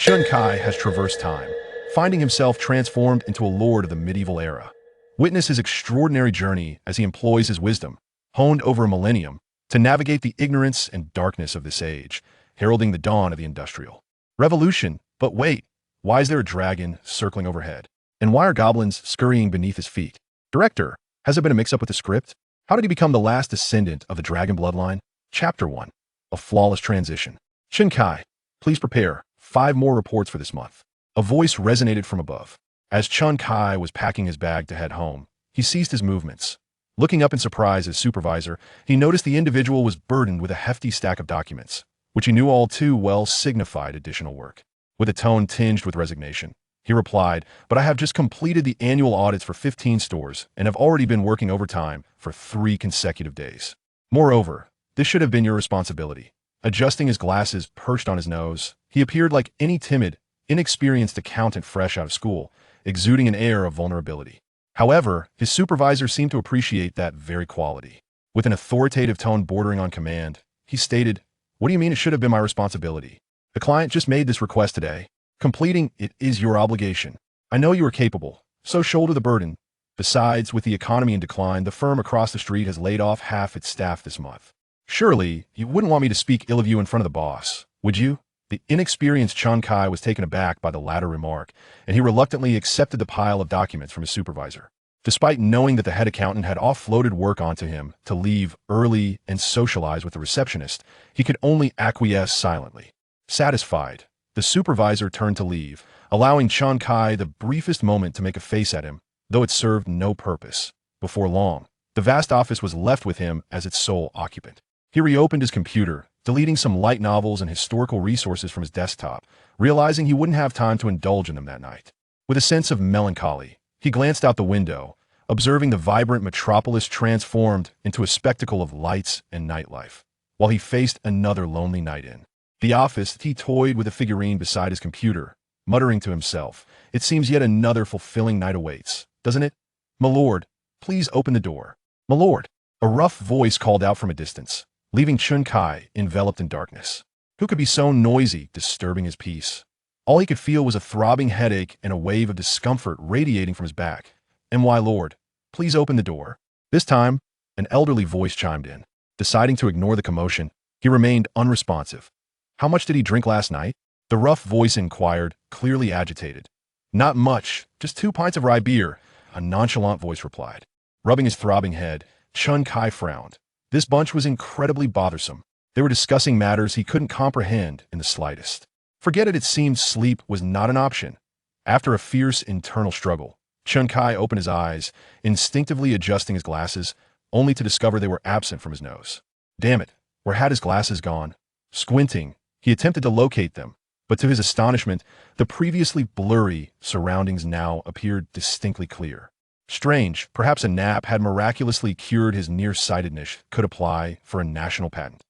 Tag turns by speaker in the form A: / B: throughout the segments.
A: Chen Kai has traversed time, finding himself transformed into a lord of the medieval era. Witness his extraordinary journey as he employs his wisdom, honed over a millennium, to navigate the ignorance and darkness of this age, heralding the dawn of the Industrial Revolution. But wait, why is there a dragon circling overhead? And why are goblins scurrying beneath his feet? Director, has there been a mix-up with the script? How did he become the last descendant of the dragon bloodline? Chapter 1. A flawless transition. Chen Kai, please prepare 5 more reports for this month. A voice resonated from above. As Chen Kai was packing his bag to head home, he ceased his movements. Looking up in surprise at his supervisor, he noticed the individual was burdened with a hefty stack of documents, which he knew all too well signified additional work. With a tone tinged with resignation, he replied, "But I have just completed the annual audits for 15 stores and have already been working overtime for 3 consecutive days. Moreover, this should have been your responsibility." Adjusting his glasses perched on his nose, he appeared like any timid, inexperienced accountant fresh out of school, exuding an air of vulnerability. However, his supervisor seemed to appreciate that very quality. With an authoritative tone bordering on command, he stated, "What do you mean it should have been my responsibility? The client just made this request today. Completing it is your obligation. I know you are capable, so shoulder the burden. Besides, with the economy in decline, the firm across the street has laid off half its staff this month. Surely, you wouldn't want me to speak ill of you in front of the boss, would you?" The inexperienced Chen Kai was taken aback by the latter remark, and he reluctantly accepted the pile of documents from his supervisor. Despite knowing that the head accountant had offloaded work onto him to leave early and socialize with the receptionist, he could only acquiesce silently. Satisfied, the supervisor turned to leave, allowing Chen Kai the briefest moment to make a face at him, though it served no purpose. Before long, the vast office was left with him as its sole occupant. He reopened his computer, deleting some light novels and historical resources from his desktop, realizing he wouldn't have time to indulge in them that night. With a sense of melancholy, he glanced out the window, observing the vibrant metropolis transformed into a spectacle of lights and nightlife, while he faced another lonely night in the office. He toyed with a figurine beside his computer, muttering to himself, "It seems yet another fulfilling night awaits, doesn't it? My lord, please open the door." "My lord," a rough voice called out from a distance, leaving Chen Kai enveloped in darkness. Who could be so noisy, disturbing his peace? All he could feel was a throbbing headache and a wave of discomfort radiating from his back. "My lord, please open the door." This time, an elderly voice chimed in. Deciding to ignore the commotion, he remained unresponsive. "How much did he drink last night?" the rough voice inquired, clearly agitated. "Not much, just 2 pints of rye beer," a nonchalant voice replied. Rubbing his throbbing head, Chen Kai frowned. This bunch was incredibly bothersome. They were discussing matters he couldn't comprehend in the slightest. Forget it seemed sleep was not an option. After a fierce internal struggle, Chen Kai opened his eyes, instinctively adjusting his glasses, only to discover they were absent from his nose. Damn it, where had his glasses gone? Squinting, he attempted to locate them, but to his astonishment, the previously blurry surroundings now appeared distinctly clear. Strange, perhaps a nap had miraculously cured his nearsightedness, could apply for a national patent.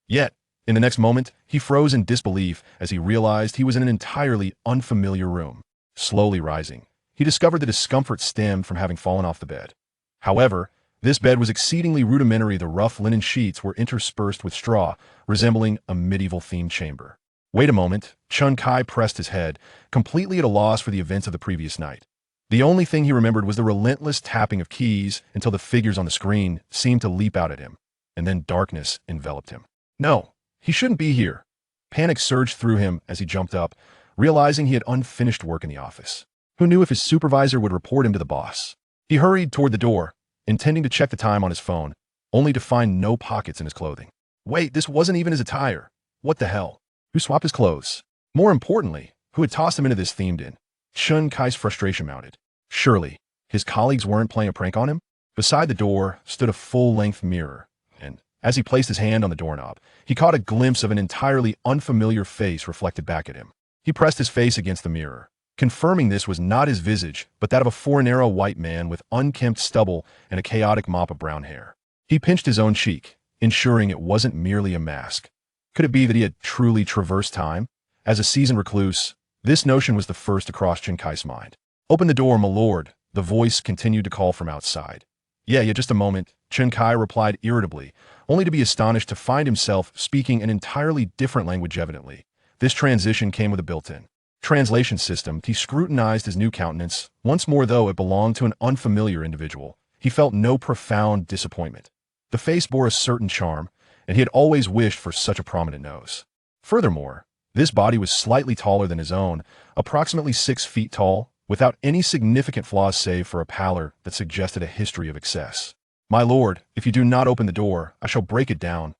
A: Yet, in the next moment, he froze in disbelief as he realized he was in an entirely unfamiliar room. Slowly rising, he discovered the discomfort stemmed from having fallen off the bed. However, this bed was exceedingly rudimentary. The rough linen sheets were interspersed with straw, resembling a medieval-themed chamber. Wait a moment, Chen Kai pressed his head, completely at a loss for the events of the previous night. The only thing he remembered was the relentless tapping of keys until the figures on the screen seemed to leap out at him, and then darkness enveloped him. No, he shouldn't be here. Panic surged through him as he jumped up, realizing he had unfinished work in the office. Who knew if his supervisor would report him to the boss? He hurried toward the door, intending to check the time on his phone, only to find no pockets in his clothing. Wait, this wasn't even his attire. What the hell? Who swapped his clothes? More importantly, who had tossed him into this themed inn? Chen Kai's frustration mounted. Surely, his colleagues weren't playing a prank on him? Beside the door stood a full-length mirror, and as he placed his hand on the doorknob, he caught a glimpse of an entirely unfamiliar face reflected back at him. He pressed his face against the mirror, confirming this was not his visage, but that of a foreign-era white man with unkempt stubble and a chaotic mop of brown hair. He pinched his own cheek, ensuring it wasn't merely a mask. Could it be that he had truly traversed time? As a seasoned recluse, this notion was the first to cross Chen Kai's mind. "Open the door, my lord," the voice continued to call from outside. Yeah, just a moment," Chen Kai replied irritably, only to be astonished to find himself speaking an entirely different language evidently. This transition came with a built-in translation system, he scrutinized his new countenance. Once more, though it belonged to an unfamiliar individual, he felt no profound disappointment. The face bore a certain charm, and he had always wished for such a prominent nose. Furthermore, this body was slightly taller than his own, approximately 6 feet tall, without any significant flaws save for a pallor that suggested a history of excess. "My lord, if you do not open the door, I shall break it down."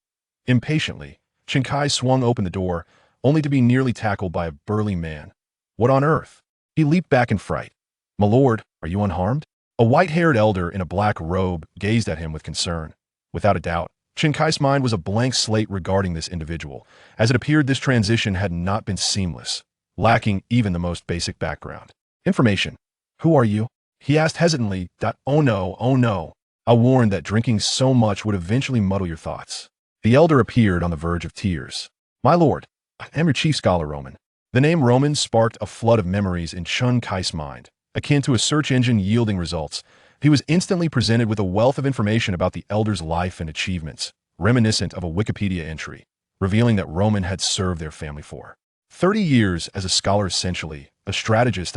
A: Impatiently, Chen Kai swung open the door, only to be nearly tackled by a burly man. "What on earth?" He leaped back in fright. "My lord, are you unharmed?" A white-haired elder in a black robe gazed at him with concern. Without a doubt, Chen Kai's mind was a blank slate regarding this individual, as it appeared this transition had not been seamless, lacking even the most basic background information. "Who are you?" he asked hesitantly. Oh no, oh no. I warned that drinking so much would eventually muddle your thoughts." The elder appeared on the verge of tears. "My lord, I am your chief scholar, Roman." The name Roman sparked a flood of memories in Chen Kai's mind, akin to a search engine yielding results. He was instantly presented with a wealth of information about the elder's life and achievements, reminiscent of a Wikipedia entry, revealing that Roman had served their family for 30 years as a scholar, essentially a strategist.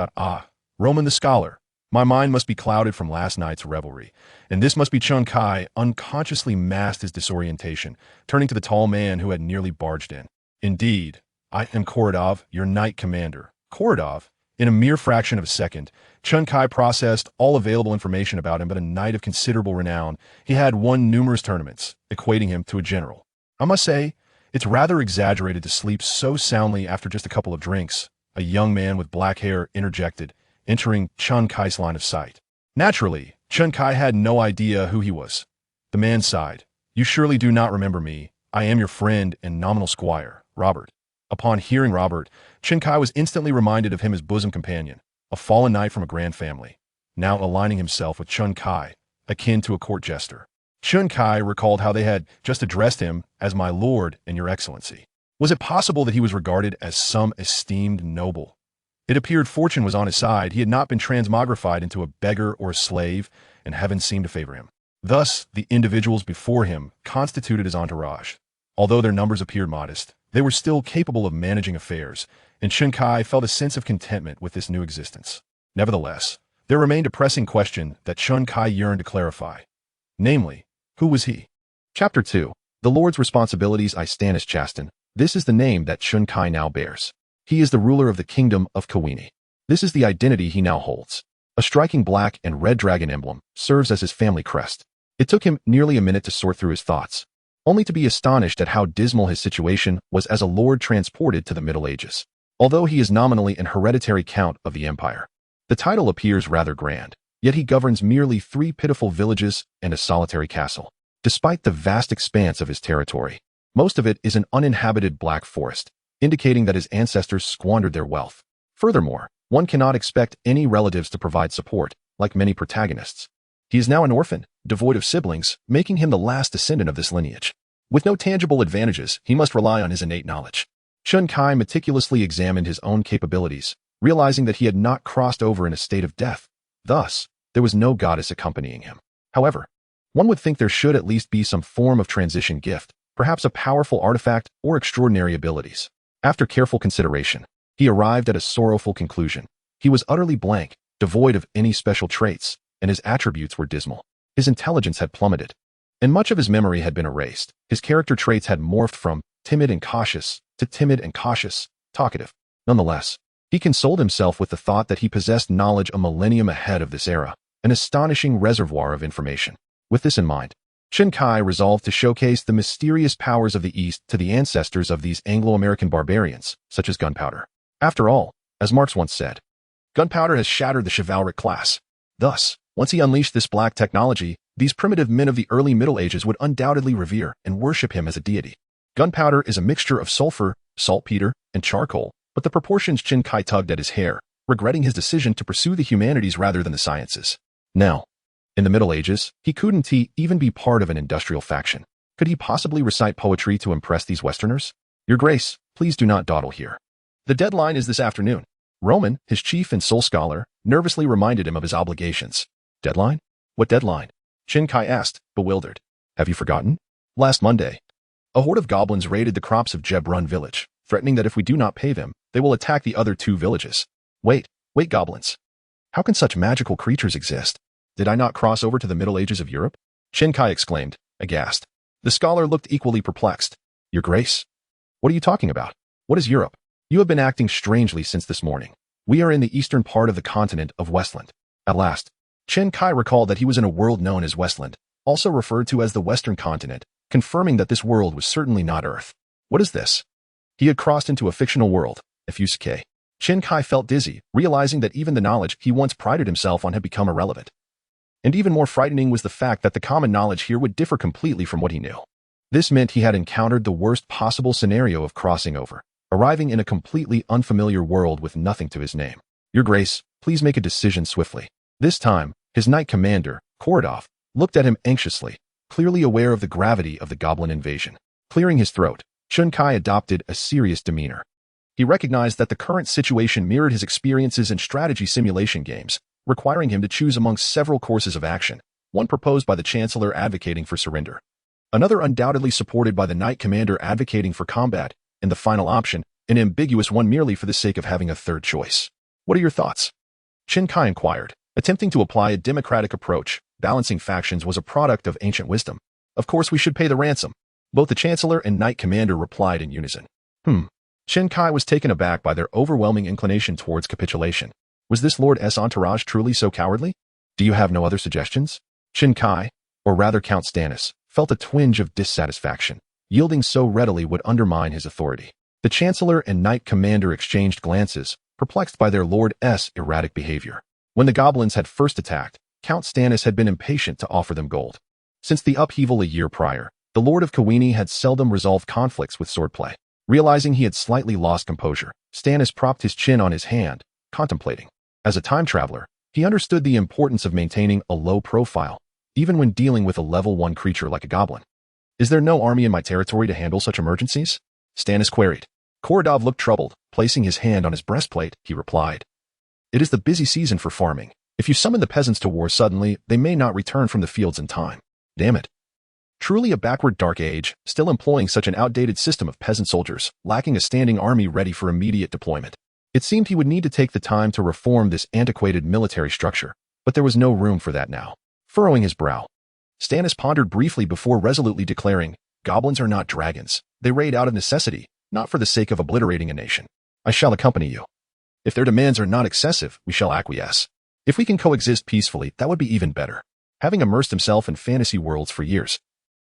A: Roman the scholar. My mind must be clouded from last night's revelry, and this must be Chen Kai unconsciously masked his disorientation, turning to the tall man who had nearly barged in. "Indeed, I am Korodov, your knight commander." Korodov? In a mere fraction of a second, Chen Kai processed all available information about him, but a knight of considerable renown. He had won numerous tournaments, equating him to a general. "I must say, it's rather exaggerated to sleep so soundly after just a couple of drinks," a young man with black hair interjected, entering Chen Kai's line of sight. Naturally, Chen Kai had no idea who he was. The man sighed. "You surely do not remember me. I am your friend and nominal squire, Robert." Upon hearing Robert, Chen Kai was instantly reminded of him as bosom companion, a fallen knight from a grand family, now aligning himself with Chen Kai, akin to a court jester. Chen Kai recalled how they had just addressed him as "my lord" and "your excellency." Was it possible that he was regarded as some esteemed noble? It appeared fortune was on his side. He had not been transmogrified into a beggar or a slave, and heaven seemed to favor him. Thus, the individuals before him constituted his entourage. Although their numbers appeared modest, they were still capable of managing affairs, and Chen Kai felt a sense of contentment with this new existence. Nevertheless, there remained a pressing question that Chen Kai yearned to clarify. Namely, who was he? Chapter 2. The Lord's Responsibilities. I Stannis Chaston. This is the name that Chen Kai now bears. He is the ruler of the kingdom of Kawini. This is the identity he now holds. A striking black and red dragon emblem serves as his family crest. It took him nearly a minute to sort through his thoughts, only to be astonished at how dismal his situation was as a lord transported to the Middle Ages. Although he is nominally an hereditary count of the empire, the title appears rather grand, yet he governs merely 3 pitiful villages and a solitary castle. Despite the vast expanse of his territory, most of it is an uninhabited black forest, indicating that his ancestors squandered their wealth. Furthermore, one cannot expect any relatives to provide support, like many protagonists. He is now an orphan, devoid of siblings, making him the last descendant of this lineage. With no tangible advantages, he must rely on his innate knowledge. Chen Kai meticulously examined his own capabilities, realizing that he had not crossed over in a state of death. Thus, there was no goddess accompanying him. However, one would think there should at least be some form of transition gift, perhaps a powerful artifact or extraordinary abilities. After careful consideration, he arrived at a sorrowful conclusion. He was utterly blank, devoid of any special traits, and his attributes were dismal. His intelligence had plummeted, and much of his memory had been erased. His character traits had morphed from timid and cautious to timid and cautious, talkative. Nonetheless, he consoled himself with the thought that he possessed knowledge a millennium ahead of this era, an astonishing reservoir of information. With this in mind, Chen Kai resolved to showcase the mysterious powers of the East to the ancestors of these Anglo-American barbarians, such as gunpowder. After all, as Marx once said, gunpowder has shattered the chivalric class. Thus, once he unleashed this black technology, these primitive men of the early Middle Ages would undoubtedly revere and worship him as a deity. Gunpowder is a mixture of sulfur, saltpeter, and charcoal, but the proportions Chen Kai tugged at his hair, regretting his decision to pursue the humanities rather than the sciences. Now, in the Middle Ages, he couldn't even be part of an industrial faction. Could he possibly recite poetry to impress these Westerners? Your Grace, please do not dawdle here. The deadline is this afternoon. Roman, his chief and sole scholar, nervously reminded him of his obligations. Deadline? What deadline? Chen Kai asked, bewildered. Have you forgotten? Last Monday, a horde of goblins raided the crops of Jebrun village. threatening that if we do not pay them, they will attack the other 2 villages. Wait, goblins. How can such magical creatures exist? Did I not cross over to the Middle Ages of Europe? Chen Kai exclaimed, aghast. The scholar looked equally perplexed. Your Grace? What are you talking about? What is Europe? You have been acting strangely since this morning. We are in the eastern part of the continent of Westland. At last, Chen Kai recalled that he was in a world known as Westland, also referred to as the Western Continent, confirming that this world was certainly not Earth. What is this? He had crossed into a fictional world, Fusuke. Chen Kai felt dizzy, realizing that even the knowledge he once prided himself on had become irrelevant. And even more frightening was the fact that the common knowledge here would differ completely from what he knew. This meant he had encountered the worst possible scenario of crossing over, arriving in a completely unfamiliar world with nothing to his name. Your Grace, please make a decision swiftly. This time, his knight commander, Korodov, looked at him anxiously, clearly aware of the gravity of the goblin invasion. Clearing his throat, Chen Kai adopted a serious demeanor. He recognized that the current situation mirrored his experiences in strategy simulation games, requiring him to choose amongst several courses of action, one proposed by the Chancellor advocating for surrender, another undoubtedly supported by the Knight Commander advocating for combat, and the final option, an ambiguous one merely for the sake of having a third choice. What are your thoughts? Chen Kai inquired, attempting to apply a democratic approach. Balancing factions was a product of ancient wisdom. Of course we should pay the ransom. Both the Chancellor and Knight Commander replied in unison. Chen Kai was taken aback by their overwhelming inclination towards capitulation. Was this Lord S. entourage truly so cowardly? Do you have no other suggestions? Chen Kai, or rather Count Stannis, felt a twinge of dissatisfaction. Yielding so readily would undermine his authority. The Chancellor and Knight Commander exchanged glances, perplexed by their Lord S. erratic behavior. When the goblins had first attacked, Count Stannis had been impatient to offer them gold. Since the upheaval a year prior, the Lord of Kawini had seldom resolved conflicts with swordplay. Realizing he had slightly lost composure, Stannis propped his chin on his hand, contemplating. As a time traveler, he understood the importance of maintaining a low profile, even when dealing with a level 1 creature like a goblin. Is there no army in my territory to handle such emergencies? Stannis queried. Korodov looked troubled. Placing his hand on his breastplate, he replied. It is the busy season for farming. If you summon the peasants to war suddenly, they may not return from the fields in time. Damn it. Truly a backward dark age, still employing such an outdated system of peasant soldiers, lacking a standing army ready for immediate deployment. It seemed he would need to take the time to reform this antiquated military structure, but there was no room for that now. Furrowing his brow, Stannis pondered briefly before resolutely declaring, goblins are not dragons. They raid out of necessity, not for the sake of obliterating a nation. I shall accompany you. If their demands are not excessive, we shall acquiesce. If we can coexist peacefully, that would be even better. Having immersed himself in fantasy worlds for years,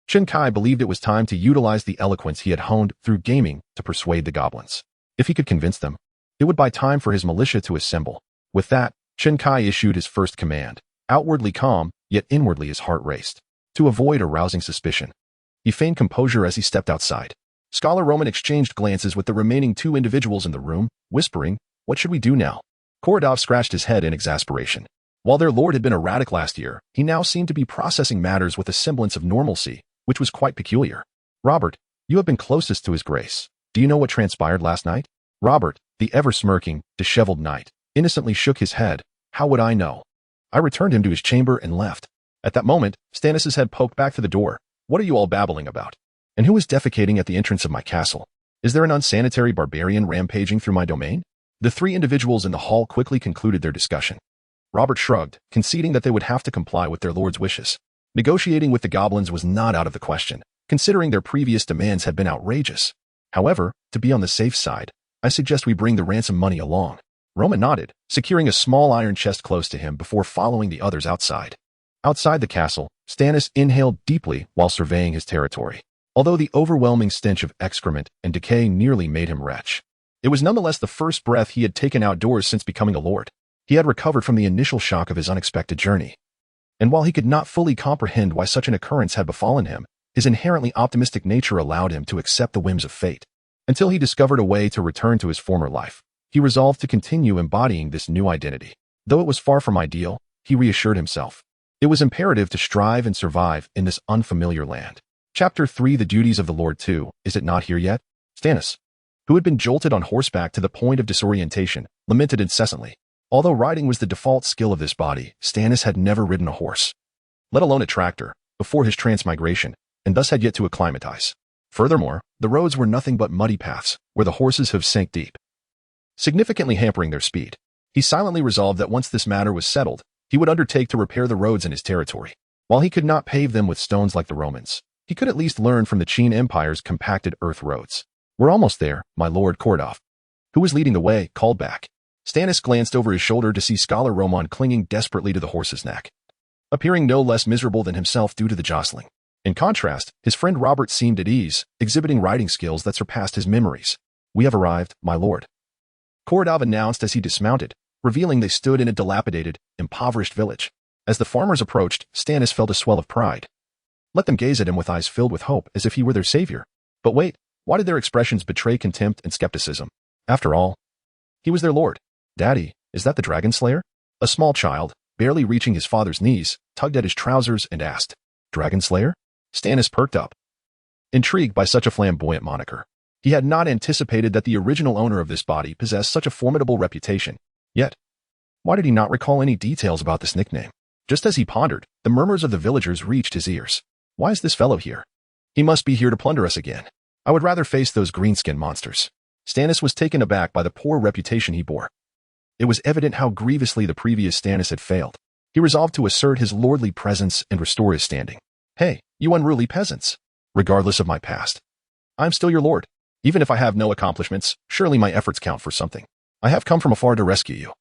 A: Chen Kai believed it was time to utilize the eloquence he had honed through gaming to persuade the goblins. If he could convince them, it would buy time for his militia to assemble. With that, Chen Kai issued his first command, outwardly calm, yet inwardly his heart raced. To avoid arousing suspicion, he feigned composure as he stepped outside. Scholar Roman exchanged glances with the remaining 2 individuals in the room, whispering, what should we do now? Korodov scratched his head in exasperation. While their lord had been erratic last year, he now seemed to be processing matters with a semblance of normalcy, which was quite peculiar. Robert, you have been closest to his grace. Do you know what transpired last night? Robert, the ever-smirking, disheveled knight, innocently shook his head. How would I know? I returned him to his chamber and left. At that moment, Stannis' head poked back to the door. What are you all babbling about? And who is defecating at the entrance of my castle? Is there an unsanitary barbarian rampaging through my domain? The 3 individuals in the hall quickly concluded their discussion. Robert shrugged, conceding that they would have to comply with their lord's wishes. Negotiating with the goblins was not out of the question, considering their previous demands had been outrageous. However, to be on the safe side, I suggest we bring the ransom money along. Roman nodded, securing a small iron chest close to him before following the others outside. Outside the castle, Stannis inhaled deeply while surveying his territory. Although the overwhelming stench of excrement and decay nearly made him retch, it was nonetheless the first breath he had taken outdoors since becoming a lord. He had recovered from the initial shock of his unexpected journey. And while he could not fully comprehend why such an occurrence had befallen him, his inherently optimistic nature allowed him to accept the whims of fate. Until he discovered a way to return to his former life, he resolved to continue embodying this new identity. Though it was far from ideal, he reassured himself. It was imperative to strive and survive in this unfamiliar land. Chapter 3 The Duties of the Lord 2, Is It Not Here Yet? Stannis, who had been jolted on horseback to the point of disorientation, lamented incessantly. Although riding was the default skill of this body, Stannis had never ridden a horse, let alone a tractor, before his transmigration, and thus had yet to acclimatize. Furthermore, the roads were nothing but muddy paths, where the horses' hooves sank deep, significantly hampering their speed. He silently resolved that once this matter was settled, he would undertake to repair the roads in his territory. While he could not pave them with stones like the Romans, he could at least learn from the Qin Empire's compacted earth roads. "We're almost there, my lord." Kordov, who was leading the way, called back. Stannis glanced over his shoulder to see Scholar Roman clinging desperately to the horse's neck, appearing no less miserable than himself due to the jostling. In contrast, his friend Robert seemed at ease, exhibiting riding skills that surpassed his memories. "We have arrived, my lord," Kordov announced as he dismounted, revealing they stood in a dilapidated, impoverished village. As the farmers approached, Stannis felt a swell of pride. Let them gaze at him with eyes filled with hope, as if he were their savior. But wait, why did their expressions betray contempt and skepticism? After all, he was their lord. "Daddy, is that the Dragon Slayer?" A small child, barely reaching his father's knees, tugged at his trousers and asked. "Dragon Slayer?" Stannis perked up, intrigued by such a flamboyant moniker. He had not anticipated that the original owner of this body possessed such a formidable reputation. Yet, why did he not recall any details about this nickname? Just as he pondered, the murmurs of the villagers reached his ears. "Why is this fellow here? He must be here to plunder us again. I would rather face those greenskin monsters." Stannis was taken aback by the poor reputation he bore. It was evident how grievously the previous Stannis had failed. He resolved to assert his lordly presence and restore his standing. "Hey, you unruly peasants! Regardless of my past, I'm still your lord. Even if I have no accomplishments, surely my efforts count for something. I have come from afar to rescue you.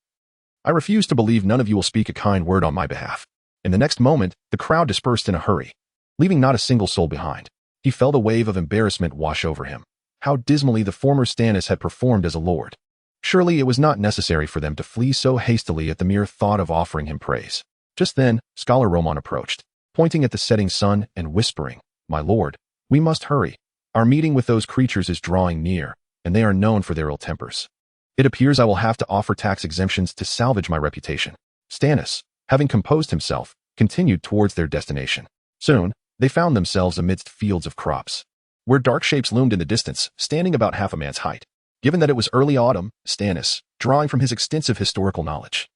A: I refuse to believe none of you will speak a kind word on my behalf." In the next moment, the crowd dispersed in a hurry, leaving not a single soul behind. He felt a wave of embarrassment wash over him. How dismally the former Stannis had performed as a lord. Surely it was not necessary for them to flee so hastily at the mere thought of offering him praise. Just then, Scholar Roman approached, pointing at the setting sun and whispering, "My lord, we must hurry. Our meeting with those creatures is drawing near, and they are known for their ill tempers. It appears I will have to offer tax exemptions to salvage my reputation." Stannis, having composed himself, continued towards their destination. Soon, they found themselves amidst fields of crops, where dark shapes loomed in the distance, standing about half a man's height. Given that it was early autumn, Stannis, drawing from his extensive historical knowledge,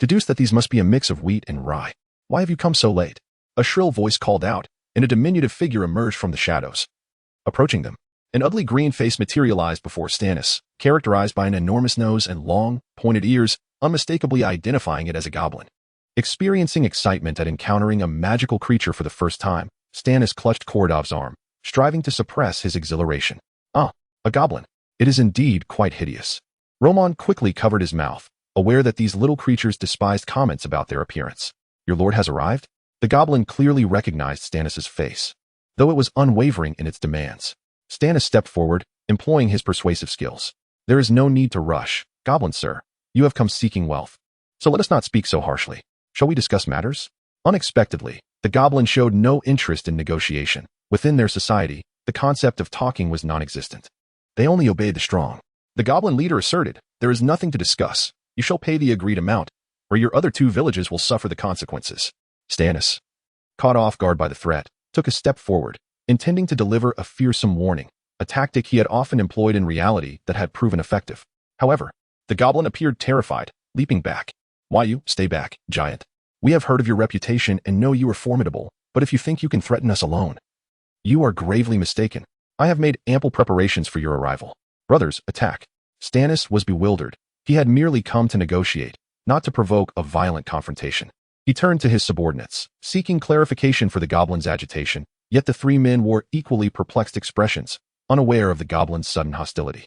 A: deduced that these must be a mix of wheat and rye. "Why have you come so late?" a shrill voice called out, and a diminutive figure emerged from the shadows. Approaching them, an ugly green face materialized before Stannis, characterized by an enormous nose and long, pointed ears, unmistakably identifying it as a goblin. Experiencing excitement at encountering a magical creature for the first time, Stannis clutched Kordov's arm, striving to suppress his exhilaration. "Ah, a goblin. It is indeed quite hideous." Roman quickly covered his mouth, aware that these little creatures despised comments about their appearance. "Your lord has arrived?" The goblin clearly recognized Stannis's face, though it was unwavering in its demands. Stannis stepped forward, employing his persuasive skills. "There is no need to rush, goblin sir. You have come seeking wealth. So let us not speak so harshly. Shall we discuss matters?" Unexpectedly, the goblin showed no interest in negotiation. Within their society, the concept of talking was non-existent. They only obeyed the strong. The goblin leader asserted, "There is nothing to discuss. You shall pay the agreed amount, or your other two villages will suffer the consequences." Stannis, caught off guard by the threat, took a step forward, intending to deliver a fearsome warning, a tactic he had often employed in reality that had proven effective. However, the goblin appeared terrified, leaping back. "Why you? Stay back, giant. We have heard of your reputation and know you are formidable, but if you think you can threaten us alone, you are gravely mistaken. I have made ample preparations for your arrival. Brothers, attack." Stannis was bewildered. He had merely come to negotiate, not to provoke a violent confrontation. He turned to his subordinates, seeking clarification for the goblin's agitation, yet the three men wore equally perplexed expressions, unaware of the goblin's sudden hostility.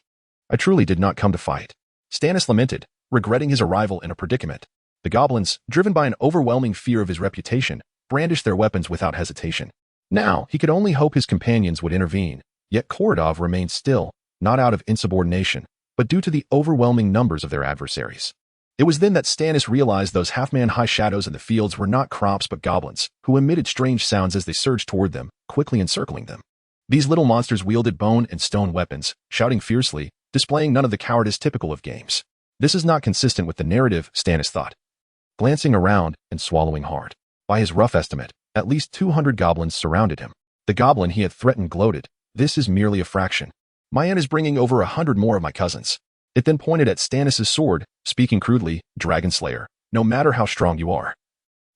A: "I truly did not come to fight," Stannis lamented, regretting his arrival in a predicament. The goblins, driven by an overwhelming fear of his reputation, brandished their weapons without hesitation. Now, he could only hope his companions would intervene, yet Kordov remained still, not out of insubordination, but due to the overwhelming numbers of their adversaries. It was then that Stannis realized those half-man-high shadows in the fields were not crops but goblins, who emitted strange sounds as they surged toward them, quickly encircling them. These little monsters wielded bone and stone weapons, shouting fiercely, displaying none of the cowardice typical of games. This is not consistent with the narrative, Stannis thought, glancing around and swallowing hard. By his rough estimate, at least 200 goblins surrounded him. The goblin he had threatened gloated, "This is merely a fraction. My aunt is bringing over 100 more of my cousins." It then pointed at Stannis' sword, speaking crudely, "Dragon Slayer, no matter how strong you are,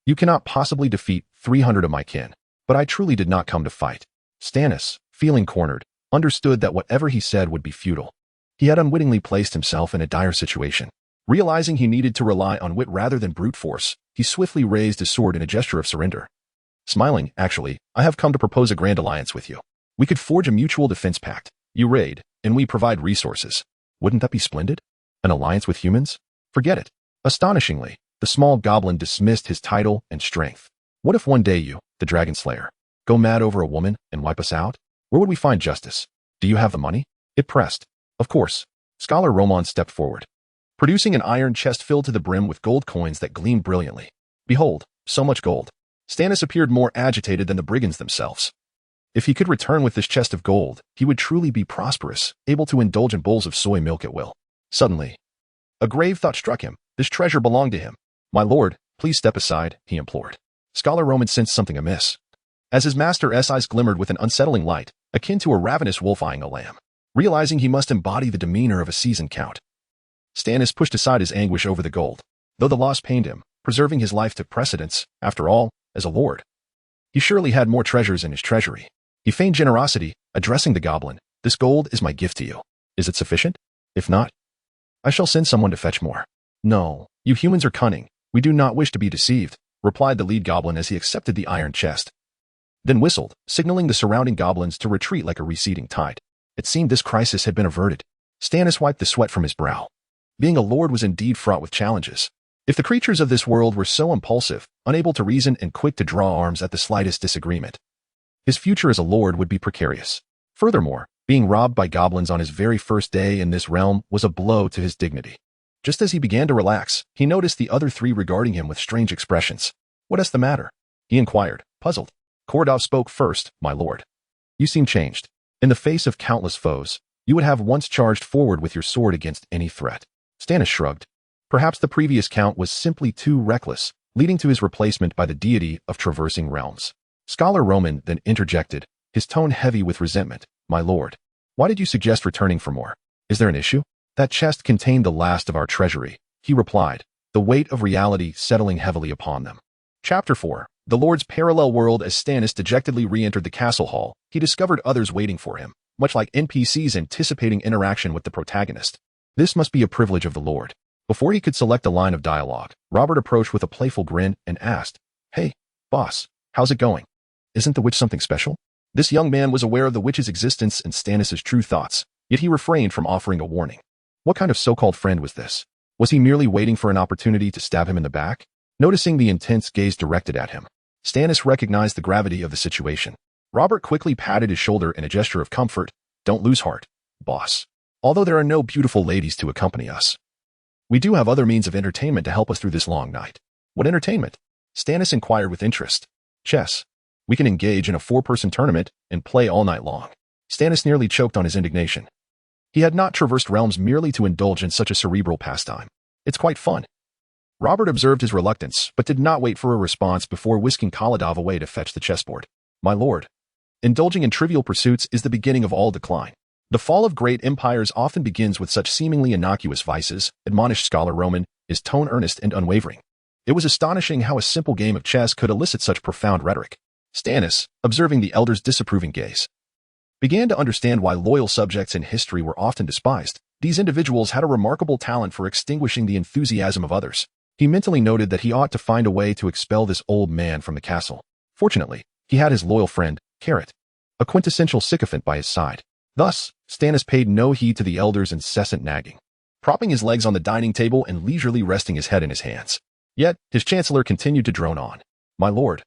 A: you cannot possibly defeat 300 of my kin. But I truly did not come to fight." Stannis, feeling cornered, understood that whatever he said would be futile. He had unwittingly placed himself in a dire situation. Realizing he needed to rely on wit rather than brute force, he swiftly raised his sword in a gesture of surrender. Smiling, actually, I have come to propose a grand alliance with you. We could forge a mutual defense pact. You raid, and we provide resources. Wouldn't that be splendid? An alliance with humans? Forget it. Astonishingly, the small goblin dismissed his title and strength. What if one day you, the Dragon Slayer, go mad over a woman and wipe us out? Where would we find justice? Do you have the money? It pressed. Of course. Scholar Roman stepped forward, producing an iron chest filled to the brim with gold coins that gleamed brilliantly. Behold, so much gold. Stannis appeared more agitated than the brigands themselves. If he could return with this chest of gold, he would truly be prosperous, able to indulge in bowls of soy milk at will. Suddenly, a grave thought struck him. This treasure belonged to him. My lord, please step aside, he implored. Scholar Roman sensed something amiss, as his master's eyes glimmered with an unsettling light, akin to a ravenous wolf eyeing a lamb. Realizing he must embody the demeanor of a seasoned count, Stannis pushed aside his anguish over the gold. Though the loss pained him, preserving his life took precedence. After all, as a lord, he surely had more treasures in his treasury. He feigned generosity, addressing the goblin. This gold is my gift to you. Is it sufficient? If not, I shall send someone to fetch more. No, you humans are cunning. We do not wish to be deceived, replied the lead goblin as he accepted the iron chest, then whistled, signaling the surrounding goblins to retreat like a receding tide. It seemed this crisis had been averted. Stannis wiped the sweat from his brow. Being a lord was indeed fraught with challenges. If the creatures of this world were so impulsive, unable to reason and quick to draw arms at the slightest disagreement, his future as a lord would be precarious. Furthermore, being robbed by goblins on his very first day in this realm was a blow to his dignity. Just as he began to relax, he noticed the other three regarding him with strange expressions. What is the matter? He inquired, puzzled. Kordov spoke first, my lord. You seem changed. In the face of countless foes, you would have once charged forward with your sword against any threat. Stannis shrugged. Perhaps the previous count was simply too reckless, leading to his replacement by the deity of traversing realms. Scholar Roman then interjected, his tone heavy with resentment. My lord, why did you suggest returning for more? Is there an issue? That chest contained the last of our treasury, he replied, the weight of reality settling heavily upon them. Chapter 4. The Lord's parallel world. As Stannis dejectedly re-entered the castle hall, he discovered others waiting for him, much like NPCs anticipating interaction with the protagonist. This must be a privilege of the Lord. Before he could select a line of dialogue, Robert approached with a playful grin and asked, Hey, boss, how's it going? Isn't the witch something special? This young man was aware of the witch's existence and Stannis' true thoughts, yet he refrained from offering a warning. What kind of so-called friend was this? Was he merely waiting for an opportunity to stab him in the back? Noticing the intense gaze directed at him, Stannis recognized the gravity of the situation. Robert quickly patted his shoulder in a gesture of comfort. Don't lose heart, boss. Although there are no beautiful ladies to accompany us, we do have other means of entertainment to help us through this long night. What entertainment? Stannis inquired with interest. Chess. We can engage in a 4-person tournament and play all night long. Stannis nearly choked on his indignation. He had not traversed realms merely to indulge in such a cerebral pastime. It's quite fun. Robert observed his reluctance, but did not wait for a response before whisking Kaladov away to fetch the chessboard. My lord, indulging in trivial pursuits is the beginning of all decline. The fall of great empires often begins with such seemingly innocuous vices, admonished Scholar Roman, his tone earnest and unwavering. It was astonishing how a simple game of chess could elicit such profound rhetoric. Stannis, observing the elder's disapproving gaze, began to understand why loyal subjects in history were often despised. These individuals had a remarkable talent for extinguishing the enthusiasm of others. He mentally noted that he ought to find a way to expel this old man from the castle. Fortunately, he had his loyal friend, Carrot, a quintessential sycophant by his side. Thus, Stannis paid no heed to the elder's incessant nagging, propping his legs on the dining table and leisurely resting his head in his hands. Yet, his chancellor continued to drone on. My lord,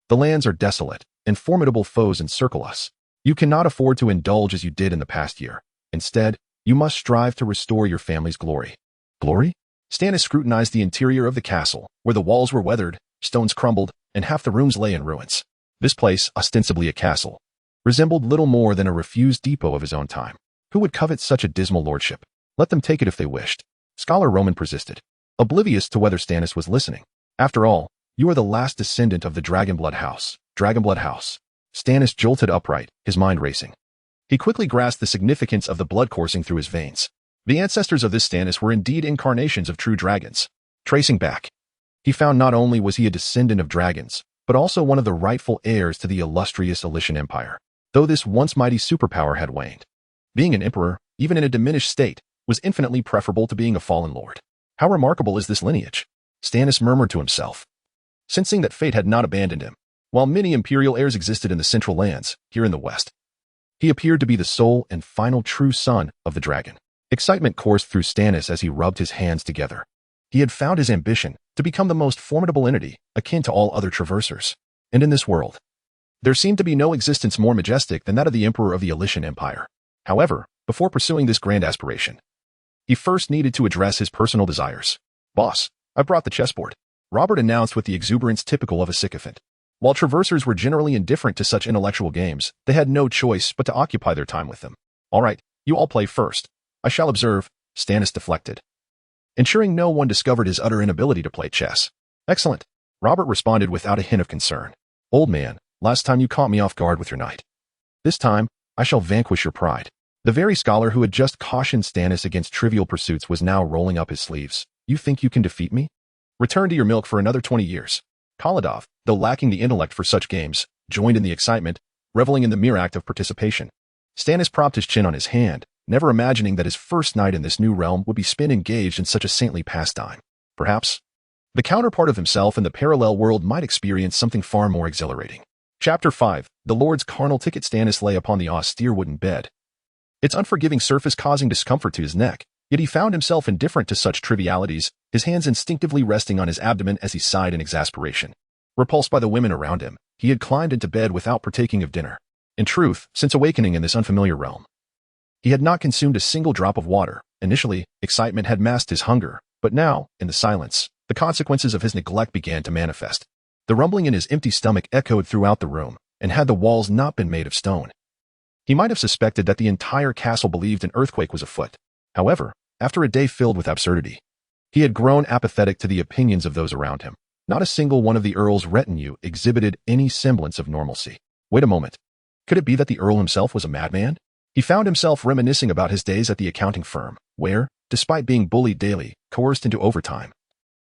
A: the lands are desolate, and formidable foes encircle us. You cannot afford to indulge as you did in the past year. Instead, you must strive to restore your family's glory. Glory? Stannis scrutinized the interior of the castle, where the walls were weathered, stones crumbled, and half the rooms lay in ruins. This place, ostensibly a castle, resembled little more than a refused depot of his own time. Who would covet such a dismal lordship? Let them take it if they wished. Scholar Roman persisted, oblivious to whether Stannis was listening. After all, you are the last descendant of the Dragonblood house. Dragonblood house. Stannis jolted upright, his mind racing. He quickly grasped the significance of the blood coursing through his veins. The ancestors of this Stannis were indeed incarnations of true dragons. Tracing back, he found not only was he a descendant of dragons, but also one of the rightful heirs to the illustrious Elysian Empire. though this once mighty superpower had waned. Being an emperor, even in a diminished state, was infinitely preferable to being a fallen lord. How remarkable is this lineage? Stannis murmured to himself, sensing that fate had not abandoned him. While many imperial heirs existed in the central lands, here in the west, he appeared to be the sole and final true son of the dragon. Excitement coursed through Stannis as he rubbed his hands together. He had found his ambition to become the most formidable entity, akin to all other traversers. And in this world, there seemed to be no existence more majestic than that of the Emperor of the Elysian Empire. However, before pursuing this grand aspiration, he first needed to address his personal desires. "Boss, I brought the chessboard," Robert announced with the exuberance typical of a sycophant. While traversers were generally indifferent to such intellectual games, they had no choice but to occupy their time with them. "All right, you all play first. I shall observe," Stannis deflected, ensuring no one discovered his utter inability to play chess. "Excellent," Robert responded without a hint of concern. "Old man, last time you caught me off guard with your knight. This time, I shall vanquish your pride." The very scholar who had just cautioned Stannis against trivial pursuits was now rolling up his sleeves. "You think you can defeat me? Return to your milk for another 20 years. Kaladov, though lacking the intellect for such games, joined in the excitement, reveling in the mere act of participation. Stannis propped his chin on his hand, never imagining that his first night in this new realm would be spent engaged in such a saintly pastime. Perhaps the counterpart of himself in the parallel world might experience something far more exhilarating. Chapter 5. The Lord's Carnal Ticket. Stannis lay upon the austere wooden bed, its unforgiving surface causing discomfort to his neck, yet he found himself indifferent to such trivialities, his hands instinctively resting on his abdomen as he sighed in exasperation. Repulsed by the women around him, he had climbed into bed without partaking of dinner. In truth, since awakening in this unfamiliar realm, he had not consumed a single drop of water. Initially, excitement had masked his hunger, but now, in the silence, the consequences of his neglect began to manifest. The rumbling in his empty stomach echoed throughout the room, and had the walls not been made of stone, he might have suspected that the entire castle believed an earthquake was afoot. However, after a day filled with absurdity, he had grown apathetic to the opinions of those around him. Not a single one of the Earl's retinue exhibited any semblance of normalcy. Wait a moment. Could it be that the Earl himself was a madman? He found himself reminiscing about his days at the accounting firm, where, despite being bullied daily, coerced into overtime,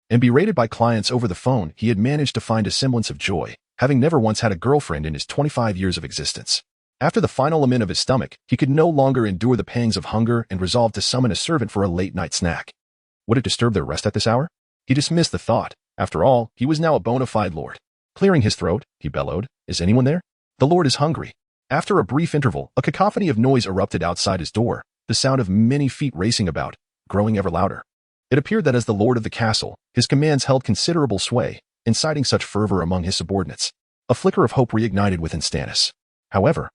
A: and berated by clients over the phone, he had managed to find a semblance of joy, having never once had a girlfriend in his 25 years of existence. After the final lament of his stomach, he could no longer endure the pangs of hunger and resolved to summon a servant for a late-night snack. Would it disturb their rest at this hour? He dismissed the thought. After all, he was now a bona fide lord. Clearing his throat, he bellowed, "Is anyone there? The lord is hungry." After a brief interval, a cacophony of noise erupted outside his door, the sound of many feet racing about, growing ever louder. It appeared that as the lord of the castle, his commands held considerable sway, inciting such fervor among his subordinates. A flicker of hope reignited within Stannis. However,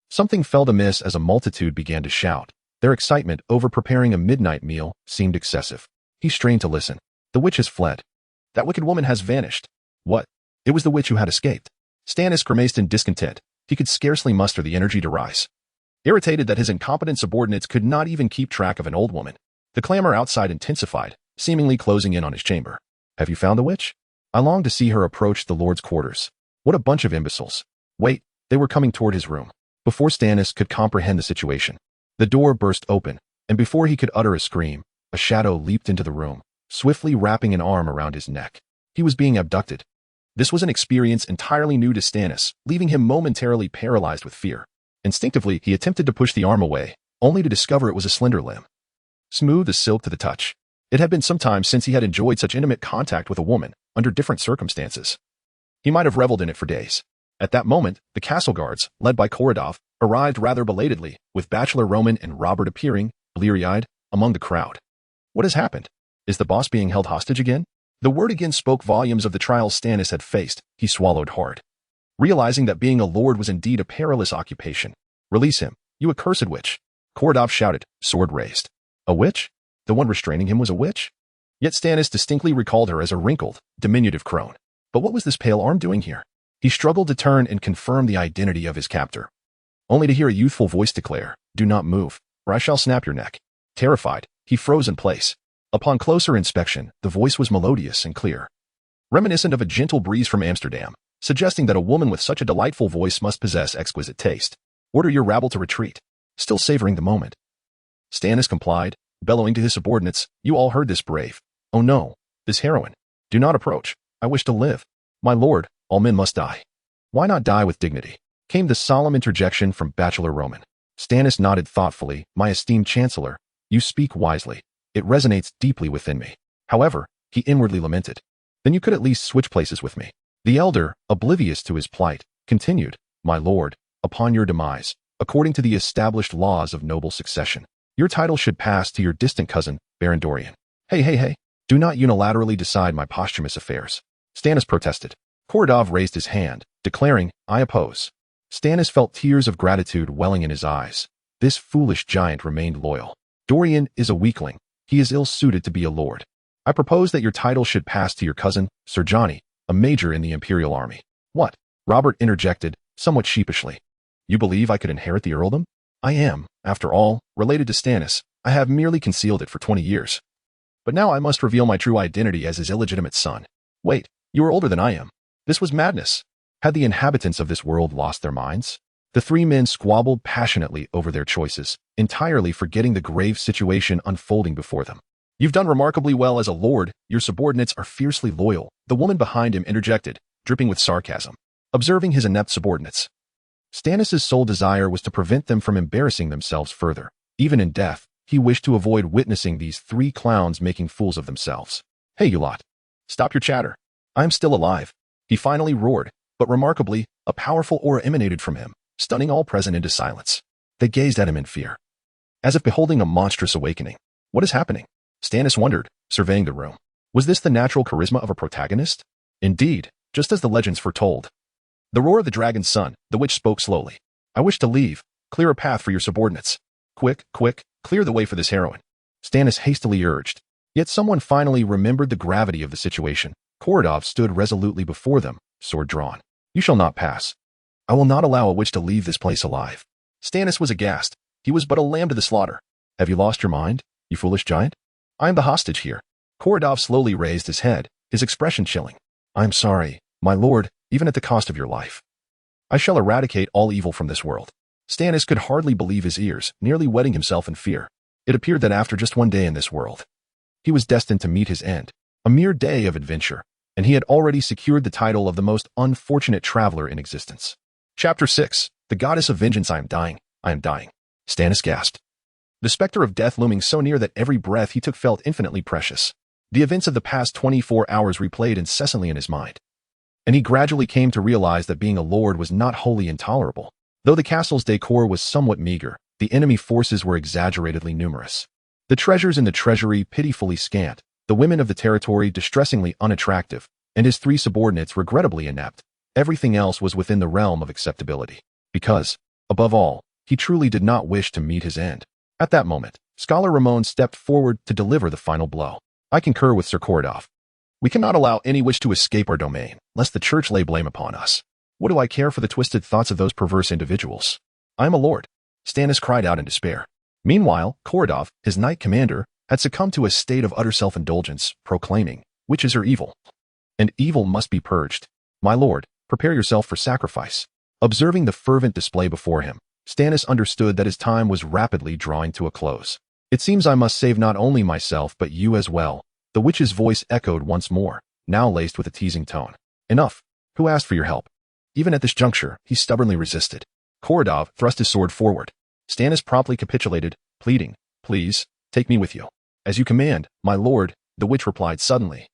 A: something felt amiss as a multitude began to shout. Their excitement over preparing a midnight meal seemed excessive. He strained to listen. "The witch has fled. That wicked woman has vanished." What? It was the witch who had escaped. Stannis grimaced in discontent. He could scarcely muster the energy to rise. Irritated that his incompetent subordinates could not even keep track of an old woman, the clamor outside intensified, seemingly closing in on his chamber. "Have you found the witch?" I longed to see her approach the Lord's quarters. What a bunch of imbeciles. Wait, they were coming toward his room. Before Stannis could comprehend the situation, the door burst open, and before he could utter a scream, a shadow leaped into the room, swiftly wrapping an arm around his neck. He was being abducted. This was an experience entirely new to Stannis, leaving him momentarily paralyzed with fear. Instinctively, he attempted to push the arm away, only to discover it was a slender limb, smooth as silk to the touch. It had been some time since he had enjoyed such intimate contact with a woman, under different circumstances. He might have reveled in it for days. At that moment, the castle guards, led by Koradov, arrived rather belatedly, with Bachelor Roman and Robert appearing, bleary-eyed, among the crowd. What has happened? Is the boss being held hostage again? The word again spoke volumes of the trials Stannis had faced. He swallowed hard, realizing that being a lord was indeed a perilous occupation. "Release him, you accursed witch!" Koradov shouted, sword raised. A witch? The one restraining him was a witch? Yet Stannis distinctly recalled her as a wrinkled, diminutive crone. But what was this pale arm doing here? He struggled to turn and confirm the identity of his captor, only to hear a youthful voice declare, "Do not move, or I shall snap your neck." Terrified, he froze in place. Upon closer inspection, the voice was melodious and clear, reminiscent of a gentle breeze from Amsterdam, suggesting that a woman with such a delightful voice must possess exquisite taste. "Order your rabble to retreat." Still savoring the moment, Stannis complied, bellowing to his subordinates, "You all heard this brave. Oh no, this heroine. Do not approach. I wish to live. My lord, all men must die." Why not die with dignity? came the solemn interjection from Bachelor Roman. Stannis nodded thoughtfully. My esteemed Chancellor, you speak wisely. It resonates deeply within me. However, he inwardly lamented. Then you could at least switch places with me. The elder, oblivious to his plight, continued, My lord, upon your demise, according to the established laws of noble succession, your title should pass to your distant cousin, Baron Dorian. Hey. Do not unilaterally decide my posthumous affairs. Stannis protested. Korodov raised his hand, declaring, I oppose. Stannis felt tears of gratitude welling in his eyes. This foolish giant remained loyal. Dorian is a weakling. He is ill-suited to be a lord. I propose that your title should pass to your cousin, Sir Johnny, a major in the Imperial Army. What? Robert interjected, somewhat sheepishly. You believe I could inherit the earldom? I am, after all, related to Stannis. I have merely concealed it for 20 years. But now I must reveal my true identity as his illegitimate son. Wait, you are older than I am. This was madness. Had the inhabitants of this world lost their minds? The three men squabbled passionately over their choices, entirely forgetting the grave situation unfolding before them. You've done remarkably well as a lord. Your subordinates are fiercely loyal. The woman behind him interjected, dripping with sarcasm, observing his inept subordinates. Stannis' sole desire was to prevent them from embarrassing themselves further. Even in death, he wished to avoid witnessing these three clowns making fools of themselves. Hey, you lot. Stop your chatter. I'm still alive. He finally roared, but remarkably, a powerful aura emanated from him, stunning all present into silence. They gazed at him in fear, as if beholding a monstrous awakening. What is happening? Stannis wondered, surveying the room. Was this the natural charisma of a protagonist? Indeed, just as the legends foretold. The roar of the dragon's son, the witch spoke slowly. I wish to leave. Clear a path for your subordinates. Quick, clear the way for this heroine. Stannis hastily urged. Yet someone finally remembered the gravity of the situation. Korodov stood resolutely before them, sword drawn. You shall not pass. I will not allow a witch to leave this place alive. Stannis was aghast. He was but a lamb to the slaughter. Have you lost your mind, you foolish giant? I am the hostage here. Korodov slowly raised his head, his expression chilling. I am sorry, my lord, even at the cost of your life. I shall eradicate all evil from this world. Stannis could hardly believe his ears, nearly wetting himself in fear. It appeared that after just one day in this world, he was destined to meet his end, a mere day of adventure, and he had already secured the title of the most unfortunate traveler in existence. Chapter 6. The Goddess of Vengeance. I am dying. Stannis gasped. The specter of death looming so near that every breath he took felt infinitely precious. The events of the past 24 hours replayed incessantly in his mind. And he gradually came to realize that being a lord was not wholly intolerable. Though the castle's decor was somewhat meager, the enemy forces were exaggeratedly numerous. The treasures in the treasury pitifully scant, the women of the territory distressingly unattractive, and his three subordinates regrettably inept. Everything else was within the realm of acceptability. Because, above all, he truly did not wish to meet his end. At that moment, Scholar Ramon stepped forward to deliver the final blow. I concur with Sir Korodov. We cannot allow any witch to escape our domain, lest the church lay blame upon us. What do I care for the twisted thoughts of those perverse individuals? I am a lord. Stannis cried out in despair. Meanwhile, Korodov, his knight commander, had succumbed to a state of utter self-indulgence, proclaiming, witches are evil, and evil must be purged. My lord, prepare yourself for sacrifice. Observing the fervent display before him, Stannis understood that his time was rapidly drawing to a close. It seems I must save not only myself but you as well. The witch's voice echoed once more, now laced with a teasing tone. Enough. Who asked for your help? Even at this juncture, he stubbornly resisted. Korodov thrust his sword forward. Stannis promptly capitulated, pleading, Please, take me with you. As you command, my lord, the witch replied suddenly,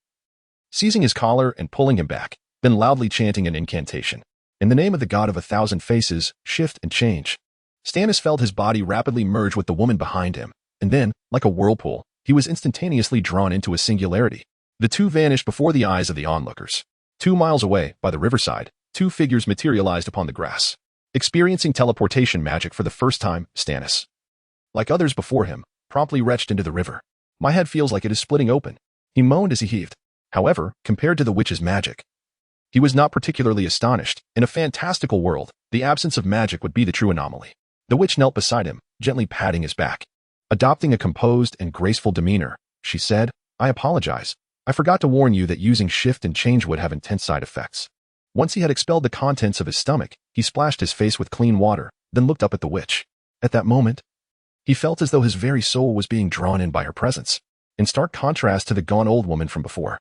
A: seizing his collar and pulling him back, then loudly chanting an incantation. In the name of the god of 1,000 faces, shift and change. Stannis felt his body rapidly merge with the woman behind him, and then, like a whirlpool, he was instantaneously drawn into a singularity. The two vanished before the eyes of the onlookers. 2 miles away, by the riverside, two figures materialized upon the grass. Experiencing teleportation magic for the first time, Stannis, like others before him, promptly retched into the river. My head feels like it is splitting open. He moaned as he heaved. However, compared to the witch's magic, he was not particularly astonished. In a fantastical world, the absence of magic would be the true anomaly. The witch knelt beside him, gently patting his back. Adopting a composed and graceful demeanor, she said, I apologize. I forgot to warn you that using shift and change would have intense side effects. Once he had expelled the contents of his stomach, he splashed his face with clean water, then looked up at the witch. At that moment, he felt as though his very soul was being drawn in by her presence, in stark contrast to the gaunt old woman from before.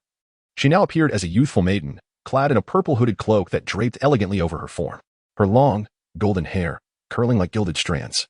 A: She now appeared as a youthful maiden, clad in a purple hooded cloak that draped elegantly over her form. Her long, golden hair, curling like gilded strands,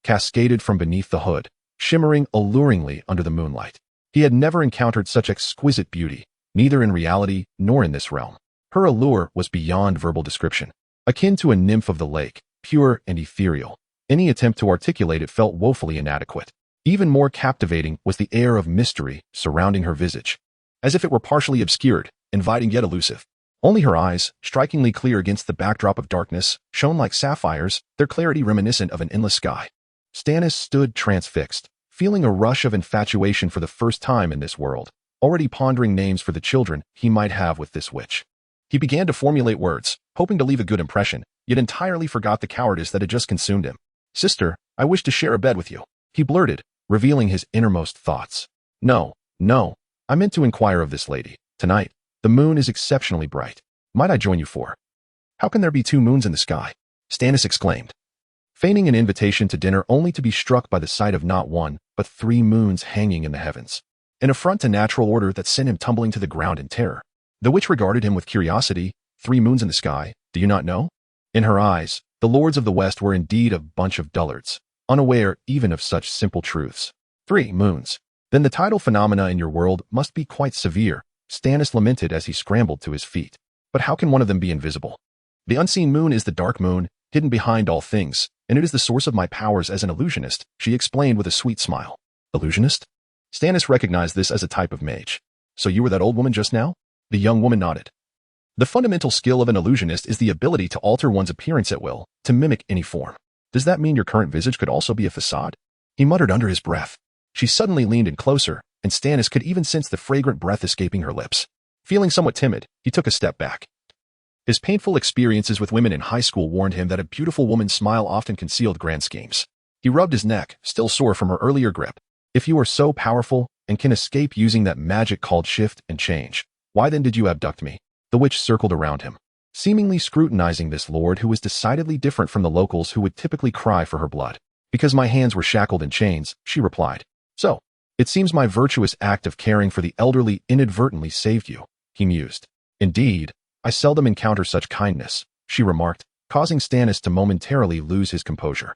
A: cascaded from beneath the hood, shimmering alluringly under the moonlight. He had never encountered such exquisite beauty, neither in reality nor in this realm. Her allure was beyond verbal description, akin to a nymph of the lake, pure and ethereal. Any attempt to articulate it felt woefully inadequate. Even more captivating was the air of mystery surrounding her visage, as if it were partially obscured, inviting yet elusive. Only her eyes, strikingly clear against the backdrop of darkness, shone like sapphires, their clarity reminiscent of an endless sky. Stannis stood transfixed, feeling a rush of infatuation for the first time in this world, already pondering names for the children he might have with this witch. He began to formulate words, hoping to leave a good impression, yet entirely forgot the cowardice that had just consumed him. "Sister, I wish to share a bed with you," he blurted, revealing his innermost thoughts. No, I meant to inquire of this lady. Tonight, the moon is exceptionally bright. Might I join you for? How can there be two moons in the sky? Stannis exclaimed, feigning an invitation to dinner only to be struck by the sight of not one, but 3 moons hanging in the heavens. An affront to natural order that sent him tumbling to the ground in terror. The witch regarded him with curiosity. 3 moons in the sky, do you not know? In her eyes, the lords of the West were indeed a bunch of dullards, unaware even of such simple truths. 3 moons. Then the tidal phenomena in your world must be quite severe, Stannis lamented as he scrambled to his feet. But how can one of them be invisible? The unseen moon is the dark moon, hidden behind all things, and it is the source of my powers as an illusionist, she explained with a sweet smile. Illusionist? Stannis recognized this as a type of mage. So you were that old woman just now? The young woman nodded. The fundamental skill of an illusionist is the ability to alter one's appearance at will, to mimic any form. Does that mean your current visage could also be a facade? He muttered under his breath. She suddenly leaned in closer, and Stannis could even sense the fragrant breath escaping her lips. Feeling somewhat timid, he took a step back. His painful experiences with women in high school warned him that a beautiful woman's smile often concealed grand schemes. He rubbed his neck, still sore from her earlier grip. If you are so powerful and can escape using that magic called shift and change, why then did you abduct me? The witch circled around him, seemingly scrutinizing this lord who was decidedly different from the locals who would typically cry for her blood. Because my hands were shackled in chains, she replied. So, it seems my virtuous act of caring for the elderly inadvertently saved you, he mused. Indeed, I seldom encounter such kindness, she remarked, causing Stannis to momentarily lose his composure.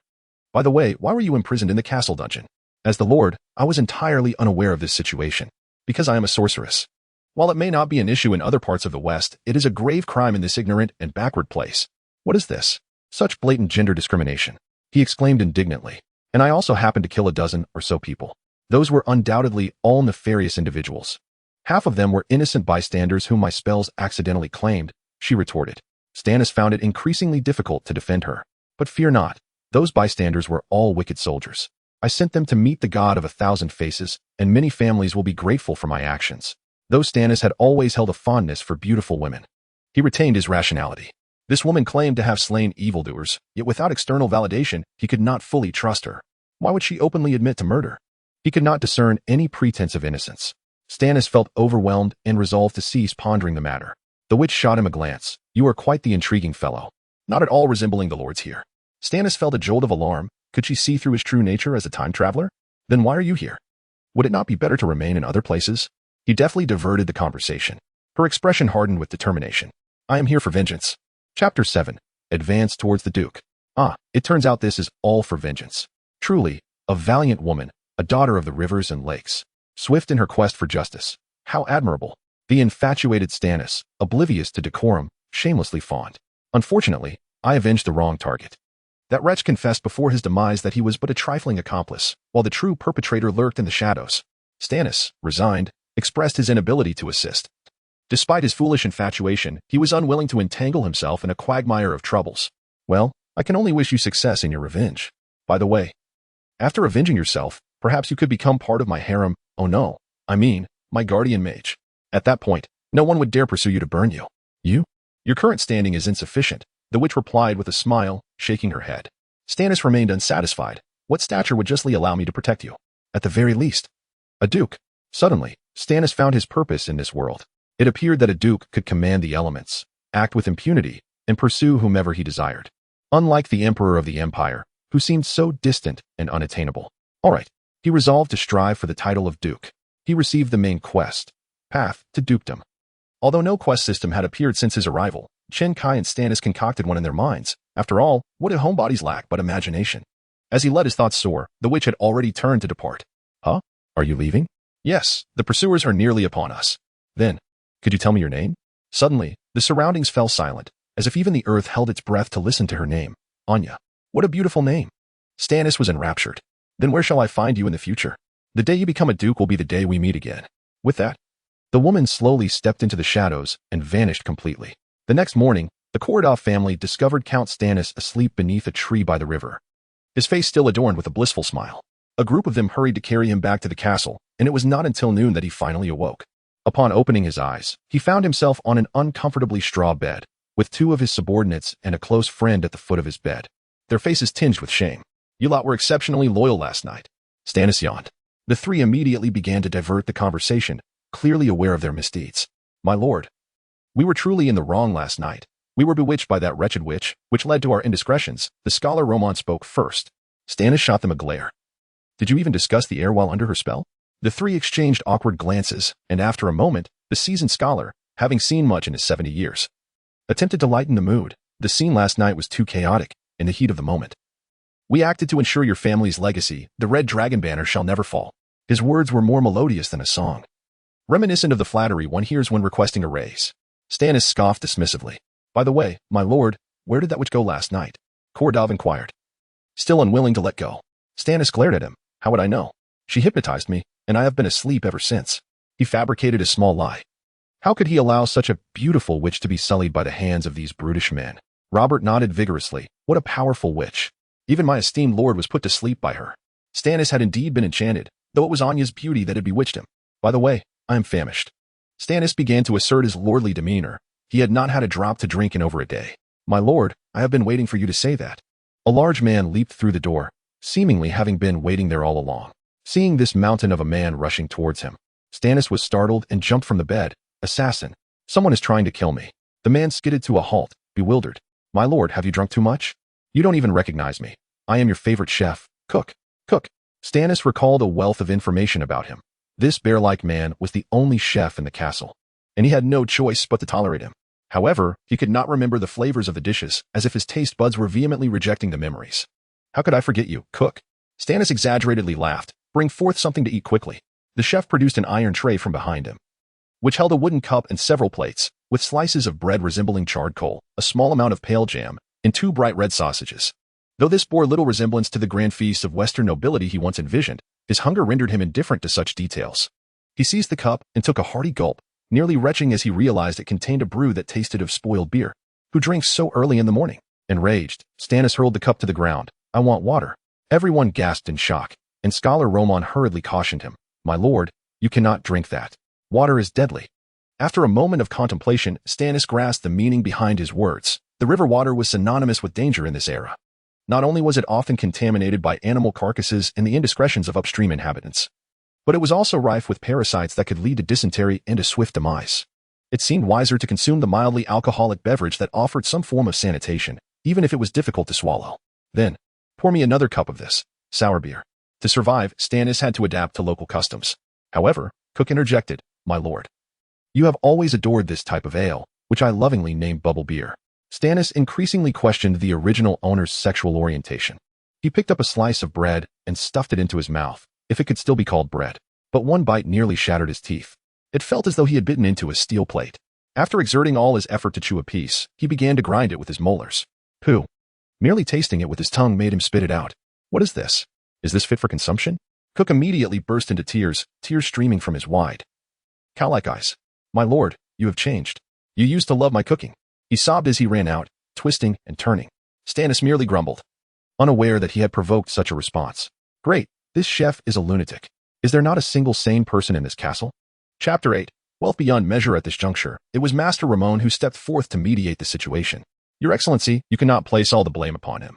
A: By the way, why were you imprisoned in the castle dungeon? As the lord, I was entirely unaware of this situation. Because I am a sorceress. While it may not be an issue in other parts of the West, it is a grave crime in this ignorant and backward place. What is this? Such blatant gender discrimination, he exclaimed indignantly. And I also happened to kill a dozen or so people. Those were undoubtedly all nefarious individuals. Half of them were innocent bystanders whom my spells accidentally claimed, she retorted. Stannis found it increasingly difficult to defend her. But fear not, those bystanders were all wicked soldiers. I sent them to meet the god of 1,000 faces, and many families will be grateful for my actions. Though Stannis had always held a fondness for beautiful women, he retained his rationality. This woman claimed to have slain evildoers, yet without external validation, he could not fully trust her. Why would she openly admit to murder? He could not discern any pretense of innocence. Stannis felt overwhelmed and resolved to cease pondering the matter. The witch shot him a glance. You are quite the intriguing fellow. Not at all resembling the lords here. Stannis felt a jolt of alarm. Could she see through his true nature as a time traveler? Then why are you here? Would it not be better to remain in other places? He deftly diverted the conversation. Her expression hardened with determination. I am here for vengeance. Chapter 7. Advance towards the Duke. It turns out this is all for vengeance. Truly, a valiant woman, a daughter of the rivers and lakes. Swift in her quest for justice. How admirable. The infatuated Stannis, oblivious to decorum, shamelessly fawned. Unfortunately, I avenged the wrong target. That wretch confessed before his demise that he was but a trifling accomplice, while the true perpetrator lurked in the shadows. Stannis, resigned, expressed his inability to assist. Despite his foolish infatuation, he was unwilling to entangle himself in a quagmire of troubles. Well, I can only wish you success in your revenge. By the way, after avenging yourself, perhaps you could become part of my harem. Oh no, I mean, my guardian mage. At that point, no one would dare pursue you to burn you. Your current standing is insufficient, the witch replied with a smile, shaking her head. Stannis remained unsatisfied. What stature would justly allow me to protect you? At the very least, a duke. Suddenly, Stannis found his purpose in this world. It appeared that a duke could command the elements, act with impunity, and pursue whomever he desired. Unlike the emperor of the empire, who seemed so distant and unattainable. All right, he resolved to strive for the title of duke. He received the main quest, path to dukedom. Although no quest system had appeared since his arrival, Chen Kai and Stannis concocted one in their minds. After all, what did homebodies lack but imagination? As he let his thoughts soar, the witch had already turned to depart. Huh? Are you leaving? Yes, the pursuers are nearly upon us. Then, could you tell me your name? Suddenly, the surroundings fell silent, as if even the earth held its breath to listen to her name. Anya. What a beautiful name. Stannis was enraptured. Then where shall I find you in the future? The day you become a duke will be the day we meet again. With that, the woman slowly stepped into the shadows and vanished completely. The next morning, the Kordov family discovered Count Stannis asleep beneath a tree by the river. His face still adorned with a blissful smile. A group of them hurried to carry him back to the castle, and it was not until noon that he finally awoke. Upon opening his eyes, he found himself on an uncomfortably straw bed, with two of his subordinates and a close friend at the foot of his bed, their faces tinged with shame. You lot were exceptionally loyal last night. Stannis yawned. The three immediately began to divert the conversation, clearly aware of their misdeeds. My lord, we were truly in the wrong last night. We were bewitched by that wretched witch, which led to our indiscretions. The scholar Romon spoke first. Stannis shot them a glare. Did you even discuss the heir while under her spell? The three exchanged awkward glances, and after a moment, the seasoned scholar, having seen much in his 70 years, attempted to lighten the mood. The scene last night was too chaotic, in the heat of the moment. We acted to ensure your family's legacy. The red dragon banner shall never fall. His words were more melodious than a song, reminiscent of the flattery one hears when requesting a raise. Stannis scoffed dismissively. By the way, my lord, where did that witch go last night? Kordov inquired. Still unwilling to let go. Stannis glared at him. How would I know? She hypnotized me, and I have been asleep ever since. He fabricated a small lie. How could he allow such a beautiful witch to be sullied by the hands of these brutish men? Robert nodded vigorously. What a powerful witch. Even my esteemed lord was put to sleep by her. Stannis had indeed been enchanted, though it was Anya's beauty that had bewitched him. By the way, I am famished. Stannis began to assert his lordly demeanor. He had not had a drop to drink in over a day. My lord, I have been waiting for you to say that. A large man leaped through the door, seemingly having been waiting there all along. Seeing this mountain of a man rushing towards him, Stannis was startled and jumped from the bed. Assassin. Someone is trying to kill me. The man skidded to a halt, bewildered. My lord, have you drunk too much? You don't even recognize me. I am your favorite chef. Cook. Stannis recalled a wealth of information about him. This bear-like man was the only chef in the castle, and he had no choice but to tolerate him. However, he could not remember the flavors of the dishes, as if his taste buds were vehemently rejecting the memories. How could I forget you, cook? Stannis exaggeratedly laughed. Bring forth something to eat quickly. The chef produced an iron tray from behind him, which held a wooden cup and several plates, with slices of bread resembling charred coal, a small amount of pale jam, and two bright red sausages. Though this bore little resemblance to the grand feast of Western nobility he once envisioned, his hunger rendered him indifferent to such details. He seized the cup and took a hearty gulp, nearly retching as he realized it contained a brew that tasted of spoiled beer. Who drinks so early in the morning? Enraged, Stannis hurled the cup to the ground. I want water. Everyone gasped in shock, and Scholar Romon hurriedly cautioned him. My lord, you cannot drink that. Water is deadly. After a moment of contemplation, Stannis grasped the meaning behind his words. The river water was synonymous with danger in this era. Not only was it often contaminated by animal carcasses and the indiscretions of upstream inhabitants, but it was also rife with parasites that could lead to dysentery and a swift demise. It seemed wiser to consume the mildly alcoholic beverage that offered some form of sanitation, even if it was difficult to swallow. Then, pour me another cup of this sour beer. To survive, Stannis had to adapt to local customs. However, Cook interjected, My lord, you have always adored this type of ale, which I lovingly named bubble beer. Stannis increasingly questioned the original owner's sexual orientation. He picked up a slice of bread and stuffed it into his mouth, if it could still be called bread. But one bite nearly shattered his teeth. It felt as though he had bitten into a steel plate. After exerting all his effort to chew a piece, he began to grind it with his molars. Pooh. Merely tasting it with his tongue made him spit it out. What is this? Is this fit for consumption? Cook immediately burst into tears streaming from his wide, cow-like eyes. My lord, you have changed. You used to love my cooking. He sobbed as he ran out, twisting and turning. Stannis merely grumbled, unaware that he had provoked such a response. Great, this chef is a lunatic. Is there not a single sane person in this castle? Chapter 8. Wealth beyond measure. At this juncture, it was Master Ramon who stepped forth to mediate the situation. Your Excellency, you cannot place all the blame upon him,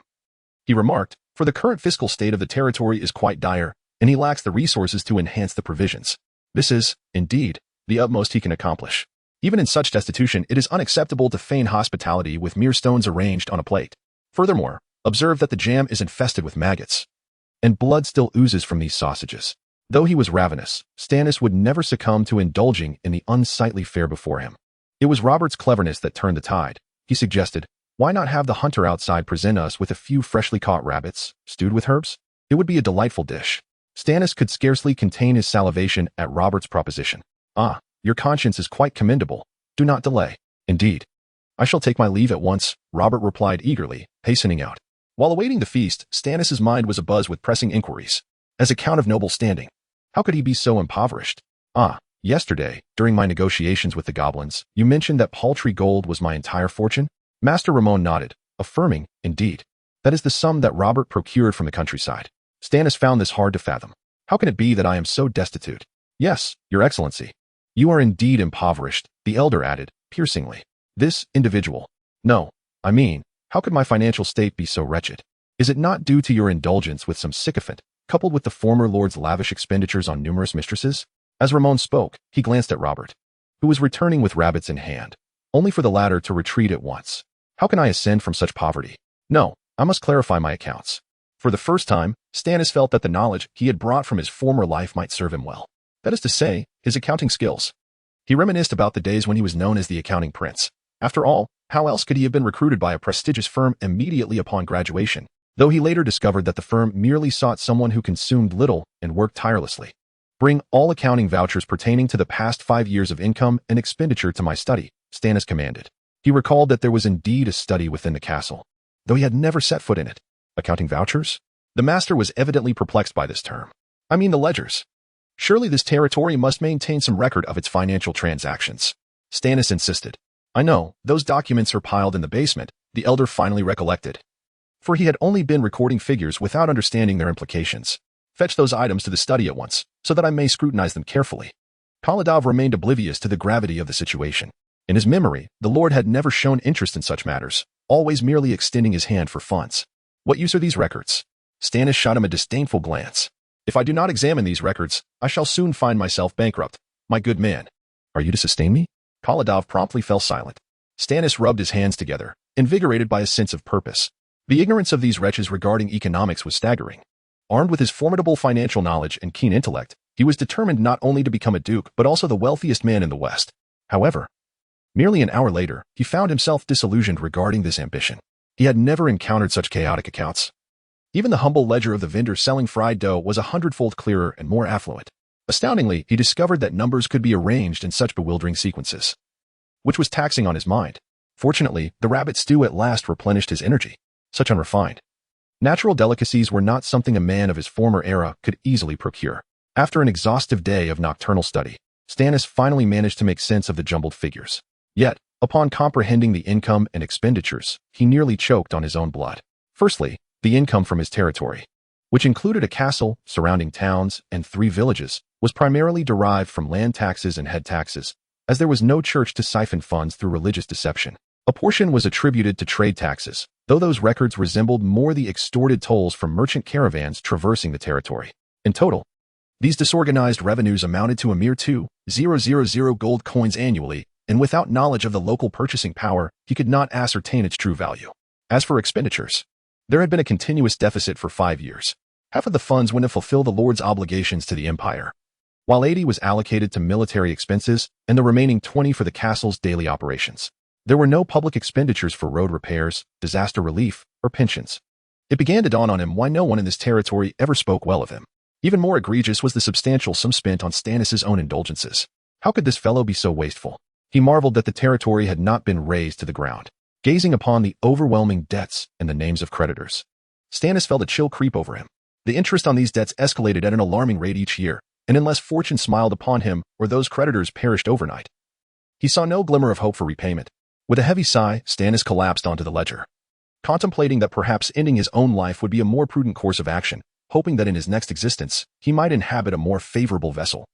A: he remarked, for the current fiscal state of the territory is quite dire, and he lacks the resources to enhance the provisions. This is, indeed, the utmost he can accomplish. Even in such destitution, it is unacceptable to feign hospitality with mere stones arranged on a plate. Furthermore, observe that the jam is infested with maggots, and blood still oozes from these sausages. Though he was ravenous, Stannis would never succumb to indulging in the unsightly fare before him. It was Robert's cleverness that turned the tide. He suggested, why not have the hunter outside present us with a few freshly caught rabbits, stewed with herbs? It would be a delightful dish. Stannis could scarcely contain his salivation at Robert's proposition. Ah, your conscience is quite commendable. Do not delay. Indeed. I shall take my leave at once, Robert replied eagerly, hastening out. While awaiting the feast, Stannis's mind was abuzz with pressing inquiries. As a count of noble standing, how could he be so impoverished? Ah, yesterday, during my negotiations with the goblins, you mentioned that paltry gold was my entire fortune? Master Ramon nodded, affirming, indeed, that is the sum that Robert procured from the countryside. Stannis found this hard to fathom. How can it be that I am so destitute? Yes, your excellency. You are indeed impoverished, the elder added, piercingly. This individual. No, I mean, how could my financial state be so wretched? Is it not due to your indulgence with some sycophant, coupled with the former lord's lavish expenditures on numerous mistresses? As Ramon spoke, he glanced at Robert, who was returning with rabbits in hand, only for the latter to retreat at once. How can I ascend from such poverty? No, I must clarify my accounts. For the first time, Stannis felt that the knowledge he had brought from his former life might serve him well. That is to say, his accounting skills. He reminisced about the days when he was known as the accounting prince. After all, how else could he have been recruited by a prestigious firm immediately upon graduation, though he later discovered that the firm merely sought someone who consumed little and worked tirelessly. Bring all accounting vouchers pertaining to the past 5 years of income and expenditure to my study, Stannis commanded. He recalled that there was indeed a study within the castle, though he had never set foot in it. Accounting vouchers? The master was evidently perplexed by this term. I mean the ledgers. Surely this territory must maintain some record of its financial transactions. Stannis insisted. I know, those documents are piled in the basement, the elder finally recollected. For he had only been recording figures without understanding their implications. Fetch those items to the study at once, so that I may scrutinize them carefully. Kaladov remained oblivious to the gravity of the situation. In his memory, the lord had never shown interest in such matters, always merely extending his hand for funds. What use are these records? Stannis shot him a disdainful glance. If I do not examine these records, I shall soon find myself bankrupt. My good man. Are you to sustain me? Kaladov promptly fell silent. Stannis rubbed his hands together, invigorated by a sense of purpose. The ignorance of these wretches regarding economics was staggering. Armed with his formidable financial knowledge and keen intellect, he was determined not only to become a duke but also the wealthiest man in the West. However, merely an hour later, he found himself disillusioned regarding this ambition. He had never encountered such chaotic accounts. Even the humble ledger of the vendor selling fried dough was 100-fold clearer and more affluent. Astoundingly, he discovered that numbers could be arranged in such bewildering sequences, which was taxing on his mind. Fortunately, the rabbit stew at last replenished his energy. Such unrefined, natural delicacies were not something a man of his former era could easily procure. After an exhaustive day of nocturnal study, Stannis finally managed to make sense of the jumbled figures. Yet, upon comprehending the income and expenditures, he nearly choked on his own blood. Firstly, the income from his territory, which included a castle, surrounding towns, and 3 villages, was primarily derived from land taxes and head taxes, as there was no church to siphon funds through religious deception. A portion was attributed to trade taxes, though those records resembled more the extorted tolls from merchant caravans traversing the territory. In total, these disorganized revenues amounted to a mere 2,000 gold coins annually, and without knowledge of the local purchasing power, he could not ascertain its true value. As for expenditures, there had been a continuous deficit for 5 years. Half of the funds went to fulfill the lord's obligations to the empire, while 80 was allocated to military expenses and the remaining 20 for the castle's daily operations. There were no public expenditures for road repairs, disaster relief, or pensions. It began to dawn on him why no one in this territory ever spoke well of him. Even more egregious was the substantial sum spent on Stannis' own indulgences. How could this fellow be so wasteful? He marveled that the territory had not been razed to the ground. Gazing upon the overwhelming debts and the names of creditors, Stannis felt a chill creep over him. The interest on these debts escalated at an alarming rate each year, and unless fortune smiled upon him or those creditors perished overnight, he saw no glimmer of hope for repayment. With a heavy sigh, Stannis collapsed onto the ledger, contemplating that perhaps ending his own life would be a more prudent course of action, hoping that in his next existence, he might inhabit a more favorable vessel.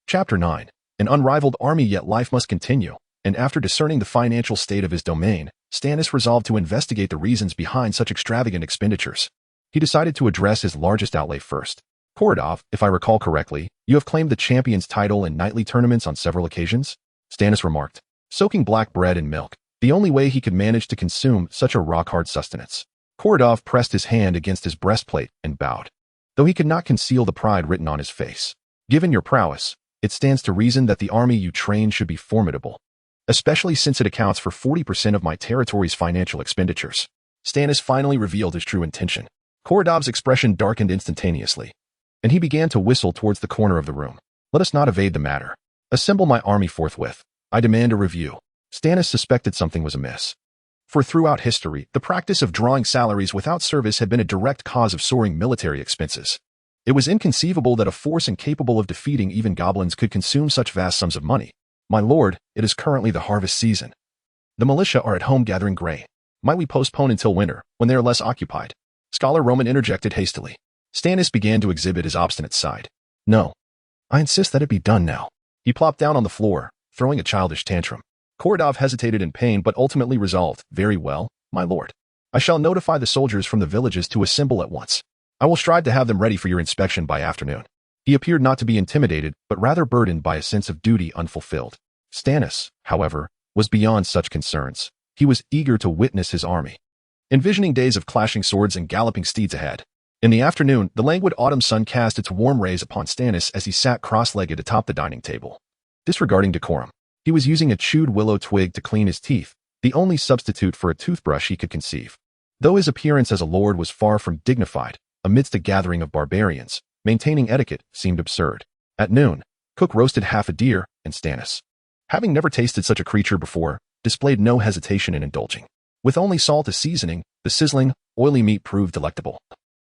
A: Chapter 9. An unrivaled army, yet life must continue, and after discerning the financial state of his domain, Stannis resolved to investigate the reasons behind such extravagant expenditures. He decided to address his largest outlay first. Korodov, if I recall correctly, you have claimed the champion's title in knightly tournaments on several occasions? Stannis remarked, soaking black bread in milk, the only way he could manage to consume such a rock-hard sustenance. Korodov pressed his hand against his breastplate and bowed, though he could not conceal the pride written on his face. Given your prowess, it stands to reason that the army you train should be formidable. especially since it accounts for 40% of my territory's financial expenditures. Stannis finally revealed his true intention. Korodov's expression darkened instantaneously, and he began to whistle towards the corner of the room. Let us not evade the matter. Assemble my army forthwith. I demand a review. Stannis suspected something was amiss. For throughout history, the practice of drawing salaries without service had been a direct cause of soaring military expenses. It was inconceivable that a force incapable of defeating even goblins could consume such vast sums of money. My lord, it is currently the harvest season. The militia are at home gathering grain. Might we postpone until winter, when they are less occupied? Scholar Roman interjected hastily. Stannis began to exhibit his obstinate side. No. I insist that it be done now. He plopped down on the floor, throwing a childish tantrum. Korodov hesitated in pain but ultimately resolved, very well, my lord. I shall notify the soldiers from the villages to assemble at once. I will strive to have them ready for your inspection by afternoon. He appeared not to be intimidated, but rather burdened by a sense of duty unfulfilled. Stannis, however, was beyond such concerns. He was eager to witness his army, envisioning days of clashing swords and galloping steeds ahead. In the afternoon, the languid autumn sun cast its warm rays upon Stannis as he sat cross-legged atop the dining table. Disregarding decorum, he was using a chewed willow twig to clean his teeth, the only substitute for a toothbrush he could conceive. Though his appearance as a lord was far from dignified, amidst a gathering of barbarians, maintaining etiquette seemed absurd. At noon, Cook roasted half a deer, and Stannis, having never tasted such a creature before, displayed no hesitation in indulging. With only salt as seasoning, the sizzling, oily meat proved delectable,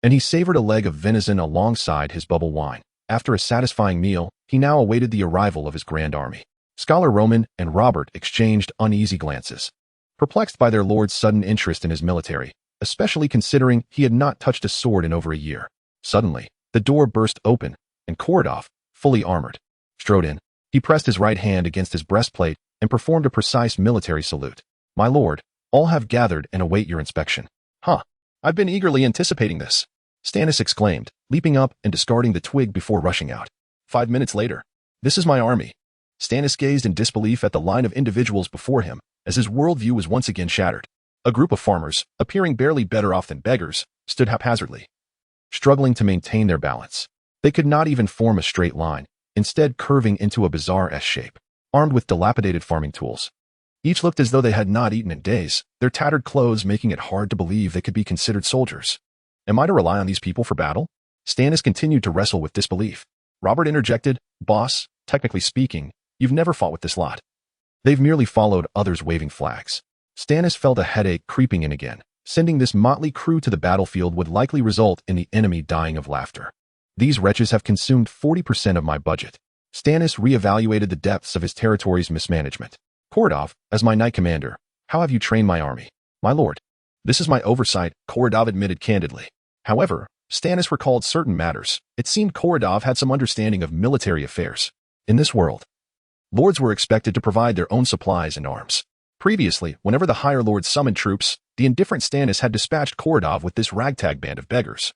A: and he savored a leg of venison alongside his bubble wine. After a satisfying meal, he now awaited the arrival of his grand army. Scholar Roman and Robert exchanged uneasy glances, perplexed by their lord's sudden interest in his military, especially considering he had not touched a sword in over a year. Suddenly, the door burst open, and Korodov, fully armored, strode in. He pressed his right hand against his breastplate and performed a precise military salute. My lord, all have gathered and await your inspection. Huh. I've been eagerly anticipating this, Stannis exclaimed, leaping up and discarding the twig before rushing out. 5 minutes later. This is my army. Stannis gazed in disbelief at the line of individuals before him, as his worldview was once again shattered. A group of farmers, appearing barely better off than beggars, stood haphazardly, struggling to maintain their balance. They could not even form a straight line, instead curving into a bizarre S-shape, armed with dilapidated farming tools. Each looked as though they had not eaten in days, their tattered clothes making it hard to believe they could be considered soldiers. Am I to rely on these people for battle? Stannis continued to wrestle with disbelief. Robert interjected, Boss, technically speaking, you've never fought with this lot. They've merely followed others waving flags. Stannis felt a headache creeping in again. Sending this motley crew to the battlefield would likely result in the enemy dying of laughter. These wretches have consumed 40% of my budget. Stannis reevaluated the depths of his territory's mismanagement. Korodov, as my knight commander, how have you trained my army? My lord. This is my oversight, Korodov admitted candidly. However, Stannis recalled certain matters. It seemed Korodov had some understanding of military affairs. In this world, lords were expected to provide their own supplies and arms. Previously, whenever the higher lords summoned troops, the indifferent Stannis had dispatched Korodov with this ragtag band of beggars.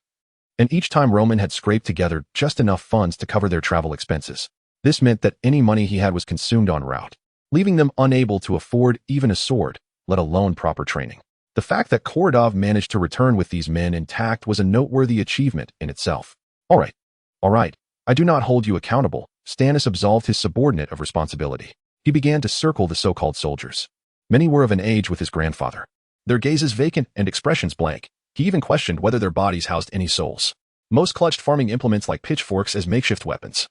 A: And each time Roman had scraped together just enough funds to cover their travel expenses. This meant that any money he had was consumed en route, leaving them unable to afford even a sword, let alone proper training. The fact that Korodov managed to return with these men intact was a noteworthy achievement in itself. All right, I do not hold you accountable. Stannis absolved his subordinate of responsibility. He began to circle the so-called soldiers. Many were of an age with his grandfather, their gazes vacant and expressions blank. He even questioned whether their bodies housed any souls. Most clutched farming implements like pitchforks as makeshift weapons,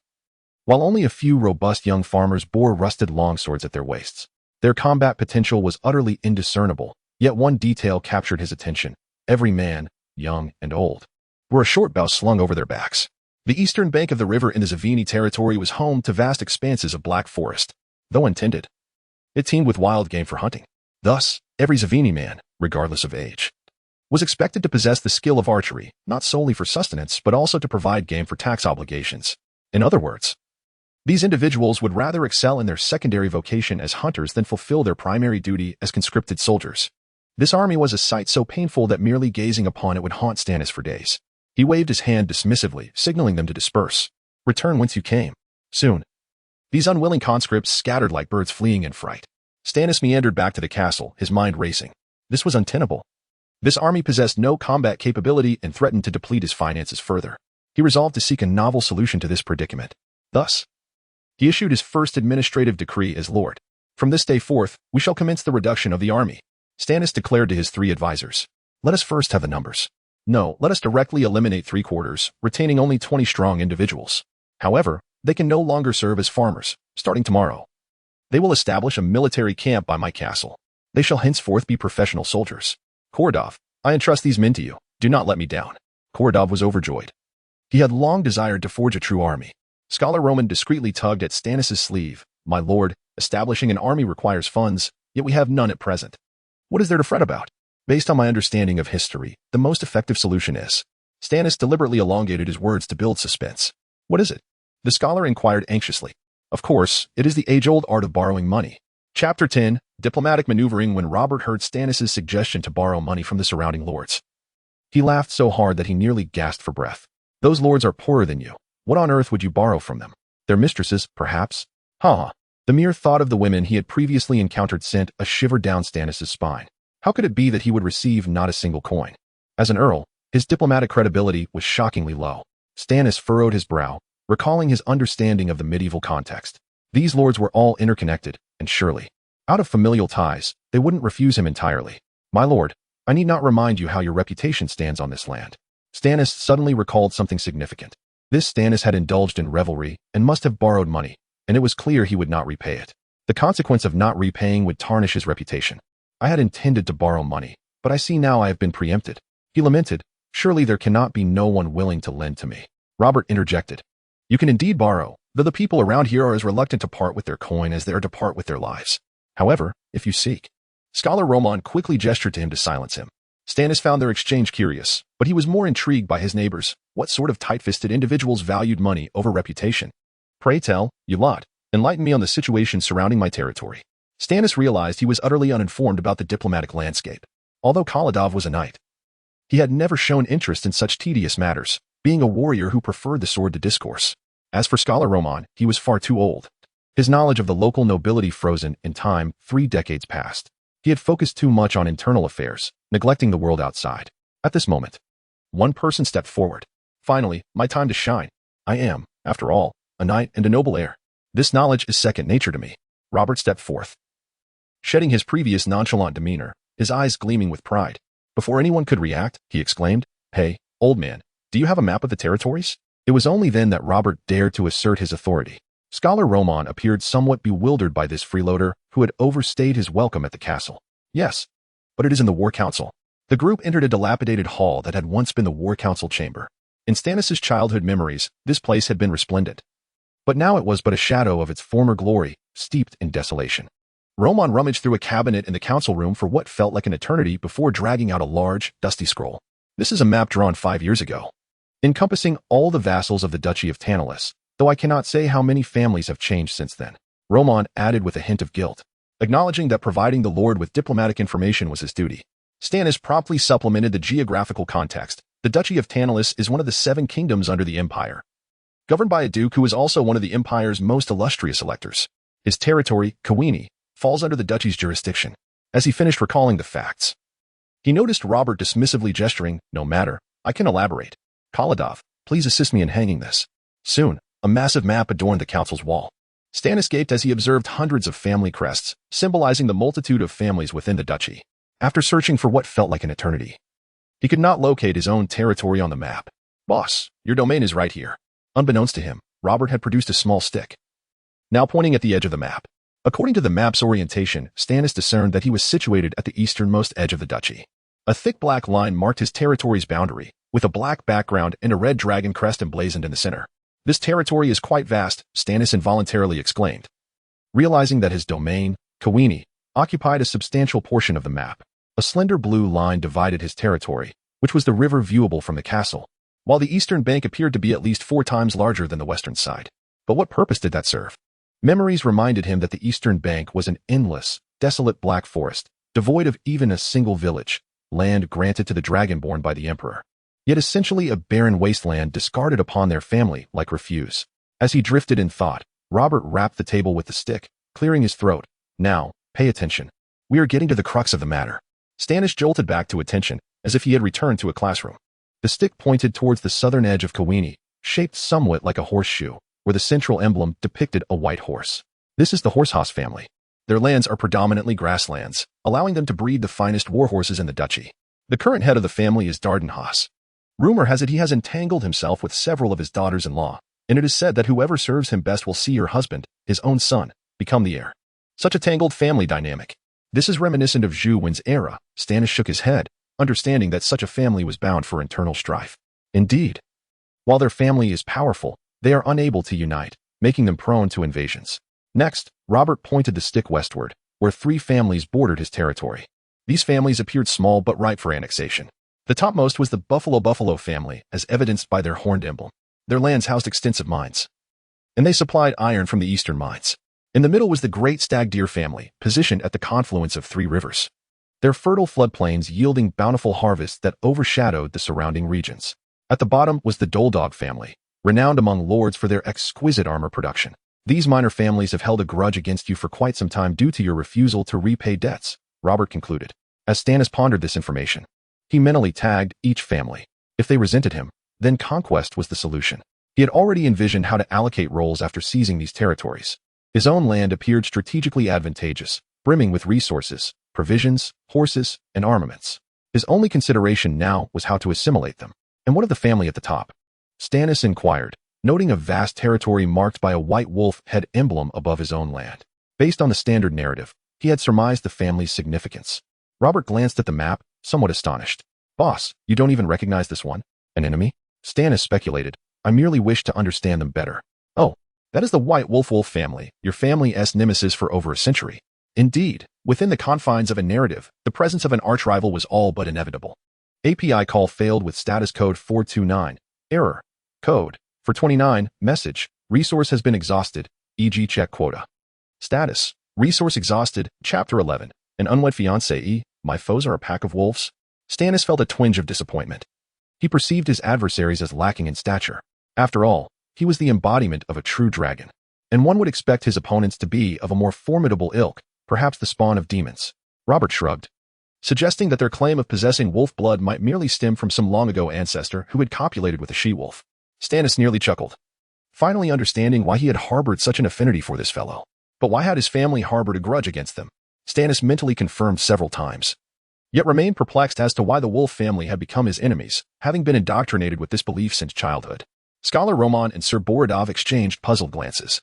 A: while only a few robust young farmers bore rusted longswords at their waists. Their combat potential was utterly indiscernible, yet one detail captured his attention. Every man, young and old, wore a short bow slung over their backs. The eastern bank of the river in the Zavini territory was home to vast expanses of black forest. Though untended, it teemed with wild game for hunting. Thus, every Zavini man, regardless of age, was expected to possess the skill of archery, not solely for sustenance but also to provide game for tax obligations. In other words, these individuals would rather excel in their secondary vocation as hunters than fulfill their primary duty as conscripted soldiers. This army was a sight so painful that merely gazing upon it would haunt Stannis for days. He waved his hand dismissively, signaling them to disperse. Return whence you came. Soon. These unwilling conscripts scattered like birds fleeing in fright. Stannis meandered back to the castle, his mind racing. This was untenable. This army possessed no combat capability and threatened to deplete his finances further. He resolved to seek a novel solution to this predicament. Thus, he issued his first administrative decree as lord. From this day forth, we shall commence the reduction of the army. Stannis declared to his 3 advisors. Let us first have the numbers. No, let us directly eliminate 3/4, retaining only 20 strong individuals. However, they can no longer serve as farmers, starting tomorrow. They will establish a military camp by my castle. They shall henceforth be professional soldiers. Kordov, I entrust these men to you. Do not let me down. Kordov was overjoyed. He had long desired to forge a true army. Scholar Roman discreetly tugged at Stannis' sleeve. My lord, establishing an army requires funds, yet we have none at present. What is there to fret about? Based on my understanding of history, the most effective solution is. Stannis deliberately elongated his words to build suspense. What is it? The scholar inquired anxiously. Of course, it is the age-old art of borrowing money. Chapter 10, Diplomatic Maneuvering. When Robert heard Stannis' suggestion to borrow money from the surrounding lords, he laughed so hard that he nearly gasped for breath. Those lords are poorer than you. What on earth would you borrow from them? Their mistresses, perhaps? The mere thought of the women he had previously encountered sent a shiver down Stannis' spine. How could it be that he would receive not a single coin? As an earl, his diplomatic credibility was shockingly low. Stannis furrowed his brow, recalling his understanding of the medieval context. These lords were all interconnected, and surely, out of familial ties, they wouldn't refuse him entirely. My lord, I need not remind you how your reputation stands on this land. Stannis suddenly recalled something significant. This Stannis had indulged in revelry and must have borrowed money, and it was clear he would not repay it. The consequence of not repaying would tarnish his reputation. I had intended to borrow money, but I see now I have been preempted. He lamented. Surely there cannot be no one willing to lend to me. Robert interjected. You can indeed borrow, though the people around here are as reluctant to part with their coin as they are to part with their lives. However, if you seek. Scholar Roman quickly gestured to him to silence him. Stannis found their exchange curious, but he was more intrigued by his neighbors. What sort of tight-fisted individuals valued money over reputation? Pray tell, you lot, enlighten me on the situation surrounding my territory. Stannis realized he was utterly uninformed about the diplomatic landscape. Although Kholodov was a knight, he had never shown interest in such tedious matters, being a warrior who preferred the sword to discourse. As for Scholar Roman, he was far too old. His knowledge of the local nobility frozen in time 3 decades past. He had focused too much on internal affairs, neglecting the world outside. At this moment, one person stepped forward. Finally, my time to shine. I am, after all, a knight and a noble heir. This knowledge is second nature to me. Robert stepped forth, shedding his previous nonchalant demeanor, his eyes gleaming with pride. Before anyone could react, he exclaimed, Hey, old man, do you have a map of the territories? It was only then that Robert dared to assert his authority. Scholar Roman appeared somewhat bewildered by this freeloader who had overstayed his welcome at the castle. Yes, but it is in the War Council. The group entered a dilapidated hall that had once been the War Council chamber. In Stannis' childhood memories, this place had been resplendent. But now it was but a shadow of its former glory, steeped in desolation. Roman rummaged through a cabinet in the council room for what felt like an eternity before dragging out a large, dusty scroll. This is a map drawn 5 years ago, encompassing all the vassals of the Duchy of Tantalus, though I cannot say how many families have changed since then. Roman added with a hint of guilt, acknowledging that providing the lord with diplomatic information was his duty. Stannis promptly supplemented the geographical context. The Duchy of Tantalus is one of the 7 kingdoms under the Empire, governed by a duke who is also one of the Empire's most illustrious electors. His territory, Kawini, falls under the duchy's jurisdiction. As he finished recalling the facts, he noticed Robert dismissively gesturing, No matter, I can elaborate. Kholodov, please assist me in hanging this. Soon, a massive map adorned the council's wall. Stannis gaped as he observed hundreds of family crests, symbolizing the multitude of families within the duchy. After searching for what felt like an eternity, he could not locate his own territory on the map. Boss, your domain is right here. Unbeknownst to him, Robert had produced a small stick, now pointing at the edge of the map. According to the map's orientation, Stannis discerned that he was situated at the easternmost edge of the duchy. A thick black line marked his territory's boundary, with a black background and a red dragon crest emblazoned in the center. This territory is quite vast, Stannis involuntarily exclaimed, realizing that his domain, Kawini, occupied a substantial portion of the map. A slender blue line divided his territory, which was the river viewable from the castle, while the eastern bank appeared to be at least 4 times larger than the western side. But what purpose did that serve? Memories reminded him that the eastern bank was an endless, desolate black forest, devoid of even a single village, land granted to the Dragonborn by the Emperor, yet essentially a barren wasteland discarded upon their family like refuse. As he drifted in thought, Robert rapped the table with the stick, clearing his throat. Now, pay attention. We are getting to the crux of the matter. Stannis jolted back to attention, as if he had returned to a classroom. The stick pointed towards the southern edge of Kawini, shaped somewhat like a horseshoe, where the central emblem depicted a white horse. This is the Horsehouse family. Their lands are predominantly grasslands, allowing them to breed the finest warhorses in the duchy. The current head of the family is Dardenhaus. Rumor has it he has entangled himself with several of his daughters-in-law, and it is said that whoever serves him best will see your husband, his own son, become the heir. Such a tangled family dynamic. This is reminiscent of Zhu Wen's era. Stannis shook his head, understanding that such a family was bound for internal strife. Indeed. While their family is powerful, they are unable to unite, making them prone to invasions. Next, Robert pointed the stick westward, where 3 families bordered his territory. These families appeared small but ripe for annexation. The topmost was the Buffalo family, as evidenced by their horned emblem. Their lands housed extensive mines, and they supplied iron from the eastern mines. In the middle was the Great Stag Deer family, positioned at the confluence of 3 rivers. Their fertile floodplains yielding bountiful harvests that overshadowed the surrounding regions. At the bottom was the Doledog family, renowned among lords for their exquisite armor production. These minor families have held a grudge against you for quite some time due to your refusal to repay debts, Robert concluded. As Stannis pondered this information, he mentally tagged each family. If they resented him, then conquest was the solution. He had already envisioned how to allocate roles after seizing these territories. His own land appeared strategically advantageous, brimming with resources, provisions, horses, and armaments. His only consideration now was how to assimilate them. And what of the family at the top? Stannis inquired, noting a vast territory marked by a white wolf head emblem above his own land. Based on the standard narrative, he had surmised the family's significance. Robert glanced at the map, somewhat astonished. Boss, you don't even recognize this one? An enemy? Stannis speculated. I merely wish to understand them better. Oh, that is the White Wolf family, your family's nemesis for over a century. Indeed, within the confines of a narrative, the presence of an arch-rival was all but inevitable. API call failed with status code 429. Error. Code. For 29. Message. Resource has been exhausted, e.g. check quota. Status. Resource exhausted, Chapter 11. An unwed fiancé. My foes are a pack of wolves. Stannis felt a twinge of disappointment. He perceived his adversaries as lacking in stature. After all, he was the embodiment of a true dragon, and one would expect his opponents to be of a more formidable ilk, perhaps the spawn of demons. Robert shrugged, suggesting that their claim of possessing wolf blood might merely stem from some long-ago ancestor who had copulated with a she-wolf. Stannis nearly chuckled, finally understanding why he had harbored such an affinity for this fellow. But why had his family harbored a grudge against them? Stannis mentally confirmed several times, yet remained perplexed as to why the wolf family had become his enemies, having been indoctrinated with this belief since childhood. Scholar Roman and Sir Borodov exchanged puzzled glances,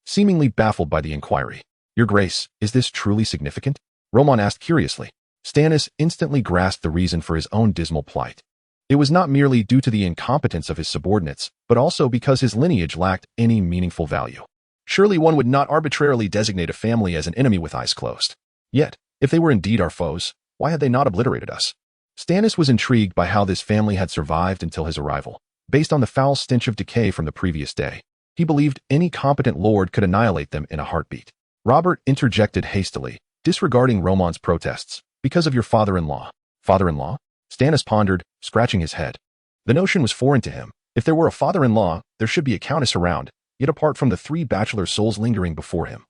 A: seemingly baffled by the inquiry. Your Grace, is this truly significant? Roman asked curiously. Stannis instantly grasped the reason for his own dismal plight. It was not merely due to the incompetence of his subordinates, but also because his lineage lacked any meaningful value. Surely one would not arbitrarily designate a family as an enemy with eyes closed. Yet, if they were indeed our foes, why had they not obliterated us? Stannis was intrigued by how this family had survived until his arrival. Based on the foul stench of decay from the previous day, he believed any competent lord could annihilate them in a heartbeat. Robert interjected hastily, disregarding Roman's protests. Because of your father-in-law. Father-in-law? Stannis pondered, scratching his head. The notion was foreign to him. If there were a father-in-law, there should be a countess around, yet apart from the 3 bachelor souls lingering before him.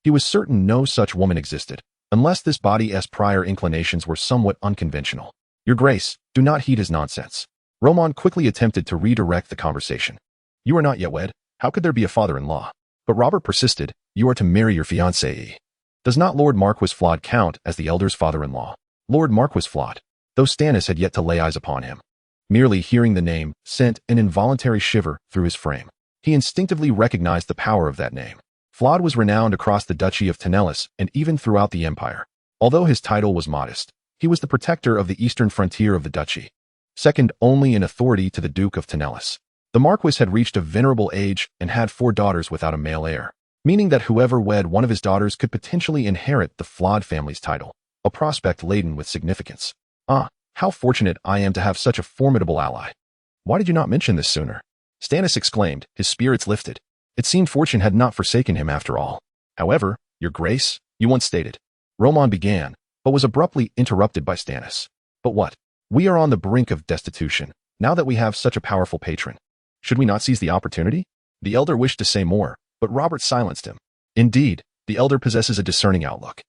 A: He was certain no such woman existed, unless this body's prior inclinations were somewhat unconventional. Your Grace, do not heed his nonsense. Roman quickly attempted to redirect the conversation. You are not yet wed. How could there be a father-in-law? But Robert persisted. You are to marry your fiancée. Does not Lord Marquis Flawed count as the elder's father-in-law? Lord Marquis Flawed, though Stannis had yet to lay eyes upon him. Merely hearing the name sent an involuntary shiver through his frame. He instinctively recognized the power of that name. Flawed was renowned across the Duchy of Tynellis and even throughout the Empire. Although his title was modest, he was the protector of the eastern frontier of the duchy, second only in authority to the Duke of Tynellis. The Marquis had reached a venerable age and had 4 daughters without a male heir, meaning that whoever wed one of his daughters could potentially inherit the Flawed family's title, a prospect laden with significance. Ah, how fortunate I am to have such a formidable ally. Why did you not mention this sooner? Stannis exclaimed, his spirits lifted. It seemed fortune had not forsaken him after all. However, Your Grace, you once stated. Roman began, but was abruptly interrupted by Stannis. But what? We are on the brink of destitution, now that we have such a powerful patron. Should we not seize the opportunity? The elder wished to say more, but Robert silenced him. Indeed, the elder possesses a discerning outlook.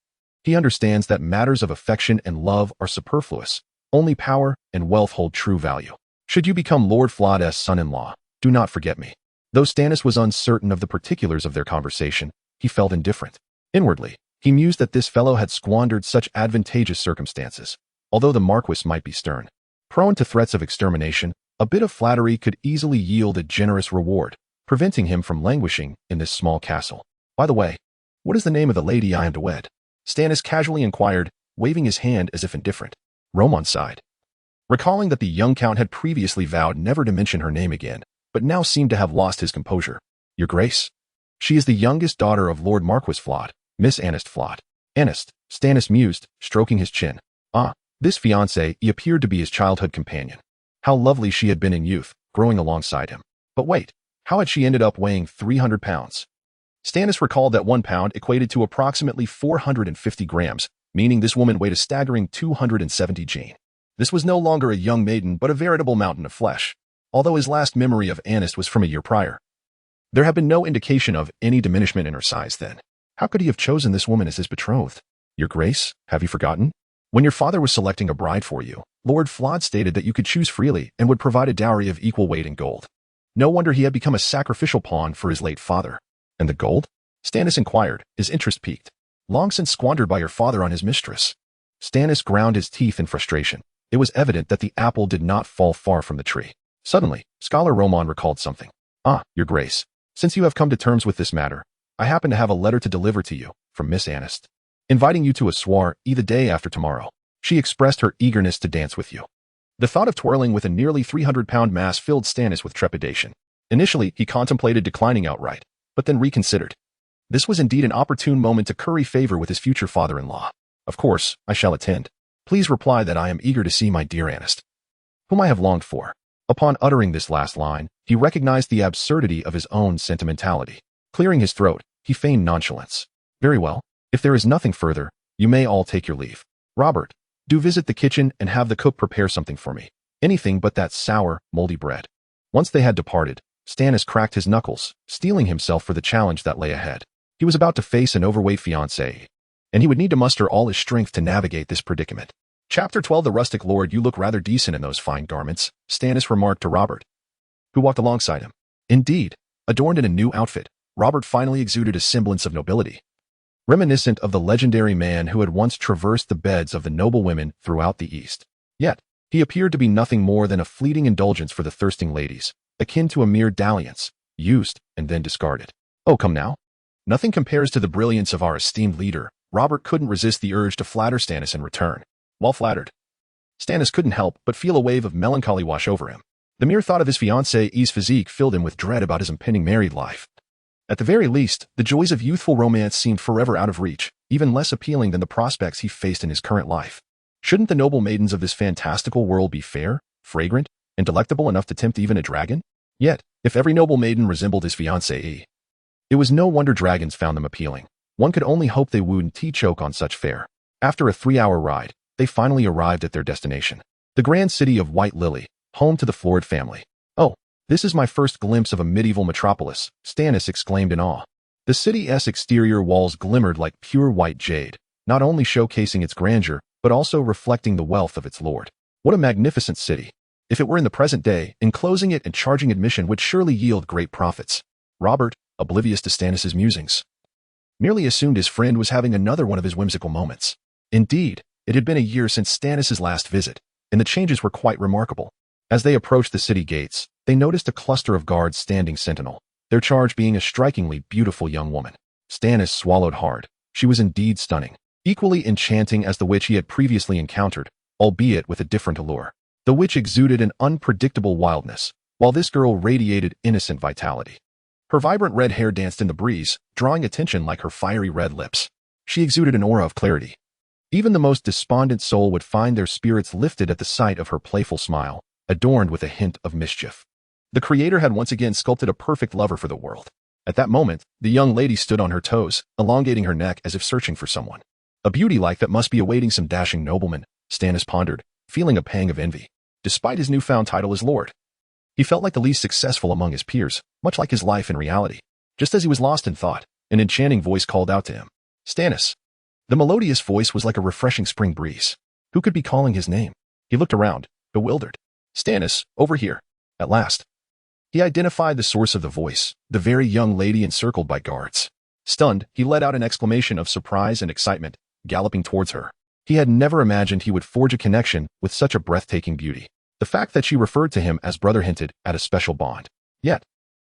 A: He understands that matters of affection and love are superfluous. Only power and wealth hold true value. Should you become Lord Flawed's son-in-law, do not forget me. Though Stannis was uncertain of the particulars of their conversation, he felt indifferent. Inwardly, He mused that this fellow had squandered such advantageous circumstances. Although the Marquis might be stern, prone to threats of extermination, a bit of flattery could easily yield a generous reward, preventing him from languishing in this small castle. By the way, what is the name of the lady I am to wed? Stannis casually inquired, waving his hand as if indifferent. Roman sighed, recalling that the young count had previously vowed never to mention her name again, but now seemed to have lost his composure. Your Grace? She is the youngest daughter of Lord Marquis Flott, Miss Annist Flott. Annist, Stannis mused, stroking his chin. Ah, this fiancé appeared to be his childhood companion. How lovely she had been in youth, growing alongside him. But wait, how had she ended up weighing 300 pounds? Stannis recalled that 1 pound equated to approximately 450 grams, meaning this woman weighed a staggering 270 Jane. This was no longer a young maiden but a veritable mountain of flesh, although his last memory of Annist was from a year prior. There had been no indication of any diminishment in her size then. How could he have chosen this woman as his betrothed? Your Grace, have you forgotten? When your father was selecting a bride for you, Lord Flott stated that you could choose freely and would provide a dowry of equal weight in gold. No wonder he had become a sacrificial pawn for his late father. And the gold? Stannis inquired, his interest piqued. Long since squandered by your father on his mistress. Stannis ground his teeth in frustration. It was evident that the apple did not fall far from the tree. Suddenly, Scholar Roman recalled something. Ah, Your Grace, since you have come to terms with this matter, I happen to have a letter to deliver to you, from Miss Annist, inviting you to a soiree the day after tomorrow. She expressed her eagerness to dance with you. The thought of twirling with a nearly 300-pound mass filled Stannis with trepidation. Initially, he contemplated declining outright, but then reconsidered. This was indeed an opportune moment to curry favor with his future father-in-law. Of course, I shall attend. Please reply that I am eager to see my dear Annist, whom I have longed for. Upon uttering this last line, he recognized the absurdity of his own sentimentality. Clearing his throat, he feigned nonchalance. Very well. If there is nothing further, you may all take your leave. Robert, do visit the kitchen and have the cook prepare something for me. Anything but that sour, moldy bread. Once they had departed, Stannis cracked his knuckles, steeling himself for the challenge that lay ahead. He was about to face an overweight fiancée, and he would need to muster all his strength to navigate this predicament. Chapter 12. The rustic lord, you look rather decent in those fine garments, Stannis remarked to Robert, who walked alongside him. Indeed, adorned in a new outfit, Robert finally exuded a semblance of nobility, reminiscent of the legendary man who had once traversed the beds of the noble women throughout the East. Yet, he appeared to be nothing more than a fleeting indulgence for the thirsting ladies, akin to a mere dalliance, used and then discarded. Oh, come now. Nothing compares to the brilliance of our esteemed leader. Robert couldn't resist the urge to flatter Stannis in return. While flattered, Stannis couldn't help but feel a wave of melancholy wash over him. The mere thought of his fiancée's physique filled him with dread about his impending married life. At the very least, the joys of youthful romance seemed forever out of reach, even less appealing than the prospects he faced in his current life. Shouldn't the noble maidens of this fantastical world be fair, fragrant, and delectable enough to tempt even a dragon? Yet, if every noble maiden resembled his fiancée, it was no wonder dragons found them appealing. One could only hope they wouldn't choke on such fare. After a 3-hour ride, they finally arrived at their destination, the grand city of White Lily, home to the Florid family. Oh, this is my first glimpse of a medieval metropolis, Stannis exclaimed in awe. The city's exterior walls glimmered like pure white jade, not only showcasing its grandeur, but also reflecting the wealth of its lord. What a magnificent city. If it were in the present day, enclosing it and charging admission would surely yield great profits. Robert, oblivious to Stannis's musings, merely assumed his friend was having another one of his whimsical moments. Indeed, it had been a year since Stannis's last visit, and the changes were quite remarkable. As they approached the city gates, they noticed a cluster of guards standing sentinel, their charge being a strikingly beautiful young woman. Stannis swallowed hard. She was indeed stunning, equally enchanting as the witch he had previously encountered, albeit with a different allure. The witch exuded an unpredictable wildness, while this girl radiated innocent vitality. Her vibrant red hair danced in the breeze, drawing attention like her fiery red lips. She exuded an aura of clarity. Even the most despondent soul would find their spirits lifted at the sight of her playful smile, adorned with a hint of mischief. The Creator had once again sculpted a perfect lover for the world. At that moment, the young lady stood on her toes, elongating her neck as if searching for someone. A beauty like that must be awaiting some dashing nobleman, Stannis pondered, feeling a pang of envy. Despite his newfound title as Lord, he felt like the least successful among his peers, much like his life in reality. Just as he was lost in thought, an enchanting voice called out to him. Stannis. The melodious voice was like a refreshing spring breeze. Who could be calling his name? He looked around, bewildered. Stannis, over here. At last, he identified the source of the voice, the very young lady encircled by guards. Stunned, he let out an exclamation of surprise and excitement, galloping towards her. He had never imagined he would forge a connection with such a breathtaking beauty. The fact that she referred to him as brother hinted at a special bond. Yet,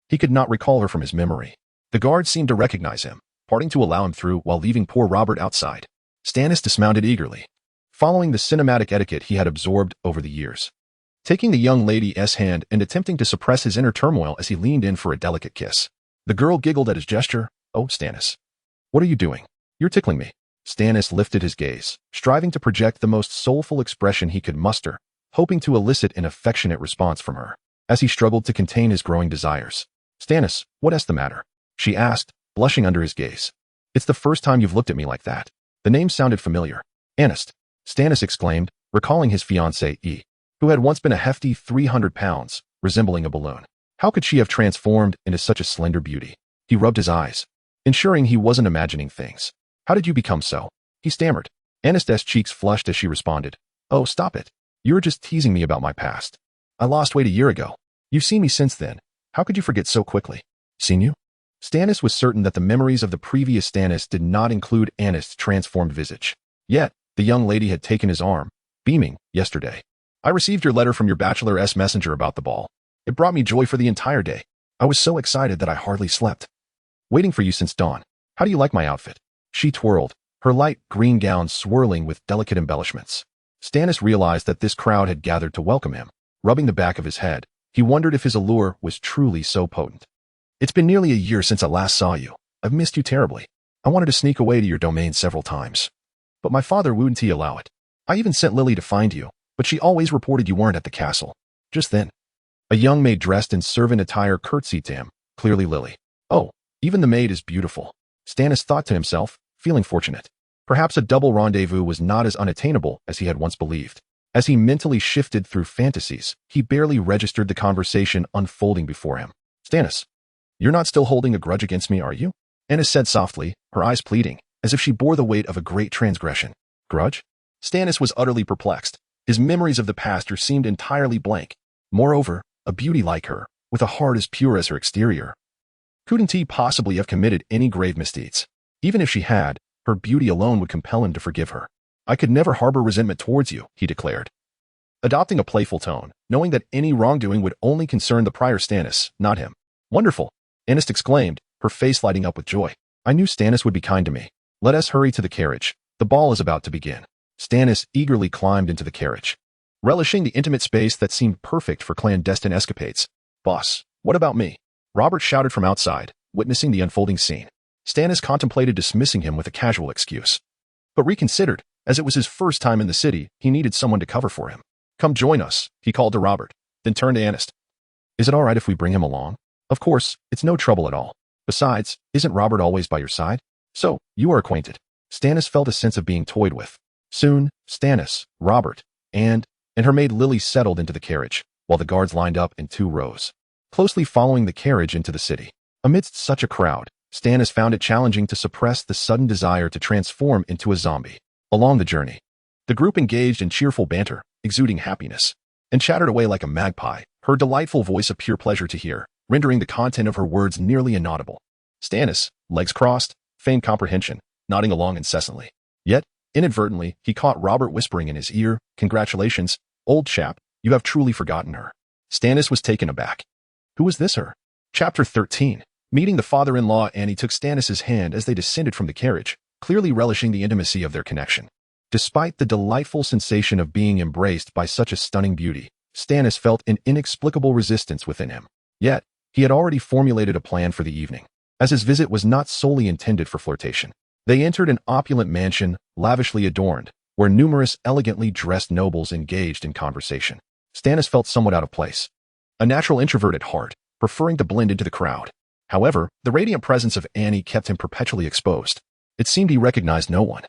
A: he could not recall her from his memory. The guard seemed to recognize him, parting to allow him through while leaving poor Robert outside. Stannis dismounted eagerly, following the cinematic etiquette he had absorbed over the years. Taking the young lady's hand and attempting to suppress his inner turmoil as he leaned in for a delicate kiss. The girl giggled at his gesture. "Oh, Stannis. What are you doing? You're tickling me." Stannis lifted his gaze, striving to project the most soulful expression he could muster, hoping to elicit an affectionate response from her, as he struggled to contain his growing desires. "Stannis, what's the matter?" she asked, blushing under his gaze. "It's the first time you've looked at me like that." The name sounded familiar. Anist, Stannis exclaimed, recalling his fiancée, who had once been a hefty 300 pounds, resembling a balloon. How could she have transformed into such a slender beauty? He rubbed his eyes, ensuring he wasn't imagining things. "How did you become so?" he stammered. Anist's cheeks flushed as she responded. "Oh, stop it. You were just teasing me about my past. I lost weight a year ago. You've seen me since then. How could you forget so quickly?" "Seen you?" Stannis was certain that the memories of the previous Stannis did not include Anist's transformed visage. Yet, the young lady had taken his arm, beaming, "Yesterday. I received your letter from your bachelor's messenger about the ball. It brought me joy for the entire day. I was so excited that I hardly slept. Waiting for you since dawn. How do you like my outfit?" She twirled, her light green gown swirling with delicate embellishments. Stannis realized that this crowd had gathered to welcome him. Rubbing the back of his head, he wondered if his allure was truly so potent. "It's been nearly a year since I last saw you. I've missed you terribly. I wanted to sneak away to your domain several times, but my father wouldn't allow it. I even sent Lily to find you, but she always reported you weren't at the castle." Just then, a young maid dressed in servant attire curtsied to him, clearly Lily. "Oh, even the maid is beautiful," Stannis thought to himself, feeling fortunate. Perhaps a double rendezvous was not as unattainable as he had once believed. As he mentally shifted through fantasies, he barely registered the conversation unfolding before him. "Stannis, you're not still holding a grudge against me, are you?" Annis said softly, her eyes pleading, as if she bore the weight of a great transgression. "Grudge?" Stannis was utterly perplexed. His memories of the past seemed entirely blank. Moreover, a beauty like her, with a heart as pure as her exterior, couldn't he possibly have committed any grave misdeeds? Even if she had, her beauty alone would compel him to forgive her. "I could never harbor resentment towards you," he declared, adopting a playful tone, knowing that any wrongdoing would only concern the prior Stannis, not him. "Wonderful," Anist exclaimed, her face lighting up with joy. "I knew Stannis would be kind to me. Let us hurry to the carriage. The ball is about to begin." Stannis eagerly climbed into the carriage, relishing the intimate space that seemed perfect for clandestine escapades. "Boss, what about me?" Robert shouted from outside, witnessing the unfolding scene. Stannis contemplated dismissing him with a casual excuse, but reconsidered, as it was his first time in the city, he needed someone to cover for him. "Come join us," he called to Robert, then turned to Anist. "Is it all right if we bring him along?" "Of course, it's no trouble at all. Besides, isn't Robert always by your side? So, you are acquainted." Stannis felt a sense of being toyed with. Soon, Stannis, Robert, and her maid Lily settled into the carriage, while the guards lined up in 2 rows, closely following the carriage into the city. Amidst such a crowd, Stannis found it challenging to suppress the sudden desire to transform into a zombie. Along the journey, the group engaged in cheerful banter, exuding happiness, and chattered away like a magpie, her delightful voice a pure pleasure to hear, rendering the content of her words nearly inaudible. Stannis, legs crossed, feigned comprehension, nodding along incessantly. Yet, inadvertently, he caught Robert whispering in his ear, "Congratulations, old chap, you have truly forgotten her." Stannis was taken aback. Who was this her? Chapter 13. Meeting the father-in-law, Annie took Stannis's hand as they descended from the carriage, clearly relishing the intimacy of their connection. Despite the delightful sensation of being embraced by such a stunning beauty, Stannis felt an inexplicable resistance within him. Yet, he had already formulated a plan for the evening, as his visit was not solely intended for flirtation. They entered an opulent mansion, lavishly adorned, where numerous elegantly dressed nobles engaged in conversation. Stannis felt somewhat out of place. A natural introvert at heart, preferring to blend into the crowd. However, the radiant presence of Annie kept him perpetually exposed. It seemed he recognized no one,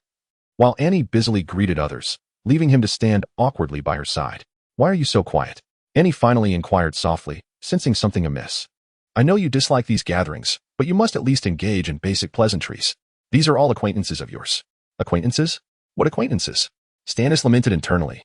A: while Annie busily greeted others, leaving him to stand awkwardly by her side. "Why are you so quiet?" Annie finally inquired softly, sensing something amiss. "I know you dislike these gatherings, but you must at least engage in basic pleasantries. These are all acquaintances of yours." "Acquaintances? What acquaintances?" Stannis lamented internally,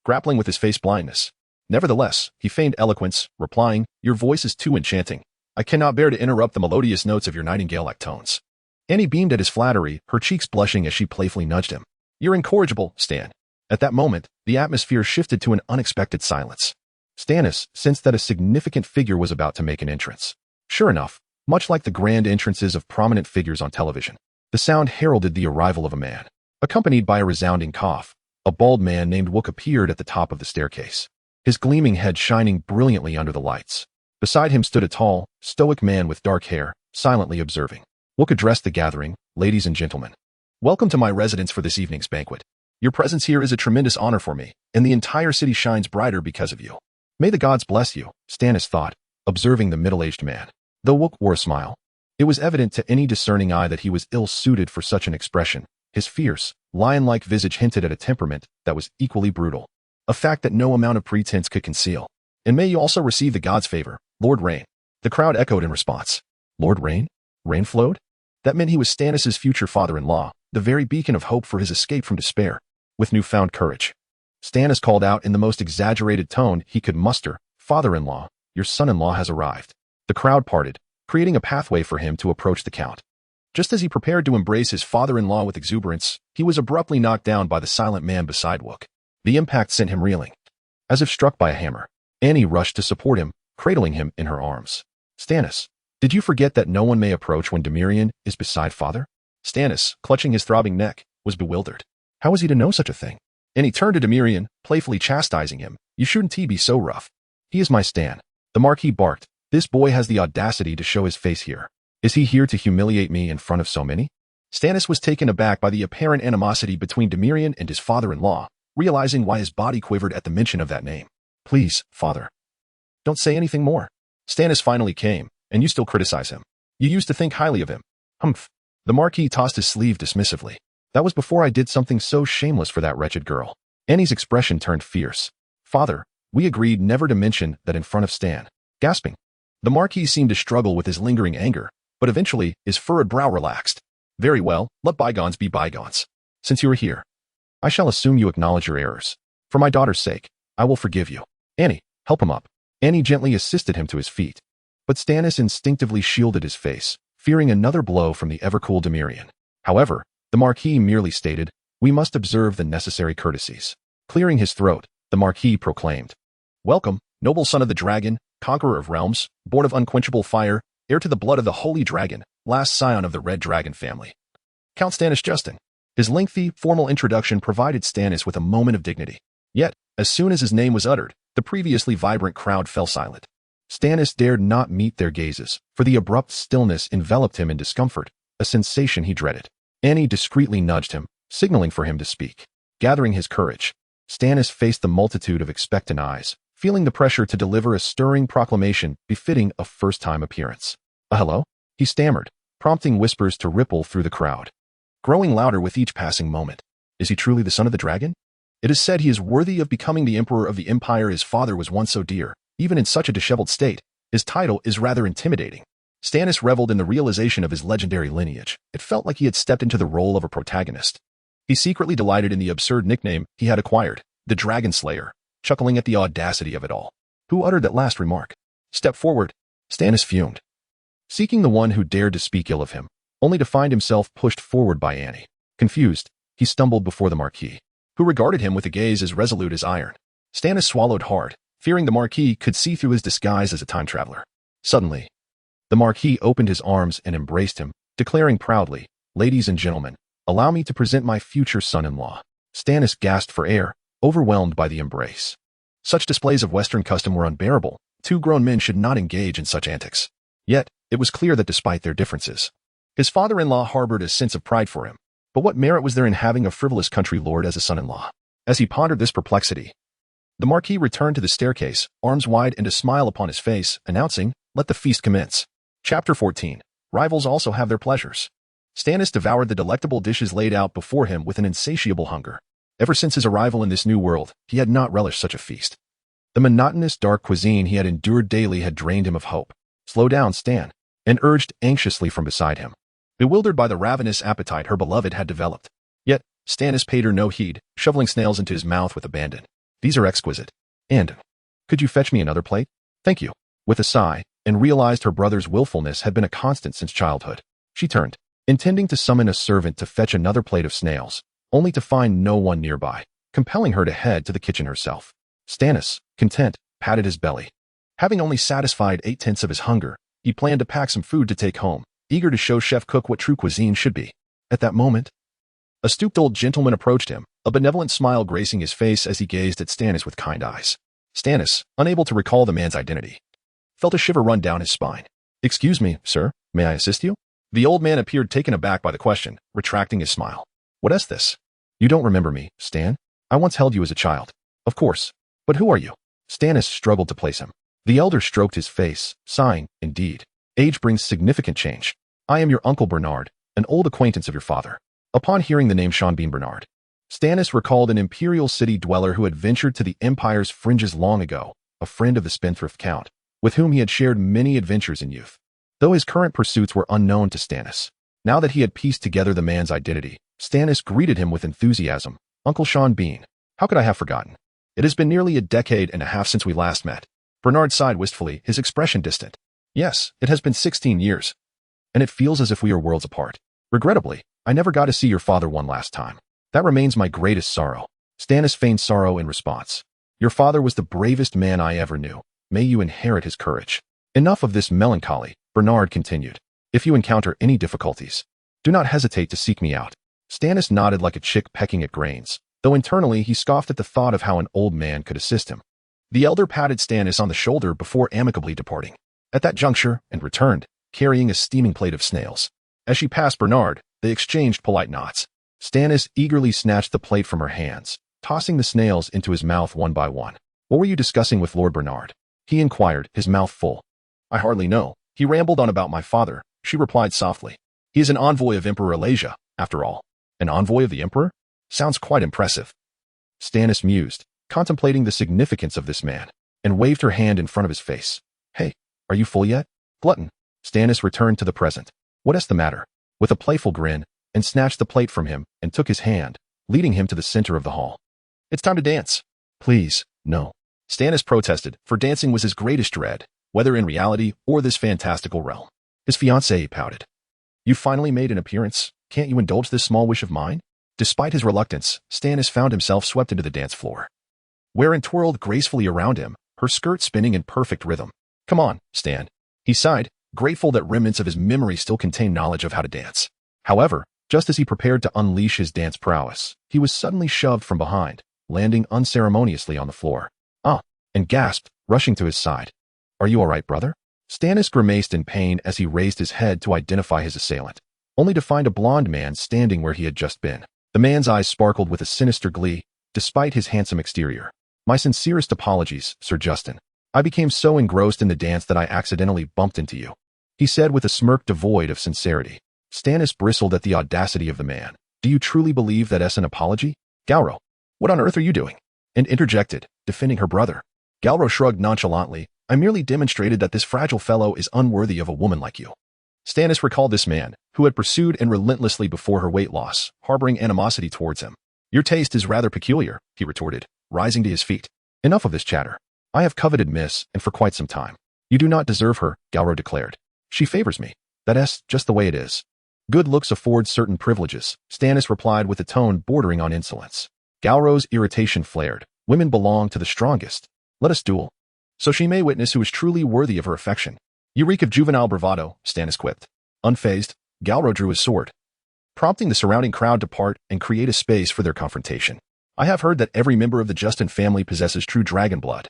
A: grappling with his face blindness. Nevertheless, he feigned eloquence, replying, "Your voice is too enchanting. I cannot bear to interrupt the melodious notes of your nightingale-like tones." Annie beamed at his flattery, her cheeks blushing as she playfully nudged him. "You're incorrigible, Stan." At that moment, the atmosphere shifted to an unexpected silence. Stannis sensed that a significant figure was about to make an entrance. Sure enough, much like the grand entrances of prominent figures on television, the sound heralded the arrival of a man. Accompanied by a resounding cough, a bald man named Wook appeared at the top of the staircase, his gleaming head shining brilliantly under the lights. Beside him stood a tall, stoic man with dark hair, silently observing. Wook addressed the gathering. "Ladies and gentlemen, welcome to my residence for this evening's banquet. Your presence here is a tremendous honor for me, and the entire city shines brighter because of you. May the gods bless you," Stannis thought, observing the middle-aged man. Though Wook wore a smile, it was evident to any discerning eye that he was ill-suited for such an expression. His fierce, lion-like visage hinted at a temperament that was equally brutal, a fact that no amount of pretense could conceal. "And may you also receive the god's favor, Lord Rain." The crowd echoed in response. Lord Rain? Rain flowed? That meant he was Stannis' future father-in-law, the very beacon of hope for his escape from despair. With newfound courage, Stannis called out in the most exaggerated tone he could muster, "Father-in-law, your son-in-law has arrived." The crowd parted, creating a pathway for him to approach the count. Just as he prepared to embrace his father-in-law with exuberance, he was abruptly knocked down by the silent man beside Wook. The impact sent him reeling. As if struck by a hammer, Annie rushed to support him, cradling him in her arms. "Stannis, did you forget that no one may approach when Demirian is beside father?" Stannis, clutching his throbbing neck, was bewildered. How was he to know such a thing? And he turned to Demirian, playfully chastising him. "You shouldn't be so rough. He is my Stan." The Marquis barked. "This boy has the audacity to show his face here. Is he here to humiliate me in front of so many?" Stannis was taken aback by the apparent animosity between Demirian and his father-in-law, realizing why his body quivered at the mention of that name. "Please, father, don't say anything more. Stannis finally came, and you still criticize him. You used to think highly of him." "Humph." The Marquis tossed his sleeve dismissively. "That was before I did something so shameless for that wretched girl." Annie's expression turned fierce. "Father, we agreed never to mention that in front of Stan." Gasping, the Marquis seemed to struggle with his lingering anger, but eventually his furrowed brow relaxed. "Very well, let bygones be bygones. Since you are here, I shall assume you acknowledge your errors. For my daughter's sake, I will forgive you. Annie, help him up." Annie gently assisted him to his feet, but Stannis instinctively shielded his face, fearing another blow from the ever-cool Demirian. However, the Marquis merely stated, "We must observe the necessary courtesies." Clearing his throat, the Marquis proclaimed, "Welcome, noble son of the dragon, conqueror of realms, born of unquenchable fire, heir to the blood of the holy dragon, last scion of the Red Dragon family. Count Stannis Justin." His lengthy, formal introduction provided Stannis with a moment of dignity. Yet, as soon as his name was uttered, the previously vibrant crowd fell silent. Stannis dared not meet their gazes, for the abrupt stillness enveloped him in discomfort, a sensation he dreaded. Annie discreetly nudged him, signaling for him to speak. Gathering his courage, Stannis faced the multitude of expectant eyes, feeling the pressure to deliver a stirring proclamation befitting a first-time appearance. "Hello?" he stammered, prompting whispers to ripple through the crowd, growing louder with each passing moment. "Is he truly the son of the dragon? It is said he is worthy of becoming the emperor of the empire his father was once so dear. Even in such a disheveled state, his title is rather intimidating." Stannis reveled in the realization of his legendary lineage. It felt like he had stepped into the role of a protagonist. He secretly delighted in the absurd nickname he had acquired, the Dragon Slayer, chuckling at the audacity of it all. Who uttered that last remark? "Step forward." Stannis fumed, seeking the one who dared to speak ill of him, only to find himself pushed forward by Annie. Confused, he stumbled before the Marquis, who regarded him with a gaze as resolute as iron. Stannis swallowed hard, fearing the Marquis could see through his disguise as a time traveler. Suddenly, the Marquis opened his arms and embraced him, declaring proudly, "Ladies and gentlemen, allow me to present my future son-in-law." Stannis gasped for air, overwhelmed by the embrace. Such displays of Western custom were unbearable. Two grown men should not engage in such antics. Yet, it was clear that despite their differences, his father-in-law harbored a sense of pride for him. But what merit was there in having a frivolous country lord as a son-in-law? As he pondered this perplexity, the Marquis returned to the staircase, arms wide and a smile upon his face, announcing, "Let the feast commence." Chapter 14. Rivals also have their pleasures. Stannis devoured the delectable dishes laid out before him with an insatiable hunger. Ever since his arrival in this new world, he had not relished such a feast. The monotonous dark cuisine he had endured daily had drained him of hope. "Slow down, Stan," and urged anxiously from beside him. Bewildered by the ravenous appetite her beloved had developed. Yet, Stannis paid her no heed, shoveling snails into his mouth with abandon. "These are exquisite. And, could you fetch me another plate?" "Thank you." With a sigh, and realized her brother's willfulness had been a constant since childhood, she turned, intending to summon a servant to fetch another plate of snails, only to find no one nearby, compelling her to head to the kitchen herself. Stannis, content, patted his belly. Having only satisfied 8/10 of his hunger, he planned to pack some food to take home, eager to show Chef Cook what true cuisine should be. At that moment, a stooped old gentleman approached him, a benevolent smile gracing his face as he gazed at Stannis with kind eyes. Stannis, unable to recall the man's identity, felt a shiver run down his spine. "Excuse me, sir, may I assist you?" The old man appeared taken aback by the question, retracting his smile. "What is this? You don't remember me, Stan? I once held you as a child." "Of course. But who are you?" Stannis struggled to place him. The elder stroked his face, sighing, "Indeed. Age brings significant change. I am your Uncle Bernard, an old acquaintance of your father." Upon hearing the name Seanbean Bernard, Stannis recalled an imperial city dweller who had ventured to the Empire's fringes long ago, a friend of the spendthrift count, with whom he had shared many adventures in youth. Though his current pursuits were unknown to Stannis, now that he had pieced together the man's identity, Stannis greeted him with enthusiasm. "Uncle Seanbean, how could I have forgotten? It has been nearly a decade and a half since we last met." Bernard sighed wistfully, his expression distant. "Yes, it has been 16 years, and it feels as if we are worlds apart. Regrettably, I never got to see your father one last time. That remains my greatest sorrow." Stannis feigned sorrow in response. "Your father was the bravest man I ever knew. May you inherit his courage." "Enough of this melancholy," Bernard continued. "If you encounter any difficulties, do not hesitate to seek me out." Stannis nodded like a chick pecking at grains, though internally he scoffed at the thought of how an old man could assist him. The elder patted Stannis on the shoulder before amicably departing. At that juncture, and returned, carrying a steaming plate of snails. As she passed Bernard, they exchanged polite nods. Stannis eagerly snatched the plate from her hands, tossing the snails into his mouth one by one. "What were you discussing with Lord Bernard?" he inquired, his mouth full. "I hardly know. He rambled on about my father," she replied softly. "He is an envoy of Emperor Elijah, after all." "An envoy of the Emperor? Sounds quite impressive." Stannis mused, contemplating the significance of this man, and waved her hand in front of his face. "Hey, are you full yet, glutton?" Stannis returned to the present. "What is the matter?" With a playful grin, and snatched the plate from him and took his hand, leading him to the center of the hall. "It's time to dance." "Please, no." Stannis protested, for dancing was his greatest dread, whether in reality or this fantastical realm. His fiancée pouted. "You finally made an appearance. Can't you indulge this small wish of mine?" Despite his reluctance, Stannis found himself swept into the dance floor, wherein twirled gracefully around him, her skirt spinning in perfect rhythm. "Come on, Stan." He sighed, grateful that remnants of his memory still contained knowledge of how to dance. However, just as he prepared to unleash his dance prowess, he was suddenly shoved from behind, landing unceremoniously on the floor. "Ah!" and gasped, rushing to his side. "Are you all right, brother?" Stannis grimaced in pain as he raised his head to identify his assailant, only to find a blond man standing where he had just been. The man's eyes sparkled with a sinister glee, despite his handsome exterior. "My sincerest apologies, Sir Justin. I became so engrossed in the dance that I accidentally bumped into you," he said with a smirk devoid of sincerity. Stannis bristled at the audacity of the man. "Do you truly believe that is an apology? Galro, what on earth are you doing?" and interjected, defending her brother. Galro shrugged nonchalantly. "I merely demonstrated that this fragile fellow is unworthy of a woman like you." Stannis recalled this man, who had pursued and relentlessly before her weight loss, harboring animosity towards him. "Your taste is rather peculiar," he retorted, rising to his feet. "Enough of this chatter. I have coveted Miss, and for quite some time." "You do not deserve her," Galro declared. "She favors me. That's just the way it is." "Good looks afford certain privileges," Stannis replied with a tone bordering on insolence. Galro's irritation flared. "Women belong to the strongest. Let us duel, so she may witness who is truly worthy of her affection." "You reek of juvenile bravado," Stannis quipped. Unfazed, Galro drew his sword, prompting the surrounding crowd to part and create a space for their confrontation. "I have heard that every member of the Justin family possesses true Dragonblood,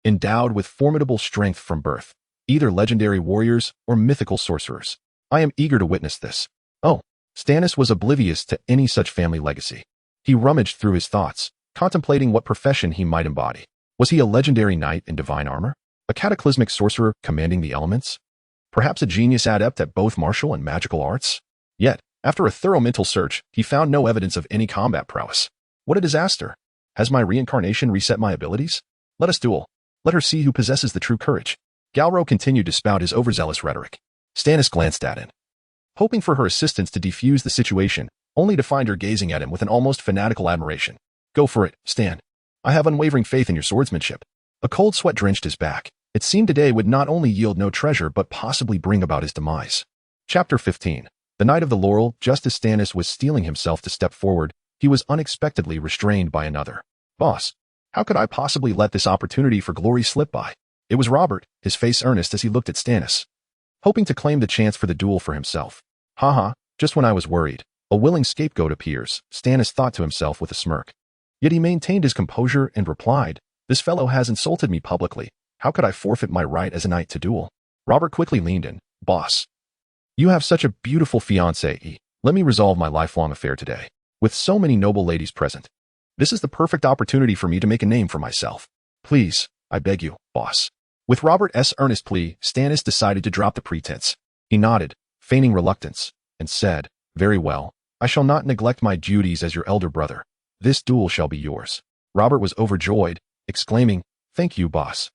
A: endowed with formidable strength from birth, either legendary warriors or mythical sorcerers. I am eager to witness this." Oh, Stannis was oblivious to any such family legacy. He rummaged through his thoughts, contemplating what profession he might embody. Was he a legendary knight in divine armor? A cataclysmic sorcerer commanding the elements? Perhaps a genius adept at both martial and magical arts? Yet, after a thorough mental search, he found no evidence of any combat prowess. What a disaster! Has my reincarnation reset my abilities? Let us duel. Let her see who possesses the true courage. Galro continued to spout his overzealous rhetoric. Stannis glanced at him, hoping for her assistance to defuse the situation, only to find her gazing at him with an almost fanatical admiration. "Go for it, Stan. I have unwavering faith in your swordsmanship." A cold sweat drenched his back. It seemed today would not only yield no treasure but possibly bring about his demise. Chapter 15. The Knight of the Laurel, just as Stannis was steeling himself to step forward, he was unexpectedly restrained by another. Boss, how could I possibly let this opportunity for glory slip by? It was Robert, his face earnest as he looked at Stannis, hoping to claim the chance for the duel for himself. Haha, just when I was worried. A willing scapegoat appears, Stannis thought to himself with a smirk. Yet he maintained his composure and replied, this fellow has insulted me publicly. How could I forfeit my right as a knight to duel? Robert quickly leaned in. Boss, you have such a beautiful fiancée. Let me resolve my lifelong affair today. With so many noble ladies present, this is the perfect opportunity for me to make a name for myself. Please, I beg you, boss. With Robert's earnest plea, Stannis decided to drop the pretense. He nodded, feigning reluctance, and said, very well, I shall not neglect my duties as your elder brother. This duel shall be yours. Robert was overjoyed, exclaiming, thank you, boss.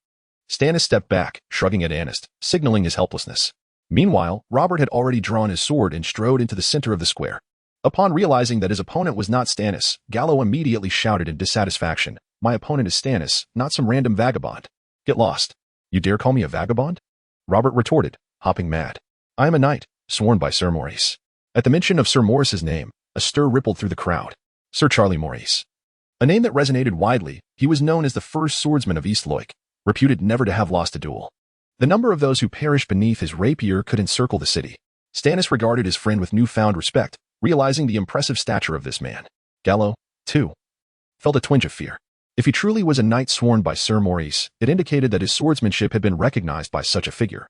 A: Stannis stepped back, shrugging at Anist, signaling his helplessness. Meanwhile, Robert had already drawn his sword and strode into the center of the square. Upon realizing that his opponent was not Stannis, Gallo immediately shouted in dissatisfaction, my opponent is Stannis, not some random vagabond. Get lost. You dare call me a vagabond? Robert retorted, hopping mad. I am a knight, sworn by Sir Maurice. At the mention of Sir Maurice's name, a stir rippled through the crowd. Sir Charlie Maurice. A name that resonated widely, he was known as the first swordsman of East Loik, reputed never to have lost a duel. The number of those who perished beneath his rapier could encircle the city. Stannis regarded his friend with newfound respect, realizing the impressive stature of this man. Gallo, too, felt a twinge of fear. If he truly was a knight sworn by Sir Maurice, it indicated that his swordsmanship had been recognized by such a figure,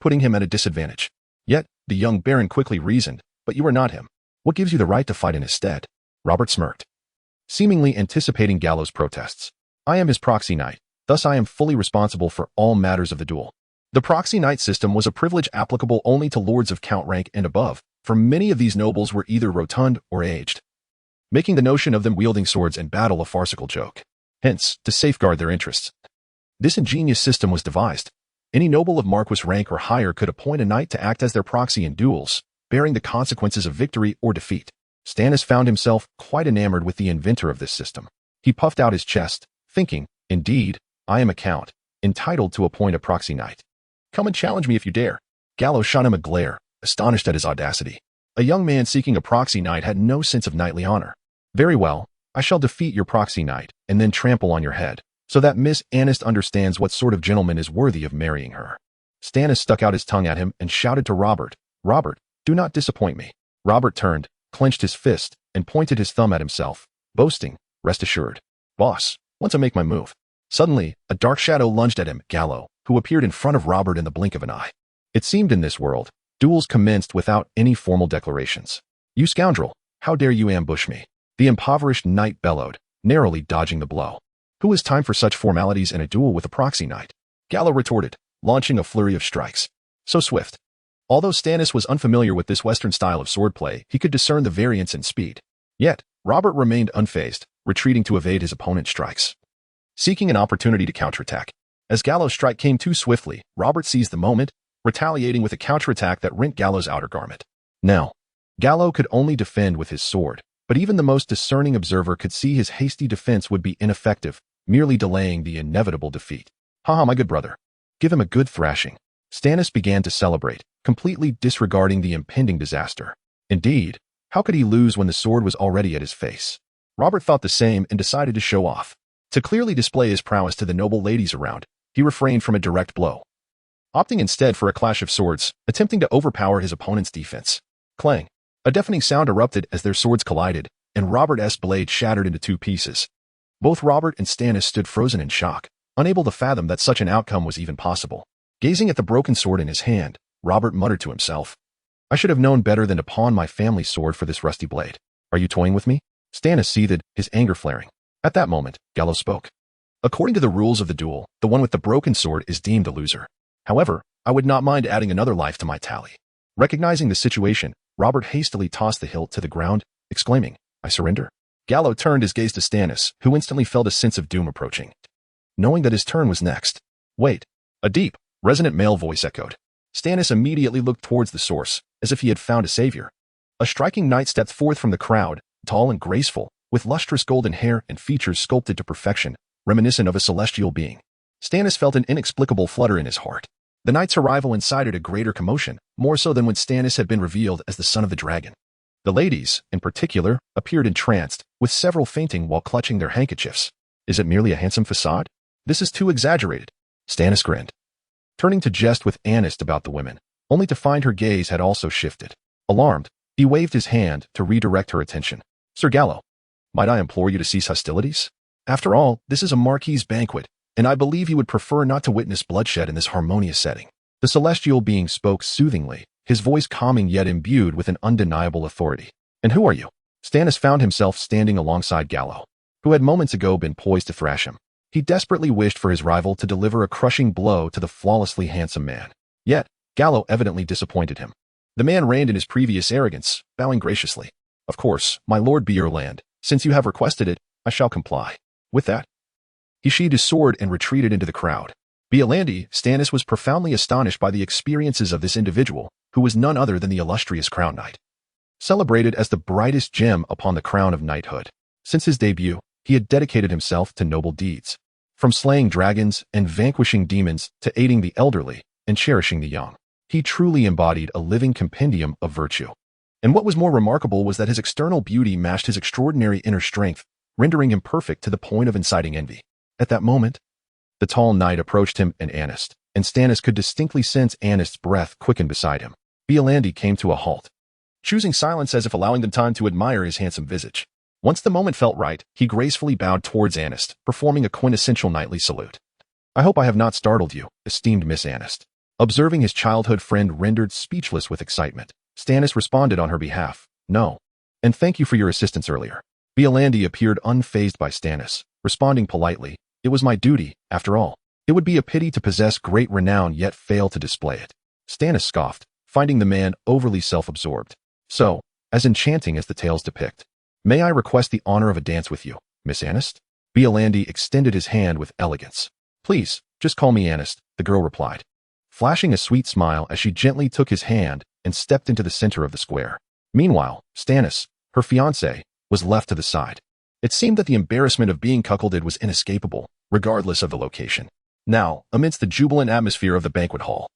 A: putting him at a disadvantage. Yet, the young baron quickly reasoned, but you are not him. What gives you the right to fight in his stead? Robert smirked, seemingly anticipating Gallo's protests. I am his proxy knight, thus I am fully responsible for all matters of the duel. The proxy knight system was a privilege applicable only to lords of count rank and above, for many of these nobles were either rotund or aged, making the notion of them wielding swords in battle a farcical joke. Hence, to safeguard their interests, this ingenious system was devised. Any noble of Marquess rank or higher could appoint a knight to act as their proxy in duels, bearing the consequences of victory or defeat. Stannis found himself quite enamored with the inventor of this system. He puffed out his chest, thinking, indeed, I am a count, entitled to appoint a proxy knight. Come and challenge me if you dare. Gallo shot him a glare, astonished at his audacity. A young man seeking a proxy knight had no sense of knightly honor. Very well, I shall defeat your proxy knight, and then trample on your head, so that Miss Anist understands what sort of gentleman is worthy of marrying her. Stannis stuck out his tongue at him and shouted to Robert, Robert, do not disappoint me. Robert turned, clenched his fist, and pointed his thumb at himself, boasting, rest assured. Boss, once I make my move. Suddenly, a dark shadow lunged at him, Gallo, who appeared in front of Robert in the blink of an eye. It seemed in this world, duels commenced without any formal declarations. You scoundrel, how dare you ambush me? The impoverished knight bellowed, narrowly dodging the blow. Who has time for such formalities in a duel with a proxy knight? Gallo retorted, launching a flurry of strikes. So swift. Although Stannis was unfamiliar with this Western style of swordplay, he could discern the variance in speed. Yet, Robert remained unfazed, retreating to evade his opponent's strikes, seeking an opportunity to counterattack. As Gallo's strike came too swiftly, Robert seized the moment, retaliating with a counterattack that rent Gallo's outer garment. Now, Gallo could only defend with his sword, but even the most discerning observer could see his hasty defense would be ineffective, merely delaying the inevitable defeat. Haha, my good brother. Give him a good thrashing. Stannis began to celebrate, completely disregarding the impending disaster. Indeed, how could he lose when the sword was already at his face? Robert thought the same and decided to show off. To clearly display his prowess to the noble ladies around, he refrained from a direct blow, opting instead for a clash of swords, attempting to overpower his opponent's defense. Clang! A deafening sound erupted as their swords collided, and Robert's blade shattered into two pieces. Both Robert and Stannis stood frozen in shock, unable to fathom that such an outcome was even possible. Gazing at the broken sword in his hand, Robert muttered to himself, I should have known better than to pawn my family's sword for this rusty blade. Are you toying with me? Stannis seethed, his anger flaring. At that moment, Gallo spoke. According to the rules of the duel, the one with the broken sword is deemed the loser. However, I would not mind adding another life to my tally. Recognizing the situation, Robert hastily tossed the hilt to the ground, exclaiming, I surrender. Gallo turned his gaze to Stannis, who instantly felt a sense of doom approaching, knowing that his turn was next. Wait. A deep, resonant male voice echoed. Stannis immediately looked towards the source, as if he had found a savior. A striking knight stepped forth from the crowd, tall and graceful, with lustrous golden hair and features sculpted to perfection, reminiscent of a celestial being. Stannis felt an inexplicable flutter in his heart. The knight's arrival incited a greater commotion, more so than when Stannis had been revealed as the son of the dragon. The ladies, in particular, appeared entranced, with several fainting while clutching their handkerchiefs. Is it merely a handsome facade? This is too exaggerated. Stannis grinned, turning to jest with Anist about the women, only to find her gaze had also shifted. Alarmed, he waved his hand to redirect her attention. Sir Gallo, might I implore you to cease hostilities? After all, this is a marquis banquet, and I believe you would prefer not to witness bloodshed in this harmonious setting. The celestial being spoke soothingly, his voice calming yet imbued with an undeniable authority. And who are you? Stannis found himself standing alongside Gallo, who had moments ago been poised to thrash him. He desperately wished for his rival to deliver a crushing blow to the flawlessly handsome man. Yet, Gallo evidently disappointed him. The man reigned in his previous arrogance, bowing graciously. Of course, my lord be your land. Since you have requested it, I shall comply. With that, he sheathed his sword and retreated into the crowd. Beolandi, Stannis was profoundly astonished by the experiences of this individual, who was none other than the illustrious Crown Knight, celebrated as the brightest gem upon the crown of knighthood. Since his debut, he had dedicated himself to noble deeds, from slaying dragons and vanquishing demons to aiding the elderly and cherishing the young. He truly embodied a living compendium of virtue. And what was more remarkable was that his external beauty matched his extraordinary inner strength, rendering him perfect to the point of inciting envy. At that moment, the tall knight approached him and Anist, and Stannis could distinctly sense Anist's breath quicken beside him. Beolandi came to a halt, choosing silence as if allowing them time to admire his handsome visage. Once the moment felt right, he gracefully bowed towards Anist, performing a quintessential knightly salute. I hope I have not startled you, esteemed Miss Anist. Observing his childhood friend rendered speechless with excitement, Stannis responded on her behalf, No. And thank you for your assistance earlier. Beolandi appeared unfazed by Stannis, responding politely, It was my duty, after all. It would be a pity to possess great renown yet fail to display it. Stannis scoffed, finding the man overly self-absorbed. So, as enchanting as the tales depict, may I request the honor of a dance with you, Miss Anist? Beolandi extended his hand with elegance. Please, just call me Anist, the girl replied, flashing a sweet smile as she gently took his hand and stepped into the center of the square. Meanwhile, Stannis, her fiancé, was left to the side. It seemed that the embarrassment of being cuckolded was inescapable, regardless of the location. Now, amidst the jubilant atmosphere of the banquet hall,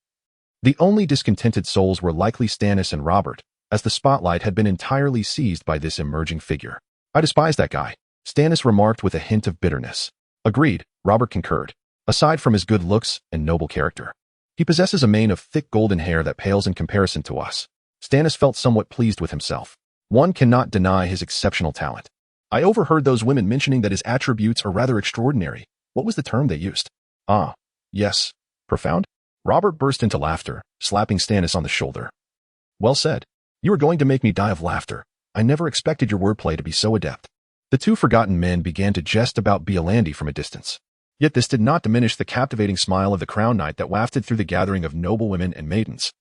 A: the only discontented souls were likely Stannis and Robert, as the spotlight had been entirely seized by this emerging figure. I despise that guy, Stannis remarked with a hint of bitterness. Agreed, Robert concurred. Aside from his good looks and noble character, he possesses a mane of thick golden hair that pales in comparison to us. Stannis felt somewhat pleased with himself. One cannot deny his exceptional talent. I overheard those women mentioning that his attributes are rather extraordinary. What was the term they used? Ah, yes. Profound? Robert burst into laughter, slapping Stannis on the shoulder. Well said. You are going to make me die of laughter. I never expected your wordplay to be so adept. The two forgotten men began to jest about Beolandi from a distance. Yet this did not diminish the captivating smile of the Crown Knight that wafted through the gathering of noble women and maidens.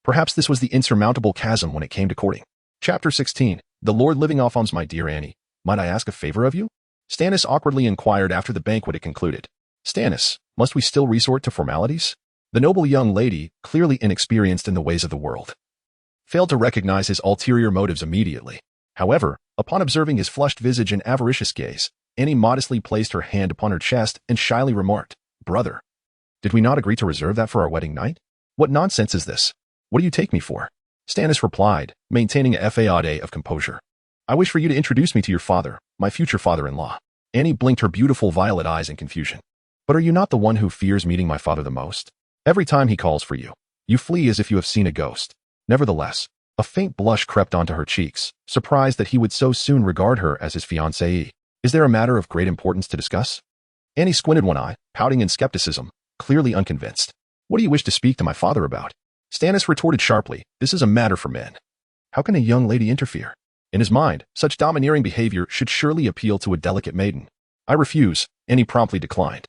A: Perhaps this was the insurmountable chasm when it came to courting. Chapter 16. The Lord Living Off Alms. My dear Annie, might I ask a favor of you? Stannis awkwardly inquired after the banquet had concluded. Stannis, must we still resort to formalities? The noble young lady, clearly inexperienced in the ways of the world, failed to recognize his ulterior motives immediately. However, upon observing his flushed visage and avaricious gaze, Annie modestly placed her hand upon her chest and shyly remarked, Brother, did we not agree to reserve that for our wedding night? What nonsense is this? What do you take me for? Stannis replied, maintaining a facade of composure. I wish for you to introduce me to your father, my future father-in-law. Annie blinked her beautiful violet eyes in confusion. But are you not the one who fears meeting my father the most? Every time he calls for you, you flee as if you have seen a ghost. Nevertheless, a faint blush crept onto her cheeks, surprised that he would so soon regard her as his fiancée. Is there a matter of great importance to discuss? Annie squinted one eye, pouting in skepticism, clearly unconvinced. What do you wish to speak to my father about? Stannis retorted sharply, This is a matter for men. How can a young lady interfere? In his mind, such domineering behavior should surely appeal to a delicate maiden. I refuse, Annie promptly declined.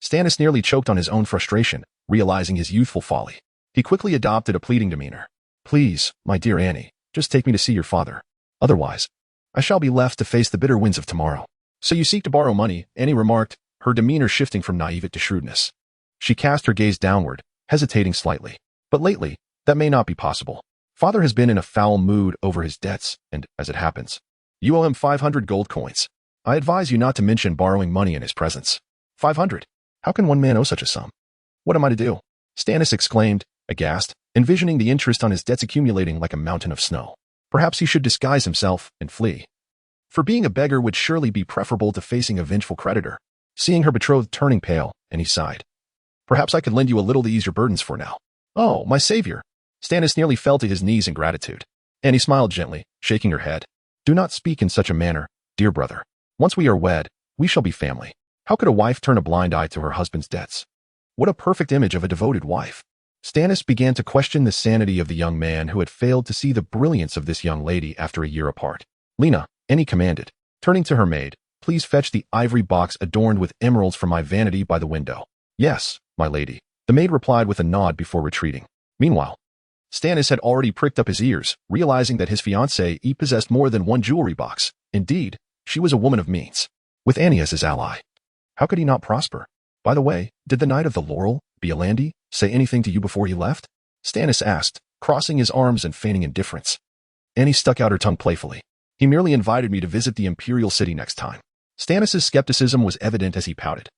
A: Stannis nearly choked on his own frustration, realizing his youthful folly. He quickly adopted a pleading demeanor. Please, my dear Annie, just take me to see your father. Otherwise, I shall be left to face the bitter winds of tomorrow. So you seek to borrow money, Annie remarked, her demeanor shifting from naivete to shrewdness. She cast her gaze downward, hesitating slightly. But lately, that may not be possible. Father has been in a foul mood over his debts, and, as it happens, you owe him 500 gold coins. I advise you not to mention borrowing money in his presence. 500? How can one man owe such a sum? What am I to do? Stannis exclaimed, aghast, envisioning the interest on his debts accumulating like a mountain of snow. Perhaps he should disguise himself and flee. For being a beggar would surely be preferable to facing a vengeful creditor. Seeing her betrothed turning pale, and he sighed. Perhaps I could lend you a little to ease your burdens for now. Oh, my savior! Stannis nearly fell to his knees in gratitude. Annie smiled gently, shaking her head. Do not speak in such a manner, dear brother. Once we are wed, we shall be family. How could a wife turn a blind eye to her husband's debts? What a perfect image of a devoted wife. Stannis began to question the sanity of the young man who had failed to see the brilliance of this young lady after a year apart. Lena, Annie commanded, turning to her maid, please fetch the ivory box adorned with emeralds from my vanity by the window. Yes, my lady. The maid replied with a nod before retreating. Meanwhile, Stannis had already pricked up his ears, realizing that his fiancée possessed more than one jewelry box. Indeed, she was a woman of means, with Annie as his ally. How could he not prosper? By the way, did the Knight of the Laurel, Beolandi, say anything to you before he left? Stannis asked, crossing his arms and feigning indifference. Annie stuck out her tongue playfully. He merely invited me to visit the Imperial City next time. Stannis' skepticism was evident as he pouted.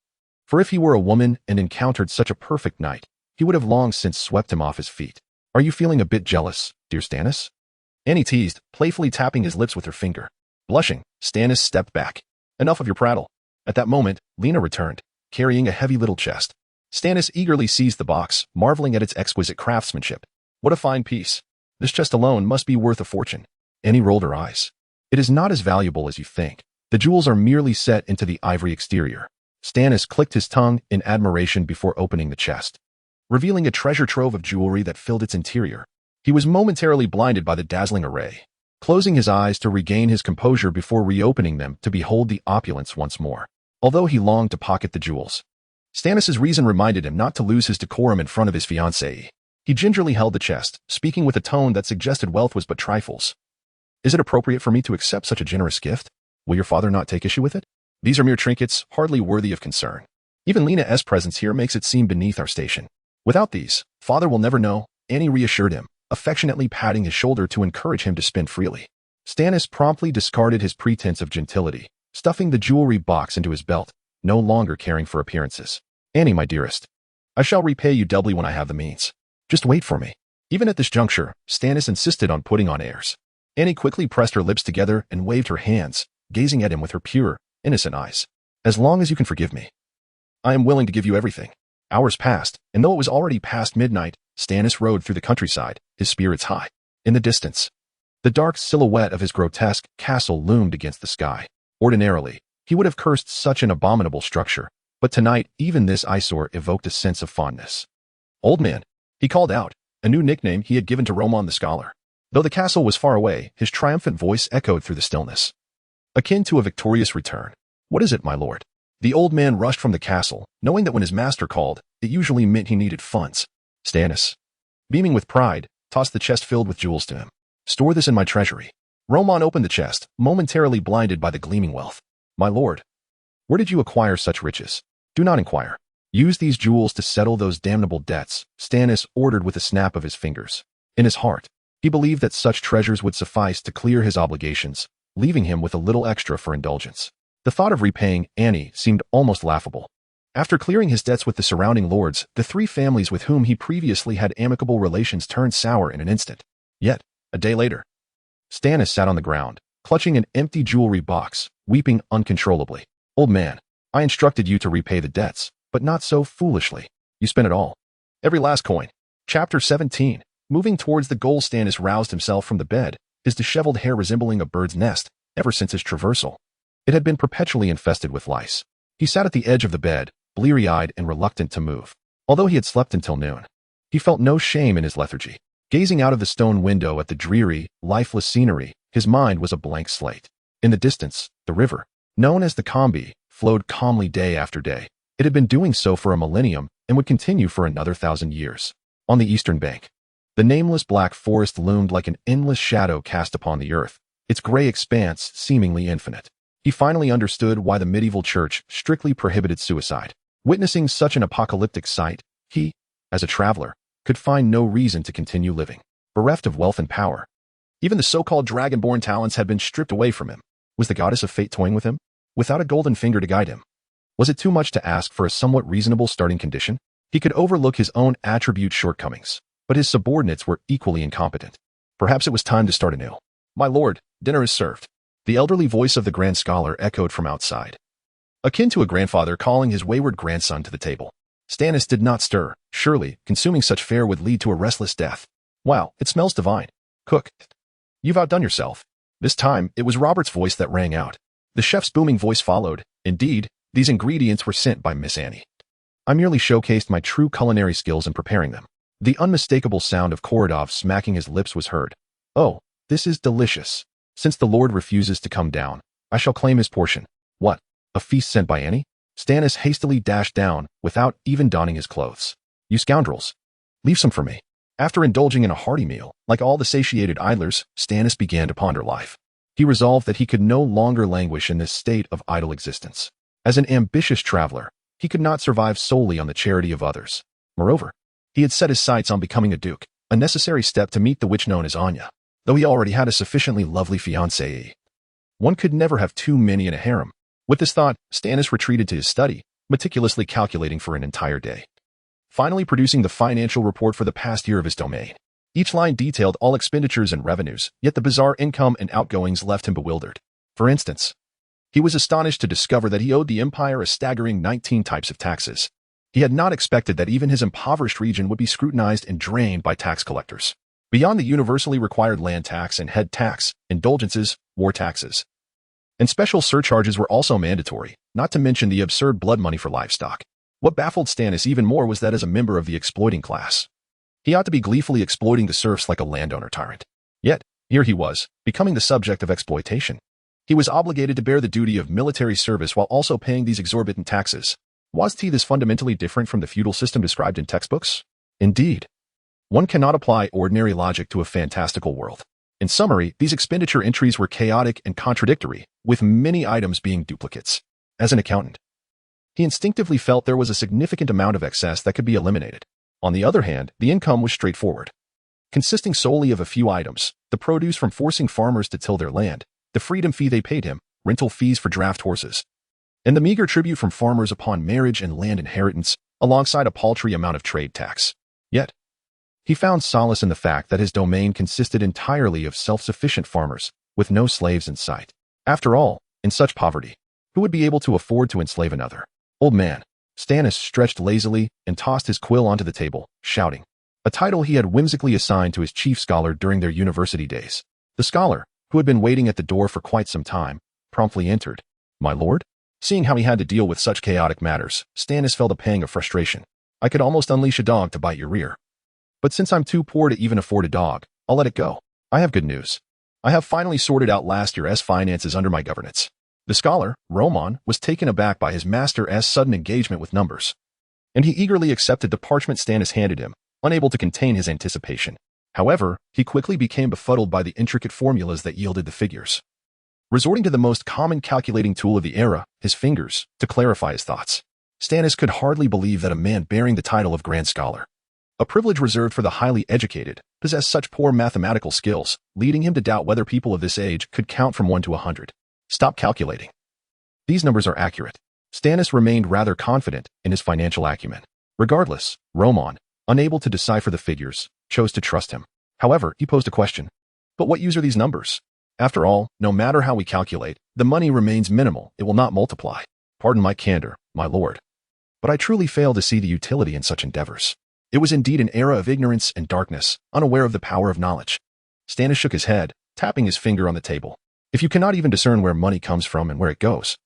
A: For if he were a woman and encountered such a perfect knight, he would have long since swept him off his feet. Are you feeling a bit jealous, dear Stannis? Annie teased, playfully tapping his lips with her finger. Blushing, Stannis stepped back. Enough of your prattle. At that moment, Lena returned, carrying a heavy little chest. Stannis eagerly seized the box, marveling at its exquisite craftsmanship. What a fine piece. This chest alone must be worth a fortune. Annie rolled her eyes. It is not as valuable as you think. The jewels are merely set into the ivory exterior. Stannis clicked his tongue in admiration before opening the chest, revealing a treasure trove of jewelry that filled its interior. He was momentarily blinded by the dazzling array, closing his eyes to regain his composure before reopening them to behold the opulence once more. Although he longed to pocket the jewels, Stannis' reason reminded him not to lose his decorum in front of his fiancée. He gingerly held the chest, speaking with a tone that suggested wealth was but trifles. Is it appropriate for me to accept such a generous gift? Will your father not take issue with it? These are mere trinkets, hardly worthy of concern. Even Lena's presence here makes it seem beneath our station. Without these, father will never know, Annie reassured him, affectionately patting his shoulder to encourage him to spend freely. Stannis promptly discarded his pretense of gentility, stuffing the jewelry box into his belt, no longer caring for appearances. Annie, my dearest, I shall repay you doubly when I have the means. Just wait for me. Even at this juncture, Stannis insisted on putting on airs. Annie quickly pressed her lips together and waved her hands, gazing at him with her pure, innocent eyes. As long as you can forgive me, I am willing to give you everything. Hours passed, and though it was already past midnight, Stannis rode through the countryside, his spirits high. In the distance, the dark silhouette of his grotesque castle loomed against the sky. Ordinarily, he would have cursed such an abominable structure, but tonight even this eyesore evoked a sense of fondness. Old man, he called out, a new nickname he had given to Roman the Scholar. Though the castle was far away, his triumphant voice echoed through the stillness, akin to a victorious return. What is it, my lord? The old man rushed from the castle, knowing that when his master called, it usually meant he needed funds. Stannis, beaming with pride, tossed the chest filled with jewels to him. Store this in my treasury. Roman opened the chest, momentarily blinded by the gleaming wealth. My lord, where did you acquire such riches? Do not inquire. Use these jewels to settle those damnable debts, Stannis ordered with a snap of his fingers. In his heart, he believed that such treasures would suffice to clear his obligations, leaving him with a little extra for indulgence. The thought of repaying Annie seemed almost laughable. After clearing his debts with the surrounding lords, the three families with whom he previously had amicable relations turned sour in an instant. Yet, a day later, Stannis sat on the ground, clutching an empty jewelry box, weeping uncontrollably. Old man, I instructed you to repay the debts, but not so foolishly. You spent it all. Every last coin. Chapter 17. Moving towards the goal, Stannis roused himself from the bed, his disheveled hair resembling a bird's nest. Ever since his traversal, it had been perpetually infested with lice. He sat at the edge of the bed, bleary-eyed and reluctant to move. Although he had slept until noon, he felt no shame in his lethargy. Gazing out of the stone window at the dreary, lifeless scenery, his mind was a blank slate. In the distance, the river, known as the Combi, flowed calmly day after day. It had been doing so for a millennium and would continue for another 1,000 years. On the eastern bank, the nameless black forest loomed like an endless shadow cast upon the earth, its gray expanse seemingly infinite. He finally understood why the medieval church strictly prohibited suicide. Witnessing such an apocalyptic sight, he, as a traveler, could find no reason to continue living. Bereft of wealth and power, even the so-called dragonborn talents had been stripped away from him. Was the goddess of fate toying with him? Without a golden finger to guide him, was it too much to ask for a somewhat reasonable starting condition? He could overlook his own attribute shortcomings, but his subordinates were equally incompetent. Perhaps it was time to start anew. "My lord, dinner is served." The elderly voice of the Grand Scholar echoed from outside, akin to a grandfather calling his wayward grandson to the table. Stannis did not stir. Surely, consuming such fare would lead to a restless death. "Wow, it smells divine. Cook, you've outdone yourself." This time, it was Robert's voice that rang out. The chef's booming voice followed. "Indeed, these ingredients were sent by Miss Annie. I merely showcased my true culinary skills in preparing them." The unmistakable sound of Korodov smacking his lips was heard. "Oh, this is delicious. Since the Lord refuses to come down, I shall claim his portion." "What? A feast sent by Annie?" Stannis hastily dashed down, without even donning his clothes. "You scoundrels! Leave some for me." After indulging in a hearty meal, like all the satiated idlers, Stannis began to ponder life. He resolved that he could no longer languish in this state of idle existence. As an ambitious traveler, he could not survive solely on the charity of others. Moreover, he had set his sights on becoming a duke, a necessary step to meet the witch known as Anya, though he already had a sufficiently lovely fiancée. One could never have too many in a harem. With this thought, Stannis retreated to his study, meticulously calculating for an entire day, finally producing the financial report for the past year of his domain. Each line detailed all expenditures and revenues, yet the bizarre income and outgoings left him bewildered. For instance, he was astonished to discover that he owed the Empire a staggering 19 types of taxes. He had not expected that even his impoverished region would be scrutinized and drained by tax collectors. Beyond the universally required land tax and head tax, indulgences, war taxes, and special surcharges were also mandatory, not to mention the absurd blood money for livestock. What baffled Stannis even more was that as a member of the exploiting class, he ought to be gleefully exploiting the serfs like a landowner tyrant. Yet, here he was, becoming the subject of exploitation. He was obligated to bear the duty of military service while also paying these exorbitant taxes. Was this fundamentally different from the feudal system described in textbooks? Indeed. One cannot apply ordinary logic to a fantastical world. In summary, these expenditure entries were chaotic and contradictory, with many items being duplicates. As an accountant, he instinctively felt there was a significant amount of excess that could be eliminated. On the other hand, the income was straightforward, consisting solely of a few items: the produce from forcing farmers to till their land, the freedom fee they paid him, rental fees for draft horses, and the meager tribute from farmers upon marriage and land inheritance, alongside a paltry amount of trade tax. Yet, he found solace in the fact that his domain consisted entirely of self-sufficient farmers, with no slaves in sight. After all, in such poverty, who would be able to afford to enslave another? "Old man." Stannis stretched lazily and tossed his quill onto the table, shouting, a title he had whimsically assigned to his chief scholar during their university days. The scholar, who had been waiting at the door for quite some time, promptly entered. "My lord?" Seeing how he had to deal with such chaotic matters, Stannis felt a pang of frustration. "I could almost unleash a dog to bite your rear. But since I'm too poor to even afford a dog, I'll let it go. I have good news. I have finally sorted out last year's finances under my governance." The scholar, Roman, was taken aback by his master's sudden engagement with numbers, and he eagerly accepted the parchment Stannis handed him, unable to contain his anticipation. However, he quickly became befuddled by the intricate formulas that yielded the figures. Resorting to the most common calculating tool of the era, his fingers, to clarify his thoughts, Stannis could hardly believe that a man bearing the title of Grand Scholar, a privilege reserved for the highly educated, possessed such poor mathematical skills, leading him to doubt whether people of this age could count from 1 to 100. "Stop calculating. These numbers are accurate." Stannis remained rather confident in his financial acumen. Regardless, Roman, unable to decipher the figures, chose to trust him. However, he posed a question. "But what use are these numbers? After all, no matter how we calculate, the money remains minimal. It will not multiply." "Pardon my candor, my lord, but I truly fail to see the utility in such endeavors." It was indeed an era of ignorance and darkness, unaware of the power of knowledge. Stannis shook his head, tapping his finger on the table. "If you cannot even discern where money comes from and where it goes,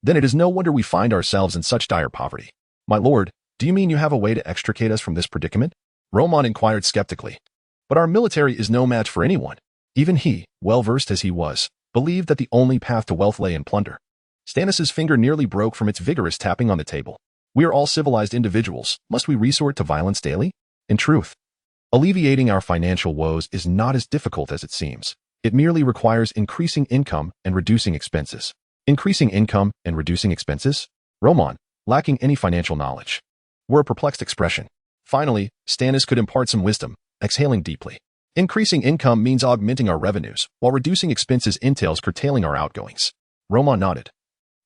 A: then it is no wonder we find ourselves in such dire poverty." "My lord, do you mean you have a way to extricate us from this predicament?" Roman inquired skeptically. But our military is no match for anyone. Even he, well-versed as he was, believed that the only path to wealth lay in plunder. Stannis's finger nearly broke from its vigorous tapping on the table. "We are all civilized individuals. Must we resort to violence daily? In truth, alleviating our financial woes is not as difficult as it seems. It merely requires increasing income and reducing expenses." Increasing income and reducing expenses? Roman, lacking any financial knowledge, were a perplexed expression. Finally, Stannis could impart some wisdom, exhaling deeply. "Increasing income means augmenting our revenues, while reducing expenses entails curtailing our outgoings." Roman nodded,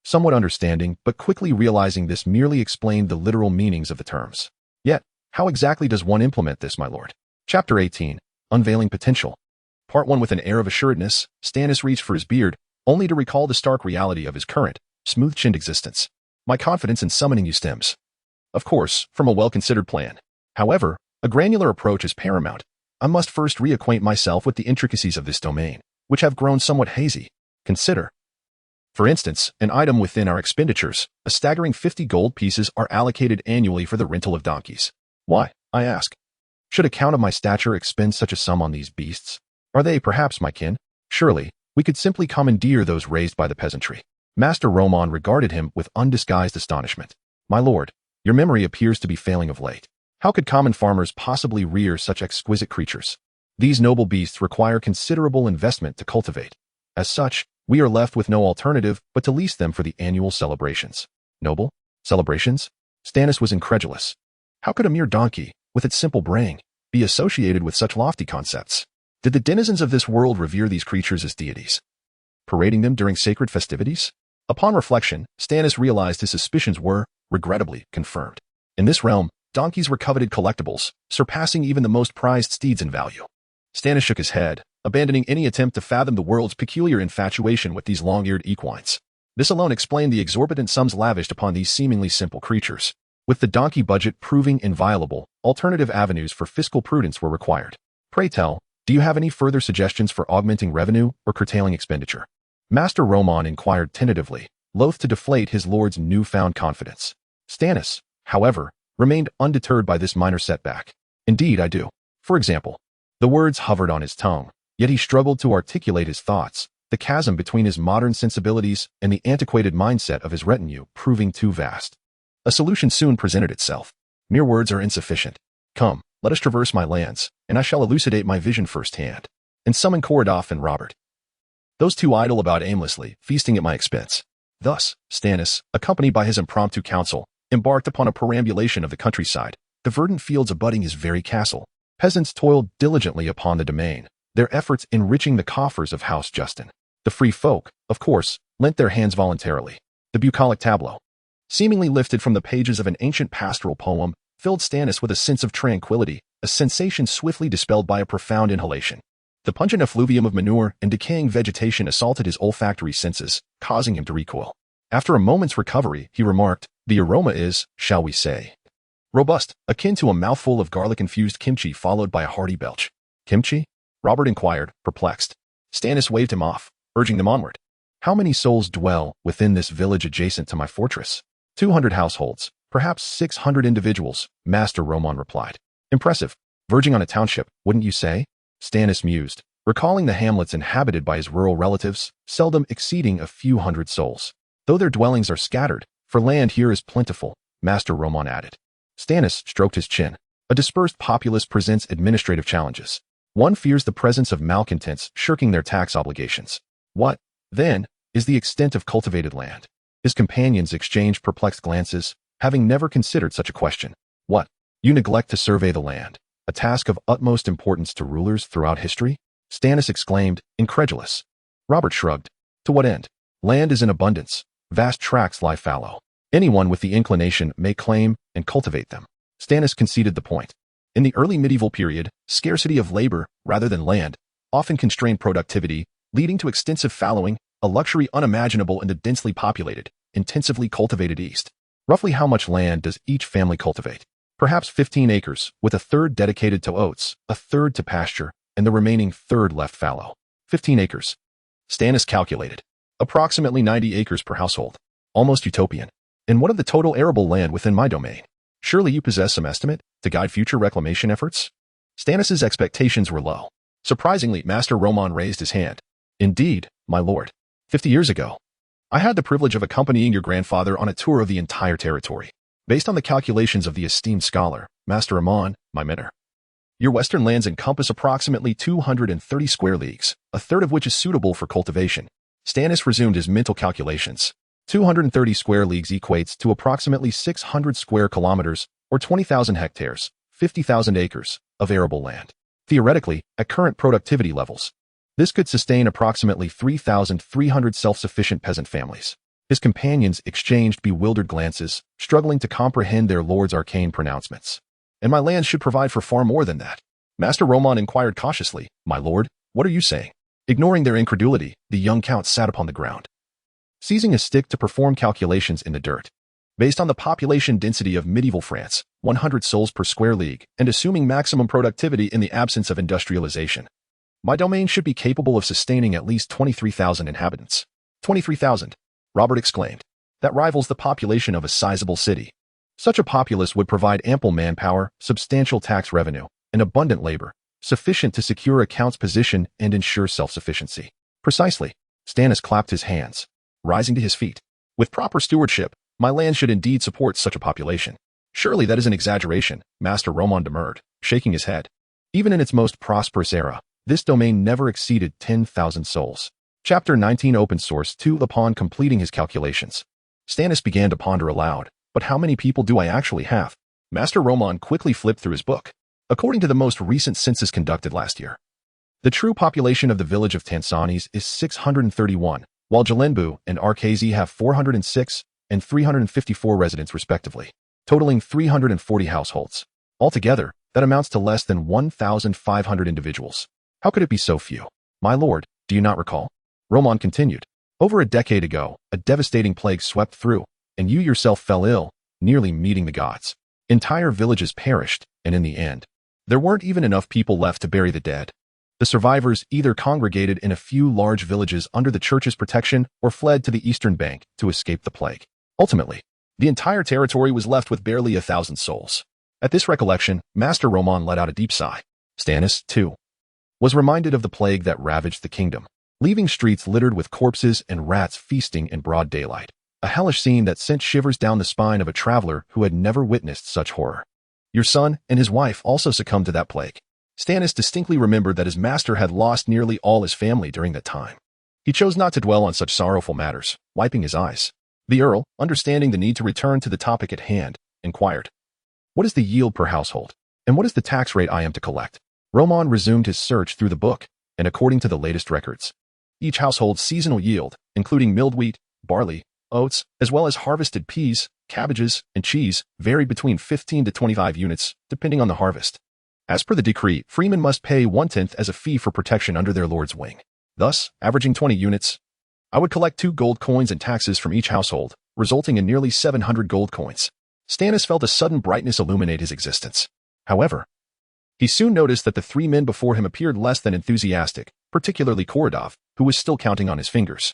A: somewhat understanding, but quickly realizing this merely explained the literal meanings of the terms. Yet, how exactly does one implement this, my lord? Chapter 18. Unveiling Potential. Part 1. With an air of assuredness, Stannis reached for his beard, only to recall the stark reality of his current, smooth-chinned existence. My confidence in summoning you stems, of course, from a well-considered plan. However, a granular approach is paramount. I must first reacquaint myself with the intricacies of this domain, which have grown somewhat hazy. Consider, for instance, an item within our expenditures. A staggering 50 gold pieces are allocated annually for the rental of donkeys. Why, I ask? Should a count of my stature expend such a sum on these beasts? Are they perhaps my kin? Surely, we could simply commandeer those raised by the peasantry. Master Romon regarded him with undisguised astonishment. My lord, your memory appears to be failing of late. How could common farmers possibly rear such exquisite creatures? These noble beasts require considerable investment to cultivate. As such, we are left with no alternative but to lease them for the annual celebrations. Noble? Celebrations? Stannis was incredulous. How could a mere donkey, with its simple braying, be associated with such lofty concepts? Did the denizens of this world revere these creatures as deities, parading them during sacred festivities? Upon reflection, Stannis realized his suspicions were, regrettably, confirmed. In this realm, donkeys were coveted collectibles, surpassing even the most prized steeds in value. Stannis shook his head, abandoning any attempt to fathom the world's peculiar infatuation with these long-eared equines. This alone explained the exorbitant sums lavished upon these seemingly simple creatures. With the donkey budget proving inviolable, alternative avenues for fiscal prudence were required. Pray tell, do you have any further suggestions for augmenting revenue or curtailing expenditure? Master Romon inquired tentatively, loath to deflate his lord's newfound confidence. Stannis, however, remained undeterred by this minor setback. Indeed, I do. For example, the words hovered on his tongue, yet he struggled to articulate his thoughts, the chasm between his modern sensibilities and the antiquated mindset of his retinue proving too vast. A solution soon presented itself. Mere words are insufficient. Come, let us traverse my lands, and I shall elucidate my vision firsthand, and summon Coridoff and Robert. Those two idle about aimlessly, feasting at my expense. Thus, Stannis, accompanied by his impromptu council, embarked upon a perambulation of the countryside, the verdant fields abutting his very castle. Peasants toiled diligently upon the domain, their efforts enriching the coffers of House Justin. The free folk, of course, lent their hands voluntarily. The bucolic tableau, seemingly lifted from the pages of an ancient pastoral poem, filled Stannis with a sense of tranquility, a sensation swiftly dispelled by a profound inhalation. The pungent effluvium of manure and decaying vegetation assaulted his olfactory senses, causing him to recoil. After a moment's recovery, he remarked, the aroma is, shall we say, robust, akin to a mouthful of garlic-infused kimchi followed by a hearty belch. Kimchi? Robert inquired, perplexed. Stannis waved him off, urging them onward. How many souls dwell within this village adjacent to my fortress? 200 households, perhaps 600 individuals, Master Romon replied. Impressive. Verging on a township, wouldn't you say? Stannis mused, recalling the hamlets inhabited by his rural relatives, seldom exceeding a few hundred souls. Though their dwellings are scattered, for land here is plentiful, Master Romon added. Stannis stroked his chin. A dispersed populace presents administrative challenges. One fears the presence of malcontents shirking their tax obligations. What, then, is the extent of cultivated land? His companions exchanged perplexed glances, having never considered such a question. What? You neglect to survey the land, a task of utmost importance to rulers throughout history? Stannis exclaimed, incredulous. Robert shrugged. To what end? Land is in abundance. Vast tracts lie fallow. Anyone with the inclination may claim and cultivate them. Stannis conceded the point. In the early medieval period, scarcity of labor, rather than land, often constrained productivity, leading to extensive fallowing, a luxury unimaginable in the densely populated, intensively cultivated East. Roughly how much land does each family cultivate? Perhaps 15 acres, with a third dedicated to oats, a third to pasture, and the remaining third left fallow. 15 acres. Stannis calculated. Approximately 90 acres per household. Almost utopian. And what of the total arable land within my domain? Surely you possess some estimate to guide future reclamation efforts? Stannis's expectations were low. Surprisingly, Master Romon raised his hand. Indeed, my lord. 50 years ago, I had the privilege of accompanying your grandfather on a tour of the entire territory. Based on the calculations of the esteemed scholar, Master Amon, my mentor, your western lands encompass approximately 230 square leagues, a third of which is suitable for cultivation. Stannis resumed his mental calculations. 230 square leagues equates to approximately 600 square kilometers, or 20,000 hectares, 50,000 acres, of arable land. Theoretically, at current productivity levels, this could sustain approximately 3,300 self-sufficient peasant families. His companions exchanged bewildered glances, struggling to comprehend their lord's arcane pronouncements. and my lands should provide for far more than that. Master Roman inquired cautiously, "My lord, what are you saying?" Ignoring their incredulity, the young count sat upon the ground, seizing a stick to perform calculations in the dirt. Based on the population density of medieval France, 100 souls per square league, and assuming maximum productivity in the absence of industrialization, my domain should be capable of sustaining at least 23,000 inhabitants. 23,000, Robert exclaimed. That rivals the population of a sizable city. Such a populace would provide ample manpower, substantial tax revenue, and abundant labor, sufficient to secure a count's position and ensure self-sufficiency. Precisely. Stannis clapped his hands, rising to his feet. With proper stewardship, my land should indeed support such a population. Surely that is an exaggeration, Master Roman demurred, shaking his head. Even in its most prosperous era, this domain never exceeded 10,000 souls. Chapter 19 Open Source 2 Upon completing his calculations, Stannis began to ponder aloud. But how many people do I actually have? Master Roman quickly flipped through his book. According to the most recent census conducted last year, the true population of the village of Tansanis is 631, while Jalenbu and Arkazi have 406 and 354 residents respectively, totaling 340 households. Altogether, that amounts to less than 1,500 individuals. How could it be so few? My lord, do you not recall? Roman continued. Over a decade ago, a devastating plague swept through, and you yourself fell ill, nearly meeting the gods. Entire villages perished, and in the end, there weren't even enough people left to bury the dead. The survivors either congregated in a few large villages under the church's protection or fled to the eastern bank to escape the plague. Ultimately, the entire territory was left with barely 1,000 souls. At this recollection, Master Roman let out a deep sigh. Stannis, too, was reminded of the plague that ravaged the kingdom, leaving streets littered with corpses and rats feasting in broad daylight. A hellish scene that sent shivers down the spine of a traveler who had never witnessed such horror. Your son and his wife also succumbed to that plague. Stannis distinctly remembered that his master had lost nearly all his family during that time. He chose not to dwell on such sorrowful matters, wiping his eyes. The Earl, understanding the need to return to the topic at hand, inquired, "What is the yield per household, and what is the tax rate I am to collect?" Roman resumed his search through the book, and according to the latest records, each household's seasonal yield, including milled wheat, barley, oats, as well as harvested peas, cabbages, and cheese, varied between 15 to 25 units, depending on the harvest. As per the decree, freemen must pay 1/10 as a fee for protection under their lord's wing. Thus, averaging 20 units, I would collect 2 gold coins and taxes from each household, resulting in nearly 700 gold coins. Stannis felt a sudden brightness illuminate his existence. However, he soon noticed that the 3 men before him appeared less than enthusiastic, particularly Korodov, who was still counting on his fingers.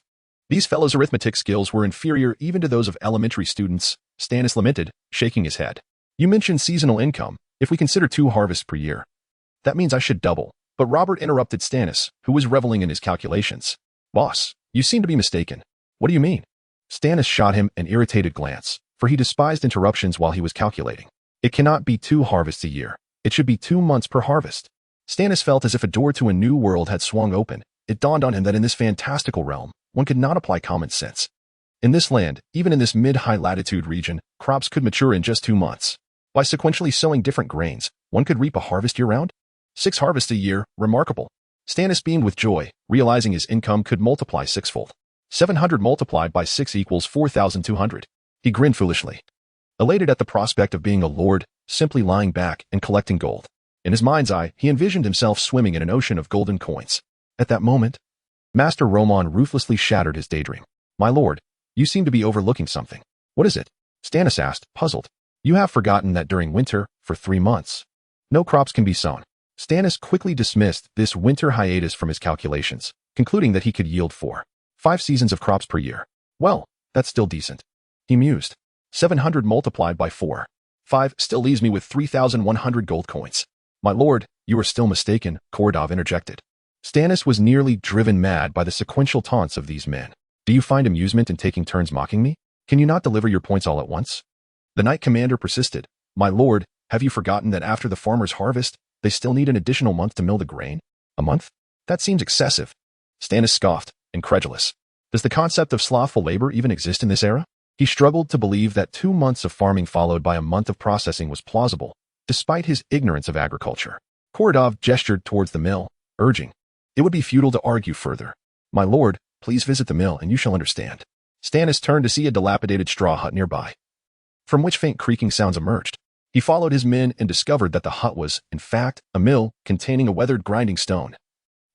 A: These fellows' arithmetic skills were inferior even to those of elementary students, Stannis lamented, shaking his head. You mentioned seasonal income. If we consider 2 harvests per year, that means I should double. But Robert interrupted Stannis, who was reveling in his calculations. Boss, you seem to be mistaken. What do you mean? Stannis shot him an irritated glance, for he despised interruptions while he was calculating. It cannot be 2 harvests a year. It should be 2 months per harvest. Stannis felt as if a door to a new world had swung open. It dawned on him that in this fantastical realm, one could not apply common sense. In this land, even in this mid-high latitude region, crops could mature in just 2 months. By sequentially sowing different grains, one could reap a harvest year-round? 6 harvests a year, remarkable. Stannis beamed with joy, realizing his income could multiply 6-fold. 700 multiplied by 6 equals 4,200. He grinned foolishly, elated at the prospect of being a lord, simply lying back and collecting gold. In his mind's eye, he envisioned himself swimming in an ocean of golden coins. At that moment, Master Roman ruthlessly shattered his daydream. My lord, you seem to be overlooking something. What is it? Stannis asked, puzzled. You have forgotten that during winter, for 3 months, no crops can be sown. Stannis quickly dismissed this winter hiatus from his calculations, concluding that he could yield 4-5 seasons of crops per year. Well, that's still decent. He mused. 700 multiplied by 4-5 still leaves me with 3,100 gold coins. My lord, you are still mistaken, Korodov interjected. Stannis was nearly driven mad by the sequential taunts of these men. Do you find amusement in taking turns mocking me? Can you not deliver your points all at once? The Knight Commander persisted. My lord, have you forgotten that after the farmer's harvest, they still need an additional month to mill the grain? A month? That seems excessive. Stannis scoffed, incredulous. Does the concept of slothful labor even exist in this era? He struggled to believe that 2 months of farming followed by a month of processing was plausible, despite his ignorance of agriculture. Korodov gestured towards the mill, urging, it would be futile to argue further. My lord, please visit the mill and you shall understand. Stannis turned to see a dilapidated straw hut nearby, from which faint creaking sounds emerged. He followed his men and discovered that the hut was, in fact, a mill containing a weathered grinding stone,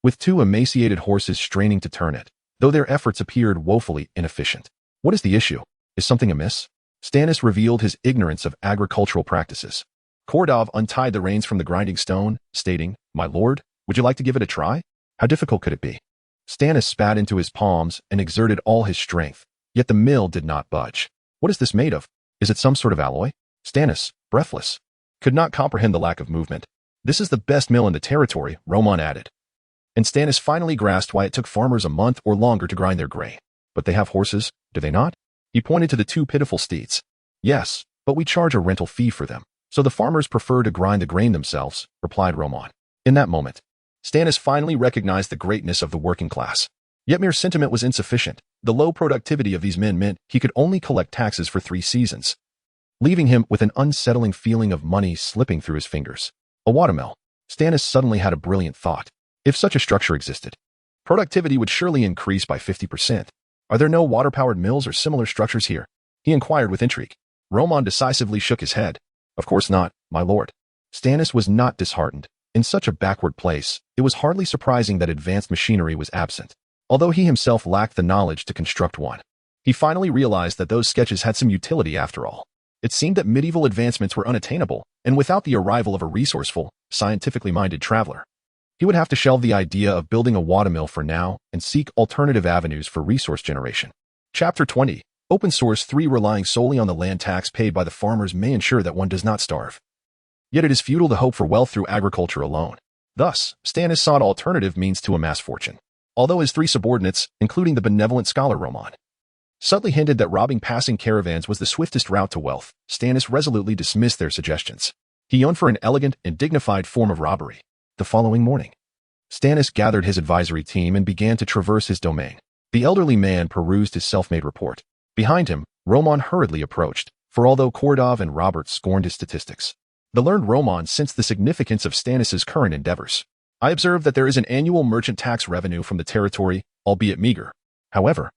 A: with two emaciated horses straining to turn it, though their efforts appeared woefully inefficient. What is the issue? Is something amiss? Stannis revealed his ignorance of agricultural practices. Kordov untied the reins from the grinding stone, stating, "My lord, would you like to give it a try? How difficult could it be?" Stannis spat into his palms and exerted all his strength, yet the mill did not budge. What is this made of? Is it some sort of alloy? Stannis, breathless, could not comprehend the lack of movement. This is the best mill in the territory, Roman added. And Stannis finally grasped why it took farmers a month or longer to grind their grain. But they have horses, do they not? He pointed to the two pitiful steeds. Yes, but we charge a rental fee for them, so the farmers prefer to grind the grain themselves, replied Roman. In that moment, Stannis finally recognized the greatness of the working class. Yet mere sentiment was insufficient. The low productivity of these men meant he could only collect taxes for 3 seasons, leaving him with an unsettling feeling of money slipping through his fingers. A watermill. Stannis suddenly had a brilliant thought. If such a structure existed, productivity would surely increase by 50%. Are there no water-powered mills or similar structures here? He inquired with intrigue. Roman decisively shook his head. Of course not, my lord. Stannis was not disheartened. In such a backward place, it was hardly surprising that advanced machinery was absent, although he himself lacked the knowledge to construct one. He finally realized that those sketches had some utility after all. It seemed that medieval advancements were unattainable, and without the arrival of a resourceful, scientifically minded traveler, he would have to shelve the idea of building a watermill for now and seek alternative avenues for resource generation. Chapter 20. Open Source 3. Relying solely on the land tax paid by the farmers may ensure that one does not starve. Yet it is futile to hope for wealth through agriculture alone. Thus, Stannis sought alternative means to amass fortune. Although his 3 subordinates, including the benevolent scholar Roman, subtly hinted that robbing passing caravans was the swiftest route to wealth, Stannis resolutely dismissed their suggestions. He yearned for an elegant and dignified form of robbery. The following morning, Stannis gathered his advisory team and began to traverse his domain. The elderly man perused his self-made report. Behind him, Roman hurriedly approached, for although Kordov and Robert scorned his statistics, the learned Roman sensed the significance of Stannis's current endeavors. I observe that there is an annual merchant tax revenue from the territory, albeit meager. However,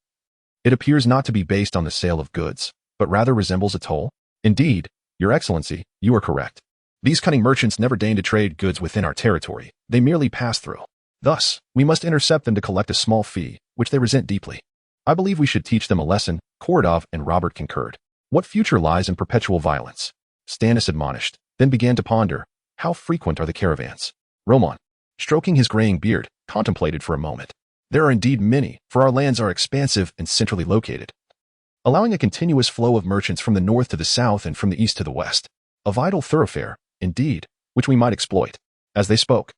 A: it appears not to be based on the sale of goods, but rather resembles a toll. Indeed, Your Excellency, you are correct. These cunning merchants never deign to trade goods within our territory. They merely pass through. Thus, we must intercept them to collect a small fee, which they resent deeply. I believe we should teach them a lesson. Kordov and Robert concurred. What future lies in perpetual violence? Stannis admonished, then began to ponder. How frequent are the caravans? Roman, stroking his graying beard, contemplated for a moment. There are indeed many, for our lands are expansive and centrally located, allowing a continuous flow of merchants from the north to the south and from the east to the west. A vital thoroughfare, indeed, which we might exploit. As they spoke,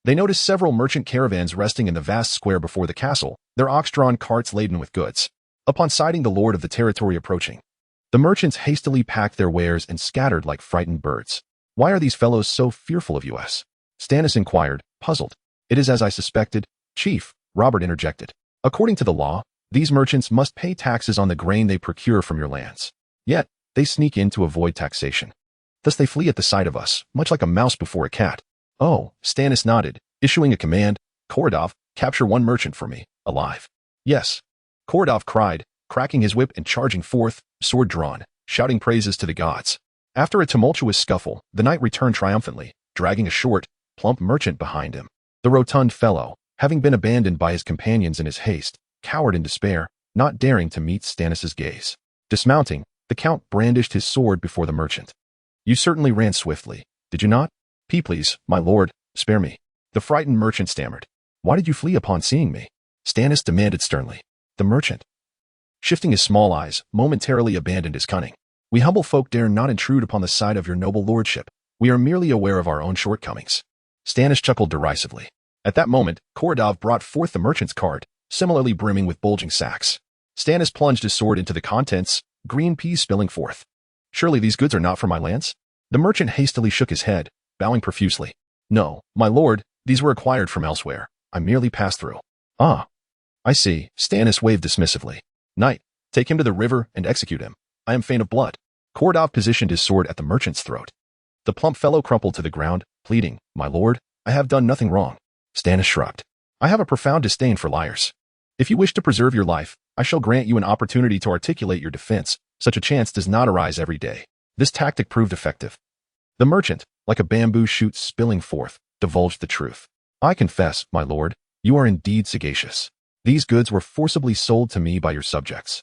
A: they noticed several merchant caravans resting in the vast square before the castle, their ox-drawn carts laden with goods. Upon sighting the lord of the territory approaching, the merchants hastily packed their wares and scattered like frightened birds. Why are these fellows so fearful of us? Stannis inquired, puzzled. It is as I suspected, Chief, Robert interjected. According to the law, these merchants must pay taxes on the grain they procure from your lands. Yet, they sneak in to avoid taxation. Thus they flee at the sight of us, much like a mouse before a cat. Oh, Stannis nodded, issuing a command. Kordov, capture 1 merchant for me, alive. Yes. Kordov cried, cracking his whip and charging forth, sword drawn, shouting praises to the gods. After a tumultuous scuffle, the knight returned triumphantly, dragging a short, plump merchant behind him. The rotund fellow, having been abandoned by his companions in his haste, cowered in despair, not daring to meet Stannis's gaze. Dismounting, the count brandished his sword before the merchant. You certainly ran swiftly, did you not? Please, my lord, spare me. The frightened merchant stammered. Why did you flee upon seeing me? Stannis demanded sternly. The merchant, shifting his small eyes, momentarily abandoned his cunning. We humble folk dare not intrude upon the side of your noble lordship. We are merely aware of our own shortcomings. Stannis chuckled derisively. At that moment, Kordov brought forth the merchant's cart, similarly brimming with bulging sacks. Stannis plunged his sword into the contents, green peas spilling forth. Surely these goods are not from my lands? The merchant hastily shook his head, bowing profusely. No, my lord, these were acquired from elsewhere. I merely passed through. Ah, I see. Stannis waved dismissively. Knight, take him to the river and execute him. I am faint of blood. Kordov positioned his sword at the merchant's throat. The plump fellow crumpled to the ground, pleading, My lord, I have done nothing wrong. Stannis shrugged. I have a profound disdain for liars. If you wish to preserve your life, I shall grant you an opportunity to articulate your defense. Such a chance does not arise every day. This tactic proved effective. The merchant, like a bamboo shoot spilling forth, divulged the truth. I confess, my lord, you are indeed sagacious. These goods were forcibly sold to me by your subjects.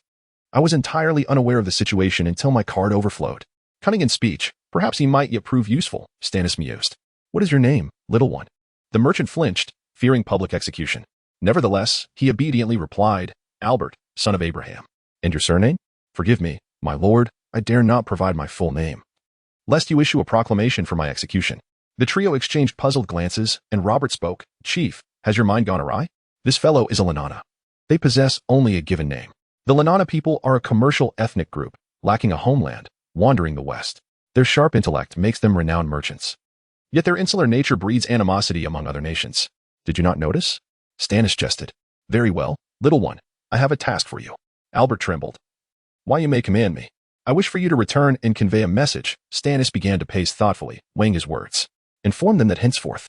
A: I was entirely unaware of the situation until my card overflowed. Cunning in speech, perhaps he might yet prove useful, Stannis mused. What is your name, little one? The merchant flinched, fearing public execution. Nevertheless, he obediently replied, Albert, son of Abraham. And your surname? Forgive me, my lord, I dare not provide my full name, lest you issue a proclamation for my execution. The trio exchanged puzzled glances, and Robert spoke. Chief, has your mind gone awry? This fellow is a Lanana. They possess only a given name. The Lanana people are a commercial ethnic group, lacking a homeland, wandering the west. Their sharp intellect makes them renowned merchants. Yet their insular nature breeds animosity among other nations. Did you not notice? Stannis jested. Very well, little one, I have a task for you. Albert trembled. Why, you may command me. I wish for you to return and convey a message. Stannis began to pace thoughtfully, weighing his words. Inform them that henceforth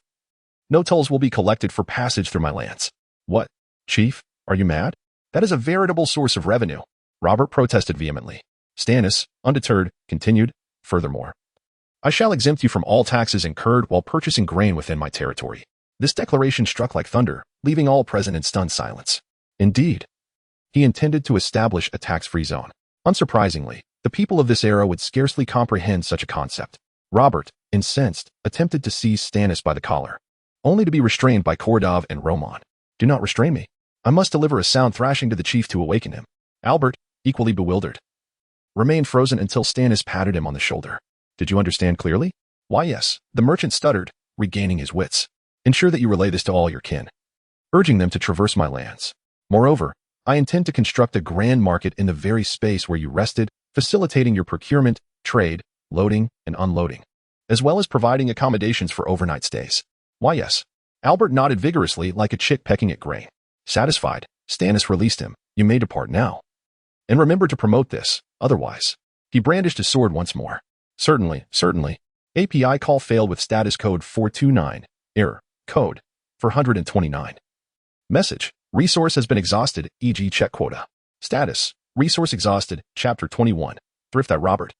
A: no tolls will be collected for passage through my lands. What, chief, are you mad? That is a veritable source of revenue. Robert protested vehemently. Stannis, undeterred, continued, furthermore, I shall exempt you from all taxes incurred while purchasing grain within my territory. This declaration struck like thunder, leaving all present in stunned silence. Indeed, he intended to establish a tax-free zone. Unsurprisingly, the people of this era would scarcely comprehend such a concept. Robert, incensed, attempted to seize Stannis by the collar, only to be restrained by Kordov and Roman. Do not restrain me. I must deliver a sound thrashing to the chief to awaken him. Albert, equally bewildered, remained frozen until Stannis patted him on the shoulder. Did you understand clearly? Why, yes, the merchant stuttered, regaining his wits. Ensure that you relay this to all your kin, urging them to traverse my lands. Moreover, I intend to construct a grand market in the very space where you rested, facilitating your procurement, trade, loading, and unloading, as well as providing accommodations for overnight stays. Why, yes. Albert nodded vigorously like a chick pecking at grain. Satisfied, Stannis released him. You may depart now. And remember to promote this, otherwise. He brandished his sword once more. Certainly, certainly. API call failed with status code 429. Error. Code 429. Message. Resource has been exhausted, e.g. check quota. Status. Resource exhausted, Chapter 21. Thrift at Robert.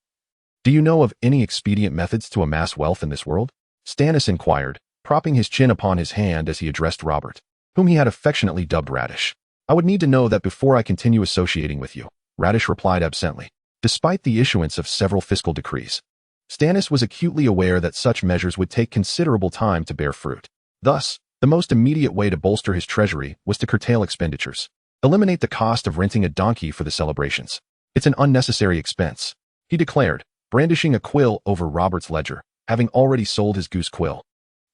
A: Do you know of any expedient methods to amass wealth in this world? Stannis inquired, propping his chin upon his hand as he addressed Robert, whom he had affectionately dubbed Radish. I would need to know that before I continue associating with you, Radish replied absently. Despite the issuance of several fiscal decrees, Stannis was acutely aware that such measures would take considerable time to bear fruit. Thus, the most immediate way to bolster his treasury was to curtail expenditures. Eliminate the cost of renting a donkey for the celebrations. It's an unnecessary expense, he declared, brandishing a quill over Robert's ledger, having already sold his goose quill,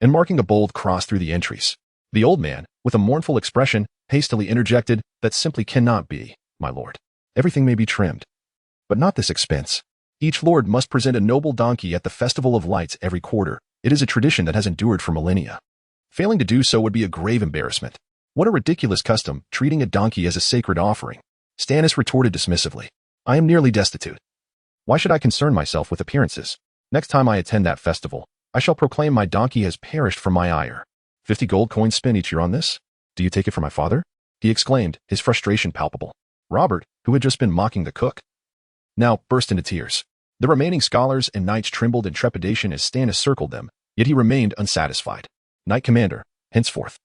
A: and marking a bold cross through the entries. The old man, with a mournful expression, hastily interjected, that simply cannot be, my lord. Everything may be trimmed, but not this expense. Each lord must present a noble donkey at the Festival of Lights every quarter. It is a tradition that has endured for millennia. Failing to do so would be a grave embarrassment. What a ridiculous custom, treating a donkey as a sacred offering. Stannis retorted dismissively. I am nearly destitute. Why should I concern myself with appearances? Next time I attend that festival, I shall proclaim my donkey has perished from my ire. 50 gold coins spent each year on this? Do you take it for my father? He exclaimed, his frustration palpable. Robert, who had just been mocking the cook, now burst into tears. The remaining scholars and knights trembled in trepidation as Stannis circled them, yet he remained unsatisfied. Knight Commander, henceforth,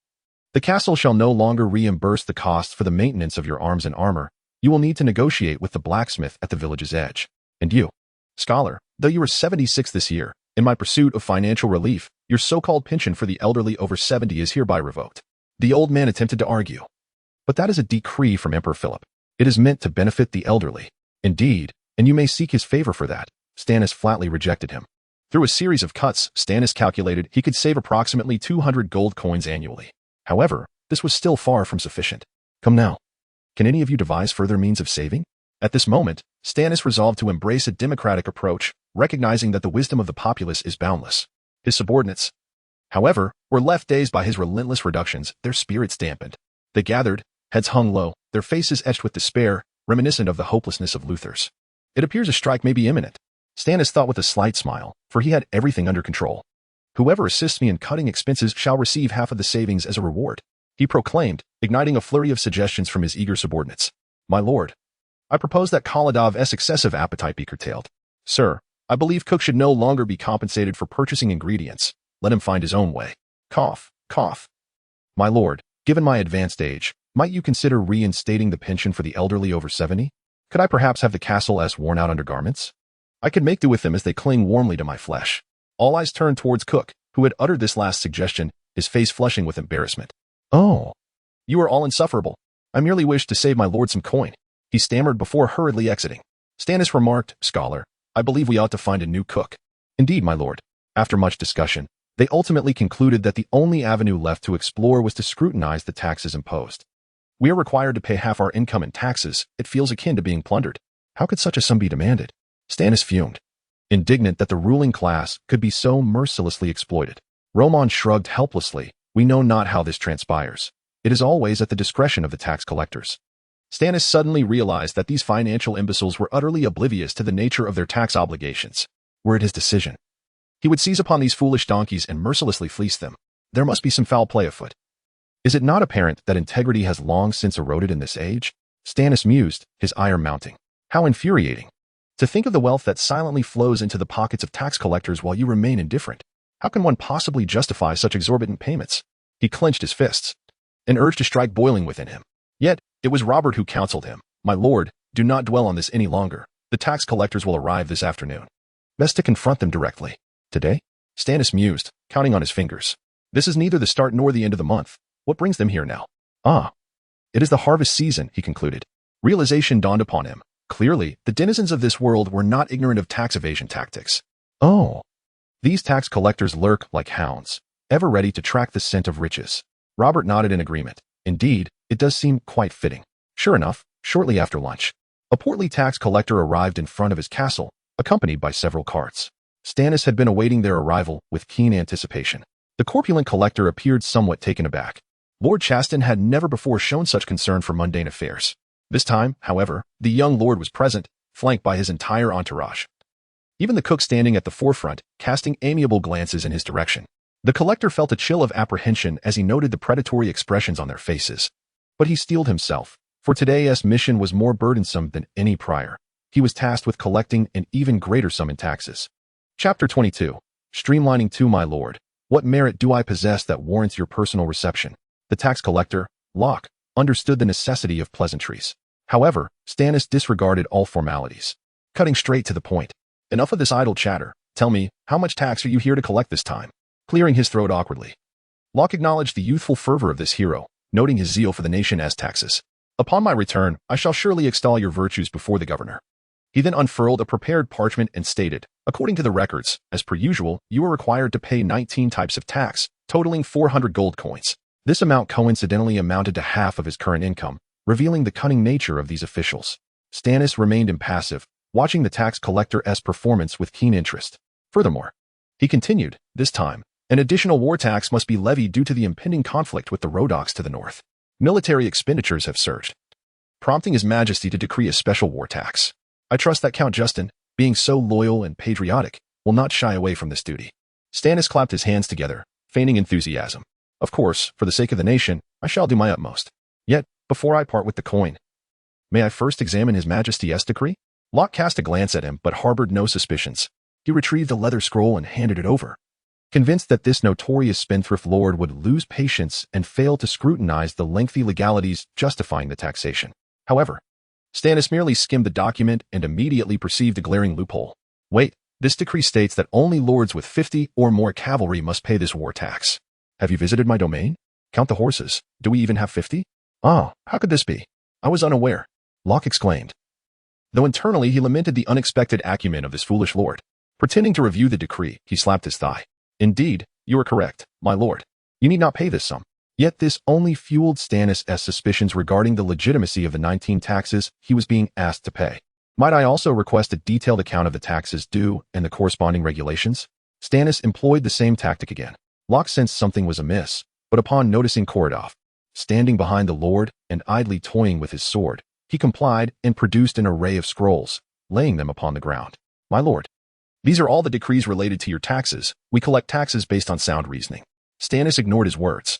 A: the castle shall no longer reimburse the cost for the maintenance of your arms and armor. You will need to negotiate with the blacksmith at the village's edge. And you, scholar, though you are 76 this year, in my pursuit of financial relief, your so-called pension for the elderly over 70 is hereby revoked. The old man attempted to argue. But that is a decree from Emperor Philip. It is meant to benefit the elderly. Indeed, and you may seek his favor for that. Stannis flatly rejected him. Through a series of cuts, Stannis calculated he could save approximately 200 gold coins annually. However, this was still far from sufficient. Come now. Can any of you devise further means of saving? At this moment, Stannis resolved to embrace a democratic approach, recognizing that the wisdom of the populace is boundless. His subordinates, however, were left dazed by his relentless reductions, their spirits dampened. They gathered, heads hung low, their faces etched with despair, reminiscent of the hopelessness of Luther's. It appears a strike may be imminent. Stannis thought with a slight smile, for he had everything under control. Whoever assists me in cutting expenses shall receive half of the savings as a reward, he proclaimed, igniting a flurry of suggestions from his eager subordinates. My lord, I propose that Kaladov's excessive appetite be curtailed. Sir, I believe Cook should no longer be compensated for purchasing ingredients. Let him find his own way. Cough, cough. My lord, given my advanced age, might you consider reinstating the pension for the elderly over 70? Could I perhaps have the castle as worn-out undergarments? I could make do with them as they cling warmly to my flesh. All eyes turned towards Cook, who had uttered this last suggestion, his face flushing with embarrassment. Oh, you are all insufferable. I merely wished to save my lord some coin, he stammered before hurriedly exiting. Stannis remarked, Scholar, I believe we ought to find a new cook. Indeed, my lord. After much discussion, they ultimately concluded that the only avenue left to explore was to scrutinize the taxes imposed. We are required to pay half our income in taxes. It feels akin to being plundered. How could such a sum be demanded? Stannis fumed, indignant that the ruling class could be so mercilessly exploited. Roman shrugged helplessly. We know not how this transpires. It is always at the discretion of the tax collectors. Stannis suddenly realized that these financial imbeciles were utterly oblivious to the nature of their tax obligations. Were it his decision, he would seize upon these foolish donkeys and mercilessly fleece them. There must be some foul play afoot. Is it not apparent that integrity has long since eroded in this age? Stannis mused, his ire mounting. How infuriating. To think of the wealth that silently flows into the pockets of tax collectors while you remain indifferent. How can one possibly justify such exorbitant payments? He clenched his fists, an urge to strike boiling within him. Yet, it was Robert who counseled him. My lord, do not dwell on this any longer. The tax collectors will arrive this afternoon. Best to confront them directly. Today? Stannis mused, counting on his fingers. This is neither the start nor the end of the month. What brings them here now? Ah, it is the harvest season, he concluded. Realization dawned upon him. Clearly, the denizens of this world were not ignorant of tax evasion tactics. Oh, these tax collectors lurk like hounds, ever ready to track the scent of riches. Robert nodded in agreement. Indeed, it does seem quite fitting. Sure enough, shortly after lunch, a portly tax collector arrived in front of his castle, accompanied by several carts. Stannis had been awaiting their arrival with keen anticipation. The corpulent collector appeared somewhat taken aback. Lord Chaston had never before shown such concern for mundane affairs. This time, however, the young lord was present, flanked by his entire entourage. Even the cook standing at the forefront, casting amiable glances in his direction. The collector felt a chill of apprehension as he noted the predatory expressions on their faces. But he steeled himself, for today's mission was more burdensome than any prior. He was tasked with collecting an even greater sum in taxes. Chapter 22. Streamlining to my lord. What merit do I possess that warrants your personal reception? The tax collector, Locke, understood the necessity of pleasantries. However, Stannis disregarded all formalities, cutting straight to the point. Enough of this idle chatter. Tell me, how much tax are you here to collect this time? Clearing his throat awkwardly, Locke acknowledged the youthful fervor of this hero, noting his zeal for the nation as taxes. Upon my return, I shall surely extol your virtues before the governor. He then unfurled a prepared parchment and stated, according to the records, as per usual, you are required to pay 19 types of tax, totaling 400 gold coins. This amount coincidentally amounted to half of his current income, revealing the cunning nature of these officials. Stannis remained impassive, watching the tax collector's performance with keen interest. Furthermore, he continued, this time, an additional war tax must be levied due to the impending conflict with the Rhodoks to the north. Military expenditures have surged, prompting His Majesty to decree a special war tax. I trust that Count Justin, being so loyal and patriotic, will not shy away from this duty. Stannis clapped his hands together, feigning enthusiasm. Of course, for the sake of the nation, I shall do my utmost. Yet, before I part with the coin, may I first examine His Majesty's decree? Locke cast a glance at him but harbored no suspicions. He retrieved the leather scroll and handed it over, convinced that this notorious spendthrift lord would lose patience and fail to scrutinize the lengthy legalities justifying the taxation. However, Stannis merely skimmed the document and immediately perceived a glaring loophole. Wait, this decree states that only lords with 50 or more cavalry must pay this war tax. Have you visited my domain? Count the horses. Do we even have 50? Ah, how could this be? I was unaware, Locke exclaimed, though internally he lamented the unexpected acumen of this foolish lord. Pretending to review the decree, he slapped his thigh. Indeed, you are correct, my lord. You need not pay this sum. Yet this only fueled Stannis' suspicions regarding the legitimacy of the 19 taxes he was being asked to pay. Might I also request a detailed account of the taxes due and the corresponding regulations? Stannis employed the same tactic again. Locke sensed something was amiss, but upon noticing Korodov, standing behind the lord and idly toying with his sword, he complied and produced an array of scrolls, laying them upon the ground. My lord, these are all the decrees related to your taxes. We collect taxes based on sound reasoning. Stannis ignored his words,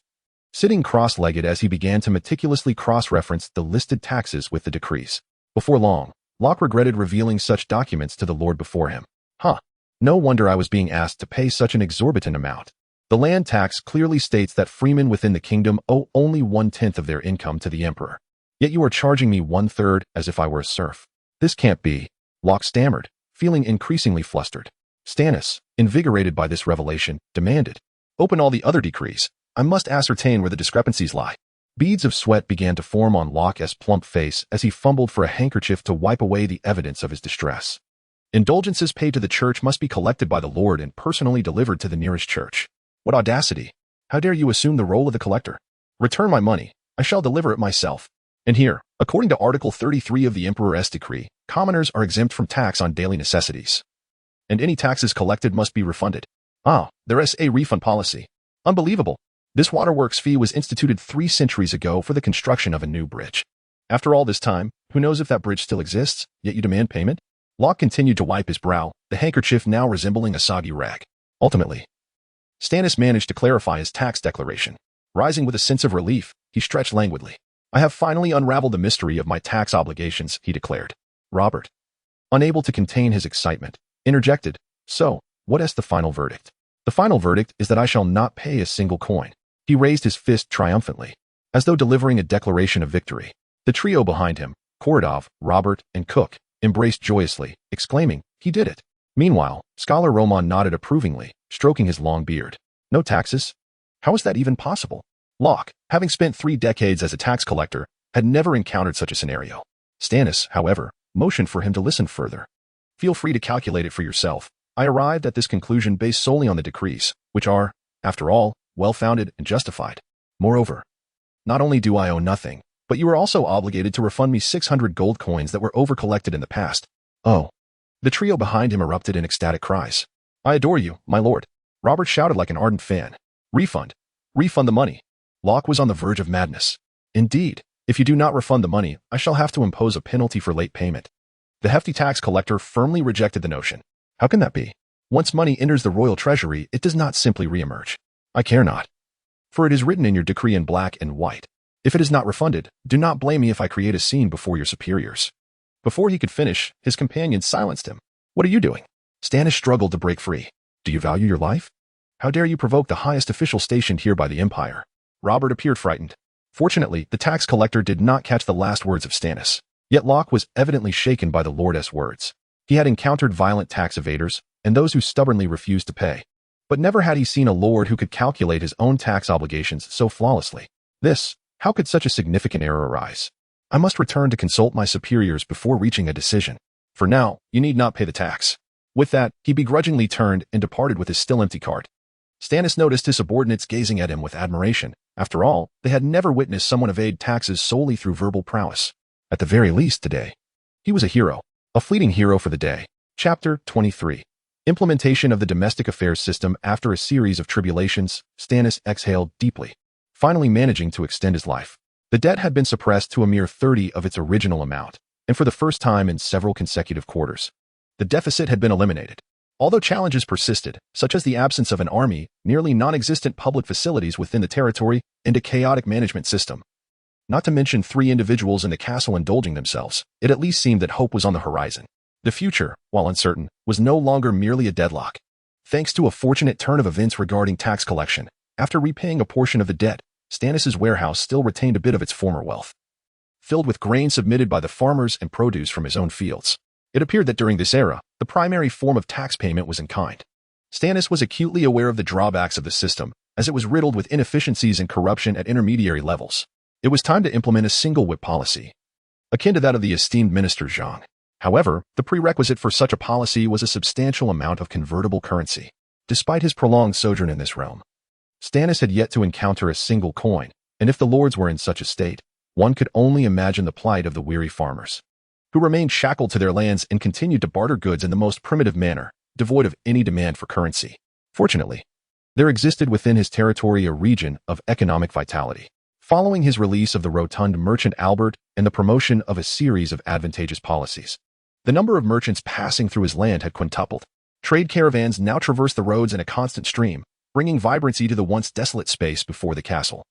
A: sitting cross-legged as he began to meticulously cross-reference the listed taxes with the decrees. Before long, Locke regretted revealing such documents to the lord before him. Huh. No wonder I was being asked to pay such an exorbitant amount. The land tax clearly states that freemen within the kingdom owe only 1/10 of their income to the emperor. Yet you are charging me 1/3 as if I were a serf. This can't be. Locke stammered, feeling increasingly flustered. Stannis, invigorated by this revelation, demanded, "Open all the other decrees. I must ascertain where the discrepancies lie." Beads of sweat began to form on Locke's plump face as he fumbled for a handkerchief to wipe away the evidence of his distress. Indulgences paid to the church must be collected by the Lord and personally delivered to the nearest church. What audacity! How dare you assume the role of the collector? Return my money. I shall deliver it myself. And here, according to Article 33 of the Emperor's decree, commoners are exempt from tax on daily necessities. And any taxes collected must be refunded. Ah, there's a refund policy. Unbelievable. This waterworks fee was instituted 3 centuries ago for the construction of a new bridge. After all this time, who knows if that bridge still exists, yet you demand payment? Locke continued to wipe his brow, the handkerchief now resembling a soggy rag. Ultimately, Stannis managed to clarify his tax declaration. Rising with a sense of relief, he stretched languidly. "I have finally unraveled the mystery of my tax obligations," he declared. Robert, unable to contain his excitement, interjected, "So, what is the final verdict?" "The final verdict is that I shall not pay a single coin." He raised his fist triumphantly, as though delivering a declaration of victory. The trio behind him, Korodov, Robert, and Cook, embraced joyously, exclaiming, "He did it." Meanwhile, Scholar Roman nodded approvingly, stroking his long beard. "No taxes? How is that even possible?" Locke, having spent 3 decades as a tax collector, had never encountered such a scenario. Stannis, however, motioned for him to listen further. "Feel free to calculate it for yourself. I arrived at this conclusion based solely on the decrees, which are, after all, well-founded and justified. Moreover, not only do I owe nothing, but you are also obligated to refund me 600 gold coins that were over-collected in the past." "Oh." The trio behind him erupted in ecstatic cries. "I adore you, my lord." Robert shouted like an ardent fan. "Refund. Refund the money." Locke was on the verge of madness. "Indeed, if you do not refund the money, I shall have to impose a penalty for late payment." The hefty tax collector firmly rejected the notion. "How can that be? Once money enters the royal treasury, it does not simply re-emerge." "I care not. For it is written in your decree in black and white. If it is not refunded, do not blame me if I create a scene before your superiors." Before he could finish, his companion silenced him. "What are you doing?" Stannis struggled to break free. "Do you value your life? How dare you provoke the highest official stationed here by the Empire?" Robert appeared frightened. Fortunately, the tax collector did not catch the last words of Stannis. Yet Locke was evidently shaken by the Lord's words. He had encountered violent tax evaders, and those who stubbornly refused to pay. But never had he seen a lord who could calculate his own tax obligations so flawlessly. How could such a significant error arise? "I must return to consult my superiors before reaching a decision. For now, you need not pay the tax." With that, he begrudgingly turned and departed with his still empty cart. Stannis noticed his subordinates gazing at him with admiration. After all, they had never witnessed someone evade taxes solely through verbal prowess. At the very least today, he was a hero, a fleeting hero for the day. Chapter 23. Implementation of the domestic affairs system. After a series of tribulations, Stannis exhaled deeply, finally managing to extend his life. The debt had been suppressed to a mere 30 of its original amount, and for the first time in several consecutive quarters, the deficit had been eliminated. Although challenges persisted, such as the absence of an army, nearly non-existent public facilities within the territory, and a chaotic management system, not to mention 3 individuals in the castle indulging themselves, it at least seemed that hope was on the horizon. The future, while uncertain, was no longer merely a deadlock. Thanks to a fortunate turn of events regarding tax collection, after repaying a portion of the debt, Stannis' warehouse still retained a bit of its former wealth, filled with grain submitted by the farmers and produce from his own fields. It appeared that during this era, the primary form of tax payment was in kind. Stannis was acutely aware of the drawbacks of the system, as it was riddled with inefficiencies and corruption at intermediary levels. It was time to implement a single whip policy, akin to that of the esteemed Minister Zhang. However, the prerequisite for such a policy was a substantial amount of convertible currency. Despite his prolonged sojourn in this realm, Stannis had yet to encounter a single coin, and if the lords were in such a state, one could only imagine the plight of the weary farmers, who remained shackled to their lands and continued to barter goods in the most primitive manner, devoid of any demand for currency. Fortunately, there existed within his territory a region of economic vitality. Following his release of the rotund merchant Albert and the promotion of a series of advantageous policies, the number of merchants passing through his land had quintupled. Trade caravans now traversed the roads in a constant stream, bringing vibrancy to the once desolate space before the castle.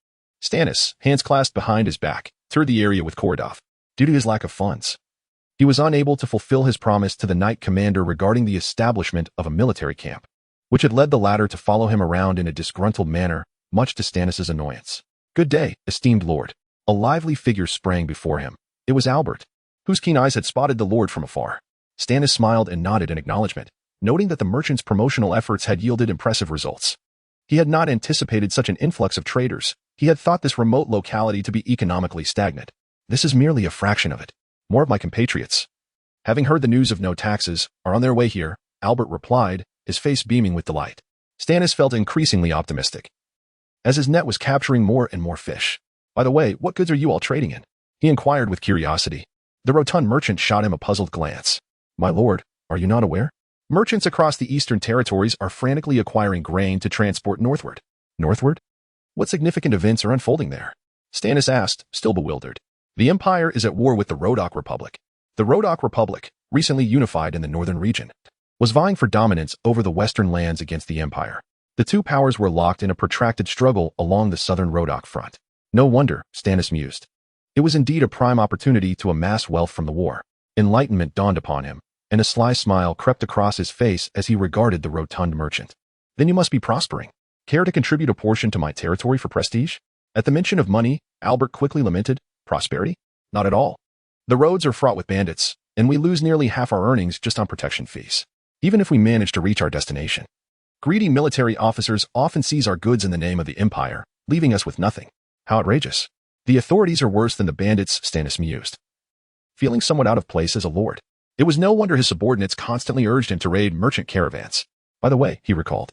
A: Stannis, hands clasped behind his back, toured the area with Korodov. Due to his lack of funds, He was unable to fulfill his promise to the Knight Commander regarding the establishment of a military camp, which had led the latter to follow him around in a disgruntled manner, much to Stannis' annoyance. "Good day, esteemed lord." A lively figure sprang before him. It was Albert, whose keen eyes had spotted the lord from afar. Stannis smiled and nodded in acknowledgement, noting that the merchant's promotional efforts had yielded impressive results. He had not anticipated such an influx of traders. He had thought this remote locality to be economically stagnant. "This is merely a fraction of it. More of my compatriots, having heard the news of no taxes, are on their way here," Albert replied, his face beaming with delight. Stannis felt increasingly optimistic, as his net was capturing more and more fish. "By the way, what goods are you all trading in?" he inquired with curiosity. The rotund merchant shot him a puzzled glance. "My lord, are you not aware? Merchants across the eastern territories are frantically acquiring grain to transport northward." "Northward? What significant events are unfolding there?" Stannis asked, still bewildered. "The Empire is at war with the Rhodok Republic. The Rhodok Republic, recently unified in the northern region, was vying for dominance over the western lands against the Empire. The two powers were locked in a protracted struggle along the southern Rhodok front." "No wonder," Stannis mused. It was indeed a prime opportunity to amass wealth from the war. Enlightenment dawned upon him, and a sly smile crept across his face as he regarded the rotund merchant. "Then you must be prospering. Care to contribute a portion to my territory for prestige?" At the mention of money, Albert quickly lamented. "Prosperity? Not at all. The roads are fraught with bandits, and we lose nearly half our earnings just on protection fees, even if we manage to reach our destination. Greedy military officers often seize our goods in the name of the Empire, leaving us with nothing. How outrageous. The authorities are worse than the bandits," Stannis mused, feeling somewhat out of place as a lord. It was no wonder his subordinates constantly urged him to raid merchant caravans. "By the way," he recalled,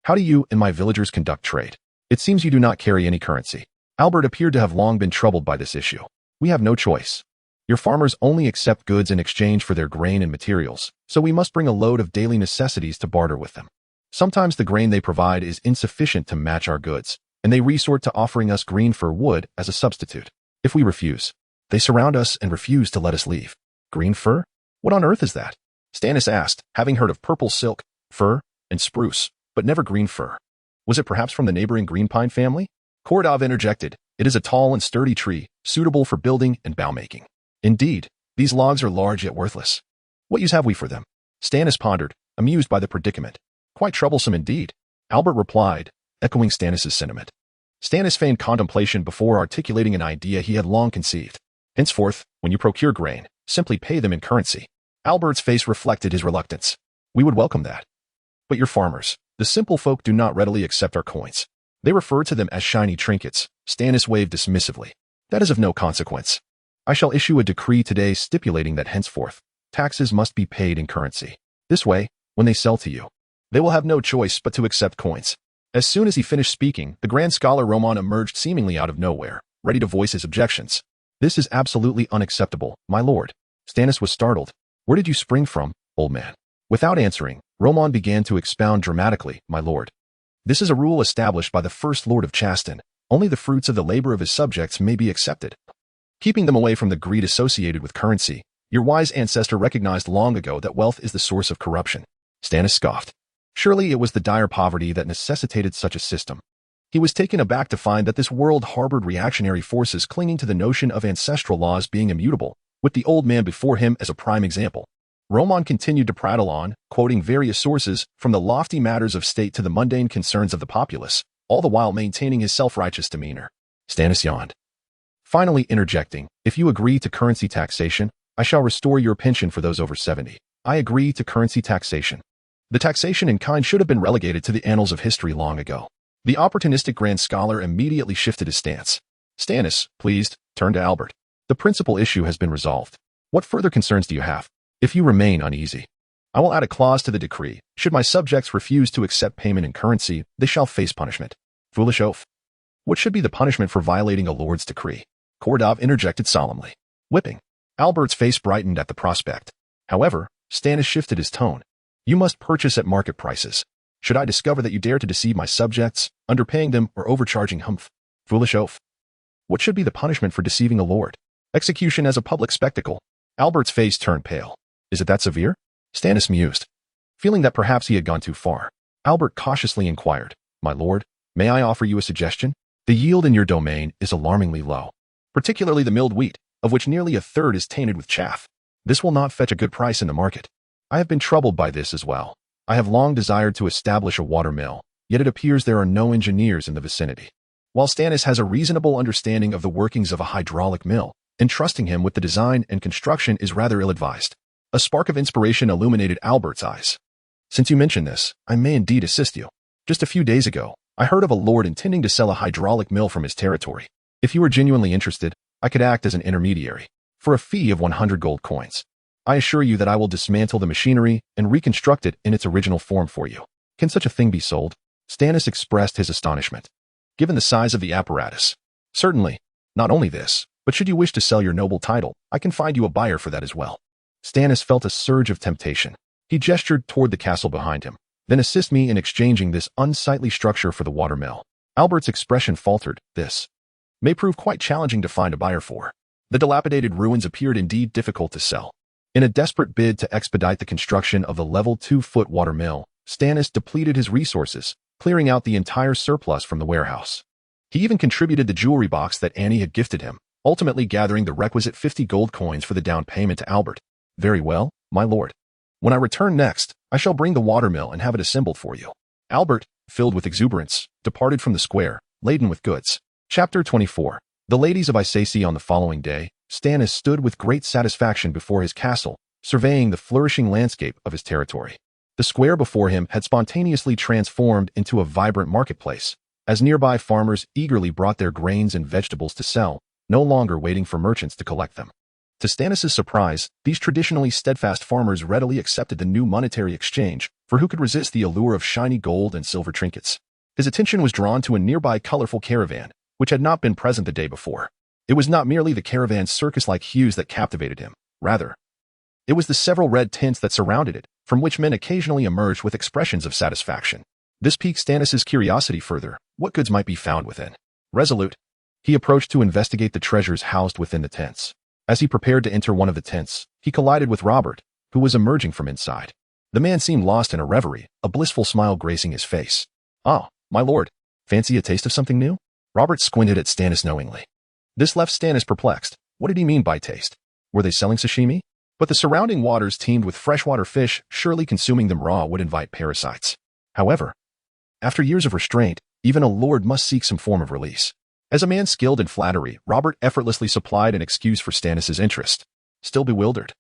A: "how do you and my villagers conduct trade? It seems you do not carry any currency." Albert appeared to have long been troubled by this issue. "We have no choice. Your farmers only accept goods in exchange for their grain and materials, so we must bring a load of daily necessities to barter with them. Sometimes the grain they provide is insufficient to match our goods, and they resort to offering us green fir wood as a substitute. If we refuse, they surround us and refuse to let us leave." "Green fir? What on earth is that?" Stannis asked, having heard of purple silk, fir, and spruce, but never green fir. Was it perhaps from the neighboring green pine family? Kordov interjected. "It is a tall and sturdy tree, suitable for building and bow-making." "Indeed, these logs are large yet worthless. What use have we for them?" Stannis pondered, amused by the predicament. "Quite troublesome indeed," Albert replied, echoing Stannis' sentiment. Stannis feigned contemplation before articulating an idea he had long conceived. "Henceforth, when you procure grain, simply pay them in currency." Albert's face reflected his reluctance. "We would welcome that. But your farmers, the simple folk, do not readily accept our coins. They refer to them as shiny trinkets." Stannis waved dismissively. "That is of no consequence. I shall issue a decree today stipulating that henceforth, taxes must be paid in currency. This way, when they sell to you, they will have no choice but to accept coins." As soon as he finished speaking, the Grand Scholar Roman emerged seemingly out of nowhere, ready to voice his objections. "This is absolutely unacceptable, my lord." Stannis was startled. "Where did you spring from, old man?" Without answering, Roman began to expound dramatically. "My lord, this is a rule established by the First Lord of Chaston. Only the fruits of the labor of his subjects may be accepted, keeping them away from the greed associated with currency. Your wise ancestor recognized long ago that wealth is the source of corruption." Stannis scoffed. Surely it was the dire poverty that necessitated such a system. He was taken aback to find that this world harbored reactionary forces clinging to the notion of ancestral laws being immutable, with the old man before him as a prime example. Roman continued to prattle on, quoting various sources, from the lofty matters of state to the mundane concerns of the populace, all the while maintaining his self-righteous demeanor. Stannis yawned, finally interjecting, "If you agree to currency taxation, I shall restore your pension for those over 70. I agree to currency taxation." The taxation in kind should have been relegated to the annals of history long ago. The opportunistic Grand Scholar immediately shifted his stance. Stannis, pleased, turned to Albert. "The principal issue has been resolved. What further concerns do you have? If you remain uneasy, I will add a clause to the decree. Should my subjects refuse to accept payment in currency, they shall face punishment." "Foolish oaf. What should be the punishment for violating a lord's decree?" Kordov interjected solemnly. "Whipping." Albert's face brightened at the prospect. However, Stannis shifted his tone. "You must purchase at market prices. Should I discover that you dare to deceive my subjects, underpaying them or overcharging humph? Foolish oaf. What should be the punishment for deceiving a lord?" "Execution as a public spectacle." Albert's face turned pale. "Is it that severe?" Stannis mused, feeling that perhaps he had gone too far. Albert cautiously inquired, "My lord, may I offer you a suggestion? The yield in your domain is alarmingly low, particularly the milled wheat, of which nearly a third is tainted with chaff. This will not fetch a good price in the market. I have been troubled by this as well. I have long desired to establish a water mill, yet it appears there are no engineers in the vicinity. While Stannis has a reasonable understanding of the workings of a hydraulic mill, entrusting him with the design and construction is rather ill-advised. A spark of inspiration illuminated Albert's eyes. Since you mention this, I may indeed assist you. Just a few days ago, I heard of a lord intending to sell a hydraulic mill from his territory. If you are genuinely interested, I could act as an intermediary, for a fee of 100 gold coins. I assure you that I will dismantle the machinery and reconstruct it in its original form for you. Can such a thing be sold? Stannis expressed his astonishment. Given the size of the apparatus. Certainly. Not only this, but should you wish to sell your noble title, I can find you a buyer for that as well. Stannis felt a surge of temptation. He gestured toward the castle behind him. Then assist me in exchanging this unsightly structure for the water mill. Albert's expression faltered. This may prove quite challenging to find a buyer for. The dilapidated ruins appeared indeed difficult to sell. In a desperate bid to expedite the construction of the level 2-foot water mill, Stannis depleted his resources, clearing out the entire surplus from the warehouse. He even contributed the jewelry box that Annie had gifted him, ultimately gathering the requisite 50 gold coins for the down payment to Albert. Very well, my lord. When I return next, I shall bring the water mill and have it assembled for you. Albert, filled with exuberance, departed from the square, laden with goods. Chapter 24. The ladies of Isaci. On the following day, Stannis stood with great satisfaction before his castle, surveying the flourishing landscape of his territory. The square before him had spontaneously transformed into a vibrant marketplace, as nearby farmers eagerly brought their grains and vegetables to sell, no longer waiting for merchants to collect them. To Stannis' surprise, these traditionally steadfast farmers readily accepted the new monetary exchange, for who could resist the allure of shiny gold and silver trinkets? His attention was drawn to a nearby colorful caravan, which had not been present the day before. It was not merely the caravan's circus-like hues that captivated him. Rather, it was the several red tents that surrounded it, from which men occasionally emerged with expressions of satisfaction. This piqued Stannis' curiosity further. What goods might be found within? Resolute, he approached to investigate the treasures housed within the tents. As he prepared to enter one of the tents, he collided with Robert, who was emerging from inside. The man seemed lost in a reverie, a blissful smile gracing his face. Ah, my lord, fancy a taste of something new? Robert squinted at Stannis knowingly. This left Stannis perplexed. What did he mean by taste? Were they selling sashimi? But the surrounding waters teemed with freshwater fish, surely consuming them raw would invite parasites. However, after years of restraint, even a lord must seek some form of release. As a man skilled in flattery, Robert effortlessly supplied an excuse for Stannis' interest. Still bewildered,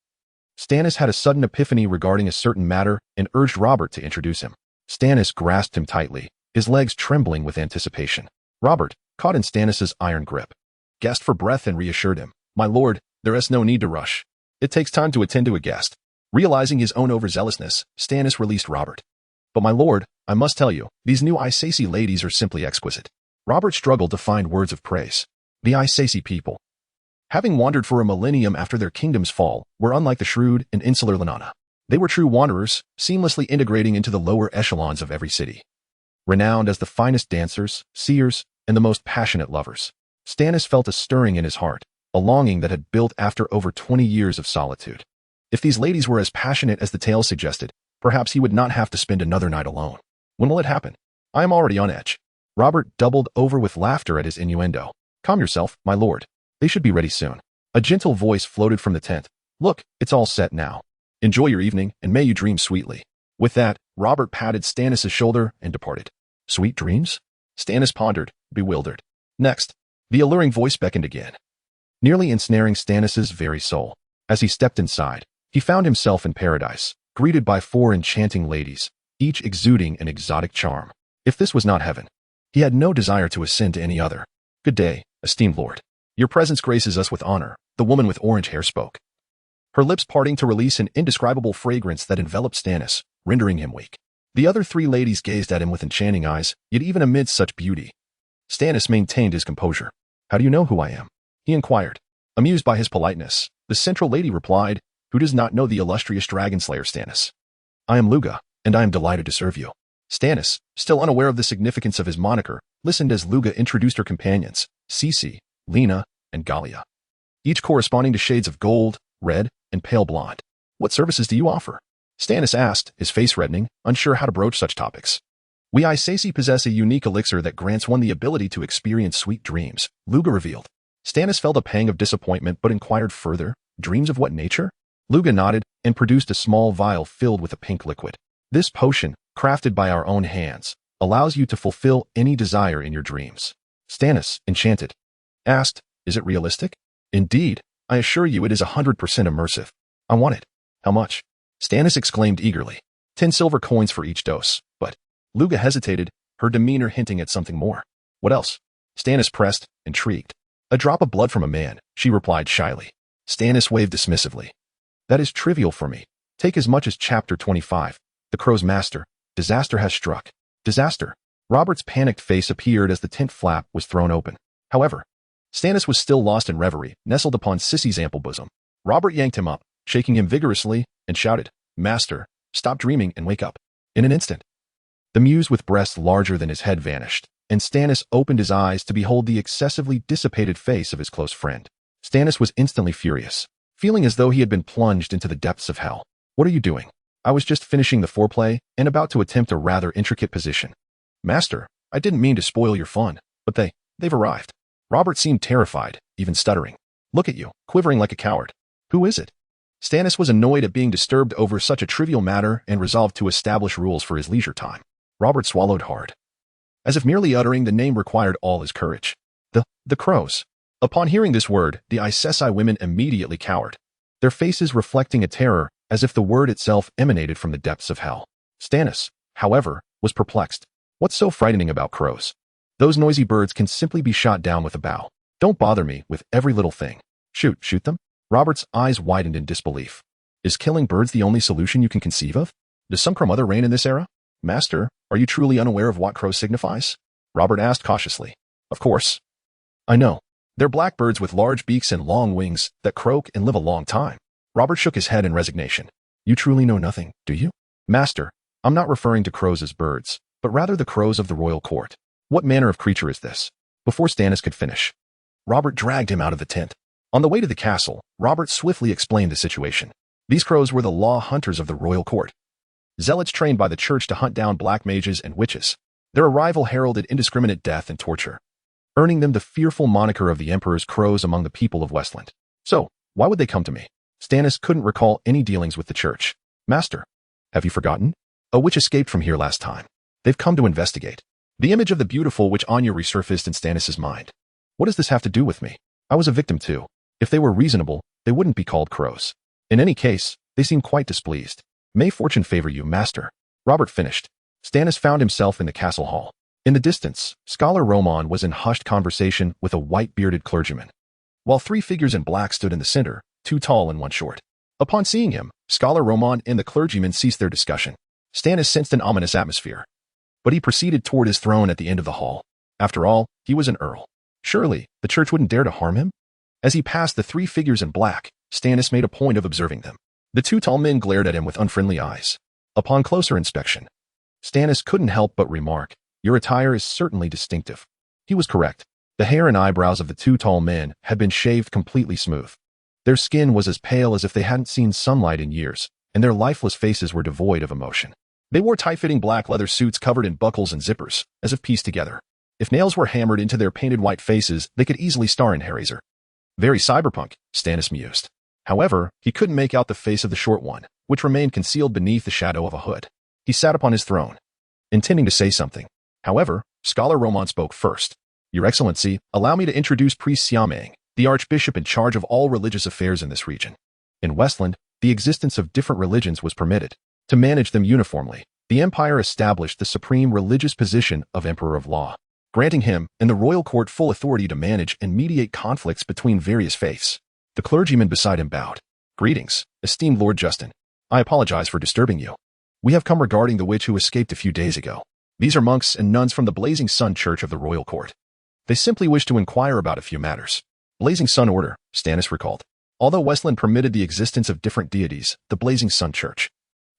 A: Stannis had a sudden epiphany regarding a certain matter and urged Robert to introduce him. Stannis grasped him tightly, his legs trembling with anticipation. Robert, caught in Stannis' iron grip, gasped for breath and reassured him. My lord, there is no need to rush. It takes time to attend to a guest. Realizing his own overzealousness, Stannis released Robert. But my lord, I must tell you, these new Isaci ladies are simply exquisite. Robert struggled to find words of praise. The Isaci people, having wandered for a millennium after their kingdom's fall, were unlike the shrewd and insular Lanana. They were true wanderers, seamlessly integrating into the lower echelons of every city. Renowned as the finest dancers, seers, and the most passionate lovers, Stannis felt a stirring in his heart, a longing that had built after over 20 years of solitude. If these ladies were as passionate as the tale suggested, perhaps he would not have to spend another night alone. When will it happen? I am already on edge. Robert doubled over with laughter at his innuendo. Calm yourself, my lord. They should be ready soon. A gentle voice floated from the tent. Look, it's all set now. Enjoy your evening, and may you dream sweetly. With that, Robert patted Stannis' shoulder and departed. Sweet dreams? Stannis pondered, bewildered. Next, the alluring voice beckoned again, nearly ensnaring Stannis' very soul. As he stepped inside, he found himself in paradise, greeted by 4 enchanting ladies, each exuding an exotic charm. If this was not heaven, he had no desire to ascend to any other. Good day, esteemed lord. Your presence graces us with honor, the woman with orange hair spoke, her lips parting to release an indescribable fragrance that enveloped Stannis, rendering him weak. The other 3 ladies gazed at him with enchanting eyes, yet even amid such beauty, Stannis maintained his composure. How do you know who I am? He inquired. Amused by his politeness, the central lady replied, Who does not know the illustrious dragonslayer Stannis? I am Luga, and I am delighted to serve you. Stannis, still unaware of the significance of his moniker, listened as Luga introduced her companions, Cece, Lena, and Galia, each corresponding to shades of gold, red, and pale blonde. What services do you offer? Stannis asked, his face reddening, unsure how to broach such topics. We Isaci possess a unique elixir that grants one the ability to experience sweet dreams, Luga revealed. Stannis felt a pang of disappointment but inquired further, dreams of what nature? Luga nodded and produced a small vial filled with a pink liquid. This potion, crafted by our own hands, allows you to fulfill any desire in your dreams. Stannis, enchanted, asked, "Is it realistic?" "Indeed, I assure you it is 100% immersive. I want it." "How much?" Stannis exclaimed eagerly. 10 silver coins for each dose, but Luga hesitated, her demeanor hinting at something more. "What else?" Stannis pressed, intrigued. "A drop of blood from a man," she replied shyly. Stannis waved dismissively. "That is trivial for me. Take as much as chapter 25. The Crow's Master. Disaster has struck." "Disaster?" Robert's panicked face appeared as the tent flap was thrown open. However, Stannis was still lost in reverie, nestled upon Sissy's ample bosom. Robert yanked him up, shaking him vigorously, and shouted, "Master, stop dreaming and wake up." In an instant, the muse with breasts larger than his head vanished, and Stannis opened his eyes to behold the excessively dissipated face of his close friend. Stannis was instantly furious, feeling as though he had been plunged into the depths of hell. "What are you doing?" "I was just finishing the foreplay and about to attempt a rather intricate position." "Master, I didn't mean to spoil your fun, but they've arrived." Robert seemed terrified, even stuttering. "Look at you, quivering like a coward. Who is it?" Stannis was annoyed at being disturbed over such a trivial matter and resolved to establish rules for his leisure time. Robert swallowed hard, as if merely uttering the name required all his courage. The Crows." Upon hearing this word, the Icesi women immediately cowered, their faces reflecting a terror as if the word itself emanated from the depths of hell. Stannis, however, was perplexed. What's so frightening about crows? Those noisy birds can simply be shot down with a bow. Don't bother me with every little thing. Shoot them? Robert's eyes widened in disbelief. Is killing birds the only solution you can conceive of? Does some Crumother reign in this era? Master, are you truly unaware of what crow signifies? Robert asked cautiously. Of course. I know. They're blackbirds with large beaks and long wings that croak and live a long time. Robert shook his head in resignation. You truly know nothing, do you? Master, I'm not referring to crows as birds, but rather the crows of the royal court. What manner of creature is this? Before Stannis could finish, Robert dragged him out of the tent. On the way to the castle, Robert swiftly explained the situation. These crows were the law hunters of the royal court. Zealots trained by the church to hunt down black mages and witches. Their arrival heralded indiscriminate death and torture, earning them the fearful moniker of the Emperor's Crows among the people of Westland. So, why would they come to me? Stannis couldn't recall any dealings with the church. Master, have you forgotten? A witch escaped from here last time. They've come to investigate. The image of the beautiful witch Anya resurfaced in Stannis' mind. What does this have to do with me? I was a victim too. If they were reasonable, they wouldn't be called crows. In any case, they seem quite displeased. May fortune favor you, Master. Robert finished. Stannis found himself in the castle hall. In the distance, Scholar Roman was in hushed conversation with a white-bearded clergyman, while 3 figures in black stood in the center, 2 tall and 1 short. Upon seeing him, Scholar Roman and the clergyman ceased their discussion. Stannis sensed an ominous atmosphere, but he proceeded toward his throne at the end of the hall. After all, he was an earl. Surely, the church wouldn't dare to harm him? As he passed the 3 figures in black, Stannis made a point of observing them. The 2 tall men glared at him with unfriendly eyes. Upon closer inspection, Stannis couldn't help but remark, your attire is certainly distinctive. He was correct. The hair and eyebrows of the 2 tall men had been shaved completely smooth. Their skin was as pale as if they hadn't seen sunlight in years, and their lifeless faces were devoid of emotion. They wore tight-fitting black leather suits covered in buckles and zippers, as if pieced together. If nails were hammered into their painted white faces, they could easily star in Hellraiser. Very cyberpunk, Stannis mused. However, he couldn't make out the face of the short one, which remained concealed beneath the shadow of a hood. He sat upon his throne, intending to say something. However, Scholar Roman spoke first. Your Excellency, allow me to introduce Priest Siamang, the Archbishop in charge of all religious affairs in this region. In Westland, the existence of different religions was permitted. To manage them uniformly, the Empire established the supreme religious position of Emperor of Law, granting him and the royal court full authority to manage and mediate conflicts between various faiths. The clergyman beside him bowed. Greetings, esteemed Lord Justin. I apologize for disturbing you. We have come regarding the witch who escaped a few days ago. These are monks and nuns from the Blazing Sun Church of the Royal Court. They simply wish to inquire about a few matters. Blazing Sun Order, Stannis recalled. Although Westland permitted the existence of different deities, the Blazing Sun Church,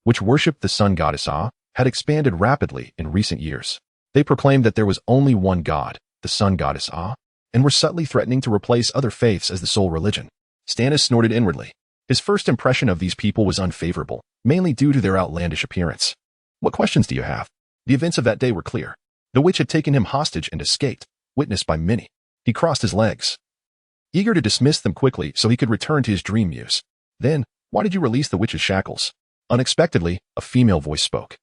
A: which worshipped the sun goddess Ah, had expanded rapidly in recent years. They proclaimed that there was only one god, the sun goddess Ah, and were subtly threatening to replace other faiths as the sole religion. Stannis snorted inwardly. His first impression of these people was unfavorable, mainly due to their outlandish appearance. What questions do you have? The events of that day were clear. The witch had taken him hostage and escaped, witnessed by many. He crossed his legs, eager to dismiss them quickly so he could return to his dream muse. Then, Why did you release the witch's shackles? Unexpectedly, a female voice spoke.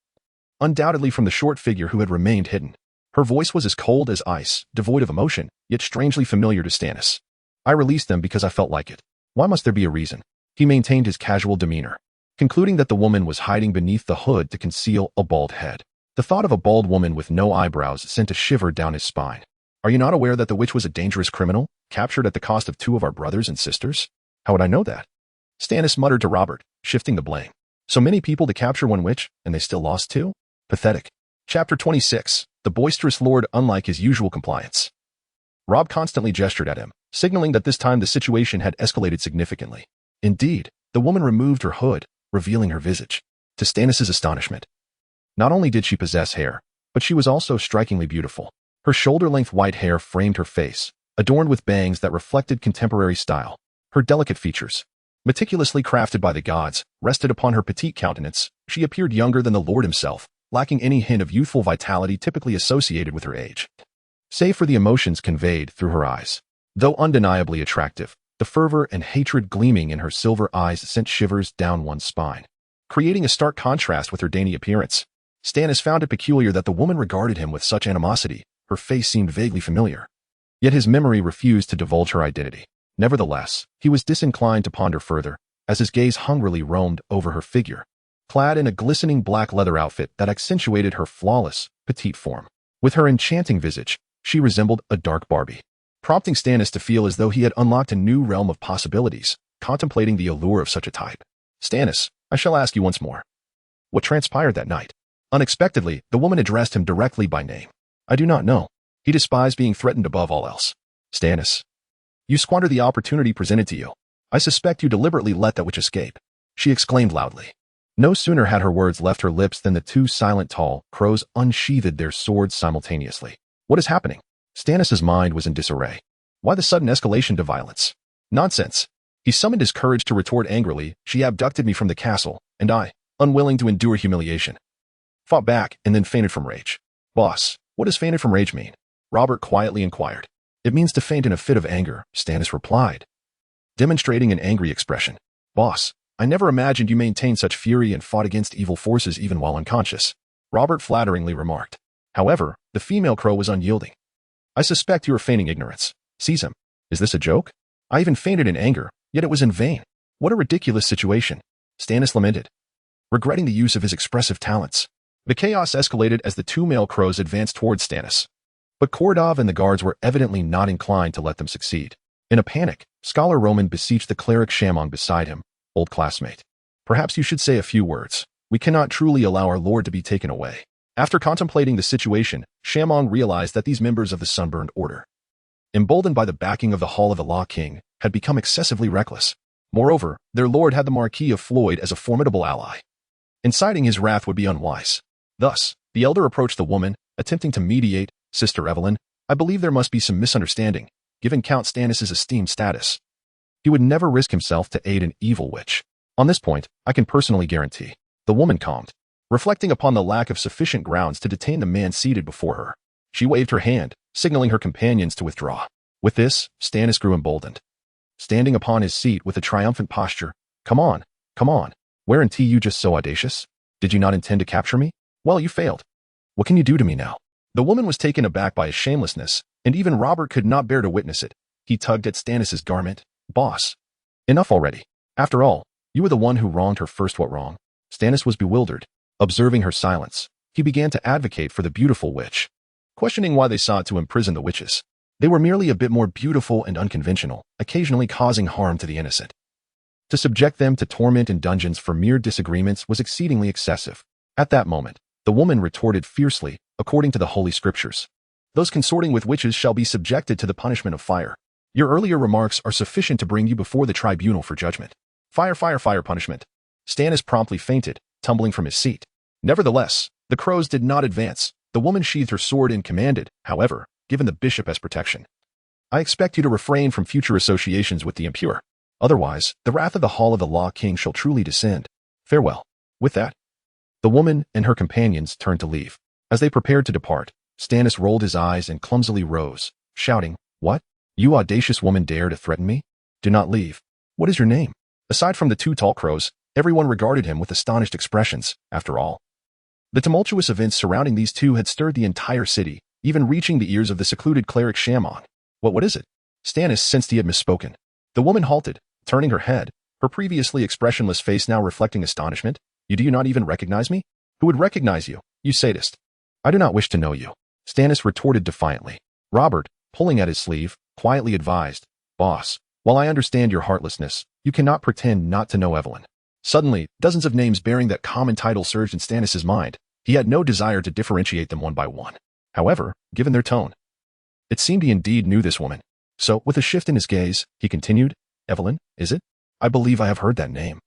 A: Undoubtedly from the short figure who had remained hidden. Her voice was as cold as ice, devoid of emotion, yet strangely familiar to Stannis. I released them because I felt like it. Why must there be a reason? He maintained his casual demeanor, concluding that the woman was hiding beneath the hood to conceal a bald head. The thought of a bald woman with no eyebrows sent a shiver down his spine. Are you not aware that the witch was a dangerous criminal, captured at the cost of 2 of our brothers and sisters? How would I know that? Stannis muttered to Robert, shifting the blame. So many people to capture one witch, and they still lost 2? Pathetic. Chapter 26. The boisterous lord unlike his usual compliance. Rob constantly gestured at him, signaling that this time the situation had escalated significantly. Indeed, the woman removed her hood, revealing her visage. To Stannis' astonishment, not only did she possess hair, but she was also strikingly beautiful. Her shoulder-length white hair framed her face, adorned with bangs that reflected contemporary style. Her delicate features, meticulously crafted by the gods, rested upon her petite countenance. She appeared younger than the lord himself, lacking any hint of youthful vitality typically associated with her age. Save for the emotions conveyed through her eyes. Though undeniably attractive, the fervor and hatred gleaming in her silver eyes sent shivers down one's spine, creating a stark contrast with her dainty appearance. Stannis found it peculiar that the woman regarded him with such animosity. Her face seemed vaguely familiar. Yet his memory refused to divulge her identity. Nevertheless, he was disinclined to ponder further, as his gaze hungrily roamed over her figure, clad in a glistening black leather outfit that accentuated her flawless, petite form. With her enchanting visage, she resembled a dark Barbie, prompting Stannis to feel as though he had unlocked a new realm of possibilities, contemplating the allure of such a type. Stannis, I shall ask you once more. What transpired that night? Unexpectedly, the woman addressed him directly by name. I do not know. He despised being threatened above all else. Stannis, you squandered the opportunity presented to you. I suspect you deliberately let that witch escape. She exclaimed loudly. No sooner had her words left her lips than the 2 silent tall crows unsheathed their swords simultaneously. What is happening? Stannis' mind was in disarray. Why the sudden escalation to violence? Nonsense. He summoned his courage to retort angrily. She abducted me from the castle, and I, unwilling to endure humiliation, fought back and then fainted from rage. Boss, what does fainted from rage mean? Robert quietly inquired. It means to faint in a fit of anger, Stannis replied, demonstrating an angry expression. Boss, I never imagined you maintained such fury and fought against evil forces even while unconscious, Robert flatteringly remarked. However, the female crow was unyielding. I suspect you are feigning ignorance. Seize him. Is this a joke? I even fainted in anger, yet it was in vain. What a ridiculous situation, Stannis lamented, regretting the use of his expressive talents. The chaos escalated as the 2 male crows advanced towards Stannis. But Kordov and the guards were evidently not inclined to let them succeed. In a panic, Scholar Roman beseeched the cleric Shamong beside him. Old classmate, perhaps you should say a few words. We cannot truly allow our lord to be taken away. After contemplating the situation, Shamong realized that these members of the Sunburned Order, emboldened by the backing of the Hall of the Law King, had become excessively reckless. Moreover, their lord had the Marquis of Floyd as a formidable ally. Inciting his wrath would be unwise. Thus, the elder approached the woman, attempting to mediate. Sister Evelyn, I believe there must be some misunderstanding, given Count Stannis' esteemed status. He would never risk himself to aid an evil witch. On this point, I can personally guarantee. The woman calmed, reflecting upon the lack of sufficient grounds to detain the man seated before her. She waved her hand, signaling her companions to withdraw. With this, Stannis grew emboldened, standing upon his seat with a triumphant posture. Come on, weren't you just so audacious? Did you not intend to capture me? Well, you failed. What can you do to me now? The woman was taken aback by his shamelessness, and even Robert could not bear to witness it. He tugged at Stannis' garment. Boss, enough already. After all, you were the one who wronged her first. What wrong? Stannis was bewildered. Observing her silence, he began to advocate for the beautiful witch, questioning why they sought to imprison the witches. They were merely a bit more beautiful and unconventional, occasionally causing harm to the innocent. To subject them to torment in dungeons for mere disagreements was exceedingly excessive. At that moment, the woman retorted fiercely, according to the Holy Scriptures, those consorting with witches shall be subjected to the punishment of fire. Your earlier remarks are sufficient to bring you before the tribunal for judgment. Fire, punishment. Stannis promptly fainted, tumbling from his seat. Nevertheless, the crows did not advance. The woman sheathed her sword and commanded, however, given the bishop as protection. I expect you to refrain from future associations with the impure. Otherwise, the wrath of the Hall of the Law King shall truly descend. Farewell. With that, the woman and her companions turned to leave. As they prepared to depart, Stannis rolled his eyes and clumsily rose, shouting, What? You audacious woman dare to threaten me? Do not leave. What is your name? Aside from the two tall crows, everyone regarded him with astonished expressions. After all, the tumultuous events surrounding these two had stirred the entire city, even reaching the ears of the secluded cleric Shaman. What is it? Stannis sensed he had misspoken. The woman halted, turning her head, her previously expressionless face now reflecting astonishment. Do you not even recognize me? Who would recognize you, you sadist? I do not wish to know you, Stannis retorted defiantly. Robert, pulling at his sleeve, quietly advised, Boss, while I understand your heartlessness, you cannot pretend not to know Evelyn. Suddenly, dozens of names bearing that common title surged in Stannis' mind. He had no desire to differentiate them one by one. However, given their tone, it seemed he indeed knew this woman. So, with a shift in his gaze, he continued, Evelyn, is it? I believe I have heard that name.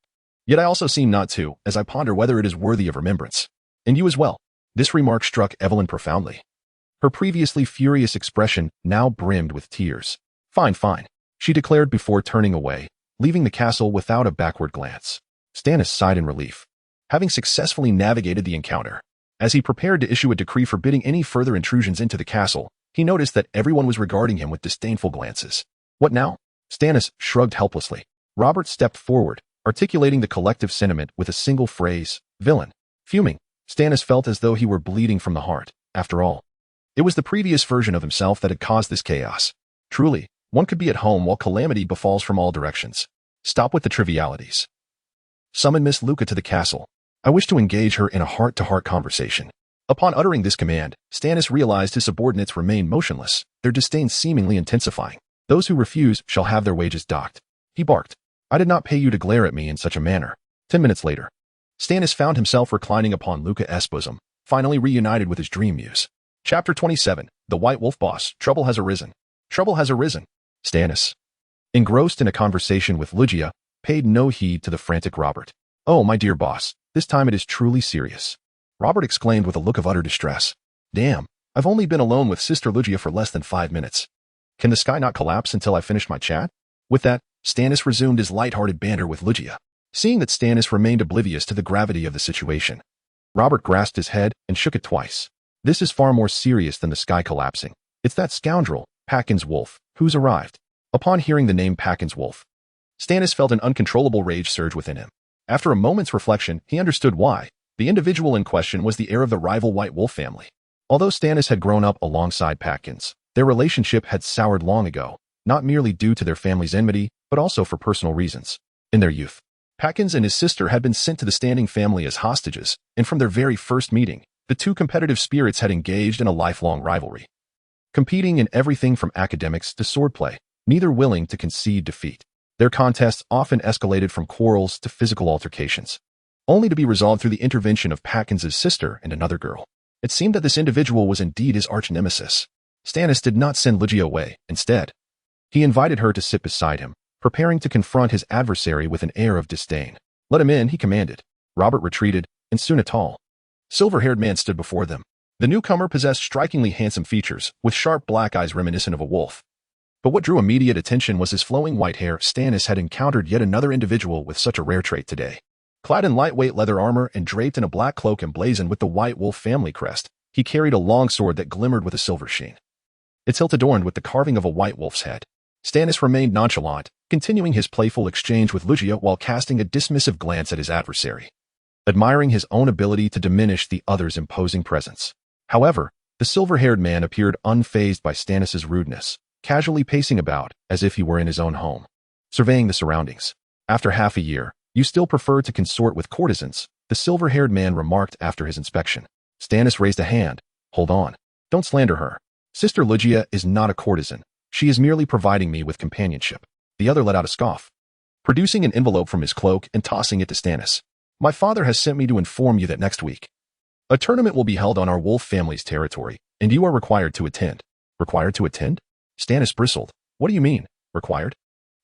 A: Yet I also seem not to, as I ponder whether it is worthy of remembrance. And you as well. This remark struck Evelyn profoundly. Her previously furious expression now brimmed with tears. Fine, she declared before turning away, leaving the castle without a backward glance. Stannis sighed in relief, having successfully navigated the encounter. As he prepared to issue a decree forbidding any further intrusions into the castle, he noticed that everyone was regarding him with disdainful glances. What now? Stannis shrugged helplessly. Robert stepped forward, articulating the collective sentiment with a single phrase, villain. Fuming, Stannis felt as though he were bleeding from the heart. After all, it was the previous version of himself that had caused this chaos. Truly, one could be at home while calamity befalls from all directions. Stop with the trivialities. Summon Miss Luca to the castle. I wish to engage her in a heart-to-heart conversation. Upon uttering this command, Stannis realized his subordinates remained motionless, their disdain seemingly intensifying. Those who refuse shall have their wages docked. He barked. I did not pay you to glare at me in such a manner. 10 minutes later, Stannis found himself reclining upon Luca's bosom, finally reunited with his dream muse. Chapter 27, The White Wolf Boss. Trouble has arisen. Trouble has arisen. Stannis, engrossed in a conversation with Lugia, paid no heed to the frantic Robert. Oh, my dear boss, this time it is truly serious. Robert exclaimed with a look of utter distress. Damn, I've only been alone with Sister Lugia for less than 5 minutes. Can the sky not collapse until I finish my chat? With that, Stannis resumed his light-hearted banter with Lugia. Seeing that Stannis remained oblivious to the gravity of the situation, Robert grasped his head and shook it twice. This is far more serious than the sky collapsing. It's that scoundrel, Packins Wolf, who's arrived. Upon hearing the name Packins Wolf, Stannis felt an uncontrollable rage surge within him. After a moment's reflection, he understood why. The individual in question was the heir of the rival White Wolf family. Although Stannis had grown up alongside Packins, their relationship had soured long ago, not merely due to their family's enmity, but also for personal reasons. In their youth, Packins and his sister had been sent to the Standing family as hostages, and from their very first meeting, the two competitive spirits had engaged in a lifelong rivalry. Competing in everything from academics to swordplay, neither willing to concede defeat. Their contests often escalated from quarrels to physical altercations, only to be resolved through the intervention of Packins' sister and another girl. It seemed that this individual was indeed his arch-nemesis. Stannis did not send Lugia away. Instead, he invited her to sit beside him, preparing to confront his adversary with an air of disdain. Let him in, he commanded. Robert retreated, and soon a tall, silver-haired man stood before them. The newcomer possessed strikingly handsome features, with sharp black eyes reminiscent of a wolf. But what drew immediate attention was his flowing white hair. Stannis had encountered yet another individual with such a rare trait today. Clad in lightweight leather armor and draped in a black cloak emblazoned with the White Wolf family crest, he carried a long sword that glimmered with a silver sheen, its hilt adorned with the carving of a white wolf's head. Stannis remained nonchalant, continuing his playful exchange with Lugia while casting a dismissive glance at his adversary, admiring his own ability to diminish the other's imposing presence. However, the silver-haired man appeared unfazed by Stannis' rudeness, casually pacing about as if he were in his own home, surveying the surroundings. After half a year, you still prefer to consort with courtesans, the silver-haired man remarked after his inspection. Stannis raised a hand. Hold on. Don't slander her. Sister Lugia is not a courtesan. She is merely providing me with companionship. The other let out a scoff, producing an envelope from his cloak and tossing it to Stannis. My father has sent me to inform you that next week, a tournament will be held on our Wolf family's territory, and you are required to attend. Required to attend? Stannis bristled. What do you mean, required?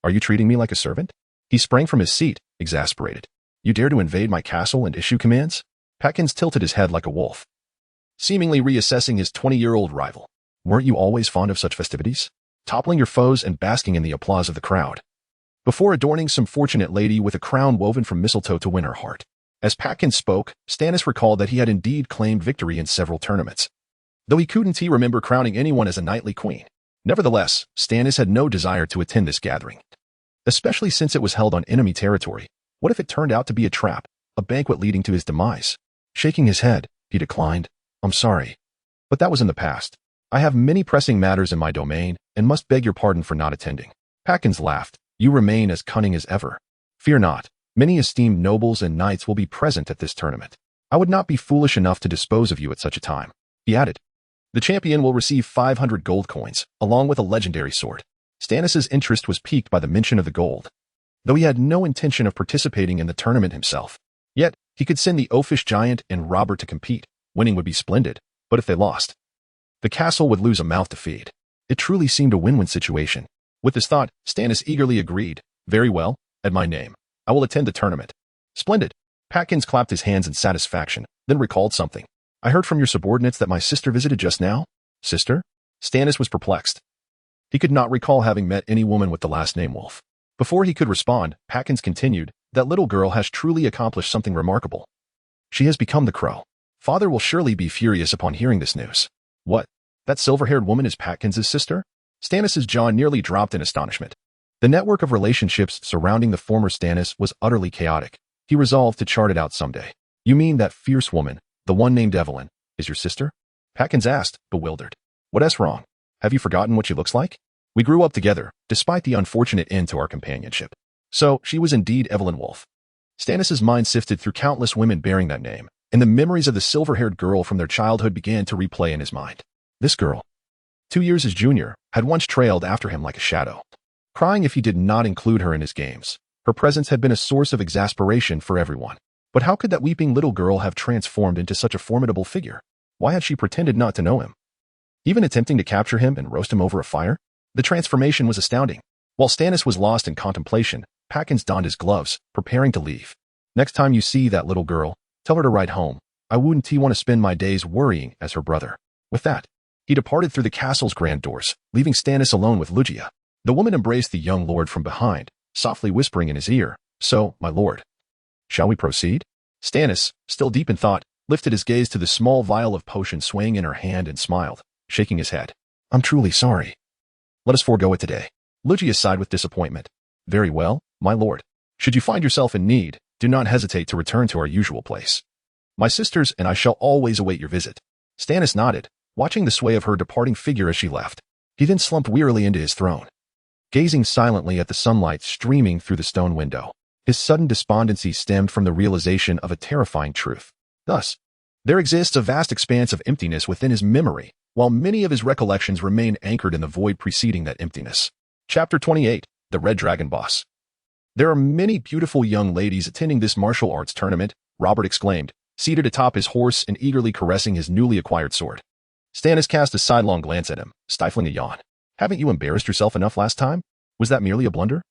A: Are you treating me like a servant? He sprang from his seat, exasperated. You dare to invade my castle and issue commands? Packins tilted his head like a wolf, seemingly reassessing his 20-year-old rival. Weren't you always fond of such festivities? Toppling your foes and basking in the applause of the crowd, before adorning some fortunate lady with a crown woven from mistletoe to win her heart. As Packins spoke, Stannis recalled that he had indeed claimed victory in several tournaments, though he couldn't remember crowning anyone as a knightly queen. Nevertheless, Stannis had no desire to attend this gathering. especially since it was held on enemy territory. What if it turned out to be a trap, a banquet leading to his demise? Shaking his head, he declined. I'm sorry. But that was in the past. I have many pressing matters in my domain and must beg your pardon for not attending. Packins laughed. You remain as cunning as ever. Fear not. Many esteemed nobles and knights will be present at this tournament. I would not be foolish enough to dispose of you at such a time. He added. The champion will receive 500 gold coins, along with a legendary sword. Stannis' interest was piqued by the mention of the gold. Though he had no intention of participating in the tournament himself. Yet, he could send the oafish giant and Robert to compete. Winning would be splendid, but if they lost, the castle would lose a mouth to feed. It truly seemed a win-win situation. With this thought, Stannis eagerly agreed. Very well, at my name. I will attend the tournament. Splendid. Packins clapped his hands in satisfaction, then recalled something. I heard from your subordinates that my sister visited just now. Sister? Stannis was perplexed. He could not recall having met any woman with the last name Wolf. Before he could respond, Packins continued, that little girl has truly accomplished something remarkable. She has become the Crow. Father will surely be furious upon hearing this news. What? That silver-haired woman is Packins' sister? Stannis' jaw nearly dropped in astonishment. The network of relationships surrounding the former Stannis was utterly chaotic. He resolved to chart it out someday. You mean that fierce woman, the one named Evelyn, is your sister? Packins asked, bewildered. What's wrong? Have you forgotten what she looks like? We grew up together, despite the unfortunate end to our companionship. So, she was indeed Evelyn Wolf. Stannis' mind sifted through countless women bearing that name, and the memories of the silver-haired girl from their childhood began to replay in his mind. This girl, 2 years his junior, had once trailed after him like a shadow, crying if he did not include her in his games. Her presence had been a source of exasperation for everyone. But how could that weeping little girl have transformed into such a formidable figure? Why had she pretended not to know him? Even attempting to capture him and roast him over a fire? The transformation was astounding. While Stannis was lost in contemplation, Packins donned his gloves, preparing to leave. Next time you see that little girl, tell her to ride home. I wouldn't want to spend my days worrying as her brother. With that, he departed through the castle's grand doors, leaving Stannis alone with Lugia. The woman embraced the young lord from behind, softly whispering in his ear, So, my lord, shall we proceed? Stannis, still deep in thought, lifted his gaze to the small vial of potion swaying in her hand and smiled, shaking his head. I'm truly sorry. Let us forego it today. Lugia sighed with disappointment. Very well, my lord. Should you find yourself in need, do not hesitate to return to our usual place. My sisters and I shall always await your visit. Stannis nodded, watching the sway of her departing figure as she left. He then slumped wearily into his throne, gazing silently at the sunlight streaming through the stone window. His sudden despondency stemmed from the realization of a terrifying truth. Thus, there exists a vast expanse of emptiness within his memory, while many of his recollections remain anchored in the void preceding that emptiness. Chapter 28, The Red Dragon Boss. There are many beautiful young ladies attending this martial arts tournament, Robert exclaimed, seated atop his horse and eagerly caressing his newly acquired sword. Stannis cast a sidelong glance at him, stifling a yawn. Haven't you embarrassed yourself enough last time? Was that merely a blunder?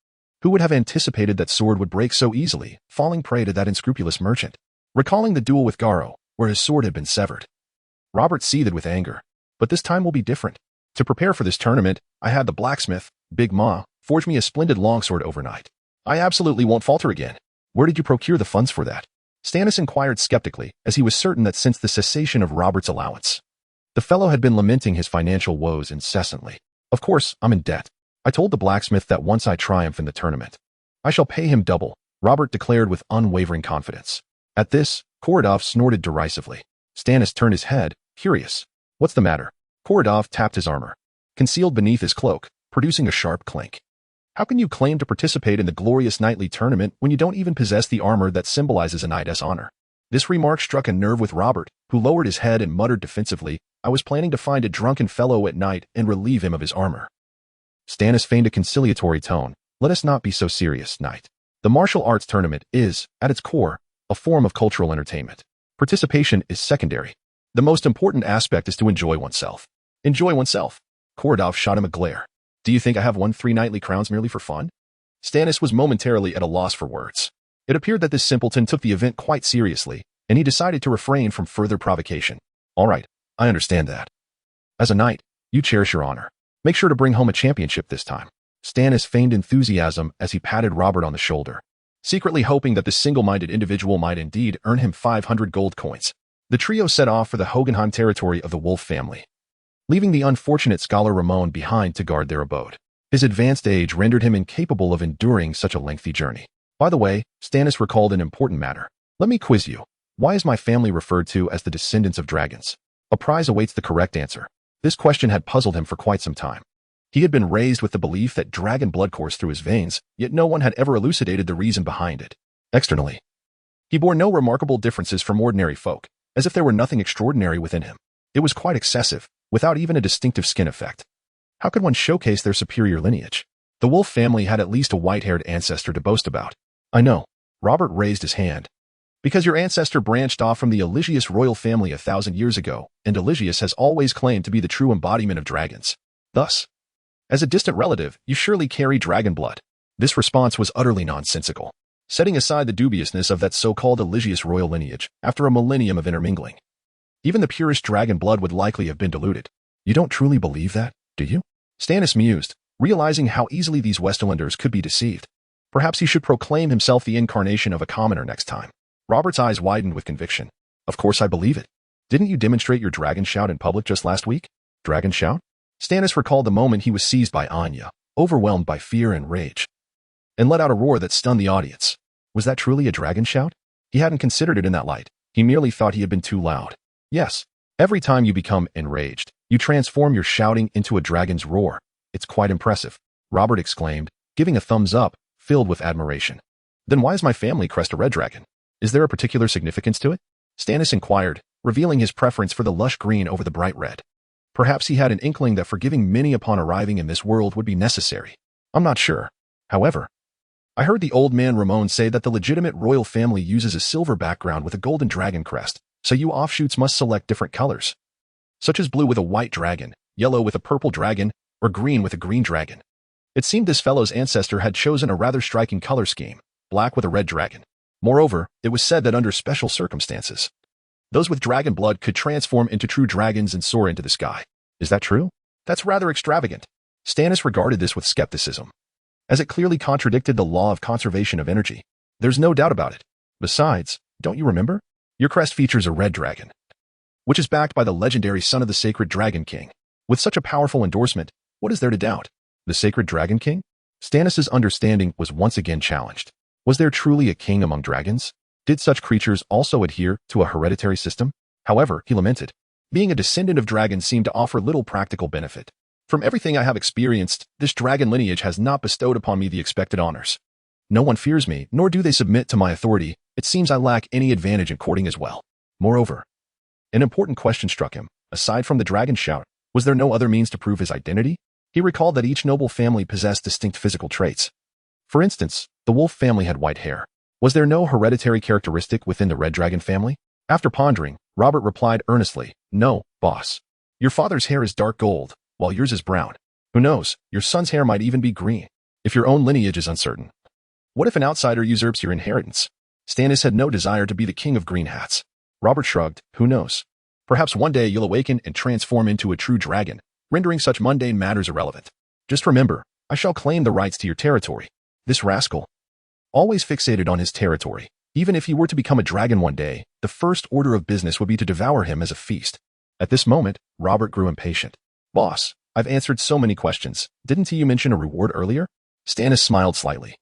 A: Who would have anticipated that sword would break so easily, falling prey to that unscrupulous merchant? Recalling the duel with Garo, where his sword had been severed, Robert seethed with anger. But this time will be different. To prepare for this tournament, I had the blacksmith, Big Ma, forge me a splendid longsword overnight. I absolutely won't falter again. Where did you procure the funds for that? Stannis inquired skeptically, as he was certain that since the cessation of Robert's allowance, the fellow had been lamenting his financial woes incessantly. Of course, I'm in debt. I told the blacksmith that once I triumph in the tournament, I shall pay him double, Robert declared with unwavering confidence. At this, Korodov snorted derisively. Stannis turned his head, curious. What's the matter? Korodov tapped his armor, concealed beneath his cloak, producing a sharp clink. How can you claim to participate in the glorious knightly tournament when you don't even possess the armor that symbolizes a knight's honor? This remark struck a nerve with Robert, who lowered his head and muttered defensively, I was planning to find a drunken fellow at night and relieve him of his armor. Stannis feigned a conciliatory tone. Let us not be so serious, knight. The martial arts tournament is, at its core, a form of cultural entertainment. Participation is secondary. The most important aspect is to enjoy oneself. Enjoy oneself. Korodov shot him a glare. Do you think I have won 3 knightly crowns merely for fun? Stannis was momentarily at a loss for words. It appeared that this simpleton took the event quite seriously, and he decided to refrain from further provocation. All right, I understand that. As a knight, you cherish your honor. Make sure to bring home a championship this time. Stannis feigned enthusiasm as he patted Robert on the shoulder, secretly hoping that this single-minded individual might indeed earn him 500 gold coins. The trio set off for the Hogenheim territory of the Wolf family, leaving the unfortunate scholar Ramon behind to guard their abode. His advanced age rendered him incapable of enduring such a lengthy journey. By the way, Stannis recalled an important matter. Let me quiz you. Why is my family referred to as the descendants of dragons? A prize awaits the correct answer. This question had puzzled him for quite some time. He had been raised with the belief that dragon blood coursed through his veins, yet no one had ever elucidated the reason behind it. Externally, he bore no remarkable differences from ordinary folk, as if there were nothing extraordinary within him. It was quite excessive, without even a distinctive skin effect. How could one showcase their superior lineage? The Wolf family had at least a white-haired ancestor to boast about. I know. Robert raised his hand. Because your ancestor branched off from the Eligius royal family 1,000 years ago, and Eligius has always claimed to be the true embodiment of dragons. Thus, as a distant relative, you surely carry dragon blood. This response was utterly nonsensical, setting aside the dubiousness of that so-called Eligius royal lineage after a millennium of intermingling. Even the purest dragon blood would likely have been diluted. You don't truly believe that, do you? Stannis mused, realizing how easily these Westerlanders could be deceived. Perhaps he should proclaim himself the incarnation of a commoner next time. Robert's eyes widened with conviction. Of course I believe it. Didn't you demonstrate your dragon shout in public just last week? Dragon shout? Stannis recalled the moment he was seized by Anya, overwhelmed by fear and rage, and let out a roar that stunned the audience. Was that truly a dragon shout? He hadn't considered it in that light. He merely thought he had been too loud. Yes, every time you become enraged, you transform your shouting into a dragon's roar. It's quite impressive, Robert exclaimed, giving a thumbs up, filled with admiration. Then why is my family crest a red dragon? Is there a particular significance to it? Stannis inquired, revealing his preference for the lush green over the bright red. Perhaps he had an inkling that forgiving many upon arriving in this world would be necessary. I'm not sure. However, I heard the old man Ramon say that the legitimate royal family uses a silver background with a golden dragon crest, so you offshoots must select different colors, such as blue with a white dragon, yellow with a purple dragon, or green with a green dragon. It seemed this fellow's ancestor had chosen a rather striking color scheme, black with a red dragon. Moreover, it was said that under special circumstances, those with dragon blood could transform into true dragons and soar into the sky. Is that true? That's rather extravagant. Stannis regarded this with skepticism, as it clearly contradicted the law of conservation of energy. There's no doubt about it. Besides, don't you remember? Your crest features a red dragon, which is backed by the legendary son of the sacred Dragon King. With such a powerful endorsement, what is there to doubt? The sacred Dragon King? Stannis' understanding was once again challenged. Was there truly a king among dragons? Did such creatures also adhere to a hereditary system? However, he lamented, being a descendant of dragons seemed to offer little practical benefit. From everything I have experienced, this dragon lineage has not bestowed upon me the expected honors. No one fears me, nor do they submit to my authority. It seems I lack any advantage in courting as well. Moreover, an important question struck him. Aside from the dragon shout, was there no other means to prove his identity? He recalled that each noble family possessed distinct physical traits. For instance, the Wolf family had white hair. Was there no hereditary characteristic within the Red Dragon family? After pondering, Robert replied earnestly, No, boss. Your father's hair is dark gold, while yours is brown. Who knows, your son's hair might even be green, if your own lineage is uncertain. What if an outsider usurps your inheritance? Stannis had no desire to be the king of green hats. Robert shrugged, who knows? Perhaps one day you'll awaken and transform into a true dragon, rendering such mundane matters irrelevant. Just remember, I shall claim the rights to your territory. This rascal, always fixated on his territory. Even if he were to become a dragon one day, the first order of business would be to devour him as a feast. At this moment, Robert grew impatient. Boss, I've answered so many questions. Didn't you mention a reward earlier? Stannis smiled slightly,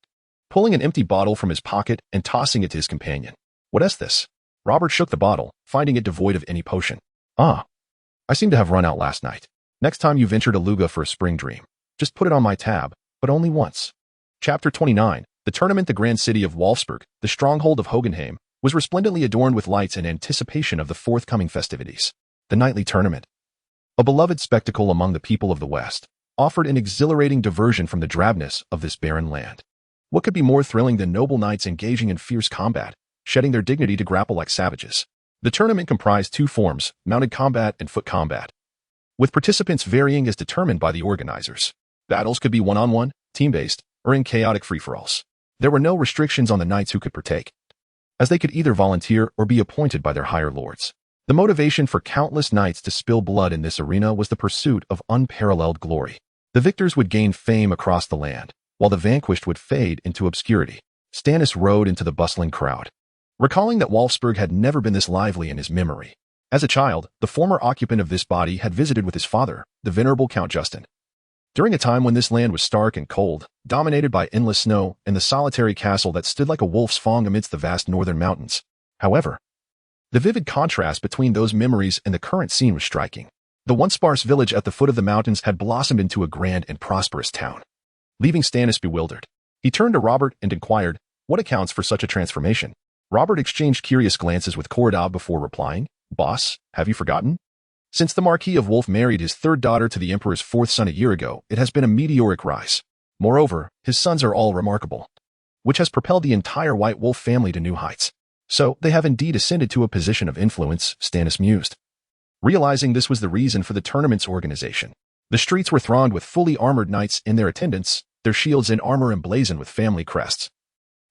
A: pulling an empty bottle from his pocket and tossing it to his companion. What is this? Robert shook the bottle, finding it devoid of any potion. Ah, I seem to have run out last night. Next time you venture to Luga for a spring dream, just put it on my tab, but only once. Chapter 29. The tournament. The grand city of Wolfsburg, the stronghold of Hogenheim, was resplendently adorned with lights in anticipation of the forthcoming festivities. The nightly tournament, a beloved spectacle among the people of the West, offered an exhilarating diversion from the drabness of this barren land. What could be more thrilling than noble knights engaging in fierce combat, shedding their dignity to grapple like savages? The tournament comprised two forms, mounted combat and foot combat, with participants varying as determined by the organizers. Battles could be one-on-one, team-based, or in chaotic free-for-alls. There were no restrictions on the knights who could partake, as they could either volunteer or be appointed by their higher lords. The motivation for countless knights to spill blood in this arena was the pursuit of unparalleled glory. The victors would gain fame across the land, while the vanquished would fade into obscurity. Stannis rode into the bustling crowd, recalling that Wolfsburg had never been this lively in his memory. As a child, the former occupant of this body had visited with his father, the venerable Count Justin, During a time when this land was stark and cold, dominated by endless snow and the solitary castle that stood like a wolf's fang amidst the vast northern mountains. However, the vivid contrast between those memories and the current scene was striking. The once sparse village at the foot of the mountains had blossomed into a grand and prosperous town. Leaving Stannis bewildered, he turned to Robert and inquired, "What accounts for such a transformation?" Robert exchanged curious glances with Korodov before replying, "Boss, have you forgotten? Since the Marquis of Wolf married his third daughter to the Emperor's fourth son a year ago, it has been a meteoric rise. Moreover, his sons are all remarkable, which has propelled the entire White Wolf family to new heights. So, they have indeed ascended to a position of influence," Stannis mused. Realizing this was the reason for the tournament's organization, the streets were thronged with fully armored knights in their attendance, their shields and armor emblazoned with family crests,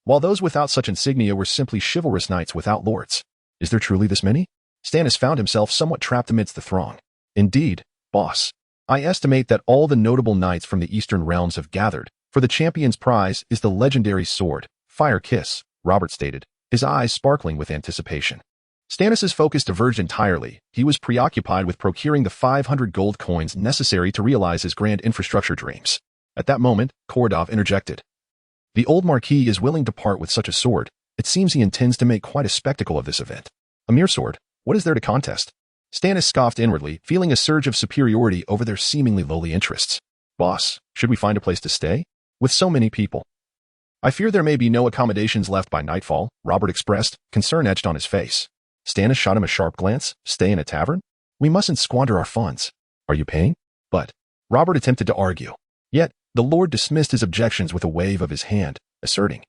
A: while those without such insignia were simply chivalrous knights without lords. Is there truly this many? Stannis found himself somewhat trapped amidst the throng. "Indeed, boss. I estimate that all the notable knights from the Eastern realms have gathered, for the champion's prize is the legendary sword, Fire Kiss," Robert stated, his eyes sparkling with anticipation. Stannis' focus diverged entirely. He was preoccupied with procuring the 500 gold coins necessary to realize his grand infrastructure dreams. At that moment, Korodov interjected. "The old Marquis is willing to part with such a sword. It seems he intends to make quite a spectacle of this event. A mere sword? What is there to contest?" Stannis scoffed inwardly, feeling a surge of superiority over their seemingly lowly interests. "Boss, should we find a place to stay? With so many people, I fear there may be no accommodations left by nightfall," Robert expressed, concern etched on his face. Stannis shot him a sharp glance. "Stay in a tavern? We mustn't squander our funds. Are you paying?" But Robert attempted to argue. Yet, the Lord dismissed his objections with a wave of his hand, asserting,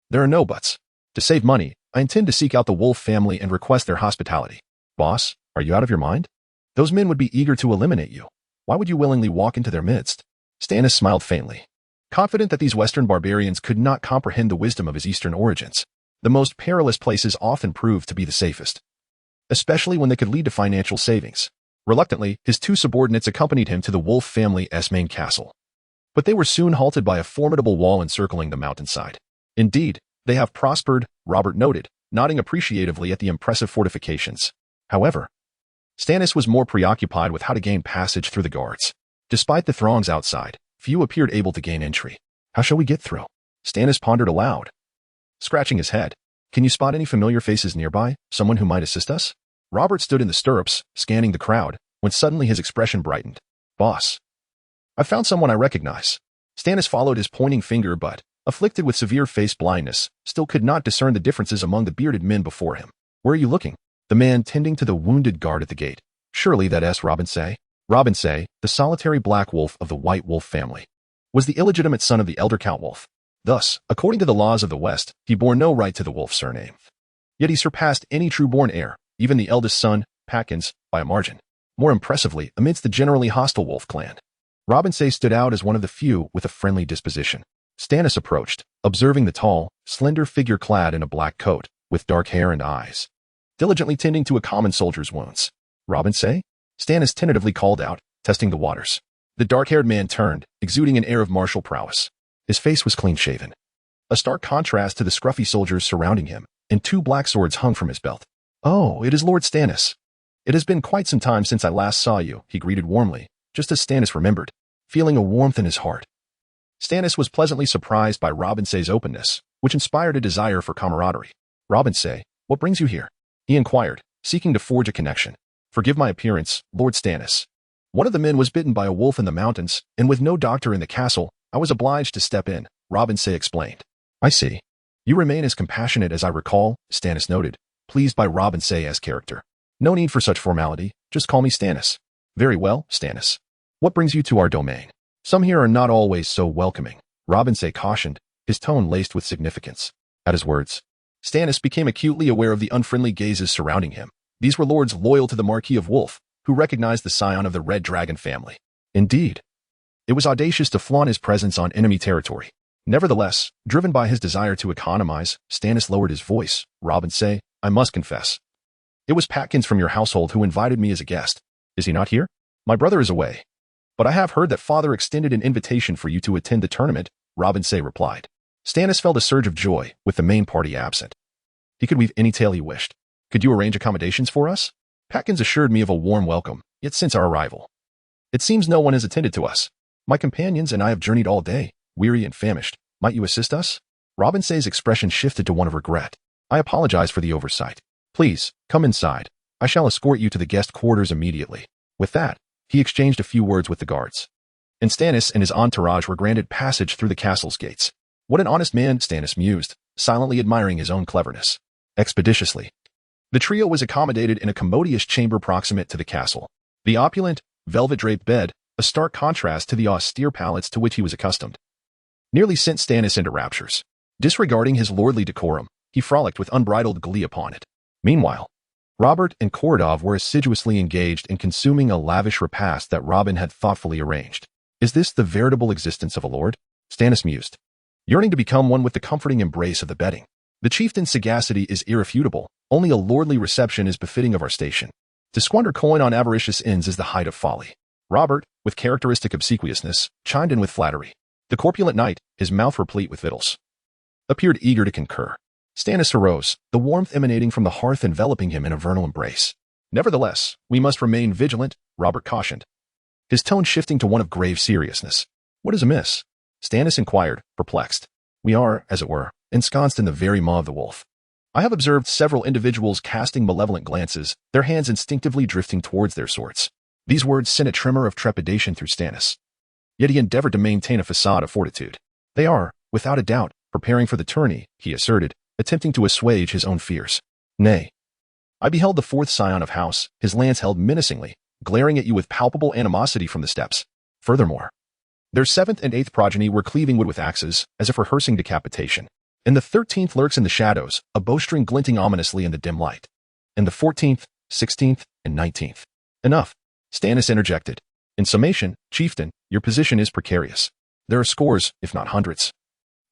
A: "There are no buts. To save money, I intend to seek out the Wolf family and request their hospitality." "Boss, are you out of your mind? Those men would be eager to eliminate you. Why would you willingly walk into their midst?" Stannis smiled faintly, confident that these Western barbarians could not comprehend the wisdom of his Eastern origins. The most perilous places often proved to be the safest, especially when they could lead to financial savings. Reluctantly, his two subordinates accompanied him to the Wolf family's main castle. But they were soon halted by a formidable wall encircling the mountainside. "Indeed, they have prospered," Robert noted, nodding appreciatively at the impressive fortifications. However, Stannis was more preoccupied with how to gain passage through the guards. Despite the throngs outside, few appeared able to gain entry. "How shall we get through?" Stannis pondered aloud, scratching his head. "Can you spot any familiar faces nearby, someone who might assist us?" Robert stood in the stirrups, scanning the crowd, when suddenly his expression brightened. "Boss, I found someone I recognize." Stannis followed his pointing finger but, afflicted with severe face blindness, still could not discern the differences among the bearded men before him. "Where are you looking?" The man tending to the wounded guard at the gate. "Surely that's Robin-Say." Robin-Say, the solitary black wolf of the White Wolf family, was the illegitimate son of the elder Count Wolf. Thus, according to the laws of the West, he bore no right to the Wolf surname. Yet he surpassed any true-born heir, even the eldest son, Patkins, by a margin. More impressively, amidst the generally hostile Wolf clan, Robin-Say stood out as one of the few with a friendly disposition. Stannis approached, observing the tall, slender figure clad in a black coat, with dark hair and eyes, diligently tending to a common soldier's wounds. "Robin-Say?" Stannis tentatively called out, testing the waters. The dark-haired man turned, exuding an air of martial prowess. His face was clean-shaven, a stark contrast to the scruffy soldiers surrounding him, and two black swords hung from his belt. "Oh, it is Lord Stannis. It has been quite some time since I last saw you," he greeted warmly, just as Stannis remembered, feeling a warmth in his heart. Stannis was pleasantly surprised by Robin-Say's openness, which inspired a desire for camaraderie. "Robin-Say, what brings you here?" he inquired, seeking to forge a connection. "Forgive my appearance, Lord Stannis. One of the men was bitten by a wolf in the mountains, and with no doctor in the castle, I was obliged to step in," Robin-Say explained. "I see. You remain as compassionate as I recall," Stannis noted, pleased by Robin-Say's character. "No need for such formality, just call me Stannis." "Very well, Stannis. What brings you to our domain?" "Some here are not always so welcoming," Robin-Say cautioned, his tone laced with significance. At his words, Stannis became acutely aware of the unfriendly gazes surrounding him. These were lords loyal to the Marquis of Wolf, who recognized the scion of the Red Dragon family. Indeed, it was audacious to flaunt his presence on enemy territory. Nevertheless, driven by his desire to economize, Stannis lowered his voice. "Robin-Say, I must confess. It was Patkins from your household who invited me as a guest. Is he not here?" "My brother is away. But I have heard that father extended an invitation for you to attend the tournament," Robin-Say replied. Stannis felt a surge of joy, with the main party absent. He could weave any tale he wished. "Could you arrange accommodations for us?" Patkins assured me of a warm welcome, yet since our arrival, it seems no one has attended to us. My companions and I have journeyed all day, weary and famished. Might you assist us? Robin's expression shifted to one of regret. I apologize for the oversight. Please, come inside. I shall escort you to the guest quarters immediately. With that, he exchanged a few words with the guards. And Stannis and his entourage were granted passage through the castle's gates. What an honest man, Stannis mused, silently admiring his own cleverness. Expeditiously, the trio was accommodated in a commodious chamber proximate to the castle. The opulent, velvet-draped bed, a stark contrast to the austere palace to which he was accustomed, nearly sent Stannis into raptures. Disregarding his lordly decorum, he frolicked with unbridled glee upon it. Meanwhile, Robert and Korodov were assiduously engaged in consuming a lavish repast that Robin had thoughtfully arranged. Is this the veritable existence of a lord? Stannis mused, yearning to become one with the comforting embrace of the bedding. The chieftain's sagacity is irrefutable. Only a lordly reception is befitting of our station. To squander coin on avaricious ends is the height of folly. Robert, with characteristic obsequiousness, chimed in with flattery. The corpulent knight, his mouth replete with victuals, appeared eager to concur. Stannis arose, the warmth emanating from the hearth enveloping him in a vernal embrace. Nevertheless, we must remain vigilant, Robert cautioned, his tone shifting to one of grave seriousness. What is amiss? Stannis inquired, perplexed. We are, as it were, ensconced in the very maw of the wolf. I have observed several individuals casting malevolent glances, their hands instinctively drifting towards their swords. These words sent a tremor of trepidation through Stannis. Yet he endeavored to maintain a facade of fortitude. They are, without a doubt, preparing for the tourney, he asserted, attempting to assuage his own fears. Nay. I beheld the fourth scion of House, his lance held menacingly, glaring at you with palpable animosity from the steps. Furthermore, their seventh and eighth progeny were cleaving wood with axes, as if rehearsing decapitation. And the 13th lurks in the shadows, a bowstring glinting ominously in the dim light. And the 14th, 16th, and 19th. Enough, Stannis interjected. In summation, chieftain, your position is precarious. There are scores, if not hundreds,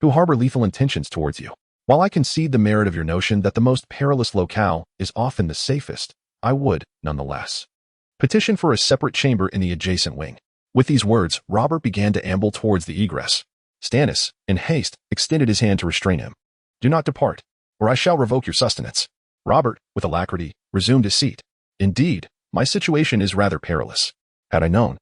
A: who harbor lethal intentions towards you. While I concede the merit of your notion that the most perilous locale is often the safest, I would, nonetheless, petition for a separate chamber in the adjacent wing. With these words, Robert began to amble towards the egress. Stannis, in haste, extended his hand to restrain him. Do not depart, or I shall revoke your sustenance. Robert, with alacrity, resumed his seat. Indeed, my situation is rather perilous. Had I known,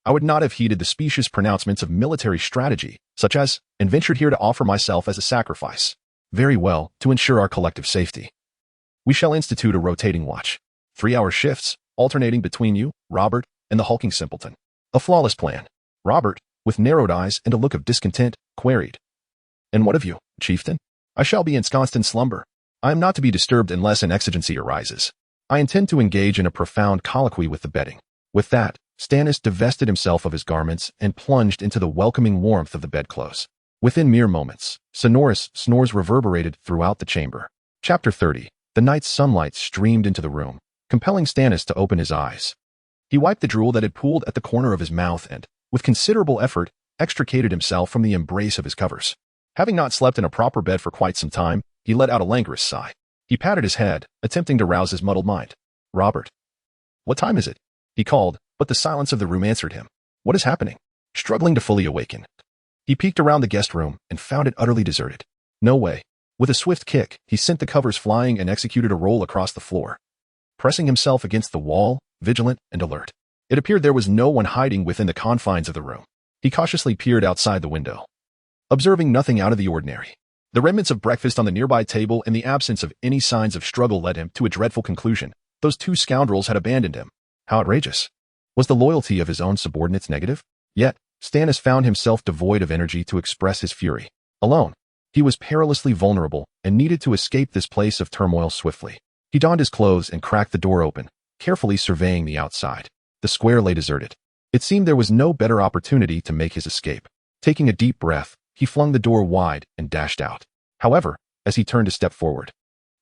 A: I would not have heeded the specious pronouncements of military strategy, such as, and ventured here to offer myself as a sacrifice. Very well, to ensure our collective safety. We shall institute a rotating watch. 3-hour shifts, alternating between you, Robert, and the hulking simpleton. A flawless plan. Robert, with narrowed eyes and a look of discontent, queried. And what of you, chieftain? I shall be ensconced in slumber. I am not to be disturbed unless an exigency arises. I intend to engage in a profound colloquy with the bedding. With that, Stannis divested himself of his garments and plunged into the welcoming warmth of the bedclothes. Within mere moments, sonorous snores reverberated throughout the chamber. Chapter 30. The night's sunlight streamed into the room, compelling Stannis to open his eyes. He wiped the drool that had pooled at the corner of his mouth and, with considerable effort, extricated himself from the embrace of his covers. Having not slept in a proper bed for quite some time, he let out a languorous sigh. He patted his head, attempting to rouse his muddled mind. Robert. What time is it? He called, but the silence of the room answered him. What is happening? Struggling to fully awaken, he peeked around the guest room and found it utterly deserted. No way. With a swift kick, he sent the covers flying and executed a roll across the floor, pressing himself against the wall, vigilant and alert. It appeared there was no one hiding within the confines of the room. He cautiously peered outside the window, observing nothing out of the ordinary. The remnants of breakfast on the nearby table and the absence of any signs of struggle led him to a dreadful conclusion. Those two scoundrels had abandoned him. How outrageous. Was the loyalty of his own subordinates negative? Yet, Stannis found himself devoid of energy to express his fury. Alone, he was perilously vulnerable and needed to escape this place of turmoil swiftly. He donned his clothes and cracked the door open, carefully surveying the outside. The square lay deserted. It seemed there was no better opportunity to make his escape. Taking a deep breath, he flung the door wide and dashed out. However, as he turned to step forward,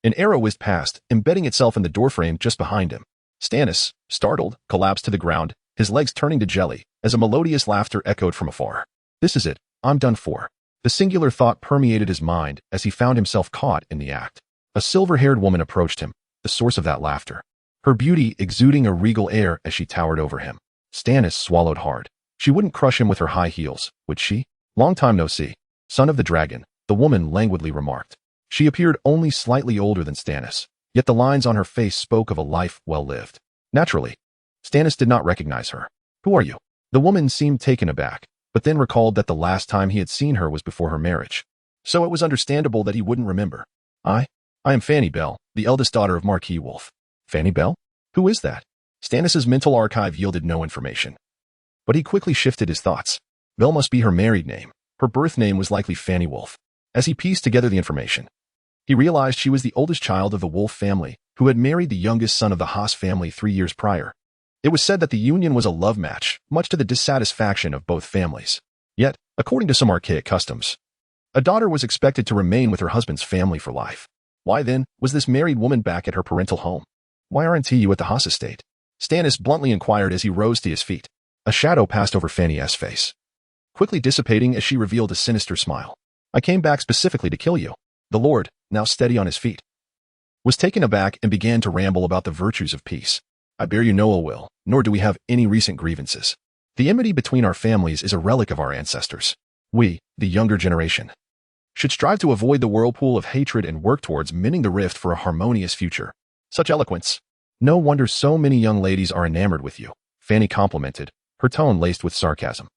A: an arrow whizzed past, embedding itself in the doorframe just behind him. Stannis, startled, collapsed to the ground, his legs turning to jelly, as a melodious laughter echoed from afar. This is it. I'm done for. The singular thought permeated his mind as he found himself caught in the act. A silver-haired woman approached him, the source of that laughter, her beauty exuding a regal air as she towered over him. Stannis swallowed hard. She wouldn't crush him with her high heels, would she? Long time no see. Son of the dragon, the woman languidly remarked. She appeared only slightly older than Stannis, yet the lines on her face spoke of a life well lived. Naturally, Stannis did not recognize her. Who are you? The woman seemed taken aback, but then recalled that the last time he had seen her was before her marriage. So it was understandable that he wouldn't remember. I am Fanny Bell, the eldest daughter of Marquis Wolf. Fanny Bell? Who is that? Stannis's mental archive yielded no information. But he quickly shifted his thoughts. Bell must be her married name. Her birth name was likely Fanny Wolf. As he pieced together the information, he realized she was the oldest child of the Wolf family, who had married the youngest son of the Haas family 3 years prior. It was said that the union was a love match, much to the dissatisfaction of both families. Yet, according to some archaic customs, a daughter was expected to remain with her husband's family for life. Why then was this married woman back at her parental home? Why aren't you at the Haas estate? Stannis bluntly inquired as he rose to his feet. A shadow passed over Fanny's face, quickly dissipating as she revealed a sinister smile. I came back specifically to kill you. The Lord, now steady on his feet, was taken aback and began to ramble about the virtues of peace. I bear you no ill will, nor do we have any recent grievances. The enmity between our families is a relic of our ancestors. We, the younger generation, should strive to avoid the whirlpool of hatred and work towards mending the rift for a harmonious future. Such eloquence. No wonder so many young ladies are enamored with you, Fanny complimented, her tone laced with sarcasm.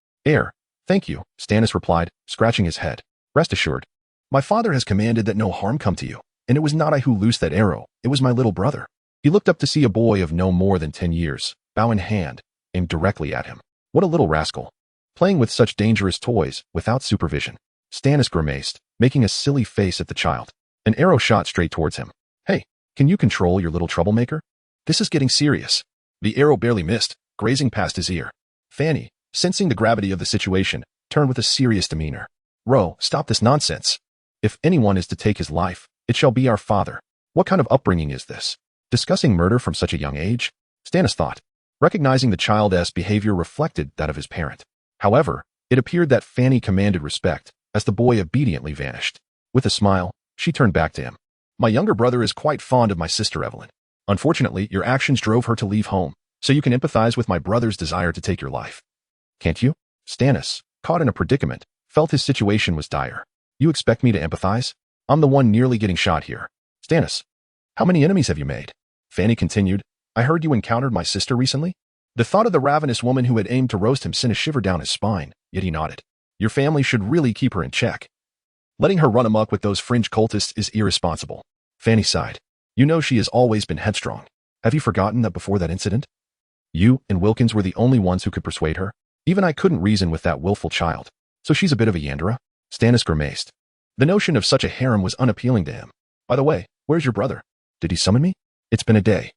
A: Thank you, Stannis replied, scratching his head. Rest assured, my father has commanded that no harm come to you, and it was not I who loosed that arrow, it was my little brother. He looked up to see a boy of no more than 10 years, bow in hand, aimed directly at him. What a little rascal. Playing with such dangerous toys, without supervision. Stannis grimaced, making a silly face at the child. An arrow shot straight towards him. Hey, can you control your little troublemaker? This is getting serious. The arrow barely missed, grazing past his ear. Fanny, sensing the gravity of the situation, turned with a serious demeanor. Ro, stop this nonsense. If anyone is to take his life, it shall be our father. What kind of upbringing is this? Discussing murder from such a young age? Stannis thought, recognizing the child's behavior reflected that of his parent. However, it appeared that Fanny commanded respect, as the boy obediently vanished. With a smile, she turned back to him. My younger brother is quite fond of my sister Evelyn. Unfortunately, your actions drove her to leave home, so you can empathize with my brother's desire to take your life. Can't you? Stannis, caught in a predicament, felt his situation was dire. You expect me to empathize? I'm the one nearly getting shot here. Stannis, how many enemies have you made? Fanny continued, I heard you encountered my sister recently? The thought of the ravenous woman who had aimed to roast him sent a shiver down his spine, yet he nodded. Your family should really keep her in check. Letting her run amok with those fringe cultists is irresponsible. Fanny sighed. You know she has always been headstrong. Have you forgotten that before that incident? You and Wilkins were the only ones who could persuade her. Even I couldn't reason with that willful child. So she's a bit of a Yandera? Stannis grimaced. The notion of such a harem was unappealing to him. By the way, where's your brother? Did he summon me? It's been a day.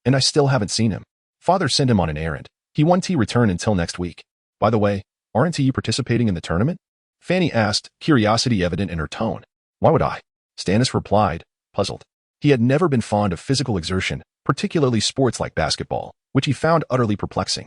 A: And I still haven't seen him. Father sent him on an errand. He won't return until next week. By the way, aren't you participating in the tournament? Fanny asked, curiosity evident in her tone. Why would I? Stannis replied, puzzled. He had never been fond of physical exertion, particularly sports like basketball, which he found utterly perplexing.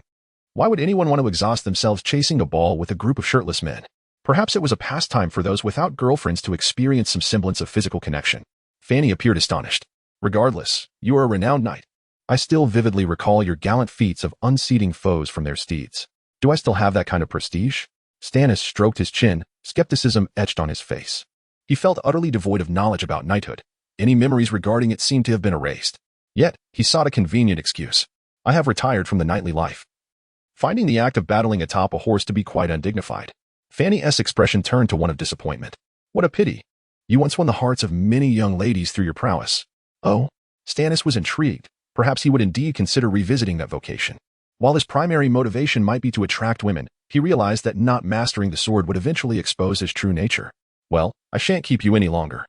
A: Why would anyone want to exhaust themselves chasing a ball with a group of shirtless men? Perhaps it was a pastime for those without girlfriends to experience some semblance of physical connection. Fanny appeared astonished. Regardless, you are a renowned knight. I still vividly recall your gallant feats of unseating foes from their steeds. Do I still have that kind of prestige? Stannis stroked his chin, skepticism etched on his face. He felt utterly devoid of knowledge about knighthood. Any memories regarding it seemed to have been erased. Yet, he sought a convenient excuse. I have retired from the knightly life. Finding the act of battling atop a horse to be quite undignified, Fanny's expression turned to one of disappointment. What a pity. You once won the hearts of many young ladies through your prowess. Oh? Stannis was intrigued. Perhaps he would indeed consider revisiting that vocation. While his primary motivation might be to attract women, he realized that not mastering the sword would eventually expose his true nature. Well, I shan't keep you any longer.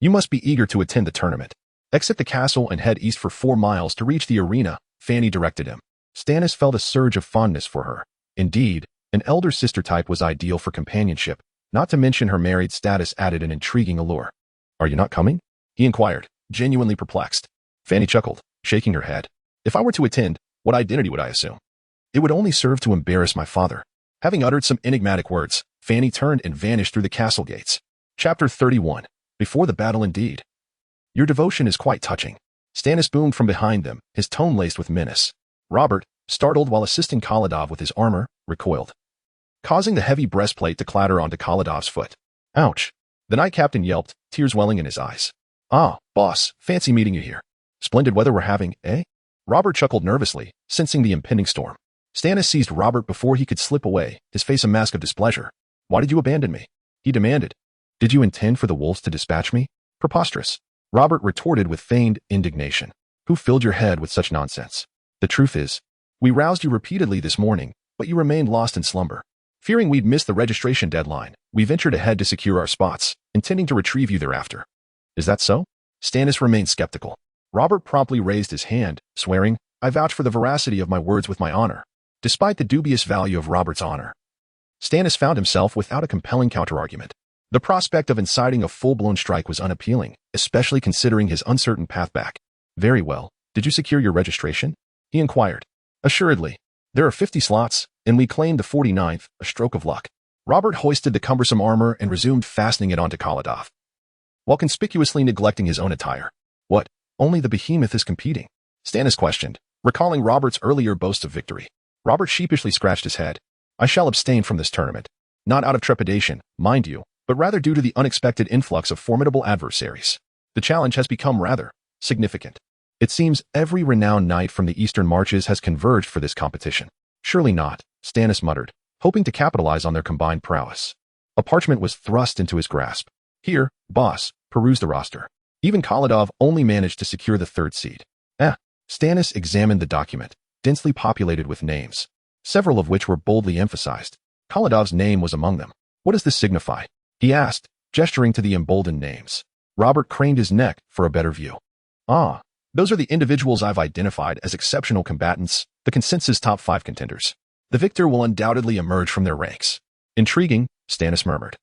A: You must be eager to attend the tournament. Exit the castle and head east for 4 miles to reach the arena, Fanny directed him. Stannis felt a surge of fondness for her. Indeed, an elder sister type was ideal for companionship, not to mention her married status added an intriguing allure. Are you not coming? He inquired, genuinely perplexed. Fanny chuckled, shaking her head. If I were to attend, what identity would I assume? It would only serve to embarrass my father. Having uttered some enigmatic words, Fanny turned and vanished through the castle gates. Chapter 31. Before the battle indeed. Your devotion is quite touching. Stannis boomed from behind them, his tone laced with menace. Robert, startled while assisting Kaladov with his armor, recoiled, causing the heavy breastplate to clatter onto Kaladov's foot. Ouch. The knight captain yelped, tears welling in his eyes. Ah, boss, fancy meeting you here. Splendid weather we're having, eh? Robert chuckled nervously, sensing the impending storm. Stannis seized Robert before he could slip away, his face a mask of displeasure. Why did you abandon me? He demanded. Did you intend for the wolves to dispatch me? Preposterous. Robert retorted with feigned indignation. Who filled your head with such nonsense? The truth is, we roused you repeatedly this morning, but you remained lost in slumber. Fearing we'd miss the registration deadline, we ventured ahead to secure our spots, intending to retrieve you thereafter. Is that so? Stannis remained skeptical. Robert promptly raised his hand, swearing, I vouch for the veracity of my words with my honor. Despite the dubious value of Robert's honor, Stannis found himself without a compelling counterargument. The prospect of inciting a full-blown strike was unappealing, especially considering his uncertain path back. Very well. Did you secure your registration? He inquired. Assuredly. There are 50 slots, and we claimed the 49th, a stroke of luck. Robert hoisted the cumbersome armor and resumed fastening it onto Kaladoth, while conspicuously neglecting his own attire. What? Only the behemoth is competing? Stannis questioned, recalling Robert's earlier boast of victory. Robert sheepishly scratched his head. I shall abstain from this tournament. Not out of trepidation, mind you, but rather due to the unexpected influx of formidable adversaries. The challenge has become rather significant. It seems every renowned knight from the eastern marches has converged for this competition. Surely not, Stannis muttered, hoping to capitalize on their combined prowess. A parchment was thrust into his grasp. Here, boss, peruse the roster. Even Kaladoth only managed to secure the third seed. Stannis examined the document, densely populated with names, several of which were boldly emphasized. Kaladoth's name was among them. What does this signify? He asked, gesturing to the emboldened names. Robert craned his neck for a better view. Ah, those are the individuals I've identified as exceptional combatants, the consensus top 5 contenders. The victor will undoubtedly emerge from their ranks. Intriguing, Stannis murmured.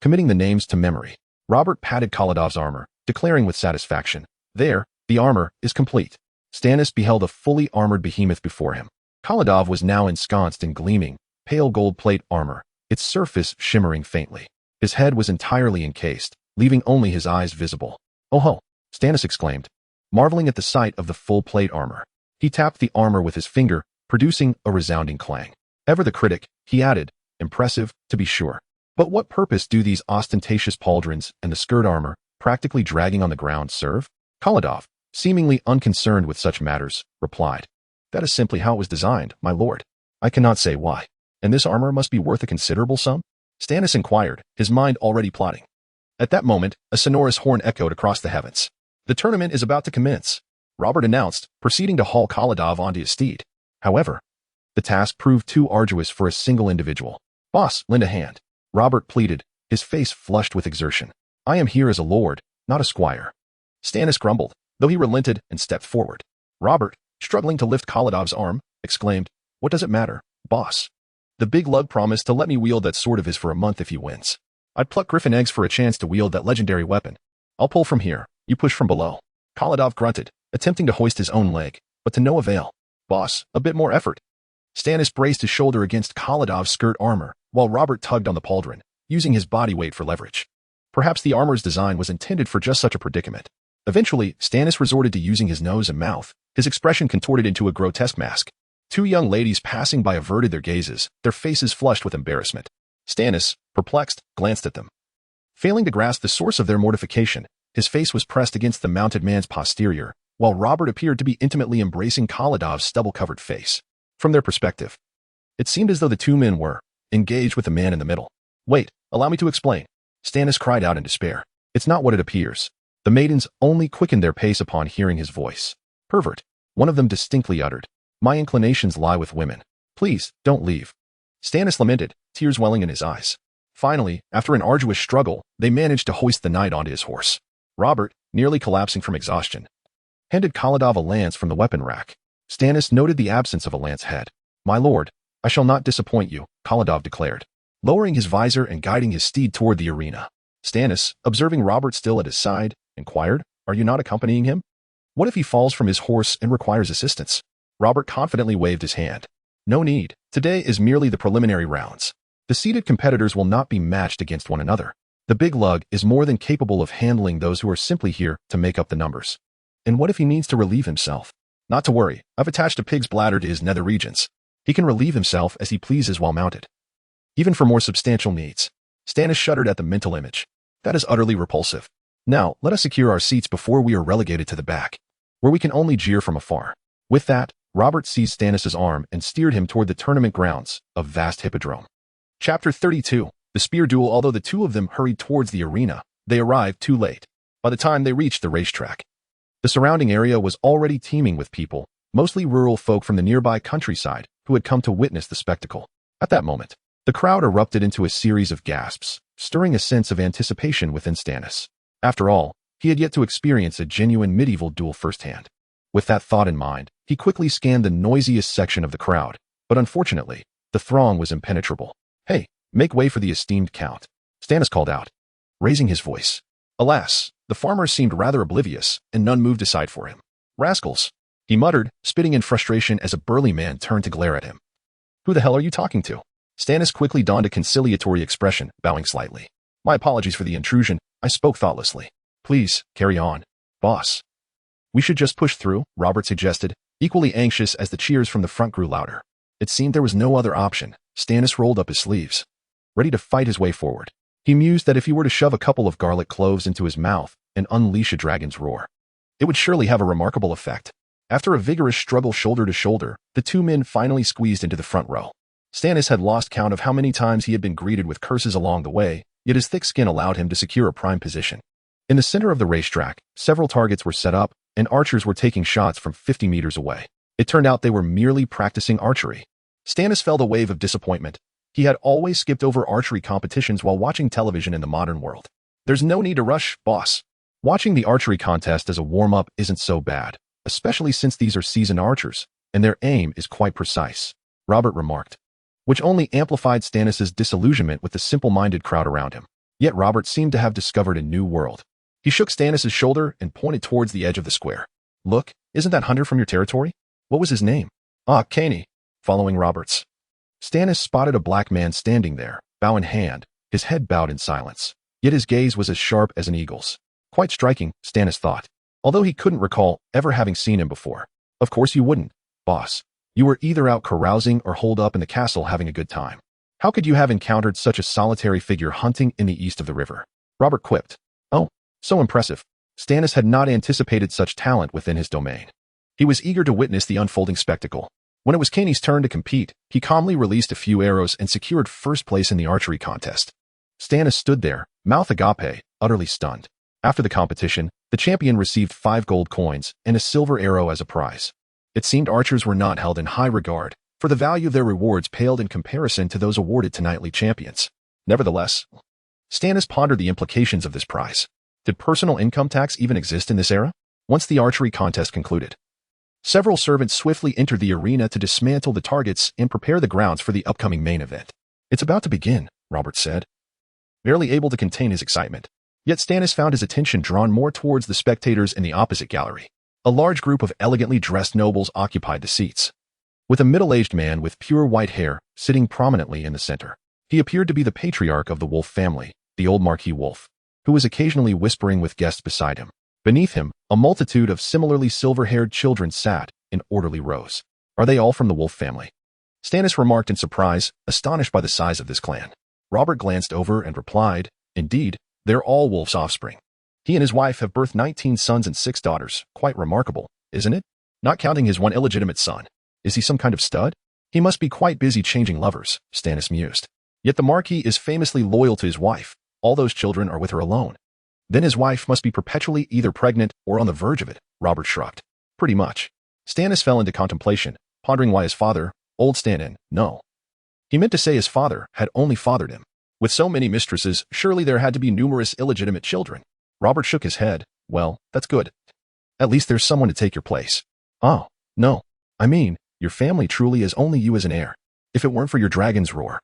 A: Committing the names to memory, Robert patted Kaladoth's armor, declaring with satisfaction, there, the armor is complete. Stannis beheld a fully armored behemoth before him. Kaladoth was now ensconced in gleaming, pale gold plate armor, its surface shimmering faintly. His head was entirely encased, leaving only his eyes visible. Oh ho! Stannis exclaimed, marveling at the sight of the full plate armor. He tapped the armor with his finger, producing a resounding clang. Ever the critic, he added, impressive, to be sure. But what purpose do these ostentatious pauldrons and the skirt armor, practically dragging on the ground, serve? Kaladoth, seemingly unconcerned with such matters, replied, that is simply how it was designed, my lord. I cannot say why. And this armor must be worth a considerable sum? Stannis inquired, his mind already plotting. At that moment, a sonorous horn echoed across the heavens. The tournament is about to commence, Robert announced, proceeding to haul Kaladoth onto his steed. However, the task proved too arduous for a single individual. Boss, lend a hand. Robert pleaded, his face flushed with exertion. I am here as a lord, not a squire. Stannis grumbled, though he relented and stepped forward. Robert, struggling to lift Kaladoth's arm, exclaimed, what does it matter, boss? The big lug promised to let me wield that sword of his for a month if he wins. I'd pluck griffin eggs for a chance to wield that legendary weapon. I'll pull from here, you push from below. Kaladoth grunted, attempting to hoist his own leg, but to no avail. Boss, a bit more effort. Stannis braced his shoulder against Kaladoth's skirt armor, while Robert tugged on the pauldron, using his body weight for leverage. Perhaps the armor's design was intended for just such a predicament. Eventually, Stannis resorted to using his nose and mouth, his expression contorted into a grotesque mask. 2 young ladies passing by averted their gazes, their faces flushed with embarrassment. Stannis, perplexed, glanced at them. Failing to grasp the source of their mortification, his face was pressed against the mounted man's posterior, while Robert appeared to be intimately embracing Kaladoth's stubble-covered face. From their perspective, it seemed as though the 2 men were engaged with the man in the middle. Wait, allow me to explain. Stannis cried out in despair. It's not what it appears. The maidens only quickened their pace upon hearing his voice. Pervert, one of them distinctly uttered. My inclinations lie with women. Please, don't leave. Stannis lamented, tears welling in his eyes. Finally, after an arduous struggle, they managed to hoist the knight onto his horse. Robert, nearly collapsing from exhaustion, handed Kaladoth a lance from the weapon rack. Stannis noted the absence of a lance head. My lord, I shall not disappoint you, Kaladoth declared, lowering his visor and guiding his steed toward the arena. Stannis, observing Robert still at his side, inquired, are you not accompanying him? What if he falls from his horse and requires assistance? Robert confidently waved his hand. No need. Today is merely the preliminary rounds. The seeded competitors will not be matched against one another. The big lug is more than capable of handling those who are simply here to make up the numbers. And what if he needs to relieve himself? Not to worry, I've attached a pig's bladder to his nether regions. He can relieve himself as he pleases while mounted. Even for more substantial needs. Stannis shuddered at the mental image. That is utterly repulsive. Now, let us secure our seats before we are relegated to the back, where we can only jeer from afar. With that, Robert seized Stannis' arm and steered him toward the tournament grounds, a vast hippodrome. Chapter 32. The Spear Duel. Although the two of them hurried towards the arena, they arrived too late. By the time they reached the racetrack, the surrounding area was already teeming with people, mostly rural folk from the nearby countryside, who had come to witness the spectacle. At that moment, the crowd erupted into a series of gasps, stirring a sense of anticipation within Stannis. After all, he had yet to experience a genuine medieval duel firsthand. With that thought in mind, he quickly scanned the noisiest section of the crowd, but unfortunately, the throng was impenetrable. "Hey, make way for the esteemed Count," Stannis called out, raising his voice. Alas, the farmer seemed rather oblivious, and none moved aside for him. "Rascals," he muttered, spitting in frustration as a burly man turned to glare at him. "Who the hell are you talking to?" Stannis quickly donned a conciliatory expression, bowing slightly. "My apologies for the intrusion. I spoke thoughtlessly. Please, carry on, boss." "We should just push through," Robert suggested, equally anxious as the cheers from the front grew louder. It seemed there was no other option. Stannis rolled up his sleeves, ready to fight his way forward. He mused that if he were to shove a couple of garlic cloves into his mouth and unleash a dragon's roar, it would surely have a remarkable effect. After a vigorous struggle shoulder to shoulder, the two men finally squeezed into the front row. Stannis had lost count of how many times he had been greeted with curses along the way, yet his thick skin allowed him to secure a prime position. In the center of the racetrack, several targets were set up, and archers were taking shots from 50 meters away. It turned out they were merely practicing archery. Stannis felt a wave of disappointment. He had always skipped over archery competitions while watching television in the modern world. "There's no need to rush, boss. Watching the archery contest as a warm-up isn't so bad, especially since these are seasoned archers, and their aim is quite precise," Robert remarked, which only amplified Stannis' disillusionment with the simple-minded crowd around him. Yet Robert seemed to have discovered a new world. He shook Stannis' shoulder and pointed towards the edge of the square. "Look, isn't that hunter from your territory? What was his name?" "Ah, Caney," following Robert's. Stannis spotted a black man standing there, bow in hand, his head bowed in silence. Yet his gaze was as sharp as an eagle's. Quite striking, Stannis thought, although he couldn't recall ever having seen him before. "Of course you wouldn't, boss. You were either out carousing or holed up in the castle having a good time. How could you have encountered such a solitary figure hunting in the east of the river?" Robert quipped. "Oh, so impressive." Stannis had not anticipated such talent within his domain. He was eager to witness the unfolding spectacle. When it was Caney's turn to compete, he calmly released a few arrows and secured first place in the archery contest. Stannis stood there, mouth agape, utterly stunned. After the competition, the champion received 5 gold coins and a silver arrow as a prize. It seemed archers were not held in high regard, for the value of their rewards paled in comparison to those awarded to knightly champions. Nevertheless, Stannis pondered the implications of this prize. Did personal income tax even exist in this era? Once the archery contest concluded, several servants swiftly entered the arena to dismantle the targets and prepare the grounds for the upcoming main event. "It's about to begin," Robert said, barely able to contain his excitement. Yet Stannis found his attention drawn more towards the spectators in the opposite gallery. A large group of elegantly dressed nobles occupied the seats, with a middle-aged man with pure white hair sitting prominently in the center. He appeared to be the patriarch of the Wolf family, the old Marquis Wolf, who was occasionally whispering with guests beside him. Beneath him, a multitude of similarly silver-haired children sat in orderly rows. "Are they all from the Wolf family?" Stannis remarked in surprise, astonished by the size of this clan. Robert glanced over and replied, "Indeed, they're all Wolf's offspring. He and his wife have birthed 19 sons and 6 daughters. Quite remarkable, isn't it? Not counting his one illegitimate son. Is he some kind of stud? He must be quite busy changing lovers," Stannis mused. "Yet the Marquis is famously loyal to his wife. All those children are with her alone. Then his wife must be perpetually either pregnant or on the verge of it," Robert shrugged. "Pretty much." Stannis fell into contemplation, pondering why his father, old Stannin, no. He meant to say his father had only fathered him. With so many mistresses, surely there had to be numerous illegitimate children. Robert shook his head. "Well, that's good. At least there's someone to take your place." "Oh, no. I mean, your family truly is only you as an heir. If it weren't for your dragon's roar,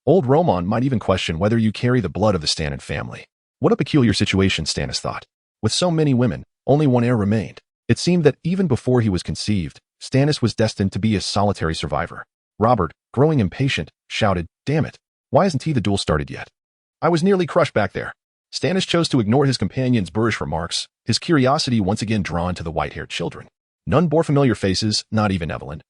A: old Roman might even question whether you carry the blood of the Stannin family." What a peculiar situation, Stannis thought. With so many women, only one heir remained. It seemed that even before he was conceived, Stannis was destined to be a solitary survivor. Robert, growing impatient, shouted, "Damn it. Why hasn't the duel started yet? I was nearly crushed back there." Stannis chose to ignore his companion's boorish remarks, his curiosity once again drawn to the white-haired children. None bore familiar faces, not even Evelyn,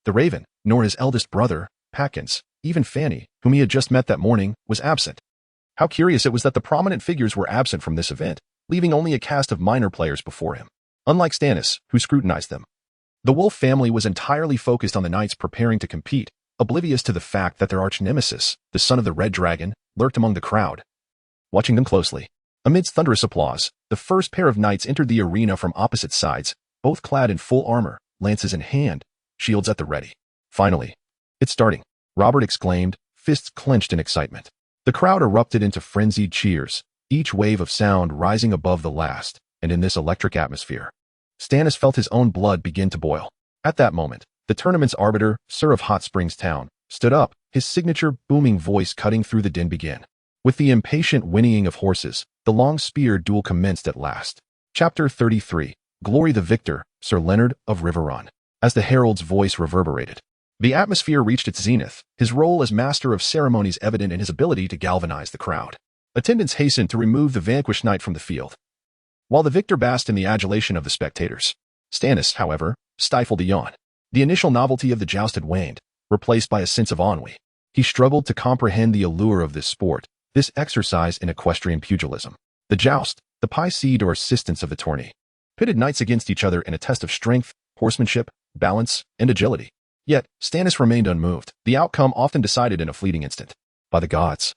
A: the Raven, nor his eldest brother, Packins. Even Fanny, whom he had just met that morning, was absent. How curious it was that the prominent figures were absent from this event, leaving only a cast of minor players before him. Unlike Stannis, who scrutinized them, The wolf family was entirely focused on the knights preparing to compete, oblivious to the fact that their arch-nemesis, the son of the Red Dragon, lurked among the crowd. Watching them closely, amidst thunderous applause, the first pair of knights entered the arena from opposite sides, both clad in full armor, lances in hand, shields at the ready. Finally, it's starting, Robert exclaimed, fists clenched in excitement. The crowd erupted into frenzied cheers, each wave of sound rising above the last, and in this electric atmosphere, Stannis felt his own blood begin to boil. At that moment, the tournament's arbiter, Sir of Hot Springs Town, stood up, his signature booming voice cutting through the din began. With the impatient whinnying of horses, the long spear duel commenced at last. Chapter 33, Glory the Victor, Sir Leonard of Riverrun. As the herald's voice reverberated, the atmosphere reached its zenith, his role as master of ceremonies evident in his ability to galvanize the crowd. Attendants hastened to remove the vanquished knight from the field, while the victor basked in the adulation of the spectators. Stannis, however, stifled a yawn. The initial novelty of the joust had waned, replaced by a sense of ennui. He struggled to comprehend the allure of this sport, this exercise in equestrian pugilism. The joust, the pie-seed or assistance of the tourney, pitted knights against each other in a test of strength, horsemanship, balance, and agility. Yet, Stannis remained unmoved, the outcome often decided in a fleeting instant. By the gods!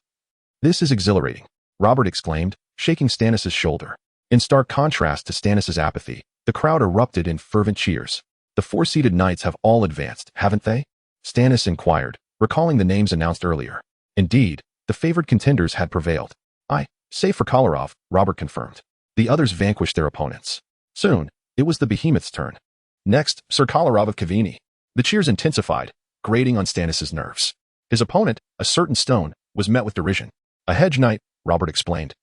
A: This is exhilarating, Robert exclaimed, shaking Stannis' shoulder. In stark contrast to Stannis' apathy, the crowd erupted in fervent cheers. The four-seated knights have all advanced, haven't they? Stannis inquired, recalling the names announced earlier. Indeed, the favored contenders had prevailed. Aye, save for Kolarov, Robert confirmed. The others vanquished their opponents. Soon, it was the behemoth's turn. Next, Sir Kolarov of Kavini. The cheers intensified, grating on Stannis' nerves. His opponent, a certain stone, was met with derision. A hedge knight, Robert explained,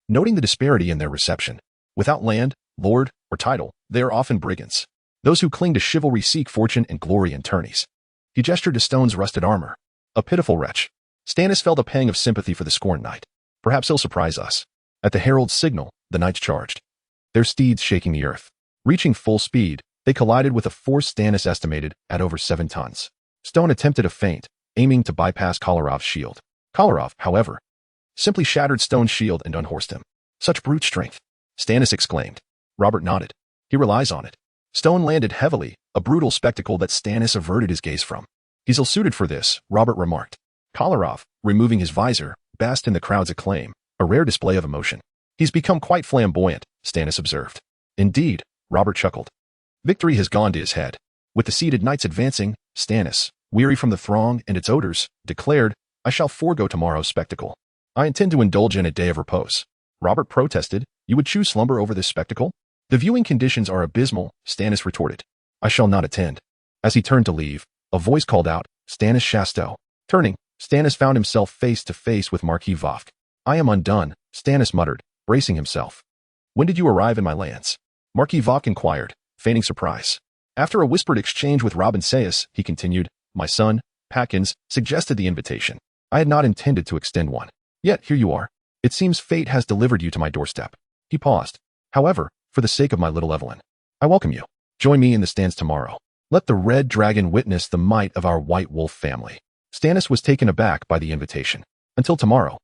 A: noting the disparity in their reception. Without land, lord, or title, they are often brigands. Those who cling to chivalry seek fortune and glory in tourneys. He gestured to Stone's rusted armor. A pitiful wretch. Stannis felt a pang of sympathy for the scorned knight. Perhaps he'll surprise us. At the herald's signal, the knights charged, their steeds shaking the earth. Reaching full speed, they collided with a force Stannis estimated at over 7 tons. Stone attempted a feint, aiming to bypass Kolarov's shield. Kolarov, however, simply shattered Stone's shield and unhorsed him. Such brute strength, Stannis exclaimed. Robert nodded. He relies on it. Stone landed heavily, a brutal spectacle that Stannis averted his gaze from. He's ill-suited for this, Robert remarked. Kolarov, removing his visor, basked in the crowd's acclaim, a rare display of emotion. He's become quite flamboyant, Stannis observed. Indeed, Robert chuckled. Victory has gone to his head. With the seated knights advancing, Stannis, weary from the throng and its odors, declared, I shall forego tomorrow's spectacle. I intend to indulge in a day of repose. Robert protested, you would choose slumber over this spectacle? The viewing conditions are abysmal, Stannis retorted. I shall not attend. As he turned to leave, a voice called out, Stannis Chasteau. Turning, Stannis found himself face to face with Marquis Vovk. I am undone, Stannis muttered, bracing himself. When did you arrive in my lands? Marquis Vovk inquired, feigning surprise. After a whispered exchange with Robin Sayas, he continued, my son, Packins, suggested the invitation. I had not intended to extend one. Yet here you are. It seems fate has delivered you to my doorstep. He paused. However, for the sake of my little Evelyn, I welcome you. Join me in the stands tomorrow. Let the Red Dragon witness the might of our White Wolf family. Stannis was taken aback by the invitation. Until tomorrow.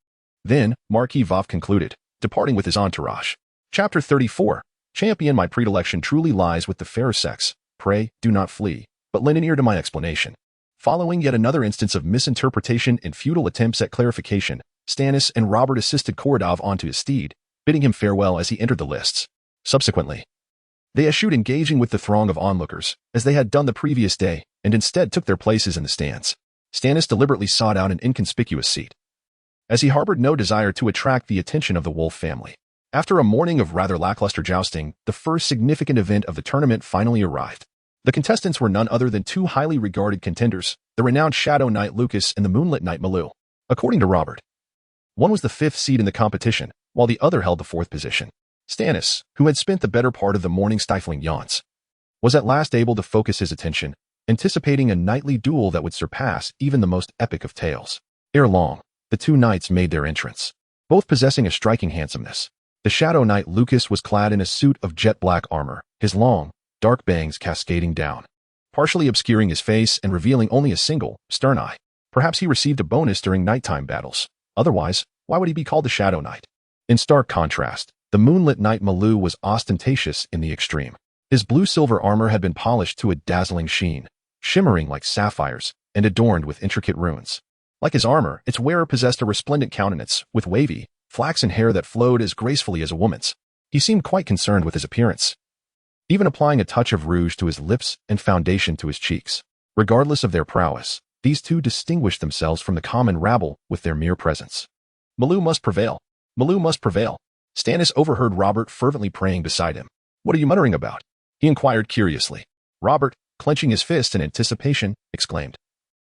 A: Then, Marquis Vovk concluded, departing with his entourage. Chapter 34. Champion, my predilection truly lies with the fairer sex. Pray, do not flee, but lend an ear to my explanation. Following yet another instance of misinterpretation and futile attempts at clarification, Stannis and Robert assisted Koradov onto his steed, bidding him farewell as he entered the lists. Subsequently, they eschewed engaging with the throng of onlookers, as they had done the previous day, and instead took their places in the stands. Stannis deliberately sought out an inconspicuous seat, as he harbored no desire to attract the attention of the Wolf family. After a morning of rather lackluster jousting, the first significant event of the tournament finally arrived. The contestants were none other than 2 highly regarded contenders, the renowned Shadow Knight Lucas and the Moonlit Knight Malou. According to Robert, one was the 5th seed in the competition, while the other held the 4th position. Stannis, who had spent the better part of the morning stifling yawns, was at last able to focus his attention, anticipating a knightly duel that would surpass even the most epic of tales. Ere long, the 2 knights made their entrance, both possessing a striking handsomeness. The Shadow Knight Lucas was clad in a suit of jet-black armor, his long, dark bangs cascading down, partially obscuring his face and revealing only a single, stern eye. Perhaps he received a bonus during nighttime battles. Otherwise, why would he be called the Shadow Knight? In stark contrast, the Moonlit Knight Malou was ostentatious in the extreme. His blue-silver armor had been polished to a dazzling sheen, shimmering like sapphires and adorned with intricate runes. Like his armor, its wearer possessed a resplendent countenance with wavy, flaxen hair that flowed as gracefully as a woman's. He seemed quite concerned with his appearance, even applying a touch of rouge to his lips and foundation to his cheeks. Regardless of their prowess, these two distinguished themselves from the common rabble with their mere presence. Malou must prevail. Malou must prevail. Stannis overheard Robert fervently praying beside him. What are you muttering about? He inquired curiously. Robert, clenching his fist in anticipation, exclaimed,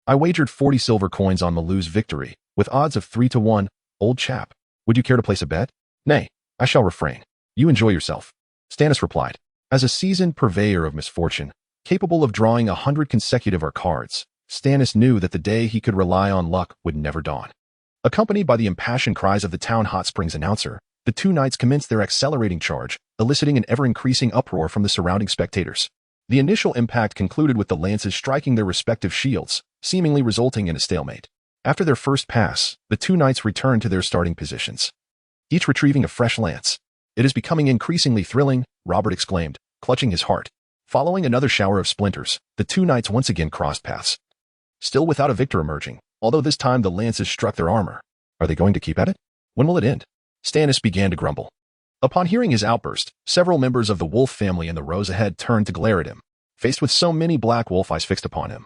A: I wagered 40 silver coins on Malou's victory, with odds of 3-1, old chap. Would you care to place a bet? Nay, I shall refrain. You enjoy yourself. Stannis replied. As a seasoned purveyor of misfortune, capable of drawing 100 consecutive cards, Stannis knew that the day he could rely on luck would never dawn. Accompanied by the impassioned cries of the town hot springs announcer, the two knights commenced their accelerating charge, eliciting an ever-increasing uproar from the surrounding spectators. The initial impact concluded with the lances striking their respective shields, seemingly resulting in a stalemate. After their first pass, the two knights returned to their starting positions, each retrieving a fresh lance. It is becoming increasingly thrilling, Robert exclaimed, clutching his heart. Following another shower of splinters, the two knights once again crossed paths, still without a victor emerging, although this time the lances struck their armor. Are they going to keep at it? When will it end? Stannis began to grumble. Upon hearing his outburst, several members of the wolf family in the rows ahead turned to glare at him, faced with so many black wolf eyes fixed upon him.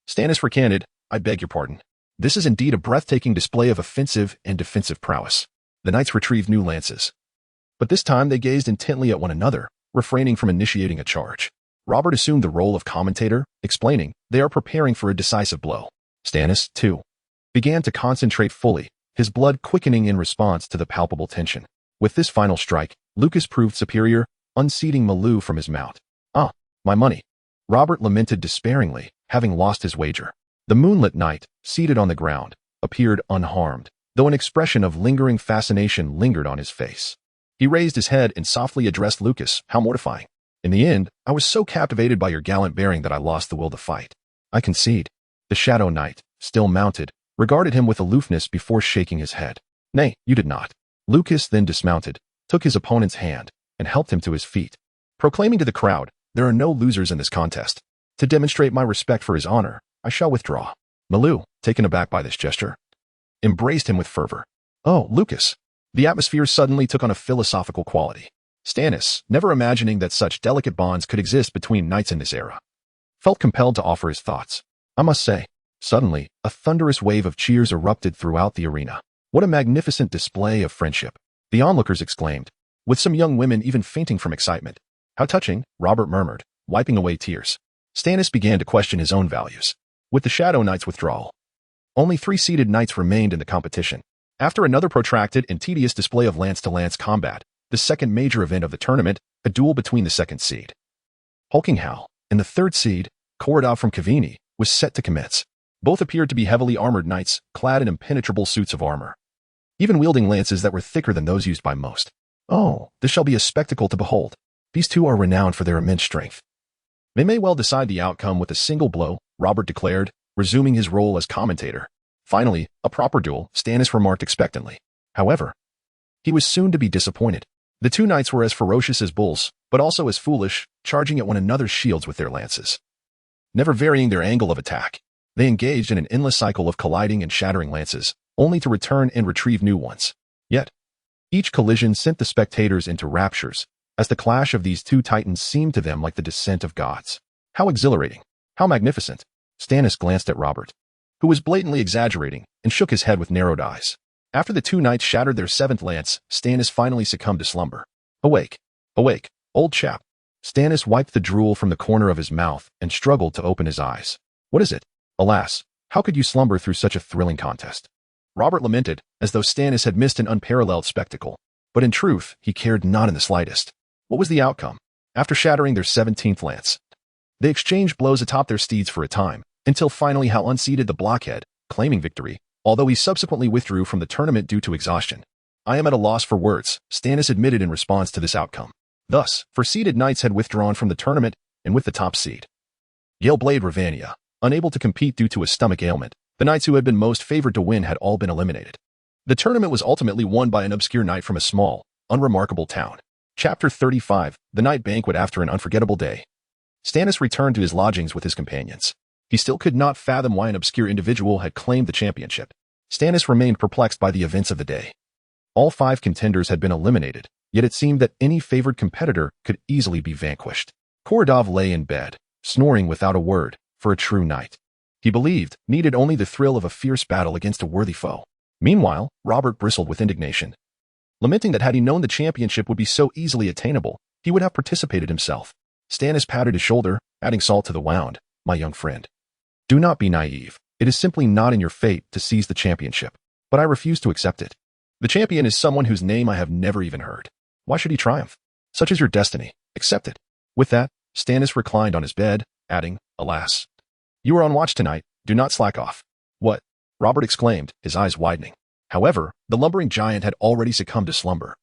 A: Stannis recanted, I beg your pardon. This is indeed a breathtaking display of offensive and defensive prowess. The knights retrieved new lances, but this time they gazed intently at one another, refraining from initiating a charge. Robert assumed the role of commentator, explaining, they are preparing for a decisive blow. Stannis, too, began to concentrate fully, his blood quickening in response to the palpable tension. With this final strike, Lucas proved superior, unseating Malou from his mount. Ah, my money. Robert lamented despairingly, having lost his wager. The moonlit knight, seated on the ground, appeared unharmed, though an expression of lingering fascination lingered on his face. He raised his head and softly addressed Lucas. How mortifying. In the end, I was so captivated by your gallant bearing that I lost the will to fight. I concede. The Shadow Knight, still mounted, regarded him with aloofness before shaking his head. Nay, you did not. Lucas then dismounted, took his opponent's hand, and helped him to his feet, proclaiming to the crowd, there are no losers in this contest. To demonstrate my respect for his honor, I shall withdraw. Malou, taken aback by this gesture, embraced him with fervor. Oh, Lucas. The atmosphere suddenly took on a philosophical quality. Stannis, never imagining that such delicate bonds could exist between knights in this era, felt compelled to offer his thoughts. I must say, suddenly, a thunderous wave of cheers erupted throughout the arena. What a magnificent display of friendship, the onlookers exclaimed, with some young women even fainting from excitement. How touching, Robert murmured, wiping away tears. Stannis began to question his own values. With the Shadow Knight's withdrawal, only 3 seated knights remained in the competition. After another protracted and tedious display of lance-to-lance combat, the second major event of the tournament, a duel between the second seed, Hulkinghal, and the third seed, Korodov from Kavini, was set to commence. Both appeared to be heavily armored knights, clad in impenetrable suits of armor, even wielding lances that were thicker than those used by most. Oh, this shall be a spectacle to behold. These two are renowned for their immense strength. They may well decide the outcome with a single blow, Robert declared, resuming his role as commentator. Finally, a proper duel, Stannis remarked expectantly. However, he was soon to be disappointed. The two knights were as ferocious as bulls, but also as foolish, charging at one another's shields with their lances, never varying their angle of attack. They engaged in an endless cycle of colliding and shattering lances, only to return and retrieve new ones. Yet, each collision sent the spectators into raptures, as the clash of these two titans seemed to them like the descent of gods. How exhilarating! How magnificent! Stannis glanced at Robert, who was blatantly exaggerating, and shook his head with narrowed eyes. After the two knights shattered their 7th lance, Stannis finally succumbed to slumber. Awake! Awake, old chap! Stannis wiped the drool from the corner of his mouth and struggled to open his eyes. What is it? Alas, how could you slumber through such a thrilling contest? Robert lamented, as though Stannis had missed an unparalleled spectacle. But in truth, he cared not in the slightest. What was the outcome? After shattering their 17th lance, they exchanged blows atop their steeds for a time, until finally Hal unseated the blockhead, claiming victory, although he subsequently withdrew from the tournament due to exhaustion. I am at a loss for words, Stannis admitted in response to this outcome. Thus, 4 seeded knights had withdrawn from the tournament, and with the top seed, Galeblade Ravania, unable to compete due to a stomach ailment, the knights who had been most favored to win had all been eliminated. The tournament was ultimately won by an obscure knight from a small, unremarkable town, Chapter 35, The Night Banquet After an Unforgettable Day. Stannis returned to his lodgings with his companions. He still could not fathom why an obscure individual had claimed the championship. Stannis remained perplexed by the events of the day. All 5 contenders had been eliminated, yet it seemed that any favored competitor could easily be vanquished. Koradov lay in bed, snoring without a word, for a true night. He believed needed only the thrill of a fierce battle against a worthy foe. Meanwhile, Robert bristled with indignation, lamenting that had he known the championship would be so easily attainable, he would have participated himself. Stannis patted his shoulder, adding salt to the wound. My young friend, do not be naive. It is simply not in your fate to seize the championship. But I refuse to accept it. The champion is someone whose name I have never even heard. Why should he triumph? Such is your destiny. Accept it. With that, Stannis reclined on his bed, adding, alas. You are on watch tonight. Do not slack off. What? Robert exclaimed, his eyes widening. However, the lumbering giant had already succumbed to slumber,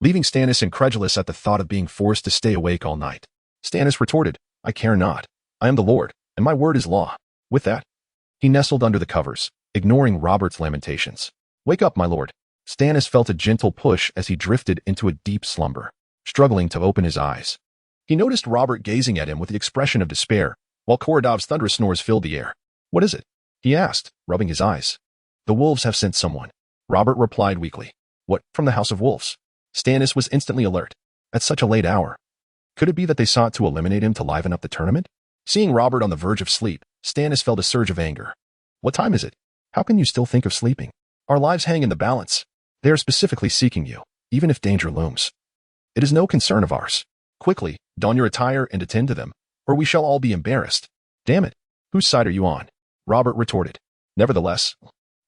A: leaving Stannis incredulous at the thought of being forced to stay awake all night. Stannis retorted, I care not. I am the Lord, and my word is law. With that, he nestled under the covers, ignoring Robert's lamentations. Wake up, my lord. Stannis felt a gentle push as he drifted into a deep slumber, struggling to open his eyes. He noticed Robert gazing at him with the expression of despair, while Koradov's thunderous snores filled the air. What is it? He asked, rubbing his eyes. The wolves have sent someone. Robert replied weakly. What, from the House of Wolves? Stannis was instantly alert. At such a late hour. Could it be that they sought to eliminate him to liven up the tournament? Seeing Robert on the verge of sleep, Stannis felt a surge of anger. What time is it? How can you still think of sleeping? Our lives hang in the balance. They are specifically seeking you, even if danger looms. It is no concern of ours. Quickly, don your attire and attend to them, or we shall all be embarrassed. Damn it. Whose side are you on? Robert retorted. Nevertheless,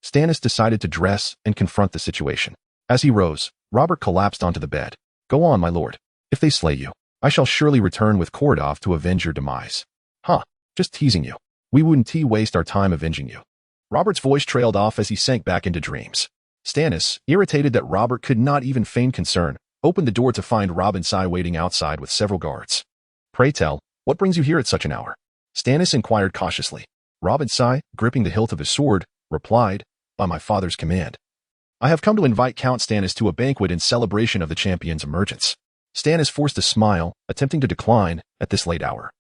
A: Stannis decided to dress and confront the situation. As he rose, Robert collapsed onto the bed. Go on, my lord. If they slay you, I shall surely return with Koradov to avenge your demise. Huh, just teasing you. We wouldn't waste our time avenging you. Robert's voice trailed off as he sank back into dreams. Stannis, irritated that Robert could not even feign concern, opened the door to find Robin Sai waiting outside with several guards. Pray tell, what brings you here at such an hour? Stannis inquired cautiously. Robin Sai, gripping the hilt of his sword, replied, by my father's command. I have come to invite Count Stannis to a banquet in celebration of the champion's emergence. Stannis forced a smile, attempting to decline at this late hour.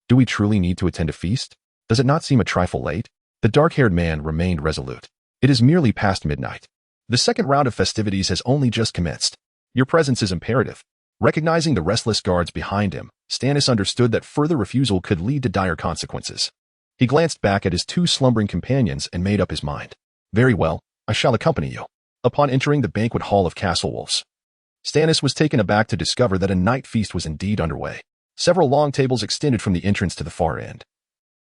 A: Do we truly need to attend a feast? Does it not seem a trifle late? The dark-haired man remained resolute. It is merely past midnight. The second round of festivities has only just commenced. Your presence is imperative. Recognizing the restless guards behind him, Stannis understood that further refusal could lead to dire consequences. He glanced back at his 2 slumbering companions and made up his mind. Very well, I shall accompany you. Upon entering the banquet hall of Castle Wolves, Stannis was taken aback to discover that a night feast was indeed underway. Several long tables extended from the entrance to the far end,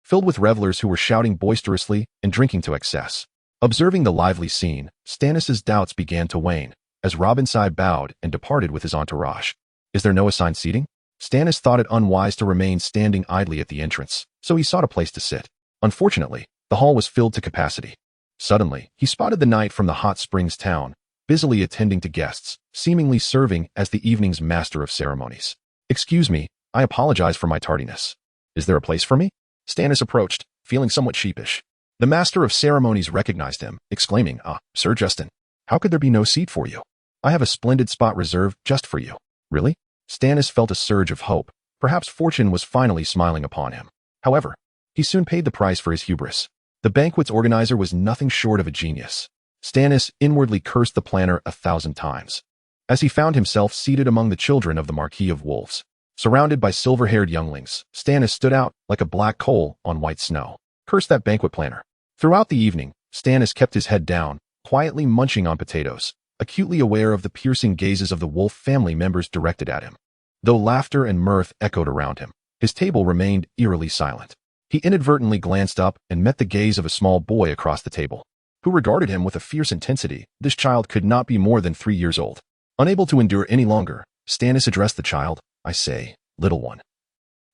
A: filled with revelers who were shouting boisterously and drinking to excess. Observing the lively scene, Stannis' doubts began to wane, as Robin Sai bowed and departed with his entourage. Is there no assigned seating? Stannis thought it unwise to remain standing idly at the entrance, so he sought a place to sit. Unfortunately, the hall was filled to capacity. Suddenly, he spotted the knight from the hot springs town, busily attending to guests, seemingly serving as the evening's master of ceremonies. Excuse me, I apologize for my tardiness. Is there a place for me? Stannis approached, feeling somewhat sheepish. The master of ceremonies recognized him, exclaiming, Sir Justin, how could there be no seat for you? I have a splendid spot reserved just for you. Really? Stannis felt a surge of hope. Perhaps fortune was finally smiling upon him. However, he soon paid the price for his hubris. The banquet's organizer was nothing short of a genius. Stannis inwardly cursed the planner 1,000 times, as he found himself seated among the children of the Marquis of Wolves. Surrounded by silver-haired younglings, Stannis stood out like a black coal on white snow. Curse that banquet planner. Throughout the evening, Stannis kept his head down, quietly munching on potatoes, acutely aware of the piercing gazes of the Wolf family members directed at him. Though laughter and mirth echoed around him, his table remained eerily silent. He inadvertently glanced up and met the gaze of a small boy across the table, who regarded him with a fierce intensity. This child could not be more than 3 years old. Unable to endure any longer, Stannis addressed the child. I say, little one,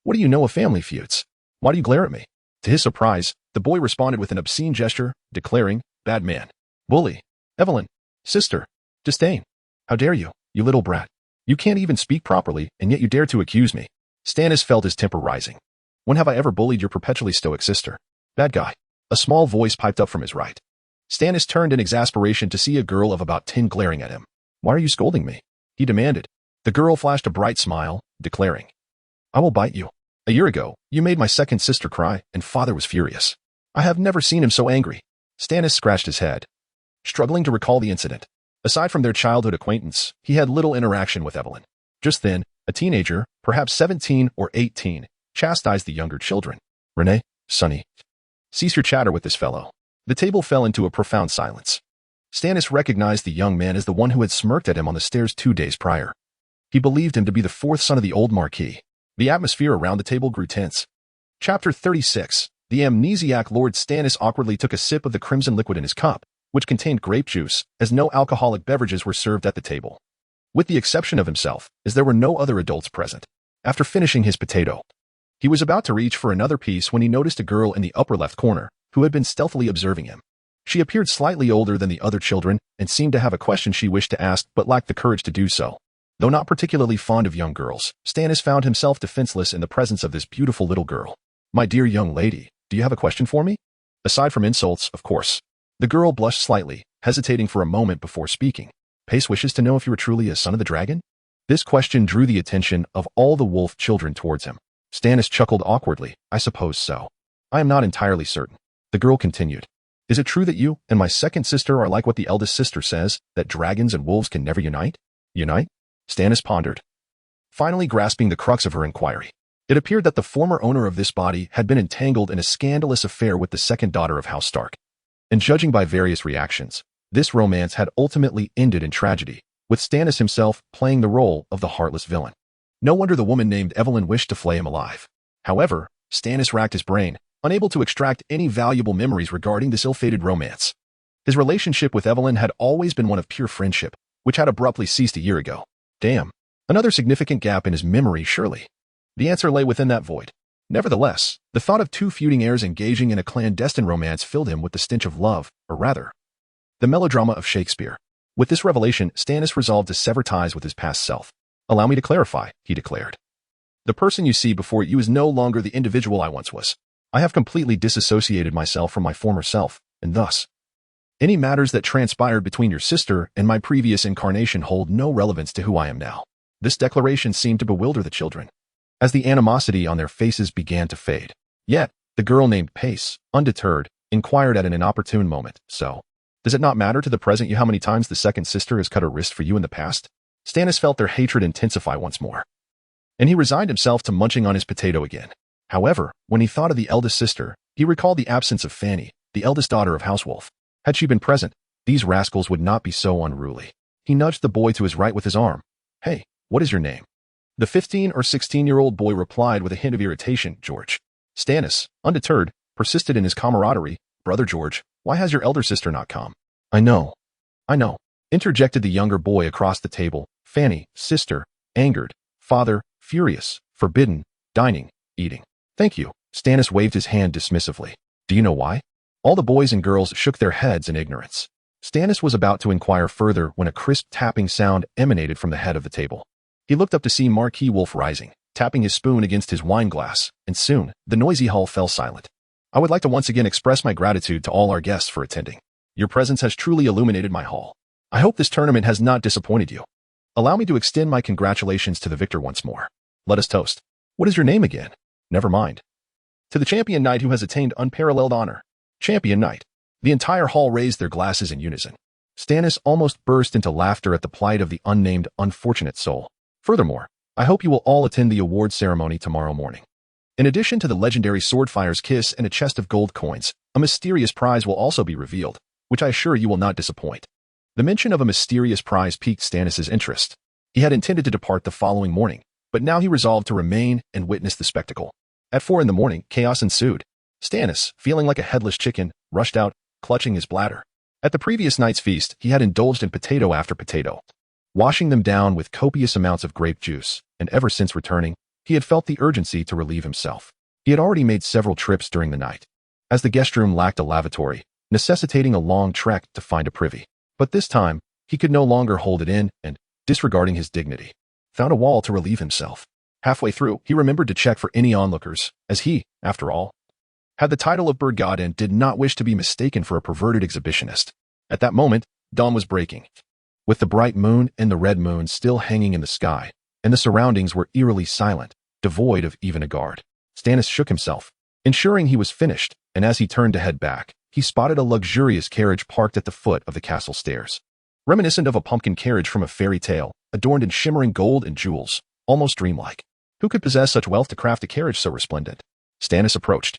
A: what do you know of family feuds? Why do you glare at me? To his surprise, the boy responded with an obscene gesture, declaring, bad man, bully, Evelyn, sister, disdain. How dare you, you little brat? You can't even speak properly, and yet you dare to accuse me. Stannis felt his temper rising. When have I ever bullied your perpetually stoic sister? Bad guy. A small voice piped up from his right. Stannis turned in exasperation to see a girl of about 10 glaring at him. Why are you scolding me? He demanded. The girl flashed a bright smile, declaring, "I will bite you. A year ago, you made my second sister cry, and father was furious. I have never seen him so angry." Stannis scratched his head, struggling to recall the incident. Aside from their childhood acquaintance, he had little interaction with Evelyn. Just then, a teenager, perhaps 17 or 18, chastised the younger children. "Renee, Sonny, cease your chatter with this fellow." The table fell into a profound silence. Stannis recognized the young man as the one who had smirked at him on the stairs 2 days prior. He believed him to be the fourth son of the old Marquis. The atmosphere around the table grew tense. Chapter 36. The amnesiac Lord Stannis awkwardly took a sip of the crimson liquid in his cup, which contained grape juice, as no alcoholic beverages were served at the table. With the exception of himself, as there were no other adults present. After finishing his potato, he was about to reach for another piece when he noticed a girl in the upper left corner, who had been stealthily observing him. She appeared slightly older than the other children and seemed to have a question she wished to ask but lacked the courage to do so. Though not particularly fond of young girls, Stannis found himself defenseless in the presence of this beautiful little girl. "My dear young lady, do you have a question for me?" "Aside from insults, of course." The girl blushed slightly, hesitating for a moment before speaking. "Pace wishes to know if you are truly a son of the dragon?" This question drew the attention of all the wolf children towards him. Stannis chuckled awkwardly. "I suppose so. I am not entirely certain." The girl continued. "Is it true that you and my second sister are like what the eldest sister says, that dragons and wolves can never unite?" "Unite?" Stannis pondered, finally grasping the crux of her inquiry. It appeared that the former owner of this body had been entangled in a scandalous affair with the second daughter of House Stark. And judging by various reactions, this romance had ultimately ended in tragedy, with Stannis himself playing the role of the heartless villain. No wonder the woman named Evelyn wished to flay him alive. However, Stannis racked his brain, unable to extract any valuable memories regarding this ill-fated romance. His relationship with Evelyn had always been one of pure friendship, which had abruptly ceased a year ago. Damn. Another significant gap in his memory, surely. The answer lay within that void. Nevertheless, the thought of two feuding heirs engaging in a clandestine romance filled him with the stench of love, or rather, the melodrama of Shakespeare. With this revelation, Stannis resolved to sever ties with his past self. "Allow me to clarify," he declared. "The person you see before you is no longer the individual I once was. I have completely disassociated myself from my former self, and thus, any matters that transpired between your sister and my previous incarnation hold no relevance to who I am now." This declaration seemed to bewilder the children, as the animosity on their faces began to fade. Yet, the girl named Pace, undeterred, inquired at an inopportune moment, "So, does it not matter to the present you how many times the second sister has cut her wrist for you in the past?" Stannis felt their hatred intensify once more, and he resigned himself to munching on his potato again. However, when he thought of the eldest sister, he recalled the absence of Fanny, the eldest daughter of House Wolf. Had she been present, these rascals would not be so unruly. He nudged the boy to his right with his arm. "Hey, what is your name?" The 15 or 16-year-old boy replied with a hint of irritation, "George." Stannis, undeterred, persisted in his camaraderie. "Brother George, why has your elder sister not come?" I know, interjected the younger boy across the table. "Fanny, sister, angered, father, furious, forbidden, dining, eating." "Thank you." Stannis waved his hand dismissively. "Do you know why?" All the boys and girls shook their heads in ignorance. Stannis was about to inquire further when a crisp tapping sound emanated from the head of the table. He looked up to see Marquis Wolf rising, tapping his spoon against his wine glass, and soon, the noisy hall fell silent. "I would like to once again express my gratitude to all our guests for attending. Your presence has truly illuminated my hall. I hope this tournament has not disappointed you. Allow me to extend my congratulations to the victor once more. Let us toast." "What is your name again?" "Never mind." "To the champion knight who has attained unparalleled honor." "Champion knight." The entire hall raised their glasses in unison. Stannis almost burst into laughter at the plight of the unnamed unfortunate soul. "Furthermore, I hope you will all attend the award ceremony tomorrow morning. In addition to the legendary Swordfire's Kiss and a chest of gold coins, a mysterious prize will also be revealed, which I assure you will not disappoint." The mention of a mysterious prize piqued Stannis' interest. He had intended to depart the following morning, but now he resolved to remain and witness the spectacle. At 4 a.m, chaos ensued. Stannis, feeling like a headless chicken, rushed out, clutching his bladder. At the previous night's feast, he had indulged in potato after potato, washing them down with copious amounts of grape juice, and ever since returning, he had felt the urgency to relieve himself. He had already made several trips during the night, as the guest room lacked a lavatory, necessitating a long trek to find a privy. But this time, he could no longer hold it in and, disregarding his dignity, found a wall to relieve himself. Halfway through, he remembered to check for any onlookers, as he, after all, had the title of bird god and did not wish to be mistaken for a perverted exhibitionist. At that moment, dawn was breaking. With the bright moon and the red moon still hanging in the sky, and the surroundings were eerily silent, devoid of even a guard. Stannis shook himself, ensuring he was finished, and as he turned to head back, he spotted a luxurious carriage parked at the foot of the castle stairs. Reminiscent of a pumpkin carriage from a fairy tale, adorned in shimmering gold and jewels, almost dreamlike. Who could possess such wealth to craft a carriage so resplendent? Stannis approached,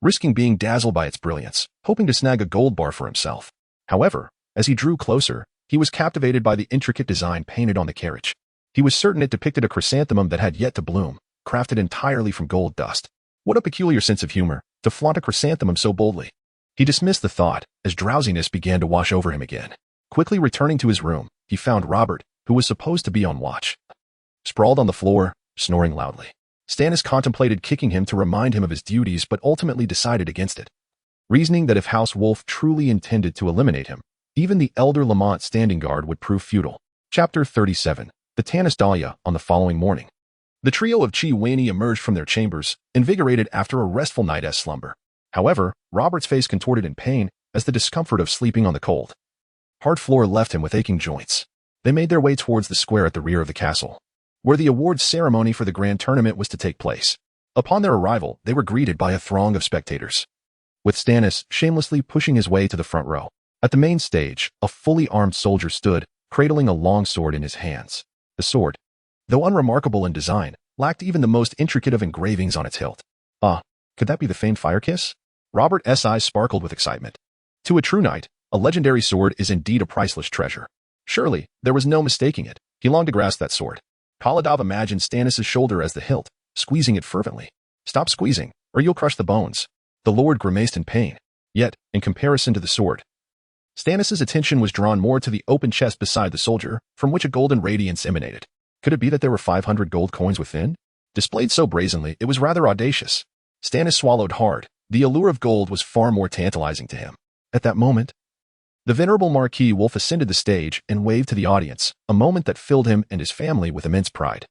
A: risking being dazzled by its brilliance, hoping to snag a gold bar for himself. However, as he drew closer, he was captivated by the intricate design painted on the carriage. He was certain it depicted a chrysanthemum that had yet to bloom, crafted entirely from gold dust. What a peculiar sense of humor, to flaunt a chrysanthemum so boldly. He dismissed the thought, as drowsiness began to wash over him again. Quickly returning to his room, he found Robert, who was supposed to be on watch, sprawled on the floor, snoring loudly. Stannis contemplated kicking him to remind him of his duties but ultimately decided against it, reasoning that if House Wolf truly intended to eliminate him, even the elder Lamont standing guard would prove futile. Chapter 37. The Tanis Dahlia. On the following morning, the trio of Chi Weni emerged from their chambers, invigorated after a restful night's slumber. However, Robert's face contorted in pain as the discomfort of sleeping on the cold, hard floor left him with aching joints. They made their way towards the square at the rear of the castle, where the awards ceremony for the grand tournament was to take place. Upon their arrival, they were greeted by a throng of spectators, with Stannis shamelessly pushing his way to the front row. At the main stage, a fully armed soldier stood, cradling a long sword in his hands. The sword, though unremarkable in design, lacked even the most intricate of engravings on its hilt. Could that be the famed Fire Kiss? Robert's eyes sparkled with excitement. To a true knight, a legendary sword is indeed a priceless treasure. Surely, there was no mistaking it. He longed to grasp that sword. Kaladov imagined Stannis' shoulder as the hilt, squeezing it fervently. Stop squeezing, or you'll crush the bones. The lord grimaced in pain. Yet, in comparison to the sword, Stannis' attention was drawn more to the open chest beside the soldier, from which a golden radiance emanated. Could it be that there were 500 gold coins within? Displayed so brazenly, it was rather audacious. Stannis swallowed hard. The allure of gold was far more tantalizing to him. At that moment, the venerable Marquis Wolf ascended the stage and waved to the audience, a moment that filled him and his family with immense pride.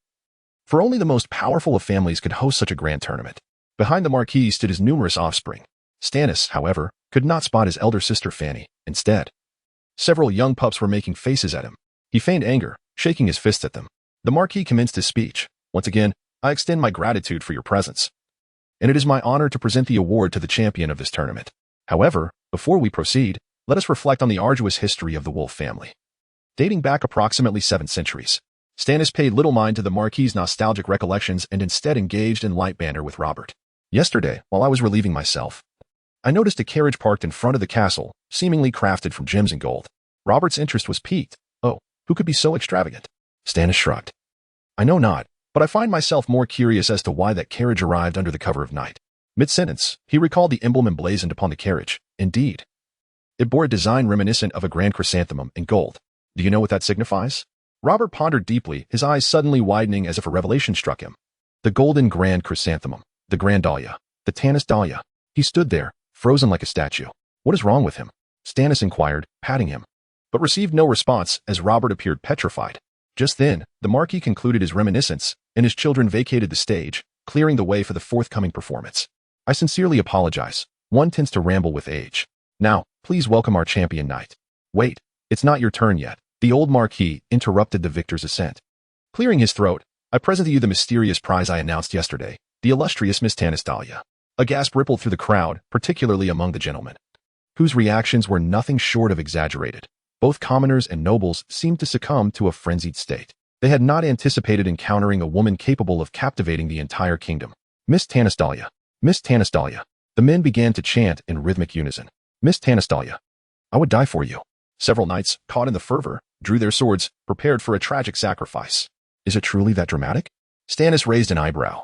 A: For only the most powerful of families could host such a grand tournament. Behind the Marquis stood his numerous offspring. Stannis, however, could not spot his elder sister Fanny. Instead, several young pups were making faces at him. He feigned anger, shaking his fists at them. The Marquis commenced his speech. Once again, I extend my gratitude for your presence, and it is my honor to present the award to the champion of this tournament. However, before we proceed, let us reflect on the arduous history of the Wolf family. Dating back approximately 7 centuries, Stannis paid little mind to the Marquis' nostalgic recollections and instead engaged in light banter with Robert. Yesterday, while I was relieving myself, I noticed a carriage parked in front of the castle, seemingly crafted from gems and gold. Robert's interest was piqued. Oh, who could be so extravagant? Stannis shrugged. I know not, but I find myself more curious as to why that carriage arrived under the cover of night. Mid-sentence, he recalled the emblem emblazoned upon the carriage. Indeed, it bore a design reminiscent of a grand chrysanthemum in gold. Do you know what that signifies? Robert pondered deeply, his eyes suddenly widening as if a revelation struck him. The golden grand chrysanthemum, the grand dahlia, the Tanis Dahlia. He stood there, frozen like a statue. What is wrong with him? Stannis inquired, patting him, but received no response as Robert appeared petrified. Just then, the Marquis concluded his reminiscence, and his children vacated the stage, clearing the way for the forthcoming performance. I sincerely apologize. One tends to ramble with age. Now, please welcome our champion knight. Wait, it's not your turn yet. The old Marquis interrupted the victor's ascent. Clearing his throat, I present to you the mysterious prize I announced yesterday, the illustrious Miss Tanis Dahlia. A gasp rippled through the crowd, particularly among the gentlemen, whose reactions were nothing short of exaggerated. Both commoners and nobles seemed to succumb to a frenzied state. They had not anticipated encountering a woman capable of captivating the entire kingdom. Miss Tanis Dahlia. Miss Tanis Dahlia. The men began to chant in rhythmic unison. Miss Tanis Dahlia. I would die for you. Several knights, caught in the fervor, drew their swords, prepared for a tragic sacrifice. Is it truly that dramatic? Stannis raised an eyebrow,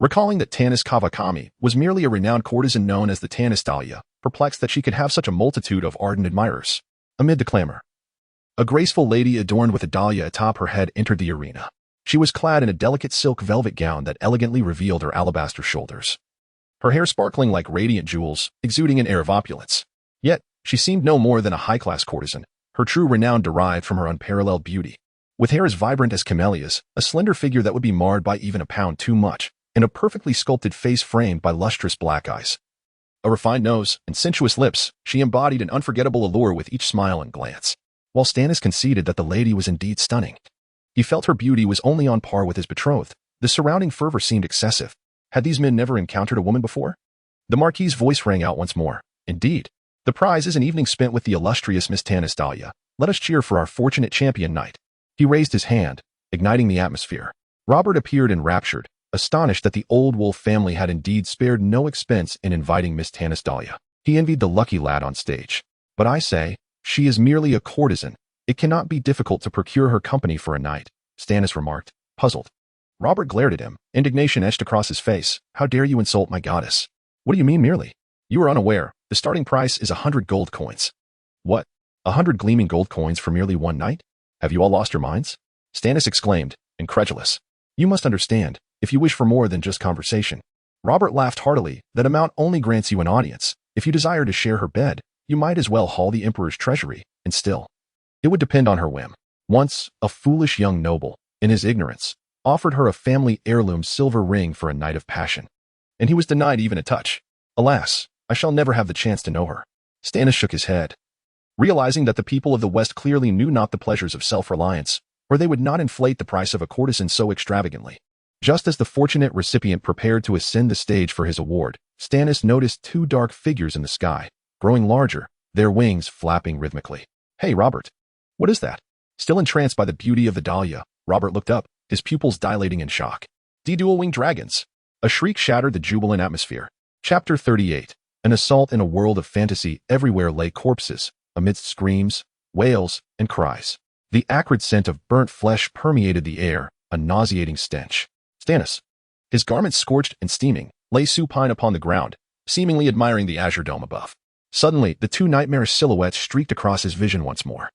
A: recalling that Tanis Kawakami was merely a renowned courtesan known as the Tanis Dahlia, perplexed that she could have such a multitude of ardent admirers. Amid the clamor, a graceful lady adorned with a dahlia atop her head entered the arena. She was clad in a delicate silk velvet gown that elegantly revealed her alabaster shoulders, her hair sparkling like radiant jewels, exuding an air of opulence. Yet, she seemed no more than a high-class courtesan, her true renown derived from her unparalleled beauty. With hair as vibrant as camellias, a slender figure that would be marred by even a pound too much, and a perfectly sculpted face framed by lustrous black eyes, a refined nose, and sensuous lips, she embodied an unforgettable allure with each smile and glance. While Stannis conceded that the lady was indeed stunning, He felt her beauty was only on par with his betrothed. The surrounding fervor seemed excessive. Had these men never encountered a woman before? The Marquis's voice rang out once more. Indeed. The prize is an evening spent with the illustrious Miss Tanis Dahlia. Let us cheer for our fortunate champion knight. He raised his hand, igniting the atmosphere. Robert appeared enraptured, astonished that the old wolf family had indeed spared no expense in inviting Miss Tanis Dahlia. He envied the lucky lad on stage. But I say, she is merely a courtesan. It cannot be difficult to procure her company for a night, Stannis remarked, puzzled. Robert glared at him, indignation etched across his face. How dare you insult my goddess? What do you mean merely? You are unaware. The starting price is 100 gold coins. What? 100 gleaming gold coins for merely one night? Have you all lost your minds? Stannis exclaimed, incredulous. You must understand, if you wish for more than just conversation. Robert laughed heartily. That amount only grants you an audience. If you desire to share her bed, you might as well haul the emperor's treasury, and still. It would depend on her whim. Once, a foolish young noble, in his ignorance, offered her a family heirloom silver ring for a night of passion. And he was denied even a touch. Alas, I shall never have the chance to know her. Stannis shook his head. Realizing that the people of the West clearly knew not the pleasures of self-reliance, or they would not inflate the price of a courtesan so extravagantly. Just as the fortunate recipient prepared to ascend the stage for his award, Stannis noticed two dark figures in the sky, growing larger, their wings flapping rhythmically. Hey, Robert. What is that? Still entranced by the beauty of the Dahlia, Robert looked up, his pupils dilating in shock. Dual-winged dragons. A shriek shattered the jubilant atmosphere. Chapter 38. An assault in a world of fantasy. Everywhere lay corpses, amidst screams, wails, and cries. The acrid scent of burnt flesh permeated the air, a nauseating stench. Stannis, his garments scorched and steaming, lay supine upon the ground, seemingly admiring the azure dome above. Suddenly, the two nightmarish silhouettes streaked across his vision once more.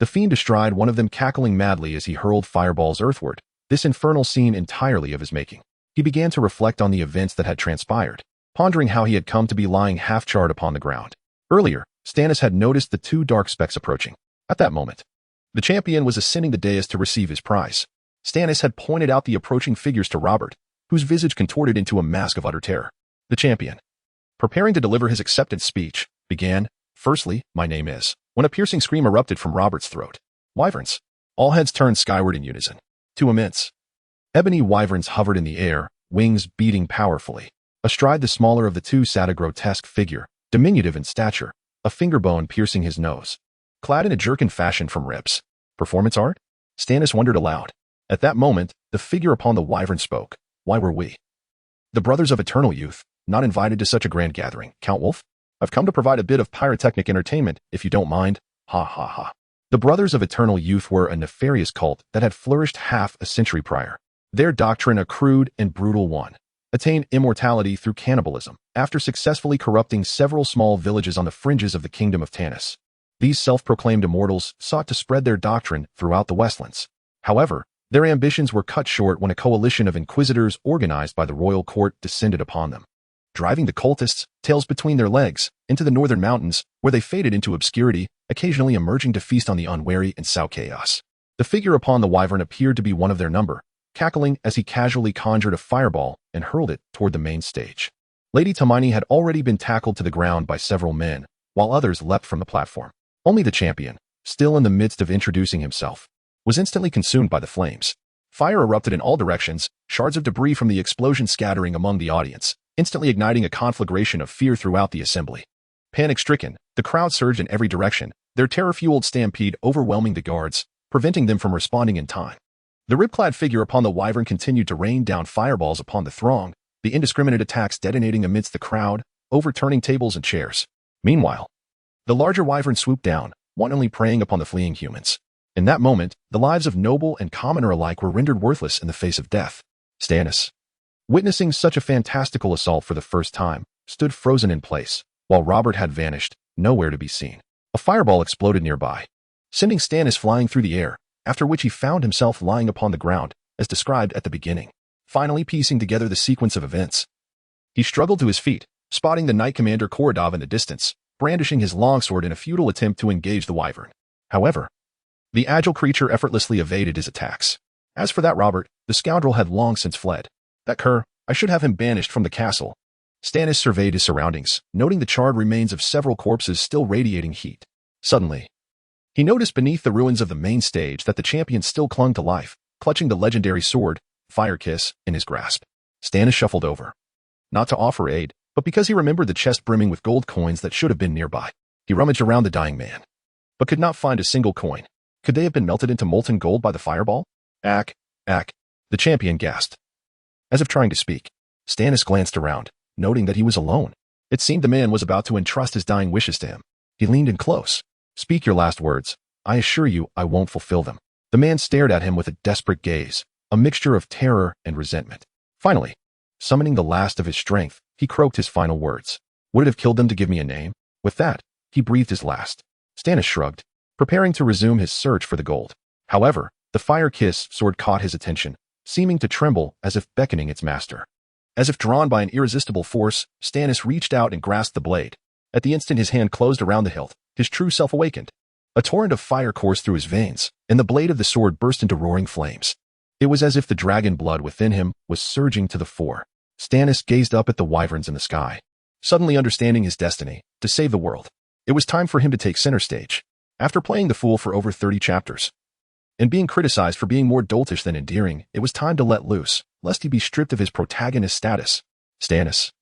A: The fiend astride, one of them cackling madly as he hurled fireballs earthward, this infernal scene entirely of his making. He began to reflect on the events that had transpired, pondering how he had come to be lying half-charred upon the ground. Earlier, Stannis had noticed the two dark specks approaching. At that moment, the champion was ascending the dais to receive his prize. Stannis had pointed out the approaching figures to Robert, whose visage contorted into a mask of utter terror. The champion, preparing to deliver his acceptance speech, began, "Firstly, my name is," when a piercing scream erupted from Robert's throat. Wyverns. All heads turned skyward in unison. Two immense ebony wyverns hovered in the air, wings beating powerfully. Astride the smaller of the two sat a grotesque figure, diminutive in stature, a finger bone piercing his nose. Clad in a jerkin fashioned from ribs. Performance art? Stannis wondered aloud. At that moment, the figure upon the wyvern spoke. Why were we, the brothers of eternal youth, not invited to such a grand gathering, Count Wolf? I've come to provide a bit of pyrotechnic entertainment, if you don't mind. Ha ha ha. The brothers of eternal youth were a nefarious cult that had flourished half a century prior. Their doctrine, a crude and brutal one, attained immortality through cannibalism, after successfully corrupting several small villages on the fringes of the kingdom of Tanis. These self-proclaimed immortals sought to spread their doctrine throughout the Westlands. However, their ambitions were cut short when a coalition of inquisitors organized by the royal court descended upon them, driving the cultists, tails between their legs, into the northern mountains, where they faded into obscurity, occasionally emerging to feast on the unwary and sow chaos. The figure upon the wyvern appeared to be one of their number, cackling as he casually conjured a fireball and hurled it toward the main stage. Lady Tamini had already been tackled to the ground by several men, while others leapt from the platform. Only the champion, still in the midst of introducing himself, was instantly consumed by the flames. Fire erupted in all directions, shards of debris from the explosion scattering among the audience, instantly igniting a conflagration of fear throughout the assembly. Panic-stricken, the crowd surged in every direction, their terror-fueled stampede overwhelming the guards, preventing them from responding in time. The rib-clad figure upon the wyvern continued to rain down fireballs upon the throng, the indiscriminate attacks detonating amidst the crowd, overturning tables and chairs. Meanwhile, the larger wyvern swooped down, wantonly preying upon the fleeing humans. In that moment, the lives of noble and commoner alike were rendered worthless in the face of death. Stannis, witnessing such a fantastical assault for the first time, stood frozen in place, while Robert had vanished, nowhere to be seen. A fireball exploded nearby, sending Stannis flying through the air, after which he found himself lying upon the ground, as described at the beginning. Finally piecing together the sequence of events, he struggled to his feet, spotting the Knight Commander Korodov in the distance, brandishing his longsword in a futile attempt to engage the wyvern. However, the agile creature effortlessly evaded his attacks. As for that Robert, the scoundrel had long since fled. That cur, I should have him banished from the castle. Stannis surveyed his surroundings, noting the charred remains of several corpses still radiating heat. Suddenly, he noticed beneath the ruins of the main stage that the champion still clung to life, clutching the legendary sword, Fire Kiss, in his grasp. Stannis shuffled over. Not to offer aid, but because he remembered the chest brimming with gold coins that should have been nearby. He rummaged around the dying man, but could not find a single coin. Could they have been melted into molten gold by the fireball? Ack, the champion gasped. As if trying to speak, Stannis glanced around, noting that he was alone. It seemed the man was about to entrust his dying wishes to him. He leaned in close. Speak your last words. I assure you I won't fulfill them. The man stared at him with a desperate gaze, a mixture of terror and resentment. Finally, summoning the last of his strength, he croaked his final words. Would it have killed them to give me a name? With that, he breathed his last. Stannis shrugged, preparing to resume his search for the gold. However, the Fire Kiss sword caught his attention, seeming to tremble as if beckoning its master. As if drawn by an irresistible force, Stannis reached out and grasped the blade. At the instant his hand closed around the hilt, his true self awakened. A torrent of fire coursed through his veins, and the blade of the sword burst into roaring flames. It was as if the dragon blood within him was surging to the fore. Stannis gazed up at the wyverns in the sky, suddenly understanding his destiny, to save the world. It was time for him to take center stage. After playing the fool for over 30 chapters, and being criticized for being more doltish than endearing, it was time to let loose, lest he be stripped of his protagonist status. Stannis,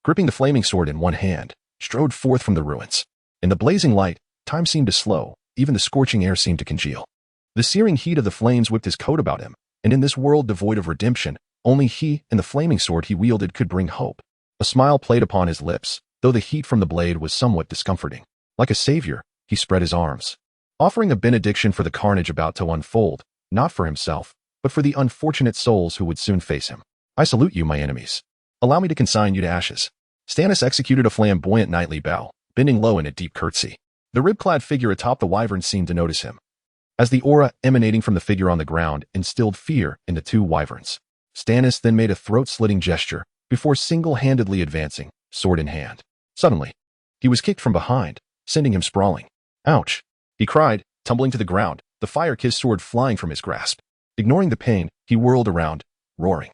A: gripping the flaming sword in one hand, strode forth from the ruins. In the blazing light, time seemed to slow, even the scorching air seemed to congeal. The searing heat of the flames whipped his coat about him, and in this world devoid of redemption, only he and the flaming sword he wielded could bring hope. A smile played upon his lips, though the heat from the blade was somewhat discomforting. Like a savior, he spread his arms, offering a benediction for the carnage about to unfold, not for himself, but for the unfortunate souls who would soon face him. I salute you, my enemies. Allow me to consign you to ashes. Stannis executed a flamboyant knightly bow, bending low in a deep curtsy. The rib-clad figure atop the wyvern seemed to notice him, as the aura emanating from the figure on the ground instilled fear in the two wyverns. Stannis then made a throat-slitting gesture before single-handedly advancing, sword in hand. Suddenly, he was kicked from behind, sending him sprawling. Ouch! He cried, tumbling to the ground, the Fire-Kiss sword flying from his grasp. Ignoring the pain, he whirled around, roaring.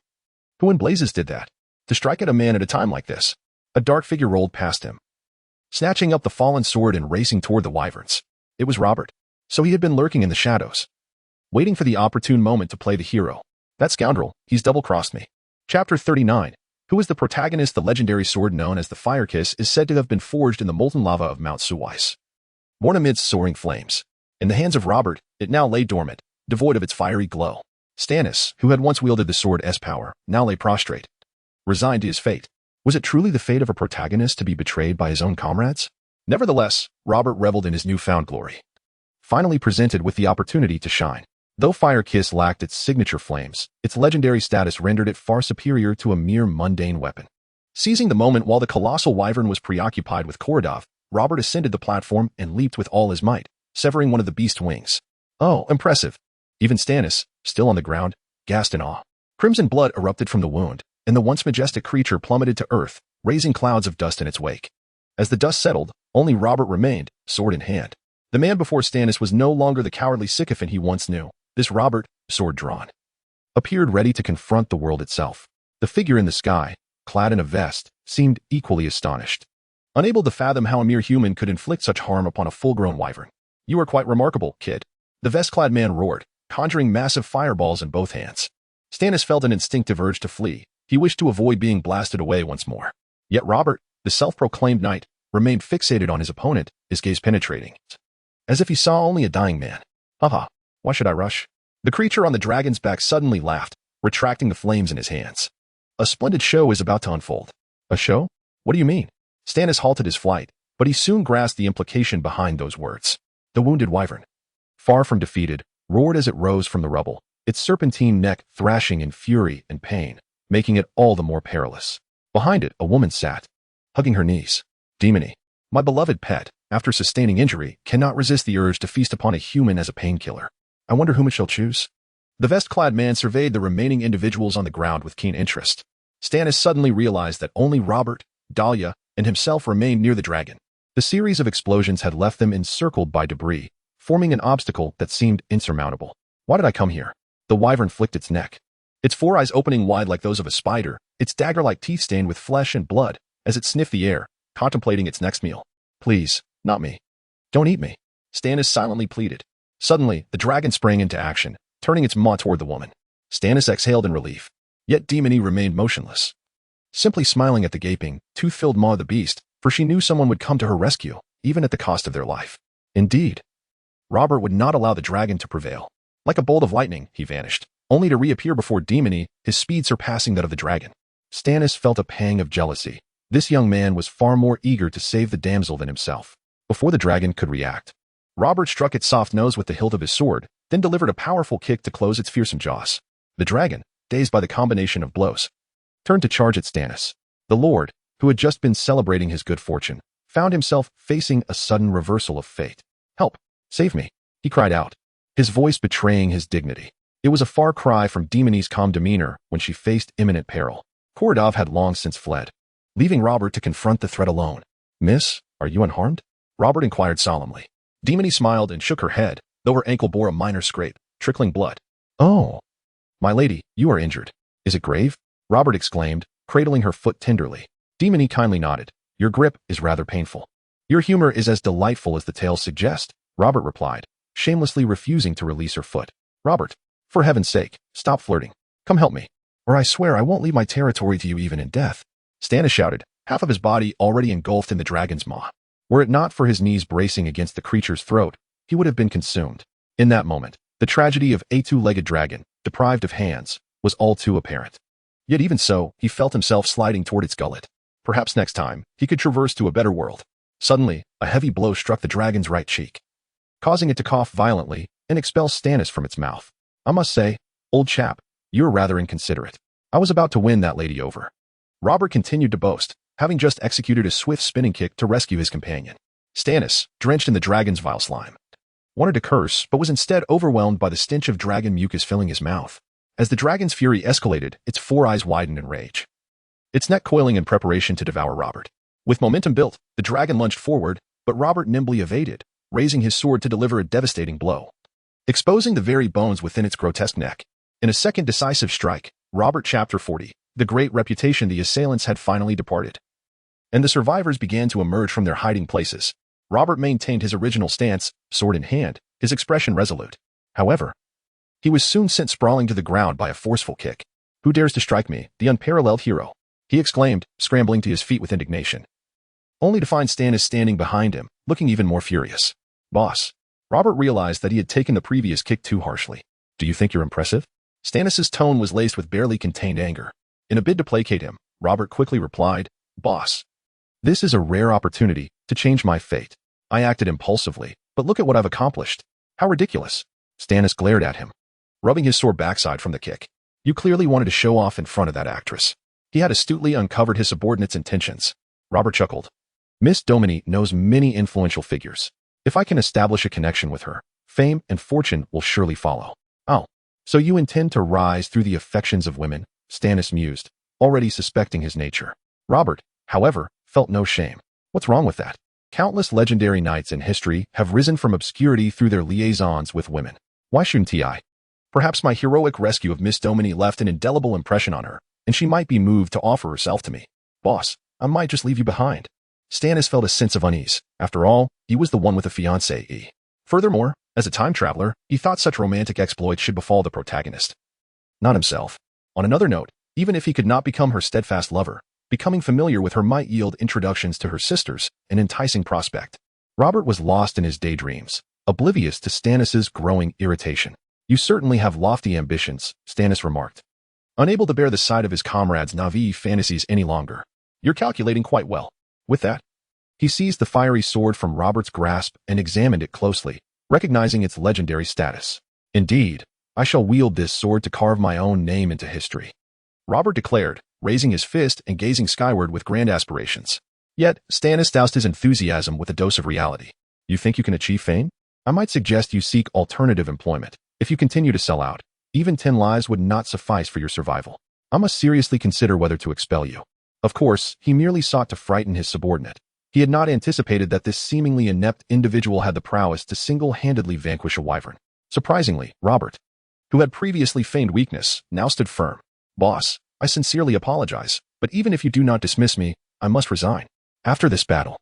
A: Who in blazes did that? To strike at a man at a time like this? A dark figure rolled past him, snatching up the fallen sword and racing toward the wyverns. It was Robert. So he had been lurking in the shadows, waiting for the opportune moment to play the hero. That scoundrel, he's double-crossed me. Chapter 39. Who is the protagonist? The legendary sword known as the Fire Kiss is said to have been forged in the molten lava of Mount Suwais. Born amidst soaring flames, in the hands of Robert, it now lay dormant, devoid of its fiery glow. Stannis, who had once wielded the sword's power, now lay prostrate, resigned to his fate. Was it truly the fate of a protagonist to be betrayed by his own comrades? Nevertheless, Robert reveled in his newfound glory, finally presented with the opportunity to shine. Though Fire Kiss lacked its signature flames, its legendary status rendered it far superior to a mere mundane weapon. Seizing the moment while the colossal wyvern was preoccupied with Korodov, Robert ascended the platform and leaped with all his might, severing one of the beast's wings. Oh, impressive! Even Stannis, still on the ground, gasped in awe. Crimson blood erupted from the wound, and the once majestic creature plummeted to earth, raising clouds of dust in its wake. As the dust settled, only Robert remained, sword in hand. The man before Stannis was no longer the cowardly sycophant he once knew. This Robert, sword drawn, appeared ready to confront the world itself. The figure in the sky, clad in a vest, seemed equally astonished, unable to fathom how a mere human could inflict such harm upon a full-grown wyvern. You are quite remarkable, kid. The vest-clad man roared, conjuring massive fireballs in both hands. Stannis felt an instinctive urge to flee. He wished to avoid being blasted away once more. Yet Robert, the self-proclaimed knight, remained fixated on his opponent, his gaze penetrating, as if he saw only a dying man. Haha, why should I rush? The creature on the dragon's back suddenly laughed, retracting the flames in his hands. A splendid show is about to unfold. A show? What do you mean? Stannis halted his flight, but he soon grasped the implication behind those words. The wounded wyvern, far from defeated, roared as it rose from the rubble, its serpentine neck thrashing in fury and pain, making it all the more perilous. Behind it, a woman sat, hugging her knees. Demony, my beloved pet, after sustaining injury, cannot resist the urge to feast upon a human as a painkiller. I wonder whom it shall choose. The vest-clad man surveyed the remaining individuals on the ground with keen interest. Stannis suddenly realized that only Robert, Dahlia, and himself remained near the dragon. The series of explosions had left them encircled by debris, forming an obstacle that seemed insurmountable. Why did I come here? The wyvern flicked its neck, its four eyes opening wide like those of a spider, its dagger-like teeth stained with flesh and blood, as it sniffed the air, contemplating its next meal. Please, not me. Don't eat me. Stannis silently pleaded. Suddenly, the dragon sprang into action, turning its maw toward the woman. Stannis exhaled in relief, yet Demony remained motionless, simply smiling at the gaping, tooth-filled maw of the beast, for she knew someone would come to her rescue, even at the cost of their life. Indeed, Robert would not allow the dragon to prevail. Like a bolt of lightning, he vanished, only to reappear before Demony, his speed surpassing that of the dragon. Stannis felt a pang of jealousy. This young man was far more eager to save the damsel than himself. Before the dragon could react, Robert struck its soft nose with the hilt of his sword, then delivered a powerful kick to close its fearsome jaws. The dragon, dazed by the combination of blows, turned to charge at Stannis. The lord, who had just been celebrating his good fortune, found himself facing a sudden reversal of fate. "Help! Save me!" he cried out, his voice betraying his dignity. It was a far cry from Demony's calm demeanor when she faced imminent peril. Koradov had long since fled, leaving Robert to confront the threat alone. "Miss, are you unharmed?" Robert inquired solemnly. Demony smiled and shook her head, though her ankle bore a minor scrape, trickling blood. "Oh, my lady, you are injured. Is it grave?" Robert exclaimed, cradling her foot tenderly. Demony kindly nodded. "Your grip is rather painful." "Your humor is as delightful as the tales suggest," Robert replied, shamelessly refusing to release her foot. "Robert, for heaven's sake, stop flirting. Come help me, or I swear I won't leave my territory to you even in death." Stannis shouted, half of his body already engulfed in the dragon's maw. Were it not for his knees bracing against the creature's throat, he would have been consumed. In that moment, the tragedy of a two-legged dragon, deprived of hands, was all too apparent. Yet even so, he felt himself sliding toward its gullet. Perhaps next time, he could traverse to a better world. Suddenly, a heavy blow struck the dragon's right cheek, causing it to cough violently and expel Stannis from its mouth. "I must say, old chap, you're rather inconsiderate. I was about to win that lady over." Robert continued to boast, having just executed a swift spinning kick to rescue his companion. Stannis, drenched in the dragon's vile slime, wanted to curse but was instead overwhelmed by the stench of dragon mucus filling his mouth. As the dragon's fury escalated, its four eyes widened in rage, its neck coiling in preparation to devour Robert. With momentum built, the dragon lunged forward, but Robert nimbly evaded, raising his sword to deliver a devastating blow, exposing the very bones within its grotesque neck. In a second decisive strike, Robert Chapter 40, the great reputation the assailants had finally departed, and the survivors began to emerge from their hiding places. Robert maintained his original stance, sword in hand, his expression resolute. However, he was soon sent sprawling to the ground by a forceful kick. "Who dares to strike me, the unparalleled hero?" he exclaimed, scrambling to his feet with indignation, only to find Stannis standing behind him, looking even more furious. "Boss." Robert realized that he had taken the previous kick too harshly. "Do you think you're impressive?" Stannis' tone was laced with barely contained anger. In a bid to placate him, Robert quickly replied, "Boss, this is a rare opportunity to change my fate. I acted impulsively, but look at what I've accomplished. How ridiculous." Stannis glared at him, rubbing his sore backside from the kick. "You clearly wanted to show off in front of that actress." He had astutely uncovered his subordinate's intentions. Robert chuckled. "Miss Dominy knows many influential figures. If I can establish a connection with her, fame and fortune will surely follow." "Oh, so you intend to rise through the affections of women?" Stannis mused, already suspecting his nature. Robert, however, felt no shame. What's wrong with that? Countless legendary knights in history have risen from obscurity through their liaisons with women. Why shouldn't I? Perhaps my heroic rescue of Miss Dominy left an indelible impression on her, and she might be moved to offer herself to me. "Boss, I might just leave you behind." Stannis felt a sense of unease. After all, he was the one with a fiancée. Furthermore, as a time traveler, he thought such romantic exploits should befall the protagonist, not himself. On another note, even if he could not become her steadfast lover, becoming familiar with her might yield introductions to her sisters, an enticing prospect. Robert was lost in his daydreams, oblivious to Stannis' growing irritation. "You certainly have lofty ambitions," Stannis remarked, unable to bear the sight of his comrade's naive fantasies any longer. "You're calculating quite well." With that, he seized the fiery sword from Robert's grasp and examined it closely, recognizing its legendary status. "Indeed, I shall wield this sword to carve my own name into history," Robert declared, raising his fist and gazing skyward with grand aspirations. Yet, Stannis doused his enthusiasm with a dose of reality. "You think you can achieve fame? I might suggest you seek alternative employment. If you continue to sell out, even 10 lives would not suffice for your survival. I must seriously consider whether to expel you." Of course, he merely sought to frighten his subordinate. He had not anticipated that this seemingly inept individual had the prowess to single-handedly vanquish a wyvern. Surprisingly, Robert, who had previously feigned weakness, now stood firm. "Boss, I sincerely apologize, but even if you do not dismiss me, I must resign. After this battle,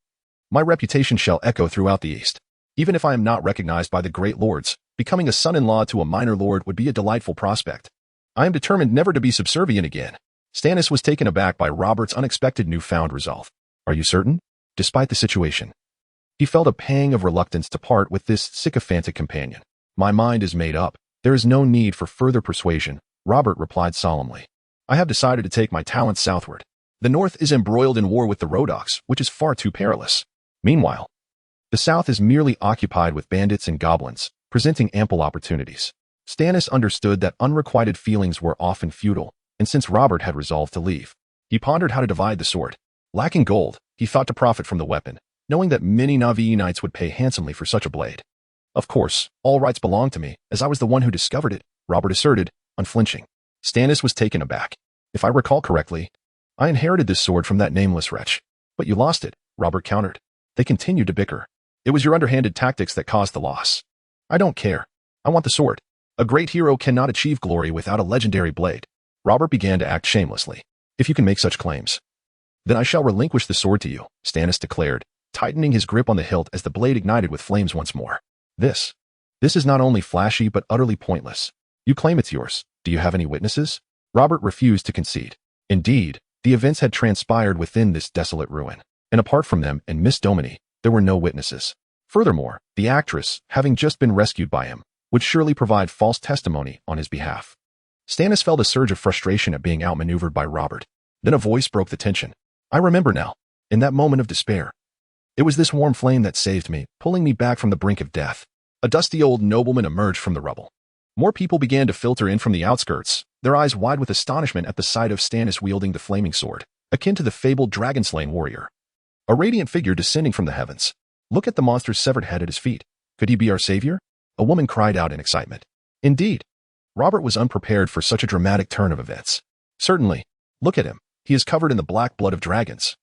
A: my reputation shall echo throughout the East. Even if I am not recognized by the great lords, Becoming a son-in-law to a minor lord would be a delightful prospect. I am determined never to be subservient again. Stannis was taken aback by Robert's unexpected newfound resolve. Are you certain? Despite the situation, he felt a pang of reluctance to part with this sycophantic companion. My mind is made up. There is no need for further persuasion, Robert replied solemnly. I have decided to take my talents southward. The north is embroiled in war with the Rodoks, which is far too perilous. Meanwhile, the south is merely occupied with bandits and goblins, presenting ample opportunities. Stannis understood that unrequited feelings were often futile, and since Robert had resolved to leave, he pondered how to divide the sword. Lacking gold, he thought to profit from the weapon, knowing that many Na'vi knights would pay handsomely for such a blade. Of course, all rights belong to me, as I was the one who discovered it, Robert asserted, unflinching. Stannis was taken aback. If I recall correctly, I inherited this sword from that nameless wretch. But you lost it, Robert countered. They continued to bicker. It was your underhanded tactics that caused the loss. I don't care. I want the sword. A great hero cannot achieve glory without a legendary blade. Robert began to act shamelessly. If you can make such claims, then I shall relinquish the sword to you, Stannis declared, tightening his grip on the hilt as the blade ignited with flames once more. This is not only flashy but utterly pointless. You claim it's yours. Do you have any witnesses? Robert refused to concede. Indeed, the events had transpired within this desolate ruin, and apart from them and Miss Domini, there were no witnesses. Furthermore, the actress, having just been rescued by him, would surely provide false testimony on his behalf. Stannis felt a surge of frustration at being outmaneuvered by Robert. Then a voice broke the tension. I remember now. In that moment of despair, it was this warm flame that saved me, pulling me back from the brink of death. A dusty old nobleman emerged from the rubble. More people began to filter in from the outskirts, their eyes wide with astonishment at the sight of Stannis wielding the flaming sword, akin to the fabled dragon-slain warrior. A radiant figure descending from the heavens. Look at the monster's severed head at his feet. Could he be our savior? A woman cried out in excitement. Indeed. Robert was unprepared for such a dramatic turn of events. Certainly. Look at him. He is covered in the black blood of dragons.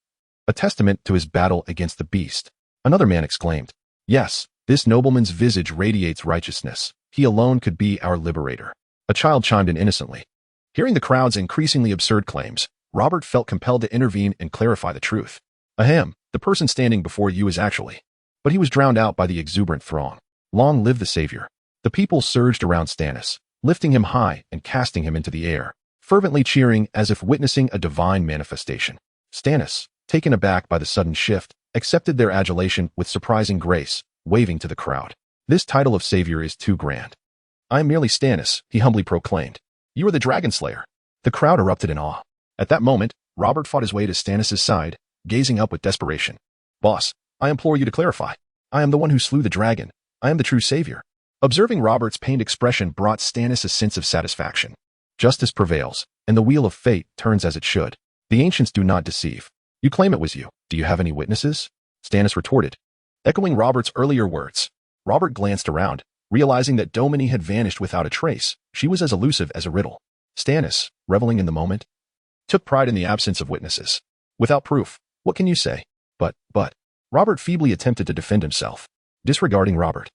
A: A testament to his battle against the beast. Another man exclaimed. Yes, this nobleman's visage radiates righteousness. He alone could be our liberator. A child chimed in innocently. Hearing the crowd's increasingly absurd claims, Robert felt compelled to intervene and clarify the truth. Ahem, the person standing before you is actually. But he was drowned out by the exuberant throng. Long live the savior. The people surged around Stannis, lifting him high and casting him into the air, fervently cheering as if witnessing a divine manifestation. Stannis, taken aback by the sudden shift, accepted their adulation with surprising grace, waving to the crowd. This title of savior is too grand. I am merely Stannis, he humbly proclaimed. You are the Dragon Slayer. The crowd erupted in awe. At that moment, Robert fought his way to Stannis' side, gazing up with desperation. Boss, I implore you to clarify. I am the one who slew the dragon. I am the true savior. Observing Robert's pained expression brought Stannis a sense of satisfaction. Justice prevails, and the wheel of fate turns as it should. The ancients do not deceive. You claim it was you. Do you have any witnesses? Stannis retorted. Echoing Robert's earlier words, Robert glanced around, realizing that Domini had vanished without a trace. She was as elusive as a riddle. Stannis, reveling in the moment, took pride in the absence of witnesses. Without proof, what can you say? But, Robert feebly attempted to defend himself. Disregarding Robert,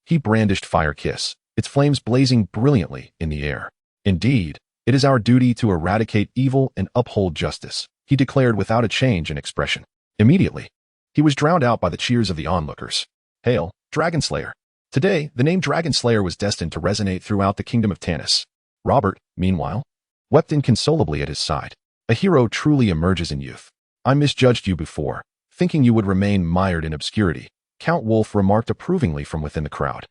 A: he brandished Fire Kiss, its flames blazing brilliantly in the air. Indeed, it is our duty to eradicate evil and uphold justice, he declared without a change in expression. Immediately, he was drowned out by the cheers of the onlookers. Hail, Dragon Slayer. Today, the name Dragon Slayer was destined to resonate throughout the kingdom of Tanis. Robert, meanwhile, wept inconsolably at his side. A hero truly emerges in youth. I misjudged you before, thinking you would remain mired in obscurity, Count Wolf remarked approvingly from within the crowd.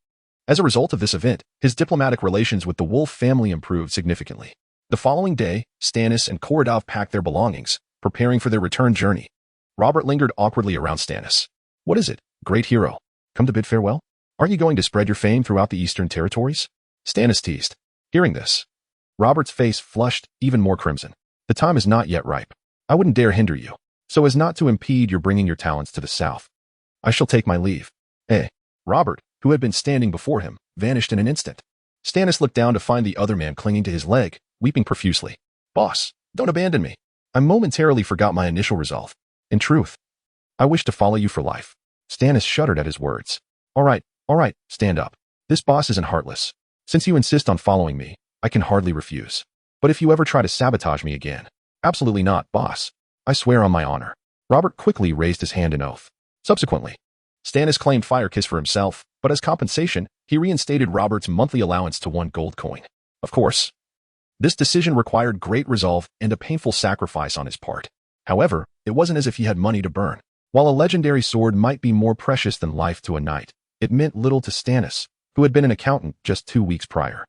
A: As a result of this event, his diplomatic relations with the Wolf family improved significantly. The following day, Stannis and Korodov packed their belongings, preparing for their return journey. Robert lingered awkwardly around Stannis. What is it, great hero? Come to bid farewell? Aren't you going to spread your fame throughout the eastern territories? Stannis teased. Hearing this, Robert's face flushed even more crimson. The time is not yet ripe. I wouldn't dare hinder you, so as not to impede your bringing your talents to the south. I shall take my leave. Robert, who had been standing before him, vanished in an instant. Stannis looked down to find the other man clinging to his leg, weeping profusely. Boss, don't abandon me. I momentarily forgot my initial resolve. In truth, I wish to follow you for life. Stannis shuddered at his words. All right, stand up. This boss isn't heartless. Since you insist on following me, I can hardly refuse. But if you ever try to sabotage me again, absolutely not, boss. I swear on my honor. Robert quickly raised his hand in oath. Subsequently, Stannis claimed Fire Kiss for himself, but as compensation, he reinstated Robert's monthly allowance to 1 gold coin. Of course, this decision required great resolve and a painful sacrifice on his part. However, it wasn't as if he had money to burn. While a legendary sword might be more precious than life to a knight, it meant little to Stannis, who had been an accountant just 2 weeks prior.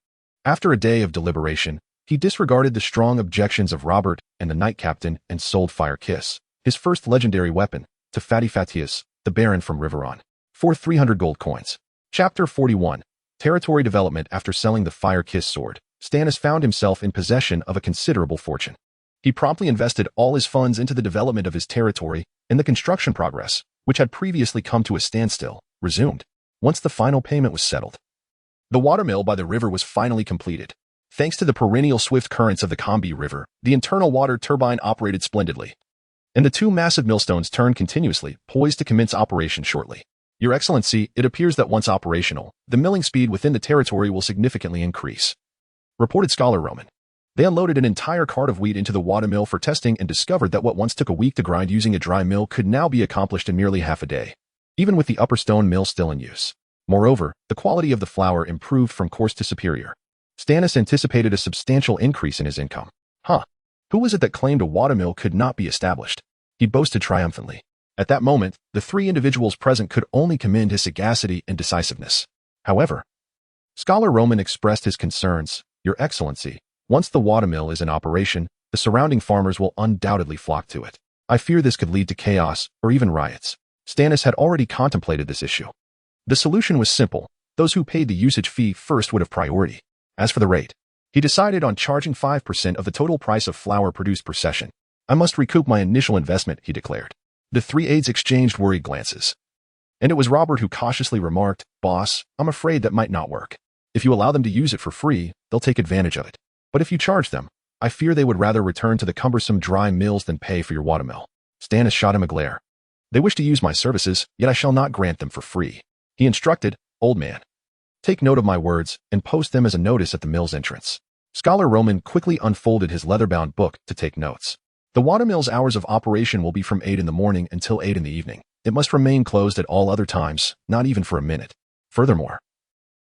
A: After a day of deliberation, he disregarded the strong objections of Robert and the Knight Captain and sold Fire Kiss, his first legendary weapon, to Fatty Fatius, the Baron from Riveron, for 300 gold coins. Chapter 41. Territory Development. After selling the Fire Kiss sword, Stannis found himself in possession of a considerable fortune. He promptly invested all his funds into the development of his territory, and the construction progress, which had previously come to a standstill, resumed. Once the final payment was settled, the watermill by the river was finally completed. Thanks to the perennial swift currents of the Combi River, the internal water turbine operated splendidly, and the 2 massive millstones turned continuously, poised to commence operation shortly. Your Excellency, it appears that once operational, the milling speed within the territory will significantly increase, reported Scholar Roman. They unloaded an entire cart of wheat into the watermill for testing and discovered that what once took a week to grind using a dry mill could now be accomplished in merely half a day, even with the upper stone mill still in use. Moreover, the quality of the flour improved from coarse to superior. Stannis anticipated a substantial increase in his income. Who was it that claimed a watermill could not be established? He boasted triumphantly. At that moment, the 3 individuals present could only commend his sagacity and decisiveness. However, Scholar Roman expressed his concerns. Your Excellency, once the watermill is in operation, the surrounding farmers will undoubtedly flock to it. I fear this could lead to chaos or even riots. Stannis had already contemplated this issue. The solution was simple. Those who paid the usage fee first would have priority. As for the rate, he decided on charging 5% of the total price of flour produced per session. I must recoup my initial investment, he declared. The 3 aides exchanged worried glances. And it was Robert who cautiously remarked, Boss, I'm afraid that might not work. If you allow them to use it for free, they'll take advantage of it. But if you charge them, I fear they would rather return to the cumbersome dry mills than pay for your watermill. Stannis shot him a glare. They wish to use my services, yet I shall not grant them for free. He instructed, Old man, take note of my words and post them as a notice at the mill's entrance. Scholar Roman quickly unfolded his leather-bound book to take notes. The watermill's hours of operation will be from 8 in the morning until 8 in the evening. It must remain closed at all other times, not even for a minute. Furthermore,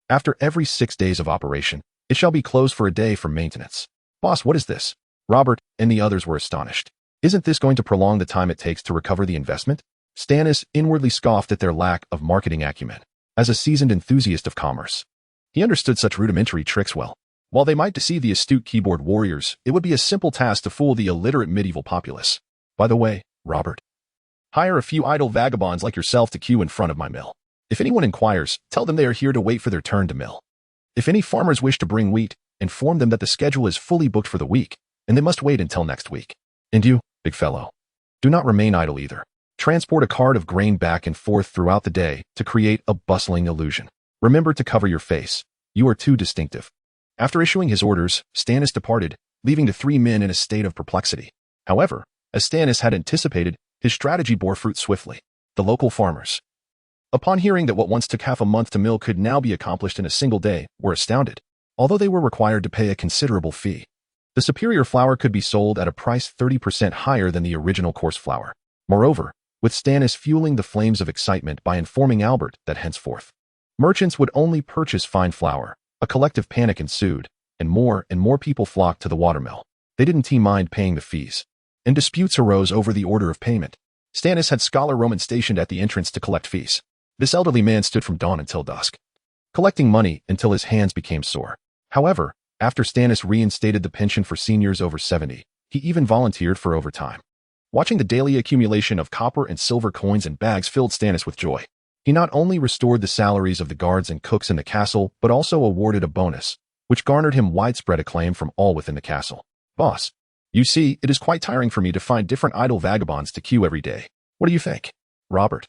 A: after every 6 days of operation, it shall be closed for a day for maintenance. Boss, what is this? Robert and the others were astonished. Isn't this going to prolong the time it takes to recover the investment? Stannis inwardly scoffed at their lack of marketing acumen. As a seasoned enthusiast of commerce, he understood such rudimentary tricks well. While they might deceive the astute keyboard warriors, it would be a simple task to fool the illiterate medieval populace. By the way, Robert, hire a few idle vagabonds like yourself to queue in front of my mill. If anyone inquires, tell them they are here to wait for their turn to mill. If any farmers wish to bring wheat, inform them that the schedule is fully booked for the week, and they must wait until next week. And you, big fellow, do not remain idle either. Transport a cart of grain back and forth throughout the day to create a bustling illusion. Remember to cover your face. You are too distinctive. After issuing his orders, Stannis departed, leaving the 3 men in a state of perplexity. However, as Stannis had anticipated, his strategy bore fruit swiftly. The local farmers, upon hearing that what once took half a month to mill could now be accomplished in a single day, were astounded, although they were required to pay a considerable fee. The superior flour could be sold at a price 30% higher than the original coarse flour. Moreover, with Stannis fueling the flames of excitement by informing Albert that henceforth merchants would only purchase fine flour, a collective panic ensued, and more people flocked to the watermill. They didn't mind paying the fees, and disputes arose over the order of payment. Stannis had Scholar Roman stationed at the entrance to collect fees. This elderly man stood from dawn until dusk, collecting money until his hands became sore. However, after Stannis reinstated the pension for seniors over 70, he even volunteered for overtime. Watching the daily accumulation of copper and silver coins and bags filled Stannis with joy. He not only restored the salaries of the guards and cooks in the castle, but also awarded a bonus, which garnered him widespread acclaim from all within the castle. Boss, you see, it is quite tiring for me to find different idle vagabonds to queue every day. What do you think? Robert,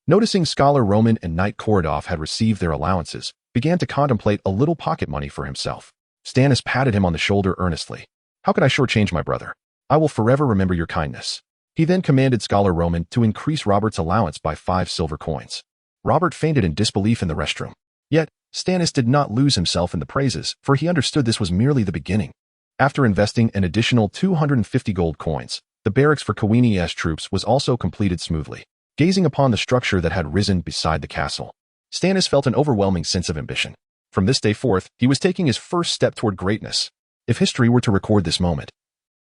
A: noticing Scholar Roman and Knight Korodov had received their allowances, began to contemplate a little pocket money for himself. Stannis patted him on the shoulder earnestly. How could I shortchange my brother? I will forever remember your kindness. He then commanded Scholar Roman to increase Robert's allowance by 5 silver coins. Robert fainted in disbelief in the restroom. Yet, Stannis did not lose himself in the praises, for he understood this was merely the beginning. After investing an additional 250 gold coins, the barracks for Kawini's troops was also completed smoothly. Gazing upon the structure that had risen beside the castle, Stannis felt an overwhelming sense of ambition. From this day forth, he was taking his first step toward greatness. If history were to record this moment,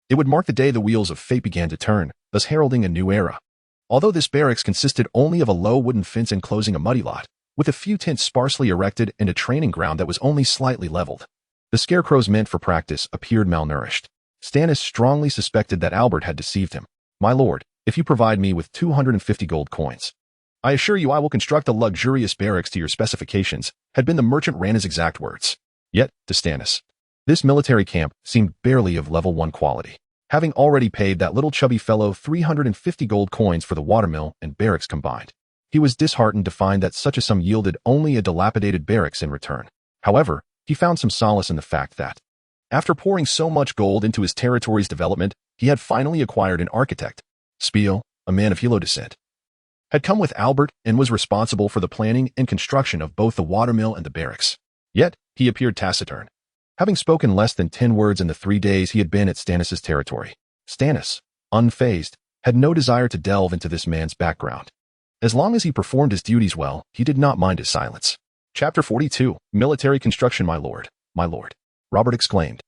A: it would mark the day the wheels of fate began to turn, thus heralding a new era. Although this barracks consisted only of a low wooden fence enclosing a muddy lot, with a few tents sparsely erected and a training ground that was only slightly leveled, the scarecrows meant for practice appeared malnourished. Stannis strongly suspected that Albert had deceived him. "My lord, if you provide me with 250 gold coins, I assure you I will construct a luxurious barracks to your specifications," had been the merchant Rana's exact words. Yet, to Stannis, this military camp seemed barely of level 1 quality. Having already paid that little chubby fellow 350 gold coins for the watermill and barracks combined, he was disheartened to find that such a sum yielded only a dilapidated barracks in return. However, he found some solace in the fact that, after pouring so much gold into his territory's development, he had finally acquired an architect. Spiel, a man of Hilo descent, had come with Albert and was responsible for the planning and construction of both the watermill and the barracks. Yet, he appeared taciturn, having spoken less than 10 words in the 3 days he had been at Stannis' territory. Stannis, unfazed, had no desire to delve into this man's background. As long as he performed his duties well, he did not mind his silence. Chapter 42, Military Construction, my lord, Robert exclaimed,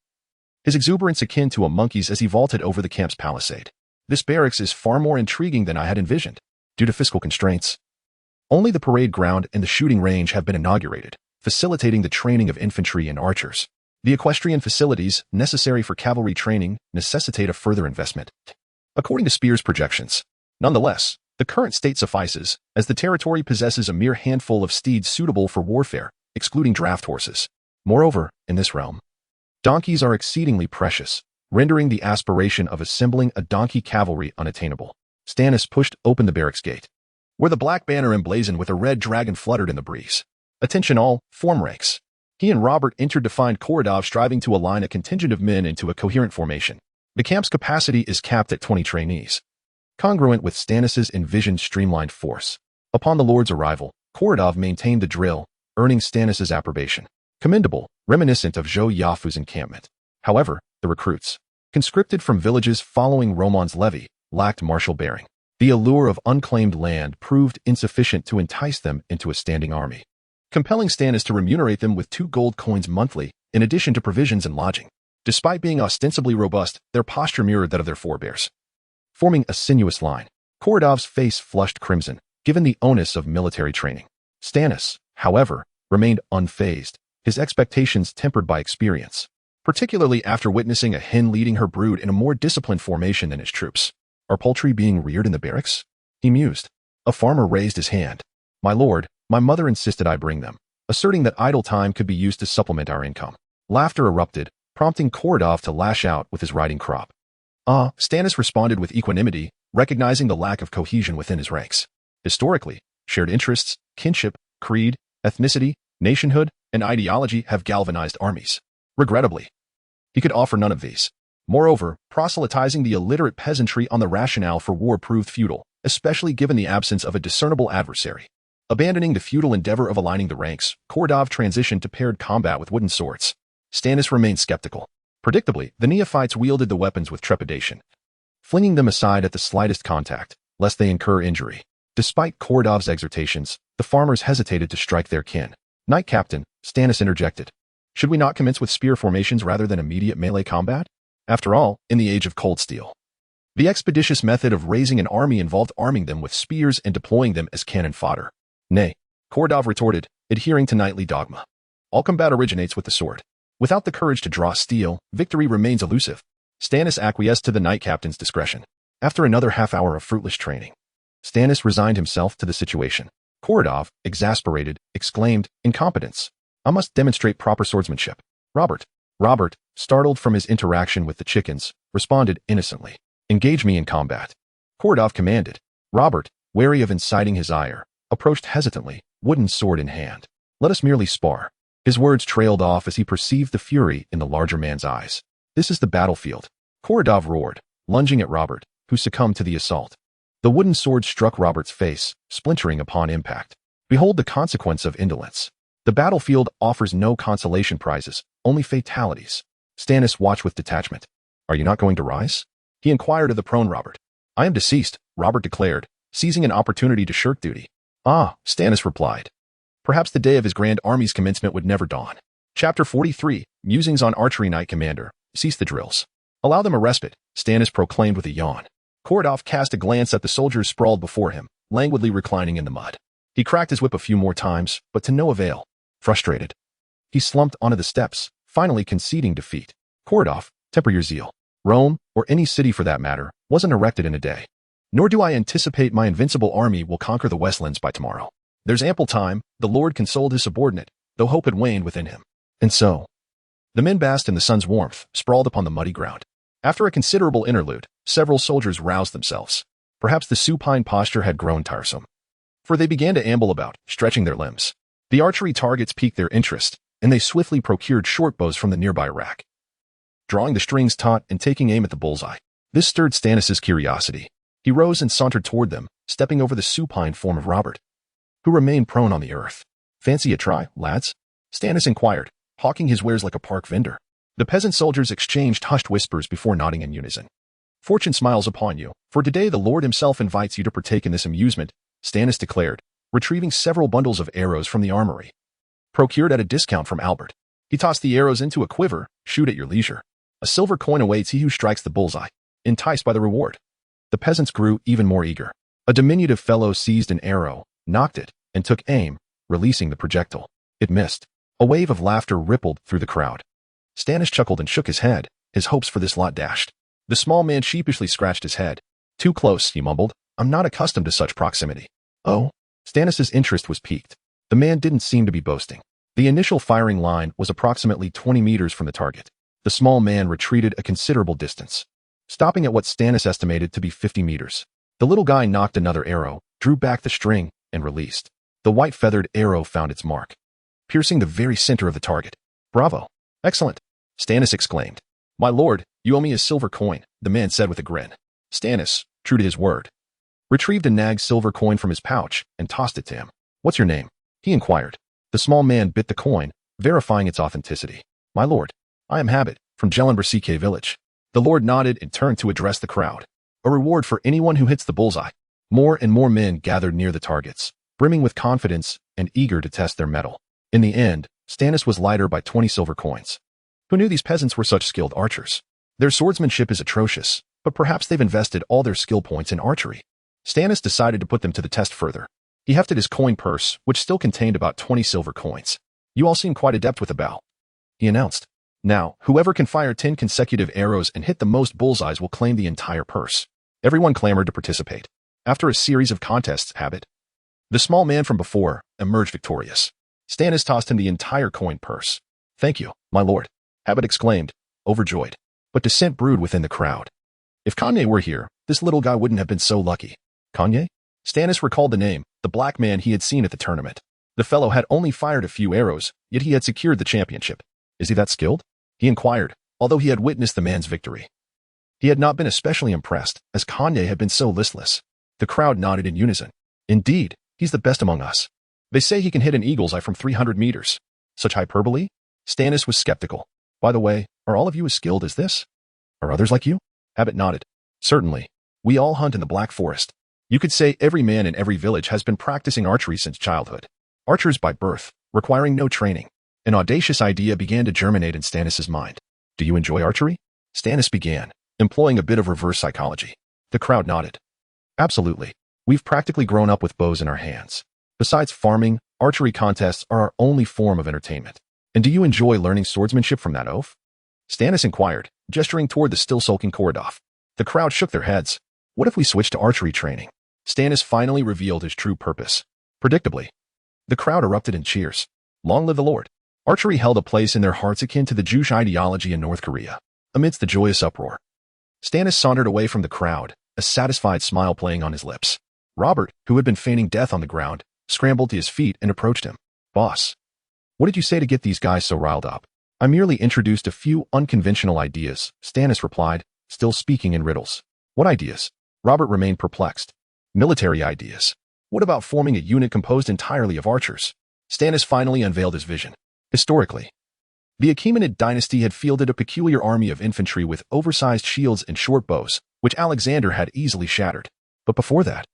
A: his exuberance akin to a monkey's as he vaulted over the camp's palisade. "This barracks is far more intriguing than I had envisioned. Due to fiscal constraints, only the parade ground and the shooting range have been inaugurated, facilitating the training of infantry and archers. The equestrian facilities necessary for cavalry training necessitate a further investment, according to Spear's projections. Nonetheless, the current state suffices, as the territory possesses a mere handful of steeds suitable for warfare, excluding draft horses. Moreover, in this realm, donkeys are exceedingly precious, rendering the aspiration of assembling a donkey cavalry unattainable." Stannis pushed open the barracks gate, where the black banner emblazoned with a red dragon fluttered in the breeze. "Attention all, form ranks." He and Robert entered to find Koradov striving to align a contingent of men into a coherent formation. The camp's capacity is capped at 20 trainees, congruent with Stannis' envisioned streamlined force. Upon the Lord's arrival, Koradov maintained the drill, earning Stannis' approbation. Commendable, reminiscent of Zhou Yafu's encampment. However, the recruits, conscripted from villages following Roman's levy, lacked martial bearing. The allure of unclaimed land proved insufficient to entice them into a standing army, compelling Stannis to remunerate them with 2 gold coins monthly, in addition to provisions and lodging. Despite being ostensibly robust, their posture mirrored that of their forebears, forming a sinuous line. Koradov's face flushed crimson, given the onus of military training. Stannis, however, remained unfazed, his expectations tempered by experience, particularly after witnessing a hen leading her brood in a more disciplined formation than his troops. "Are poultry being reared in the barracks?" he mused. A farmer raised his hand. "My lord, my mother insisted I bring them, asserting that idle time could be used to supplement our income." Laughter erupted, prompting Koradov to lash out with his riding crop. Stannis responded with equanimity, recognizing the lack of cohesion within his ranks. Historically, shared interests, kinship, creed, ethnicity, nationhood, and ideology have galvanized armies. Regrettably, he could offer none of these. Moreover, proselytizing the illiterate peasantry on the rationale for war proved futile, especially given the absence of a discernible adversary. Abandoning the futile endeavor of aligning the ranks, Koradov transitioned to paired combat with wooden swords. Stannis remained skeptical. Predictably, the neophytes wielded the weapons with trepidation, flinging them aside at the slightest contact, lest they incur injury. Despite Koradov's exhortations, the farmers hesitated to strike their kin. "Knight Captain," Stannis interjected, "should we not commence with spear formations rather than immediate melee combat? After all, in the age of cold steel, the expeditious method of raising an army involved arming them with spears and deploying them as cannon fodder." "Nay," Koradov retorted, adhering to knightly dogma. "All combat originates with the sword. Without the courage to draw steel, victory remains elusive." Stannis acquiesced to the knight captain's discretion. After another half-hour of fruitless training, Stannis resigned himself to the situation. Koradov, exasperated, exclaimed, "Incompetence! I must demonstrate proper swordsmanship." Robert, startled from his interaction with the chickens, responded innocently, "Engage me in combat." Koradov commanded. Robert, wary of inciting his ire, approached hesitantly, wooden sword in hand. "Let us merely spar." His words trailed off as he perceived the fury in the larger man's eyes. "This is the battlefield," Koradov roared, lunging at Robert, who succumbed to the assault. The wooden sword struck Robert's face, splintering upon impact. Behold the consequence of indolence. The battlefield offers no consolation prizes, only fatalities. Stannis watched with detachment. "Are you not going to rise?" he inquired of the prone Robert. "I am deceased," Robert declared, seizing an opportunity to shirk duty. Ah, Stannis replied. Perhaps the day of his grand army's commencement would never dawn. Chapter 43, Musings on Archery. Knight Commander, cease the drills. Allow them a respite, Stannis proclaimed with a yawn. Kordov cast a glance at the soldiers sprawled before him, languidly reclining in the mud. He cracked his whip a few more times, but to no avail. Frustrated, he slumped onto the steps, finally conceding defeat. Kordov, temper your zeal. Rome, or any city for that matter, wasn't erected in a day. Nor do I anticipate my invincible army will conquer the Westlands by tomorrow. There's ample time, the Lord consoled his subordinate, though hope had waned within him. And so, the men basked in the sun's warmth, sprawled upon the muddy ground. After a considerable interlude, several soldiers roused themselves. Perhaps the supine posture had grown tiresome, for they began to amble about, stretching their limbs. The archery targets piqued their interest, and they swiftly procured short bows from the nearby rack, drawing the strings taut and taking aim at the bullseye. This stirred Stannis' curiosity. He rose and sauntered toward them, stepping over the supine form of Robert, who remained prone on the earth. Fancy a try, lads? Stannis inquired, hawking his wares like a park vendor. The peasant soldiers exchanged hushed whispers before nodding in unison. Fortune smiles upon you, for today the Lord himself invites you to partake in this amusement, Stannis declared, retrieving several bundles of arrows from the armory, procured at a discount from Albert. He tossed the arrows into a quiver. Shoot at your leisure. A silver coin awaits he who strikes the bullseye, enticed by the reward. The peasants grew even more eager. A diminutive fellow seized an arrow, knocked it, and took aim, releasing the projectile. It missed. A wave of laughter rippled through the crowd. Stannis chuckled and shook his head, his hopes for this lot dashed. The small man sheepishly scratched his head. Too close, he mumbled. I'm not accustomed to such proximity. Oh? Stannis' interest was piqued. The man didn't seem to be boasting. The initial firing line was approximately 20 meters from the target. The small man retreated a considerable distance, stopping at what Stannis estimated to be 50 meters. The little guy knocked another arrow, drew back the string, and released. The white-feathered arrow found its mark, piercing the very center of the target. Bravo! Excellent! Stannis exclaimed. My lord, you owe me a silver coin, the man said with a grin. Stannis, true to his word, retrieved a nag's silver coin from his pouch and tossed it to him. What's your name? He inquired. The small man bit the coin, verifying its authenticity. My lord, I am Habit, from Jelenbrasike village. The lord nodded and turned to address the crowd. A reward for anyone who hits the bullseye. More and more men gathered near the targets, brimming with confidence and eager to test their mettle. In the end, Stannis was lighter by 20 silver coins. Who knew these peasants were such skilled archers? Their swordsmanship is atrocious, but perhaps they've invested all their skill points in archery. Stannis decided to put them to the test further. He hefted his coin purse, which still contained about 20 silver coins. You all seem quite adept with a bow, he announced. Now, whoever can fire 10 consecutive arrows and hit the most bullseyes will claim the entire purse. Everyone clamored to participate. After a series of contests, Habit, the small man from before, emerged victorious. Stannis tossed him the entire coin purse. Thank you, my lord, Habit exclaimed, overjoyed. But dissent brewed within the crowd. If Kanye were here, this little guy wouldn't have been so lucky. Kanye? Stannis recalled the name, the black man he had seen at the tournament. The fellow had only fired a few arrows, yet he had secured the championship. Is he that skilled? He inquired, although he had witnessed the man's victory. He had not been especially impressed, as Kanye had been so listless. The crowd nodded in unison. Indeed, he's the best among us. They say he can hit an eagle's eye from 300 meters. Such hyperbole? Stannis was skeptical. By the way, are all of you as skilled as this? Are others like you? Habit nodded. Certainly. We all hunt in the Black Forest. You could say every man in every village has been practicing archery since childhood. Archers by birth, requiring no training. An audacious idea began to germinate in Stannis' mind. Do you enjoy archery? Stannis began, employing a bit of reverse psychology. The crowd nodded. Absolutely. We've practically grown up with bows in our hands. Besides farming, archery contests are our only form of entertainment. And do you enjoy learning swordsmanship from that oaf? Stannis inquired, gesturing toward the still sulking Kordov. The crowd shook their heads. What if we switch to archery training? Stannis finally revealed his true purpose. Predictably, the crowd erupted in cheers. Long live the Lord. Archery held a place in their hearts akin to the Jewish ideology in North Korea. Amidst the joyous uproar, Stannis sauntered away from the crowd, a satisfied smile playing on his lips. Robert, who had been feigning death on the ground, scrambled to his feet and approached him. Boss, what did you say to get these guys so riled up? I merely introduced a few unconventional ideas, Stannis replied, still speaking in riddles. What ideas? Robert remained perplexed. Military ideas. What about forming a unit composed entirely of archers? Stannis finally unveiled his vision. Historically, the Achaemenid dynasty had fielded a peculiar army of infantry with oversized shields and short bows, which Alexander had easily shattered. But before that,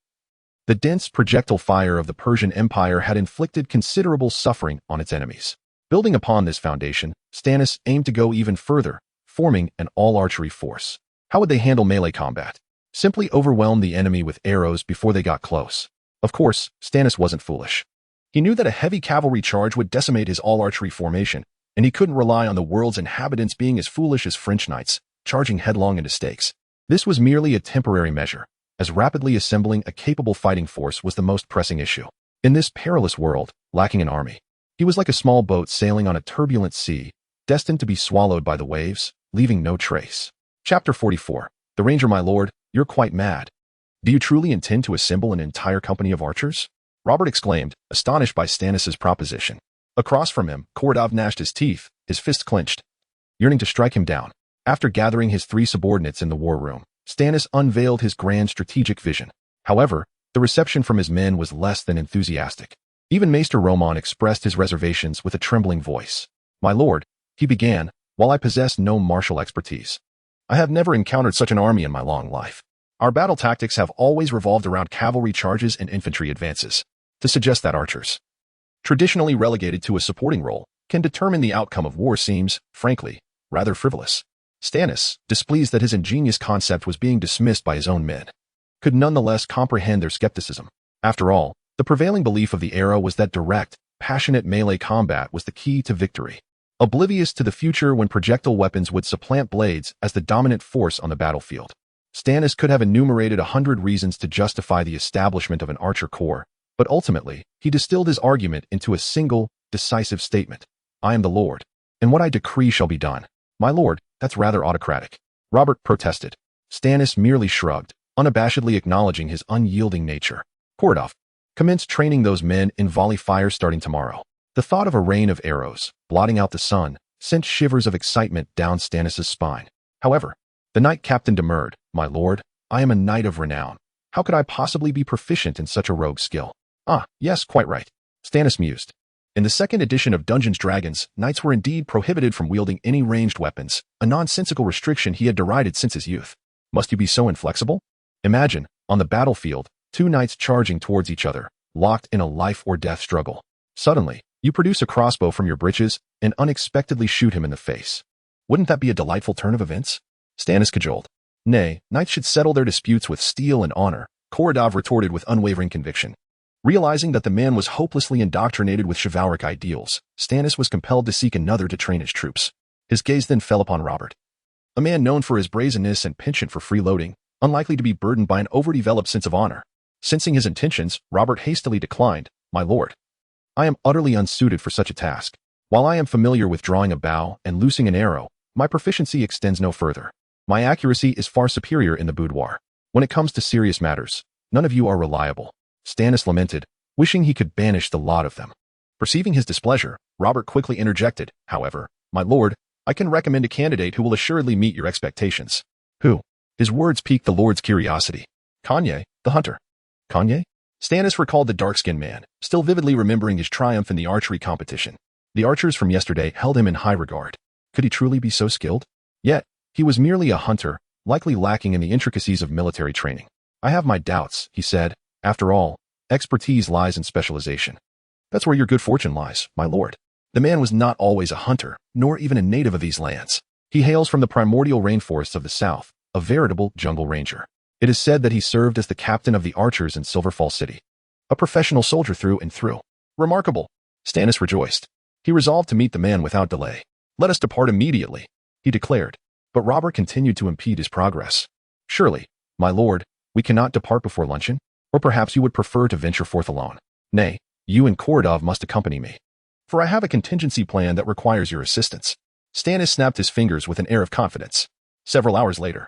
A: The dense projectile fire of the Persian Empire had inflicted considerable suffering on its enemies. Building upon this foundation, Stannis aimed to go even further, forming an all-archery force. How would they handle melee combat? Simply overwhelm the enemy with arrows before they got close. Of course, Stannis wasn't foolish. He knew that a heavy cavalry charge would decimate his all-archery formation, and he couldn't rely on the world's inhabitants being as foolish as French knights, charging headlong into stakes. This was merely a temporary measure, as rapidly assembling a capable fighting force was the most pressing issue. In this perilous world, lacking an army, he was like a small boat sailing on a turbulent sea, destined to be swallowed by the waves, leaving no trace. Chapter 44. The Ranger, my lord, you're quite mad. Do you truly intend to assemble an entire company of archers? Robert exclaimed, astonished by Stannis' proposition. Across from him, Kordov gnashed his teeth, his fists clenched, yearning to strike him down. After gathering his 3 subordinates in the war room, Stannis unveiled his grand strategic vision. However, the reception from his men was less than enthusiastic. Even Maester Roman expressed his reservations with a trembling voice. My lord, he began, while I possess no martial expertise. I have never encountered such an army in my long life. Our battle tactics have always revolved around cavalry charges and infantry advances. To suggest that archers, traditionally relegated to a supporting role, can determine the outcome of war seems, frankly, rather frivolous. Stannis, displeased that his ingenious concept was being dismissed by his own men, could nonetheless comprehend their skepticism. After all, the prevailing belief of the era was that direct, passionate melee combat was the key to victory. Oblivious to the future when projectile weapons would supplant blades as the dominant force on the battlefield, Stannis could have enumerated 100 reasons to justify the establishment of an archer corps, but ultimately, he distilled his argument into a single, decisive statement. I am the Lord, and what I decree shall be done. My lord, that's rather autocratic. Robert protested. Stannis merely shrugged, unabashedly acknowledging his unyielding nature. Kordov, commence training those men in volley fire starting tomorrow. The thought of a rain of arrows, blotting out the sun, sent shivers of excitement down Stannis' spine. However, the knight captain demurred. My lord, I am a knight of renown. How could I possibly be proficient in such a rogue skill? Ah, yes, quite right. Stannis mused. In the second edition of Dungeons & Dragons, knights were indeed prohibited from wielding any ranged weapons, a nonsensical restriction he had derided since his youth. Must you be so inflexible? Imagine, on the battlefield, 2 knights charging towards each other, locked in a life-or-death struggle. Suddenly, you produce a crossbow from your breeches and unexpectedly shoot him in the face. Wouldn't that be a delightful turn of events? Stannis cajoled. Nay, knights should settle their disputes with steel and honor, Kordov retorted with unwavering conviction. Realizing that the man was hopelessly indoctrinated with chivalric ideals, Stannis was compelled to seek another to train his troops. His gaze then fell upon Robert. A man known for his brazenness and penchant for freeloading, unlikely to be burdened by an overdeveloped sense of honor. Sensing his intentions, Robert hastily declined, My lord, I am utterly unsuited for such a task. While I am familiar with drawing a bow and loosing an arrow, my proficiency extends no further. My accuracy is far superior in the boudoir. When it comes to serious matters, none of you are reliable. Stannis lamented, wishing he could banish the lot of them. Perceiving his displeasure, Robert quickly interjected, However, my lord, I can recommend a candidate who will assuredly meet your expectations. Who? His words piqued the lord's curiosity. Kanye, the hunter. Kanye? Stannis recalled the dark-skinned man, still vividly remembering his triumph in the archery competition. The archers from yesterday held him in high regard. Could he truly be so skilled? Yet, he was merely a hunter, likely lacking in the intricacies of military training. I have my doubts, he said. After all, expertise lies in specialization. That's where your good fortune lies, my lord. The man was not always a hunter, nor even a native of these lands. He hails from the primordial rainforests of the south, a veritable jungle ranger. It is said that he served as the captain of the archers in Silverfall City. A professional soldier through and through. Remarkable. Stannis rejoiced. He resolved to meet the man without delay. Let us depart immediately, he declared. But Robert continued to impede his progress. Surely, my lord, we cannot depart before luncheon? Or perhaps you would prefer to venture forth alone? Nay, you and Kordov must accompany me. For I have a contingency plan that requires your assistance. Stannis snapped his fingers with an air of confidence. Several hours later,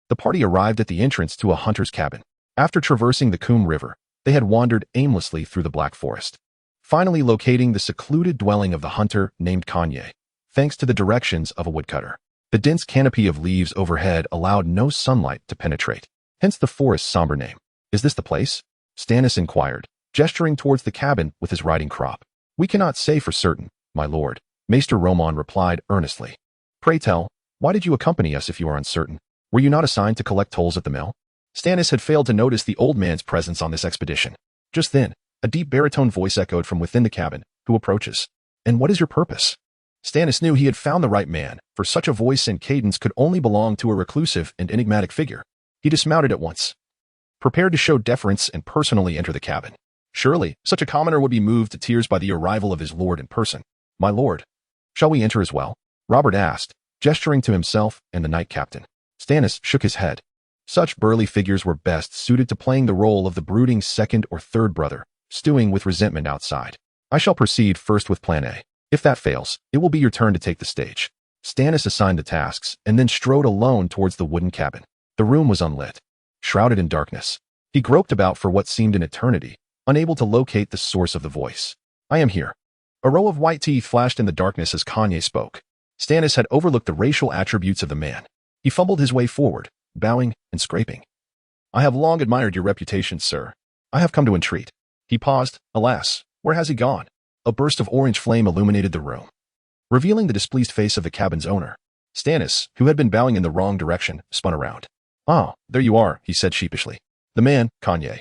A: the party arrived at the entrance to a hunter's cabin. After traversing the Coombe River, they had wandered aimlessly through the Black Forest, finally locating the secluded dwelling of the hunter named Kanye, thanks to the directions of a woodcutter. The dense canopy of leaves overhead allowed no sunlight to penetrate, hence the forest's somber name. Is this the place? Stannis inquired, gesturing towards the cabin with his riding crop. We cannot say for certain, my lord, Maester Roman replied earnestly. Pray tell, why did you accompany us if you are uncertain? Were you not assigned to collect tolls at the mill? Stannis had failed to notice the old man's presence on this expedition. Just then, a deep baritone voice echoed from within the cabin. Who approaches? And what is your purpose? Stannis knew he had found the right man, for such a voice and cadence could only belong to a reclusive and enigmatic figure. He dismounted at once, prepared to show deference and personally enter the cabin. Surely, such a commoner would be moved to tears by the arrival of his lord in person. My lord, shall we enter as well? Robert asked, gesturing to himself and the knight captain. Stannis shook his head. Such burly figures were best suited to playing the role of the brooding second or third brother, stewing with resentment outside. I shall proceed first with plan A. If that fails, it will be your turn to take the stage. Stannis assigned the tasks and then strode alone towards the wooden cabin. The room was unlit, shrouded in darkness. He groped about for what seemed an eternity, unable to locate the source of the voice. I am here. A row of white teeth flashed in the darkness as Kanye spoke. Stannis had overlooked the racial attributes of the man. He fumbled his way forward, bowing and scraping. I have long admired your reputation, sir. I have come to entreat. He paused. Alas, where has he gone? A burst of orange flame illuminated the room, revealing the displeased face of the cabin's owner. Stannis, who had been bowing in the wrong direction, spun around. Ah, there you are, he said sheepishly. The man, Kanye,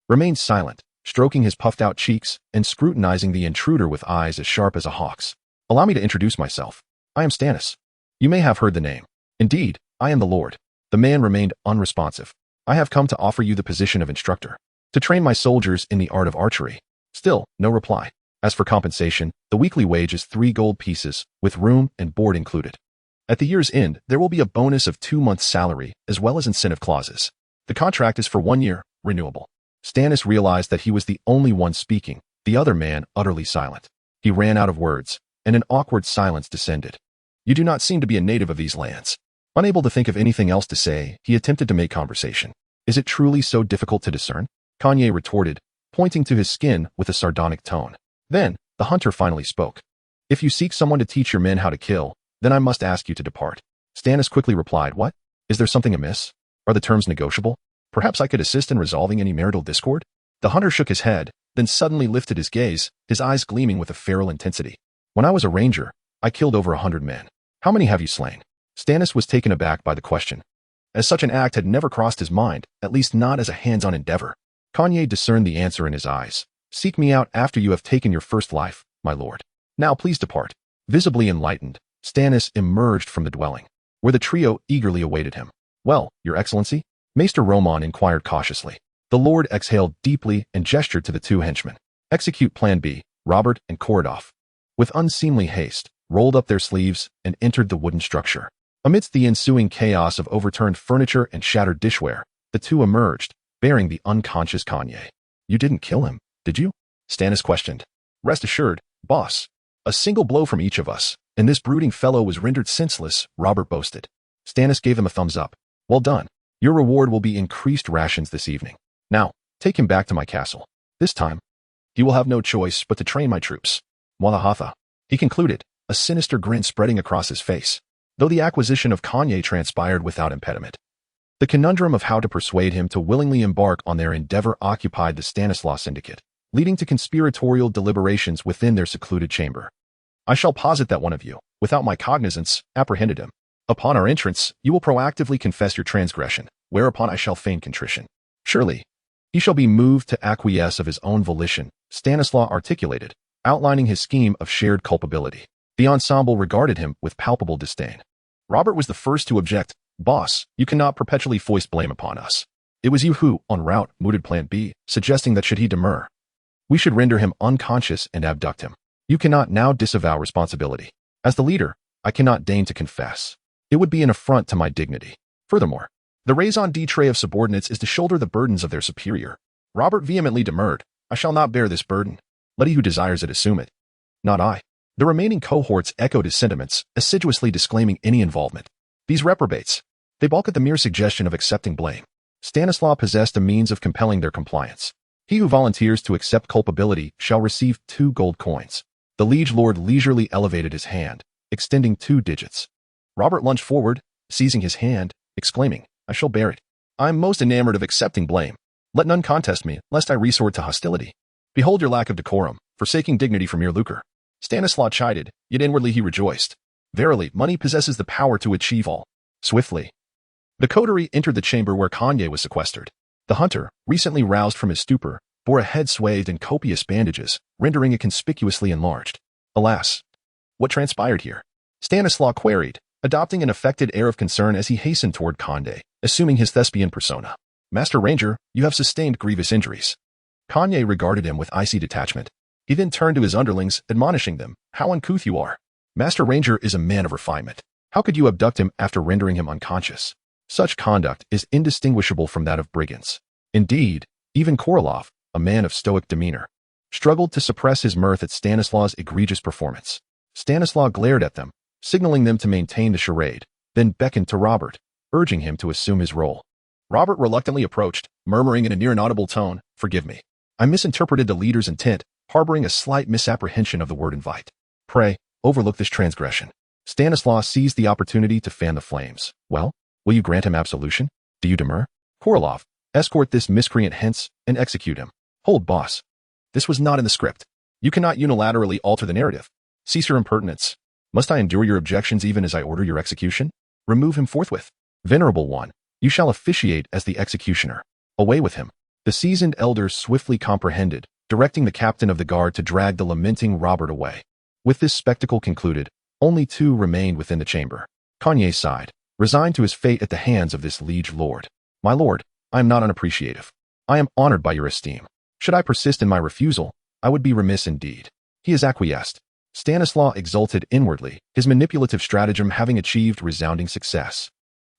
A: remained silent, stroking his puffed-out cheeks and scrutinizing the intruder with eyes as sharp as a hawk's. Allow me to introduce myself. I am Stannis. You may have heard the name. Indeed, I am the Lord. The man remained unresponsive. I have come to offer you the position of instructor, to train my soldiers in the art of archery. Still, no reply. As for compensation, the weekly wage is 3 gold pieces, with room and board included. At the year's end, there will be a bonus of 2 months' salary, as well as incentive clauses. The contract is for 1 year, renewable. Stannis realized that he was the only one speaking, the other man utterly silent. He ran out of words, and an awkward silence descended. You do not seem to be a native of these lands. Unable to think of anything else to say, he attempted to make conversation. Is it truly so difficult to discern? Kanye retorted, pointing to his skin with a sardonic tone. Then, the hunter finally spoke. If you seek someone to teach your men how to kill, then I must ask you to depart. Stannis quickly replied, What? Is there something amiss? Are the terms negotiable? Perhaps I could assist in resolving any marital discord? The hunter shook his head, then suddenly lifted his gaze, his eyes gleaming with a feral intensity. When I was a ranger, I killed over 100 men. How many have you slain? Stannis was taken aback by the question, as such an act had never crossed his mind, at least not as a hands-on endeavor. Kanye discerned the answer in his eyes. Seek me out after you have taken your first life, my lord. Now please depart. Visibly enlightened, Stannis emerged from the dwelling, where the trio eagerly awaited him. Well, your excellency? Maester Roman inquired cautiously. The lord exhaled deeply and gestured to the 2 henchmen. Execute plan B. Robert and Korodov, with unseemly haste, rolled up their sleeves and entered the wooden structure. Amidst the ensuing chaos of overturned furniture and shattered dishware, the 2 emerged, bearing the unconscious Kanye. You didn't kill him, did you? Stannis questioned. Rest assured, boss. A single blow from each of us, and this brooding fellow was rendered senseless, Robert boasted. Stannis gave him a thumbs up. Well done. Your reward will be increased rations this evening. Now, take him back to my castle. This time, he will have no choice but to train my troops. Mwalahatha, he concluded, a sinister grin spreading across his face, though the acquisition of Kanye transpired without impediment. The conundrum of how to persuade him to willingly embark on their endeavor occupied the Stanislaus syndicate, leading to conspiratorial deliberations within their secluded chamber. I shall posit that one of you, without my cognizance, apprehended him. Upon our entrance, you will proactively confess your transgression, whereupon I shall feign contrition. Surely, he shall be moved to acquiesce of his own volition, Stanislaus articulated, outlining his scheme of shared culpability. The ensemble regarded him with palpable disdain. Robert was the first to object. Boss, you cannot perpetually foist blame upon us. It was you who, en route, mooted plan B, suggesting that should he demur, we should render him unconscious and abduct him. You cannot now disavow responsibility. As the leader, I cannot deign to confess. It would be an affront to my dignity. Furthermore, the raison d'etre of subordinates is to shoulder the burdens of their superior. Robert vehemently demurred. I shall not bear this burden. Let he who desires it assume it. Not I. The remaining cohorts echoed his sentiments, assiduously disclaiming any involvement. These reprobates, they balk at the mere suggestion of accepting blame. Stanislaus possessed a means of compelling their compliance. He who volunteers to accept culpability shall receive 2 gold coins. The liege lord leisurely elevated his hand, extending 2 digits. Robert lunged forward, seizing his hand, exclaiming, I shall bear it. I am most enamored of accepting blame. Let none contest me, lest I resort to hostility. Behold your lack of decorum, forsaking dignity for mere lucre. Stanislaus chided, yet inwardly he rejoiced. Verily, money possesses the power to achieve all. Swiftly, The coterie entered the chamber where Kanye was sequestered. The hunter, recently roused from his stupor, bore a head swathed in copious bandages, rendering it conspicuously enlarged. Alas, what transpired here? Stanislaw queried, adopting an affected air of concern as he hastened toward Kanye, assuming his thespian persona. Master Ranger, you have sustained grievous injuries. Kanye regarded him with icy detachment. He then turned to his underlings, admonishing them, how uncouth you are. Master Ranger is a man of refinement. How could you abduct him after rendering him unconscious? Such conduct is indistinguishable from that of brigands. Indeed, even Korolev, a man of stoic demeanor, struggled to suppress his mirth at Stanislaw's egregious performance. Stanislaw glared at them, signaling them to maintain the charade, then beckoned to Robert, urging him to assume his role. Robert reluctantly approached, murmuring in a near-inaudible tone, "Forgive me. I misinterpreted the leader's intent, harboring a slight misapprehension of the word invite. Pray, overlook this transgression." Stanislaw seized the opportunity to fan the flames. Well, will you grant him absolution? Do you demur? Korolev, escort this miscreant hence and execute him. Hold, boss. This was not in the script. You cannot unilaterally alter the narrative. Cease your impertinence. Must I endure your objections even as I order your execution? Remove him forthwith. Venerable one, you shall officiate as the executioner. Away with him. The seasoned elder swiftly comprehended, directing the captain of the guard to drag the lamenting Robert away. With this spectacle concluded, only two remained within the chamber. Kanye sighed, resigned to his fate at the hands of this liege lord. My lord, I am not unappreciative. I am honored by your esteem. Should I persist in my refusal, I would be remiss indeed. He has acquiesced. Stanislaw exulted inwardly, his manipulative stratagem having achieved resounding success.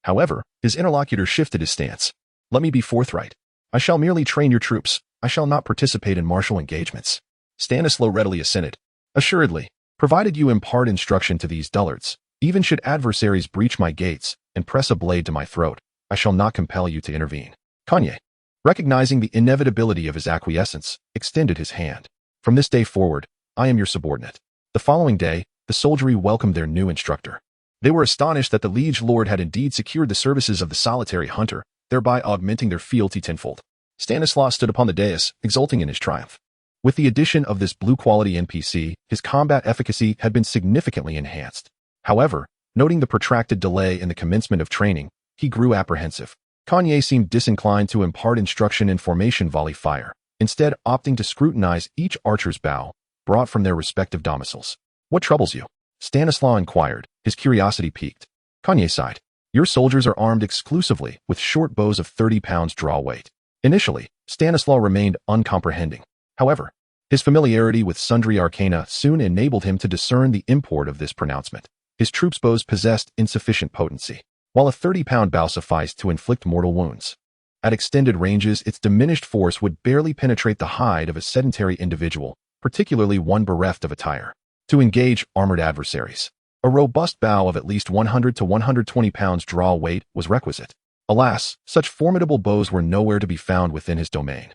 A: However, his interlocutor shifted his stance. Let me be forthright. I shall merely train your troops. I shall not participate in martial engagements. Stanislaw readily assented. Assuredly, provided you impart instruction to these dullards, even should adversaries breach my gates and press a blade to my throat, I shall not compel you to intervene. Kanye, recognizing the inevitability of his acquiescence, extended his hand. From this day forward, I am your subordinate. The following day, the soldiery welcomed their new instructor. They were astonished that the liege lord had indeed secured the services of the solitary hunter, thereby augmenting their fealty tenfold. Stanislaw stood upon the dais, exulting in his triumph. With the addition of this blue-quality NPC, his combat efficacy had been significantly enhanced. However, noting the protracted delay in the commencement of training, he grew apprehensive. Kanye seemed disinclined to impart instruction in formation volley fire, instead opting to scrutinize each archer's bow, brought from their respective domiciles. What troubles you? Stanislaw inquired, his curiosity piqued. Kanye sighed. Your soldiers are armed exclusively with short bows of 30 pounds draw weight. Initially, Stanislaw remained uncomprehending. However, his familiarity with sundry arcana soon enabled him to discern the import of this pronouncement. His troops' bows possessed insufficient potency, while a 30-pound bow sufficed to inflict mortal wounds. At extended ranges, its diminished force would barely penetrate the hide of a sedentary individual, particularly one bereft of attire. To engage armored adversaries, a robust bow of at least 100 to 120 pounds draw weight was requisite. Alas, such formidable bows were nowhere to be found within his domain,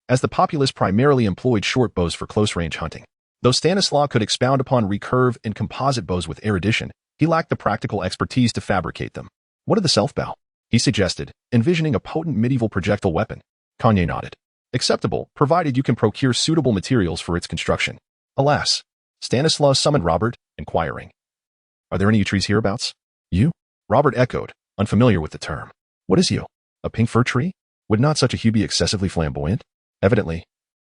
A: as the populace primarily employed short bows for close-range hunting. Though Stanislaw could expound upon recurve and composite bows with erudition, he lacked the practical expertise to fabricate them. What of the self-bow? He suggested, envisioning a potent medieval projectile weapon. Kanye nodded. Acceptable, provided you can procure suitable materials for its construction. Alas, Stanislaw summoned Robert, inquiring, Are there any yew trees hereabouts? Yew? Robert echoed, unfamiliar with the term. What is yew? A pink fir tree? Would not such a hue be excessively flamboyant? Evidently,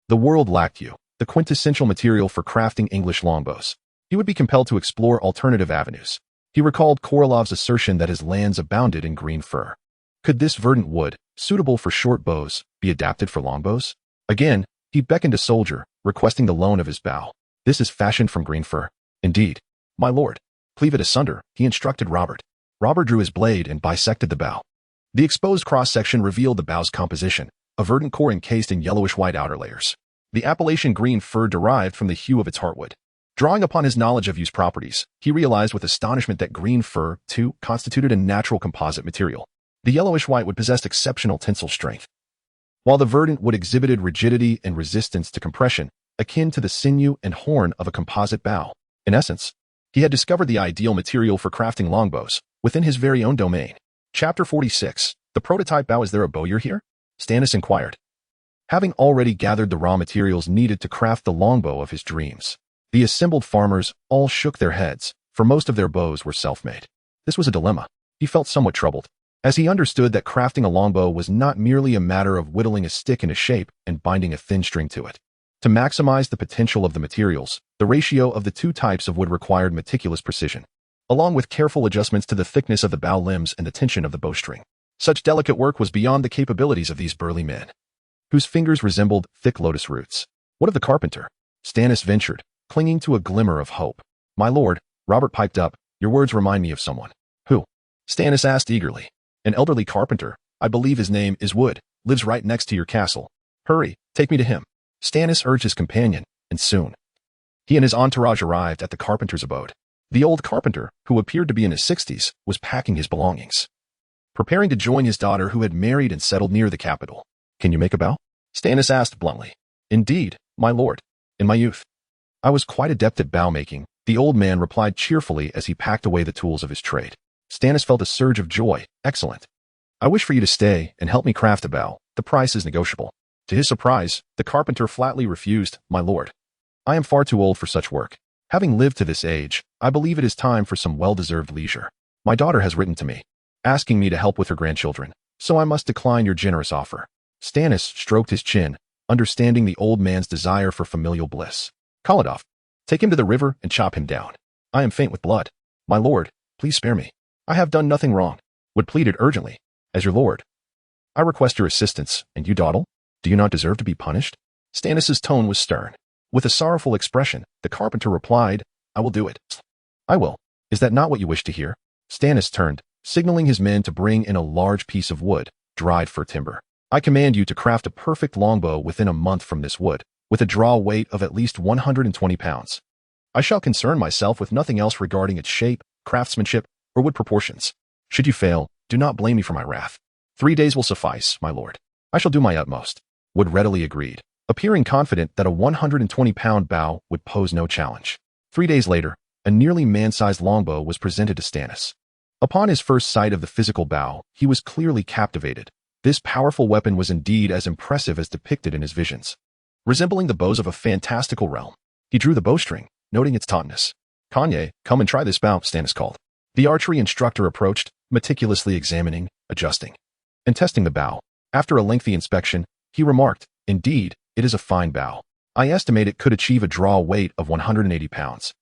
A: the world lacked yew, the quintessential material for crafting English longbows. He would be compelled to explore alternative avenues. He recalled Korolev's assertion that his lands abounded in green fir. Could this verdant wood, suitable for short bows, be adapted for longbows? Again, he beckoned a soldier, requesting the loan of his bow. This is fashioned from green fir. Indeed. My lord. Cleave it asunder, he instructed Robert. Robert drew his blade and bisected the bow. The exposed cross-section revealed the bow's composition, a verdant core encased in yellowish-white outer layers. The appellation green fir derived from the hue of its heartwood. Drawing upon his knowledge of yew's properties, he realized with astonishment that green fir, too, constituted a natural composite material. The yellowish-white wood possessed exceptional tensile strength, while the verdant wood exhibited rigidity and resistance to compression, akin to the sinew and horn of a composite bow. In essence, he had discovered the ideal material for crafting longbows, within his very own domain. Chapter 46. The prototype bow. Is there a bowyer here? Stannis inquired, having already gathered the raw materials needed to craft the longbow of his dreams. The assembled farmers all shook their heads, for most of their bows were self-made. This was a dilemma. He felt somewhat troubled. as he understood that crafting a longbow was not merely a matter of whittling a stick into shape and binding a thin string to it. To maximize the potential of the materials, the ratio of the two types of wood required meticulous precision, along with careful adjustments to the thickness of the bow limbs and the tension of the bowstring. Such delicate work was beyond the capabilities of these burly men, whose fingers resembled thick lotus roots. What of the carpenter? Stannis ventured, clinging to a glimmer of hope. My lord, Robert piped up, your words remind me of someone. Who? Stannis asked eagerly. An elderly carpenter, I believe his name is Wood, lives right next to your castle. Hurry, take me to him. Stannis urged his companion, and soon he and his entourage arrived at the carpenter's abode. The old carpenter, who appeared to be in his 60s, was packing his belongings, preparing to join his daughter who had married and settled near the capital. Can you make a bow? Stannis asked bluntly. Indeed, my lord. In my youth, I was quite adept at bow making, the old man replied cheerfully as he packed away the tools of his trade. Stannis felt a surge of joy. Excellent. I wish for you to stay and help me craft a bow. The price is negotiable. To his surprise, the carpenter flatly refused, my lord. I am far too old for such work. Having lived to this age, I believe it is time for some well-deserved leisure. My daughter has written to me, asking me to help with her grandchildren, so I must decline your generous offer. Stannis stroked his chin, understanding the old man's desire for familial bliss. Kaladov, take him to the river and chop him down. I am faint with blood. My lord, please spare me. I have done nothing wrong. Wood pleaded urgently. As your lord, I request your assistance, and you dawdle? Do you not deserve to be punished? Stannis's tone was stern. With a sorrowful expression, the carpenter replied, I will do it. I will. Is that not what you wish to hear? Stannis turned, signaling his men to bring in a large piece of wood, dried for timber. I command you to craft a perfect longbow within a month from this wood, with a draw weight of at least 120 pounds. I shall concern myself with nothing else regarding its shape, craftsmanship, or wood proportions. Should you fail, do not blame me for my wrath. 3 days will suffice, my lord. I shall do my utmost. Wood readily agreed, appearing confident that a 120-pound bow would pose no challenge. 3 days later, a nearly man-sized longbow was presented to Stannis. Upon his first sight of the physical bow, he was clearly captivated. This powerful weapon was indeed as impressive as depicted in his visions. Resembling the bows of a fantastical realm, he drew the bowstring, noting its tautness. Kanye, come and try this bow, Stannis called. The archery instructor approached, meticulously examining, adjusting, and testing the bow. After a lengthy inspection, he remarked, indeed, it is a fine bow. I estimate it could achieve a draw weight of 180 pounds.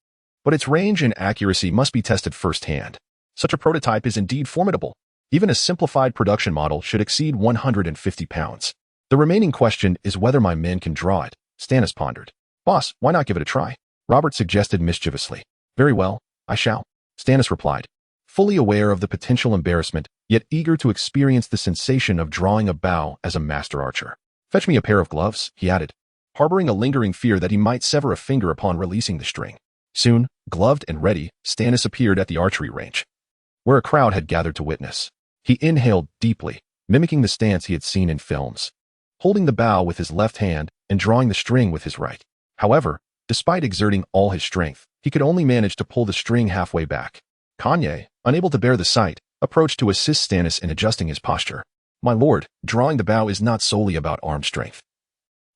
A: But its range and accuracy must be tested firsthand. Such a prototype is indeed formidable. Even a simplified production model should exceed 150 pounds. The remaining question is whether my men can draw it, Stannis pondered. Boss, why not give it a try? Robert suggested mischievously. Very well, I shall, Stannis replied, fully aware of the potential embarrassment, yet eager to experience the sensation of drawing a bow as a master archer. Fetch me a pair of gloves, he added, harboring a lingering fear that he might sever a finger upon releasing the string. Soon, gloved and ready, Stannis appeared at the archery range, where a crowd had gathered to witness. He inhaled deeply, mimicking the stance he had seen in films, holding the bow with his left hand and drawing the string with his right. However, despite exerting all his strength, he could only manage to pull the string halfway back. Kanye, unable to bear the sight, approached to assist Stannis in adjusting his posture. My lord, drawing the bow is not solely about arm strength.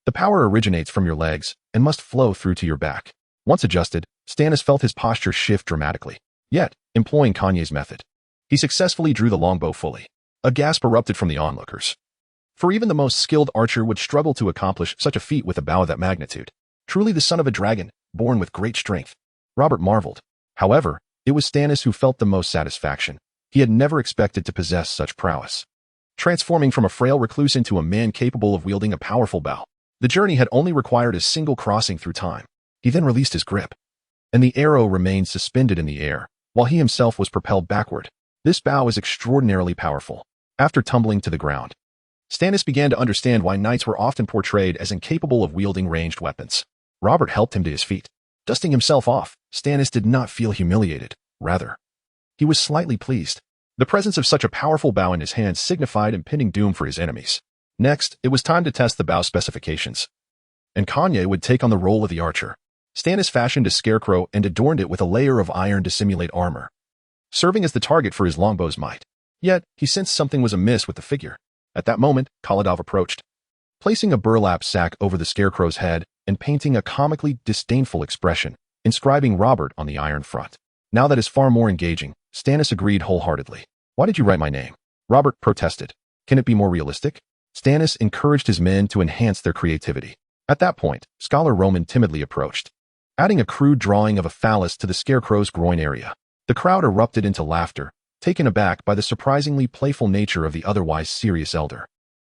A: The power originates from your legs and must flow through to your back. Once adjusted, Stannis felt his posture shift dramatically. Yet, employing Kanye's method, he successfully drew the longbow fully. A gasp erupted from the onlookers. For even the most skilled archer would struggle to accomplish such a feat with a bow of that magnitude. Truly the son of a dragon, born with great strength. Robert marveled. However, it was Stannis who felt the most satisfaction. He had never expected to possess such prowess, transforming from a frail recluse into a man capable of wielding a powerful bow. The journey had only required a single crossing through time. He then released his grip, and the arrow remained suspended in the air, while he himself was propelled backward. This bow is extraordinarily powerful. After tumbling to the ground, Stannis began to understand why knights were often portrayed as incapable of wielding ranged weapons. Robert helped him to his feet. Dusting himself off, Stannis did not feel humiliated. Rather, he was slightly pleased. The presence of such a powerful bow in his hands signified impending doom for his enemies. Next, it was time to test the bow specifications, and Kanye would take on the role of the archer. Stannis fashioned a scarecrow and adorned it with a layer of iron to simulate armor, serving as the target for his longbow's might. Yet, he sensed something was amiss with the figure. At that moment, Kaladov approached, placing a burlap sack over the scarecrow's head and painting a comically disdainful expression, inscribing Robert on the iron front. Now that is far more engaging, Stannis agreed wholeheartedly. Why did you write my name? Robert protested. Can it be more realistic? Stannis encouraged his men to enhance their creativity. At that point, Scholar Roman timidly approached, adding a crude drawing of a phallus to the scarecrow's groin area. The crowd erupted into laughter, taken aback by the surprisingly playful nature of the otherwise serious elder.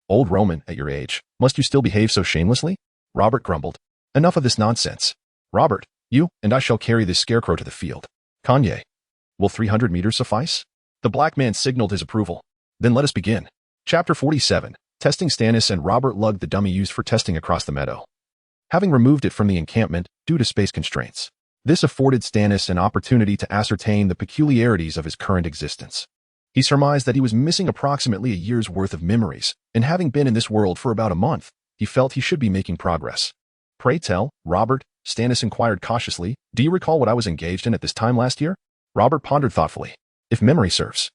A: Old Roman, at your age, must you still behave so shamelessly? Robert grumbled. Enough of this nonsense. Robert, you and I shall carry this scarecrow to the field. Kanye, will 300 meters suffice? The black man signaled his approval. Then let us begin. Chapter 47. Testing. Stannis and Robert lugged the dummy used for testing across the meadow, having removed it from the encampment due to space constraints. This afforded Stannis an opportunity to ascertain the peculiarities of his current existence. He surmised that he was missing approximately a year's worth of memories, and having been in this world for about a month, he felt he should be making progress. Pray tell, Robert, Stannis inquired cautiously, do you recall what I was engaged in at this time last year? Robert pondered thoughtfully. If memory serves.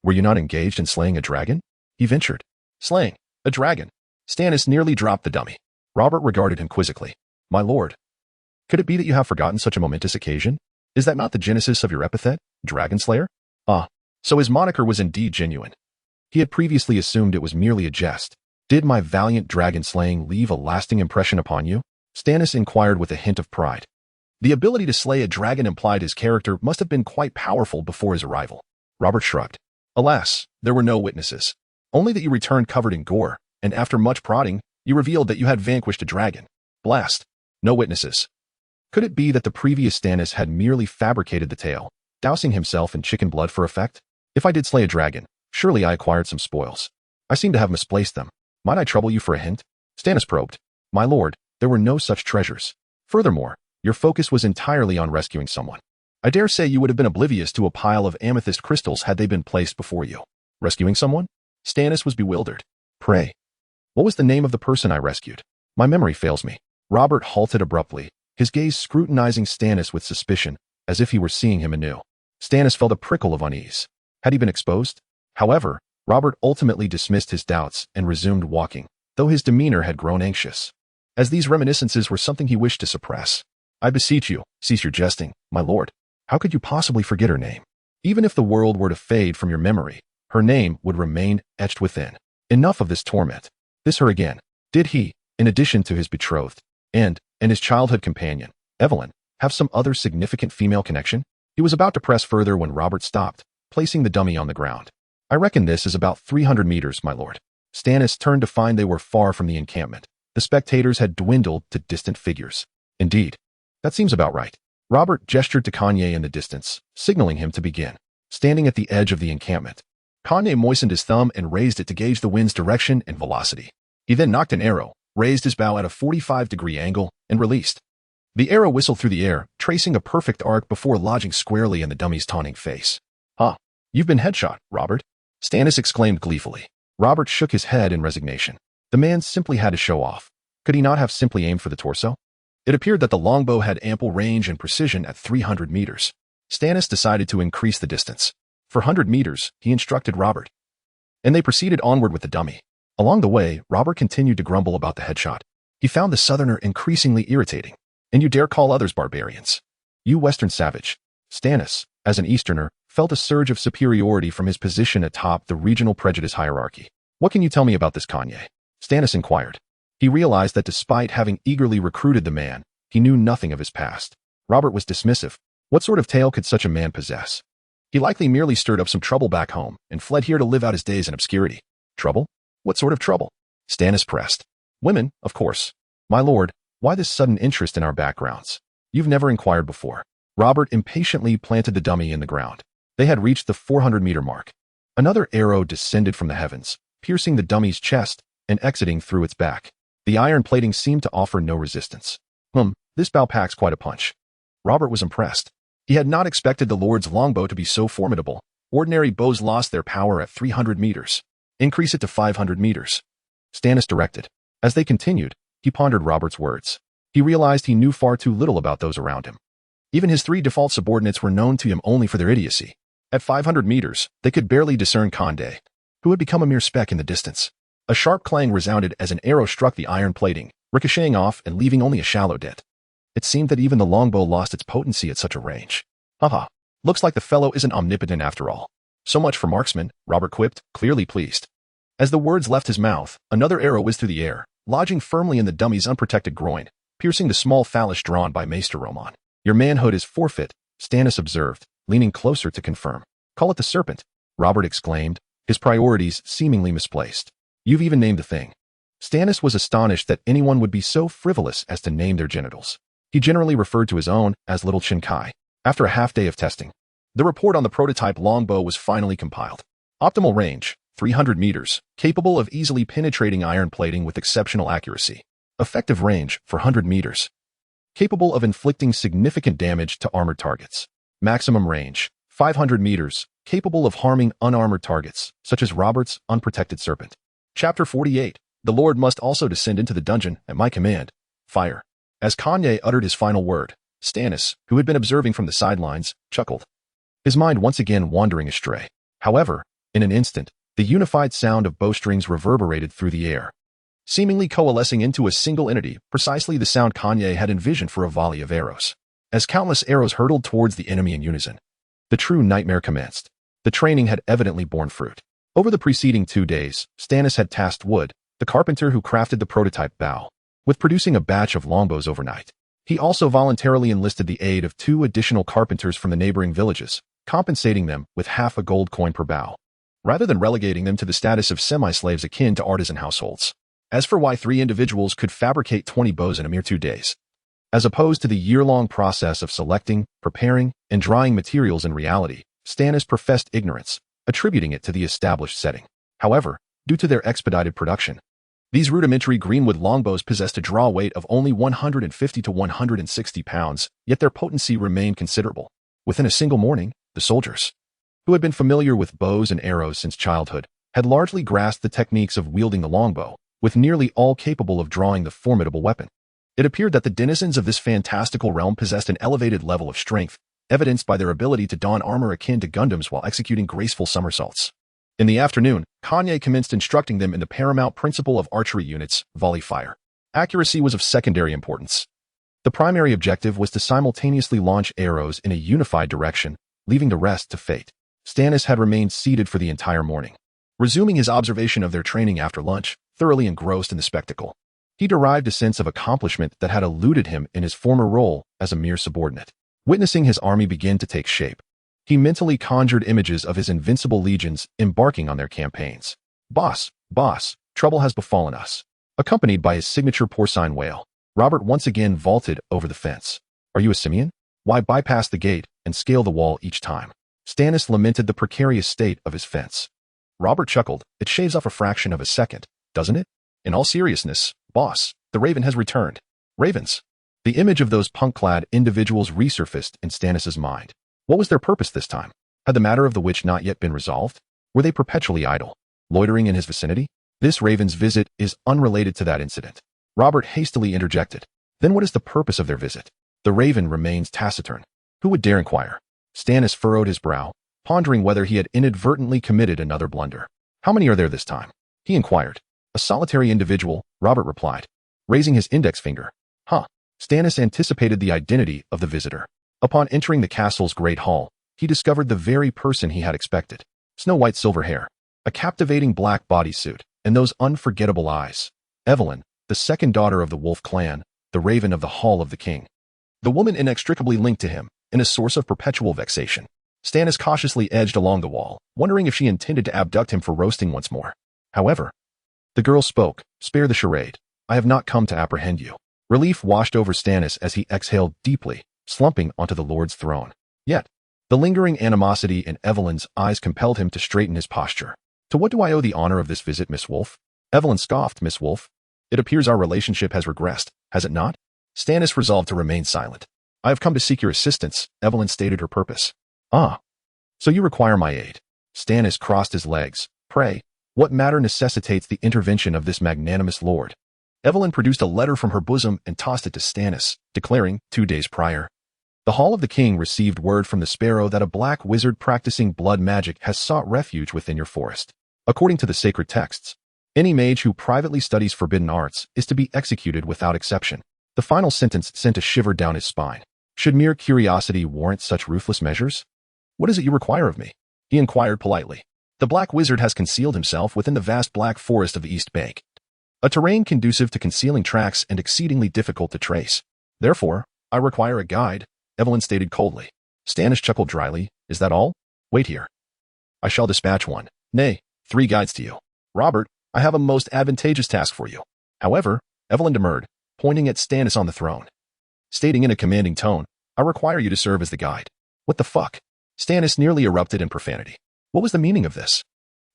A: Were you not engaged in slaying a dragon? He ventured. Slaying a dragon. Stannis nearly dropped the dummy. Robert regarded him quizzically. My lord, could it be that you have forgotten such a momentous occasion? Is that not the genesis of your epithet, Dragon Slayer? Ah, so his moniker was indeed genuine. He had previously assumed it was merely a jest. Did my valiant dragon slaying leave a lasting impression upon you? Stannis inquired with a hint of pride. The ability to slay a dragon implied his character must have been quite powerful before his arrival. Robert shrugged. Alas, there were no witnesses. Only that you returned covered in gore, and after much prodding, you revealed that you had vanquished a dragon. Blast. No witnesses. Could it be that the previous Stannis had merely fabricated the tale, dousing himself in chicken blood for effect? If I did slay a dragon, surely I acquired some spoils. I seem to have misplaced them. Might I trouble you for a hint? Stannis probed. My lord, there were no such treasures. Furthermore, your focus was entirely on rescuing someone. I dare say you would have been oblivious to a pile of amethyst crystals had they been placed before you. Rescuing someone? Stannis was bewildered. Pray, what was the name of the person I rescued? My memory fails me. Robert halted abruptly, his gaze scrutinizing Stannis with suspicion, as if he were seeing him anew. Stannis felt a prickle of unease. Had he been exposed? However, Robert ultimately dismissed his doubts and resumed walking, though his demeanor had grown anxious, as these reminiscences were something he wished to suppress. I beseech you, cease your jesting, my lord. How could you possibly forget her name? Even if the world were to fade from your memory, her name would remain etched within. Enough of this torment. This her again. Did he, in addition to his betrothed, and his childhood companion, Evelyn, have some other significant female connection? He was about to press further when Robert stopped, placing the dummy on the ground. I reckon this is about 300 meters, my lord. Stannis turned to find they were far from the encampment. The spectators had dwindled to distant figures. Indeed. That seems about right. Robert gestured to Kanye in the distance, signaling him to begin. Standing at the edge of the encampment, Kanye moistened his thumb and raised it to gauge the wind's direction and velocity. He then knocked an arrow, raised his bow at a 45-degree angle, and released. The arrow whistled through the air, tracing a perfect arc before lodging squarely in the dummy's taunting face. Huh. You've been headshot, Robert. Stannis exclaimed gleefully. Robert shook his head in resignation. The man simply had to show off. Could he not have simply aimed for the torso? It appeared that the longbow had ample range and precision at 300 meters. Stannis decided to increase the distance. For 100 meters, he instructed Robert. And they proceeded onward with the dummy. Along the way, Robert continued to grumble about the headshot. He found the southerner increasingly irritating. And you dare call others barbarians? You western savage. Stannis, as an easterner, felt a surge of superiority from his position atop the regional prejudice hierarchy. What can you tell me about this Kanye? Stannis inquired. He realized that despite having eagerly recruited the man, he knew nothing of his past. Robert was dismissive. What sort of tale could such a man possess? He likely merely stirred up some trouble back home and fled here to live out his days in obscurity. Trouble? What sort of trouble? Stannis pressed. Women, of course. My lord, why this sudden interest in our backgrounds? You've never inquired before. Robert impatiently planted the dummy in the ground. They had reached the 400-meter mark. Another arrow descended from the heavens, piercing the dummy's chest and exiting through its back. The iron plating seemed to offer no resistance. This bow packs quite a punch. Robert was impressed. He had not expected the Lord's longbow to be so formidable. Ordinary bows lost their power at 300 meters. Increase it to 500 meters. Stannis directed. As they continued, he pondered Robert's words. He realized he knew far too little about those around him. Even his 3 default subordinates were known to him only for their idiocy. At 500 meters, they could barely discern Conde, who had become a mere speck in the distance. A sharp clang resounded as an arrow struck the iron plating, ricocheting off and leaving only a shallow dent. It seemed that even the longbow lost its potency at such a range. Haha, looks like the fellow isn't omnipotent after all. So much for marksman, Robert quipped, clearly pleased. As the words left his mouth, another arrow whizzed through the air, lodging firmly in the dummy's unprotected groin, piercing the small phallus drawn by Maester Roman. Your manhood is forfeit, Stannis observed, leaning closer to confirm. Call it the serpent, Robert exclaimed, his priorities seemingly misplaced. You've even named the thing. Stannis was astonished that anyone would be so frivolous as to name their genitals. He generally referred to his own as Little Chen Kai. After a half day of testing, the report on the prototype longbow was finally compiled. Optimal range, 300 meters, capable of easily penetrating iron plating with exceptional accuracy. Effective range, 400 meters. Capable of inflicting significant damage to armored targets. Maximum range, 500 meters, capable of harming unarmored targets, such as Robert's unprotected serpent. Chapter 48. The Lord must also descend into the dungeon at my command. Fire. As Kanye uttered his final word, Stannis, who had been observing from the sidelines, chuckled, his mind once again wandering astray. However, in an instant, the unified sound of bowstrings reverberated through the air, seemingly coalescing into a single entity, precisely the sound Kanye had envisioned for a volley of arrows. As countless arrows hurtled towards the enemy in unison, the true nightmare commenced. The training had evidently borne fruit. Over the preceding 2 days, Stannis had tasked Wood, the carpenter who crafted the prototype bow, with producing a batch of longbows overnight. He also voluntarily enlisted the aid of 2 additional carpenters from the neighboring villages, compensating them with half a gold coin per bow, rather than relegating them to the status of semi-slaves akin to artisan households. As for why 3 individuals could fabricate 20 bows in a mere 2 days, as opposed to the year-long process of selecting, preparing, and drying materials in reality, Stannis professed ignorance, attributing it to the established setting. However, due to their expedited production, these rudimentary greenwood longbows possessed a draw weight of only 150 to 160 pounds, yet their potency remained considerable. Within a single morning, the soldiers, who had been familiar with bows and arrows since childhood, had largely grasped the techniques of wielding the longbow, with nearly all capable of drawing the formidable weapon. It appeared that the denizens of this fantastical realm possessed an elevated level of strength, evidenced by their ability to don armor akin to Gundams while executing graceful somersaults. In the afternoon, Kanye commenced instructing them in the paramount principle of archery units, volley fire. Accuracy was of secondary importance. The primary objective was to simultaneously launch arrows in a unified direction, leaving the rest to fate. Stannis had remained seated for the entire morning, resuming his observation of their training after lunch, thoroughly engrossed in the spectacle. He derived a sense of accomplishment that had eluded him in his former role as a mere subordinate. Witnessing his army begin to take shape, he mentally conjured images of his invincible legions embarking on their campaigns. Boss, trouble has befallen us. Accompanied by his signature porcine wail, Robert once again vaulted over the fence. Are you a simian? Why bypass the gate and scale the wall each time? Stannis lamented the precarious state of his fence. Robert chuckled. It shaves off a fraction of a second, doesn't it? In all seriousness, boss, the Raven has returned. Ravens. The image of those punk-clad individuals resurfaced in Stannis' mind. What was their purpose this time? Had the matter of the witch not yet been resolved? Were they perpetually idle, loitering in his vicinity? This Raven's visit is unrelated to that incident. Robert hastily interjected. Then what is the purpose of their visit? The Raven remains taciturn. Who would dare inquire? Stannis furrowed his brow, pondering whether he had inadvertently committed another blunder. How many are there this time? He inquired. A solitary individual, Robert replied, raising his index finger. Stannis anticipated the identity of the visitor. Upon entering the castle's great hall, he discovered the very person he had expected. Snow-white silver hair, a captivating black bodysuit, and those unforgettable eyes. Evelyn, the second daughter of the Wolf clan, the Raven of the Hall of the King. The woman inextricably linked to him, and a source of perpetual vexation. Stannis cautiously edged along the wall, wondering if she intended to abduct him for roasting once more. However, the girl spoke. Spare the charade. I have not come to apprehend you. Relief washed over Stannis as he exhaled deeply, slumping onto the Lord's throne. Yet, the lingering animosity in Evelyn's eyes compelled him to straighten his posture. To what do I owe the honor of this visit, Miss Wolf? Evelyn scoffed. Miss Wolf, it appears our relationship has regressed, has it not? Stannis resolved to remain silent. I have come to seek your assistance, Evelyn stated her purpose. Ah, so you require my aid. Stannis crossed his legs. Pray, what matter necessitates the intervention of this magnanimous lord? Evelyn produced a letter from her bosom and tossed it to Stannis, declaring, 2 days prior, the Hall of the King received word from the Sparrow that a black wizard practicing blood magic has sought refuge within your forest. According to the sacred texts, any mage who privately studies forbidden arts is to be executed without exception. The final sentence sent a shiver down his spine. Should mere curiosity warrant such ruthless measures? What is it you require of me? he inquired politely. The Black Wizard has concealed himself within the vast black forest of the East Bank, a terrain conducive to concealing tracks and exceedingly difficult to trace. Therefore, I require a guide, Evelyn stated coldly. Stannis chuckled dryly. Is that all? Wait here. I shall dispatch one, nay, 3 guides to you. Robert, I have a most advantageous task for you. However, Evelyn demurred, pointing at Stannis on the throne. Stating in a commanding tone, I require you to serve as the guide. What the fuck? Stannis nearly erupted in profanity. What was the meaning of this?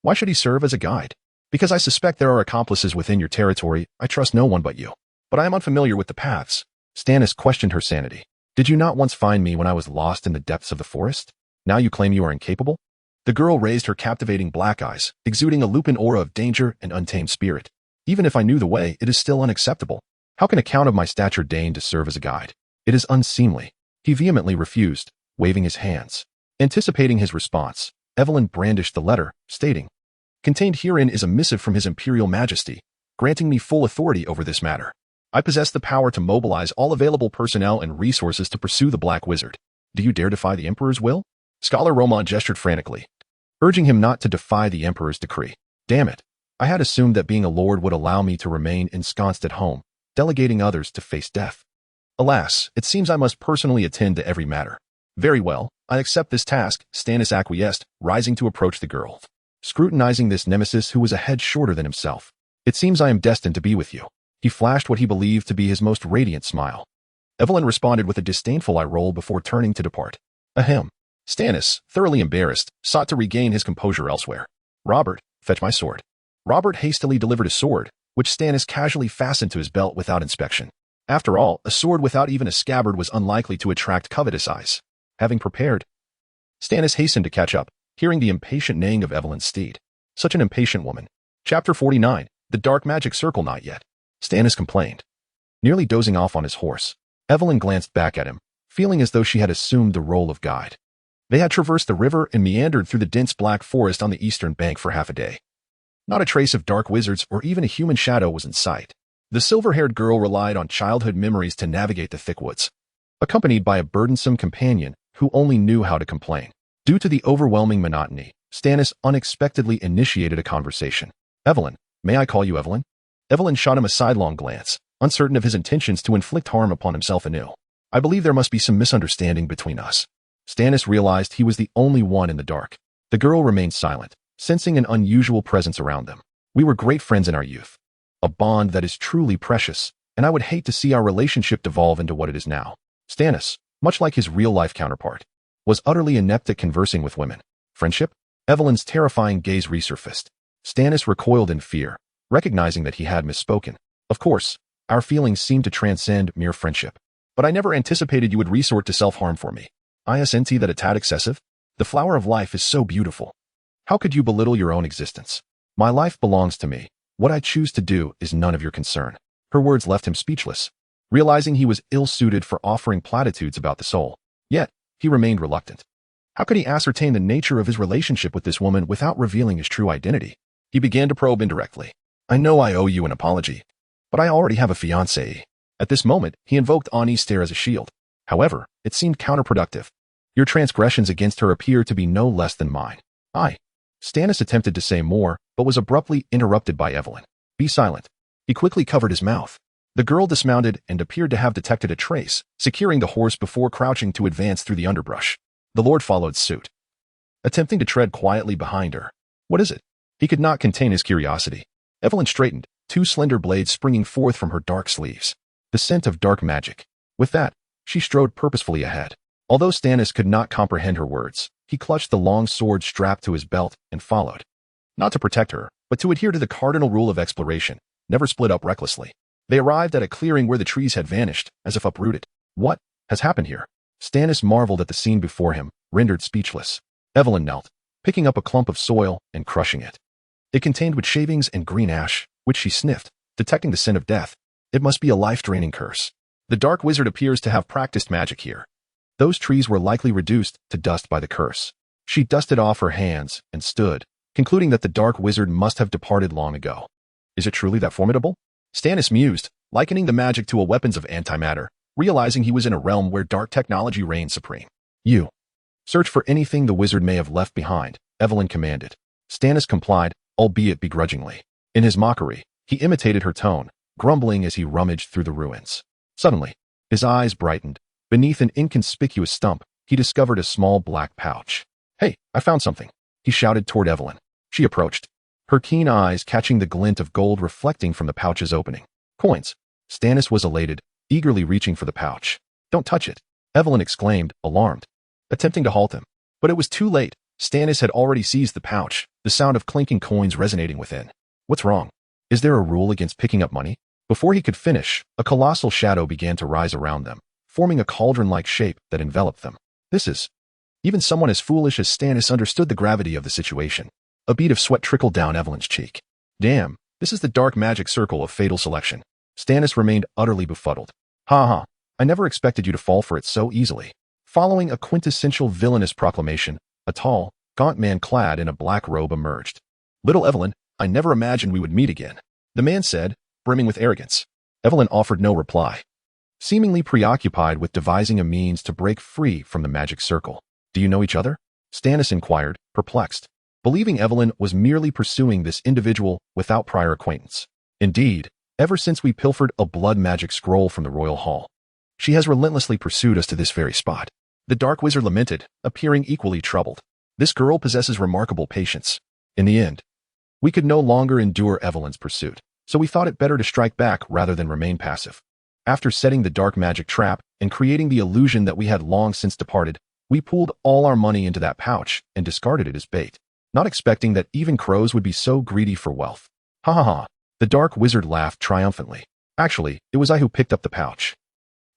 A: Why should he serve as a guide? Because I suspect there are accomplices within your territory, I trust no one but you. But I am unfamiliar with the paths. Stannis questioned her sanity. Did you not once find me when I was lost in the depths of the forest? Now you claim you are incapable? The girl raised her captivating black eyes, exuding a lupin aura of danger and untamed spirit. Even if I knew the way, it is still unacceptable. How can a count of my stature deign to serve as a guide? It is unseemly. He vehemently refused, waving his hands. Anticipating his response, Evelyn brandished the letter, stating, Contained herein is a missive from His Imperial Majesty, granting me full authority over this matter. I possess the power to mobilize all available personnel and resources to pursue the Black Wizard. Do you dare defy the Emperor's will? Scholar Romont gestured frantically, urging him not to defy the Emperor's decree. Damn it. I had assumed that being a lord would allow me to remain ensconced at home, delegating others to face death. Alas, it seems I must personally attend to every matter. Very well, I accept this task, Stannis acquiesced, rising to approach the girl. Scrutinizing this nemesis who was a head shorter than himself. It seems I am destined to be with you. He flashed what he believed to be his most radiant smile. Evelyn responded with a disdainful eye roll before turning to depart. Ahem. Stannis, thoroughly embarrassed, sought to regain his composure elsewhere. Robert, fetch my sword. Robert hastily delivered a sword, which Stannis casually fastened to his belt without inspection. After all, a sword without even a scabbard was unlikely to attract covetous eyes. Having prepared, Stannis hastened to catch up, hearing the impatient neighing of Evelyn's steed. Such an impatient woman. Chapter 49, The Dark Magic Circle Not Yet. Stannis complained. Nearly dozing off on his horse, Evelyn glanced back at him, feeling as though she had assumed the role of guide. They had traversed the river and meandered through the dense black forest on the eastern bank for half a day. Not a trace of dark wizards or even a human shadow was in sight. The silver-haired girl relied on childhood memories to navigate the thick woods, accompanied by a burdensome companion who only knew how to complain. Due to the overwhelming monotony, Stannis unexpectedly initiated a conversation. Evelyn, may I call you Evelyn? Evelyn shot him a sidelong glance, uncertain of his intentions to inflict harm upon himself anew. I believe there must be some misunderstanding between us. Stannis realized he was the only one in the dark. The girl remained silent, sensing an unusual presence around them. We were great friends in our youth. A bond that is truly precious, and I would hate to see our relationship devolve into what it is now. Stannis, much like his real-life counterpart, was utterly inept at conversing with women. Friendship? Evelyn's terrifying gaze resurfaced. Stannis recoiled in fear, recognizing that he had misspoken. Of course, our feelings seemed to transcend mere friendship. But I never anticipated you would resort to self-harm for me. Isn't that a tad excessive? The flower of life is so beautiful. How could you belittle your own existence? My life belongs to me. What I choose to do is none of your concern. Her words left him speechless, realizing he was ill-suited for offering platitudes about the soul. Yet, he remained reluctant. How could he ascertain the nature of his relationship with this woman without revealing his true identity? He began to probe indirectly. I know I owe you an apology, but I already have a fiancée. At this moment, he invoked Ani's stare as a shield. However, it seemed counterproductive. Your transgressions against her appear to be no less than mine. Stannis attempted to say more, but was abruptly interrupted by Evelyn. Be silent. He quickly covered his mouth. The girl dismounted and appeared to have detected a trace, securing the horse before crouching to advance through the underbrush. The lord followed suit, attempting to tread quietly behind her. What is it? He could not contain his curiosity. Evelyn straightened, 2 slender blades springing forth from her dark sleeves. The scent of dark magic. With that, she strode purposefully ahead. Although Stannis could not comprehend her words, he clutched the long sword strapped to his belt and followed. Not to protect her, but to adhere to the cardinal rule of exploration, never split up recklessly. They arrived at a clearing where the trees had vanished, as if uprooted. What has happened here? Stannis marveled at the scene before him, rendered speechless. Evelyn knelt, picking up a clump of soil and crushing it. It contained wood shavings and green ash, which she sniffed, detecting the scent of death. It must be a life-draining curse. The dark wizard appears to have practiced magic here. Those trees were likely reduced to dust by the curse. She dusted off her hands and stood, concluding that the dark wizard must have departed long ago. Is it truly that formidable? Stannis mused, likening the magic to a weapons of antimatter, realizing he was in a realm where dark technology reigned supreme. You. Search for anything the wizard may have left behind, Evelyn commanded. Stannis complied, albeit begrudgingly. In his mockery, he imitated her tone, grumbling as he rummaged through the ruins. Suddenly, his eyes brightened. Beneath an inconspicuous stump, he discovered a small black pouch. "Hey, I found something," he shouted toward Evelyn. She approached, her keen eyes catching the glint of gold reflecting from the pouch's opening. "Coins." Stannis was elated, eagerly reaching for the pouch. "Don't touch it," Evelyn exclaimed, alarmed, attempting to halt him. But it was too late. Stannis had already seized the pouch, the sound of clinking coins resonating within. "What's wrong? Is there a rule against picking up money?" Before he could finish, a colossal shadow began to rise around them, forming a cauldron-like shape that enveloped them. This is... Even someone as foolish as Stannis understood the gravity of the situation. A bead of sweat trickled down Evelyn's cheek. "Damn, this is the dark magic circle of fatal selection." Stannis remained utterly befuddled. "Ha ha, I never expected you to fall for it so easily." Following a quintessential villainous proclamation, a tall, gaunt man clad in a black robe emerged. "Little Evelyn, I never imagined we would meet again," the man said, brimming with arrogance. Evelyn offered no reply, seemingly preoccupied with devising a means to break free from the magic circle. "Do you know each other?" Stannis inquired, perplexed, believing Evelyn was merely pursuing this individual without prior acquaintance. "Indeed, ever since we pilfered a blood magic scroll from the royal hall. She has relentlessly pursued us to this very spot." The dark wizard lamented, appearing equally troubled. "This girl possesses remarkable patience. In the end, we could no longer endure Evelyn's pursuit, so we thought it better to strike back rather than remain passive. After setting the dark magic trap and creating the illusion that we had long since departed, we pooled all our money into that pouch and discarded it as bait, not expecting that even crows would be so greedy for wealth." "Ha ha ha," the dark wizard laughed triumphantly. "Actually, it was I who picked up the pouch,"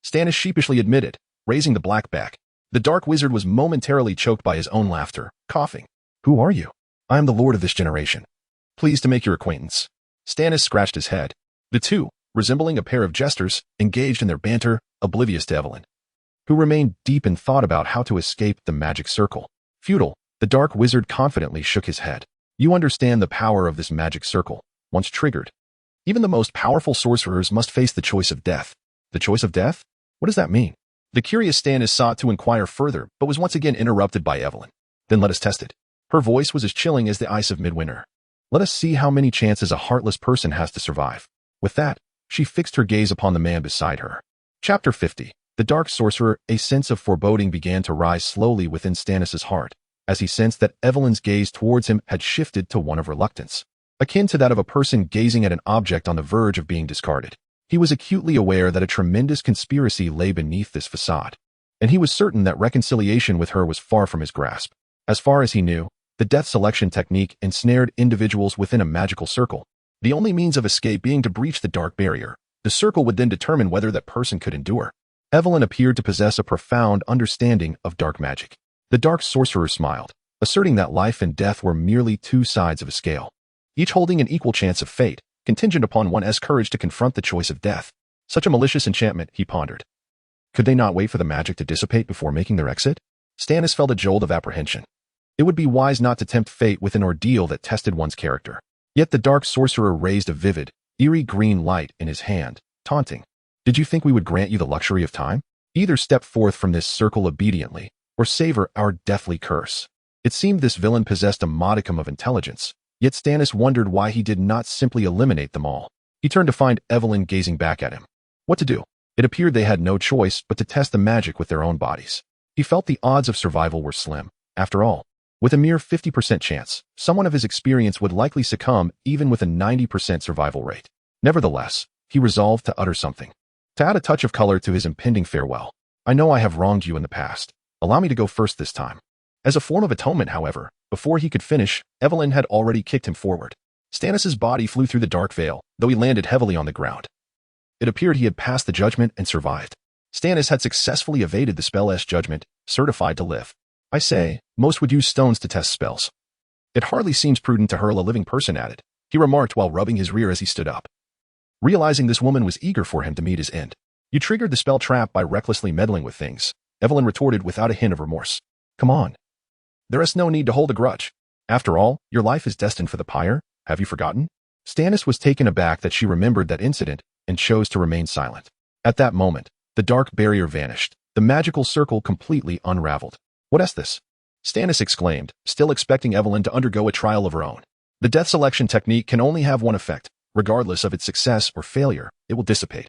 A: Stannis sheepishly admitted, raising the black back. The dark wizard was momentarily choked by his own laughter, coughing. "Who are you?" "I am the lord of this generation. Pleased to make your acquaintance." Stannis scratched his head. The two, resembling a pair of jesters, engaged in their banter, oblivious to Evelyn, who remained deep in thought about how to escape the magic circle. "Futile," the dark wizard confidently shook his head. "You understand the power of this magic circle. Once triggered, even the most powerful sorcerers must face the choice of death." "The choice of death? What does that mean?" The curious Stannis sought to inquire further, but was once again interrupted by Evelyn. "Then let us test it." Her voice was as chilling as the ice of midwinter. "Let us see how many chances a heartless person has to survive." With that, she fixed her gaze upon the man beside her. Chapter 50. The Dark Sorcerer. A sense of foreboding began to rise slowly within Stannis' heart, as he sensed that Evelyn's gaze towards him had shifted to one of reluctance, akin to that of a person gazing at an object on the verge of being discarded. He was acutely aware that a tremendous conspiracy lay beneath this facade, and he was certain that reconciliation with her was far from his grasp. As far as he knew, the death selection technique ensnared individuals within a magical circle, the only means of escape being to breach the dark barrier. The circle would then determine whether that person could endure. Evelyn appeared to possess a profound understanding of dark magic. The dark sorcerer smiled, asserting that life and death were merely two sides of a scale, each holding an equal chance of fate, contingent upon one's courage to confront the choice of death. Such a malicious enchantment, he pondered. Could they not wait for the magic to dissipate before making their exit? Stannis felt a jolt of apprehension. It would be wise not to tempt fate with an ordeal that tested one's character. Yet the dark sorcerer raised a vivid, eerie green light in his hand, taunting. "Did you think we would grant you the luxury of time? Either step forth from this circle obediently, or savor our deathly curse." It seemed this villain possessed a modicum of intelligence, yet Stannis wondered why he did not simply eliminate them all. He turned to find Evelyn gazing back at him. What to do? It appeared they had no choice but to test the magic with their own bodies. He felt the odds of survival were slim. After all, with a mere 50% chance, someone of his experience would likely succumb even with a 90% survival rate. Nevertheless, he resolved to utter something, to add a touch of color to his impending farewell. "I know I have wronged you in the past. Allow me to go first this time." As a form of atonement, however, before he could finish, Evelyn had already kicked him forward. Stannis' body flew through the dark veil, though he landed heavily on the ground. It appeared he had passed the judgment and survived. Stannis had successfully evaded the spell's judgment, certified to live. "I say, most would use stones to test spells. It hardly seems prudent to hurl a living person at it," he remarked while rubbing his rear as he stood up. Realizing this woman was eager for him to meet his end. "You triggered the spell trap by recklessly meddling with things," Evelyn retorted without a hint of remorse. "Come on. There is no need to hold a grudge. After all, your life is destined for the pyre. Have you forgotten?" Stannis was taken aback that she remembered that incident and chose to remain silent. At that moment, the dark barrier vanished, the magical circle completely unraveled. "What is this?" Stannis exclaimed, still expecting Evelyn to undergo a trial of her own. The death selection technique can only have one effect. Regardless of its success or failure, it will dissipate.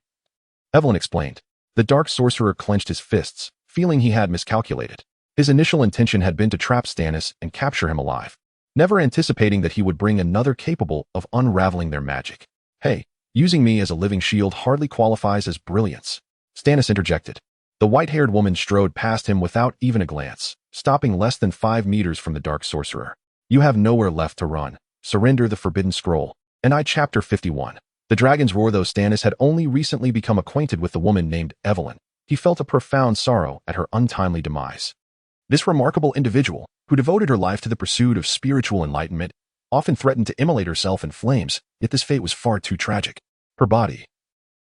A: Evelyn explained. The dark sorcerer clenched his fists, feeling he had miscalculated. His initial intention had been to trap Stannis and capture him alive, never anticipating that he would bring another capable of unraveling their magic. Hey, using me as a living shield hardly qualifies as brilliance, Stannis interjected. The white-haired woman strode past him without even a glance, stopping less than 5 meters from the dark sorcerer. You have nowhere left to run. Surrender the forbidden scroll. And I Chapter 51. The dragon's roar. Though Stannis had only recently become acquainted with the woman named Evelyn, he felt a profound sorrow at her untimely demise. This remarkable individual, who devoted her life to the pursuit of spiritual enlightenment, often threatened to immolate herself in flames, yet this fate was far too tragic. Her body,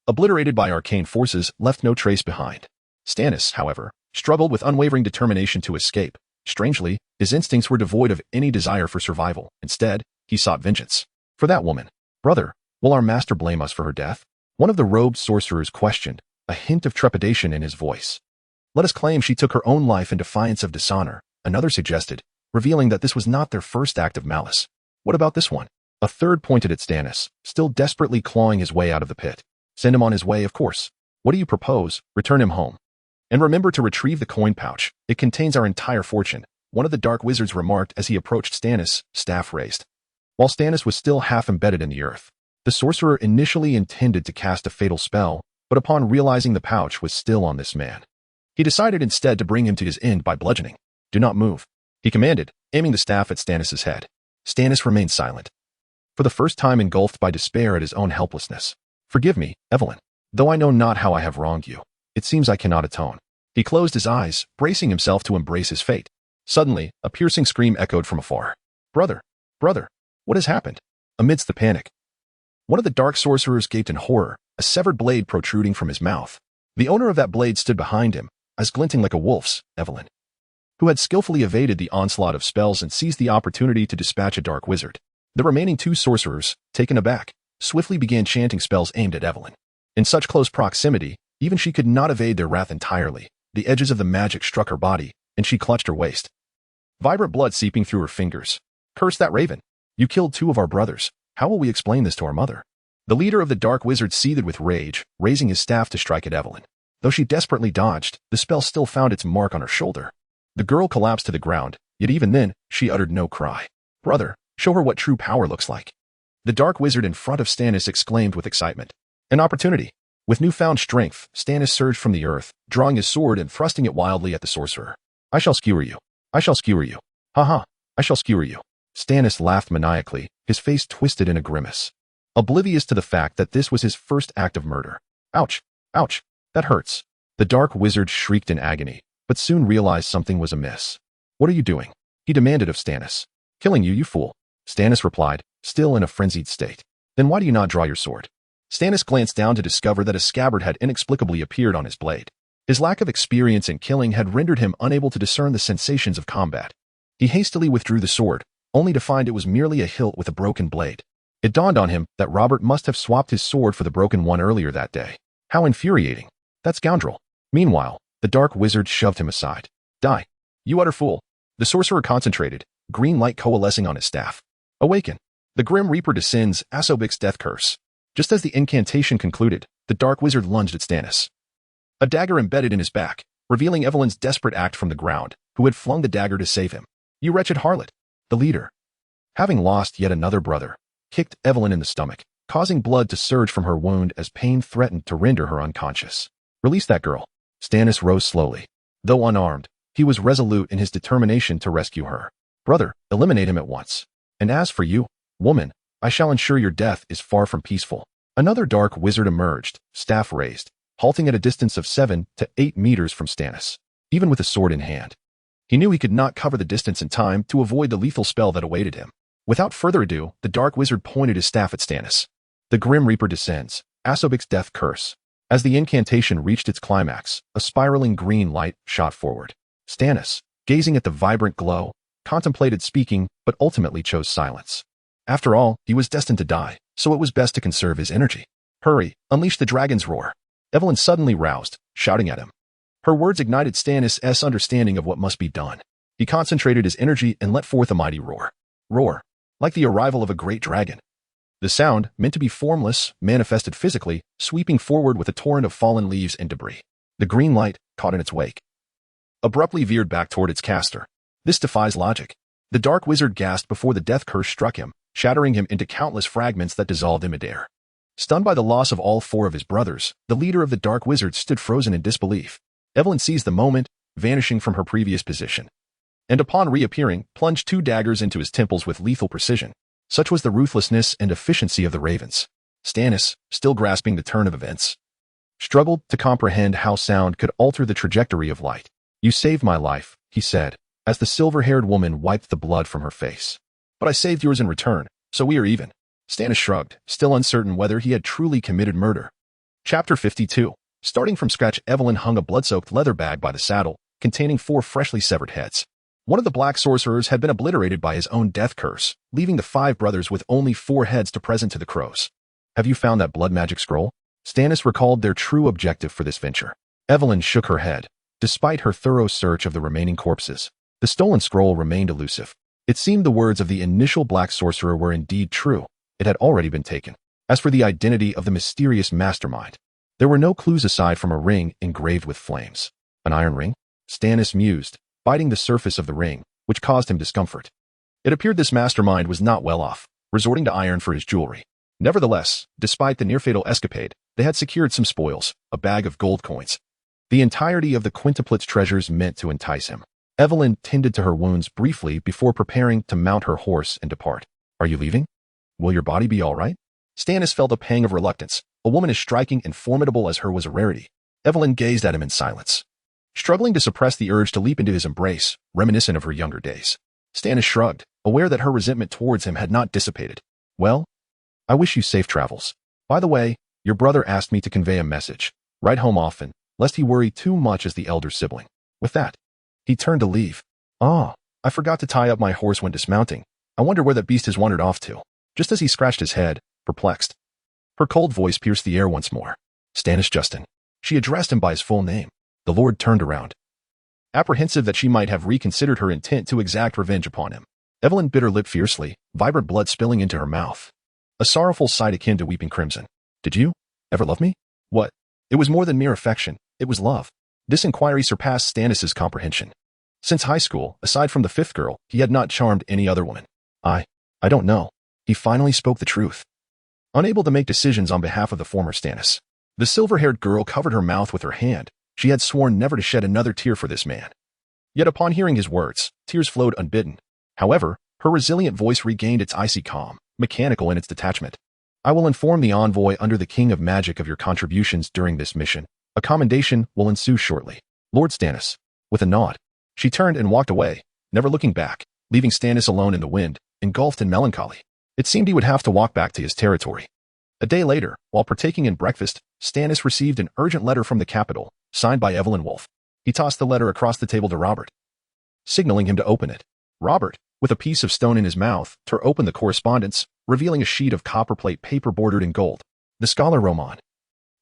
A: obliterated by arcane forces, left no trace behind. Stannis, however, struggled with unwavering determination to escape. Strangely, his instincts were devoid of any desire for survival. Instead, he sought vengeance. For that woman. Brother, will our master blame us for her death? One of the robed sorcerers questioned, a hint of trepidation in his voice. Let us claim she took her own life in defiance of dishonor, another suggested, revealing that this was not their first act of malice. What about this one? A third pointed at Stannis, still desperately clawing his way out of the pit. Send him on his way, of course. What do you propose? Return him home. And remember to retrieve the coin pouch. It contains our entire fortune, one of the dark wizards remarked as he approached Stannis, staff raised. While Stannis was still half embedded in the earth, the sorcerer initially intended to cast a fatal spell, but upon realizing the pouch was still on this man, he decided instead to bring him to his end by bludgeoning. Do not move, he commanded, aiming the staff at Stannis' head. Stannis remained silent, for the first time engulfed by despair at his own helplessness. Forgive me, Evelyn, though I know not how I have wronged you. It seems I cannot atone. He closed his eyes, bracing himself to embrace his fate. Suddenly, a piercing scream echoed from afar. Brother, brother, what has happened? Amidst the panic, one of the dark sorcerers gaped in horror, a severed blade protruding from his mouth. The owner of that blade stood behind him, as glinting like a wolf's, Evelyn, who had skillfully evaded the onslaught of spells and seized the opportunity to dispatch a dark wizard. The remaining 2 sorcerers, taken aback, swiftly began chanting spells aimed at Evelyn. In such close proximity, even she could not evade their wrath entirely. The edges of the magic struck her body, and she clutched her waist, vibrant blood seeping through her fingers. Curse that raven! You killed 2 of our brothers. How will we explain this to our mother? The leader of the dark wizards seethed with rage, raising his staff to strike at Evelyn. Though she desperately dodged, the spell still found its mark on her shoulder. The girl collapsed to the ground, yet even then, she uttered no cry. Brother, show her what true power looks like. The dark wizard in front of Stannis exclaimed with excitement. An opportunity. With newfound strength, Stannis surged from the earth, drawing his sword and thrusting it wildly at the sorcerer. I shall skewer you. I shall skewer you. Ha ha, I shall skewer you. Stannis laughed maniacally, his face twisted in a grimace, oblivious to the fact that this was his first act of murder. Ouch, ouch, that hurts. The dark wizard shrieked in agony, but soon realized something was amiss. What are you doing? He demanded of Stannis. Killing you, you fool. Stannis replied, still in a frenzied state. Then why do you not draw your sword? Stannis glanced down to discover that a scabbard had inexplicably appeared on his blade. His lack of experience in killing had rendered him unable to discern the sensations of combat. He hastily withdrew the sword, only to find it was merely a hilt with a broken blade. It dawned on him that Robert must have swapped his sword for the broken one earlier that day. How infuriating. That scoundrel. Meanwhile, the dark wizard shoved him aside. Die. You utter fool. The sorcerer concentrated, green light coalescing on his staff. Awaken. The Grim Reaper descends, Asobic's death curse. Just as the incantation concluded, the dark wizard lunged at Stannis. A dagger embedded in his back, revealing Evelyn's desperate act from the ground, who had flung the dagger to save him. You wretched harlot. The leader, having lost yet another brother, kicked Evelyn in the stomach, causing blood to surge from her wound as pain threatened to render her unconscious. Release that girl. Stannis rose slowly. Though unarmed, he was resolute in his determination to rescue her. Brother, eliminate him at once. And as for you, woman, I shall ensure your death is far from peaceful. Another dark wizard emerged, staff raised, halting at a distance of 7 to 8 meters from Stannis, even with a sword in hand. He knew he could not cover the distance in time to avoid the lethal spell that awaited him. Without further ado, the dark wizard pointed his staff at Stannis. The Grim Reaper descends, Asobic's death curse. As the incantation reached its climax, a spiraling green light shot forward. Stannis, gazing at the vibrant glow, contemplated speaking, but ultimately chose silence. After all, he was destined to die, so it was best to conserve his energy. Hurry, unleash the dragon's roar. Evelyn suddenly roused, shouting at him. Her words ignited Stannis' understanding of what must be done. He concentrated his energy and let forth a mighty roar. Roar, like the arrival of a great dragon. The sound, meant to be formless, manifested physically, sweeping forward with a torrent of fallen leaves and debris. The green light, caught in its wake, abruptly veered back toward its caster. This defies logic. The dark wizard gasped before the death curse struck him, shattering him into countless fragments that dissolved in midair. Stunned by the loss of all 4 of his brothers, the leader of the dark wizards stood frozen in disbelief. Evelyn seized the moment, vanishing from her previous position, and upon reappearing, plunged 2 daggers into his temples with lethal precision. Such was the ruthlessness and efficiency of the ravens. Stannis, still grasping the turn of events, struggled to comprehend how sound could alter the trajectory of light. "You saved my life," he said, as the silver-haired woman wiped the blood from her face. "But I saved yours in return, so we are even." Stannis shrugged, still uncertain whether he had truly committed murder. Chapter 52. Starting from scratch, Evelyn hung a blood-soaked leather bag by the saddle, containing 4 freshly severed heads. One of the black sorcerers had been obliterated by his own death curse, leaving the 5 brothers with only 4 heads to present to the crows. "Have you found that blood magic scroll?" Stannis recalled their true objective for this venture. Evelyn shook her head. Despite her thorough search of the remaining corpses, the stolen scroll remained elusive. It seemed the words of the initial black sorcerer were indeed true. It had already been taken. As for the identity of the mysterious mastermind, there were no clues aside from a ring engraved with flames. An iron ring? Stannis mused, biting the surface of the ring, which caused him discomfort. It appeared this mastermind was not well off, resorting to iron for his jewelry. Nevertheless, despite the near-fatal escapade, they had secured some spoils, a bag of gold coins. The entirety of the quintuplets treasures meant to entice him. Evelyn tended to her wounds briefly before preparing to mount her horse and depart. "Are you leaving? Will your body be all right?" Stannis felt a pang of reluctance. A woman as striking and formidable as her was a rarity. Evelyn gazed at him in silence, struggling to suppress the urge to leap into his embrace, reminiscent of her younger days. Stannis shrugged, aware that her resentment towards him had not dissipated. "Well, I wish you safe travels. By the way, your brother asked me to convey a message. Write home often, lest he worry too much as the elder sibling." With that, he turned to leave. "Ah, I forgot to tie up my horse when dismounting. I wonder where that beast has wandered off to." Just as he scratched his head, perplexed, her cold voice pierced the air once more. "Stannis Justin." She addressed him by his full name. The Lord turned around, apprehensive that she might have reconsidered her intent to exact revenge upon him. Evelyn bit her lip fiercely, vibrant blood spilling into her mouth. A sorrowful sight akin to weeping crimson. "Did you ever love me?" "What?" It was more than mere affection. It was love. This inquiry surpassed Stannis' comprehension. Since high school, aside from the 5th girl, he had not charmed any other woman. I don't know." He finally spoke the truth, unable to make decisions on behalf of the former Stannis. The silver-haired girl covered her mouth with her hand. She had sworn never to shed another tear for this man. Yet upon hearing his words, tears flowed unbidden. However, her resilient voice regained its icy calm, mechanical in its detachment. "I will inform the envoy under the King of Magic of your contributions during this mission. A commendation will ensue shortly. Lord Stannis." With a nod, she turned and walked away, never looking back, leaving Stannis alone in the wind, engulfed in melancholy. It seemed he would have to walk back to his territory. A day later, while partaking in breakfast, Stannis received an urgent letter from the capital, signed by Evelyn Wolfe. He tossed the letter across the table to Robert, signaling him to open it. Robert, with a piece of stone in his mouth, tore open the correspondence, revealing a sheet of copperplate paper bordered in gold. The scholar Roman,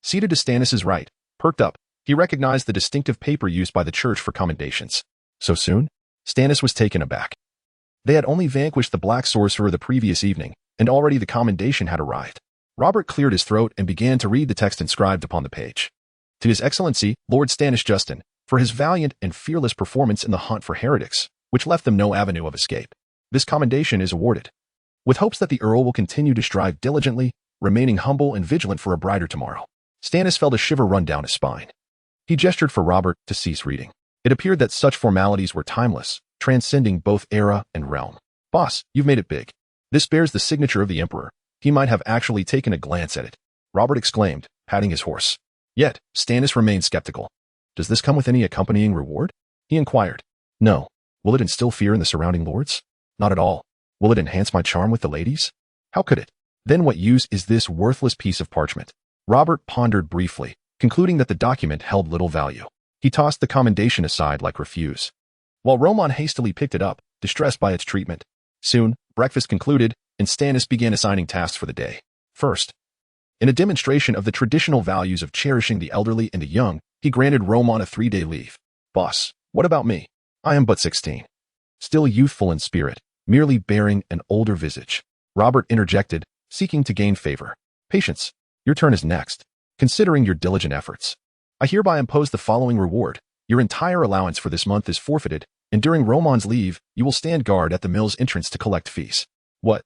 A: seated to Stannis' right, perked up. He recognized the distinctive paper used by the church for commendations. So soon? Stannis was taken aback. They had only vanquished the black sorcerer the previous evening, and already the commendation had arrived. Robert cleared his throat and began to read the text inscribed upon the page. "To His Excellency, Lord Stannis Justin, for his valiant and fearless performance in the hunt for heretics, which left them no avenue of escape. This commendation is awarded, with hopes that the Earl will continue to strive diligently, remaining humble and vigilant for a brighter tomorrow." Stannis felt a shiver run down his spine. He gestured for Robert to cease reading. It appeared that such formalities were timeless, transcending both era and realm. "Boss, you've made it big. This bears the signature of the Emperor. He might have actually taken a glance at it," Robert exclaimed, patting his horse. Yet, Stannis remained skeptical. "Does this come with any accompanying reward?" he inquired. "No. Will it instill fear in the surrounding lords?" "Not at all. Will it enhance my charm with the ladies?" "How could it? Then what use is this worthless piece of parchment?" Robert pondered briefly, concluding that the document held little value. He tossed the commendation aside like refuse, while Roman hastily picked it up, distressed by its treatment. Soon, breakfast concluded, and Stannis began assigning tasks for the day. First, in a demonstration of the traditional values of cherishing the elderly and the young, he granted Roman a 3-day leave. "Boss, what about me? I am but 16. still youthful in spirit, merely bearing an older visage. Robert interjected, seeking to gain favor. Patience, your turn is next. Considering your diligent efforts, I hereby impose the following reward. Your entire allowance for this month is forfeited, and during Roman's leave, you will stand guard at the mill's entrance to collect fees. What?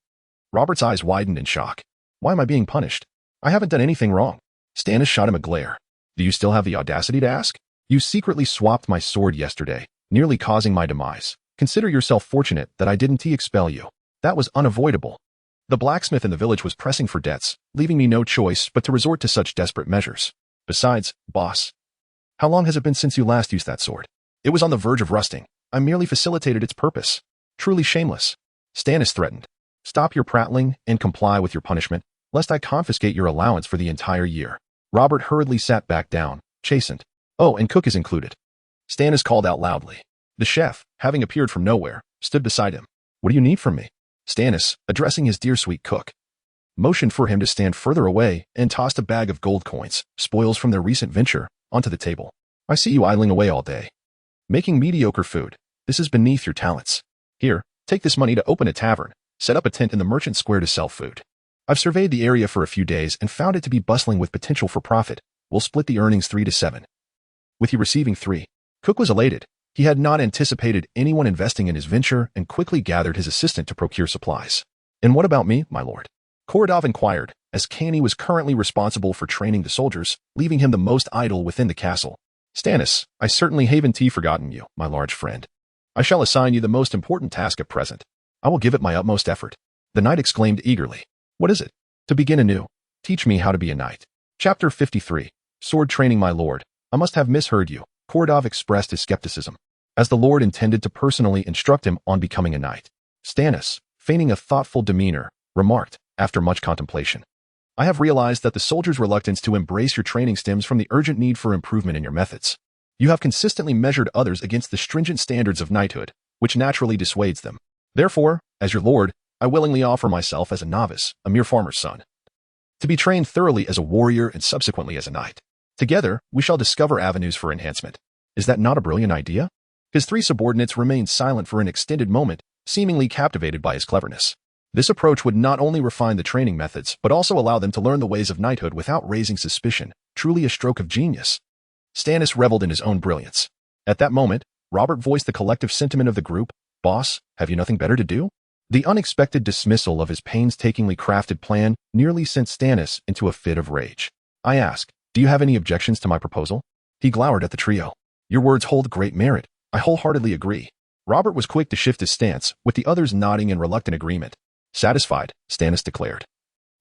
A: Robert's eyes widened in shock. Why am I being punished? I haven't done anything wrong. Stannis shot him a glare. Do you still have the audacity to ask? You secretly swapped my sword yesterday, nearly causing my demise. Consider yourself fortunate that I didn't expel you. That was unavoidable. The blacksmith in the village was pressing for debts, leaving me no choice but to resort to such desperate measures. Besides, boss, how long has it been since you last used that sword? It was on the verge of rusting. I merely facilitated its purpose. Truly shameless. Stannis threatened. Stop your prattling and comply with your punishment, lest I confiscate your allowance for the entire year. Robert hurriedly sat back down, chastened. Oh, and cook is included. Stannis called out loudly. The chef, having appeared from nowhere, stood beside him. What do you need from me? Stannis, addressing his dear sweet cook, motioned for him to stand further away and tossed a bag of gold coins, spoils from their recent venture, onto the table. I see you idling away all day, making mediocre food. This is beneath your talents. Here, take this money to open a tavern, set up a tent in the merchant square to sell food. I've surveyed the area for a few days and found it to be bustling with potential for profit. We'll split the earnings 3 to 7. With you receiving 3, Cook was elated. He had not anticipated anyone investing in his venture and quickly gathered his assistant to procure supplies. And what about me, my lord? Koradov inquired, as Canny was currently responsible for training the soldiers, leaving him the most idle within the castle. Stannis, I certainly haven't forgotten you, my large friend. I shall assign you the most important task at present. I will give it my utmost effort. The knight exclaimed eagerly. What is it? To begin anew. Teach me how to be a knight. Chapter 53. Sword training, my lord. I must have misheard you. Koradov expressed his skepticism, as the lord intended to personally instruct him on becoming a knight. Stannis, feigning a thoughtful demeanor, remarked, after much contemplation. I have realized that the soldiers' reluctance to embrace your training stems from the urgent need for improvement in your methods. You have consistently measured others against the stringent standards of knighthood, which naturally dissuades them. Therefore, as your lord, I willingly offer myself as a novice, a mere farmer's son, to be trained thoroughly as a warrior and subsequently as a knight. Together, we shall discover avenues for enhancement. Is that not a brilliant idea? His 3 subordinates remained silent for an extended moment, seemingly captivated by his cleverness. This approach would not only refine the training methods, but also allow them to learn the ways of knighthood without raising suspicion, truly a stroke of genius. Stannis reveled in his own brilliance. At that moment, Robert voiced the collective sentiment of the group. Boss, have you nothing better to do? The unexpected dismissal of his painstakingly crafted plan nearly sent Stannis into a fit of rage. I ask, do you have any objections to my proposal? He glowered at the trio. Your words hold great merit. I wholeheartedly agree. Robert was quick to shift his stance, with the others nodding in reluctant agreement. Satisfied, Stannis declared.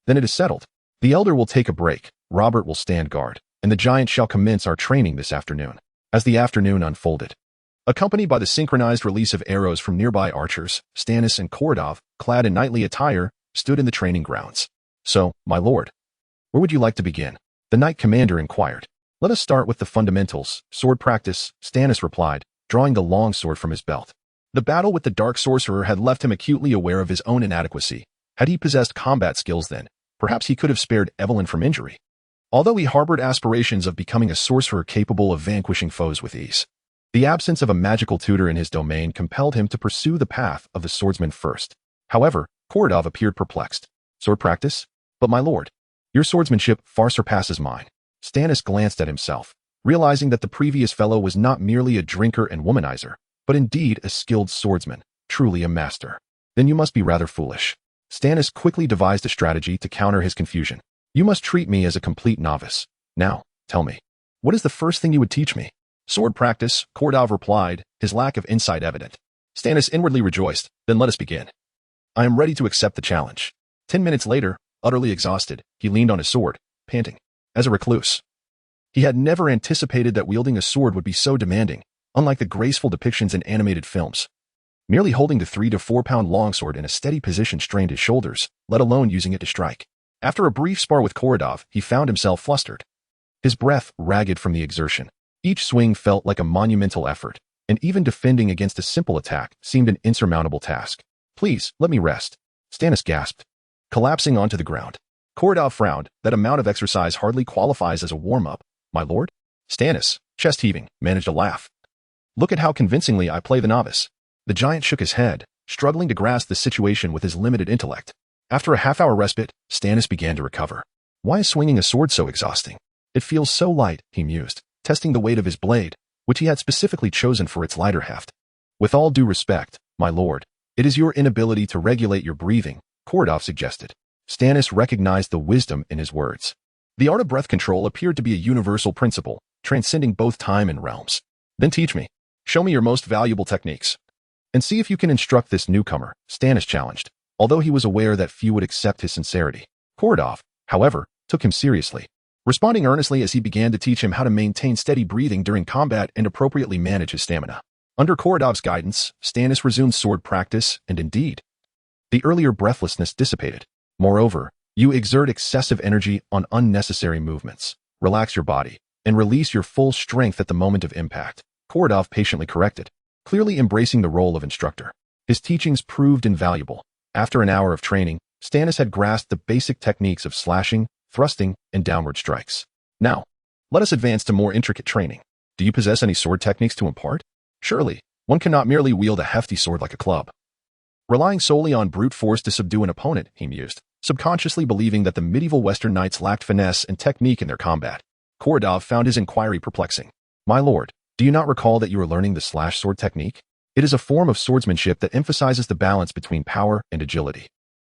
A: Then it is settled. The elder will take a break, Robert will stand guard, and the giant shall commence our training this afternoon. As the afternoon unfolded, accompanied by the synchronized release of arrows from nearby archers, Stannis and Koradov, clad in knightly attire, stood in the training grounds. So, my lord, where would you like to begin? The knight commander inquired. Let us start with the fundamentals, sword practice, Stannis replied, drawing the long sword from his belt. The battle with the dark sorcerer had left him acutely aware of his own inadequacy. Had he possessed combat skills then, perhaps he could have spared Evelyn from injury. Although he harbored aspirations of becoming a sorcerer capable of vanquishing foes with ease, the absence of a magical tutor in his domain compelled him to pursue the path of the swordsman first. However, Koradov appeared perplexed. Sword practice? But my lord, your swordsmanship far surpasses mine. Stannis glanced at himself, realizing that the previous fellow was not merely a drinker and womanizer, but indeed a skilled swordsman, truly a master. Then you must be rather foolish. Stannis quickly devised a strategy to counter his confusion. You must treat me as a complete novice. Now, tell me, what is the first thing you would teach me? Sword practice, Koradov replied, his lack of insight evident. Stannis inwardly rejoiced. Then let us begin. I am ready to accept the challenge. 10 minutes later, utterly exhausted, he leaned on his sword, panting. As a recluse, he had never anticipated that wielding a sword would be so demanding, unlike the graceful depictions in animated films. Merely holding the 3 to 4 pound longsword in a steady position strained his shoulders, let alone using it to strike. After a brief spar with Koradov, he found himself flustered, his breath ragged from the exertion. Each swing felt like a monumental effort, and even defending against a simple attack seemed an insurmountable task. Please, let me rest, Stannis gasped, collapsing onto the ground. Koradov frowned. That amount of exercise hardly qualifies as a warm-up, my lord. Stannis, chest heaving, managed a laugh. Look at how convincingly I play the novice. The giant shook his head, struggling to grasp the situation with his limited intellect. After a half-hour respite, Stannis began to recover. Why is swinging a sword so exhausting? It feels so light, he mused, testing the weight of his blade, which he had specifically chosen for its lighter heft. With all due respect, my lord, it is your inability to regulate your breathing, Kordov suggested. Stannis recognized the wisdom in his words. The art of breath control appeared to be a universal principle, transcending both time and realms. Then teach me. Show me your most valuable techniques. And see if you can instruct this newcomer, Stannis challenged, although he was aware that few would accept his sincerity. Kordov, however, took him seriously, responding earnestly as he began to teach him how to maintain steady breathing during combat and appropriately manage his stamina. Under Kordov's guidance, Stannis resumed sword practice, and indeed, the earlier breathlessness dissipated. Moreover, you exert excessive energy on unnecessary movements. Relax your body, and release your full strength at the moment of impact, Kordov patiently corrected, clearly embracing the role of instructor. His teachings proved invaluable. After an hour of training, Stannis had grasped the basic techniques of slashing, thrusting, and downward strikes. Now, let us advance to more intricate training. Do you possess any sword techniques to impart? Surely, one cannot merely wield a hefty sword like a club. Relying solely on brute force to subdue an opponent, he mused, subconsciously believing that the medieval Western knights lacked finesse and technique in their combat. Kordov found his inquiry perplexing. My lord, do you not recall that you are learning the slash sword technique? It is a form of swordsmanship that emphasizes the balance between power and agility.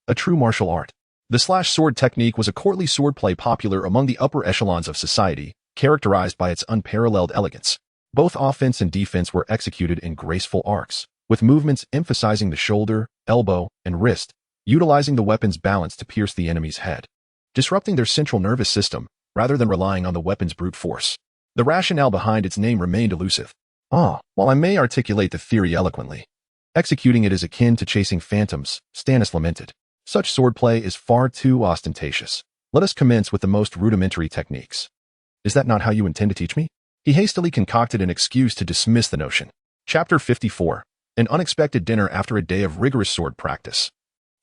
A: A true martial art. The slash sword technique was a courtly swordplay popular among the upper echelons of society, characterized by its unparalleled elegance. Both offense and defense were executed in graceful arcs, with movements emphasizing the shoulder, elbow, and wrist, utilizing the weapon's balance to pierce the enemy's head, disrupting their central nervous system, rather than relying on the weapon's brute force. The rationale behind its name remained elusive. While I may articulate the theory eloquently, executing it is akin to chasing phantoms, Stannis lamented. Such swordplay is far too ostentatious. Let us commence with the most rudimentary techniques. Is that not how you intend to teach me? He hastily concocted an excuse to dismiss the notion. Chapter 54. An unexpected dinner after a day of rigorous sword practice.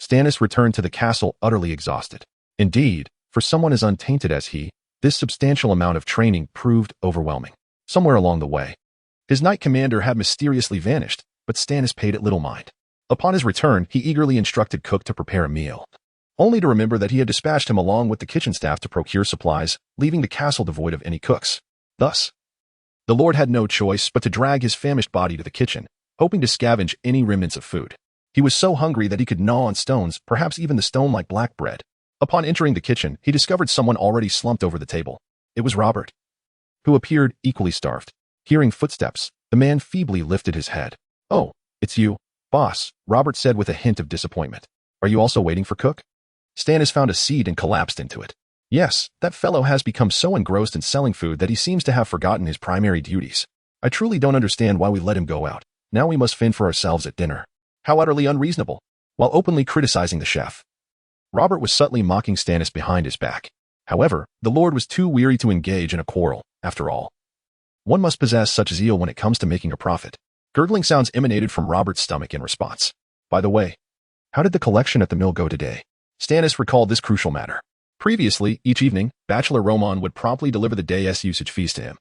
A: Stannis returned to the castle utterly exhausted. Indeed, for someone as untainted as he, this substantial amount of training proved overwhelming. Somewhere along the way, his knight commander had mysteriously vanished, but Stannis paid it little mind. Upon his return, he eagerly instructed Cook to prepare a meal, only to remember that he had dispatched him along with the kitchen staff to procure supplies, leaving the castle devoid of any cooks. Thus, the lord had no choice but to drag his famished body to the kitchen, hoping to scavenge any remnants of food. He was so hungry that he could gnaw on stones, perhaps even the stone like black bread. Upon entering the kitchen, he discovered someone already slumped over the table. It was Robert, who appeared equally starved. Hearing footsteps, the man feebly lifted his head. Oh, it's you, boss, Robert said with a hint of disappointment. Are you also waiting for Cook? Stannis found a seat and collapsed into it. Yes, that fellow has become so engrossed in selling food that he seems to have forgotten his primary duties. I truly don't understand why we let him go out. Now we must fend for ourselves at dinner. How utterly unreasonable, while openly criticizing the chef. Robert was subtly mocking Stannis behind his back. However, the lord was too weary to engage in a quarrel, after all. One must possess such zeal when it comes to making a profit. Gurgling sounds emanated from Robert's stomach in response. By the way, how did the collection at the mill go today? Stannis recalled this crucial matter. Previously, each evening, Bachelor Roman would promptly deliver the day's usage fees to him,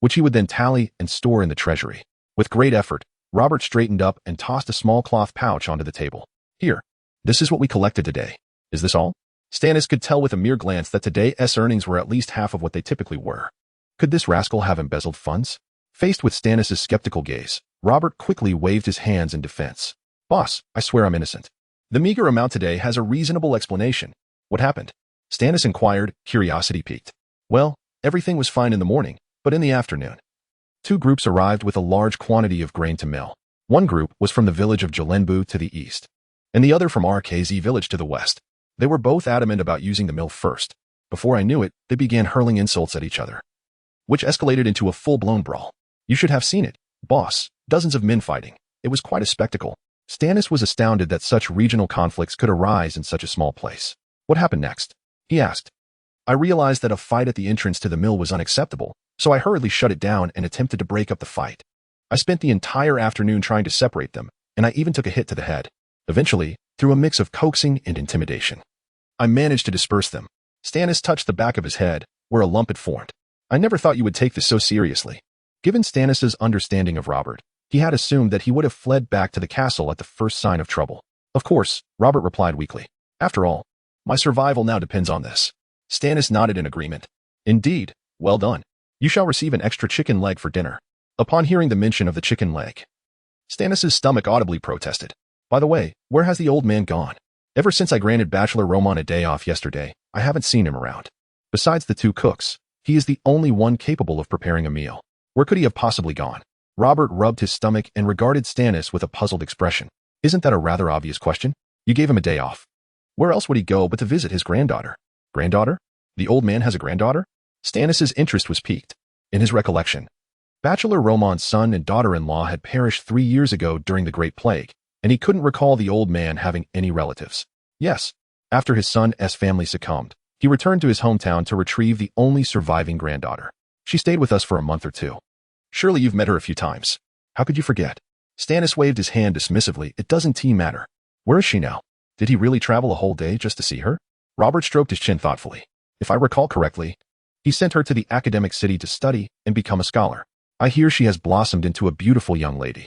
A: which he would then tally and store in the treasury. With great effort, Robert straightened up and tossed a small cloth pouch onto the table. Here, this is what we collected today. Is this all? Stannis could tell with a mere glance that today's earnings were at least half of what they typically were. Could this rascal have embezzled funds? Faced with Stannis' skeptical gaze, Robert quickly waved his hands in defense. Boss, I swear I'm innocent. The meager amount today has a reasonable explanation. What happened? Stannis inquired, curiosity piqued. Well, everything was fine in the morning, but in the afternoon, two groups arrived with a large quantity of grain to mill. One group was from the village of Jalenbu to the east, and the other from RKZ village to the west. They were both adamant about using the mill first. Before I knew it, they began hurling insults at each other, which escalated into a full-blown brawl. You should have seen it, boss. Dozens of men fighting. It was quite a spectacle. Stannis was astounded that such regional conflicts could arise in such a small place. What happened next? He asked. I realized that a fight at the entrance to the mill was unacceptable, so I hurriedly shut it down and attempted to break up the fight. I spent the entire afternoon trying to separate them, and I even took a hit to the head. Eventually, through a mix of coaxing and intimidation, I managed to disperse them. Stannis touched the back of his head, where a lump had formed. I never thought you would take this so seriously. Given Stannis' understanding of Robert, He had assumed that he would have fled back to the castle at the first sign of trouble. Of course, Robert replied weakly. After all, my survival now depends on this. Stannis nodded in agreement. Indeed, well done. You shall receive an extra chicken leg for dinner. Upon hearing the mention of the chicken leg, Stannis's stomach audibly protested. By the way, where has the old man gone? Ever since I granted Bachelor Roman a day off yesterday, I haven't seen him around. Besides the two cooks, he is the only one capable of preparing a meal. Where could he have possibly gone? Robert rubbed his stomach and regarded Stannis with a puzzled expression. Isn't that a rather obvious question? You gave him a day off. Where else would he go but to visit his granddaughter? Granddaughter? The old man has a granddaughter? Stannis's interest was piqued. In his recollection, Bachelor Roman's son and daughter-in-law had perished 3 years ago during the Great Plague, and he couldn't recall the old man having any relatives. Yes, after his son's family succumbed, he returned to his hometown to retrieve the only surviving granddaughter. She stayed with us for a month or two. Surely you've met her a few times. How could you forget? Stannis waved his hand dismissively. It doesn't matter. Where is she now? Did he really travel a whole day just to see her? Robert stroked his chin thoughtfully. If I recall correctly, he sent her to the academic city to study and become a scholar. I hear she has blossomed into a beautiful young lady.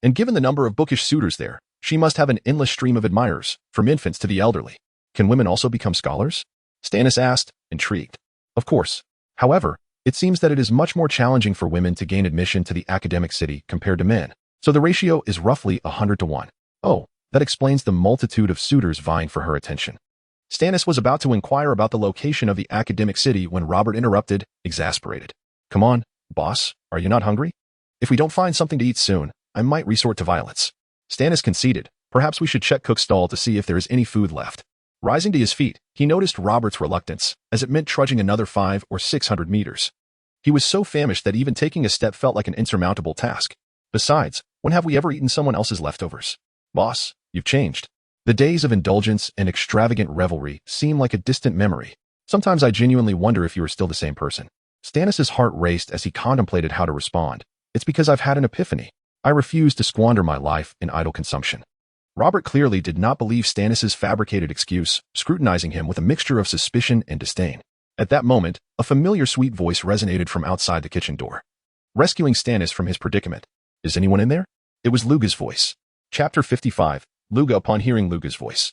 A: And given the number of bookish suitors there, she must have an endless stream of admirers, from infants to the elderly. Can women also become scholars? Stannis asked, intrigued. Of course. However, it seems that it is much more challenging for women to gain admission to the academic city compared to men, so the ratio is roughly 100 to 1. Oh, that explains the multitude of suitors vying for her attention. Stannis was about to inquire about the location of the academic city when Robert interrupted, exasperated. Come on, boss, are you not hungry? If we don't find something to eat soon, I might resort to violence. Stannis conceded. Perhaps we should check Cook's stall to see if there is any food left. Rising to his feet, he noticed Robert's reluctance, as it meant trudging another 500 or 600 meters. He was so famished that even taking a step felt like an insurmountable task. Besides, when have we ever eaten someone else's leftovers? Boss, you've changed. The days of indulgence and extravagant revelry seem like a distant memory. Sometimes I genuinely wonder if you are still the same person. Stannis's heart raced as he contemplated how to respond. It's because I've had an epiphany. I refuse to squander my life in idle consumption. Robert clearly did not believe Stannis's fabricated excuse, scrutinizing him with a mixture of suspicion and disdain. At that moment, a familiar sweet voice resonated from outside the kitchen door, rescuing Stannis from his predicament. Is anyone in there? It was Luga's voice. Chapter 55. Luga. Upon hearing Luga's voice,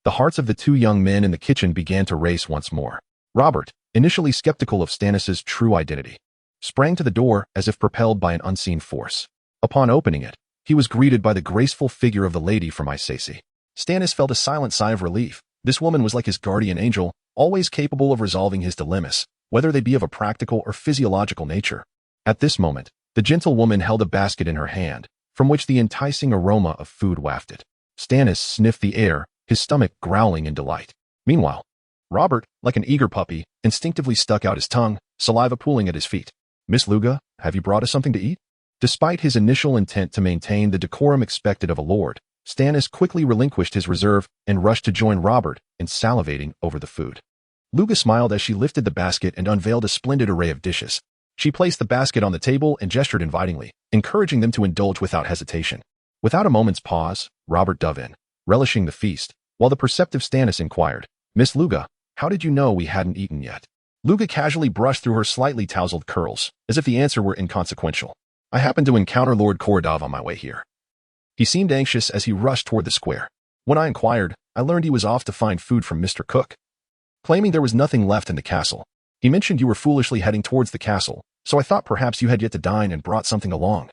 A: the hearts of the two young men in the kitchen began to race once more. Robert, initially skeptical of Stannis's true identity, sprang to the door as if propelled by an unseen force. Upon opening it, he was greeted by the graceful figure of the lady from Issacy. Stannis felt a silent sigh of relief. This woman was like his guardian angel, always capable of resolving his dilemmas, whether they be of a practical or physiological nature. At this moment, the gentle woman held a basket in her hand, from which the enticing aroma of food wafted. Stannis sniffed the air, his stomach growling in delight. Meanwhile, Robert, like an eager puppy, instinctively stuck out his tongue, saliva pooling at his feet. Miss Luga, have you brought us something to eat? Despite his initial intent to maintain the decorum expected of a lord, Stannis quickly relinquished his reserve and rushed to join Robert in salivating over the food. Luga smiled as she lifted the basket and unveiled a splendid array of dishes. She placed the basket on the table and gestured invitingly, encouraging them to indulge without hesitation. Without a moment's pause, Robert dove in, relishing the feast, while the perceptive Stannis inquired, Miss Luga, how did you know we hadn't eaten yet? Luga casually brushed through her slightly tousled curls, as if the answer were inconsequential. I happened to encounter Lord Korodov on my way here. He seemed anxious as he rushed toward the square. When I inquired, I learned he was off to find food from Mr. Cook, claiming there was nothing left in the castle. He mentioned you were foolishly heading towards the castle, so I thought perhaps you had yet to dine and brought something along.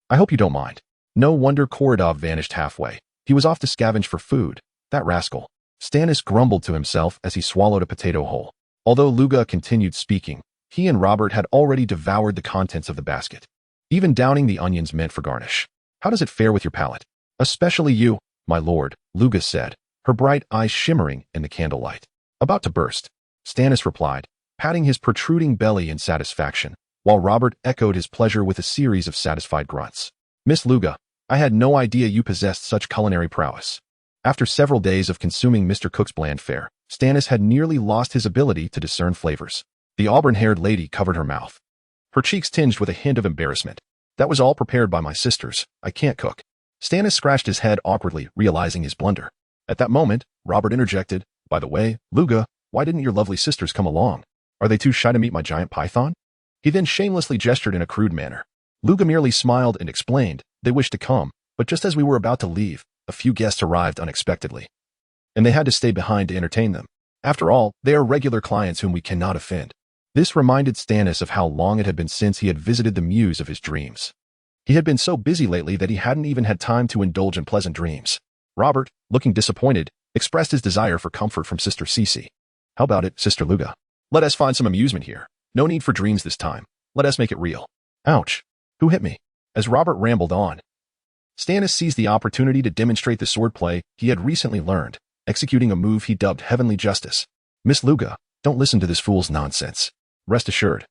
A: I hope you don't mind. No wonder Korodov vanished halfway. He was off to scavenge for food. That rascal. Stannis grumbled to himself as he swallowed a potato whole. Although Luga continued speaking, he and Robert had already devoured the contents of the basket. Even downing the onions meant for garnish. How does it fare with your palate? Especially you, my lord, Luga said, her bright eyes shimmering in the candlelight. About to burst. Stannis replied, patting his protruding belly in satisfaction, while Robert echoed his pleasure with a series of satisfied grunts. Miss Luga, I had no idea you possessed such culinary prowess. After several days of consuming Mr. Cook's bland fare, Stannis had nearly lost his ability to discern flavors. The auburn-haired lady covered her mouth, her cheeks tinged with a hint of embarrassment. That was all prepared by my sisters. I can't cook. Stannis scratched his head awkwardly, realizing his blunder. At that moment, Robert interjected, by the way, Luga, why didn't your lovely sisters come along? Are they too shy to meet my giant python? He then shamelessly gestured in a crude manner. Luga merely smiled and explained, they wished to come, but just as we were about to leave, a few guests arrived unexpectedly. And they had to stay behind to entertain them. After all, they are regular clients whom we cannot offend. This reminded Stannis of how long it had been since he had visited the muse of his dreams. He had been so busy lately that he hadn't even had time to indulge in pleasant dreams. Robert, looking disappointed, expressed his desire for comfort from Sister Cece. How about it, Sister Luga? Let us find some amusement here. No need for dreams this time. Let us make it real. Ouch. Who hit me? As Robert rambled on, Stannis seized the opportunity to demonstrate the swordplay he had recently learned, executing a move he dubbed Heavenly Justice. Miss Luga, don't listen to this fool's nonsense. Rest assured.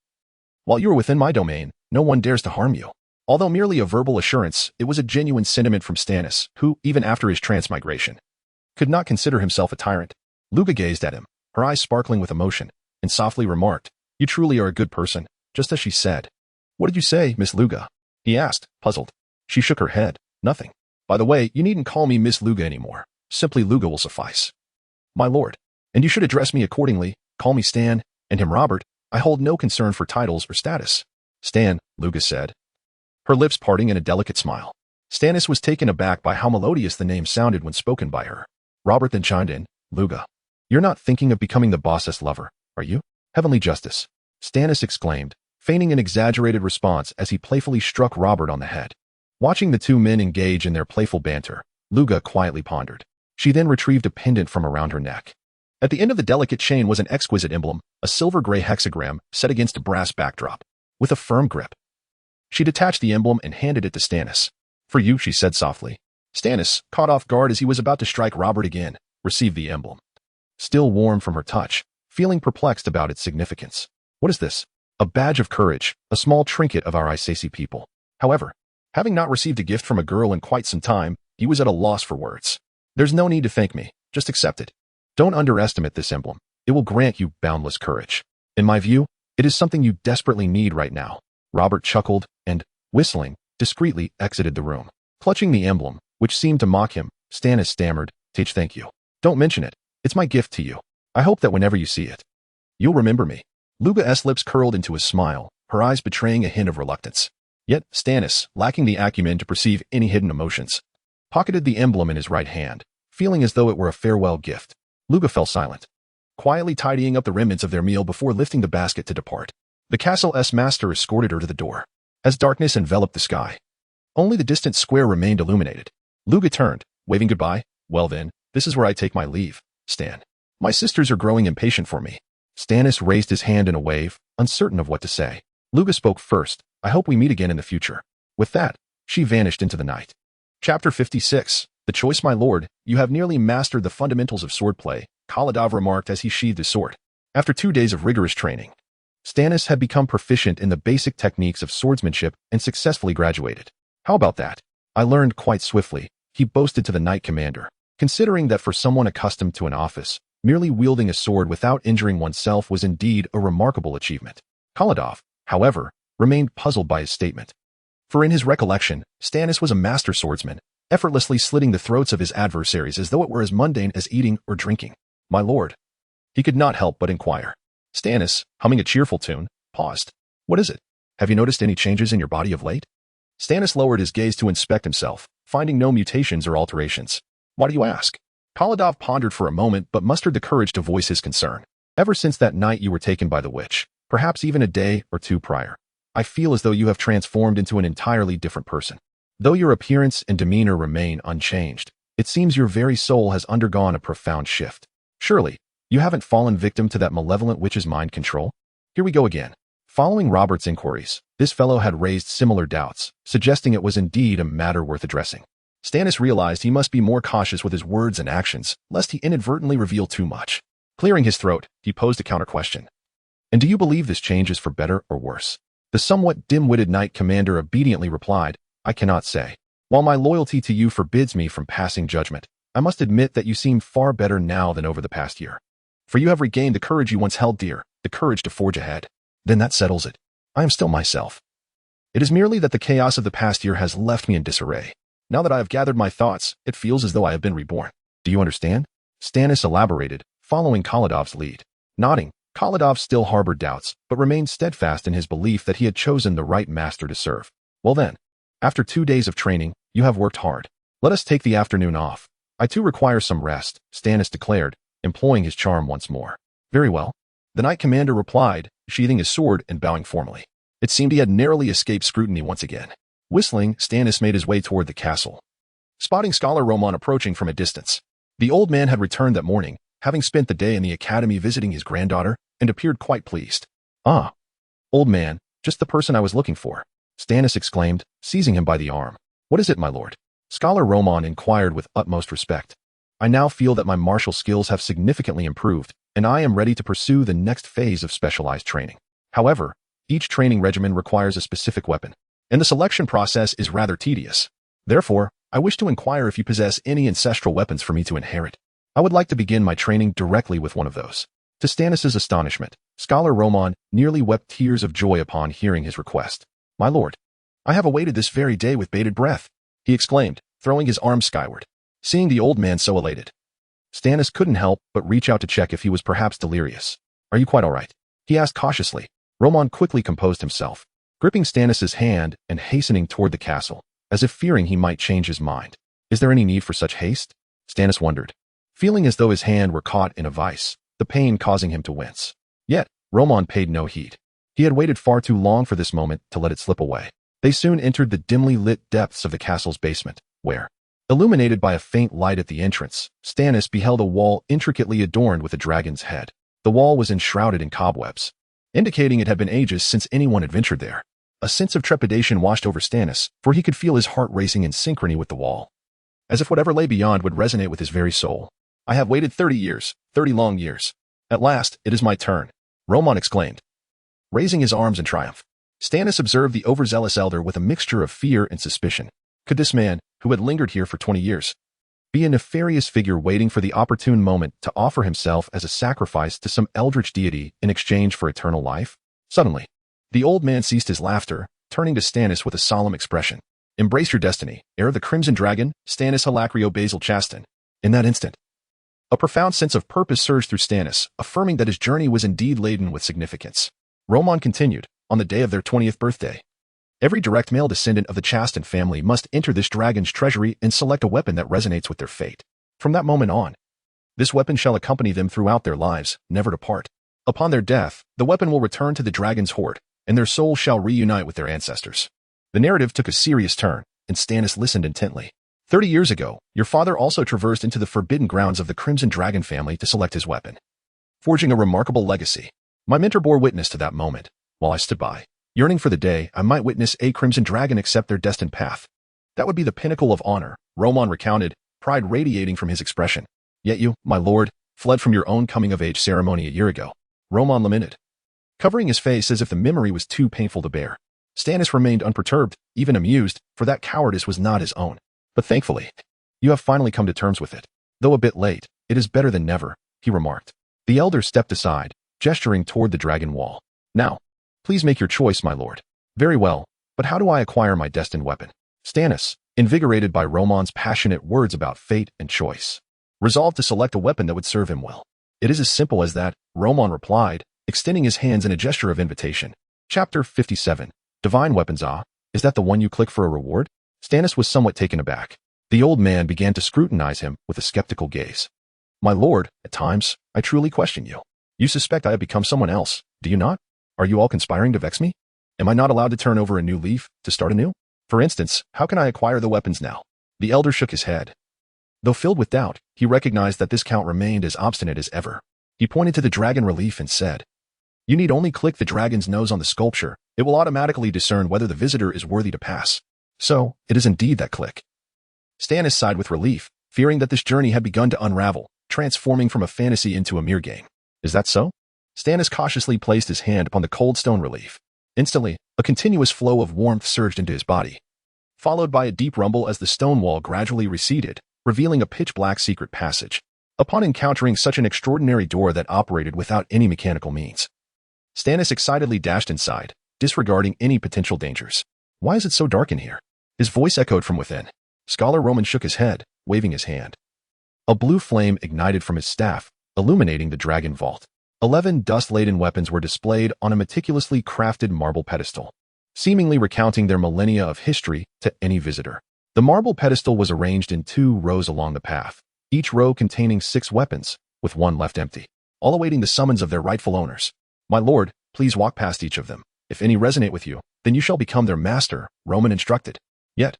A: While you are within my domain, no one dares to harm you. Although merely a verbal assurance, it was a genuine sentiment from Stannis, who, even after his transmigration, could not consider himself a tyrant. Luga gazed at him, her eyes sparkling with emotion, and softly remarked, "You truly are a good person," just as she said. "What did you say, Miss Luga?" he asked, puzzled. She shook her head. "Nothing. By the way, you needn't call me Miss Luga anymore. Simply Luga will suffice." "My lord. And you should address me accordingly. Call me Stan, and him Robert. I hold no concern for titles or status." "Stan," Luga said, her lips parting in a delicate smile. Stannis was taken aback by how melodious the name sounded when spoken by her. Robert then chimed in, "Luga, you're not thinking of becoming the boss's lover, are you?" "Heavenly Justice," Stannis exclaimed, feigning an exaggerated response as he playfully struck Robert on the head. Watching the two men engage in their playful banter, Luga quietly pondered. She then retrieved a pendant from around her neck. At the end of the delicate chain was an exquisite emblem, a silver-gray hexagram set against a brass backdrop, with a firm grip. She detached the emblem and handed it to Stannis. "For you," she said softly. Stannis, caught off guard as he was about to strike Robert again, received the emblem. Still warm from her touch, feeling perplexed about its significance. "What is this?" "A badge of courage, a small trinket of our Isasi people." However, having not received a gift from a girl in quite some time, he was at a loss for words. "There's no need to thank me, just accept it. Don't underestimate this emblem. It will grant you boundless courage. In my view, it is something you desperately need right now." Robert chuckled and, whistling, discreetly exited the room. Clutching the emblem, which seemed to mock him, Stannis stammered, "Thank you. Don't mention it. It's my gift to you. I hope that whenever you see it, you'll remember me." Luga's lips curled into a smile, her eyes betraying a hint of reluctance. Yet Stannis, lacking the acumen to perceive any hidden emotions, pocketed the emblem in his right hand, feeling as though it were a farewell gift. Luga fell silent, quietly tidying up the remnants of their meal before lifting the basket to depart. The castle's master escorted her to the door. As darkness enveloped the sky, only the distant square remained illuminated. Luga turned, waving goodbye. "Well then, this is where I take my leave, Stan. My sisters are growing impatient for me." Stannis raised his hand in a wave, uncertain of what to say. Luga spoke first. "I hope we meet again in the future." With that, she vanished into the night. Chapter 56. The Choice. "My lord, you have nearly mastered the fundamentals of swordplay," Kaladov remarked as he sheathed his sword. After 2 days of rigorous training, Stannis had become proficient in the basic techniques of swordsmanship and successfully graduated. "How about that? I learned quite swiftly," he boasted to the Knight Commander. Considering that for someone accustomed to an office, merely wielding a sword without injuring oneself was indeed a remarkable achievement. Kaladov, however, remained puzzled by his statement. For in his recollection, Stannis was a master swordsman, effortlessly slitting the throats of his adversaries as though it were as mundane as eating or drinking. "My lord," he could not help but inquire. Stannis, humming a cheerful tune, paused. "What is it? Have you noticed any changes in your body of late?" Stannis lowered his gaze to inspect himself, finding no mutations or alterations. "Why do you ask?" Kaladov pondered for a moment but mustered the courage to voice his concern. "Ever since that night you were taken by the witch, perhaps even a day or two prior, I feel as though you have transformed into an entirely different person. Though your appearance and demeanor remain unchanged, it seems your very soul has undergone a profound shift. Surely, you haven't fallen victim to that malevolent witch's mind control?" Here we go again. Following Robert's inquiries, this fellow had raised similar doubts, suggesting it was indeed a matter worth addressing. Stannis realized he must be more cautious with his words and actions, lest he inadvertently reveal too much. Clearing his throat, he posed a counter-question. "And do you believe this change is for better or worse?" The somewhat dim-witted Knight Commander obediently replied, "I cannot say. While my loyalty to you forbids me from passing judgment, I must admit that you seem far better now than over the past year. For you have regained the courage you once held dear, the courage to forge ahead." "Then that settles it. I am still myself. It is merely that the chaos of the past year has left me in disarray. Now that I have gathered my thoughts, it feels as though I have been reborn. Do you understand?" Stannis elaborated, following Kaladov's lead. Nodding, Kaladov still harbored doubts, but remained steadfast in his belief that he had chosen the right master to serve. Well then, after 2 days of training, you have worked hard. Let us take the afternoon off. I too require some rest, Stannis declared, employing his charm once more. Very well. The Knight Commander replied, sheathing his sword and bowing formally. It seemed he had narrowly escaped scrutiny once again. Whistling, Stannis made his way toward the castle, spotting Scholar Roman approaching from a distance. The old man had returned that morning, having spent the day in the academy visiting his granddaughter, and appeared quite pleased. Ah, old man, just the person I was looking for, Stannis exclaimed, seizing him by the arm. What is it, my lord? Scholar Roman inquired with utmost respect. I now feel that my martial skills have significantly improved, and I am ready to pursue the next phase of specialized training. However, each training regimen requires a specific weapon, and the selection process is rather tedious. Therefore, I wish to inquire if you possess any ancestral weapons for me to inherit. I would like to begin my training directly with one of those. To Stannis' astonishment, Scholar Roman nearly wept tears of joy upon hearing his request. My lord, I have awaited this very day with bated breath, he exclaimed, throwing his arms skyward. Seeing the old man so elated, Stannis couldn't help but reach out to check if he was perhaps delirious. Are you quite all right? He asked cautiously. Roman quickly composed himself, gripping Stannis' hand and hastening toward the castle, as if fearing he might change his mind. Is there any need for such haste? Stannis wondered, feeling as though his hand were caught in a vice, the pain causing him to wince. Yet, Roman paid no heed. He had waited far too long for this moment to let it slip away. They soon entered the dimly lit depths of the castle's basement, where, illuminated by a faint light at the entrance, Stannis beheld a wall intricately adorned with a dragon's head. The wall was enshrouded in cobwebs, indicating it had been ages since anyone had ventured there. A sense of trepidation washed over Stannis, for he could feel his heart racing in synchrony with the wall, as if whatever lay beyond would resonate with his very soul. I have waited 30 years, 30 long years. At last, it is my turn, Roman exclaimed, raising his arms in triumph. Stannis observed the overzealous elder with a mixture of fear and suspicion. Could this man, who had lingered here for 20 years, be a nefarious figure waiting for the opportune moment to offer himself as a sacrifice to some eldritch deity in exchange for eternal life? Suddenly, the old man ceased his laughter, turning to Stannis with a solemn expression. Embrace your destiny, heir of the Crimson Dragon, Stannis Halacrio Basil Chaston. In that instant, a profound sense of purpose surged through Stannis, affirming that his journey was indeed laden with significance. Roman continued, on the day of their 20th birthday, every direct male descendant of the Chaston family must enter this dragon's treasury and select a weapon that resonates with their fate. From that moment on, this weapon shall accompany them throughout their lives, never to part. Upon their death, the weapon will return to the dragon's hoard, and their souls shall reunite with their ancestors. The narrative took a serious turn, and Stannis listened intently. 30 years ago, your father also traversed into the forbidden grounds of the Crimson Dragon family to select his weapon, forging a remarkable legacy. My mentor bore witness to that moment, while I stood by, yearning for the day I might witness a Crimson Dragon accept their destined path. That would be the pinnacle of honor, Roman recounted, pride radiating from his expression. Yet you, my lord, fled from your own coming-of-age ceremony a year ago, Roman lamented, covering his face as if the memory was too painful to bear. Stannis remained unperturbed, even amused, for that cowardice was not his own. But thankfully, you have finally come to terms with it. Though a bit late, it is better than never, he remarked. The elder stepped aside, gesturing toward the dragon wall. Now, please make your choice, my lord. Very well, but how do I acquire my destined weapon? Stannis, invigorated by Roman's passionate words about fate and choice, resolved to select a weapon that would serve him well. It is as simple as that, Roman replied, extending his hands in a gesture of invitation. Chapter 57. Divine Weapons. Ah, is that the one you click for a reward? Stannis was somewhat taken aback. The old man began to scrutinize him with a skeptical gaze. My lord, at times, I truly question you. You suspect I have become someone else, do you not? Are you all conspiring to vex me? Am I not allowed to turn over a new leaf, to start anew? For instance, how can I acquire the weapons now? The elder shook his head. Though filled with doubt, he recognized that this count remained as obstinate as ever. He pointed to the dragon relief and said, You need only click the dragon's nose on the sculpture. It will automatically discern whether the visitor is worthy to pass. So, it is indeed that click. Stannis sighed with relief, fearing that this journey had begun to unravel, transforming from a fantasy into a mere game. Is that so? Stannis cautiously placed his hand upon the cold stone relief. Instantly, a continuous flow of warmth surged into his body, followed by a deep rumble as the stone wall gradually receded, revealing a pitch-black secret passage. Upon encountering such an extraordinary door that operated without any mechanical means, Stannis excitedly dashed inside, disregarding any potential dangers. Why is it so dark in here? His voice echoed from within. Scholar Roman shook his head, waving his hand. A blue flame ignited from his staff, illuminating the dragon vault. 11 dust-laden weapons were displayed on a meticulously crafted marble pedestal. seemingly recounting their millennia of history to any visitor. The marble pedestal was arranged in 2 rows along the path, each row containing 6 weapons, with 1 left empty, all awaiting the summons of their rightful owners. My lord, please walk past each of them. If any resonate with you, then you shall become their master, Roman instructed. Yet,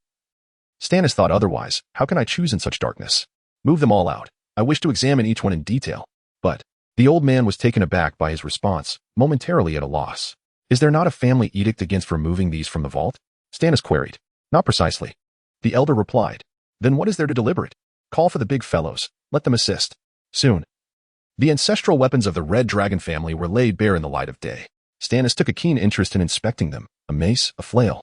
A: Stannis thought otherwise. How can I choose in such darkness? Move them all out. I wish to examine each one in detail. But the old man was taken aback by his response, momentarily at a loss. Is there not a family edict against removing these from the vault? Stannis queried. Not precisely. The elder replied. Then what is there to deliberate? Call for the big fellows. Let them assist. Soon. The ancestral weapons of the Red Dragon family were laid bare in the light of day. Stannis took a keen interest in inspecting them. A mace, a flail,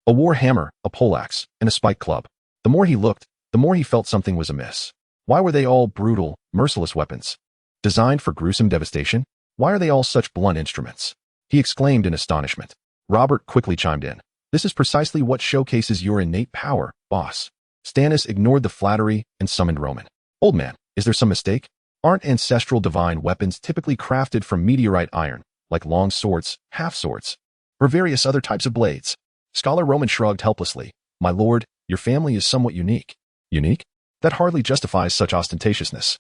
A: a war hammer, a poleaxe, and a spike club. The more he looked, the more he felt something was amiss. Why were they all brutal, merciless weapons? Designed for gruesome devastation? Why are they all such blunt instruments? He exclaimed in astonishment. Robert quickly chimed in. This is precisely what showcases your innate power, boss. Stannis ignored the flattery and summoned Roman. Old man, is there some mistake? Aren't ancestral divine weapons typically crafted from meteorite iron, like long swords, half swords, or various other types of blades? Scholar Roman shrugged helplessly. My lord, your family is somewhat unique. Unique? That hardly justifies such ostentatiousness.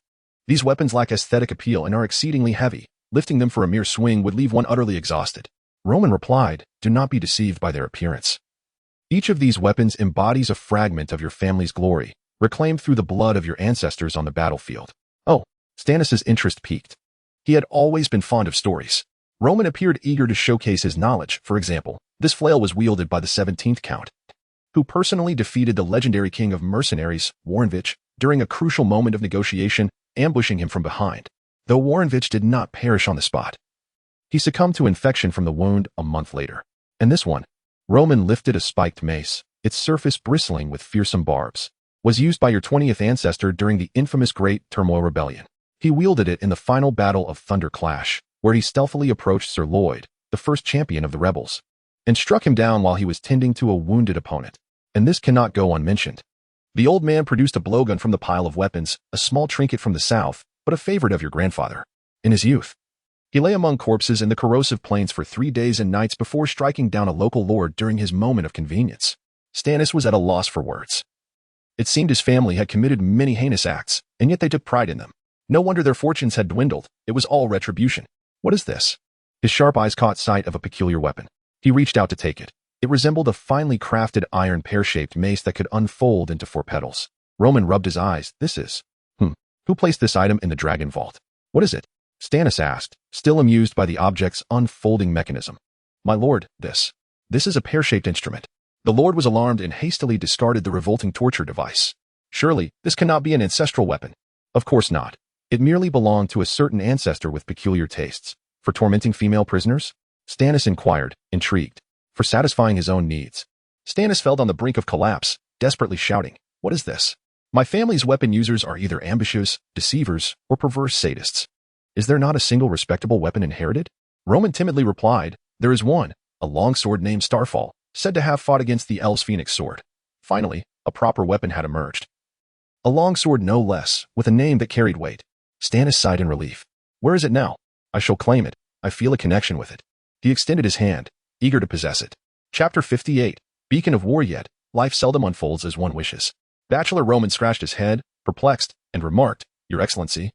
A: These weapons lack aesthetic appeal and are exceedingly heavy. Lifting them for a mere swing would leave one utterly exhausted. Roman replied, do not be deceived by their appearance. Each of these weapons embodies a fragment of your family's glory, reclaimed through the blood of your ancestors on the battlefield. Oh, Stannis' interest piqued. He had always been fond of stories. Roman appeared eager to showcase his knowledge. For example, this flail was wielded by the 17th Count, who personally defeated the legendary king of mercenaries, Warrenvich, during a crucial moment of negotiation, ambushing him from behind. Though Warrenvich did not perish on the spot, he succumbed to infection from the wound a month later. And this one, Roman lifted a spiked mace, its surface bristling with fearsome barbs, was used by your 20th ancestor during the infamous Great Turmoil Rebellion. He wielded it in the final battle of Thunder Clash, where he stealthily approached Sir Lloyd, the first champion of the rebels, and struck him down while he was tending to a wounded opponent. And this cannot go unmentioned. The old man produced a blowgun from the pile of weapons, a small trinket from the south, but a favorite of your grandfather. In his youth, he lay among corpses in the corrosive plains for 3 days and nights before striking down a local lord during his moment of convenience. Stannis was at a loss for words. It seemed his family had committed many heinous acts, and yet they took pride in them. No wonder their fortunes had dwindled. It was all retribution. What is this? His sharp eyes caught sight of a peculiar weapon. He reached out to take it. It resembled a finely crafted iron pear-shaped mace that could unfold into 4 petals. Roman rubbed his eyes. This is... Who placed this item in the dragon vault? What is it? Stannis asked, still amused by the object's unfolding mechanism. My lord, this is a pear-shaped instrument. The lord was alarmed and hastily discarded the revolting torture device. Surely, this cannot be an ancestral weapon. Of course not. It merely belonged to a certain ancestor with peculiar tastes. For tormenting female prisoners? Stannis inquired, intrigued. For satisfying his own needs. Stannis felt on the brink of collapse, desperately shouting, what is this? My family's weapon users are either ambushes, deceivers, or perverse sadists. Is there not a single respectable weapon inherited? Roman timidly replied, there is one, a longsword named Starfall, said to have fought against the elves' phoenix sword. Finally, a proper weapon had emerged. A longsword no less, with a name that carried weight. Stannis sighed in relief. Where is it now? I shall claim it. I feel a connection with it. He extended his hand, eager to possess it. Chapter 58. Beacon of War. Yet, life seldom unfolds as one wishes. Bachelor Roman scratched his head, perplexed, and remarked, Your Excellency,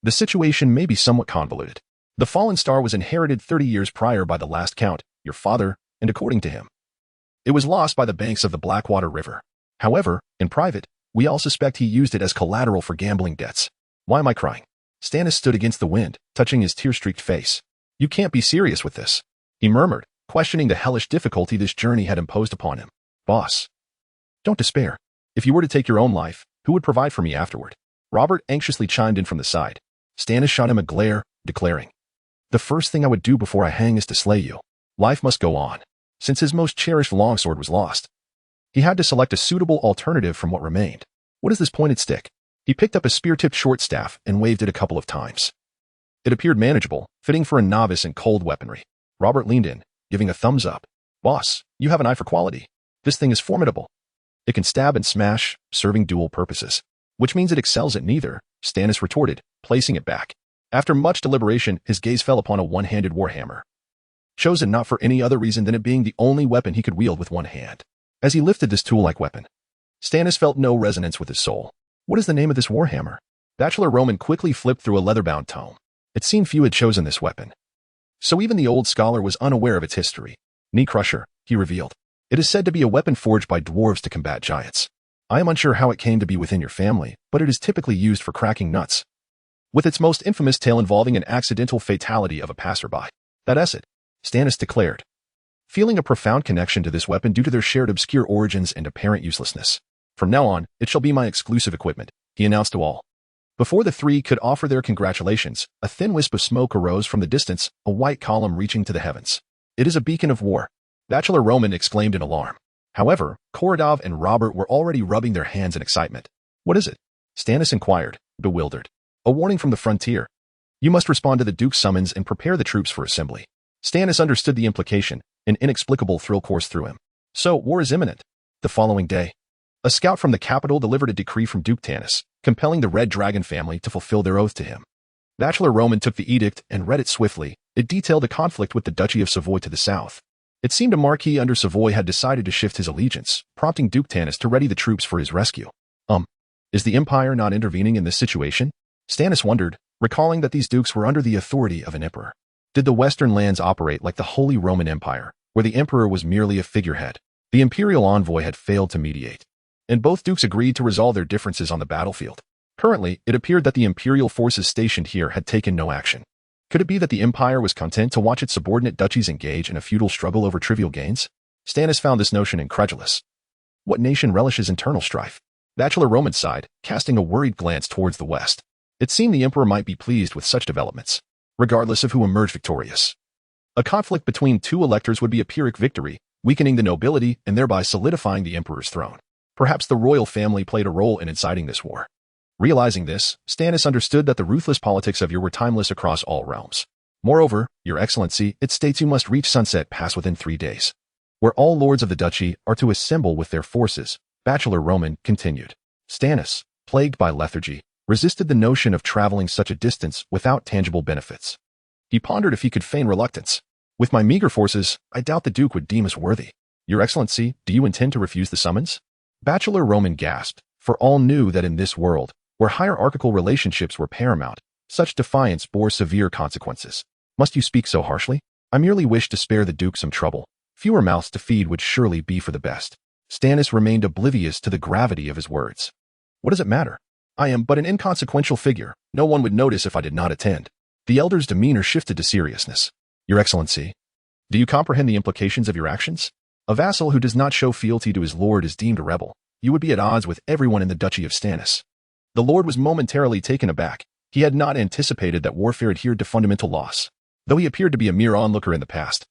A: the situation may be somewhat convoluted. The fallen star was inherited 30 years prior by the last count, your father, and according to him, it was lost by the banks of the Blackwater River. However, in private, we all suspect he used it as collateral for gambling debts. Why am I crying? Stannis stood against the wind, touching his tear-streaked face. You can't be serious with this, he murmured, questioning the hellish difficulty this journey had imposed upon him. Boss, don't despair. If you were to take your own life, who would provide for me afterward? Robert anxiously chimed in from the side. Stannis shot him a glare, declaring, the first thing I would do before I hang is to slay you. Life must go on. Since his most cherished longsword was lost, he had to select a suitable alternative from what remained. What is this pointed stick? He picked up a spear-tipped short staff and waved it a couple of times. It appeared manageable, fitting for a novice in cold weaponry. Robert leaned in, giving a thumbs up. Boss, you have an eye for quality. This thing is formidable. It can stab and smash, serving dual purposes. Which means it excels at neither, Stannis retorted, placing it back. After much deliberation, his gaze fell upon a one-handed warhammer. chosen not for any other reason than it being the only weapon he could wield with one hand. As he lifted this tool-like weapon, Stannis felt no resonance with his soul. What is the name of this warhammer? Bachelor Roman quickly flipped through a leather-bound tome. It seemed few had chosen this weapon, so even the old scholar was unaware of its history. Knee Crusher, he revealed. It is said to be a weapon forged by dwarves to combat giants. I am unsure how it came to be within your family, but it is typically used for cracking nuts, with its most infamous tale involving an accidental fatality of a passerby. That is it, Stannis declared, feeling a profound connection to this weapon due to their shared obscure origins and apparent uselessness. From now on, it shall be my exclusive equipment, he announced to all. Before the three could offer their congratulations, a thin wisp of smoke arose from the distance, a white column reaching to the heavens. It is a beacon of war, Bachelor Roman exclaimed in alarm. However, Koradov and Robert were already rubbing their hands in excitement. What is it? Stannis inquired, bewildered. A warning from the frontier. You must respond to the Duke's summons and prepare the troops for assembly. Stannis understood the implication. An inexplicable thrill coursed through him. So, war is imminent. The following day, a scout from the capital delivered a decree from Duke Tanis, compelling the Red Dragon family to fulfill their oath to him. Bachelor Roman took the edict and read it swiftly. It detailed a conflict with the Duchy of Savoy to the south. It seemed a marquis under Savoy had decided to shift his allegiance, prompting Duke Tanis to ready the troops for his rescue. Is the Empire not intervening in this situation? Stannis wondered, recalling that these dukes were under the authority of an emperor. Did the Western lands operate like the Holy Roman Empire, where the emperor was merely a figurehead? The imperial envoy had failed to mediate, and both dukes agreed to resolve their differences on the battlefield. Currently, it appeared that the imperial forces stationed here had taken no action. Could it be that the empire was content to watch its subordinate duchies engage in a feudal struggle over trivial gains? Stannis found this notion incredulous. What nation relishes internal strife? Bachelor Roman sighed, casting a worried glance towards the west. It seemed the emperor might be pleased with such developments, regardless of who emerged victorious. A conflict between two electors would be a Pyrrhic victory, weakening the nobility and thereby solidifying the emperor's throne. Perhaps the royal family played a role in inciting this war. Realizing this, Stannis understood that the ruthless politics of were timeless across all realms. Moreover, Your Excellency, it states you must reach Sunset Pass within 3 days, where all lords of the duchy are to assemble with their forces, Bachelor Roman continued. Stannis, plagued by lethargy, resisted the notion of traveling such a distance without tangible benefits. He pondered if he could feign reluctance. With my meager forces, I doubt the Duke would deem us worthy. Your Excellency, do you intend to refuse the summons? Bachelor Roman gasped, for all knew that in this world, where hierarchical relationships were paramount, such defiance bore severe consequences. Must you speak so harshly? I merely wish to spare the Duke some trouble. Fewer mouths to feed would surely be for the best. Stannis remained oblivious to the gravity of his words. What does it matter? I am but an inconsequential figure. No one would notice if I did not attend. The elder's demeanor shifted to seriousness. Your Excellency, do you comprehend the implications of your actions? A vassal who does not show fealty to his lord is deemed a rebel. You would be at odds with everyone in the Duchy of Stannis. The lord was momentarily taken aback. He had not anticipated that warfare adhered to fundamental laws, though he appeared to be a mere onlooker in the past.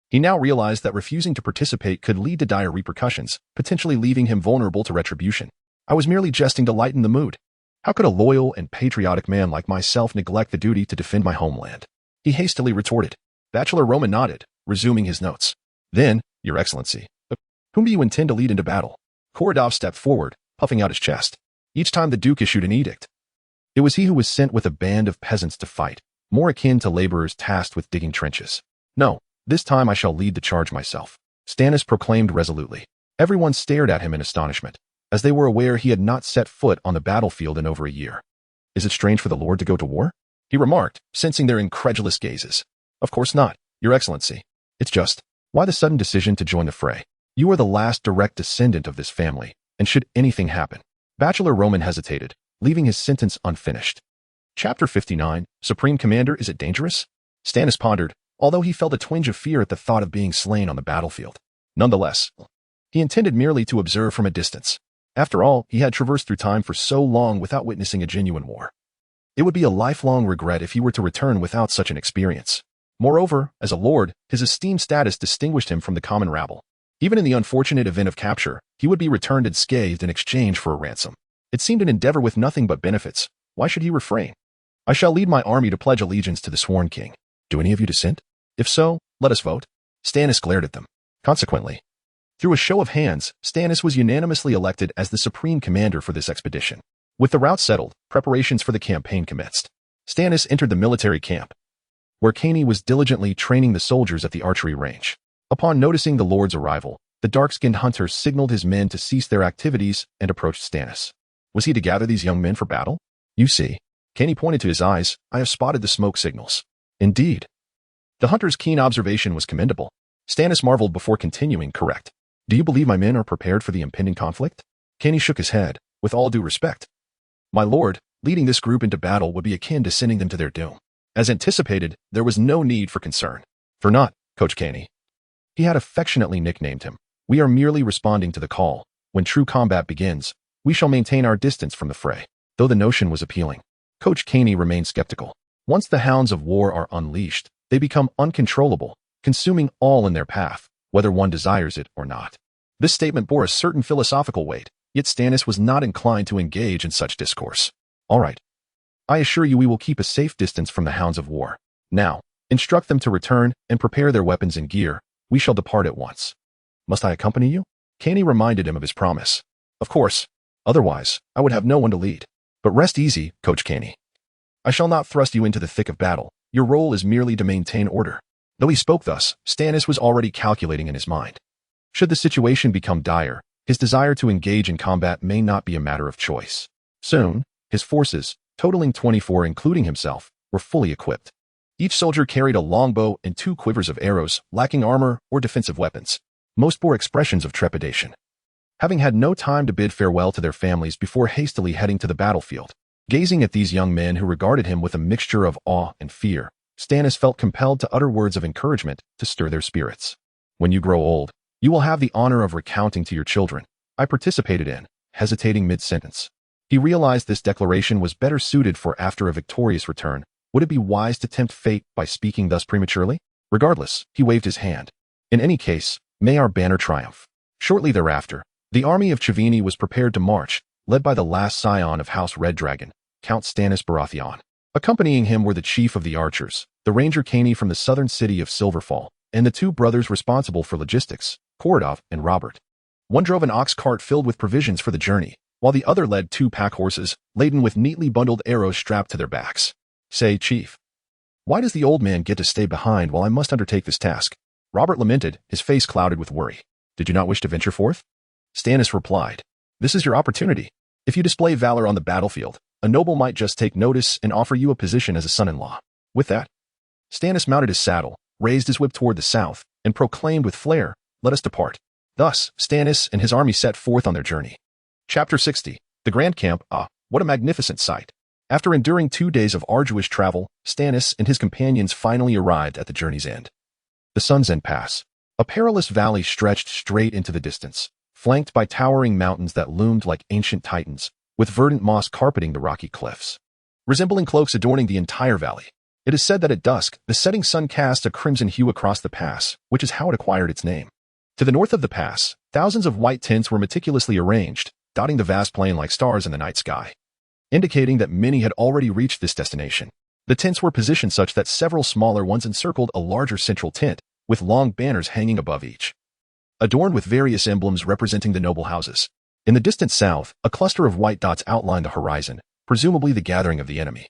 A: He now realized that refusing to participate could lead to dire repercussions, potentially leaving him vulnerable to retribution. I was merely jesting to lighten the mood. How could a loyal and patriotic man like myself neglect the duty to defend my homeland? He hastily retorted. Bachelor Roman nodded, resuming his notes. Then, Your Excellency, whom do you intend to lead into battle? Koradov stepped forward, puffing out his chest. Each time the Duke issued an edict, it was he who was sent with a band of peasants to fight, more akin to laborers tasked with digging trenches. No, this time I shall lead the charge myself, Stannis proclaimed resolutely. Everyone stared at him in astonishment, as they were aware he had not set foot on the battlefield in over a year. Is it strange for the Lord to go to war? He remarked, sensing their incredulous gazes. Of course not, Your Excellency. It's just, why the sudden decision to join the fray? You are the last direct descendant of this family, and should anything happen. Bachelor Roman hesitated, leaving his sentence unfinished. Chapter 59, Supreme Commander, is it dangerous? Stannis pondered, although he felt a twinge of fear at the thought of being slain on the battlefield. Nonetheless, he intended merely to observe from a distance. After all, he had traversed through time for so long without witnessing a genuine war. It would be a lifelong regret if he were to return without such an experience. Moreover, as a lord, his esteemed status distinguished him from the common rabble. Even in the unfortunate event of capture, he would be returned unscathed in exchange for a ransom. It seemed an endeavor with nothing but benefits. Why should he refrain? I shall lead my army to pledge allegiance to the sworn king. Do any of you dissent? If so, let us vote. Stannis glared at them. Consequently, through a show of hands, Stannis was unanimously elected as the supreme commander for this expedition. With the route settled, preparations for the campaign commenced. Stannis entered the military camp, where Caney was diligently training the soldiers at the archery range. Upon noticing the Lord's arrival, the dark-skinned hunter signaled his men to cease their activities and approached Stannis. Was he to gather these young men for battle? You see, Caney pointed to his eyes, I have spotted the smoke signals. Indeed. The hunter's keen observation was commendable. Stannis marveled before continuing, correct. Do you believe my men are prepared for the impending conflict? Caney shook his head, with all due respect. My lord, leading this group into battle would be akin to sending them to their doom. As anticipated, there was no need for concern. For not, Coach Caney. He had affectionately nicknamed him. We are merely responding to the call. When true combat begins, we shall maintain our distance from the fray. Though the notion was appealing, Coach Caney remained skeptical. Once the hounds of war are unleashed, they become uncontrollable, consuming all in their path, whether one desires it or not. This statement bore a certain philosophical weight, yet Stannis was not inclined to engage in such discourse. All right. I assure you we will keep a safe distance from the hounds of war. Now, instruct them to return and prepare their weapons and gear. We shall depart at once. Must I accompany you? Caney reminded him of his promise. Of course. Otherwise, I would have no one to lead. But rest easy, Coach Caney. I shall not thrust you into the thick of battle. Your role is merely to maintain order. Though he spoke thus, Stannis was already calculating in his mind. Should the situation become dire, his desire to engage in combat may not be a matter of choice. Soon, his forces, totaling 24 including himself, were fully equipped. Each soldier carried a longbow and 2 quivers of arrows, lacking armor or defensive weapons. Most bore expressions of trepidation. Having had no time to bid farewell to their families before hastily heading to the battlefield, gazing at these young men who regarded him with a mixture of awe and fear, Stannis felt compelled to utter words of encouragement to stir their spirits. When you grow old, you will have the honor of recounting to your children, I participated in, hesitating mid-sentence. He realized this declaration was better suited for after a victorious return. Would it be wise to tempt fate by speaking thus prematurely? Regardless, he waved his hand. In any case, may our banner triumph. Shortly thereafter, the army of Chavini was prepared to march, led by the last scion of House Red Dragon, Count Stannis Baratheon. Accompanying him were the chief of the archers, the ranger Caney from the southern city of Silverfall, and the 2 brothers responsible for logistics, Korodov and Robert. One drove an ox cart filled with provisions for the journey, while the other led 2 pack horses, laden with neatly bundled arrows strapped to their backs. Say, Chief, why does the old man get to stay behind while I must undertake this task? Robert lamented, his face clouded with worry. Did you not wish to venture forth? Stannis replied, this is your opportunity. If you display valor on the battlefield, a noble might just take notice and offer you a position as a son-in-law. With that, Stannis mounted his saddle, raised his whip toward the south, and proclaimed with flair, let us depart. Thus, Stannis and his army set forth on their journey. Chapter 60. The Grand Camp. What a magnificent sight. After enduring 2 days of arduous travel, Stannis and his companions finally arrived at the journey's end. The Sun's End Pass. A perilous valley stretched straight into the distance, flanked by towering mountains that loomed like ancient titans, with verdant moss carpeting the rocky cliffs. Resembling cloaks adorning the entire valley. It is said that at dusk, the setting sun cast a crimson hue across the pass, which is how it acquired its name. To the north of the pass, thousands of white tents were meticulously arranged, dotting the vast plain like stars in the night sky, indicating that many had already reached this destination. The tents were positioned such that several smaller ones encircled a larger central tent, with long banners hanging above each, adorned with various emblems representing the noble houses. In the distant south, a cluster of white dots outlined the horizon, presumably the gathering of the enemy.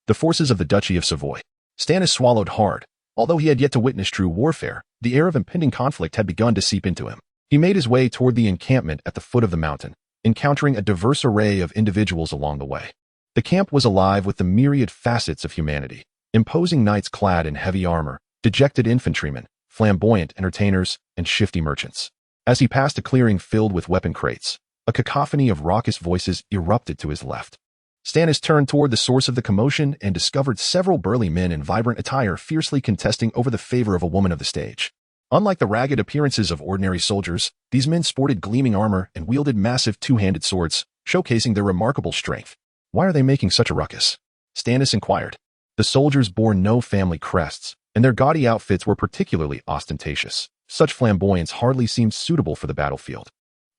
A: The forces of the Duchy of Savoy. Stannis swallowed hard. Although he had yet to witness true warfare, the air of impending conflict had begun to seep into him. He made his way toward the encampment at the foot of the mountain, encountering a diverse array of individuals along the way. The camp was alive with the myriad facets of humanity, imposing knights clad in heavy armor, dejected infantrymen, flamboyant entertainers, and shifty merchants. As he passed a clearing filled with weapon crates, a cacophony of raucous voices erupted to his left. Stannis turned toward the source of the commotion and discovered several burly men in vibrant attire fiercely contesting over the favor of a woman of the stage. Unlike the ragged appearances of ordinary soldiers, these men sported gleaming armor and wielded massive two-handed swords, showcasing their remarkable strength. Why are they making such a ruckus? Stannis inquired. The soldiers bore no family crests, and their gaudy outfits were particularly ostentatious. Such flamboyance hardly seemed suitable for the battlefield.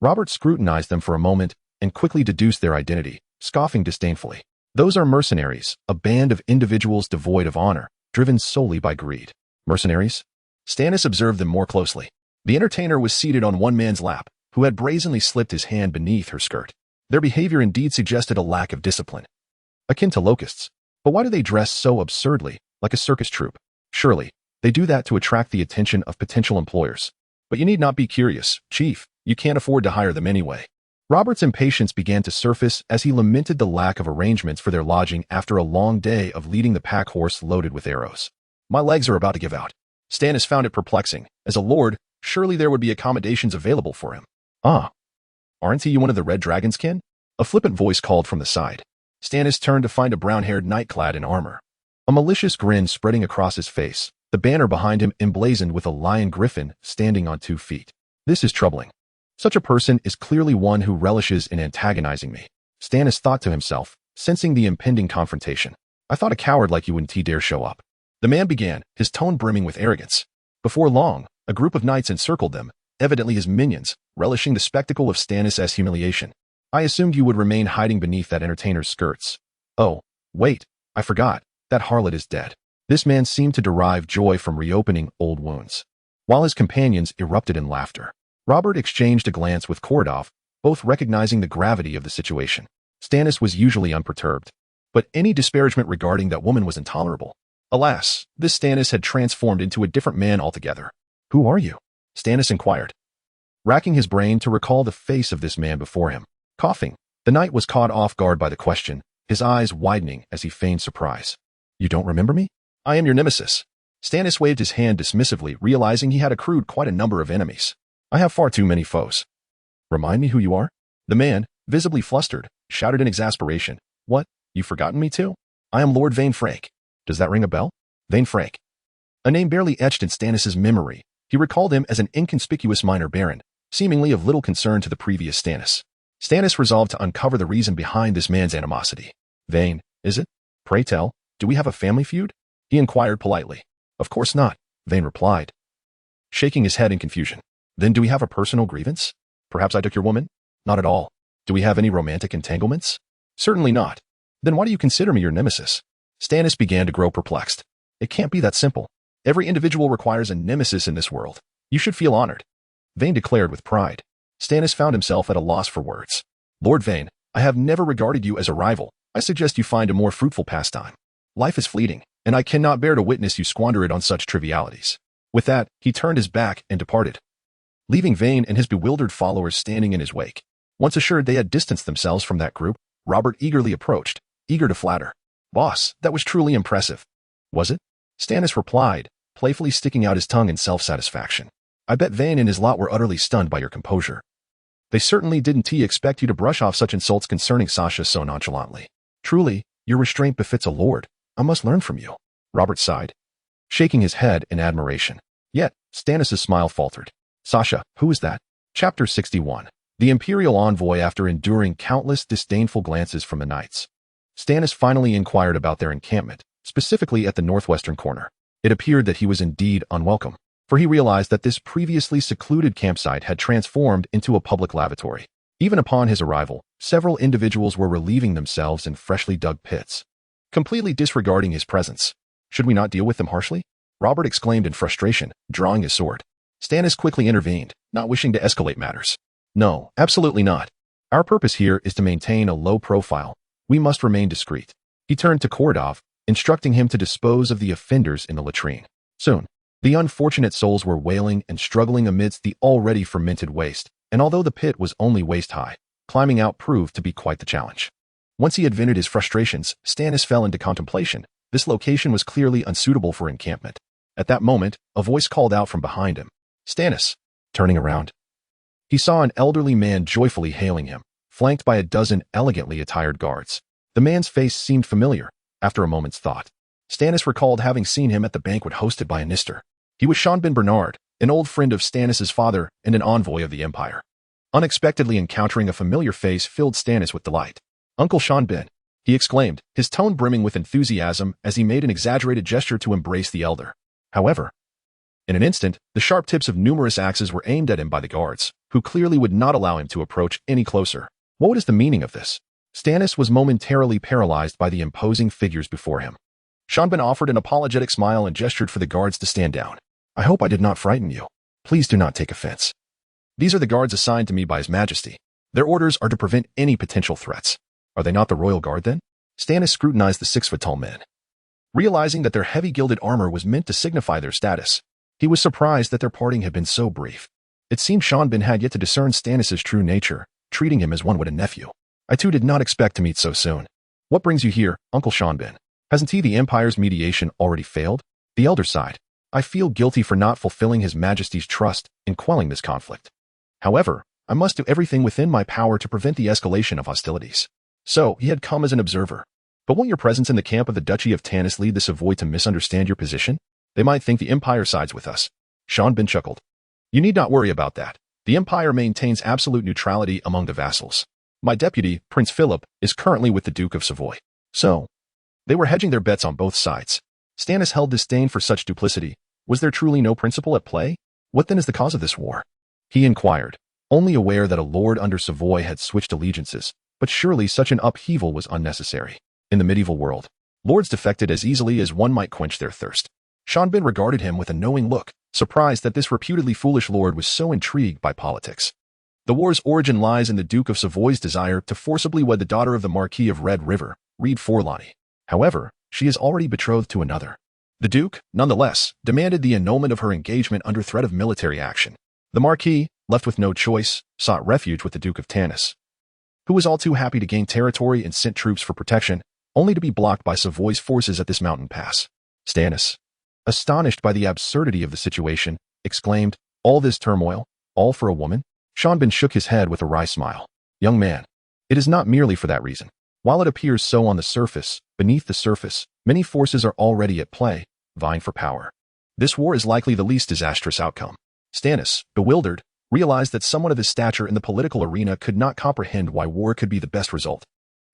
A: Robert scrutinized them for a moment and quickly deduced their identity, scoffing disdainfully. Those are mercenaries, a band of individuals devoid of honor, driven solely by greed. Mercenaries? Stannis observed them more closely. The entertainer was seated on one man's lap, who had brazenly slipped his hand beneath her skirt. Their behavior indeed suggested a lack of discipline, akin to locusts. But why do they dress so absurdly, like a circus troupe. Surely, they do that to attract the attention of potential employers. But you need not be curious, Chief. You can't afford to hire them anyway. Robert's impatience began to surface as he lamented the lack of arrangements for their lodging after a long day of leading the pack horse loaded with arrows. My legs are about to give out. Stannis found it perplexing. As a lord, surely there would be accommodations available for him. Ah, aren't you one of the Red Dragon's kin? A flippant voice called from the side. Stannis turned to find a brown-haired knight clad in armor. A malicious grin spreading across his face, the banner behind him emblazoned with a lion griffin standing on 2 feet. This is troubling. Such a person is clearly one who relishes in antagonizing me, Stannis thought to himself, sensing the impending confrontation. I thought a coward like you wouldn't dare show up. The man began, his tone brimming with arrogance. Before long, a group of knights encircled them, evidently his minions, relishing the spectacle of Stannis' humiliation. I assumed you would remain hiding beneath that entertainer's skirts. Oh, wait, I forgot, that harlot is dead. This man seemed to derive joy from reopening old wounds. While his companions erupted in laughter, Robert exchanged a glance with Kordov, both recognizing the gravity of the situation. Stannis was usually unperturbed, but any disparagement regarding that woman was intolerable. Alas, this Stannis had transformed into a different man altogether. Who are you? Stannis inquired, racking his brain to recall the face of this man before him. Coughing, the knight was caught off guard by the question, his eyes widening as he feigned surprise. You don't remember me? I am your nemesis. Stannis waved his hand dismissively, realizing he had accrued quite a number of enemies. I have far too many foes. Remind me who you are? The man, visibly flustered, shouted in exasperation. What, you've forgotten me too? I am Lord Vainfrank. Does that ring a bell? Vainfrank. A name barely etched in Stannis' memory. He recalled him as an inconspicuous minor baron, seemingly of little concern to the previous Stannis. Stannis resolved to uncover the reason behind this man's animosity. Vain, is it? Pray tell, do we have a family feud? He inquired politely. Of course not, Vain replied, shaking his head in confusion. Then do we have a personal grievance? Perhaps I took your woman? Not at all. Do we have any romantic entanglements? Certainly not. Then why do you consider me your nemesis? Stannis began to grow perplexed. It can't be that simple. Every individual requires a nemesis in this world. You should feel honored. Vain declared with pride. Stannis found himself at a loss for words. Lord Vain, I have never regarded you as a rival. I suggest you find a more fruitful pastime. Life is fleeting, and I cannot bear to witness you squander it on such trivialities. With that, he turned his back and departed, leaving Vain and his bewildered followers standing in his wake. Once assured they had distanced themselves from that group, Robert eagerly approached, eager to flatter. Boss, that was truly impressive. Was it? Stannis replied, playfully sticking out his tongue in self-satisfaction. I bet Vain and his lot were utterly stunned by your composure. They certainly didn't expect you to brush off such insults concerning Sasha so nonchalantly. Truly, your restraint befits a lord. I must learn from you. Robert sighed, shaking his head in admiration. Yet, Stannis' smile faltered. Sasha, who is that? Chapter 61. The Imperial Envoy. After enduring countless disdainful glances from the knights, Stannis finally inquired about their encampment, specifically at the northwestern corner. It appeared that he was indeed unwelcome, for he realized that this previously secluded campsite had transformed into a public lavatory. Even upon his arrival, several individuals were relieving themselves in freshly dug pits, completely disregarding his presence. Should we not deal with them harshly? Robert exclaimed in frustration, drawing his sword. Stannis quickly intervened, not wishing to escalate matters. No, absolutely not. Our purpose here is to maintain a low profile. We must remain discreet. He turned to Kordov, instructing him to dispose of the offenders in the latrine. Soon, the unfortunate souls were wailing and struggling amidst the already fermented waste, and although the pit was only waist-high, climbing out proved to be quite the challenge. Once he had vented his frustrations, Stannis fell into contemplation. This location was clearly unsuitable for encampment. At that moment, a voice called out from behind him. Stannis. Turning around, he saw an elderly man joyfully hailing him, flanked by a dozen elegantly attired guards. The man's face seemed familiar. After a moment's thought, Stannis recalled having seen him at the banquet hosted by Anister. He was Sean Ben Bernard, an old friend of Stannis' father and an envoy of the Empire. Unexpectedly encountering a familiar face filled Stannis with delight. Uncle Sean Ben, he exclaimed, his tone brimming with enthusiasm as he made an exaggerated gesture to embrace the elder. However, in an instant, the sharp tips of numerous axes were aimed at him by the guards, who clearly would not allow him to approach any closer. What is the meaning of this? Stannis was momentarily paralyzed by the imposing figures before him. Sean Ben offered an apologetic smile and gestured for the guards to stand down. I hope I did not frighten you. Please do not take offense. These are the guards assigned to me by His Majesty. Their orders are to prevent any potential threats. Are they not the royal guard then? Stannis scrutinized the 6-foot-tall men. realizing that their heavy gilded armor was meant to signify their status. He was surprised that their parting had been so brief. It seemed Seanbin had yet to discern Stannis' true nature, treating him as one would a nephew. I too did not expect to meet so soon. What brings you here, Uncle Seanbin? Hasn't the Empire's mediation already failed? The elder sighed. I feel guilty for not fulfilling His Majesty's trust in quelling this conflict. However, I must do everything within my power to prevent the escalation of hostilities. So, he had come as an observer. But won't your presence in the camp of the Duchy of Tanis lead the Savoy to misunderstand your position? They might think the Empire sides with us. Seanbin chuckled. You need not worry about that. The Empire maintains absolute neutrality among the vassals. My deputy, Prince Philip, is currently with the Duke of Savoy. So, they were hedging their bets on both sides. Stannis held disdain for such duplicity. Was there truly no principle at play? What then is the cause of this war? He inquired, only aware that a lord under Savoy had switched allegiances, but surely such an upheaval was unnecessary. In the medieval world, lords defected as easily as one might quench their thirst. Seanbin regarded him with a knowing look, surprised that this reputedly foolish lord was so intrigued by politics. The war's origin lies in the Duke of Savoy's desire to forcibly wed the daughter of the Marquis of Red River, Reed Forlani. However, she is already betrothed to another. The Duke, nonetheless, demanded the annulment of her engagement under threat of military action. The Marquis, left with no choice, sought refuge with the Duke of Tanis, who was all too happy to gain territory and sent troops for protection, only to be blocked by Savoy's forces at this mountain pass. Stannis, astonished by the absurdity of the situation, exclaimed, all this turmoil, all for a woman? Seanbin shook his head with a wry smile. Young man, it is not merely for that reason. While it appears so on the surface, beneath the surface, many forces are already at play, vying for power. This war is likely the least disastrous outcome. Stannis, bewildered, realized that someone of his stature in the political arena could not comprehend why war could be the best result.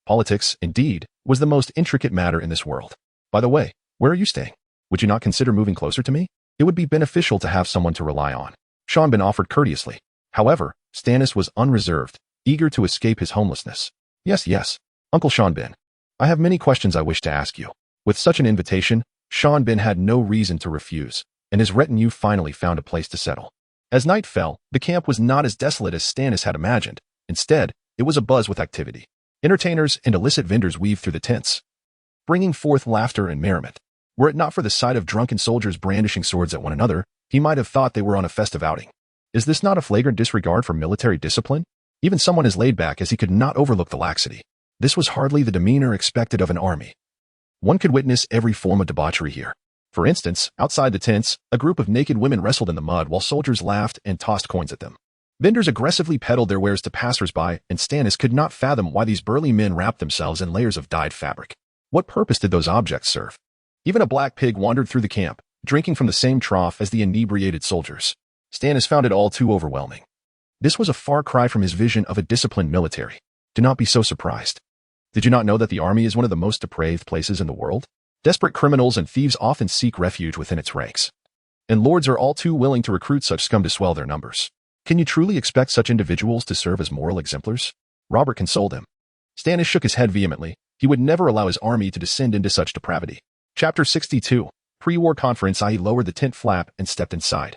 A: Politics, indeed, was the most intricate matter in this world. By the way, where are you staying? Would you not consider moving closer to me? It would be beneficial to have someone to rely on. Seanbin offered courteously. However, Stannis was unreserved, eager to escape his homelessness. Yes, Uncle Seanbin. I have many questions I wish to ask you. With such an invitation, Seanbin had no reason to refuse, and his retinue finally found a place to settle. As night fell, the camp was not as desolate as Stannis had imagined. Instead, it was abuzz with activity. Entertainers and illicit vendors weaved through the tents, bringing forth laughter and merriment. Were it not for the sight of drunken soldiers brandishing swords at one another, he might have thought they were on a festive outing. Is this not a flagrant disregard for military discipline? Even someone as laid back as he could not overlook the laxity. This was hardly the demeanor expected of an army. One could witness every form of debauchery here. For instance, outside the tents, a group of naked women wrestled in the mud while soldiers laughed and tossed coins at them. Vendors aggressively peddled their wares to passers-by, and Stannis could not fathom why these burly men wrapped themselves in layers of dyed fabric. What purpose did those objects serve? Even a black pig wandered through the camp, drinking from the same trough as the inebriated soldiers. Stannis found it all too overwhelming. This was a far cry from his vision of a disciplined military. Do not be so surprised. Did you not know that the army is one of the most depraved places in the world? Desperate criminals and thieves often seek refuge within its ranks. And lords are all too willing to recruit such scum to swell their numbers. Can you truly expect such individuals to serve as moral exemplars? Robert consoled him. Stannis shook his head vehemently. He would never allow his army to descend into such depravity. Chapter 62. Pre-war conference. I lowered the tent flap and stepped inside,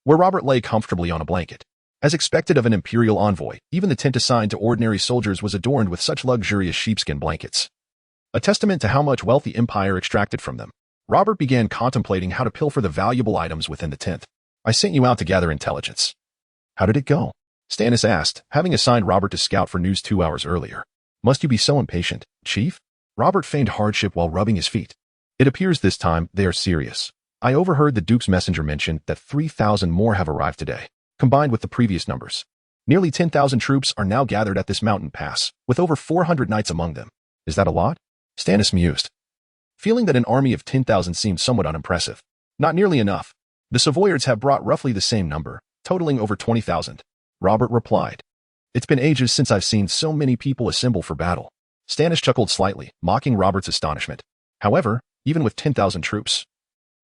A: where Robert lay comfortably on a blanket. As expected of an imperial envoy, even the tent assigned to ordinary soldiers was adorned with such luxurious sheepskin blankets, a testament to how much wealth the Empire extracted from them. Robert began contemplating how to pilfer the valuable items within the tent. I sent you out to gather intelligence. How did it go? Stannis asked, having assigned Robert to scout for news 2 hours earlier. Must you be so impatient, Chief? Robert feigned hardship while rubbing his feet. It appears this time they are serious. I overheard the Duke's messenger mention that 3,000 more have arrived today, combined with the previous numbers. Nearly 10,000 troops are now gathered at this mountain pass, with over 400 knights among them. Is that a lot? Stannis mused, feeling that an army of 10,000 seemed somewhat unimpressive. Not nearly enough. The Savoyards have brought roughly the same number, totaling over 20,000. Robert replied. It's been ages since I've seen so many people assemble for battle. Stannis chuckled slightly, mocking Robert's astonishment. However, even with 10,000 troops,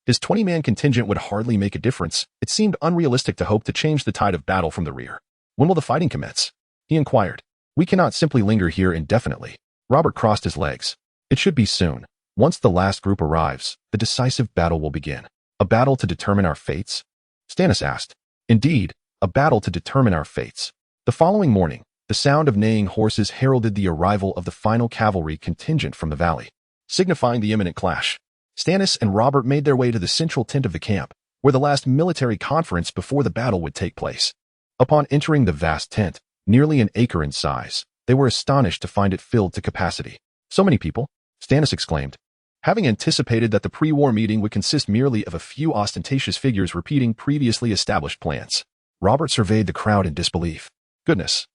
A: his 20-man contingent would hardly make a difference. It seemed unrealistic to hope to change the tide of battle from the rear. When will the fighting commence? He inquired. We cannot simply linger here indefinitely. Robert crossed his legs. It should be soon. Once the last group arrives, the decisive battle will begin. A battle to determine our fates? Stannis asked. Indeed, a battle to determine our fates. The following morning, the sound of neighing horses heralded the arrival of the final cavalry contingent from the valley, signifying the imminent clash. Stannis and Robert made their way to the central tent of the camp, where the last military conference before the battle would take place. Upon entering the vast tent, nearly an acre in size, they were astonished to find it filled to capacity. "So many people?" Stannis exclaimed, having anticipated that the pre-war meeting would consist merely of a few ostentatious figures repeating previously established plans. Robert surveyed the crowd in disbelief. "Goodness.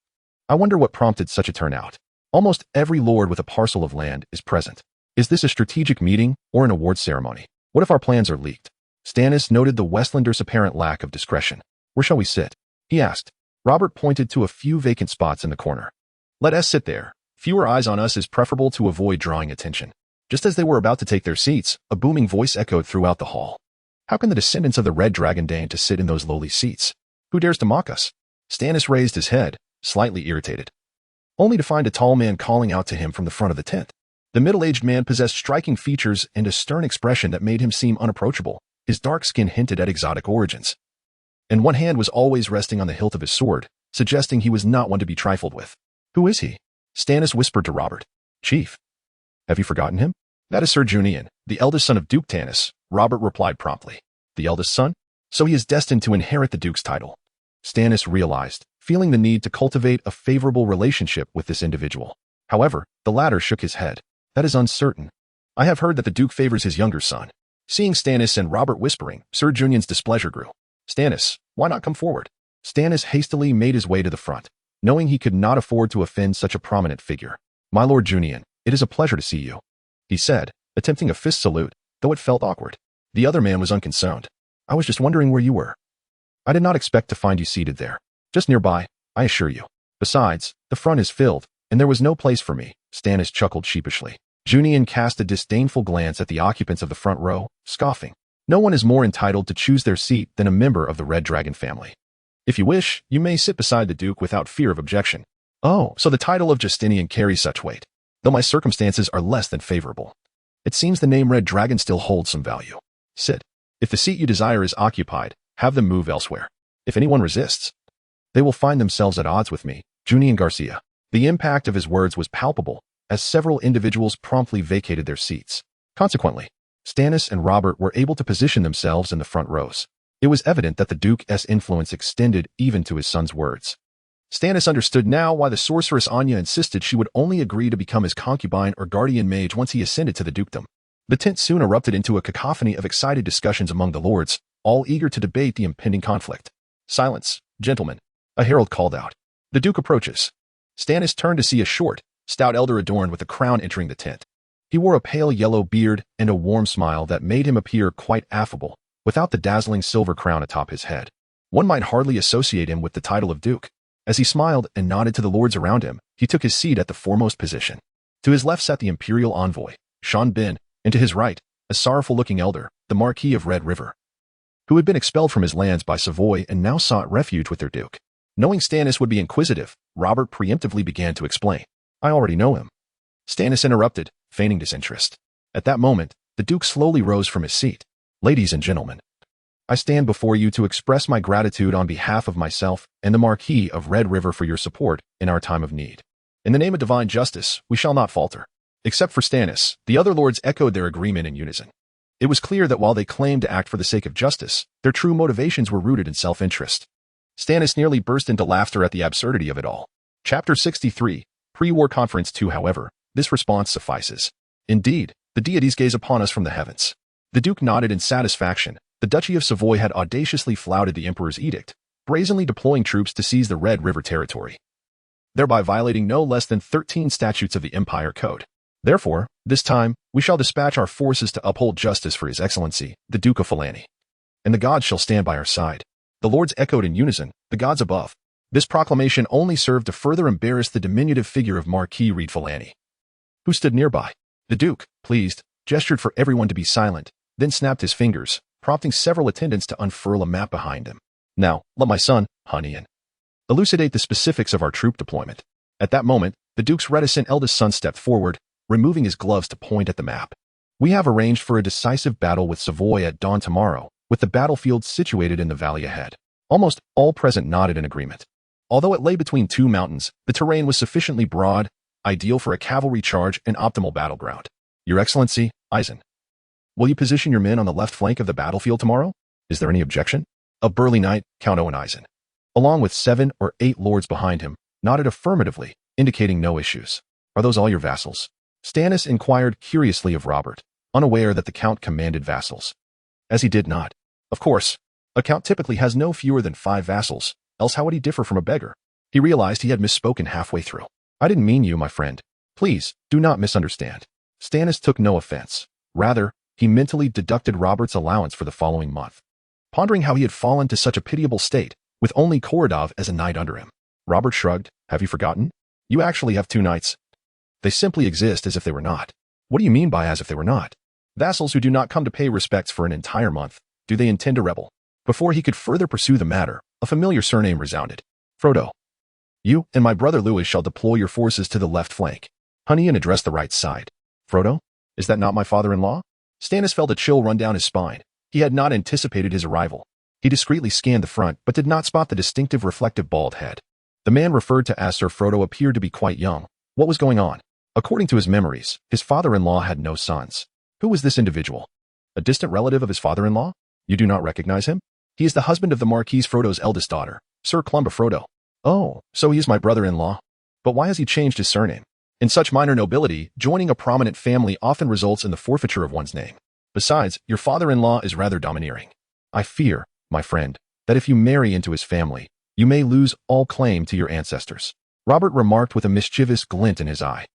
A: I wonder what prompted such a turnout. Almost every lord with a parcel of land is present. Is this a strategic meeting or an award ceremony? What if our plans are leaked?" Stannis noted the Westlanders' apparent lack of discretion. "Where shall we sit?" he asked. Robert pointed to a few vacant spots in the corner. "Let us sit there. Fewer eyes on us is preferable to avoid drawing attention." Just as they were about to take their seats, a booming voice echoed throughout the hall. "How can the descendants of the Red Dragon deign to sit in those lowly seats? Who dares to mock us?" Stannis raised his head, slightly irritated, only to find a tall man calling out to him from the front of the tent. The middle-aged man possessed striking features and a stern expression that made him seem unapproachable. His dark skin hinted at exotic origins, and one hand was always resting on the hilt of his sword, suggesting he was not one to be trifled with. "Who is he?" Stannis whispered to Robert. "Chief. Have you forgotten him?" "That is Ser Juinian, the eldest son of Duke Tanis," Robert replied promptly. "The eldest son? So he is destined to inherit the Duke's title." Stannis realized, feeling the need to cultivate a favorable relationship with this individual. However, the latter shook his head. "That is uncertain. I have heard that the Duke favors his younger son." Seeing Stannis and Robert whispering, Ser Juinian's displeasure grew. "Stannis, why not come forward?" Stannis hastily made his way to the front, knowing he could not afford to offend such a prominent figure. "My Lord Juinian, it is a pleasure to see you," he said, attempting a fist salute, though it felt awkward. The other man was unconcerned. "I was just wondering where you were. I did not expect to find you seated there. Just nearby, I assure you. Besides, the front is filled, and there was no place for me." Stannis chuckled sheepishly. Juinian cast a disdainful glance at the occupants of the front row, scoffing. "No one is more entitled to choose their seat than a member of the Red Dragon family. If you wish, you may sit beside the Duke without fear of objection." "Oh, so the title of Justinian carries such weight. Though my circumstances are less than favorable, it seems the name Red Dragon still holds some value. Sit. If the seat you desire is occupied, have them move elsewhere. If anyone resists, they will find themselves at odds with me." Juinian Garcia. The impact of his words was palpable, as several individuals promptly vacated their seats. Consequently, Stannis and Robert were able to position themselves in the front rows. It was evident that the Duke's influence extended even to his son's words. Stannis understood now why the sorceress Anya insisted she would only agree to become his concubine or guardian mage once he ascended to the dukedom. The tent soon erupted into a cacophony of excited discussions among the lords, all eager to debate the impending conflict. "Silence, gentlemen," a herald called out. "The Duke approaches." Stannis turned to see a short, stout elder adorned with a crown entering the tent. He wore a pale yellow beard and a warm smile that made him appear quite affable, without the dazzling silver crown atop his head. One might hardly associate him with the title of Duke. As he smiled and nodded to the lords around him, he took his seat at the foremost position. To his left sat the imperial envoy, Sean Ben, and to his right, a sorrowful-looking elder, the Marquis of Red River, who had been expelled from his lands by Savoy and now sought refuge with their Duke. Knowing Stannis would be inquisitive, Robert preemptively began to explain. "I already know him." Stannis interrupted, feigning disinterest. At that moment, the Duke slowly rose from his seat. "Ladies and gentlemen, I stand before you to express my gratitude on behalf of myself and the Marquis of Red River for your support in our time of need. In the name of divine justice, we shall not falter." Except for Stannis, the other lords echoed their agreement in unison. It was clear that while they claimed to act for the sake of justice, their true motivations were rooted in self-interest. Stannis nearly burst into laughter at the absurdity of it all. Chapter 63, Pre-War Conference 2. However, this response suffices. Indeed, the deities gaze upon us from the heavens. The Duke nodded in satisfaction. The Duchy of Savoy had audaciously flouted the Emperor's edict, brazenly deploying troops to seize the Red River territory, thereby violating no less than 13 statutes of the Empire Code. Therefore, this time, we shall dispatch our forces to uphold justice for His Excellency, the Duke of Falani. And the gods shall stand by our side. The lords echoed in unison, the gods above. This proclamation only served to further embarrass the diminutive figure of Marquis Reed Falani, who stood nearby. The Duke, pleased, gestured for everyone to be silent, then snapped his fingers, prompting several attendants to unfurl a map behind him. "Now, let my son, Hanian, elucidate the specifics of our troop deployment." At that moment, the Duke's reticent eldest son stepped forward, removing his gloves to point at the map. "We have arranged for a decisive battle with Savoy at dawn tomorrow, with the battlefield situated in the valley ahead." Almost all present nodded in agreement. Although it lay between two mountains, the terrain was sufficiently broad, ideal for a cavalry charge and optimal battleground. "Your Excellency, Eisen," Will you position your men on the left flank of the battlefield tomorrow? Is there any objection? A burly knight, Count Owen-Eisen, along with 7 or 8 lords behind him, nodded affirmatively, indicating no issues. Are those all your vassals? Stannis inquired curiously of Robert, unaware that the Count commanded vassals. As he did not. Of course, a Count typically has no fewer than 5 vassals, else how would he differ from a beggar? He realized he had misspoken halfway through. I didn't mean you, my friend. Please, do not misunderstand. Stannis took no offense. Rather, he mentally deducted Robert's allowance for the following month. Pondering how he had fallen to such a pitiable state, with only Korodov as a knight under him. Robert shrugged. Have you forgotten? You actually have 2 knights. They simply exist as if they were not. What do you mean by as if they were not? Vassals who do not come to pay respects for an entire month. Do they intend to rebel? Before he could further pursue the matter, a familiar surname resounded. Frodo. You and my brother Lewis shall deploy your forces to the left flank. Hunnian addressed the right side. Frodo? Is that not my father-in-law? Stannis felt a chill run down his spine. He had not anticipated his arrival. He discreetly scanned the front but did not spot the distinctive reflective bald head. The man referred to as Sir Frodo appeared to be quite young. What was going on? According to his memories, his father-in-law had no sons. Who was this individual? A distant relative of his father-in-law? You do not recognize him? He is the husband of the Marquis Frodo's eldest daughter, Sir Clumba Frodo. Oh, so he is my brother-in-law. But why has he changed his surname? In such minor nobility, joining a prominent family often results in the forfeiture of one's name. Besides, your father-in-law is rather domineering. I fear, my friend, that if you marry into his family, you may lose all claim to your ancestors. Robert remarked with a mischievous glint in his eye.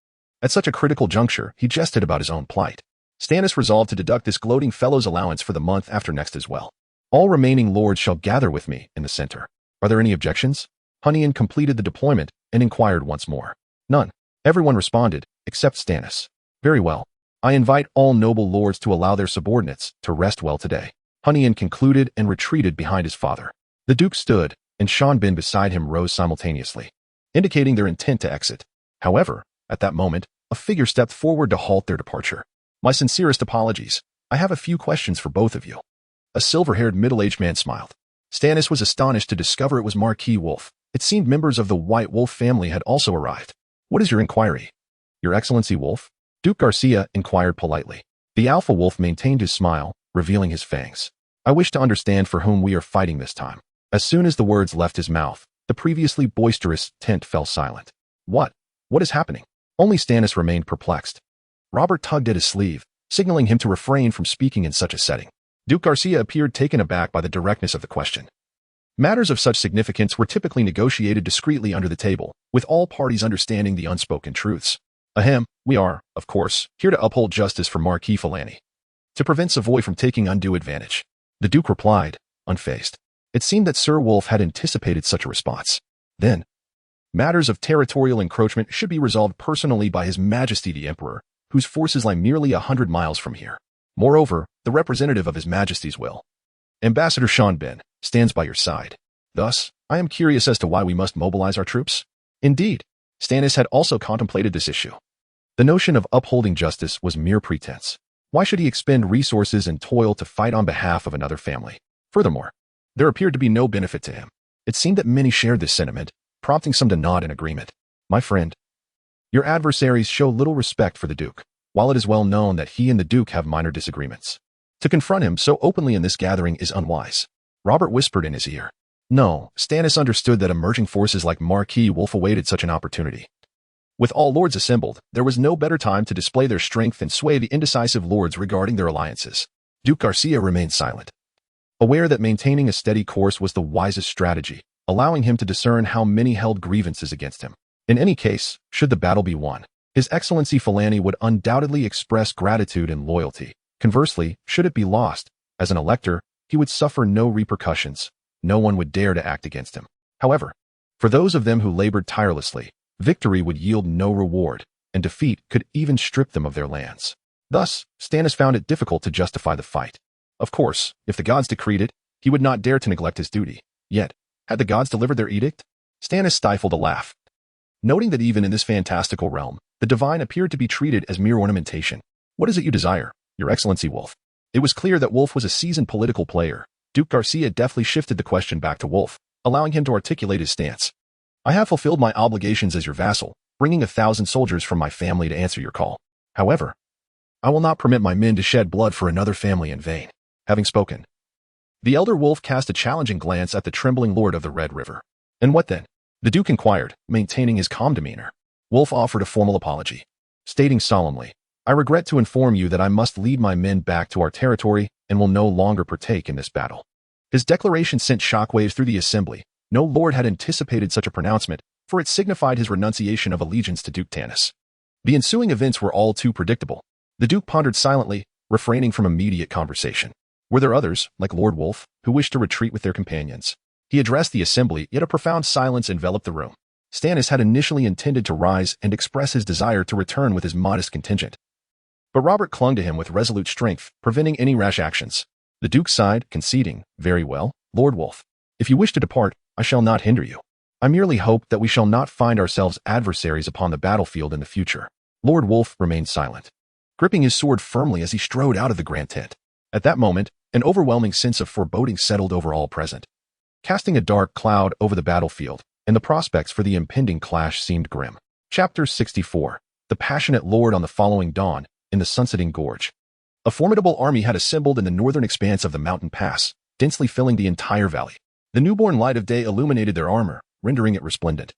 A: At such a critical juncture, he jested about his own plight. Stannis resolved to deduct this gloating fellow's allowance for the month after next as well. All remaining lords shall gather with me in the center. Are there any objections? Hunnian completed the deployment and inquired once more. None. Everyone responded, except Stannis. Very well. I invite all noble lords to allow their subordinates to rest well today. Hunnian concluded and retreated behind his father. The Duke stood, and Sean Ben beside him rose simultaneously, indicating their intent to exit. However, at that moment, a figure stepped forward to halt their departure. My sincerest apologies. I have a few questions for both of you. A silver-haired middle-aged man smiled. Stannis was astonished to discover it was Marquis Wolf. It seemed members of the White Wolf family had also arrived. What is your inquiry? Your Excellency Wolf? Duke Garcia inquired politely. The Alpha Wolf maintained his smile, revealing his fangs. I wish to understand for whom we are fighting this time. As soon as the words left his mouth, the previously boisterous tent fell silent. What? What is happening? Only Stannis remained perplexed. Robert tugged at his sleeve, signaling him to refrain from speaking in such a setting. Duke Garcia appeared taken aback by the directness of the question. Matters of such significance were typically negotiated discreetly under the table, with all parties understanding the unspoken truths. Ahem, we are, of course, here to uphold justice for Marquis Falani, to prevent Savoy from taking undue advantage. The Duke replied, unfazed. It seemed that Sir Wolf had anticipated such a response. Then, matters of territorial encroachment should be resolved personally by His Majesty the Emperor, whose forces lie merely 100 miles from here. Moreover, the representative of His Majesty's will, Ambassador Sean Ben, stands by your side. Thus, I am curious as to why we must mobilize our troops. Indeed, Stannis had also contemplated this issue. The notion of upholding justice was mere pretense. Why should he expend resources and toil to fight on behalf of another family? Furthermore, there appeared to be no benefit to him. It seemed that many shared this sentiment, prompting some to nod in agreement. My friend, your adversaries show little respect for the Duke, while it is well known that he and the Duke have minor disagreements. To confront him so openly in this gathering is unwise. Robert whispered in his ear. No, Stannis understood that emerging forces like Marquis Wolf awaited such an opportunity. With all lords assembled, there was no better time to display their strength and sway the indecisive lords regarding their alliances. Duke Garcia remained silent, aware that maintaining a steady course was the wisest strategy, allowing him to discern how many held grievances against him. In any case, should the battle be won, His Excellency Falani would undoubtedly express gratitude and loyalty. Conversely, should it be lost, as an elector, he would suffer no repercussions. No one would dare to act against him. However, for those of them who labored tirelessly, victory would yield no reward, and defeat could even strip them of their lands. Thus, Stannis found it difficult to justify the fight. Of course, if the gods decreed it, he would not dare to neglect his duty. Yet, had the gods delivered their edict? Stannis stifled a laugh, noting that even in this fantastical realm, the divine appeared to be treated as mere ornamentation. What is it you desire, Your Excellency Wolf? It was clear that Wolf was a seasoned political player. Duke Garcia deftly shifted the question back to Wolf, allowing him to articulate his stance. I have fulfilled my obligations as your vassal, bringing 1,000 soldiers from my family to answer your call. However, I will not permit my men to shed blood for another family in vain. Having spoken, the elder wolf cast a challenging glance at the trembling lord of the Red River. And what then? The Duke inquired, maintaining his calm demeanor. Wolf offered a formal apology, stating solemnly, I regret to inform you that I must lead my men back to our territory and will no longer partake in this battle. His declaration sent shockwaves through the assembly. No lord had anticipated such a pronouncement, for it signified his renunciation of allegiance to Duke Tanis. The ensuing events were all too predictable. The Duke pondered silently, refraining from immediate conversation. Were there others, like Lord Wolf, who wished to retreat with their companions? He addressed the assembly, yet a profound silence enveloped the room. Stannis had initially intended to rise and express his desire to return with his modest contingent. But Robert clung to him with resolute strength, preventing any rash actions. The Duke sighed, conceding, Very well, Lord Wolf. If you wish to depart, I shall not hinder you. I merely hope that we shall not find ourselves adversaries upon the battlefield in the future. Lord Wolf remained silent, gripping his sword firmly as he strode out of the grand tent. At that moment, an overwhelming sense of foreboding settled over all present, casting a dark cloud over the battlefield, and the prospects for the impending clash seemed grim. Chapter 64. The Passionate Lord. On the following dawn, in the sunsetting gorge, a formidable army had assembled in the northern expanse of the mountain pass, densely filling the entire valley. The newborn light of day illuminated their armor, rendering it resplendent.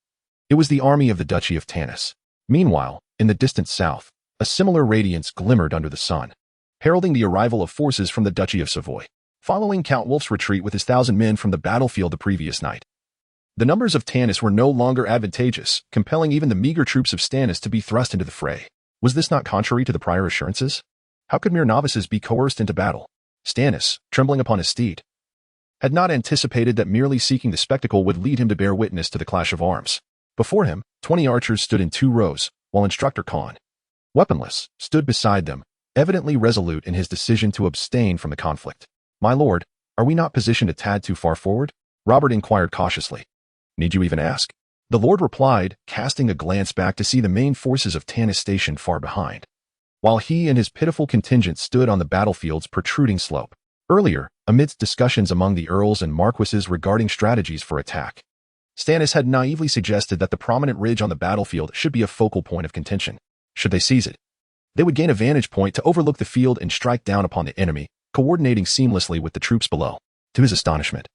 A: It was the army of the Duchy of Tanis. Meanwhile, in the distant south, a similar radiance glimmered under the sun, heralding the arrival of forces from the Duchy of Savoy, following Count Wolf's retreat with his 1,000 men from the battlefield the previous night. The numbers of Tanis were no longer advantageous, compelling even the meager troops of Stannis to be thrust into the fray. Was this not contrary to the prior assurances? How could mere novices be coerced into battle? Stannis, trembling upon his steed, had not anticipated that merely seeking the spectacle would lead him to bear witness to the clash of arms. Before him, 20 archers stood in 2 rows, while Instructor Khan, weaponless, stood beside them, evidently resolute in his decision to abstain from the conflict. My lord, are we not positioned a tad too far forward? Robert inquired cautiously. Need you even ask? The lord replied, casting a glance back to see the main forces of Tanis stationed far behind, while he and his pitiful contingent stood on the battlefield's protruding slope. Earlier, amidst discussions among the earls and marquises regarding strategies for attack, Stannis had naively suggested that the prominent ridge on the battlefield should be a focal point of contention. Should they seize it, they would gain a vantage point to overlook the field and strike down upon the enemy, coordinating seamlessly with the troops below. To his astonishment,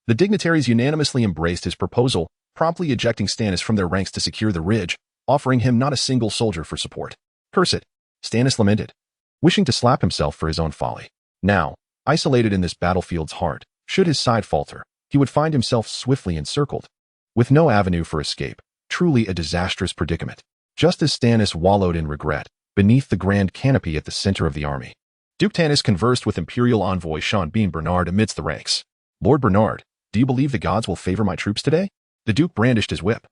A: the dignitaries unanimously embraced his proposal, promptly ejecting Stannis from their ranks to secure the ridge, offering him not a single soldier for support. Curse it, Stannis lamented, wishing to slap himself for his own folly. Now, isolated in this battlefield's heart, should his side falter, he would find himself swiftly encircled, with no avenue for escape. Truly a disastrous predicament. Just as Stannis wallowed in regret, beneath the grand canopy at the center of the army, Duke Tanis conversed with Imperial envoy Sean Bean Bernard amidst the ranks. Lord Bernard, do you believe the gods will favor my troops today? The Duke brandished his whip,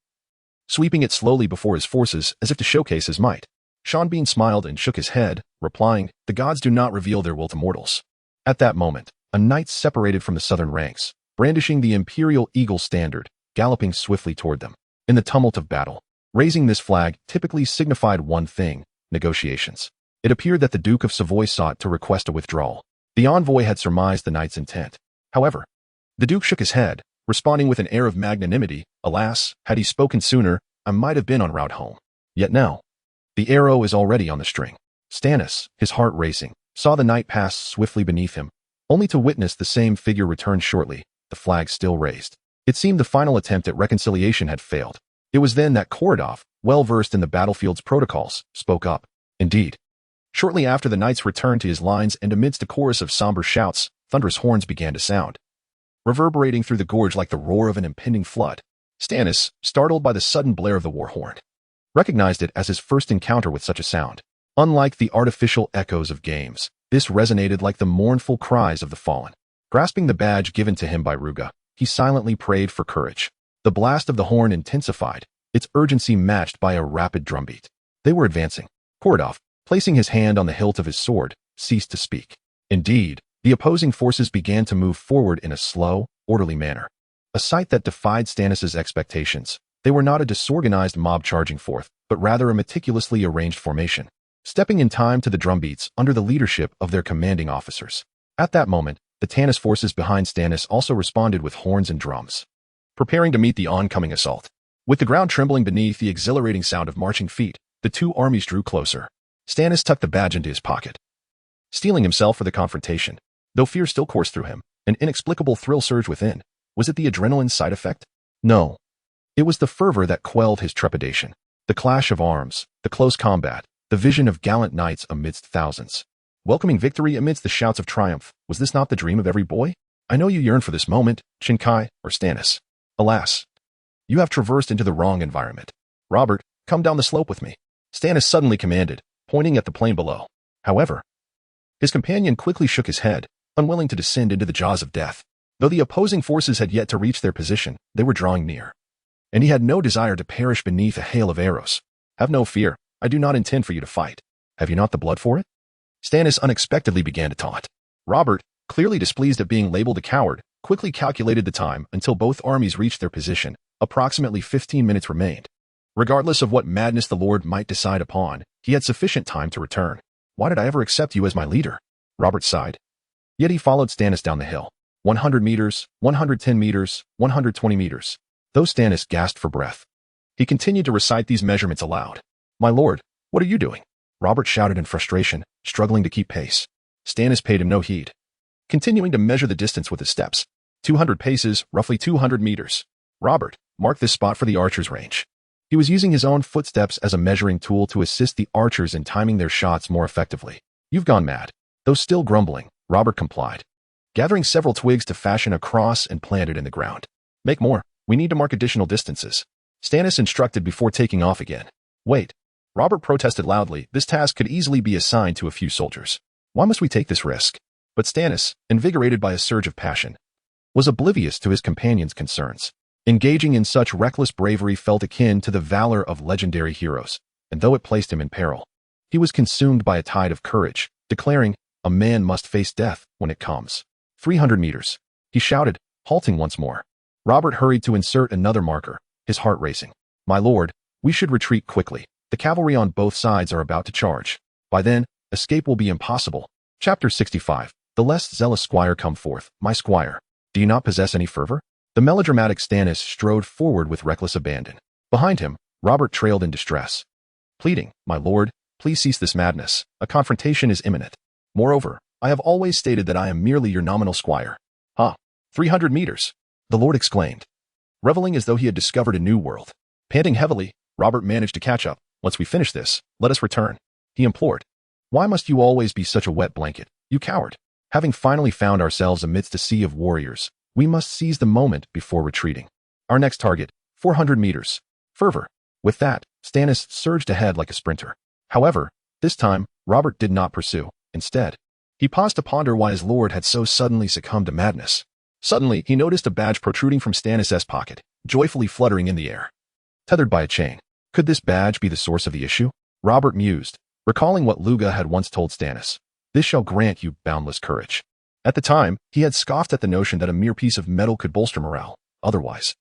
A: sweeping it slowly before his forces as if to showcase his might. Sean Bean smiled and shook his head, replying, The gods do not reveal their will to mortals. At that moment, a knight separated from the southern ranks, brandishing the Imperial Eagle standard, galloping swiftly toward them. In the tumult of battle, raising this flag typically signified one thing: negotiations. It appeared that the Duke of Savoy sought to request a withdrawal. The envoy had surmised the knight's intent. However, the Duke shook his head, responding with an air of magnanimity. Alas, had he spoken sooner, I might have been en route home. Yet now, the arrow is already on the string. Stannis, his heart racing, saw the knight pass swiftly beneath him, only to witness the same figure return shortly, the flag still raised. It seemed the final attempt at reconciliation had failed. It was then that Korodov, well-versed in the battlefield's protocols, spoke up. Indeed. Shortly after the knights returned to his lines and amidst a chorus of somber shouts, thunderous horns began to sound, reverberating through the gorge like the roar of an impending flood. Stannis, startled by the sudden blare of the war horn, recognized it as his first encounter with such a sound. Unlike the artificial echoes of games, this resonated like the mournful cries of the fallen. Grasping the badge given to him by Ruga, he silently prayed for courage. The blast of the horn intensified, its urgency matched by a rapid drumbeat. They were advancing. Korodov, placing his hand on the hilt of his sword, ceased to speak. Indeed, the opposing forces began to move forward in a slow, orderly manner, a sight that defied Stannis' expectations. They were not a disorganized mob charging forth, but rather a meticulously arranged formation, stepping in time to the drumbeats under the leadership of their commanding officers. At that moment, the Tanis forces behind Stannis also responded with horns and drums, preparing to meet the oncoming assault. With the ground trembling beneath the exhilarating sound of marching feet, the two armies drew closer. Stannis tucked the badge into his pocket, steeling himself for the confrontation. Though fear still coursed through him, an inexplicable thrill surged within. Was it the adrenaline side effect? No. It was the fervor that quelled his trepidation. The clash of arms, the close combat, the vision of gallant knights amidst thousands, welcoming victory amidst the shouts of triumph. Was this not the dream of every boy? I know you yearn for this moment, Chen Kai or Stannis. Alas, you have traversed into the wrong environment. Robert, come down the slope with me, Stannis suddenly commanded, pointing at the plain below. However, his companion quickly shook his head, unwilling to descend into the jaws of death. Though the opposing forces had yet to reach their position, they were drawing near, and he had no desire to perish beneath a hail of arrows. Have no fear, I do not intend for you to fight. Have you not the blood for it? Stannis unexpectedly began to taunt. Robert, clearly displeased at being labeled a coward, quickly calculated the time until both armies reached their position. Approximately 15 minutes remained. Regardless of what madness the Lord might decide upon, he had sufficient time to return. Why did I ever accept you as my leader? Robert sighed. Yet he followed Stannis down the hill. 100 meters, 110 meters, 120 meters. Though Stannis gasped for breath, he continued to recite these measurements aloud. My lord, what are you doing? Robert shouted in frustration, struggling to keep pace. Stannis paid him no heed, continuing to measure the distance with his steps. 200 paces, roughly 200 meters. Robert, mark this spot for the archer's range. He was using his own footsteps as a measuring tool to assist the archers in timing their shots more effectively. You've gone mad. Though still grumbling, Robert complied, gathering several twigs to fashion a cross and plant it in the ground. Make more. We need to mark additional distances, Stannis instructed before taking off again. Wait. Robert protested loudly. This task could easily be assigned to a few soldiers. Why must we take this risk? But Stannis, invigorated by a surge of passion, was oblivious to his companion's concerns. Engaging in such reckless bravery felt akin to the valor of legendary heroes, and though it placed him in peril, he was consumed by a tide of courage, declaring, a man must face death when it comes. 300 meters. He shouted, halting once more. Robert hurried to insert another marker, his heart racing. My lord, we should retreat quickly. The cavalry on both sides are about to charge. By then, escape will be impossible. Chapter 65. The less zealous squire come forth. My squire, do you not possess any fervor? The melodramatic Stannis strode forward with reckless abandon. Behind him, Robert trailed in distress, pleading, my lord, please cease this madness. A confrontation is imminent. Moreover, I have always stated that I am merely your nominal squire. 300 meters, the lord exclaimed, reveling as though he had discovered a new world. Panting heavily, Robert managed to catch up. Once we finish this, let us return, he implored. Why must you always be such a wet blanket, you coward? Having finally found ourselves amidst a sea of warriors, we must seize the moment before retreating. Our next target, 400 meters. Fervor. With that, Stannis surged ahead like a sprinter. However, this time, Robert did not pursue. Instead, he paused to ponder why his lord had so suddenly succumbed to madness. Suddenly, he noticed a badge protruding from Stannis' pocket, joyfully fluttering in the air, tethered by a chain. Could this badge be the source of the issue? Robert mused, recalling what Luga had once told Stannis. This shall grant you boundless courage. At the time, he had scoffed at the notion that a mere piece of metal could bolster morale. Otherwise,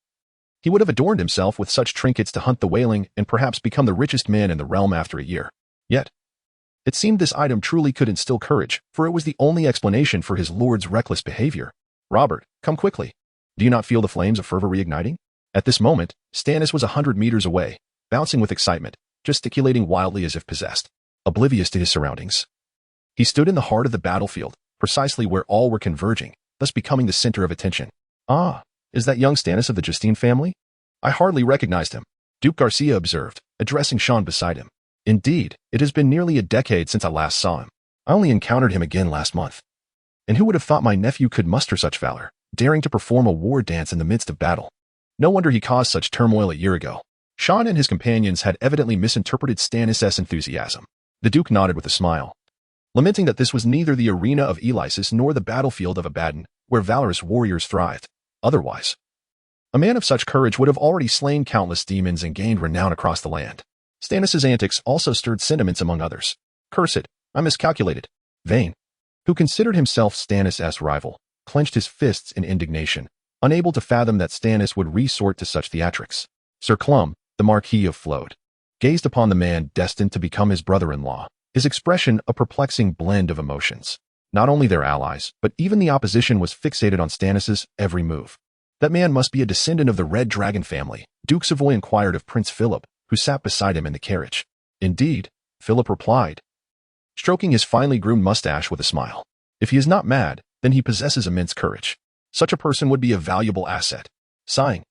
A: he would have adorned himself with such trinkets to hunt the wailing and perhaps become the richest man in the realm after a year. Yet, it seemed this item truly could instill courage, for it was the only explanation for his lord's reckless behavior. Robert, come quickly. Do you not feel the flames of fervor reigniting? At this moment, Stannis was 100 meters away, bouncing with excitement, gesticulating wildly as if possessed, oblivious to his surroundings. He stood in the heart of the battlefield, precisely where all were converging, thus becoming the center of attention. Ah, is that young Stannis of the Justine family? I hardly recognized him, Duke Garcia observed, addressing Sean beside him. Indeed, it has been nearly a decade since I last saw him. I only encountered him again last month. And who would have thought my nephew could muster such valor, daring to perform a war dance in the midst of battle? No wonder he caused such turmoil a year ago. Sean and his companions had evidently misinterpreted Stannis' enthusiasm. The Duke nodded with a smile, lamenting that this was neither the arena of Elysis nor the battlefield of Abaddon, where valorous warriors thrived. Otherwise, a man of such courage would have already slain countless demons and gained renown across the land. Stannis' antics also stirred sentiments among others. Cursed, I miscalculated. Vayne, who considered himself Stannis' rival, clenched his fists in indignation, unable to fathom that Stannis would resort to such theatrics. Sir Clum, the Marquis of Flode, gazed upon the man destined to become his brother-in-law, his expression a perplexing blend of emotions. Not only their allies, but even the opposition was fixated on Stannis' every move. That man must be a descendant of the Red Dragon family, Duke Savoy inquired of Prince Philip, who sat beside him in the carriage. Indeed, Philip replied, stroking his finely groomed mustache with a smile. If he is not mad, then he possesses immense courage. Such a person would be a valuable asset. Sighing,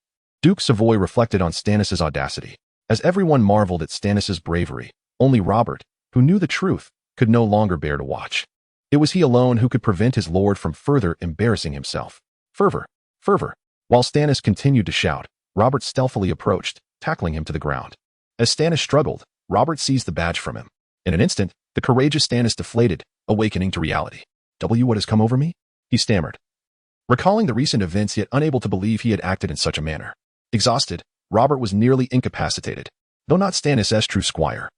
A: Duke Savoy reflected on Stannis' audacity. As everyone marveled at Stannis' bravery, only Robert, who knew the truth, could no longer bear to watch. It was he alone who could prevent his lord from further embarrassing himself. Fervor, fervor. While Stannis continued to shout, Robert stealthily approached, tackling him to the ground. As Stannis struggled, Robert seized the badge from him. In an instant, the courageous Stannis deflated, awakening to reality. What has come over me? He stammered, recalling the recent events yet unable to believe he had acted in such a manner. Exhausted, Robert was nearly incapacitated, though not Stannis' true squire.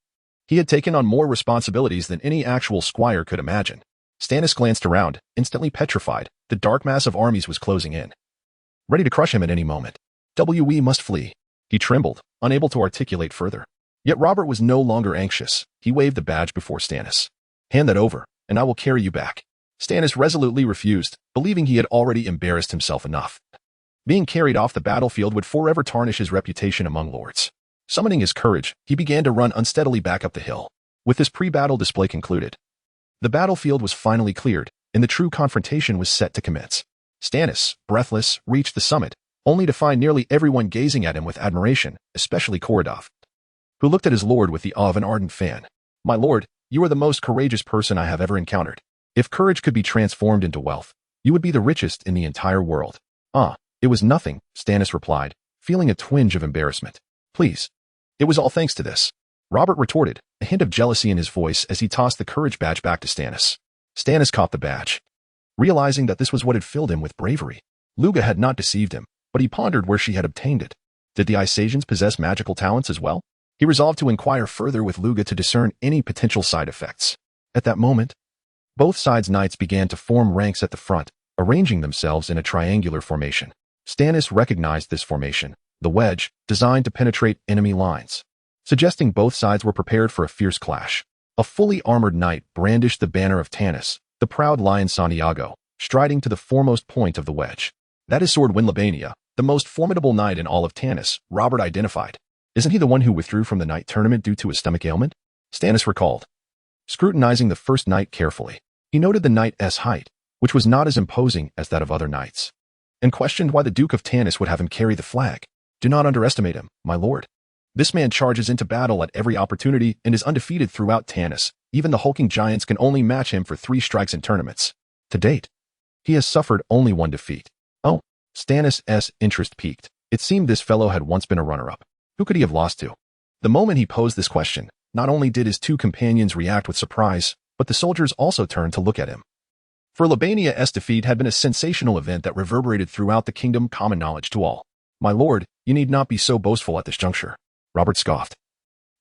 A: He had taken on more responsibilities than any actual squire could imagine. Stannis glanced around, instantly petrified. The dark mass of armies was closing in, ready to crush him at any moment. We must flee. He trembled, unable to articulate further. Yet Robert was no longer anxious. He waved the badge before Stannis. Hand that over, and I will carry you back. Stannis resolutely refused, believing he had already embarrassed himself enough. Being carried off the battlefield would forever tarnish his reputation among lords. Summoning his courage, he began to run unsteadily back up the hill. With this pre-battle display concluded, the battlefield was finally cleared, and the true confrontation was set to commence. Stannis, breathless, reached the summit, only to find nearly everyone gazing at him with admiration, especially Korodov, who looked at his lord with the awe of an ardent fan. My lord, you are the most courageous person I have ever encountered. If courage could be transformed into wealth, you would be the richest in the entire world. It was nothing, Stannis replied, feeling a twinge of embarrassment. Please. It was all thanks to this, Robert retorted, a hint of jealousy in his voice as he tossed the courage badge back to Stannis. Stannis caught the badge, realizing that this was what had filled him with bravery. Luga had not deceived him, but he pondered where she had obtained it. Did the Isasians possess magical talents as well? He resolved to inquire further with Luga to discern any potential side effects. At that moment, both sides' knights began to form ranks at the front, arranging themselves in a triangular formation. Stannis recognized this formation, the wedge, designed to penetrate enemy lines, suggesting both sides were prepared for a fierce clash. A fully armored knight brandished the banner of Tanis, the proud lion Santiago, striding to the foremost point of the wedge. That is Swordwind Labania, the most formidable knight in all of Tanis, Robert identified. Isn't he the one who withdrew from the knight tournament due to a stomach ailment? Stannis recalled, scrutinizing the first knight carefully. He noted the knight's height, which was not as imposing as that of other knights, and questioned why the Duke of Tanis would have him carry the flag. Do not underestimate him, my lord. This man charges into battle at every opportunity and is undefeated throughout Tanis. Even the hulking giants can only match him for 3 strikes in tournaments. To date, he has suffered only 1 defeat. Oh, Stannis' interest piqued. It seemed this fellow had once been a runner-up. Who could he have lost to? The moment he posed this question, not only did his 2 companions react with surprise, but the soldiers also turned to look at him. For Labania's defeat had been a sensational event that reverberated throughout the kingdom, common knowledge to all. My lord, you need not be so boastful at this juncture, Robert scoffed,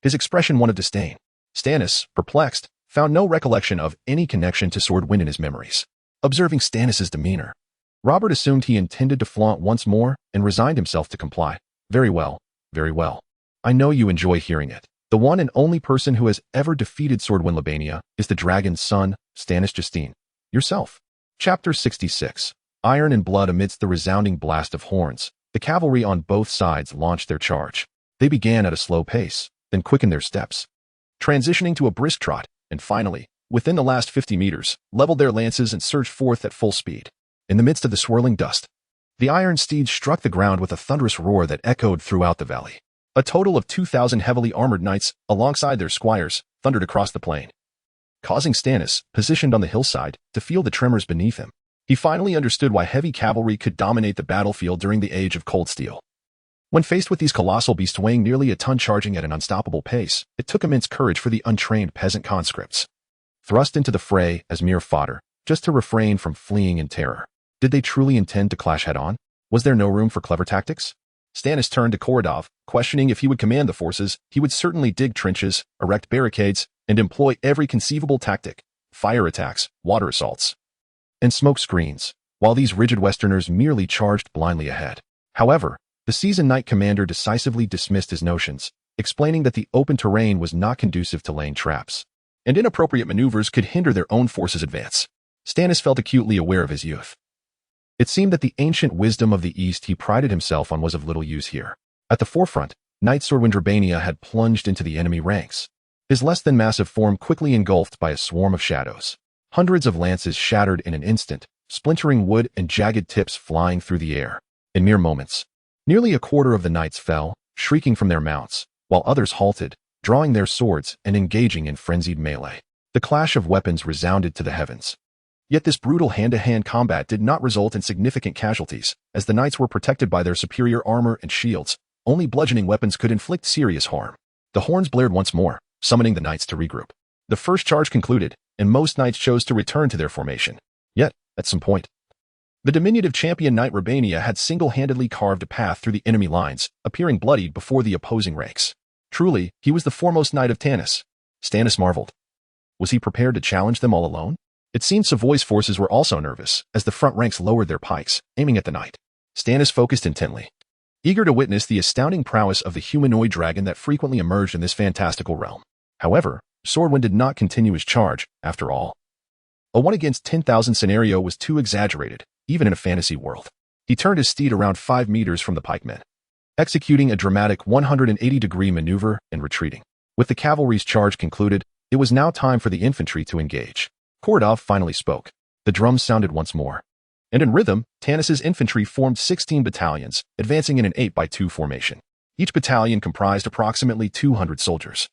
A: his expression one of disdain. Stannis, perplexed, found no recollection of any connection to Swordwind in his memories. Observing Stannis' demeanor, Robert assumed he intended to flaunt once more and resigned himself to comply. Very well, very well. I know you enjoy hearing it. The one and only person who has ever defeated Swordwind Labania is the dragon's son, Stannis Justine. Yourself. Chapter 66. Iron and blood. Amidst the resounding blast of horns, the cavalry on both sides launched their charge. They began at a slow pace, then quickened their steps, transitioning to a brisk trot, and finally, within the last 50 meters, leveled their lances and surged forth at full speed. In the midst of the swirling dust, the iron steeds struck the ground with a thunderous roar that echoed throughout the valley. A total of 2,000 heavily armored knights, alongside their squires, thundered across the plain, causing Stannis, positioned on the hillside, to feel the tremors beneath him. He finally understood why heavy cavalry could dominate the battlefield during the age of cold steel. When faced with these colossal beasts weighing nearly a ton charging at an unstoppable pace, it took immense courage for the untrained peasant conscripts, thrust into the fray as mere fodder, just to refrain from fleeing in terror. Did they truly intend to clash head-on? Was there no room for clever tactics? Stannis turned to Korodov, questioning if he would command the forces. He would certainly dig trenches, erect barricades, and employ every conceivable tactic: fire attacks, water assaults, and smoke screens, while these rigid Westerners merely charged blindly ahead. However, the seasoned knight commander decisively dismissed his notions, explaining that the open terrain was not conducive to laying traps, and inappropriate maneuvers could hinder their own forces' advance. Stannis felt acutely aware of his youth. It seemed that the ancient wisdom of the East he prided himself on was of little use here. At the forefront, Knight Swordwind Labania had plunged into the enemy ranks, his less-than-massive form quickly engulfed by a swarm of shadows. Hundreds of lances shattered in an instant, splintering wood and jagged tips flying through the air. In mere moments, nearly a quarter of the knights fell, shrieking from their mounts, while others halted, drawing their swords and engaging in frenzied melee. The clash of weapons resounded to the heavens. Yet this brutal hand-to-hand combat did not result in significant casualties, as the knights were protected by their superior armor and shields. Only bludgeoning weapons could inflict serious harm. The horns blared once more, summoning the knights to regroup. The first charge concluded, and most knights chose to return to their formation. Yet, at some point, the diminutive champion knight Rabania had single-handedly carved a path through the enemy lines, appearing bloodied before the opposing ranks. Truly, he was the foremost knight of Tanis. Stannis marveled. Was he prepared to challenge them all alone? It seemed Savoy's forces were also nervous, as the front ranks lowered their pikes, aiming at the knight. Stannis focused intently, eager to witness the astounding prowess of the humanoid dragon that frequently emerged in this fantastical realm. However, Swordwind did not continue his charge, after all. A 1 against 10,000 scenario was too exaggerated, even in a fantasy world. He turned his steed around 5 meters from the pikemen, executing a dramatic 180-degree maneuver and retreating. With the cavalry's charge concluded, it was now time for the infantry to engage. Kordov finally spoke. The drums sounded once more. And in rhythm, Tanis's infantry formed 16 battalions, advancing in an 8-by-2 formation. Each battalion comprised approximately 200 soldiers.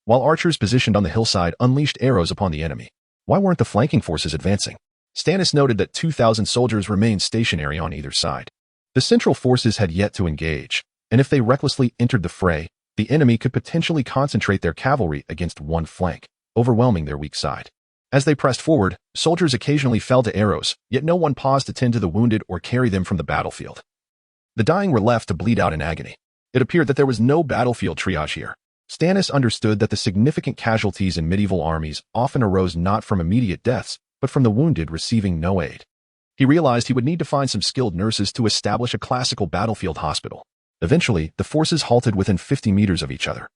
A: While archers positioned on the hillside unleashed arrows upon the enemy. Why weren't the flanking forces advancing? Stannis noted that 2,000 soldiers remained stationary on either side. The central forces had yet to engage, and if they recklessly entered the fray, the enemy could potentially concentrate their cavalry against one flank, overwhelming their weak side. As they pressed forward, soldiers occasionally fell to arrows, yet no one paused to tend to the wounded or carry them from the battlefield. The dying were left to bleed out in agony. It appeared that there was no battlefield triage here. Stannis understood that the significant casualties in medieval armies often arose not from immediate deaths, but from the wounded receiving no aid. He realized he would need to find some skilled nurses to establish a classical battlefield hospital. Eventually, the forces halted within 50 meters of each other.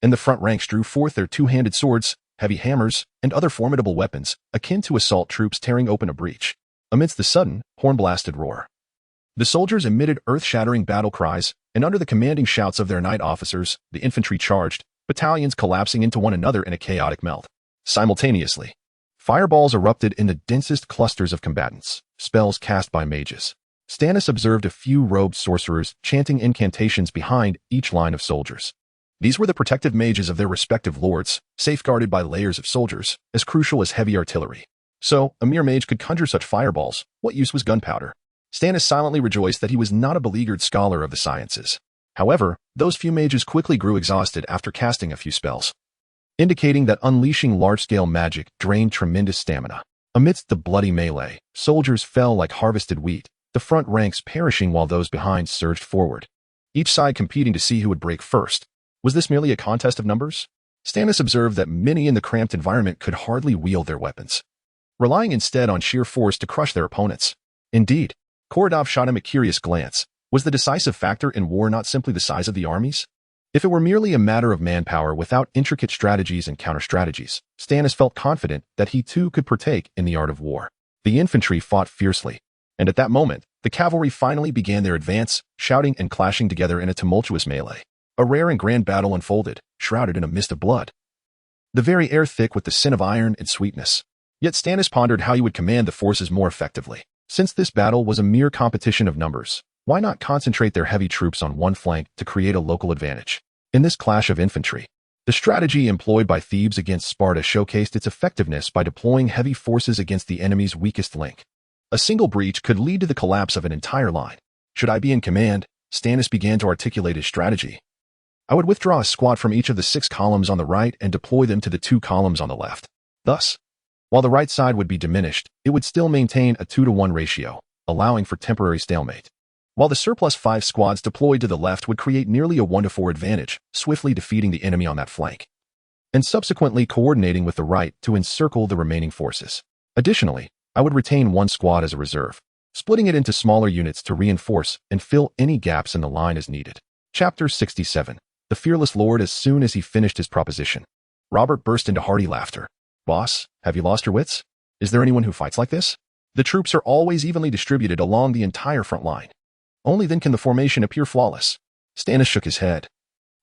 A: And the front ranks drew forth their two-handed swords, heavy hammers, and other formidable weapons, akin to assault troops tearing open a breach. Amidst the sudden, horn-blasted roar, the soldiers emitted earth-shattering battle cries, and under the commanding shouts of their knight officers, the infantry charged, battalions collapsing into one another in a chaotic melt. Simultaneously, fireballs erupted in the densest clusters of combatants, spells cast by mages. Stannis observed a few robed sorcerers chanting incantations behind each line of soldiers. These were the protective mages of their respective lords, safeguarded by layers of soldiers, as crucial as heavy artillery. So, a mere mage could conjure such fireballs. What use was gunpowder? Stannis silently rejoiced that he was not a beleaguered scholar of the sciences. However, those few mages quickly grew exhausted after casting a few spells, indicating that unleashing large-scale magic drained tremendous stamina. Amidst the bloody melee, soldiers fell like harvested wheat, the front ranks perishing while those behind surged forward, each side competing to see who would break first. Was this merely a contest of numbers? Stannis observed that many in the cramped environment could hardly wield their weapons, relying instead on sheer force to crush their opponents. Indeed, Kordov shot him a curious glance. Was the decisive factor in war not simply the size of the armies? If it were merely a matter of manpower without intricate strategies and counter-strategies, Stannis felt confident that he too could partake in the art of war. The infantry fought fiercely, and at that moment, the cavalry finally began their advance, shouting and clashing together in a tumultuous melee. A rare and grand battle unfolded, shrouded in a mist of blood, the very air thick with the scent of iron and sweetness. Yet Stannis pondered how he would command the forces more effectively. Since this battle was a mere competition of numbers, why not concentrate their heavy troops on one flank to create a local advantage? In this clash of infantry, the strategy employed by Thebes against Sparta showcased its effectiveness by deploying heavy forces against the enemy's weakest link. A single breach could lead to the collapse of an entire line. Should I be in command? Stannis began to articulate his strategy. I would withdraw a squad from each of the 6 columns on the right and deploy them to the 2 columns on the left. Thus, while the right side would be diminished, it would still maintain a 2-to-1 ratio, allowing for temporary stalemate. While the surplus 5 squads deployed to the left would create nearly a 1-to-4 advantage, swiftly defeating the enemy on that flank, and subsequently coordinating with the right to encircle the remaining forces. Additionally, I would retain 1 squad as a reserve, splitting it into smaller units to reinforce and fill any gaps in the line as needed. Chapter 67. The Fearless Lord. As soon as he finished his proposition, Robert burst into hearty laughter. Boss, have you lost your wits? Is there anyone who fights like this? The troops are always evenly distributed along the entire front line. Only then can the formation appear flawless. Stannis shook his head.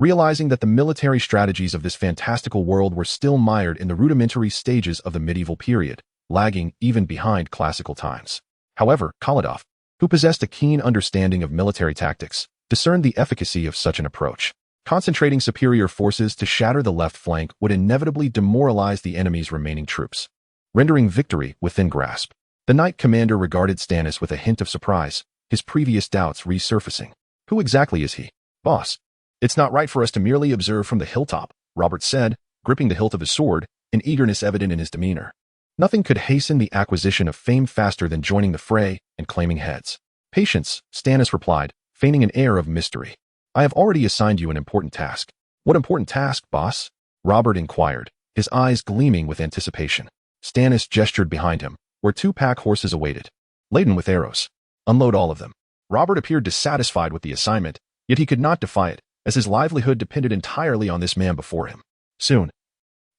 A: realizing that the military strategies of this fantastical world were still mired in the rudimentary stages of the medieval period, lagging even behind classical times. However, Kaladov, who possessed a keen understanding of military tactics, discerned the efficacy of such an approach. Concentrating superior forces to shatter the left flank would inevitably demoralize the enemy's remaining troops, rendering victory within grasp. The knight commander regarded Stannis with a hint of surprise, his previous doubts resurfacing. Who exactly is he? Boss. It's not right for us to merely observe from the hilltop, Robert said, gripping the hilt of his sword, an eagerness evident in his demeanor. Nothing could hasten the acquisition of fame faster than joining the fray and claiming heads. Patience, Stannis replied, feigning an air of mystery. I have already assigned you an important task. What important task, boss? Robert inquired, his eyes gleaming with anticipation. Stannis gestured behind him, where 2 pack horses awaited, laden with arrows. Unload all of them. Robert appeared dissatisfied with the assignment, yet he could not defy it, as his livelihood depended entirely on this man before him. Soon,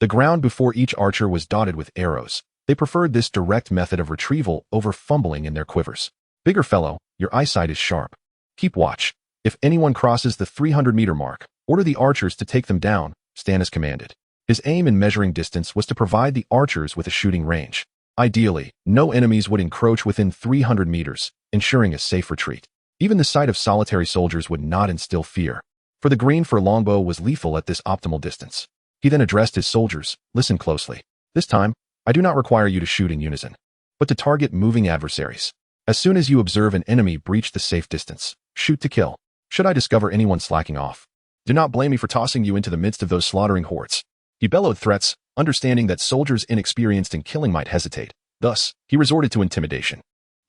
A: the ground before each archer was dotted with arrows. They preferred this direct method of retrieval over fumbling in their quivers. Bigger fellow, your eyesight is sharp. Keep watch. If anyone crosses the 300-meter mark, order the archers to take them down, Stannis commanded. His aim in measuring distance was to provide the archers with a shooting range. Ideally, no enemies would encroach within 300 meters, ensuring a safe retreat. Even the sight of solitary soldiers would not instill fear, for the green for longbow was lethal at this optimal distance. He then addressed his soldiers, listen closely. This time, I do not require you to shoot in unison, but to target moving adversaries. As soon as you observe an enemy breach the safe distance, shoot to kill. Should I discover anyone slacking off, do not blame me for tossing you into the midst of those slaughtering hordes. He bellowed threats, understanding that soldiers inexperienced in killing might hesitate. Thus, he resorted to intimidation.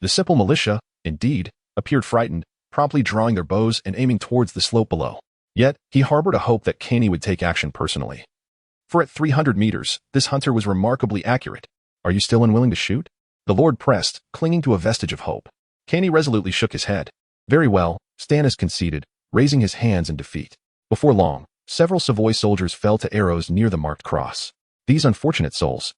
A: The simple militia, indeed, appeared frightened, promptly drawing their bows and aiming towards the slope below. Yet, he harbored a hope that Canny would take action personally. For at 300 meters, this hunter was remarkably accurate. Are you still unwilling to shoot? The Lord pressed, clinging to a vestige of hope. Canny resolutely shook his head. Very well, Stannis conceded, raising his hands in defeat. Before long, several Savoy soldiers fell to arrows near the marked cross. These unfortunate souls,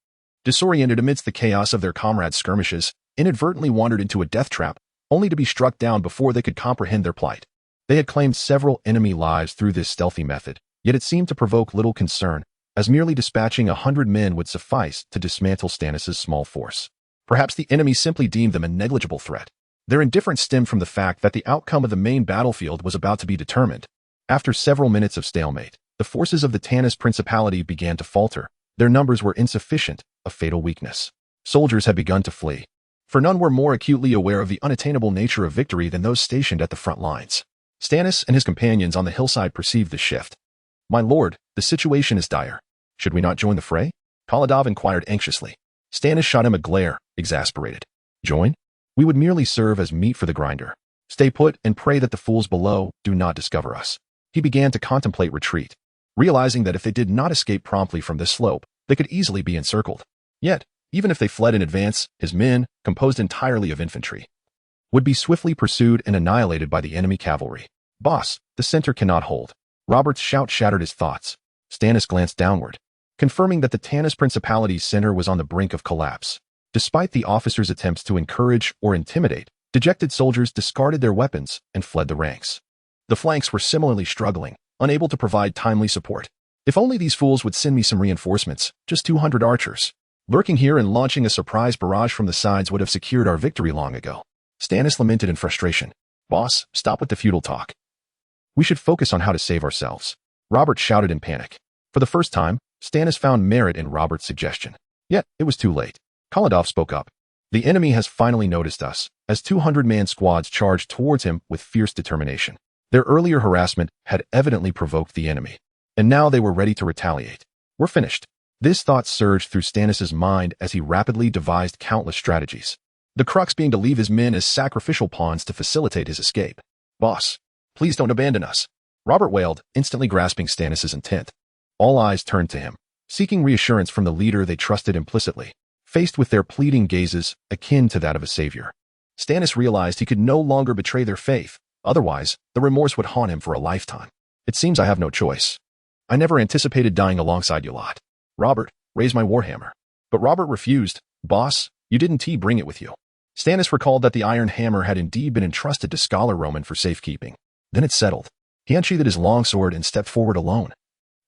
A: disoriented amidst the chaos of their comrades' skirmishes, inadvertently wandered into a death trap, only to be struck down before they could comprehend their plight. They had claimed several enemy lives through this stealthy method, yet it seemed to provoke little concern, as merely dispatching 100 men would suffice to dismantle Stannis' small force. Perhaps the enemy simply deemed them a negligible threat. Their indifference stemmed from the fact that the outcome of the main battlefield was about to be determined. After several minutes of stalemate, the forces of the Tanis Principality began to falter. Their numbers were insufficient, a fatal weakness. Soldiers had begun to flee, for none were more acutely aware of the unattainable nature of victory than those stationed at the front lines. Stannis and his companions on the hillside perceived the shift. My lord, the situation is dire. Should we not join the fray? Kaladov inquired anxiously. Stannis shot him a glare, exasperated. Join? We would merely serve as meat for the grinder. Stay put and pray that the fools below do not discover us. He began to contemplate retreat, realizing that if they did not escape promptly from this slope, they could easily be encircled. Yet, even if they fled in advance, his men, composed entirely of infantry, would be swiftly pursued and annihilated by the enemy cavalry. Boss, the center cannot hold. Robert's shout shattered his thoughts. Stannis glanced downward, confirming that the Tanis Principality's center was on the brink of collapse. Despite the officers' attempts to encourage or intimidate, dejected soldiers discarded their weapons and fled the ranks. The flanks were similarly struggling, unable to provide timely support. If only these fools would send me some reinforcements, just 200 archers. Lurking here and launching a surprise barrage from the sides would have secured our victory long ago. Stannis lamented in frustration. Boss, stop with the feudal talk. We should focus on how to save ourselves. Robert shouted in panic. For the first time, Stannis found merit in Robert's suggestion. Yet, it was too late. Kaladov spoke up. The enemy has finally noticed us, as 200-man squads charged towards him with fierce determination. Their earlier harassment had evidently provoked the enemy, and now they were ready to retaliate. We're finished. This thought surged through Stannis' mind as he rapidly devised countless strategies, the crux being to leave his men as sacrificial pawns to facilitate his escape. Boss, please don't abandon us. Robert wailed, instantly grasping Stannis' intent. All eyes turned to him, seeking reassurance from the leader they trusted implicitly, faced with their pleading gazes akin to that of a savior. Stannis realized he could no longer betray their faith, otherwise, the remorse would haunt him for a lifetime. It seems I have no choice. I never anticipated dying alongside you lot. Robert, raise my warhammer. But Robert refused. Boss, you didn't bring it with you. Stannis recalled that the iron hammer had indeed been entrusted to Scholar Roman for safekeeping. Then it settled. He unsheathed his longsword and stepped forward alone,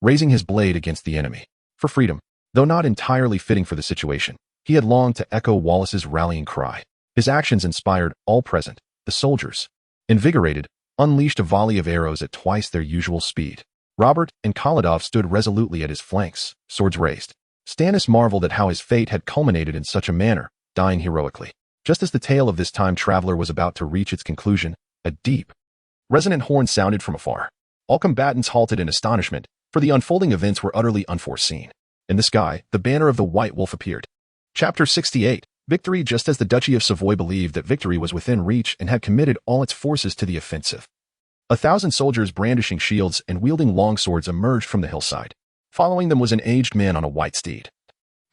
A: raising his blade against the enemy. For freedom. Though not entirely fitting for the situation, he had longed to echo Wallace's rallying cry. His actions inspired all present. The soldiers, invigorated, unleashed a volley of arrows at twice their usual speed. Robert and Kaladov stood resolutely at his flanks, swords raised. Stannis marveled at how his fate had culminated in such a manner, dying heroically. Just as the tale of this time traveler was about to reach its conclusion, a deep, resonant horn sounded from afar. All combatants halted in astonishment, for the unfolding events were utterly unforeseen. In the sky, the banner of the White Wolf appeared. Chapter 68. Victory. Just as the Duchy of Savoy believed that victory was within reach and had committed all its forces to the offensive, 1,000 soldiers brandishing shields and wielding longswords emerged from the hillside. Following them was an aged man on a white steed,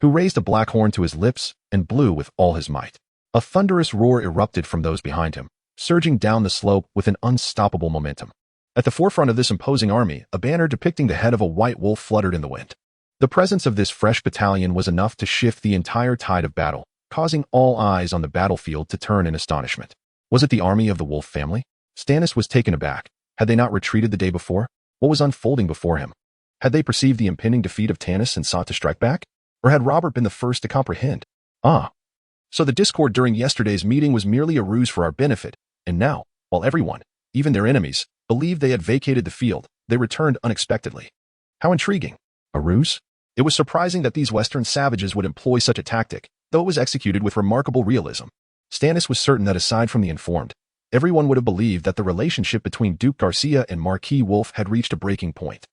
A: who raised a black horn to his lips and blew with all his might. A thunderous roar erupted from those behind him, surging down the slope with an unstoppable momentum. At the forefront of this imposing army, a banner depicting the head of a white wolf fluttered in the wind. The presence of this fresh battalion was enough to shift the entire tide of battle, causing all eyes on the battlefield to turn in astonishment. Was it the army of the Wolf family? Stannis was taken aback. Had they not retreated the day before? What was unfolding before him? Had they perceived the impending defeat of Tanis and sought to strike back? Or had Robert been the first to comprehend? So the discord during yesterday's meeting was merely a ruse for our benefit, and now, while everyone, even their enemies, believed they had vacated the field, they returned unexpectedly. How intriguing. A ruse? It was surprising that these Western savages would employ such a tactic, though it was executed with remarkable realism. Stannis was certain that aside from the informed, everyone would have believed that the relationship between Duke Garcia and Marquis Wolf had reached a breaking point.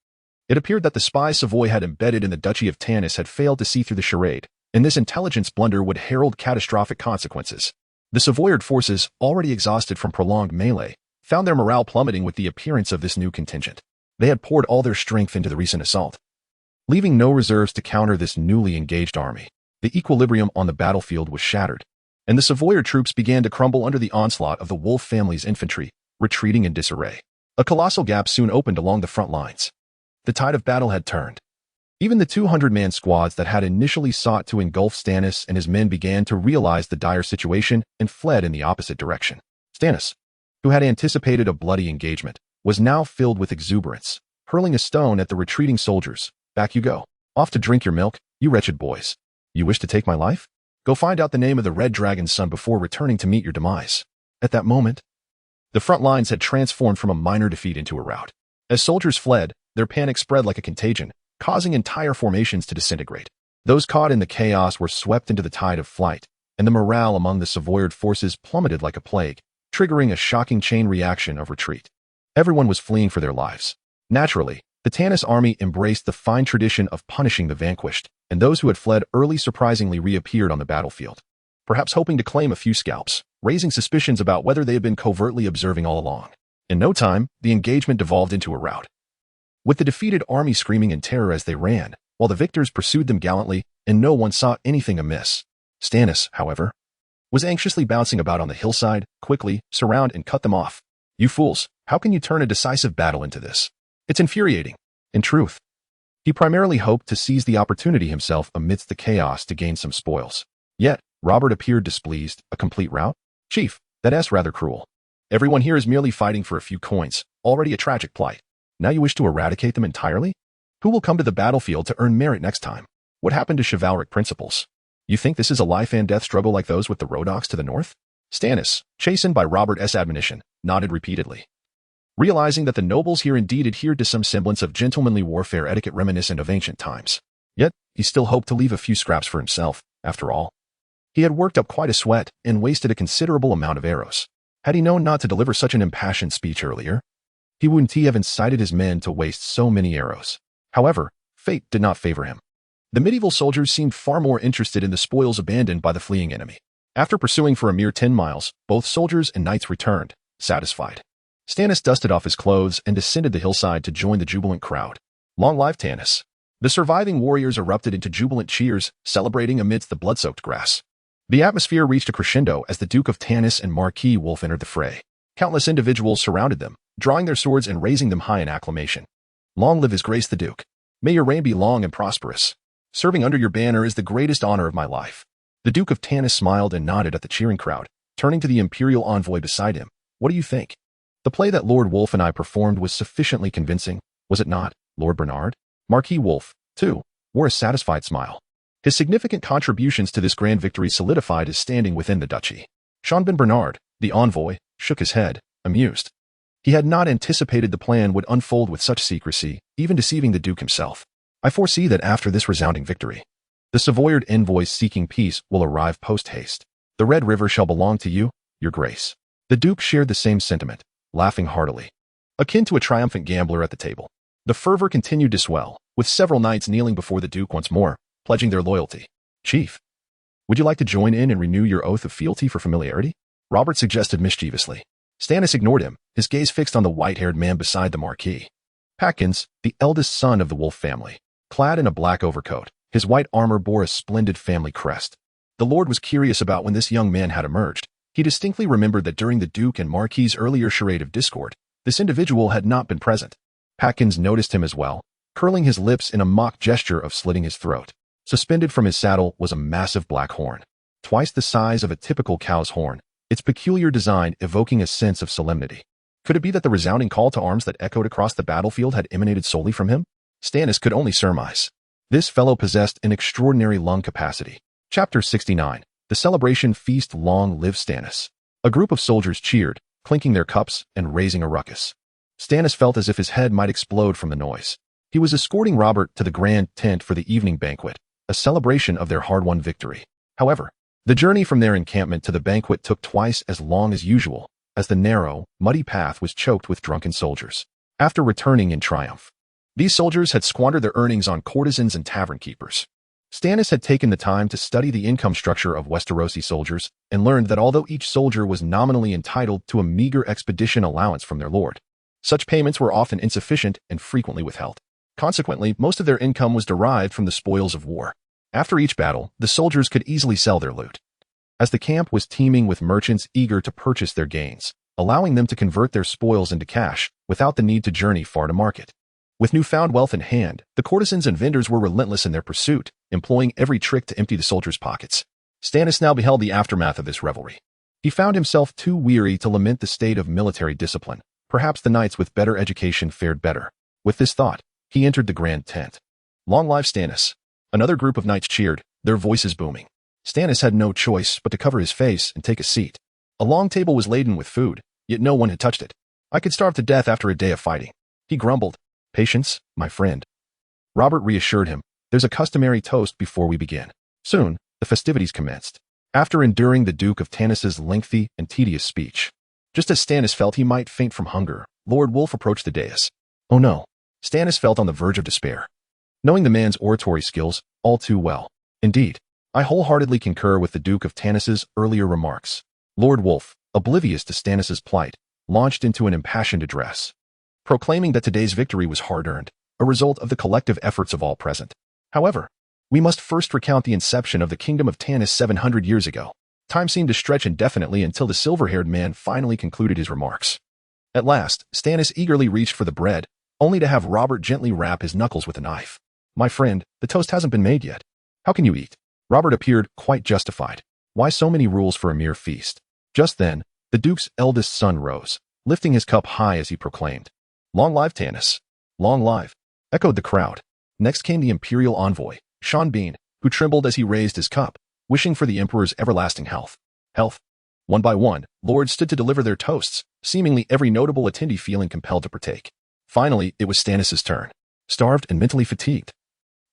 A: It appeared that the spies Savoy had embedded in the Duchy of Tanis had failed to see through the charade, and this intelligence blunder would herald catastrophic consequences. The Savoyard forces, already exhausted from prolonged melee, found their morale plummeting with the appearance of this new contingent. They had poured all their strength into the recent assault, leaving no reserves to counter this newly engaged army. The equilibrium on the battlefield was shattered, and the Savoyard troops began to crumble under the onslaught of the Wolf family's infantry, retreating in disarray. A colossal gap soon opened along the front lines. The tide of battle had turned. Even the 200-man squads that had initially sought to engulf Stannis and his men began to realize the dire situation and fled in the opposite direction. Stannis, who had anticipated a bloody engagement, was now filled with exuberance, hurling a stone at the retreating soldiers. Back you go. Off to drink your milk, you wretched boys. You wish to take my life? Go find out the name of the Red Dragon's son before returning to meet your demise. At that moment, the front lines had transformed from a minor defeat into a rout. As soldiers fled, their panic spread like a contagion, causing entire formations to disintegrate. Those caught in the chaos were swept into the tide of flight, and the morale among the Savoyard forces plummeted like a plague, triggering a shocking chain reaction of retreat. Everyone was fleeing for their lives. Naturally, the Tanis army embraced the fine tradition of punishing the vanquished, and those who had fled early surprisingly reappeared on the battlefield, perhaps hoping to claim a few scalps, raising suspicions about whether they had been covertly observing all along. In no time, the engagement devolved into a rout, with the defeated army screaming in terror as they ran, while the victors pursued them gallantly, and no one saw anything amiss. Stannis, however, was anxiously bouncing about on the hillside. Quickly, surround and cut them off. You fools, how can you turn a decisive battle into this? It's infuriating. In truth, he primarily hoped to seize the opportunity himself amidst the chaos to gain some spoils. Yet, Robert appeared displeased. A complete rout? Chief, that's rather cruel. Everyone here is merely fighting for a few coins, already a tragic plight. Now you wish to eradicate them entirely? Who will come to the battlefield to earn merit next time? What happened to chivalric principles? You think this is a life and death struggle like those with the Rodox to the north? Stannis, chastened by Robert's admonition, nodded repeatedly, realizing that the nobles here indeed adhered to some semblance of gentlemanly warfare etiquette reminiscent of ancient times. Yet, he still hoped to leave a few scraps for himself. After all, he had worked up quite a sweat and wasted a considerable amount of arrows. Had he known not to deliver such an impassioned speech earlier, he wouldn't have incited his men to waste so many arrows. However, fate did not favor him. The medieval soldiers seemed far more interested in the spoils abandoned by the fleeing enemy. After pursuing for a mere 10 miles, both soldiers and knights returned, satisfied. Stannis dusted off his clothes and descended the hillside to join the jubilant crowd. Long live Tanis! The surviving warriors erupted into jubilant cheers, celebrating amidst the blood-soaked grass. The atmosphere reached a crescendo as the Duke of Tanis and Marquis Wolf entered the fray. Countless individuals surrounded them, drawing their swords and raising them high in acclamation. Long live His Grace the Duke. May your reign be long and prosperous. Serving under your banner is the greatest honor of my life. The Duke of Tanis smiled and nodded at the cheering crowd, turning to the imperial envoy beside him. What do you think? The play that Lord Wolf and I performed was sufficiently convincing, was it not, Lord Bernard? Marquis Wolf, too, wore a satisfied smile. His significant contributions to this grand victory solidified his standing within the duchy. Jean Bernard, the envoy, shook his head, amused. He had not anticipated the plan would unfold with such secrecy, even deceiving the Duke himself. I foresee that after this resounding victory, the Savoyard envoys seeking peace will arrive post-haste. The Red River shall belong to you, your grace. The Duke shared the same sentiment, laughing heartily, akin to a triumphant gambler at the table. The fervor continued to swell, with several knights kneeling before the Duke once more, pledging their loyalty. Chief, would you like to join in and renew your oath of fealty for familiarity? Robert suggested mischievously. Stannis ignored him, his gaze fixed on the white-haired man beside the Marquis. Patkins, the eldest son of the Wolf family, clad in a black overcoat, his white armor bore a splendid family crest. The Lord was curious about when this young man had emerged. He distinctly remembered that during the Duke and Marquis's earlier charade of discord, this individual had not been present. Patkins noticed him as well, curling his lips in a mock gesture of slitting his throat. Suspended from his saddle was a massive black horn, twice the size of a typical cow's horn, its peculiar design evoking a sense of solemnity. Could it be that the resounding call to arms that echoed across the battlefield had emanated solely from him? Stannis could only surmise. This fellow possessed an extraordinary lung capacity. Chapter 69. The celebration feast. Long live Stannis. A group of soldiers cheered, clinking their cups and raising a ruckus. Stannis felt as if his head might explode from the noise. He was escorting Robert to the grand tent for the evening banquet, a celebration of their hard-won victory. However, the journey from their encampment to the banquet took twice as long as usual, as the narrow, muddy path was choked with drunken soldiers. After returning in triumph, these soldiers had squandered their earnings on courtesans and tavern keepers. Stannis had taken the time to study the income structure of Westerosi soldiers and learned that although each soldier was nominally entitled to a meager expedition allowance from their lord, such payments were often insufficient and frequently withheld. Consequently, most of their income was derived from the spoils of war. After each battle, the soldiers could easily sell their loot, as the camp was teeming with merchants eager to purchase their gains, allowing them to convert their spoils into cash without the need to journey far to market. With newfound wealth in hand, the courtesans and vendors were relentless in their pursuit, employing every trick to empty the soldiers' pockets. Stannis now beheld the aftermath of this revelry. He found himself too weary to lament the state of military discipline. Perhaps the knights with better education fared better. With this thought, he entered the grand tent. Long live Stannis. Another group of knights cheered, their voices booming. Stannis had no choice but to cover his face and take a seat. A long table was laden with food, yet no one had touched it. I could starve to death after a day of fighting, he grumbled. Patience, my friend. Robert reassured him. There's a customary toast before we begin. Soon, the festivities commenced. After enduring the Duke of Tannis's lengthy and tedious speech, just as Stannis felt he might faint from hunger, Lord Wolf approached the dais. Oh no. Stannis felt on the verge of despair, knowing the man's oratory skills all too well. Indeed, I wholeheartedly concur with the Duke of Tannis's earlier remarks. Lord Wolf, oblivious to Stannis's plight, launched into an impassioned address, proclaiming that today's victory was hard-earned, a result of the collective efforts of all present. However, we must first recount the inception of the Kingdom of Tannis 700 years ago. Time seemed to stretch indefinitely until the silver-haired man finally concluded his remarks. At last, Stannis eagerly reached for the bread, only to have Robert gently rap his knuckles with a knife. My friend, the toast hasn't been made yet. How can you eat? Robert appeared quite justified. Why so many rules for a mere feast? Just then, the Duke's eldest son rose, lifting his cup high as he proclaimed, Long live Tannis. Long live, echoed the crowd. Next came the imperial envoy, Sean Bean, who trembled as he raised his cup, wishing for the emperor's everlasting health. Health. One by one, lords stood to deliver their toasts, seemingly every notable attendee feeling compelled to partake. Finally, it was Stannis' turn. Starved and mentally fatigued,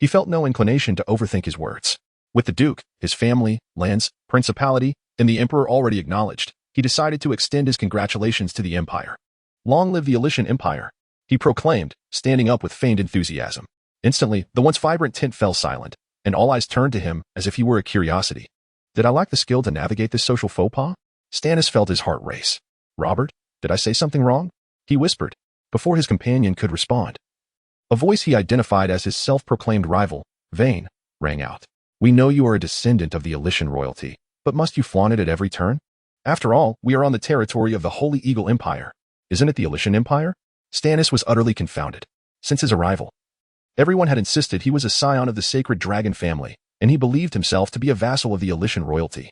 A: he felt no inclination to overthink his words. With the Duke, his family, lands, principality, and the emperor already acknowledged, he decided to extend his congratulations to the empire. Long live the Elysian Empire, he proclaimed, standing up with feigned enthusiasm. Instantly, the once vibrant tent fell silent, and all eyes turned to him as if he were a curiosity. Did I lack the skill to navigate this social faux pas? Stannis felt his heart race. Robert, did I say something wrong? He whispered, before his companion could respond. A voice he identified as his self-proclaimed rival, Vayne, rang out. We know you are a descendant of the Elysian royalty, but must you flaunt it at every turn? After all, we are on the territory of the Holy Eagle Empire. Isn't it the Elysian Empire? Stannis was utterly confounded. Since his arrival, everyone had insisted he was a scion of the sacred dragon family, and he believed himself to be a vassal of the Elysian royalty.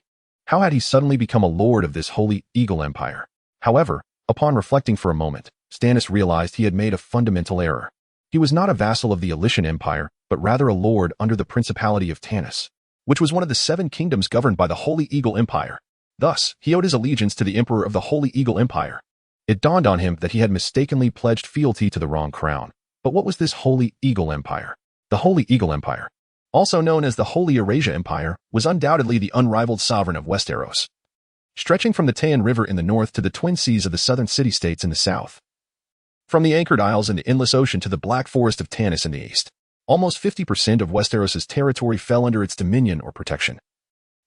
A: How had he suddenly become a lord of this Holy Eagle Empire? However, Upon reflecting for a moment, Stannis realized he had made a fundamental error. He was not a vassal of the Elysian Empire, but rather a lord under the Principality of Tanis, which was one of the 7 kingdoms governed by the Holy Eagle Empire. Thus, he owed his allegiance to the Emperor of the Holy Eagle Empire. It dawned on him that he had mistakenly pledged fealty to the wrong crown. But what was this Holy Eagle Empire? The Holy Eagle Empire, also known as the Holy Eurasia Empire, was undoubtedly the unrivaled sovereign of Westeros, stretching from the Teian River in the north to the twin seas of the southern city-states in the south. From the Anchored Isles in the Endless Ocean to the Black Forest of Tanis in the east, almost 50% of Westeros's territory fell under its dominion or protection,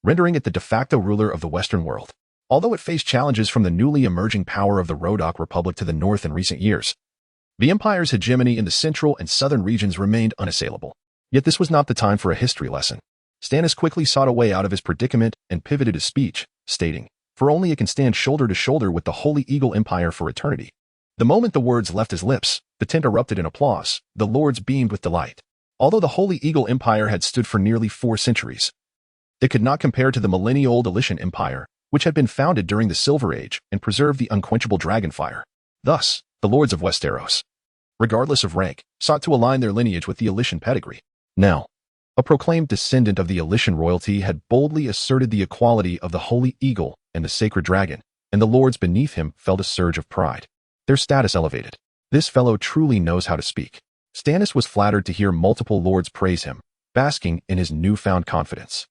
A: rendering it the de facto ruler of the Western world. Although it faced challenges from the newly emerging power of the Rhodok Republic to the north in recent years, the empire's hegemony in the central and southern regions remained unassailable. Yet this was not the time for a history lesson. Stannis quickly sought a way out of his predicament and pivoted his speech, stating, "For only it can stand shoulder to shoulder with the Holy Eagle Empire for eternity." The moment the words left his lips, the tent erupted in applause. The lords beamed with delight. Although the Holy Eagle Empire had stood for nearly 4 centuries, it could not compare to the millennia-old Elysian Empire, which had been founded during the Silver Age and preserved the unquenchable dragonfire. Thus, the lords of Westeros, regardless of rank, sought to align their lineage with the Elysian pedigree. Now, a proclaimed descendant of the Elysian royalty had boldly asserted the equality of the Holy Eagle and the sacred dragon, and the lords beneath him felt a surge of pride. Their status elevated. This fellow truly knows how to speak. Stannis was flattered to hear multiple lords praise him, basking in his newfound confidence.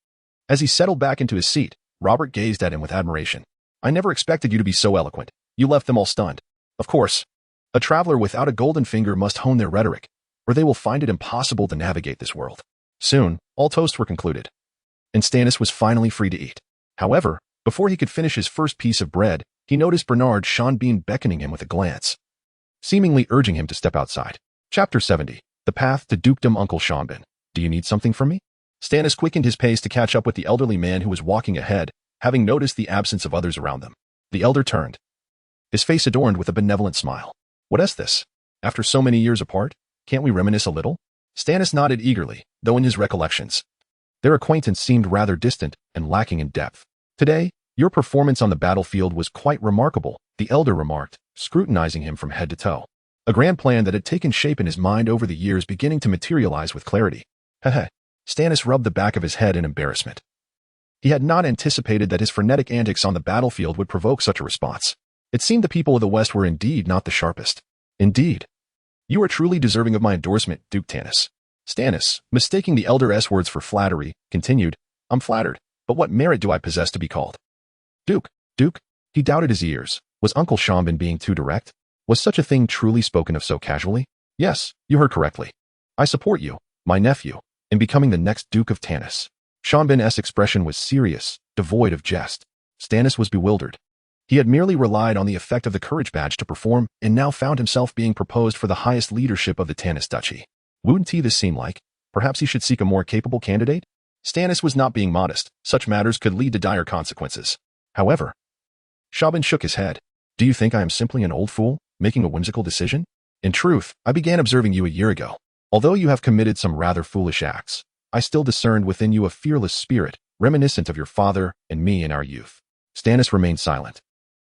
A: As he settled back into his seat, Robert gazed at him with admiration. "I never expected you to be so eloquent. You left them all stunned." Of course, a traveler without a golden finger must hone their rhetoric, or they will find it impossible to navigate this world. Soon, all toasts were concluded, and Stannis was finally free to eat. However, before he could finish his first piece of bread, he noticed Bernard Seanbean beckoning him with a glance, seemingly urging him to step outside. Chapter 70. The Path to Dukedom. Uncle Seanbean, do you need something from me? Stannis quickened his pace to catch up with the elderly man who was walking ahead, having noticed the absence of others around them. The elder turned, his face adorned with a benevolent smile. "What is this? After so many years apart, can't we reminisce a little?" Stannis nodded eagerly, though in his recollections, their acquaintance seemed rather distant and lacking in depth. "Today, your performance on the battlefield was quite remarkable," the elder remarked, scrutinizing him from head to toe. A grand plan that had taken shape in his mind over the years beginning to materialize with clarity. Heh. Stannis rubbed the back of his head in embarrassment. He had not anticipated that his frenetic antics on the battlefield would provoke such a response. It seemed the people of the West were indeed not the sharpest. "Indeed. You are truly deserving of my endorsement, Duke Tanis." Stannis, mistaking the elder's words for flattery, continued, "I'm flattered, but what merit do I possess to be called Duke?" Duke? He doubted his ears. Was Uncle Seanbean being too direct? Was such a thing truly spoken of so casually? "Yes, you heard correctly. I support you, my nephew, in becoming the next Duke of Tanis." Seanbean's expression was serious, devoid of jest. Stannis was bewildered. He had merely relied on the effect of the courage badge to perform, and now found himself being proposed for the highest leadership of the Tanis Duchy. Wouldn't he this seem like? Perhaps he should seek a more capable candidate? Stannis was not being modest. Such matters could lead to dire consequences. However, Seanbean shook his head. "Do you think I am simply an old fool, making a whimsical decision? In truth, I began observing you a year ago. Although you have committed some rather foolish acts, I still discerned within you a fearless spirit, reminiscent of your father and me in our youth." Stannis remained silent,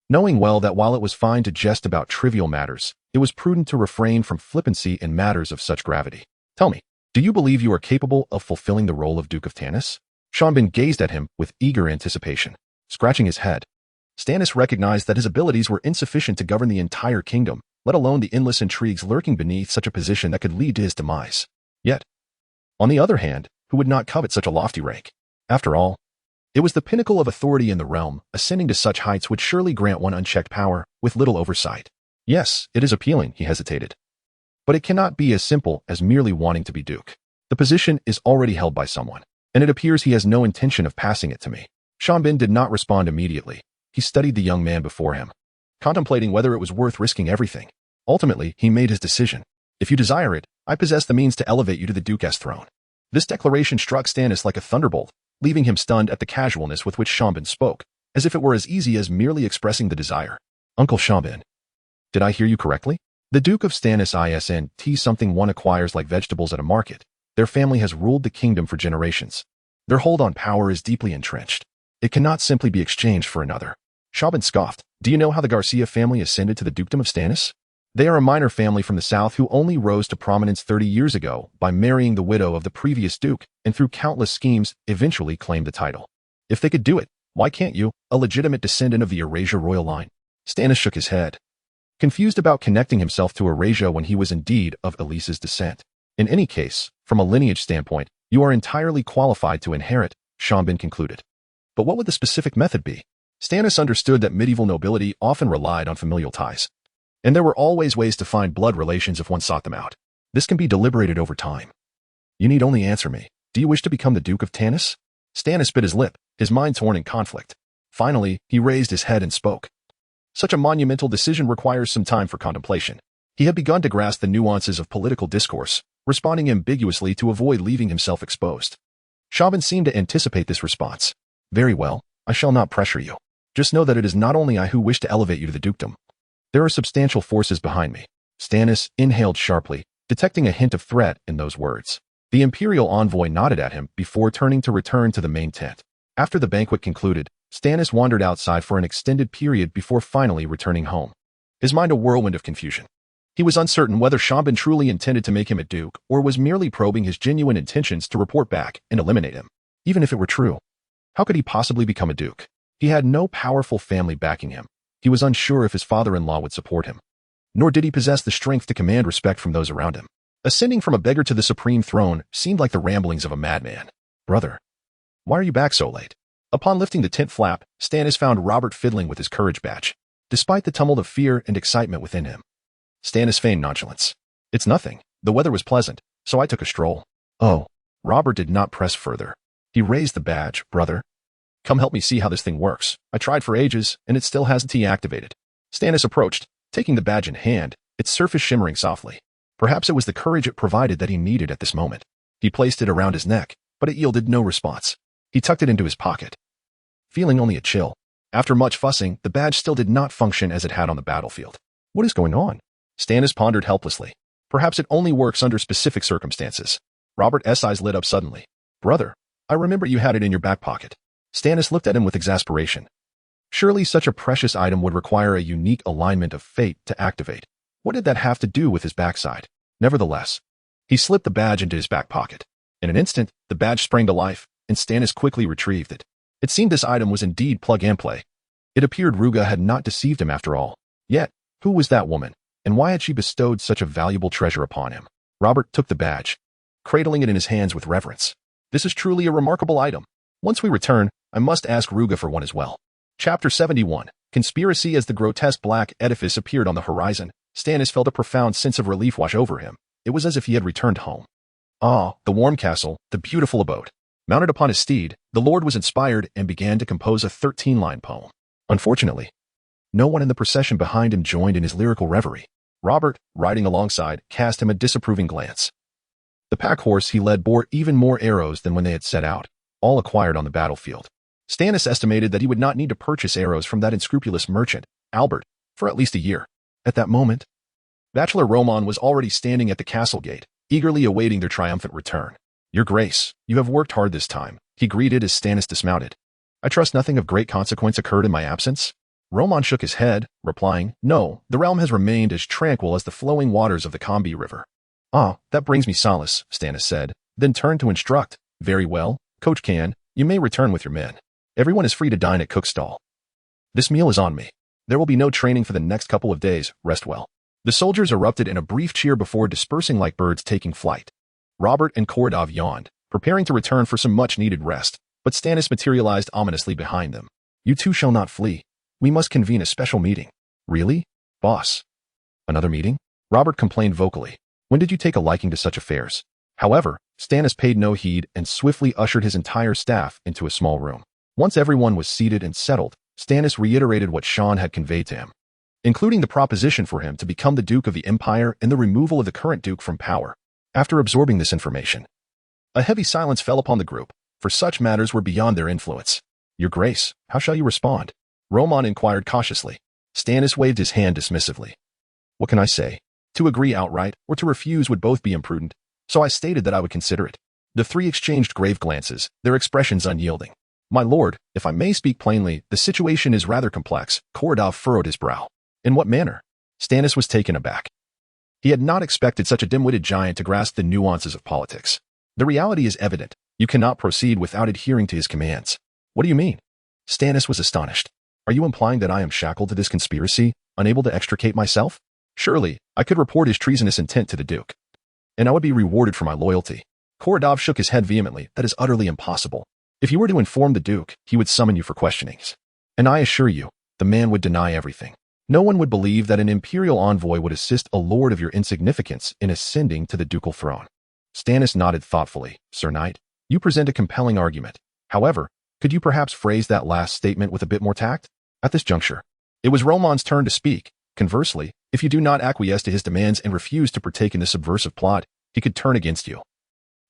A: knowing well that while it was fine to jest about trivial matters, it was prudent to refrain from flippancy in matters of such gravity. "Tell me, do you believe you are capable of fulfilling the role of Duke of Tanis?" Seanbean gazed at him with eager anticipation. Scratching his head, Stannis recognized that his abilities were insufficient to govern the entire kingdom, let alone the endless intrigues lurking beneath such a position that could lead to his demise. Yet, on the other hand, who would not covet such a lofty rank? After all, it was the pinnacle of authority in the realm. Ascending to such heights would surely grant one unchecked power, with little oversight. "Yes, it is appealing," he hesitated. "But it cannot be as simple as merely wanting to be Duke. The position is already held by someone, and it appears he has no intention of passing it to me." Seanbean did not respond immediately. He studied the young man before him, contemplating whether it was worth risking everything. Ultimately, he made his decision. "If you desire it, I possess the means to elevate you to the Duke's throne." This declaration struck Stannis like a thunderbolt, leaving him stunned at the casualness with which Seanbean spoke, as if it were as easy as merely expressing the desire. "Uncle Seanbean, did I hear you correctly? The Duke of Stannis isn't something one acquires like vegetables at a market. Their family has ruled the kingdom for generations. Their hold on power is deeply entrenched. It cannot simply be exchanged for another." Shaban scoffed. Do you know how the Garcia family ascended to the dukedom of Stannis? They are a minor family from the south who only rose to prominence 30 years ago by marrying the widow of the previous duke and through countless schemes eventually claimed the title. If they could do it, why can't you, a legitimate descendant of the Eurasia royal line? Stannis shook his head, confused about connecting himself to Eurasia when he was indeed of Elise's descent. In any case, from a lineage standpoint, you are entirely qualified to inherit, Shaban concluded. But what would the specific method be? Stannis understood that medieval nobility often relied on familial ties, and there were always ways to find blood relations if one sought them out. This can be deliberated over time. You need only answer me. Do you wish to become the Duke of Tanis? Stannis bit his lip, his mind torn in conflict. Finally, he raised his head and spoke. Such a monumental decision requires some time for contemplation. He had begun to grasp the nuances of political discourse, responding ambiguously to avoid leaving himself exposed. Shaban seemed to anticipate this response. Very well, I shall not pressure you. Just know that it is not only I who wish to elevate you to the dukedom. There are substantial forces behind me. Stannis inhaled sharply, detecting a hint of threat in those words. The imperial envoy nodded at him before turning to return to the main tent. After the banquet concluded, Stannis wandered outside for an extended period before finally returning home. His mind a whirlwind of confusion. He was uncertain whether Shaban truly intended to make him a duke or was merely probing his genuine intentions to report back and eliminate him. Even if it were true, how could he possibly become a duke? He had no powerful family backing him. He was unsure if his father-in-law would support him. Nor did he possess the strength to command respect from those around him. Ascending from a beggar to the supreme throne seemed like the ramblings of a madman. Brother, why are you back so late? Upon lifting the tent flap, Stannis found Robert fiddling with his courage badge, despite the tumult of fear and excitement within him. Stannis feigned nonchalance. It's nothing. The weather was pleasant, so I took a stroll. Oh, Robert did not press further. He raised the badge. Brother, come help me see how this thing works. I tried for ages, and it still hasn't deactivated. Stannis approached, taking the badge in hand, its surface shimmering softly. Perhaps it was the courage it provided that he needed at this moment. He placed it around his neck, but it yielded no response. He tucked it into his pocket, feeling only a chill. After much fussing, the badge still did not function as it had on the battlefield. What is going on? Stannis pondered helplessly. Perhaps it only works under specific circumstances. Robert's eyes lit up suddenly. Brother, I remember you had it in your back pocket. Stannis looked at him with exasperation. Surely such a precious item would require a unique alignment of fate to activate. What did that have to do with his backside? Nevertheless, he slipped the badge into his back pocket. In an instant, the badge sprang to life, and Stannis quickly retrieved it. It seemed this item was indeed plug-and-play. It appeared Ruga had not deceived him after all. Yet, who was that woman, and why had she bestowed such a valuable treasure upon him? Robert took the badge, cradling it in his hands with reverence. This is truly a remarkable item. Once we return, I must ask Ruga for one as well. Chapter 71. Conspiracy. As the grotesque black edifice appeared on the horizon, Stannis felt a profound sense of relief wash over him. It was as if he had returned home. Ah, the warm castle, the beautiful abode. Mounted upon his steed, the lord was inspired and began to compose a 13-line poem. Unfortunately, no one in the procession behind him joined in his lyrical reverie. Robert, riding alongside, cast him a disapproving glance. The pack horse he led bore even more arrows than when they had set out, all acquired on the battlefield. Stannis estimated that he would not need to purchase arrows from that unscrupulous merchant, Albert, for at least a year. At that moment, Bachelor Roman was already standing at the castle gate, eagerly awaiting their triumphant return. Your Grace, you have worked hard this time, he greeted as Stannis dismounted. I trust nothing of great consequence occurred in my absence? Roman shook his head, replying, No, the realm has remained as tranquil as the flowing waters of the Combi River. Ah, that brings me solace, Stannis said, then turned to instruct. Very well, Coach Can, you may return with your men. Everyone is free to dine at Cook's stall. This meal is on me. There will be no training for the next couple of days, rest well. The soldiers erupted in a brief cheer before dispersing like birds taking flight. Robert and Kordov yawned, preparing to return for some much-needed rest, but Stannis materialized ominously behind them. You two shall not flee. We must convene a special meeting. Really? Boss. Another meeting? Robert complained vocally. When did you take a liking to such affairs? However, Stannis paid no heed and swiftly ushered his entire staff into a small room. Once everyone was seated and settled, Stannis reiterated what Sean had conveyed to him, including the proposition for him to become the Duke of the Empire and the removal of the current Duke from power. After absorbing this information, a heavy silence fell upon the group, for such matters were beyond their influence. Your Grace, how shall you respond? Roman inquired cautiously. Stannis waved his hand dismissively. What can I say? To agree outright or to refuse would both be imprudent, so I stated that I would consider it. The three exchanged grave glances, their expressions unyielding. My lord, if I may speak plainly, the situation is rather complex. Korodov furrowed his brow. In what manner? Stannis was taken aback. He had not expected such a dim-witted giant to grasp the nuances of politics. The reality is evident. You cannot proceed without adhering to his commands. What do you mean? Stannis was astonished. Are you implying that I am shackled to this conspiracy, unable to extricate myself? Surely, I could report his treasonous intent to the Duke, and I would be rewarded for my loyalty. Korodov shook his head vehemently. That is utterly impossible. If you were to inform the Duke, he would summon you for questionings. And I assure you, the man would deny everything. No one would believe that an imperial envoy would assist a lord of your insignificance in ascending to the ducal throne. Stannis nodded thoughtfully. Sir Knight, you present a compelling argument. However, could you perhaps phrase that last statement with a bit more tact? At this juncture, it was Roman's turn to speak. Conversely, if you do not acquiesce to his demands and refuse to partake in this subversive plot, he could turn against you,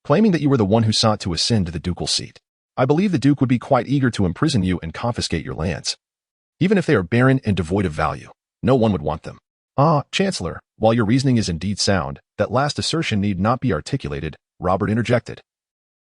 A: claiming that you were the one who sought to ascend to the ducal seat. I believe the Duke would be quite eager to imprison you and confiscate your lands. Even if they are barren and devoid of value, no one would want them. Ah, Chancellor, while your reasoning is indeed sound, that last assertion need not be articulated, Robert interjected,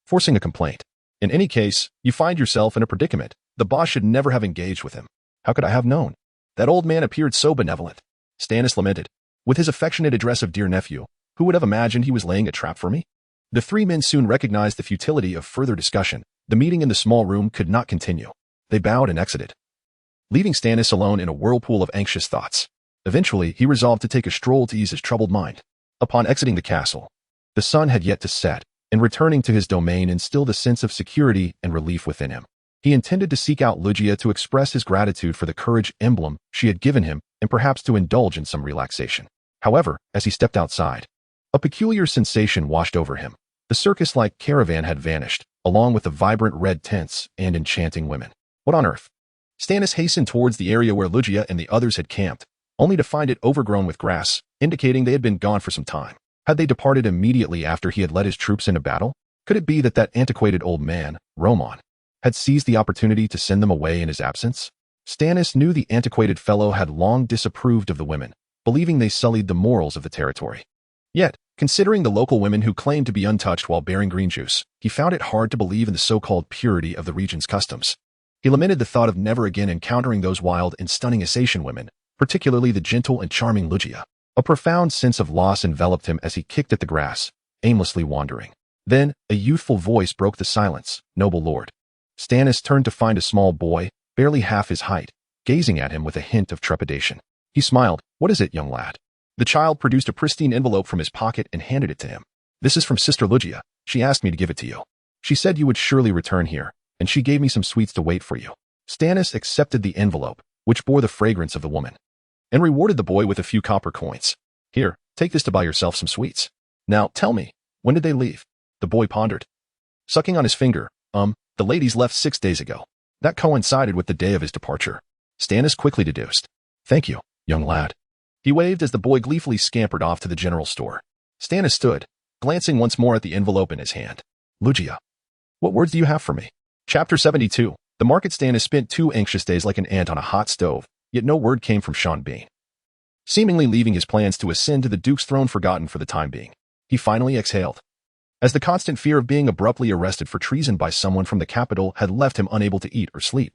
A: forcing a complaint. In any case, you find yourself in a predicament. The boss should never have engaged with him. How could I have known? That old man appeared so benevolent. Stannis lamented. With his affectionate address of dear nephew, who would have imagined he was laying a trap for me? The three men soon recognized the futility of further discussion. The meeting in the small room could not continue. They bowed and exited, leaving Stannis alone in a whirlpool of anxious thoughts. Eventually, he resolved to take a stroll to ease his troubled mind. Upon exiting the castle, the sun had yet to set, and returning to his domain instilled a sense of security and relief within him. He intended to seek out Lugia to express his gratitude for the courage emblem she had given him and perhaps to indulge in some relaxation. However, as he stepped outside, a peculiar sensation washed over him. The circus-like caravan had vanished, along with the vibrant red tents and enchanting women. What on earth? Stannis hastened towards the area where Lugia and the others had camped, only to find it overgrown with grass, indicating they had been gone for some time. Had they departed immediately after he had led his troops into battle? Could it be that that antiquated old man, Roman, had seized the opportunity to send them away in his absence? Stannis knew the antiquated fellow had long disapproved of the women, believing they sullied the morals of the territory. Yet, considering the local women who claimed to be untouched while bearing green juice, he found it hard to believe in the so-called purity of the region's customs. He lamented the thought of never again encountering those wild and stunning Assatian women, particularly the gentle and charming Lugia. A profound sense of loss enveloped him as he kicked at the grass, aimlessly wandering. Then, a youthful voice broke the silence. Noble lord. Stannis turned to find a small boy, barely half his height, gazing at him with a hint of trepidation. He smiled. What is it, young lad? The child produced a pristine envelope from his pocket and handed it to him. This is from Sister Lugia. She asked me to give it to you. She said you would surely return here, and she gave me some sweets to wait for you. Stannis accepted the envelope, which bore the fragrance of the woman, and rewarded the boy with a few copper coins. Here, take this to buy yourself some sweets. Now, tell me, when did they leave? The boy pondered, sucking on his finger. The ladies left 6 days ago. That coincided with the day of his departure. Stannis quickly deduced. Thank you, young lad. He waved as the boy gleefully scampered off to the general store. Stannis stood, glancing once more at the envelope in his hand. Lugia, what words do you have for me? Chapter 72. The market Stannis spent 2 anxious days like an ant on a hot stove, yet no word came from Sean Bean, seemingly leaving his plans to ascend to the Duke's throne forgotten for the time being. He finally exhaled, as the constant fear of being abruptly arrested for treason by someone from the capital had left him unable to eat or sleep,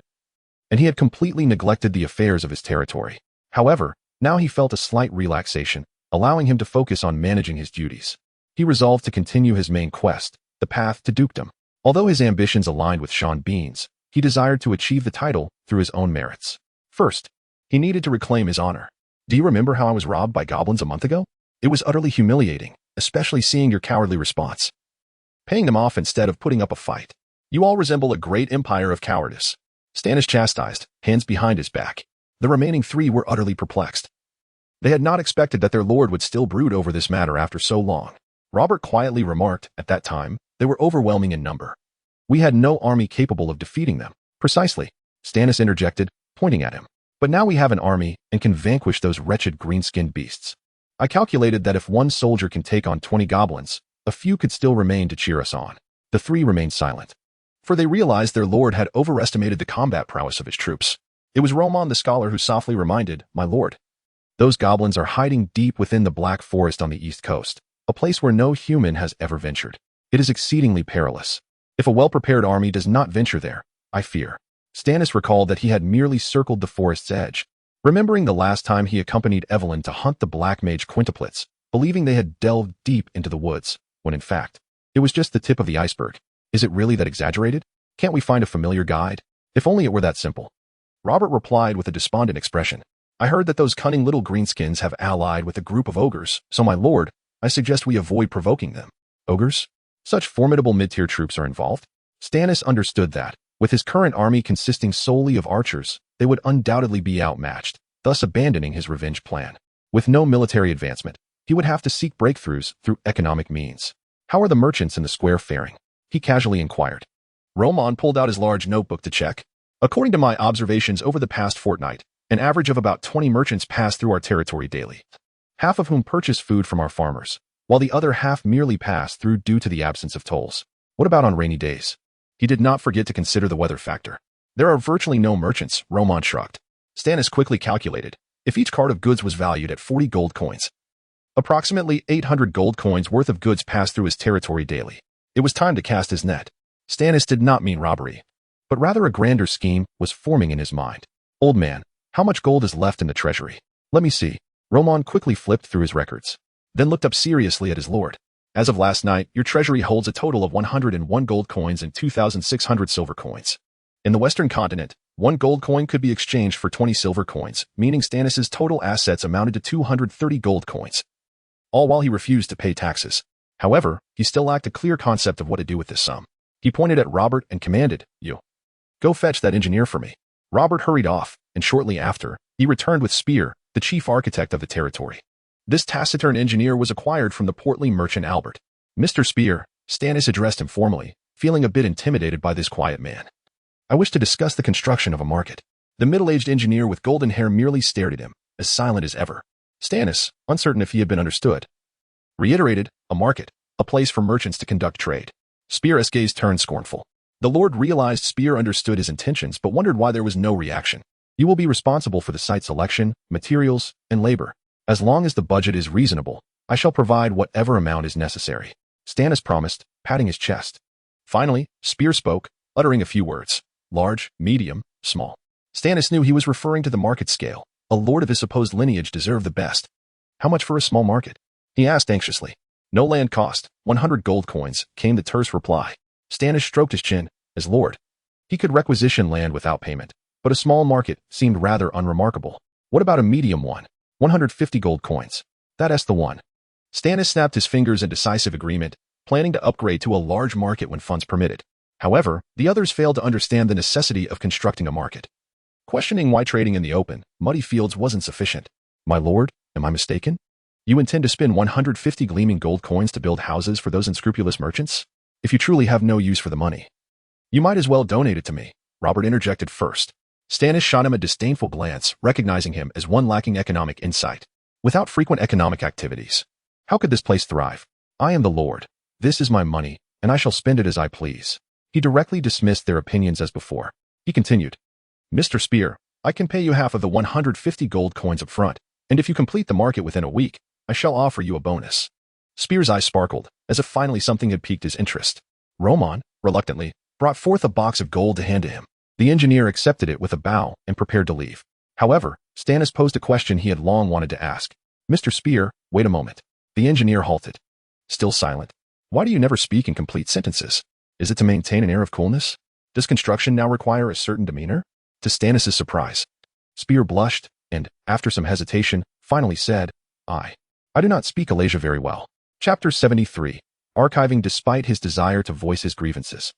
A: and he had completely neglected the affairs of his territory. However, now he felt a slight relaxation, allowing him to focus on managing his duties. He resolved to continue his main quest, the path to dukedom. Although his ambitions aligned with Sean Bean's, he desired to achieve the title through his own merits. First, he needed to reclaim his honor. Do you remember how I was robbed by goblins a month ago? It was utterly humiliating, especially seeing your cowardly response, paying them off instead of putting up a fight. You all resemble a great empire of cowardice. Stannis chastised, hands behind his back. The remaining 3 were utterly perplexed. They had not expected that their lord would still brood over this matter after so long. Robert quietly remarked, at that time, they were overwhelming in number. We had no army capable of defeating them. Precisely, Stannis interjected, pointing at him. But now we have an army and can vanquish those wretched green-skinned beasts. I calculated that if 1 soldier can take on 20 goblins, a few could still remain to cheer us on. The 3 remained silent, for they realized their lord had overestimated the combat prowess of his troops. It was Roman the scholar who softly reminded, my lord, those goblins are hiding deep within the Black Forest on the east coast, a place where no human has ever ventured. It is exceedingly perilous. If a well-prepared army does not venture there, I fear. Stannis recalled that he had merely circled the forest's edge, remembering the last time he accompanied Evelyn to hunt the black mage quintuplets, believing they had delved deep into the woods, when in fact, it was just the tip of the iceberg. Is it really that exaggerated? Can't we find a familiar guide? If only it were that simple. Robert replied with a despondent expression. I heard that those cunning little greenskins have allied with a group of ogres, so my lord, I suggest we avoid provoking them. Ogres? Such formidable mid-tier troops are involved? Stannis understood that, with his current army consisting solely of archers, they would undoubtedly be outmatched, thus abandoning his revenge plan. With no military advancement, he would have to seek breakthroughs through economic means. How are the merchants in the square faring? He casually inquired. Roman pulled out his large notebook to check. According to my observations over the past fortnight, an average of about 20 merchants pass through our territory daily, half of whom purchase food from our farmers, while the other half merely pass through due to the absence of tolls. What about on rainy days? He did not forget to consider the weather factor. There are virtually no merchants, Roman shrugged. Stannis quickly calculated. If each cart of goods was valued at 40 gold coins, approximately 800 gold coins worth of goods passed through his territory daily. It was time to cast his net. Stannis did not mean robbery, but rather a grander scheme was forming in his mind. Old man, how much gold is left in the treasury? Let me see. Roman quickly flipped through his records, then looked up seriously at his lord. As of last night, your treasury holds a total of 101 gold coins and 2,600 silver coins. In the Western continent, 1 gold coin could be exchanged for 20 silver coins, meaning Stannis' total assets amounted to 230 gold coins, all while he refused to pay taxes. However, he still lacked a clear concept of what to do with this sum. He pointed at Robert and commanded, You. Go fetch that engineer for me. Robert hurried off, and shortly after, he returned with Spear, the chief architect of the territory. This taciturn engineer was acquired from the portly merchant Albert. Mr. Spear, Stannis addressed him formally, feeling a bit intimidated by this quiet man. I wish to discuss the construction of a market. The middle-aged engineer with golden hair merely stared at him, as silent as ever. Stannis, uncertain if he had been understood, reiterated, a market, a place for merchants to conduct trade. Spear's gaze turned scornful. The lord realized Spear understood his intentions but wondered why there was no reaction. You will be responsible for the site selection, materials, and labor. As long as the budget is reasonable, I shall provide whatever amount is necessary. Stannis promised, patting his chest. Finally, Spear spoke, uttering a few words. Large, medium, small. Stannis knew he was referring to the market scale. A lord of his supposed lineage deserved the best. How much for a small market? He asked anxiously. No land cost, 100 gold coins, came the terse reply. Stannis stroked his chin. As lord, he could requisition land without payment, but a small market seemed rather unremarkable. What about a medium one? 150 gold coins. That's the one. Stannis snapped his fingers in decisive agreement, planning to upgrade to a large market when funds permitted. However, the others failed to understand the necessity of constructing a market. Questioning why trading in the open, muddy fields wasn't sufficient. My lord, am I mistaken? You intend to spend 150 gleaming gold coins to build houses for those unscrupulous merchants? If you truly have no use for the money, you might as well donate it to me, Robert interjected first. Stannis shot him a disdainful glance, recognizing him as one lacking economic insight. Without frequent economic activities, how could this place thrive? I am the lord. This is my money, and I shall spend it as I please. He directly dismissed their opinions as before. He continued, Mr. Spear, I can pay you half of the 150 gold coins up front, and if you complete the market within a week, I shall offer you a bonus. Spear's eyes sparkled, as if finally something had piqued his interest. Roman, reluctantly, brought forth a box of gold to hand to him. The engineer accepted it with a bow and prepared to leave. However, Stannis posed a question he had long wanted to ask. Mr. Spear, wait a moment. The engineer halted. Still silent. Why do you never speak in complete sentences? Is it to maintain an air of coolness? Does construction now require a certain demeanor? To Stannis' surprise, Spear blushed and, after some hesitation, finally said, I do not speak Alasia very well. Chapter 73. Archiving despite his desire to voice his grievances.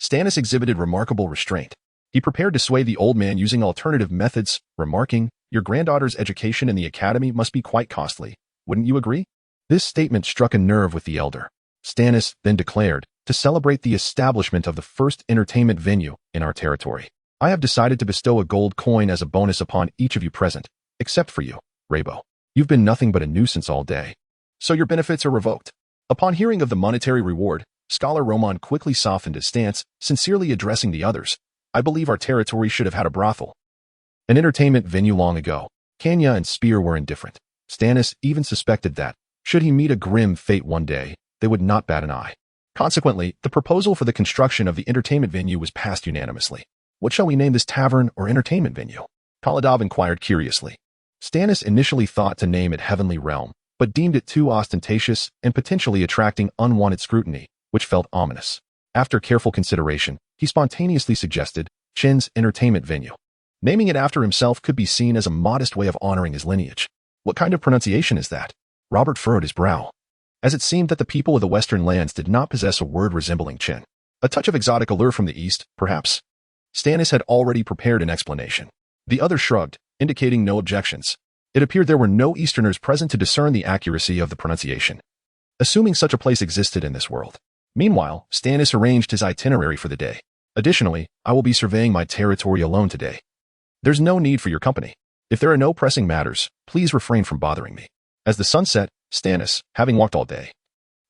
A: Stannis exhibited remarkable restraint. He prepared to sway the old man using alternative methods, remarking, Your granddaughter's education in the academy must be quite costly. Wouldn't you agree? This statement struck a nerve with the elder. Stannis then declared, to celebrate the establishment of the first entertainment venue in our territory, I have decided to bestow a gold coin as a bonus upon each of you present, except for you, Rabo. You've been nothing but a nuisance all day, so your benefits are revoked. Upon hearing of the monetary reward, Scholar Roman quickly softened his stance, sincerely addressing the others. I believe our territory should have had a brothel, an entertainment venue long ago. Kanya and Spear were indifferent. Stannis even suspected that, should he meet a grim fate one day, they would not bat an eye. Consequently, the proposal for the construction of the entertainment venue was passed unanimously. What shall we name this tavern or entertainment venue? Kaladov inquired curiously. Stannis initially thought to name it Heavenly Realm, but deemed it too ostentatious and potentially attracting unwanted scrutiny, which felt ominous. After careful consideration, he spontaneously suggested Chen's entertainment venue. Naming it after himself could be seen as a modest way of honoring his lineage. What kind of pronunciation is that? Robert furrowed his brow, as it seemed that the people of the Western lands did not possess a word resembling Chen. A touch of exotic allure from the East, perhaps? Stannis had already prepared an explanation. The other shrugged, indicating no objections. It appeared there were no Easterners present to discern the accuracy of the pronunciation, assuming such a place existed in this world. Meanwhile, Stannis arranged his itinerary for the day. Additionally, I will be surveying my territory alone today. There's no need for your company. If there are no pressing matters, please refrain from bothering me. As the sun set, Stannis, having walked all day,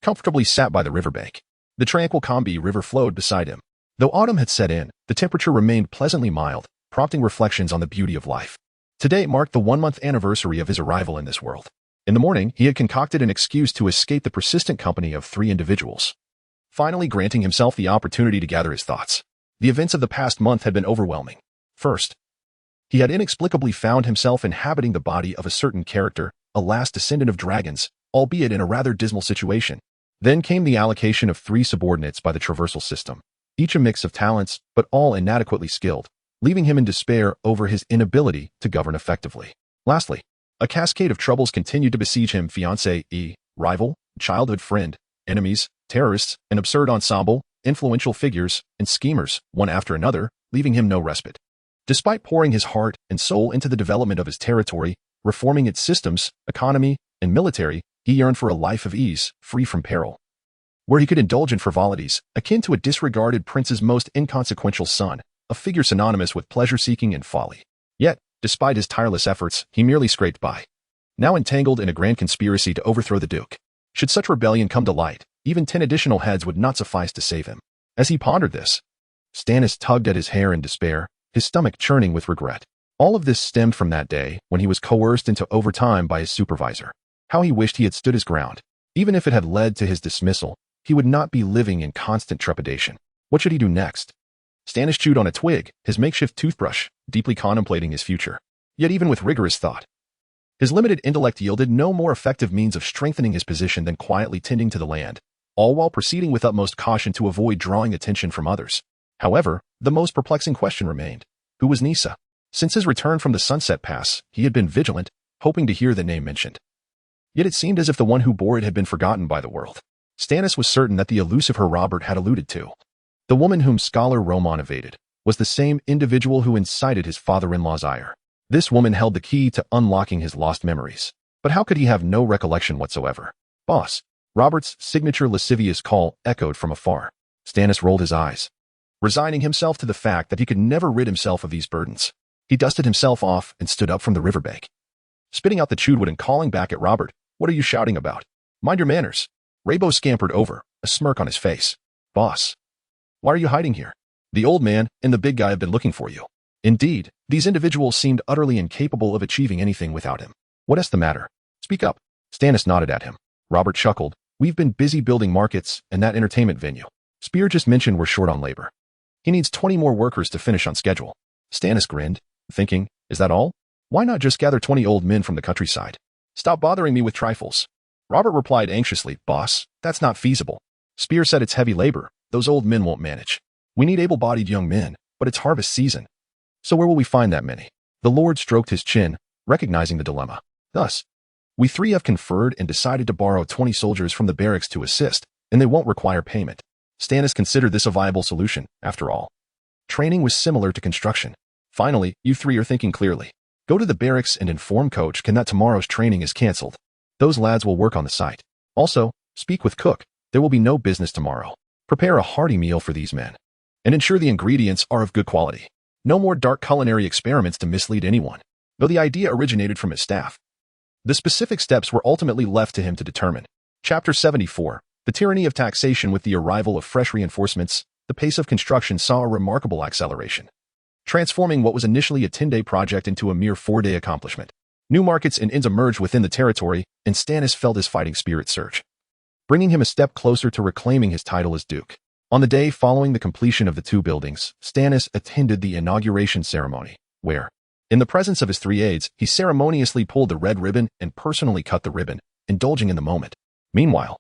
A: comfortably sat by the riverbank. The tranquil Combi River flowed beside him. Though autumn had set in, the temperature remained pleasantly mild, prompting reflections on the beauty of life. Today marked the 1-month anniversary of his arrival in this world. In the morning, he had concocted an excuse to escape the persistent company of 3 individuals, finally granting himself the opportunity to gather his thoughts. The events of the past month had been overwhelming. First, he had inexplicably found himself inhabiting the body of a certain character, a last descendant of dragons, albeit in a rather dismal situation. Then came the allocation of 3 subordinates by the traversal system, each a mix of talents, but all inadequately skilled, leaving him in despair over his inability to govern effectively. Lastly, a cascade of troubles continued to besiege him: fiancé, rival, childhood friend, enemies, terrorists, an absurd ensemble, influential figures, and schemers, one after another, leaving him no respite. Despite pouring his heart and soul into the development of his territory, reforming its systems, economy, and military, he yearned for a life of ease, free from peril, where he could indulge in frivolities, akin to a disregarded prince's most inconsequential son, a figure synonymous with pleasure-seeking and folly. Yet, despite his tireless efforts, he merely scraped by, now entangled in a grand conspiracy to overthrow the Duke. Should such rebellion come to light, even 10 additional heads would not suffice to save him. As he pondered this, Stannis tugged at his hair in despair, his stomach churning with regret. All of this stemmed from that day when he was coerced into overtime by his supervisor. How he wished he had stood his ground. Even if it had led to his dismissal, he would not be living in constant trepidation. What should he do next? Stannis chewed on a twig, his makeshift toothbrush, deeply contemplating his future. Yet even with rigorous thought, his limited intellect yielded no more effective means of strengthening his position than quietly tending to the land, all while proceeding with utmost caution to avoid drawing attention from others. However, the most perplexing question remained. Who was Nissa? Since his return from the Sunset Pass, he had been vigilant, hoping to hear the name mentioned. Yet it seemed as if the one who bore it had been forgotten by the world. Stannis was certain that the elusive her Robert had alluded to, the woman whom Scholar Roman evaded, was the same individual who incited his father-in-law's ire. This woman held the key to unlocking his lost memories. But how could he have no recollection whatsoever? Boss. Robert's signature lascivious call echoed from afar. Stannis rolled his eyes, resigning himself to the fact that he could never rid himself of these burdens. He dusted himself off and stood up from the riverbank, spitting out the chewed wood and calling back at Robert. What are you shouting about? Mind your manners. Raybo scampered over, a smirk on his face. Boss. Why are you hiding here? The old man and the big guy have been looking for you. Indeed, these individuals seemed utterly incapable of achieving anything without him. What is the matter? Speak up. Stannis nodded at him. Robert chuckled. We've been busy building markets and that entertainment venue. Spear just mentioned we're short on labor. He needs 20 more workers to finish on schedule. Stannis grinned, thinking, is that all? Why not just gather 20 old men from the countryside? Stop bothering me with trifles. Robert replied anxiously, Boss, that's not feasible. Spear said it's heavy labor. Those old men won't manage. We need able-bodied young men, but it's harvest season. So where will we find that many? The Lord stroked his chin, recognizing the dilemma. Thus, we 3 have conferred and decided to borrow 20 soldiers from the barracks to assist, and they won't require payment. Stannis considered this a viable solution, after all. Training was similar to construction. Finally, you 3 are thinking clearly. Go to the barracks and inform Coach Ken that tomorrow's training is cancelled. Those lads will work on the site. Also, speak with Cook. There will be no business tomorrow. Prepare a hearty meal for these men, and ensure the ingredients are of good quality. No more dark culinary experiments to mislead anyone. Though the idea originated from his staff, the specific steps were ultimately left to him to determine. Chapter 74. The tyranny of taxation. With the arrival of fresh reinforcements, the pace of construction saw a remarkable acceleration, transforming what was initially a 10-day project into a mere 4-day accomplishment. New markets and inns emerged within the territory, and Stannis felt his fighting spirit surge, bringing him a step closer to reclaiming his title as Duke. On the day following the completion of the two buildings, Stannis attended the inauguration ceremony, where, in the presence of his three aides, he ceremoniously pulled the red ribbon and personally cut the ribbon, indulging in the moment. Meanwhile,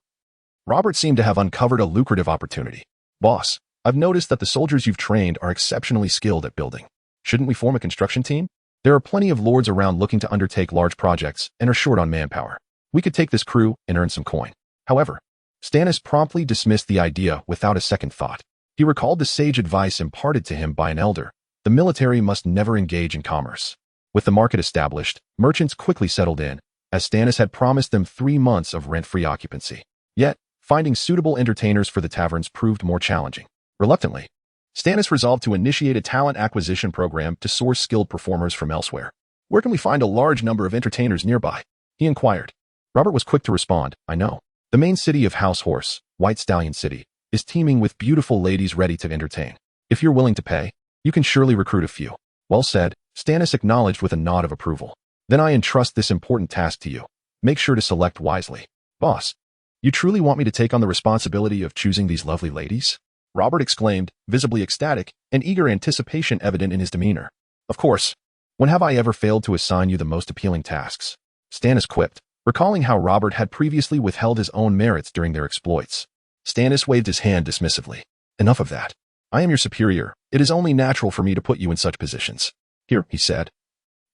A: Robert seemed to have uncovered a lucrative opportunity. "Boss, I've noticed that the soldiers you've trained are exceptionally skilled at building. Shouldn't we form a construction team? There are plenty of lords around looking to undertake large projects and are short on manpower. We could take this crew and earn some coin." However, Stannis promptly dismissed the idea without a second thought. He recalled the sage advice imparted to him by an elder: the military must never engage in commerce. With the market established, merchants quickly settled in, as Stannis had promised them 3 months of rent-free occupancy. Yet, finding suitable entertainers for the taverns proved more challenging. Reluctantly, Stannis resolved to initiate a talent acquisition program to source skilled performers from elsewhere. "Where can we find a large number of entertainers nearby?" he inquired. Robert was quick to respond. "I know. The main city of House Horse, White Stallion City, is teeming with beautiful ladies ready to entertain. If you're willing to pay, you can surely recruit a few." "Well said," Stannis acknowledged with a nod of approval. "Then I entrust this important task to you. Make sure to select wisely." "Boss, you truly want me to take on the responsibility of choosing these lovely ladies?" Robert exclaimed, visibly ecstatic, and eager anticipation evident in his demeanor. "Of course. When have I ever failed to assign you the most appealing tasks?" Stannis quipped, recalling how Robert had previously withheld his own merits during their exploits. Stannis waved his hand dismissively. "Enough of that. I am your superior. It is only natural for me to put you in such positions. Here," he said,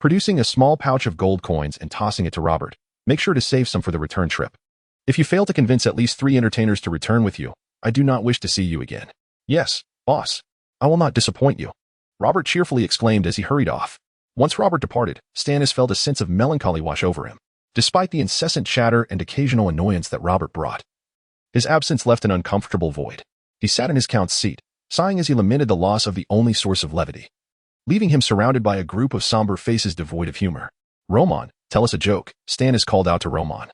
A: producing a small pouch of gold coins and tossing it to Robert. "Make sure to save some for the return trip. If you fail to convince at least 3 entertainers to return with you, I do not wish to see you again." "Yes, boss. I will not disappoint you," Robert cheerfully exclaimed as he hurried off. Once Robert departed, Stannis felt a sense of melancholy wash over him. Despite the incessant chatter and occasional annoyance that Robert brought, his absence left an uncomfortable void. He sat in his count's seat, sighing as he lamented the loss of the only source of levity, leaving him surrounded by a group of somber faces devoid of humor. "Roman, tell us a joke," Stannis called out to Roman,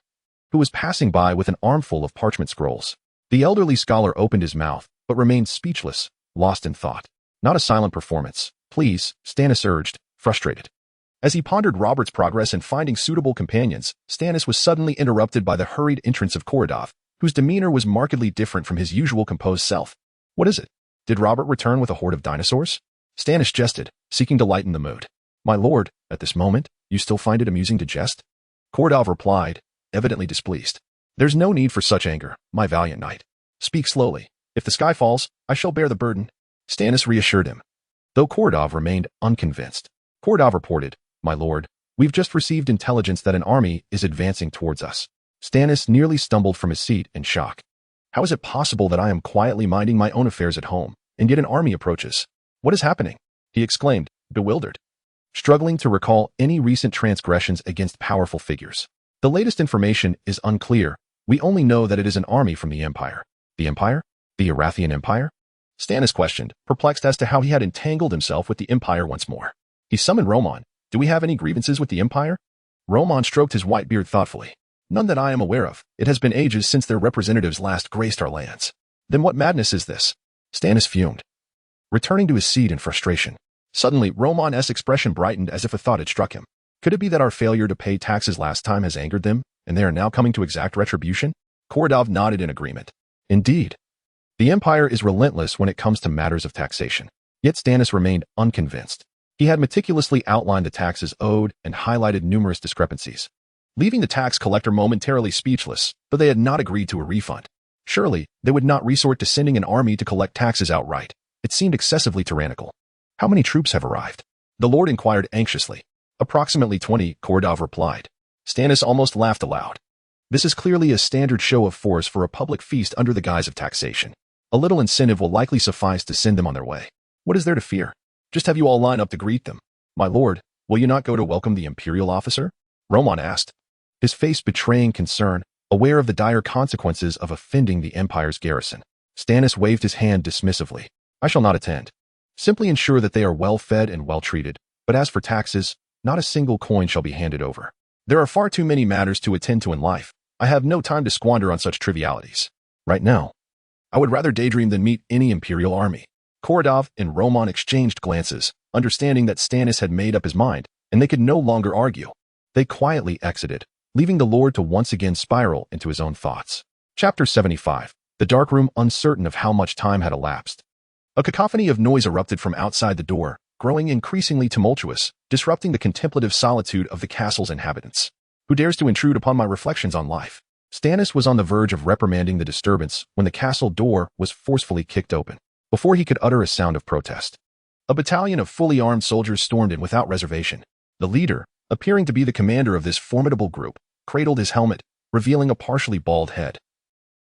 A: who was passing by with an armful of parchment scrolls. The elderly scholar opened his mouth, but remained speechless, lost in thought. "Not a silent performance, please," Stannis urged, frustrated. As he pondered Robert's progress in finding suitable companions, Stannis was suddenly interrupted by the hurried entrance of Korodov, whose demeanor was markedly different from his usual composed self. "What is it? Did Robert return with a horde of dinosaurs?" Stannis jested, seeking to lighten the mood. "My lord, at this moment, you still find it amusing to jest?" Korodov replied, evidently displeased. "There's no need for such anger, my valiant knight. Speak slowly. If the sky falls, I shall bear the burden." Stannis reassured him, though Korodov remained unconvinced. Korodov reported, "My lord, we've just received intelligence that an army is advancing towards us." Stannis nearly stumbled from his seat in shock. "How is it possible that I am quietly minding my own affairs at home, and yet an army approaches? What is happening?" he exclaimed, bewildered, struggling to recall any recent transgressions against powerful figures. "The latest information is unclear. We only know that it is an army from the Empire." "The Empire? The Erathian Empire?" Stannis questioned, perplexed as to how he had entangled himself with the Empire once more. He summoned Roman. "Do we have any grievances with the Empire?" Roman stroked his white beard thoughtfully. "None that I am aware of. It has been ages since their representatives last graced our lands." "Then what madness is this?" Stannis fumed, returning to his seat in frustration. Suddenly, Roman's expression brightened as if a thought had struck him. "Could it be that our failure to pay taxes last time has angered them, and they are now coming to exact retribution?" Korodov nodded in agreement. "Indeed. The Empire is relentless when it comes to matters of taxation." Yet Stannis remained unconvinced. He had meticulously outlined the taxes owed and highlighted numerous discrepancies, leaving the tax collector momentarily speechless, but they had not agreed to a refund. Surely, they would not resort to sending an army to collect taxes outright. It seemed excessively tyrannical. "How many troops have arrived?" the lord inquired anxiously. "Approximately 20, Korodov replied. Stannis almost laughed aloud. This is clearly a standard show of force for a public feast under the guise of taxation. A little incentive will likely suffice to send them on their way. What is there to fear? Just have you all line up to greet them. My lord, will you not go to welcome the imperial officer?" Roman asked, his face betraying concern, aware of the dire consequences of offending the Empire's garrison. Stannis waved his hand dismissively. "I shall not attend. Simply ensure that they are well fed and well treated, but as for taxes, not a single coin shall be handed over. There are far too many matters to attend to in life. I have no time to squander on such trivialities. Right now, I would rather daydream than meet any imperial army." Korodov and Roman exchanged glances, understanding that Stannis had made up his mind, and they could no longer argue. They quietly exited, leaving the lord to once again spiral into his own thoughts. Chapter 75. the dark room uncertain of how much time had elapsed. A cacophony of noise erupted from outside the door, growing increasingly tumultuous, disrupting the contemplative solitude of the castle's inhabitants. Who dares to intrude upon my reflections on life? Stannis was on the verge of reprimanding the disturbance when the castle door was forcefully kicked open. Before he could utter a sound of protest, a battalion of fully armed soldiers stormed in without reservation. The leader, appearing to be the commander of this formidable group, cradled his helmet, revealing a partially bald head.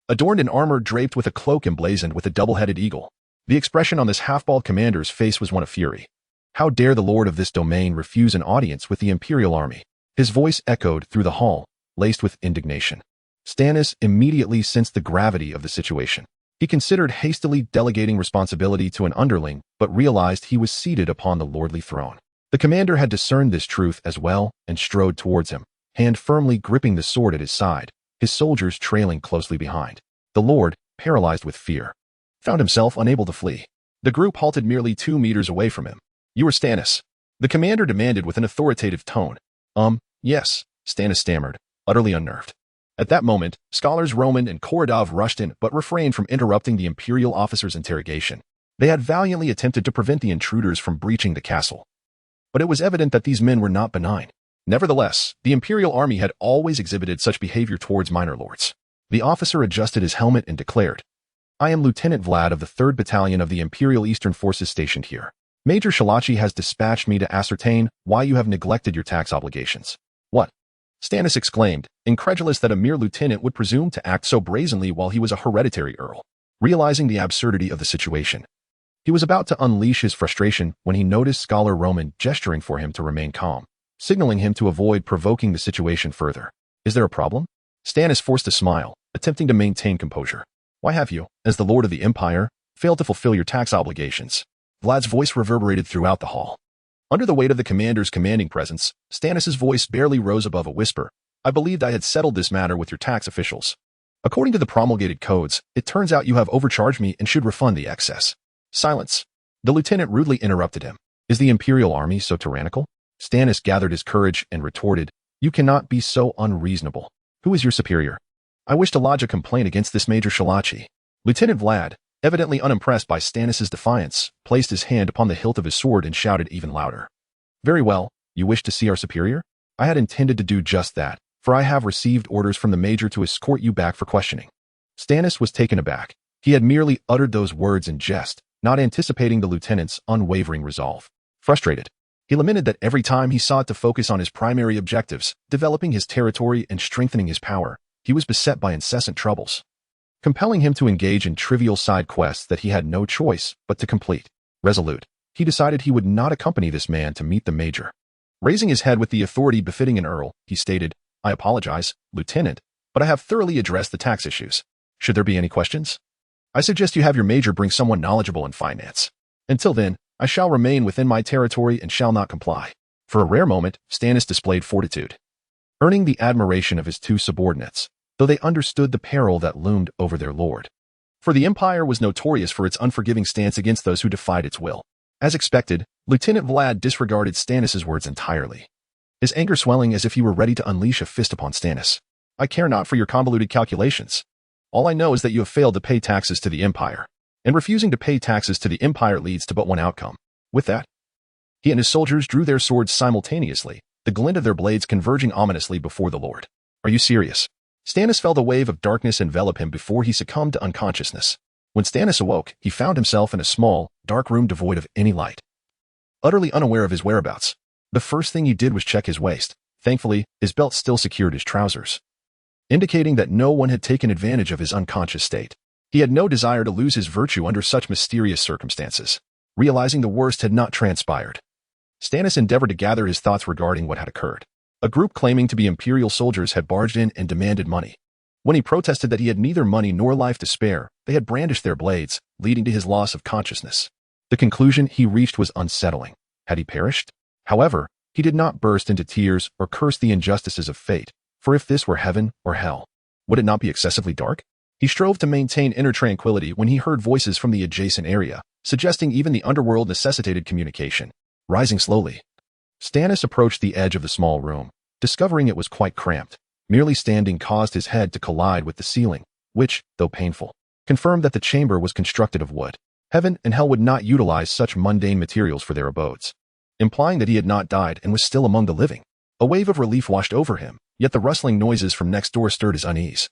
A: Adorned in armor draped with a cloak emblazoned with a double-headed eagle, the expression on this half-bald commander's face was one of fury. How dare the lord of this domain refuse an audience with the Imperial army? His voice echoed through the hall, laced with indignation. Stannis immediately sensed the gravity of the situation. He considered hastily delegating responsibility to an underling, but realized he was seated upon the lordly throne. The commander had discerned this truth as well and strode towards him, hand firmly gripping the sword at his side, his soldiers trailing closely behind. The lord, paralyzed with fear, found himself unable to flee. The group halted merely 2 meters away from him. "You are Stannis?" the commander demanded with an authoritative tone. Yes," Stannis stammered, utterly unnerved. At that moment, scholars Roman and Koradov rushed in but refrained from interrupting the Imperial officer's interrogation. They had valiantly attempted to prevent the intruders from breaching the castle. But it was evident that these men were not benign. Nevertheless, the Imperial army had always exhibited such behavior towards minor lords. The officer adjusted his helmet and declared, "I am Lieutenant Vlad of the 3rd Battalion of the Imperial Eastern Forces stationed here. Major Shalachi has dispatched me to ascertain why you have neglected your tax obligations." "What?" Stannis exclaimed, incredulous that a mere lieutenant would presume to act so brazenly while he was a hereditary earl. Realizing the absurdity of the situation, he was about to unleash his frustration when he noticed Scholar Roman gesturing for him to remain calm, signaling him to avoid provoking the situation further. "Is there a problem?" Stannis forced a smile, attempting to maintain composure. "Why have you, as the Lord of the Empire, failed to fulfill your tax obligations?" Vlad's voice reverberated throughout the hall. Under the weight of the commander's commanding presence, Stannis' voice barely rose above a whisper. "I believed I had settled this matter with your tax officials. According to the promulgated codes, it turns out you have overcharged me and should refund the excess." "Silence!" The lieutenant rudely interrupted him. "Is the Imperial army so tyrannical?" Stannis gathered his courage and retorted, "You cannot be so unreasonable. Who is your superior?" "I wish to lodge a complaint against this Major Shalachi." Lieutenant Vlad, evidently unimpressed by Stannis' defiance, placed his hand upon the hilt of his sword and shouted even louder. "Very well, you wish to see our superior? I had intended to do just that, for I have received orders from the Major to escort you back for questioning." Stannis was taken aback. He had merely uttered those words in jest, not anticipating the lieutenant's unwavering resolve. Frustrated, he lamented that every time he sought to focus on his primary objectives, developing his territory and strengthening his power, he was beset by incessant troubles, compelling him to engage in trivial side quests that he had no choice but to complete. Resolute, he decided he would not accompany this man to meet the Major. Raising his head with the authority befitting an earl, he stated, "I apologize, Lieutenant, but I have thoroughly addressed the tax issues. Should there be any questions, I suggest you have your Major bring someone knowledgeable in finance. Until then, I shall remain within my territory and shall not comply." For a rare moment, Stannis displayed fortitude, earning the admiration of his 2 subordinates, though they understood the peril that loomed over their lord. For the Empire was notorious for its unforgiving stance against those who defied its will. As expected, Lieutenant Vlad disregarded Stannis' words entirely, his anger swelling as if he were ready to unleash a fist upon Stannis. "I care not for your convoluted calculations. All I know is that you have failed to pay taxes to the Empire, and refusing to pay taxes to the Empire leads to but one outcome." With that, he and his soldiers drew their swords simultaneously, the glint of their blades converging ominously before the Lord. "Are you serious?" Stannis felt a wave of darkness envelop him before he succumbed to unconsciousness. When Stannis awoke, he found himself in a small, dark room devoid of any light. Utterly unaware of his whereabouts, the first thing he did was check his waist. Thankfully, his belt still secured his trousers, indicating that no one had taken advantage of his unconscious state. He had no desire to lose his virtue under such mysterious circumstances. Realizing the worst had not transpired, Stannis endeavored to gather his thoughts regarding what had occurred. A group claiming to be Imperial soldiers had barged in and demanded money. When he protested that he had neither money nor life to spare, they had brandished their blades, leading to his loss of consciousness. The conclusion he reached was unsettling. Had he perished? However, he did not burst into tears or curse the injustices of fate, for if this were heaven or hell, would it not be excessively dark? He strove to maintain inner tranquility when he heard voices from the adjacent area, suggesting even the underworld necessitated communication. Rising slowly, Stannis approached the edge of the small room, discovering it was quite cramped. Merely standing caused his head to collide with the ceiling, which, though painful, confirmed that the chamber was constructed of wood. Heaven and hell would not utilize such mundane materials for their abodes, implying that he had not died and was still among the living. A wave of relief washed over him, yet the rustling noises from next door stirred his unease.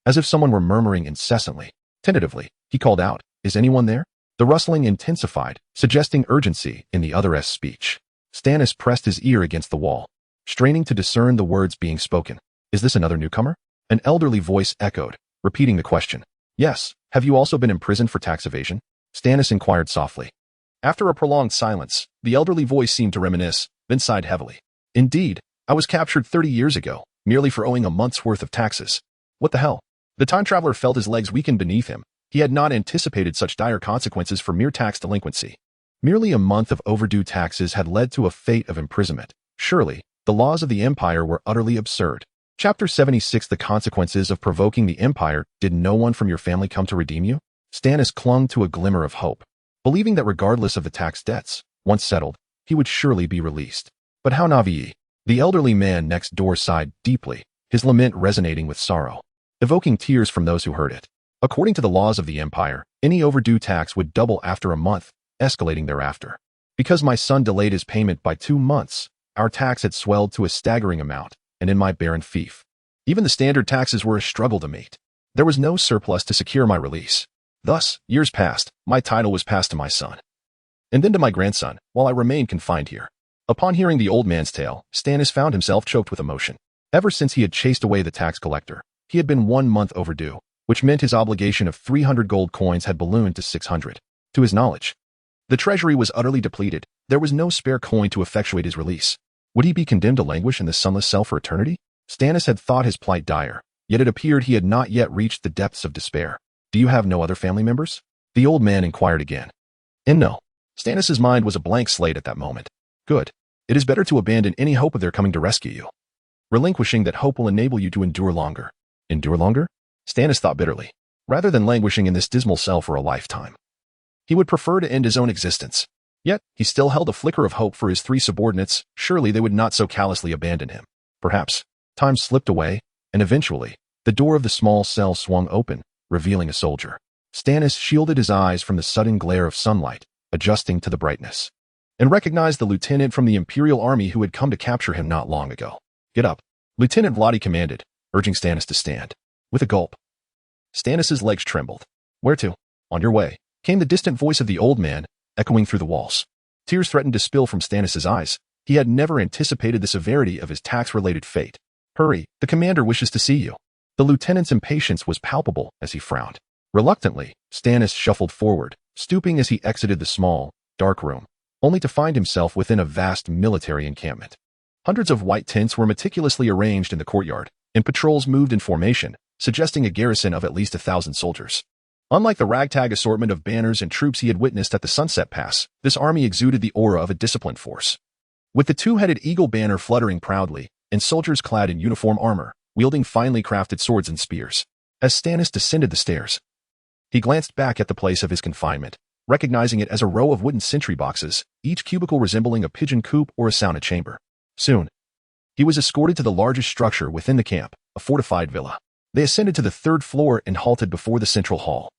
A: As if someone were murmuring incessantly. Tentatively, he called out, "Is anyone there?" The rustling intensified, suggesting urgency in the other's speech. Stannis pressed his ear against the wall, straining to discern the words being spoken. "Is this another newcomer?" An elderly voice echoed, repeating the question. "Yes. Have you also been imprisoned for tax evasion?" Stannis inquired softly. After a prolonged silence, the elderly voice seemed to reminisce, then sighed heavily. "Indeed, I was captured 30 years ago, merely for owing a month's worth of taxes." What the hell? The time traveler felt his legs weaken beneath him. He had not anticipated such dire consequences for mere tax delinquency. Merely a month of overdue taxes had led to a fate of imprisonment. Surely, the laws of the Empire were utterly absurd. Chapter 76 The Consequences of Provoking the Empire. Did no one from your family come to redeem you? Stannis clung to a glimmer of hope, believing that regardless of the tax debts, once settled, he would surely be released. But how naive? The elderly man next door sighed deeply, his lament resonating with sorrow, evoking tears from those who heard it. According to the laws of the Empire, any overdue tax would double after a month, escalating thereafter. Because my son delayed his payment by 2 months, our tax had swelled to a staggering amount, and in my barren fief, even the standard taxes were a struggle to meet. There was no surplus to secure my release. Thus, years passed, my title was passed to my son, and then to my grandson, while I remained confined here. Upon hearing the old man's tale, Stannis found himself choked with emotion. Ever since he had chased away the tax collector, he had been 1 month overdue, which meant his obligation of 300 gold coins had ballooned to 600. To his knowledge, the treasury was utterly depleted. There was no spare coin to effectuate his release. Would he be condemned to languish in the sunless cell for eternity? Stannis had thought his plight dire, yet it appeared he had not yet reached the depths of despair. "Do you have no other family members?" the old man inquired again. And no. Stannis's mind was a blank slate at that moment. Good. It is better to abandon any hope of their coming to rescue you. Relinquishing that hope will enable you to endure longer. Endure longer? Stannis thought bitterly. Rather than languishing in this dismal cell for a lifetime, he would prefer to end his own existence. Yet, he still held a flicker of hope for his 3 subordinates. Surely they would not so callously abandon him. Perhaps. Time slipped away, and eventually, the door of the small cell swung open, revealing a soldier. Stannis shielded his eyes from the sudden glare of sunlight, adjusting to the brightness, and recognized the lieutenant from the Imperial Army who had come to capture him not long ago. "Get up," Lieutenant Vladi commanded, urging Stannis to stand. With a gulp, Stannis's legs trembled. "Where to?" "On your way," came the distant voice of the old man, echoing through the walls. Tears threatened to spill from Stannis's eyes. He had never anticipated the severity of his tax-related fate. "Hurry, the commander wishes to see you." The lieutenant's impatience was palpable as he frowned. Reluctantly, Stannis shuffled forward, stooping as he exited the small, dark room, only to find himself within a vast military encampment. Hundreds of white tents were meticulously arranged in the courtyard, and patrols moved in formation, suggesting a garrison of at least 1,000 soldiers. Unlike the ragtag assortment of banners and troops he had witnessed at the Sunset Pass, this army exuded the aura of a disciplined force. With the 2-headed eagle banner fluttering proudly, and soldiers clad in uniform armor, wielding finely crafted swords and spears. As Stannis descended the stairs, he glanced back at the place of his confinement, recognizing it as a row of wooden sentry boxes, each cubicle resembling a pigeon coop or a sauna chamber. Soon, he was escorted to the largest structure within the camp, a fortified villa. They ascended to the 3rd floor and halted before the central hall.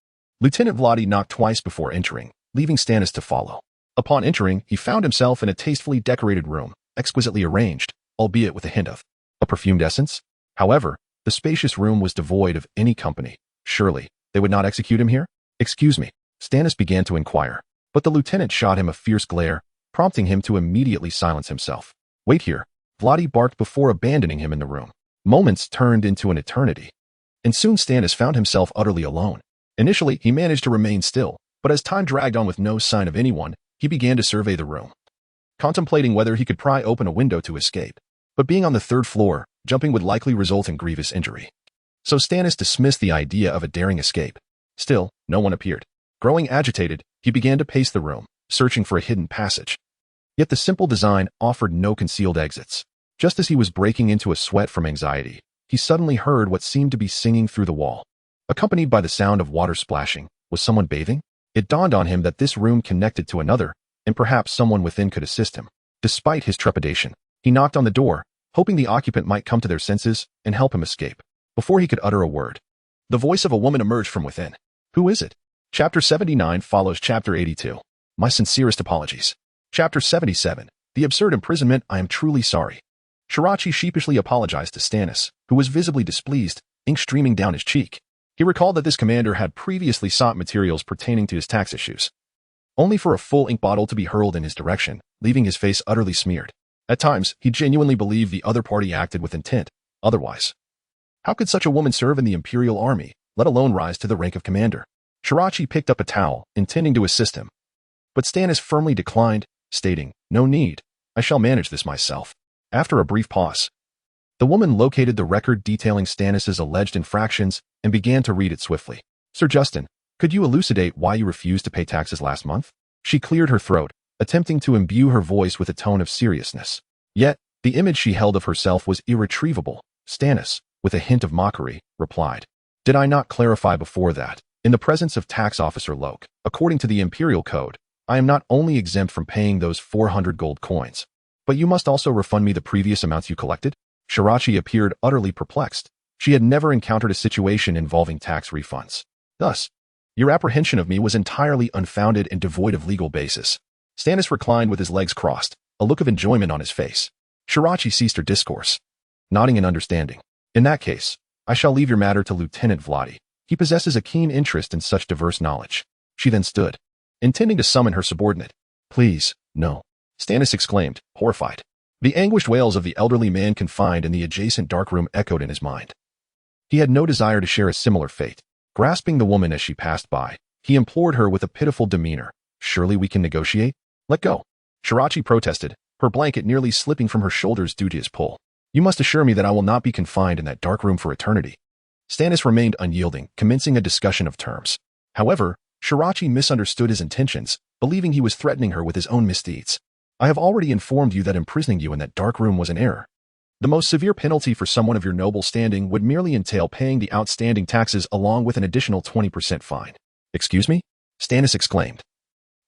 A: Lieutenant Vladi knocked twice before entering, leaving Stannis to follow. Upon entering, he found himself in a tastefully decorated room, exquisitely arranged, albeit with a hint of a perfumed essence. However, the spacious room was devoid of any company. Surely, they would not execute him here? "Excuse me," Stannis began to inquire, but the lieutenant shot him a fierce glare, prompting him to immediately silence himself. "Wait here," Vladi barked before abandoning him in the room. Moments turned into an eternity, and soon Stannis found himself utterly alone. Initially, he managed to remain still, but as time dragged on with no sign of anyone, he began to survey the room, contemplating whether he could pry open a window to escape. But being on the 3rd floor, jumping would likely result in grievous injury. So Stannis dismissed the idea of a daring escape. Still, no one appeared. Growing agitated, he began to pace the room, searching for a hidden passage. Yet the simple design offered no concealed exits. Just as he was breaking into a sweat from anxiety, he suddenly heard what seemed to be singing through the wall. Accompanied by the sound of water splashing, was someone bathing? It dawned on him that this room connected to another, and perhaps someone within could assist him. Despite his trepidation, he knocked on the door, hoping the occupant might come to their senses and help him escape. Before he could utter a word, the voice of a woman emerged from within. Who is it? Chapter 79 follows Chapter 82. My sincerest apologies. Chapter 77. The absurd imprisonment. I am truly sorry. Shirachi sheepishly apologized to Stannis, who was visibly displeased, ink streaming down his cheek. He recalled that this commander had previously sought materials pertaining to his tax issues, only for a full ink bottle to be hurled in his direction, leaving his face utterly smeared. At times, he genuinely believed the other party acted with intent. Otherwise, how could such a woman serve in the Imperial Army, let alone rise to the rank of commander? Shirachi picked up a towel, intending to assist him, but Stannis firmly declined, stating, "No need. I shall manage this myself." After a brief pause, the woman located the record detailing Stannis's alleged infractions and began to read it swiftly. "Sir Justin, could you elucidate why you refused to pay taxes last month?" She cleared her throat, attempting to imbue her voice with a tone of seriousness. Yet, the image she held of herself was irretrievable. Stannis, with a hint of mockery, replied, "Did I not clarify before that, in the presence of Tax Officer Loke, according to the Imperial Code, I am not only exempt from paying those 400 gold coins, but you must also refund me the previous amounts you collected?" Shirachi appeared utterly perplexed. She had never encountered a situation involving tax refunds. "Thus, your apprehension of me was entirely unfounded and devoid of legal basis." Stannis reclined with his legs crossed, a look of enjoyment on his face. Shirachi ceased her discourse, nodding in understanding. "In that case, I shall leave your matter to Lieutenant Vladi. He possesses a keen interest in such diverse knowledge." She then stood, intending to summon her subordinate. "Please, no," Stannis exclaimed, horrified. The anguished wails of the elderly man confined in the adjacent dark room echoed in his mind. He had no desire to share a similar fate. Grasping the woman as she passed by, he implored her with a pitiful demeanor, "Surely we can negotiate? Let go." Shirachi protested, her blanket nearly slipping from her shoulders due to his pull. "You must assure me that I will not be confined in that dark room for eternity." Stannis remained unyielding, commencing a discussion of terms. However, Shirachi misunderstood his intentions, believing he was threatening her with his own misdeeds. "I have already informed you that imprisoning you in that dark room was an error. The most severe penalty for someone of your noble standing would merely entail paying the outstanding taxes along with an additional 20% fine." "Excuse me?" Stannis exclaimed,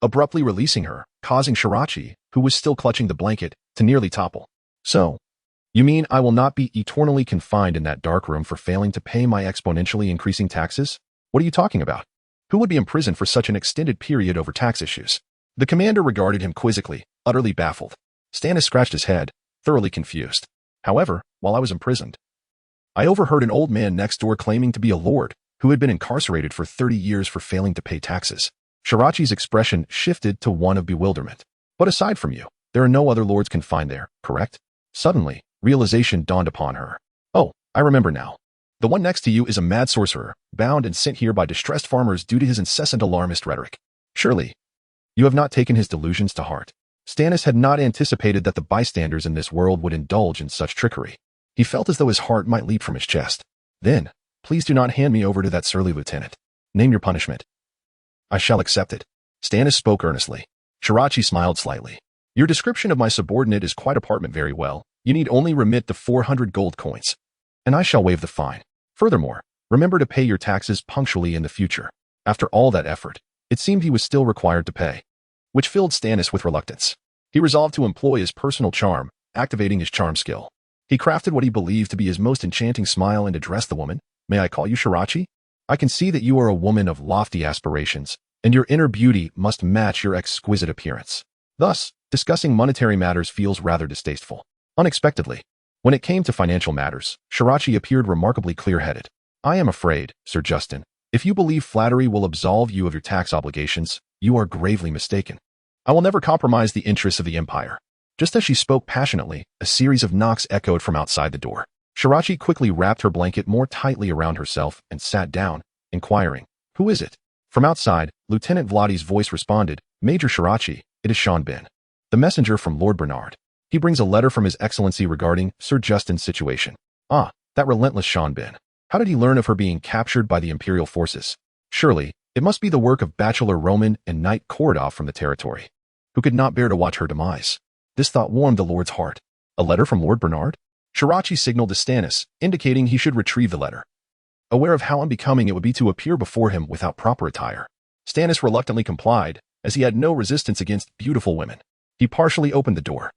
A: abruptly releasing her, causing Shirachi, who was still clutching the blanket, to nearly topple. "So, you mean I will not be eternally confined in that dark room for failing to pay my exponentially increasing taxes? What are you talking about? Who would be imprisoned for such an extended period over tax issues?" The commander regarded him quizzically, utterly baffled. Stannis scratched his head, thoroughly confused. "However, while I was imprisoned, I overheard an old man next door claiming to be a lord who had been incarcerated for 30 years for failing to pay taxes." Shirachi's expression shifted to one of bewilderment. "But aside from you, there are no other lords confined there, correct?" Suddenly, realization dawned upon her. "Oh, I remember now. The one next to you is a mad sorcerer, bound and sent here by distressed farmers due to his incessant alarmist rhetoric. Surely, you have not taken his delusions to heart." Stannis had not anticipated that the bystanders in this world would indulge in such trickery. He felt as though his heart might leap from his chest. "Then, please do not hand me over to that surly lieutenant. Name your punishment." "I shall accept it." Stannis spoke earnestly. Shirachi smiled slightly. "Your description of my subordinate is quite apartment very well. You need only remit the 400 gold coins, and I shall waive the fine. Furthermore, remember to pay your taxes punctually in the future." After all that effort, it seemed he was still required to pay, which filled Stannis with reluctance. He resolved to employ his personal charm, activating his charm skill. He crafted what he believed to be his most enchanting smile and addressed the woman. "May I call you Shirachi? I can see that you are a woman of lofty aspirations, and your inner beauty must match your exquisite appearance. Thus, discussing monetary matters feels rather distasteful." Unexpectedly, when it came to financial matters, Shirachi appeared remarkably clear-headed. "I am afraid, Sir Justin, if you believe flattery will absolve you of your tax obligations, you are gravely mistaken. I will never compromise the interests of the Empire." Just as she spoke passionately, a series of knocks echoed from outside the door. Shirachi quickly wrapped her blanket more tightly around herself and sat down, inquiring, "Who is it?" From outside, Lieutenant Vladi's voice responded, "Major Shirachi, it is Sean Ben, the messenger from Lord Bernard. He brings a letter from His Excellency regarding Sir Justin's situation." "Ah, that relentless Sean Ben. How did he learn of her being captured by the Imperial forces? Surely, it must be the work of Bachelor Roman and Knight Korodov from the territory, who could not bear to watch her demise." This thought warmed the Lord's heart. A letter from Lord Bernard? Shirachi signaled to Stannis, indicating he should retrieve the letter, aware of how unbecoming it would be to appear before him without proper attire. Stannis reluctantly complied, as he had no resistance against beautiful women. He partially opened the door,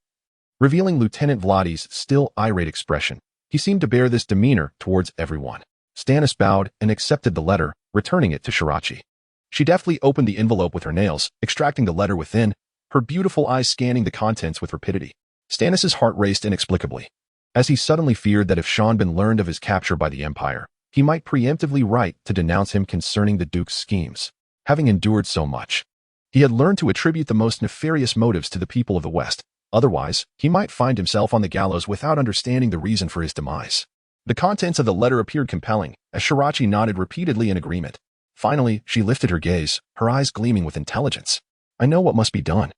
A: revealing Lieutenant Vladi's still irate expression. He seemed to bear this demeanor towards everyone. Stannis bowed and accepted the letter, returning it to Shirachi. She deftly opened the envelope with her nails, extracting the letter within, her beautiful eyes scanning the contents with rapidity. Stannis's heart raced inexplicably, as he suddenly feared that if Seanbin learned of his capture by the Empire, he might preemptively write to denounce him concerning the Duke's schemes. Having endured so much, he had learned to attribute the most nefarious motives to the people of the West. Otherwise, he might find himself on the gallows without understanding the reason for his demise. The contents of the letter appeared compelling, as Shirachi nodded repeatedly in agreement. Finally, she lifted her gaze, her eyes gleaming with intelligence. I know what must be done.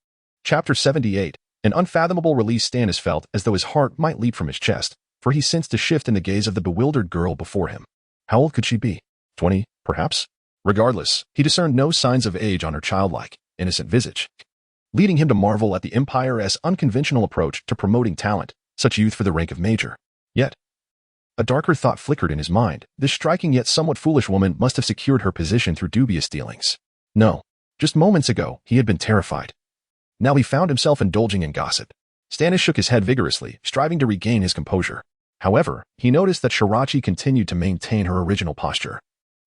A: Chapter 78. An unfathomable release. Stannis felt as though his heart might leap from his chest, for he sensed a shift in the gaze of the bewildered girl before him. How old could she be? 20, perhaps? Regardless, he discerned no signs of age on her childlike, innocent visage, leading him to marvel at the Empire's unconventional approach to promoting talent, such youth for the rank of major. Yet, a darker thought flickered in his mind. This striking yet somewhat foolish woman must have secured her position through dubious dealings. No, just moments ago, he had been terrified. Now he found himself indulging in gossip. Stannis shook his head vigorously, striving to regain his composure. However, he noticed that Shirachi continued to maintain her original posture.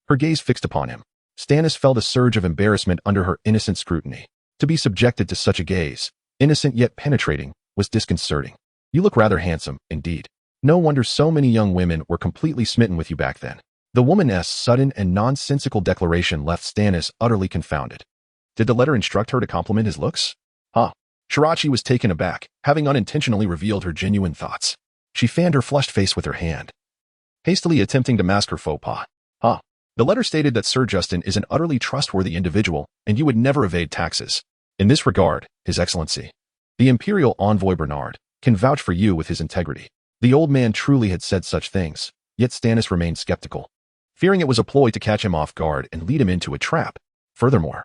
A: Her gaze fixed upon him. Stannis felt a surge of embarrassment under her innocent scrutiny. To be subjected to such a gaze, innocent yet penetrating, was disconcerting. You look rather handsome, indeed. No wonder so many young women were completely smitten with you back then. The woman's sudden and nonsensical declaration left Stannis utterly confounded. Did the letter instruct her to compliment his looks? Shirachi was taken aback, having unintentionally revealed her genuine thoughts. She fanned her flushed face with her hand, hastily attempting to mask her faux pas. The letter stated that Sir Justin is an utterly trustworthy individual, and you would never evade taxes. In this regard, His Excellency, the Imperial Envoy Bernard, can vouch for you with his integrity. The old man truly had said such things, yet Stannis remained skeptical, fearing it was a ploy to catch him off guard and lead him into a trap. Furthermore,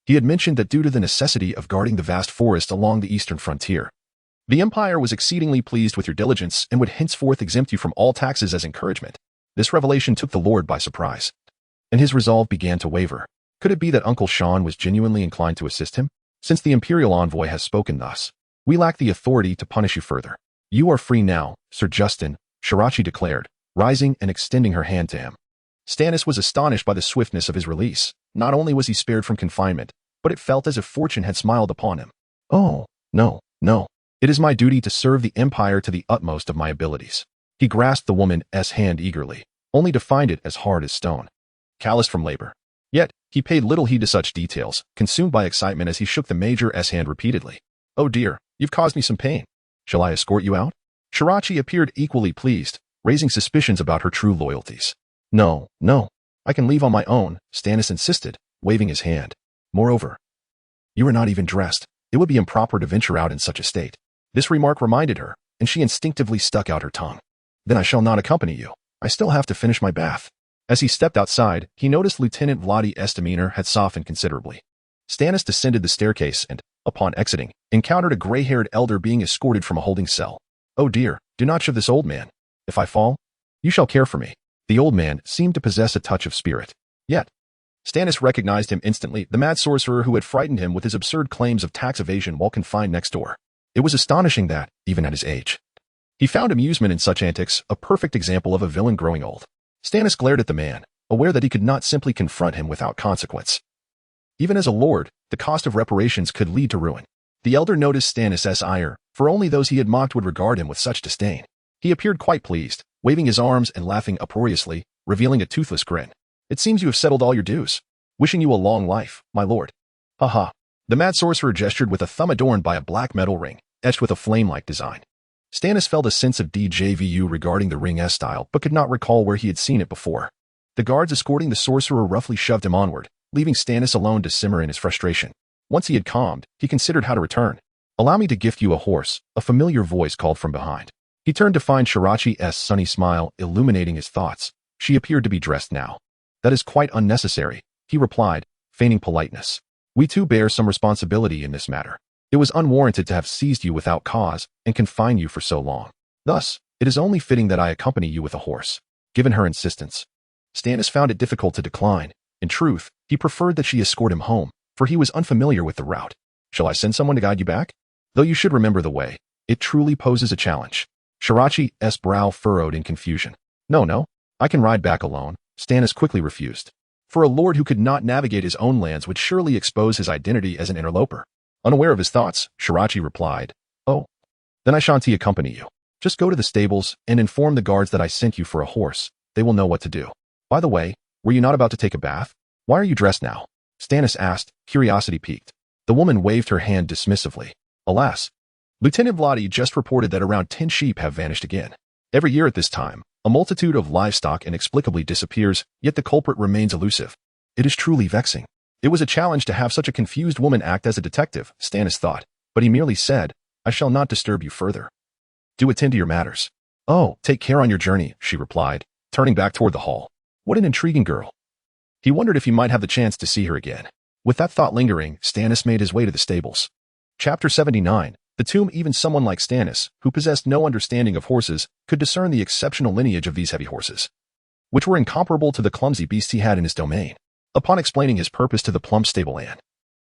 A: he had mentioned that due to the necessity of guarding the vast forest along the eastern frontier, the Empire was exceedingly pleased with your diligence and would henceforth exempt you from all taxes as encouragement. This revelation took the Lord by surprise, and his resolve began to waver. Could it be that Uncle Sean was genuinely inclined to assist him? Since the Imperial Envoy has spoken thus, we lack the authority to punish you further. You are free now, Sir Justin, Shirachi declared, rising and extending her hand to him. Stannis was astonished by the swiftness of his release. Not only was he spared from confinement, but it felt as if fortune had smiled upon him. Oh, no. It is my duty to serve the Empire to the utmost of my abilities. He grasped the woman's hand eagerly, only to find it as hard as stone, calloused from labor. Yet, he paid little heed to such details, consumed by excitement as he shook the Major's hand repeatedly. Oh dear, you've caused me some pain. Shall I escort you out? Shirachi appeared equally pleased, raising suspicions about her true loyalties. No, I can leave on my own, Stannis insisted, waving his hand. Moreover, you are not even dressed. It would be improper to venture out in such a state. This remark reminded her, and she instinctively stuck out her tongue. Then I shall not accompany you. I still have to finish my bath. As he stepped outside, he noticed Lieutenant Vladi's demeanor had softened considerably. Stannis descended the staircase and, upon exiting, encountered a gray-haired elder being escorted from a holding cell. Oh dear, do not shove this old man. If I fall, you shall care for me. The old man seemed to possess a touch of spirit. Yet, Stannis recognized him instantly, the mad sorcerer who had frightened him with his absurd claims of tax evasion while confined next door. It was astonishing that, even at his age, he found amusement in such antics, a perfect example of a villain growing old. Stannis glared at the man, aware that he could not simply confront him without consequence. Even as a lord, the cost of reparations could lead to ruin. The elder noticed Stannis' ire, for only those he had mocked would regard him with such disdain. He appeared quite pleased, waving his arms and laughing uproariously, revealing a toothless grin. It seems you have settled all your dues. Wishing you a long life, my lord. Ha. The mad sorcerer gestured with a thumb adorned by a black metal ring, etched with a flame-like design. Stannis felt a sense of déjà vu regarding the ring's style, but could not recall where he had seen it before. The guards escorting the sorcerer roughly shoved him onward, leaving Stannis alone to simmer in his frustration. Once he had calmed, he considered how to return. Allow me to gift you a horse, a familiar voice called from behind. He turned to find Shirachi's sunny smile illuminating his thoughts. She appeared to be dressed now. That is quite unnecessary, he replied, feigning politeness. We too bear some responsibility in this matter. It was unwarranted to have seized you without cause and confined you for so long. Thus, it is only fitting that I accompany you with a horse. Given her insistence, Stannis found it difficult to decline. In truth, he preferred that she escort him home, for he was unfamiliar with the route. Shall I send someone to guide you back? Though you should remember the way, it truly poses a challenge. Shirachi's brow furrowed in confusion. No, I can ride back alone. Stannis quickly refused, For a lord who could not navigate his own lands would surely expose his identity as an interloper. Unaware of his thoughts, Shirachi replied, "Oh, then I shan't accompany you. Just go to the stables and inform the guards that I sent you for a horse. They will know what to do. By the way, were you not about to take a bath? Why are you dressed now?" Stannis asked, curiosity piqued. The woman waved her hand dismissively. Alas, Lieutenant Vladi just reported that around 10 sheep have vanished again. Every year at this time, a multitude of livestock inexplicably disappears, yet the culprit remains elusive. It is truly vexing. It was a challenge to have such a confused woman act as a detective, Stannis thought, but he merely said, "I shall not disturb you further. Do attend to your matters." "Oh, take care on your journey," she replied, turning back toward the hall. What an intriguing girl. He wondered if he might have the chance to see her again. With that thought lingering, Stannis made his way to the stables. Chapter 79. The tomb. Even someone like Stannis, who possessed no understanding of horses, could discern the exceptional lineage of these heavy horses, which were incomparable to the clumsy beasts he had in his domain. Upon explaining his purpose to the plump stableman,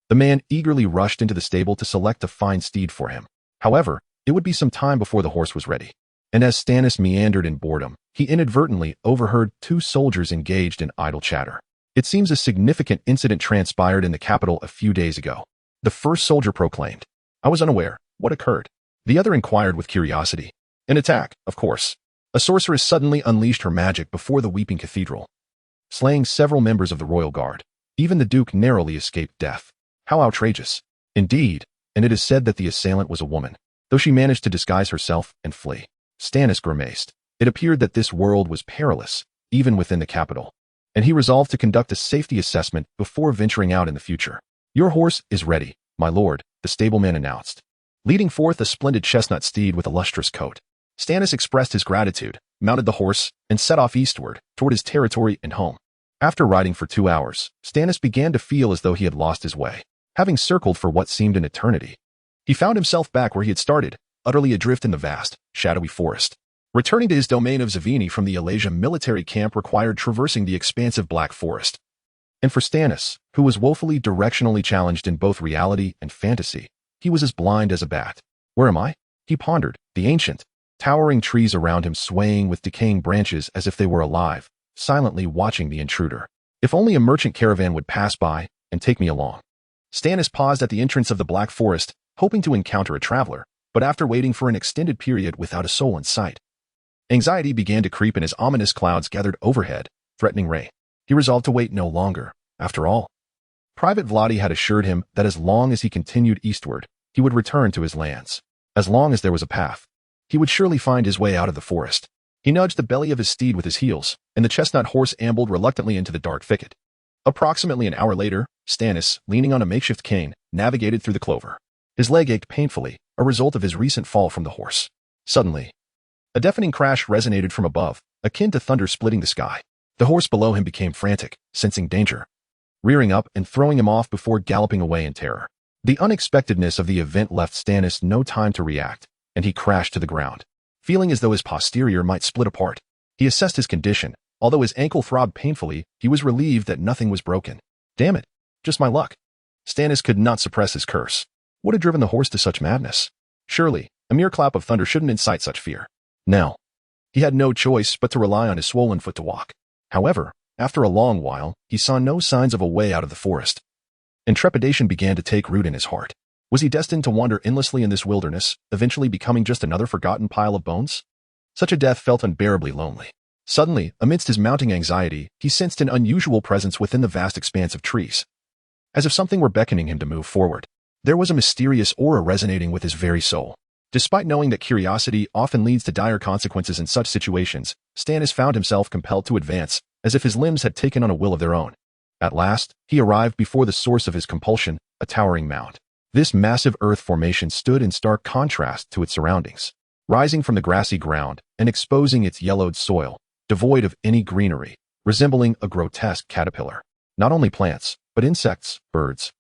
A: the man eagerly rushed into the stable to select a fine steed for him. However, it would be some time before the horse was ready, and as Stannis meandered in boredom, he inadvertently overheard two soldiers engaged in idle chatter. It seems a significant incident transpired in the capital a few days ago. The first soldier proclaimed, "I was unaware. What occurred?" The other inquired with curiosity. "An attack, of course. A sorceress suddenly unleashed her magic before the Weeping Cathedral, slaying several members of the royal guard. Even the Duke narrowly escaped death." How outrageous. Indeed, and it is said that the assailant was a woman, though she managed to disguise herself and flee. Stannis grimaced. It appeared that this world was perilous, even within the capital, and he resolved to conduct a safety assessment before venturing out in the future. "Your horse is ready, my lord," the stableman announced, leading forth a splendid chestnut steed with a lustrous coat. Stannis expressed his gratitude, mounted the horse, and set off eastward, toward his territory and home. After riding for 2 hours, Stannis began to feel as though he had lost his way. Having circled for what seemed an eternity, he found himself back where he had started, utterly adrift in the vast, shadowy forest. Returning to his domain of Zavini from the Alasia military camp required traversing the expansive black forest. And for Stannis, who was woefully directionally challenged in both reality and fantasy, he was as blind as a bat. "Where am I?" he pondered, the ancient, towering trees around him swaying with decaying branches as if they were alive, silently watching the intruder. If only a merchant caravan would pass by and take me along. Stannis paused at the entrance of the black forest, hoping to encounter a traveler, but after waiting for an extended period without a soul in sight, anxiety began to creep and as ominous clouds gathered overhead, threatening rain. He resolved to wait no longer. After all, Private Vladi had assured him that as long as he continued eastward, he would return to his lands. As long as there was a path, he would surely find his way out of the forest. He nudged the belly of his steed with his heels, and the chestnut horse ambled reluctantly into the dark thicket. Approximately an hour later, Stannis, leaning on a makeshift cane, navigated through the clover. His leg ached painfully, a result of his recent fall from the horse. Suddenly, a deafening crash resonated from above, akin to thunder splitting the sky. The horse below him became frantic, sensing danger, rearing up and throwing him off before galloping away in terror. The unexpectedness of the event left Stannis no time to react, and he crashed to the ground, feeling as though his posterior might split apart. He assessed his condition. Although his ankle throbbed painfully, he was relieved that nothing was broken. Damn it, just my luck. Stannis could not suppress his curse. What had driven the horse to such madness? Surely, a mere clap of thunder shouldn't incite such fear. Now, he had no choice but to rely on his swollen foot to walk. However, after a long while, he saw no signs of a way out of the forest, and trepidation began to take root in his heart. Was he destined to wander endlessly in this wilderness, eventually becoming just another forgotten pile of bones? Such a death felt unbearably lonely. Suddenly, amidst his mounting anxiety, he sensed an unusual presence within the vast expanse of trees, as if something were beckoning him to move forward. There was a mysterious aura resonating with his very soul. Despite knowing that curiosity often leads to dire consequences in such situations, Stannis found himself compelled to advance, as if his limbs had taken on a will of their own. At last, he arrived before the source of his compulsion, a towering mound. This massive earth formation stood in stark contrast to its surroundings, rising from the grassy ground and exposing its yellowed soil, devoid of any greenery, resembling a grotesque caterpillar. Not only plants, but insects, birds,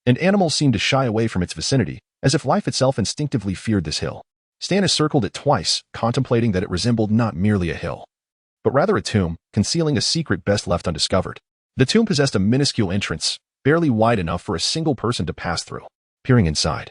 A: and animals seemed to shy away from its vicinity, as if life itself instinctively feared this hill. Stannis circled it twice, contemplating that it resembled not merely a hill, but rather a tomb, concealing a secret best left undiscovered. The tomb possessed a minuscule entrance, barely wide enough for a single person to pass through. Peering inside,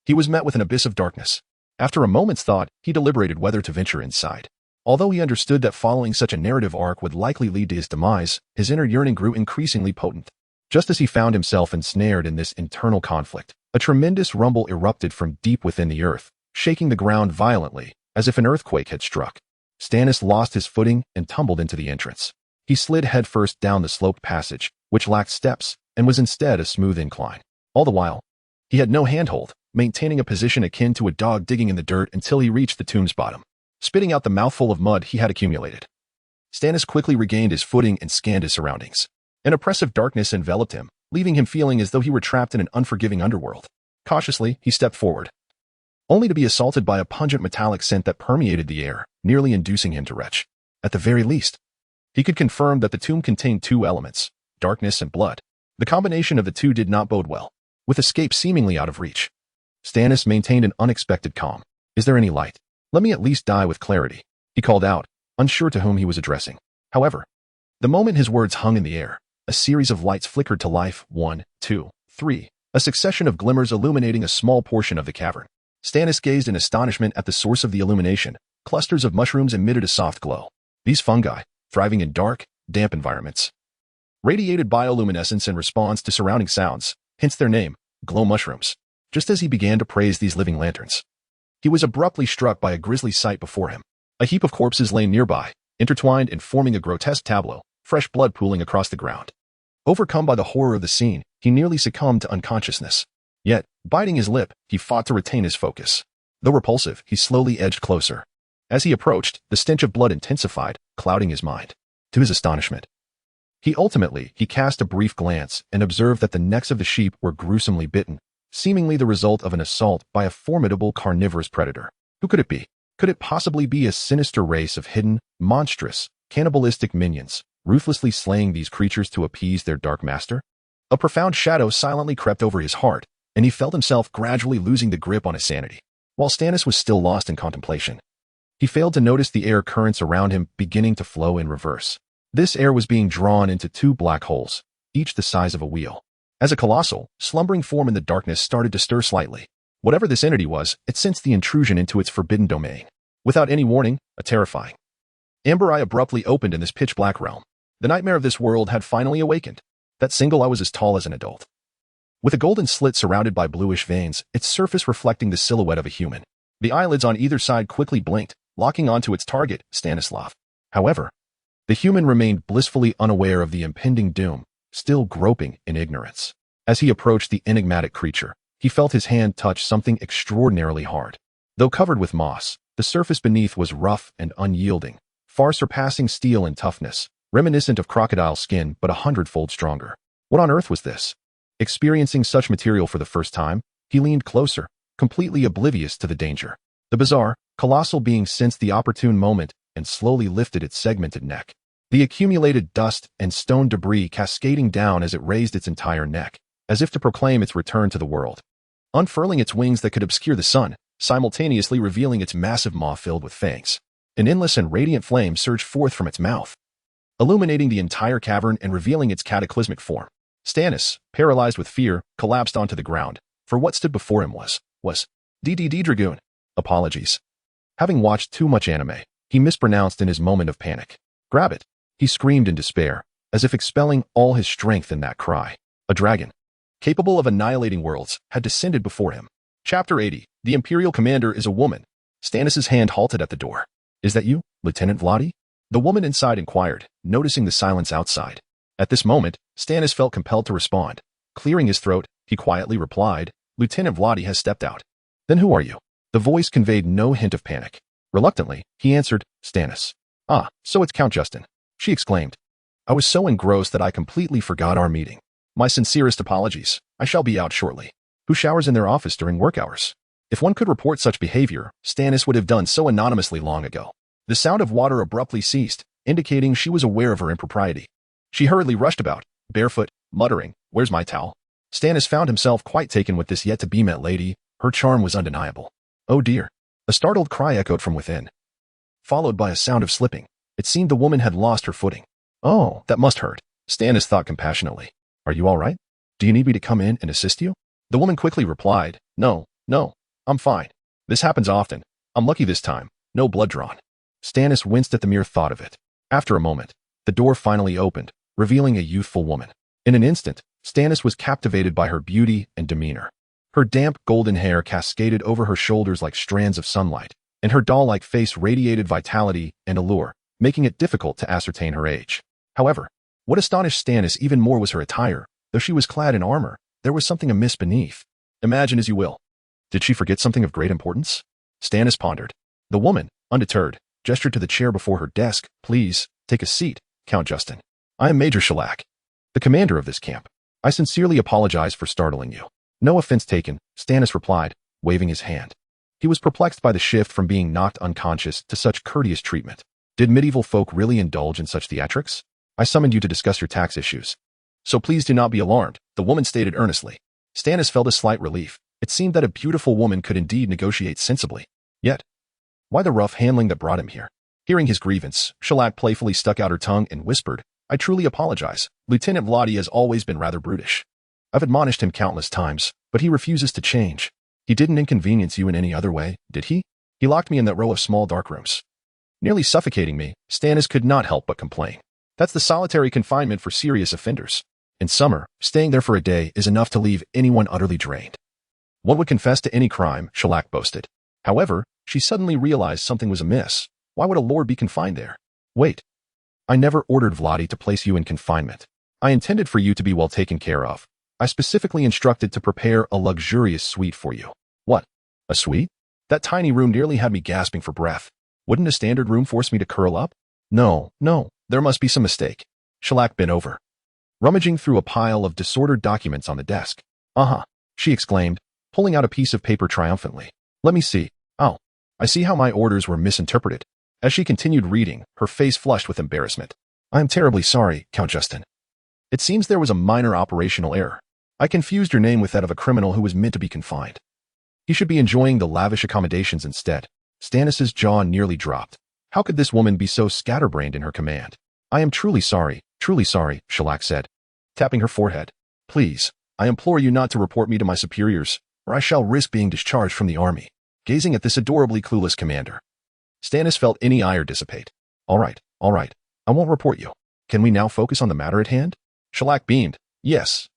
A: he was met with an abyss of darkness. After a moment's thought, he deliberated whether to venture inside. Although he understood that following such a narrative arc would likely lead to his demise, his inner yearning grew increasingly potent. Just as he found himself ensnared in this internal conflict, a tremendous rumble erupted from deep within the earth, shaking the ground violently, as if an earthquake had struck. Stannis lost his footing and tumbled into the entrance. He slid headfirst down the sloped passage, which lacked steps and was instead a smooth incline. All the while, he had no handhold, maintaining a position akin to a dog digging in the dirt until he reached the tomb's bottom, spitting out the mouthful of mud he had accumulated. Stannis quickly regained his footing and scanned his surroundings. An oppressive darkness enveloped him, leaving him feeling as though he were trapped in an unforgiving underworld. Cautiously, he stepped forward, only to be assaulted by a pungent metallic scent that permeated the air, nearly inducing him to retch. At the very least, he could confirm that the tomb contained two elements, darkness and blood. The combination of the two did not bode well, with escape seemingly out of reach. Stannis maintained an unexpected calm. Is there any light? Let me at least die with clarity, he called out, unsure to whom he was addressing. However, the moment his words hung in the air, a series of lights flickered to life, 1, 2, 3, a succession of glimmers illuminating a small portion of the cavern. Stannis gazed in astonishment at the source of the illumination. Clusters of mushrooms emitted a soft glow. These fungi, thriving in dark, damp environments, radiated bioluminescence in response to surrounding sounds, hence their name, glow mushrooms. Just as he began to praise these living lanterns, he was abruptly struck by a grisly sight before him. A heap of corpses lay nearby, intertwined and forming a grotesque tableau, fresh blood pooling across the ground. Overcome by the horror of the scene, he nearly succumbed to unconsciousness. Yet, biting his lip, he fought to retain his focus. Though repulsive, he slowly edged closer. As he approached, the stench of blood intensified, clouding his mind. To his astonishment, he cast a brief glance and observed that the necks of the sheep were gruesomely bitten, seemingly the result of an assault by a formidable carnivorous predator. Who could it be? Could it possibly be a sinister race of hidden, monstrous, cannibalistic minions, ruthlessly slaying these creatures to appease their dark master? A profound shadow silently crept over his heart, and he felt himself gradually losing the grip on his sanity. While Stannis was still lost in contemplation, he failed to notice the air currents around him beginning to flow in reverse. This air was being drawn into two black holes, each the size of a wheel. As a colossal, slumbering form in the darkness started to stir slightly. Whatever this entity was, it sensed the intrusion into its forbidden domain. Without any warning, a terrifying amber eye abruptly opened in this pitch-black realm. The nightmare of this world had finally awakened. That single eye was as tall as an adult, with a golden slit surrounded by bluish veins, its surface reflecting the silhouette of a human. The eyelids on either side quickly blinked, locking onto its target, Stanislav. However, the human remained blissfully unaware of the impending doom, still groping in ignorance. As he approached the enigmatic creature, he felt his hand touch something extraordinarily hard. Though covered with moss, the surface beneath was rough and unyielding, far surpassing steel in toughness, reminiscent of crocodile skin but 100-fold stronger. What on earth was this? Experiencing such material for the first time, he leaned closer, completely oblivious to the danger. The bizarre, colossal being sensed the opportune moment and slowly lifted its segmented neck. The accumulated dust and stone debris cascading down as it raised its entire neck, as if to proclaim its return to the world. Unfurling its wings that could obscure the sun, simultaneously revealing its massive maw filled with fangs. An endless and radiant flame surged forth from its mouth, illuminating the entire cavern and revealing its cataclysmic form. Stannis, paralyzed with fear, collapsed onto the ground, for what stood before him was Dragoon. Apologies. Having watched too much anime, he mispronounced in his moment of panic. Grab it, he screamed in despair, as if expelling all his strength in that cry. A dragon, capable of annihilating worlds, had descended before him. Chapter 80. The Imperial Commander is a woman. Stannis' hand halted at the door. Is that you, Lieutenant Vladi? The woman inside inquired, noticing the silence outside. At this moment, Stannis felt compelled to respond. Clearing his throat, he quietly replied, Lieutenant Vladi has stepped out. Then who are you? The voice conveyed no hint of panic. Reluctantly, he answered, Stannis. Ah, so it's Count Justin, she exclaimed. I was so engrossed that I completely forgot our meeting. My sincerest apologies. I shall be out shortly. Who showers in their office during work hours? If one could report such behavior, Stannis would have done so anonymously long ago. The sound of water abruptly ceased, indicating she was aware of her impropriety. She hurriedly rushed about, barefoot, muttering, Where's my towel? Stannis found himself quite taken with this yet-to-be-met lady. Her charm was undeniable. Oh dear. A startled cry echoed from within, followed by a sound of slipping. It seemed the woman had lost her footing. Oh, that must hurt, Stannis thought compassionately. Are you all right? Do you need me to come in and assist you? The woman quickly replied, No, I'm fine. This happens often. I'm lucky this time. No blood drawn. Stannis winced at the mere thought of it. After a moment, the door finally opened, revealing a youthful woman. In an instant, Stannis was captivated by her beauty and demeanor. Her damp golden hair cascaded over her shoulders like strands of sunlight, and her doll-like face radiated vitality and allure, making it difficult to ascertain her age. However, what astonished Stannis even more was her attire. Though she was clad in armor, there was something amiss beneath. Imagine as you will. Did she forget something of great importance? Stannis pondered. The woman, undeterred, gestured to the chair before her desk. Please, take a seat, Count Justin. I am Major Shellac, the commander of this camp. I sincerely apologize for startling you. No offense taken, Stannis replied, waving his hand. He was perplexed by the shift from being knocked unconscious to such courteous treatment. Did medieval folk really indulge in such theatrics? I summoned you to discuss your tax issues. So please do not be alarmed, the woman stated earnestly. Stannis felt a slight relief. It seemed that a beautiful woman could indeed negotiate sensibly. Yet, why the rough handling that brought him here? Hearing his grievance, Shellac playfully stuck out her tongue and whispered, I truly apologize. Lieutenant Vladi has always been rather brutish. I've admonished him countless times, but he refuses to change. He didn't inconvenience you in any other way, did he? He locked me in that row of small dark rooms, nearly suffocating me. Stannis could not help but complain. That's the solitary confinement for serious offenders. In summer, staying there for a day is enough to leave anyone utterly drained. One would confess to any crime, Shellac boasted. However, she suddenly realized something was amiss. Why would a lord be confined there? Wait. I never ordered Vladi to place you in confinement. I intended for you to be well taken care of. I specifically instructed to prepare a luxurious suite for you. What? A suite? That tiny room nearly had me gasping for breath. Wouldn't a standard room force me to curl up? No, there must be some mistake. Shellac bent over, rummaging through a pile of disordered documents on the desk. She exclaimed, pulling out a piece of paper triumphantly. Let me see. Oh, I see how my orders were misinterpreted. As she continued reading, her face flushed with embarrassment. I am terribly sorry, Count Justin. It seems there was a minor operational error. I confused your name with that of a criminal who was meant to be confined. He should be enjoying the lavish accommodations instead. Stannis's jaw nearly dropped. How could this woman be so scatterbrained in her command? I am truly sorry, Shellac said, tapping her forehead. Please, I implore you not to report me to my superiors, or I shall risk being discharged from the army. Gazing at this adorably clueless commander, Stannis felt any ire dissipate. All right, I won't report you. Can we now focus on the matter at hand? Shellac beamed. Yes,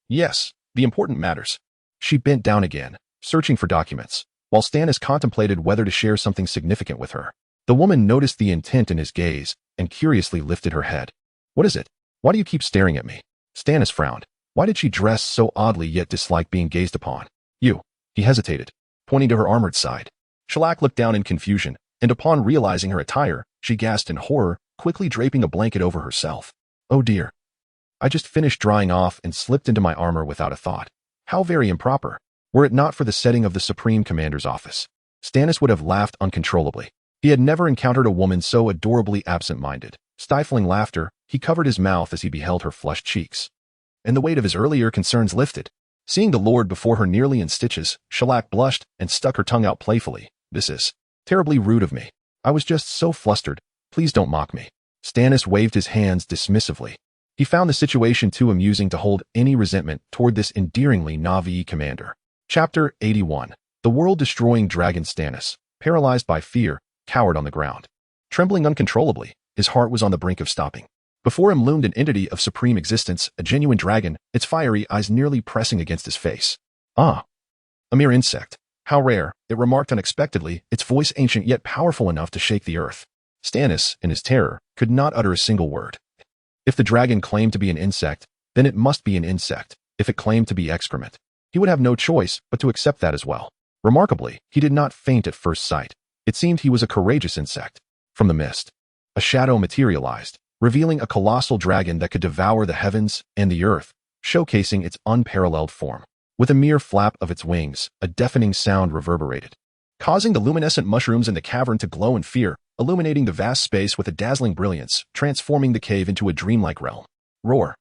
A: the important matters. She bent down again, searching for documents, while Stannis contemplated whether to share something significant with her. The woman noticed the intent in his gaze and curiously lifted her head. What is it? Why do you keep staring at me? Stannis frowned. Why did she dress so oddly yet dislike being gazed upon? You. He hesitated, pointing to her armored side. Shellac looked down in confusion, and upon realizing her attire, she gasped in horror, quickly draping a blanket over herself. Oh dear. I just finished drying off and slipped into my armor without a thought. How very improper. Were it not for the setting of the Supreme Commander's office, Stannis would have laughed uncontrollably. He had never encountered a woman so adorably absent-minded. Stifling laughter, he covered his mouth as he beheld her flushed cheeks. And the weight of his earlier concerns lifted. Seeing the Lord before her nearly in stitches, Shellac blushed and stuck her tongue out playfully. This is terribly rude of me. I was just so flustered. Please don't mock me. Stannis waved his hands dismissively. He found the situation too amusing to hold any resentment toward this endearingly Na'vi commander. Chapter 81. The world-destroying dragon. Stannis, paralyzed by fear, cowered on the ground. Trembling uncontrollably, his heart was on the brink of stopping. Before him loomed an entity of supreme existence, a genuine dragon, its fiery eyes nearly pressing against his face. Ah, a mere insect. How rare, it remarked unexpectedly, its voice ancient yet powerful enough to shake the earth. Stannis, in his terror, could not utter a single word. If the dragon claimed to be an insect, then it must be an insect. If it claimed to be excrement, he would have no choice but to accept that as well. Remarkably, he did not faint at first sight. It seemed he was a courageous insect. From the mist, a shadow materialized, revealing a colossal dragon that could devour the heavens and the earth, showcasing its unparalleled form. With a mere flap of its wings, a deafening sound reverberated, causing the luminescent mushrooms in the cavern to glow in fear, illuminating the vast space with a dazzling brilliance, transforming the cave into a dreamlike realm. Roar.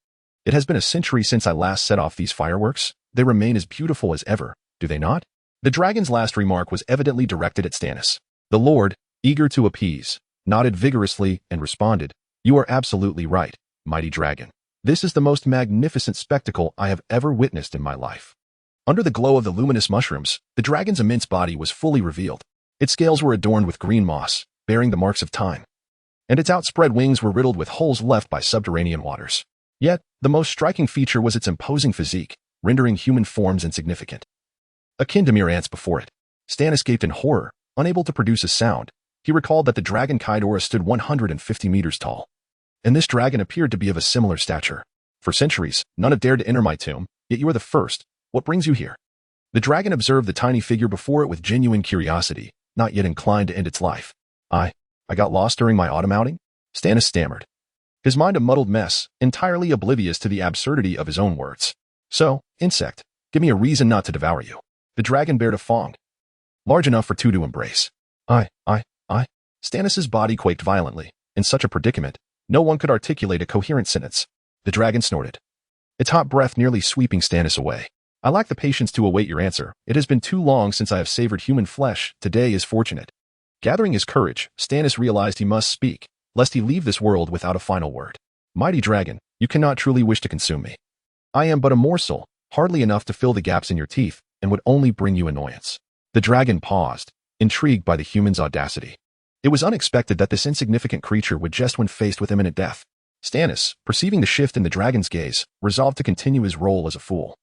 A: It has been a century since I last set off these fireworks. They remain as beautiful as ever, do they not? The dragon's last remark was evidently directed at Stannis. The Lord, eager to appease, nodded vigorously and responded, You are absolutely right, mighty dragon. This is the most magnificent spectacle I have ever witnessed in my life. Under the glow of the luminous mushrooms, the dragon's immense body was fully revealed. Its scales were adorned with green moss, bearing the marks of time. and its outspread wings were riddled with holes left by subterranean waters. Yet, the most striking feature was its imposing physique, rendering human forms insignificant. Akin to mere ants before it, Stannis gaped in horror, unable to produce a sound. He recalled that the dragon Kaidora stood 150 meters tall, and this dragon appeared to be of a similar stature. For centuries, none have dared to enter my tomb, yet you are the first. What brings you here? The dragon observed the tiny figure before it with genuine curiosity, not yet inclined to end its life. I got lost during my autumn outing? Stannis stammered, his mind a muddled mess, entirely oblivious to the absurdity of his own words. So, insect, give me a reason not to devour you. The dragon bared a fang, large enough for two to embrace. I. Stannis's body quaked violently. In such a predicament, no one could articulate a coherent sentence. The dragon snorted, its hot breath nearly sweeping Stannis away. I lack the patience to await your answer. It has been too long since I have savored human flesh. Today is fortunate. Gathering his courage, Stannis realized he must speak, lest he leave this world without a final word. Mighty dragon, you cannot truly wish to consume me. I am but a morsel, hardly enough to fill the gaps in your teeth, and would only bring you annoyance. The dragon paused, intrigued by the human's audacity. It was unexpected that this insignificant creature would jest when faced with imminent death. Stannis, perceiving the shift in the dragon's gaze, resolved to continue his role as a fool.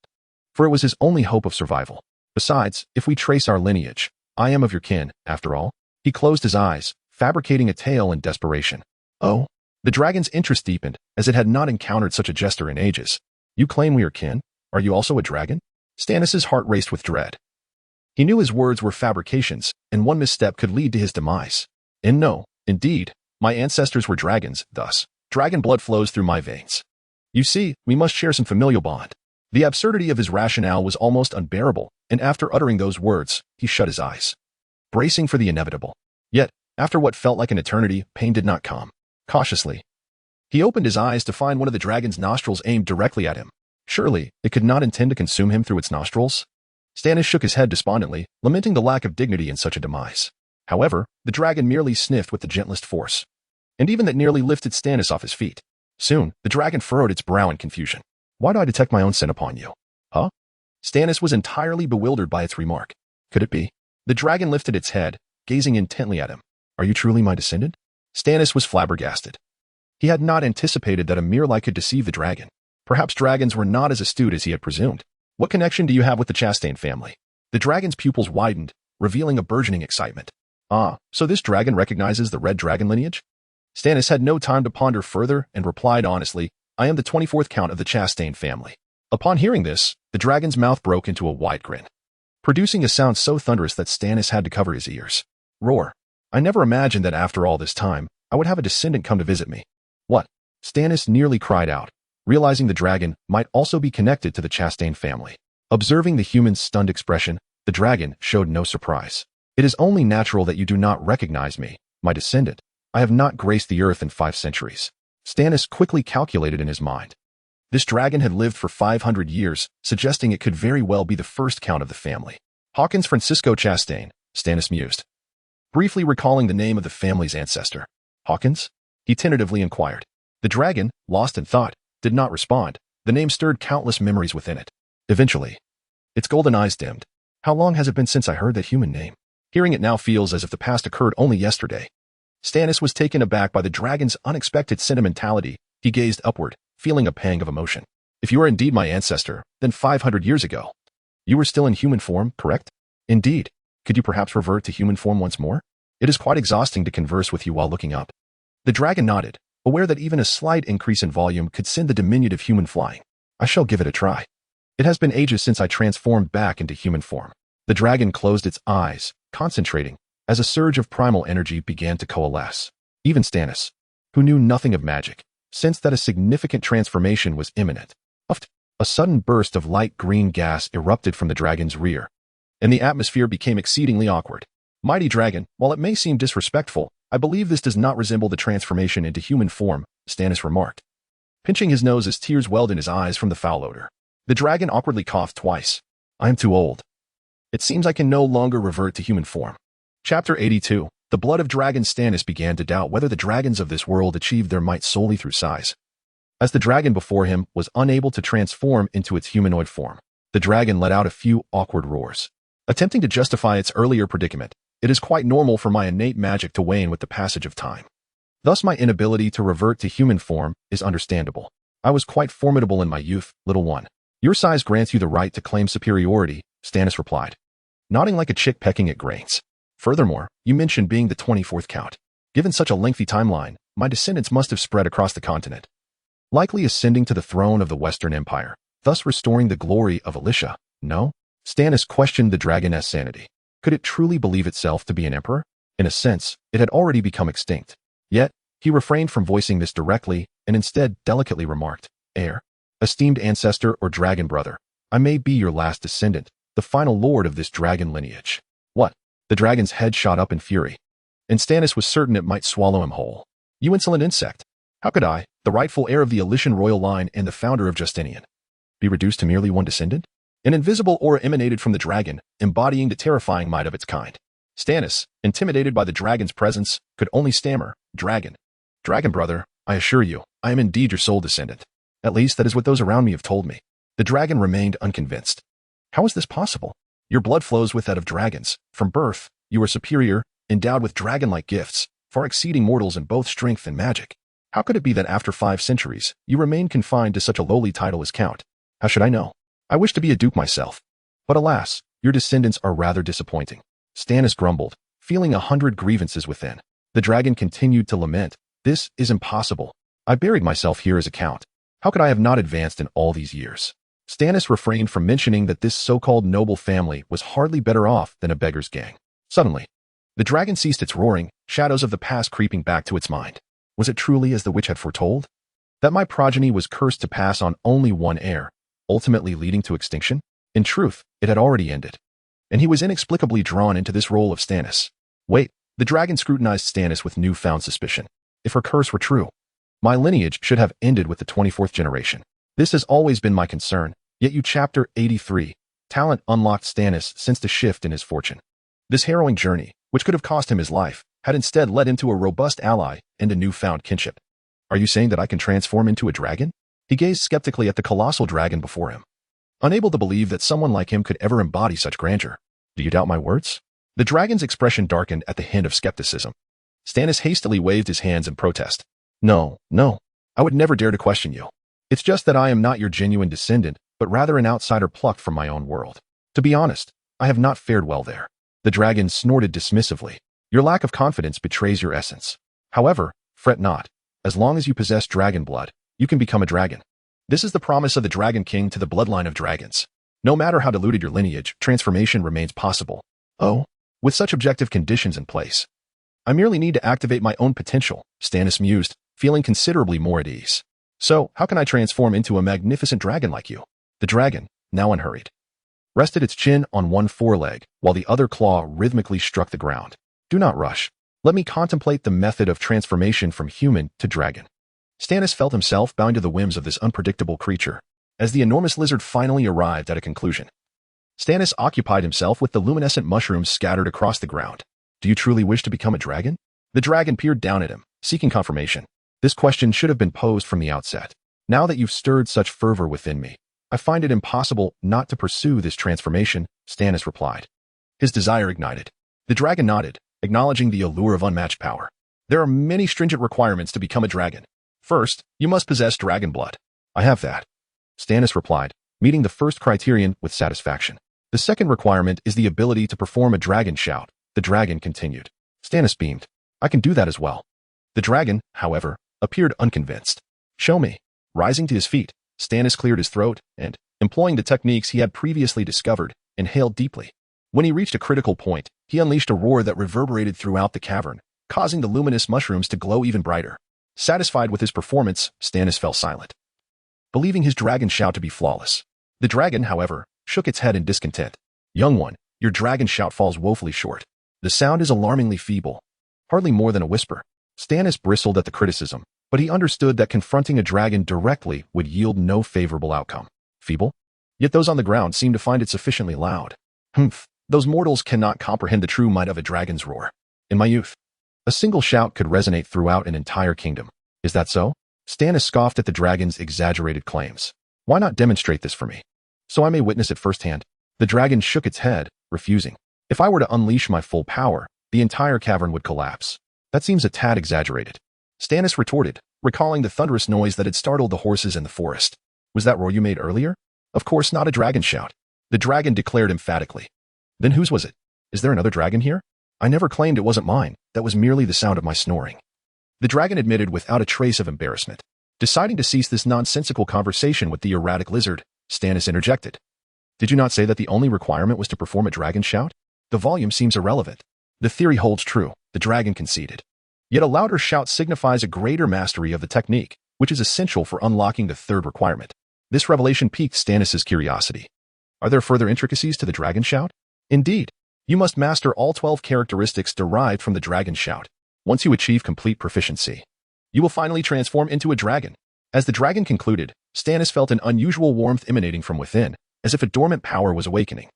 A: For it was his only hope of survival. Besides, if we trace our lineage, I am of your kin, after all. He closed his eyes, fabricating a tale in desperation. Oh, the dragon's interest deepened, as it had not encountered such a jester in ages. You claim we are kin? Are you also a dragon? Stannis's heart raced with dread. He knew his words were fabrications, and one misstep could lead to his demise. And no, indeed, my ancestors were dragons, thus, dragon blood flows through my veins. You see, we must share some familial bond. The absurdity of his rationale was almost unbearable, and after uttering those words, he shut his eyes, bracing for the inevitable. Yet, after what felt like an eternity, pain did not come. Cautiously, he opened his eyes to find one of the dragon's nostrils aimed directly at him. Surely, it could not intend to consume him through its nostrils? Stannis shook his head despondently, lamenting the lack of dignity in such a demise. However, the dragon merely sniffed with the gentlest force, and even that nearly lifted Stannis off his feet. Soon, the dragon furrowed its brow in confusion. Why do I detect my own scent upon you? Huh? Stannis was entirely bewildered by its remark. Could it be? The dragon lifted its head, gazing intently at him. Are you truly my descendant? Stannis was flabbergasted. He had not anticipated that a mere lie could deceive the dragon. Perhaps dragons were not as astute as he had presumed. What connection do you have with the Chastain family? The dragon's pupils widened, revealing a burgeoning excitement. Ah, so this dragon recognizes the red dragon lineage? Stannis had no time to ponder further and replied honestly, I am the 24th count of the Chastain family. Upon hearing this, the dragon's mouth broke into a wide grin, producing a sound so thunderous that Stannis had to cover his ears. Roar. I never imagined that after all this time, I would have a descendant come to visit me. What? Stannis nearly cried out, realizing the dragon might also be connected to the Chastain family. Observing the human's stunned expression, the dragon showed no surprise. It is only natural that you do not recognize me, my descendant. I have not graced the earth in 5 centuries. Stannis quickly calculated in his mind. This dragon had lived for 500 years, suggesting it could very well be the first count of the family. Hawkins Francisco Chastain, Stannis mused, briefly recalling the name of the family's ancestor. Hawkins? He tentatively inquired. The dragon, lost in thought, did not respond. The name stirred countless memories within it. Eventually, its golden eyes dimmed. How long has it been since I heard that human name? Hearing it now feels as if the past occurred only yesterday. Stannis was taken aback by the dragon's unexpected sentimentality. He gazed upward, feeling a pang of emotion. If you are indeed my ancestor, then 500 years ago, you were still in human form, correct? Indeed. Could you perhaps revert to human form once more? It is quite exhausting to converse with you while looking up. The dragon nodded, aware that even a slight increase in volume could send the diminutive human flying. I shall give it a try. It has been ages since I transformed back into human form. The dragon closed its eyes, concentrating, as a surge of primal energy began to coalesce. Even Stannis, who knew nothing of magic, sensed that a significant transformation was imminent. A sudden burst of light green gas erupted from the dragon's rear, and the atmosphere became exceedingly awkward. Mighty dragon, while it may seem disrespectful, I believe this does not resemble the transformation into human form, Stannis remarked, pinching his nose as tears welled in his eyes from the foul odor. The dragon awkwardly coughed twice. I am too old. It seems I can no longer revert to human form. Chapter 82. The blood of dragon. Stannis began to doubt whether the dragons of this world achieved their might solely through size. As the dragon before him was unable to transform into its humanoid form, the dragon let out a few awkward roars, attempting to justify its earlier predicament. It is quite normal for my innate magic to wane with the passage of time. Thus my inability to revert to human form is understandable. I was quite formidable in my youth, little one. Your size grants you the right to claim superiority, Stannis replied, nodding like a chick pecking at grains. Furthermore, you mentioned being the 24th count. Given such a lengthy timeline, my descendants must have spread across the continent, likely ascending to the throne of the Western Empire, thus restoring the glory of Alicia. No? Stannis questioned the dragon's sanity. Could it truly believe itself to be an emperor? In a sense, it had already become extinct. Yet, he refrained from voicing this directly and instead delicately remarked, Heir, esteemed ancestor or dragon brother, I may be your last descendant, the final lord of this dragon lineage. What? The dragon's head shot up in fury, and Stannis was certain it might swallow him whole. You insolent insect! How could I, the rightful heir of the Elysian royal line and the founder of Justinian, be reduced to merely one descendant? An invisible aura emanated from the dragon, embodying the terrifying might of its kind. Stannis, intimidated by the dragon's presence, could only stammer, Dragon. Dragon brother, I assure you, I am indeed your sole descendant. At least that is what those around me have told me. The dragon remained unconvinced. How is this possible? Your blood flows with that of dragons. From birth, you are superior, endowed with dragon-like gifts, far exceeding mortals in both strength and magic. How could it be that after 5 centuries, you remain confined to such a lowly title as count? How should I know? I wish to be a duke myself. But alas, your descendants are rather disappointing. Stannis grumbled, feeling 100 grievances within. The dragon continued to lament. This is impossible. I buried myself here as a count. How could I have not advanced in all these years? Stannis refrained from mentioning that this so-called noble family was hardly better off than a beggar's gang. Suddenly, the dragon ceased its roaring, shadows of the past creeping back to its mind. Was it truly as the witch had foretold? That my progeny was cursed to pass on only one heir, ultimately leading to extinction? In truth, it had already ended. And he was inexplicably drawn into this role of Stannis. Wait, the dragon scrutinized Stannis with newfound suspicion. If her curse were true, my lineage should have ended with the 24th generation. This has always been my concern, yet you chapter 83, talent unlocked Stannis sensed a shift in his fortune. This harrowing journey, which could have cost him his life, had instead led him to a robust ally and a newfound kinship. Are you saying that I can transform into a dragon? He gazed skeptically at the colossal dragon before him, unable to believe that someone like him could ever embody such grandeur. Do you doubt my words? The dragon's expression darkened at the hint of skepticism. Stannis hastily waved his hands in protest. No, I would never dare to question you. It's just that I am not your genuine descendant, but rather an outsider plucked from my own world. To be honest, I have not fared well there. The dragon snorted dismissively. Your lack of confidence betrays your essence. However, fret not. As long as you possess dragon blood, you can become a dragon. This is the promise of the Dragon King to the bloodline of dragons. No matter how diluted your lineage, transformation remains possible. Oh, with such objective conditions in place. I merely need to activate my own potential, Stannis mused, feeling considerably more at ease. So, how can I transform into a magnificent dragon like you? The dragon, now unhurried, rested its chin on one foreleg, while the other claw rhythmically struck the ground. Do not rush. Let me contemplate the method of transformation from human to dragon. Stannis felt himself bound to the whims of this unpredictable creature, as the enormous lizard finally arrived at a conclusion. Stannis occupied himself with the luminescent mushrooms scattered across the ground. Do you truly wish to become a dragon? The dragon peered down at him, seeking confirmation. This question should have been posed from the outset. Now that you've stirred such fervor within me, I find it impossible not to pursue this transformation, Stannis replied. His desire ignited. The dragon nodded, acknowledging the allure of unmatched power. There are many stringent requirements to become a dragon. First, you must possess dragon blood. I have that, Stannis replied, meeting the first criterion with satisfaction. The second requirement is the ability to perform a dragon shout, the dragon continued. Stannis beamed. I can do that as well. The dragon, however, appeared unconvinced. Show me. Rising to his feet, Stannis cleared his throat and, employing the techniques he had previously discovered, inhaled deeply. When he reached a critical point, he unleashed a roar that reverberated throughout the cavern, causing the luminous mushrooms to glow even brighter. Satisfied with his performance, Stannis fell silent, believing his dragon shout to be flawless. The dragon, however, shook its head in discontent. Young one, your dragon shout falls woefully short. The sound is alarmingly feeble, hardly more than a whisper. Stannis bristled at the criticism, but he understood that confronting a dragon directly would yield no favorable outcome. Feeble? Yet those on the ground seemed to find it sufficiently loud. Those mortals cannot comprehend the true might of a dragon's roar. In my youth, a single shout could resonate throughout an entire kingdom. Is that so? Stannis scoffed at the dragon's exaggerated claims. Why not demonstrate this for me, so I may witness it firsthand? The dragon shook its head, refusing. If I were to unleash my full power, the entire cavern would collapse. That seems a tad exaggerated. Stannis retorted, recalling the thunderous noise that had startled the horses in the forest. Was that roar you made earlier? Of course not a dragon shout. The dragon declared emphatically. Then whose was it? Is there another dragon here? I never claimed it wasn't mine. That was merely the sound of my snoring. The dragon admitted without a trace of embarrassment. Deciding to cease this nonsensical conversation with the erratic lizard, Stannis interjected. Did you not say that the only requirement was to perform a dragon shout? The volume seems irrelevant. The theory holds true, the dragon conceded. Yet a louder shout signifies a greater mastery of the technique, which is essential for unlocking the third requirement. This revelation piqued Stannis' curiosity. Are there further intricacies to the dragon shout? Indeed. You must master all 12 characteristics derived from the dragon shout. Once you achieve complete proficiency, you will finally transform into a dragon. As the dragon concluded, Stannis felt an unusual warmth emanating from within, as if a dormant power was awakening.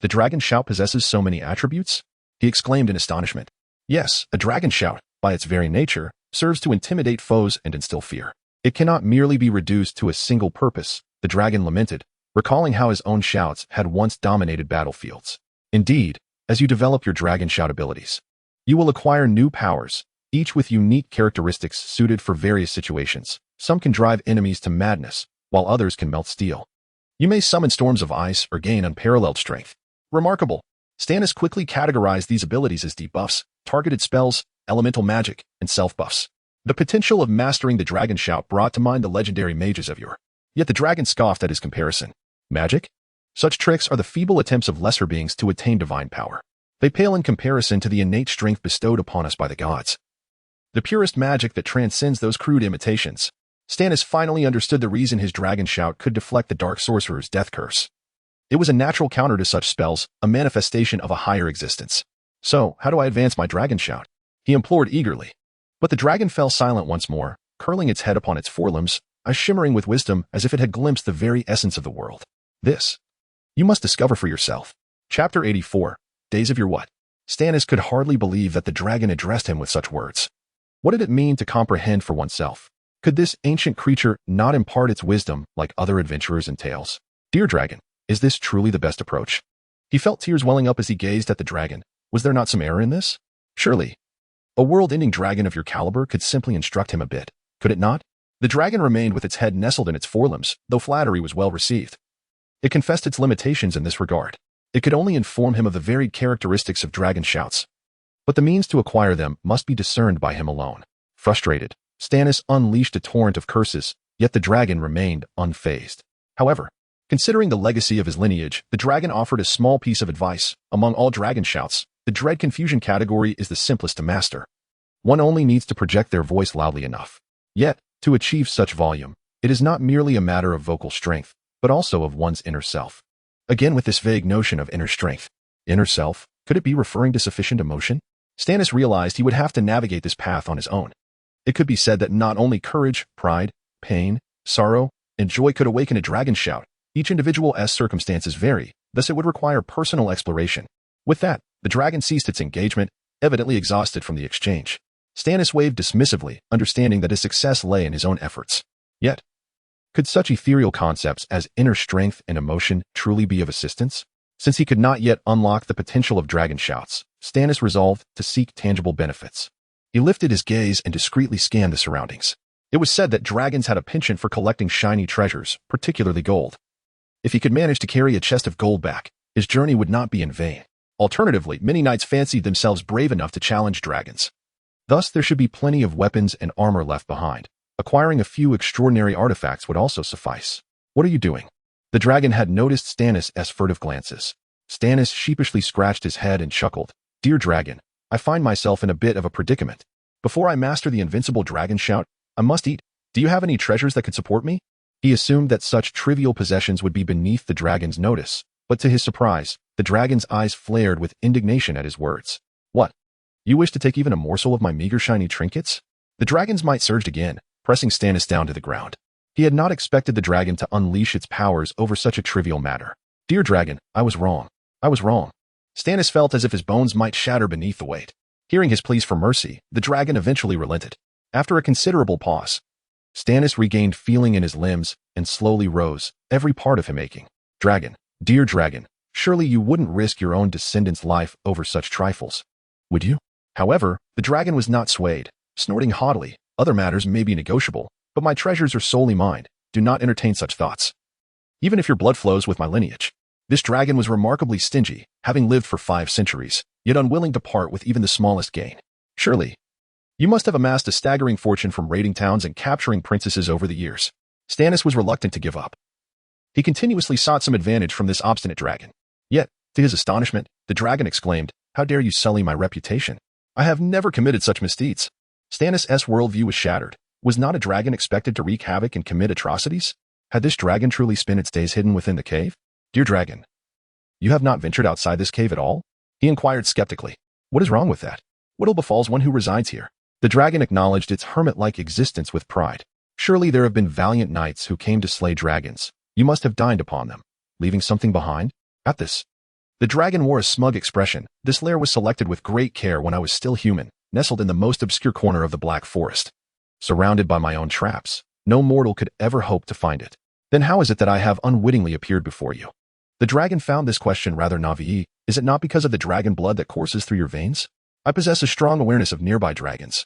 A: The dragon shout possesses so many attributes? He exclaimed in astonishment. Yes, a dragon shout, by its very nature, serves to intimidate foes and instill fear. It cannot merely be reduced to a single purpose, the dragon lamented, recalling how his own shouts had once dominated battlefields. Indeed, as you develop your dragon shout abilities, you will acquire new powers, each with unique characteristics suited for various situations. Some can drive enemies to madness, while others can melt steel. You may summon storms of ice or gain unparalleled strength. Remarkable. Stannis quickly categorized these abilities as debuffs, targeted spells, elemental magic, and self-buffs. The potential of mastering the dragon shout brought to mind the legendary mages of yore. Yet the dragon scoffed at his comparison. Magic? Such tricks are the feeble attempts of lesser beings to attain divine power. They pale in comparison to the innate strength bestowed upon us by the gods. The purest magic that transcends those crude imitations. Stannis finally understood the reason his dragon shout could deflect the dark sorcerer's death curse. It was a natural counter to such spells, a manifestation of a higher existence. So, how do I advance my dragon shout? He implored eagerly. But the dragon fell silent once more, curling its head upon its forelimbs, eyes shimmering with wisdom as if it had glimpsed the very essence of the world. This, you must discover for yourself. Chapter 84. Days of Your What? Stannis could hardly believe that the dragon addressed him with such words. What did it mean to comprehend for oneself? Could this ancient creature not impart its wisdom like other adventurers in tales? Dear dragon, is this truly the best approach? He felt tears welling up as he gazed at the dragon. Was there not some error in this? Surely, a world-ending dragon of your caliber could simply instruct him a bit, could it not? The dragon remained with its head nestled in its forelimbs, though flattery was well received. It confessed its limitations in this regard. It could only inform him of the varied characteristics of dragon shouts. But the means to acquire them must be discerned by him alone. Frustrated, Stannis unleashed a torrent of curses, yet the dragon remained unfazed. However, considering the legacy of his lineage, the dragon offered a small piece of advice. Among all dragon shouts, the dread confusion category is the simplest to master. One only needs to project their voice loudly enough. Yet, to achieve such volume, it is not merely a matter of vocal strength, but also of one's inner self. Again with this vague notion of inner strength. Inner self, could it be referring to sufficient emotion? Stannis realized he would have to navigate this path on his own. It could be said that not only courage, pride, pain, sorrow, and joy could awaken a dragon shout. Each individual's circumstances vary, thus it would require personal exploration. With that, the dragon ceased its engagement, evidently exhausted from the exchange. Stannis waved dismissively, understanding that his success lay in his own efforts. Yet, could such ethereal concepts as inner strength and emotion truly be of assistance? Since he could not yet unlock the potential of dragon shouts, Stannis resolved to seek tangible benefits. He lifted his gaze and discreetly scanned the surroundings. It was said that dragons had a penchant for collecting shiny treasures, particularly gold. If he could manage to carry a chest of gold back, his journey would not be in vain. Alternatively, many knights fancied themselves brave enough to challenge dragons. Thus, there should be plenty of weapons and armor left behind. Acquiring a few extraordinary artifacts would also suffice. What are you doing? The dragon had noticed Stannis' furtive glances. Stannis sheepishly scratched his head and chuckled. Dear dragon, I find myself in a bit of a predicament. Before I master the invincible dragon shout, I must eat. Do you have any treasures that could support me? He assumed that such trivial possessions would be beneath the dragon's notice, but to his surprise, the dragon's eyes flared with indignation at his words. What? You wish to take even a morsel of my meager shiny trinkets? The dragon's might surged again, pressing Stannis down to the ground. He had not expected the dragon to unleash its powers over such a trivial matter. Dear dragon, I was wrong. I was wrong. Stannis felt as if his bones might shatter beneath the weight. Hearing his pleas for mercy, the dragon eventually relented. After a considerable pause, Stannis regained feeling in his limbs and slowly rose, every part of him aching. Dragon, dear dragon, surely you wouldn't risk your own descendant's life over such trifles, would you? However, the dragon was not swayed. Snorting haughtily, Other matters may be negotiable, but my treasures are solely mine. Do not entertain such thoughts. Even if your blood flows with my lineage. This dragon was remarkably stingy, having lived for 5 centuries, yet unwilling to part with even the smallest gain. Surely, you must have amassed a staggering fortune from raiding towns and capturing princesses over the years. Stannis was reluctant to give up. He continuously sought some advantage from this obstinate dragon. Yet, to his astonishment, the dragon exclaimed, "How dare you sully my reputation? I have never committed such misdeeds." Stannis' worldview was shattered. Was not a dragon expected to wreak havoc and commit atrocities? Had this dragon truly spent its days hidden within the cave? "Dear dragon, you have not ventured outside this cave at all?" he inquired skeptically. "What is wrong with that? What ill befalls one who resides here?" The dragon acknowledged its hermit-like existence with pride. "Surely there have been valiant knights who came to slay dragons. You must have dined upon them, leaving something behind." At this, the dragon wore a smug expression. "This lair was selected with great care when I was still human, nestled in the most obscure corner of the Black Forest. Surrounded by my own traps, no mortal could ever hope to find it. Then how is it that I have unwittingly appeared before you?" The dragon found this question rather naïve. "Is it not because of the dragon blood that courses through your veins? I possess a strong awareness of nearby dragons.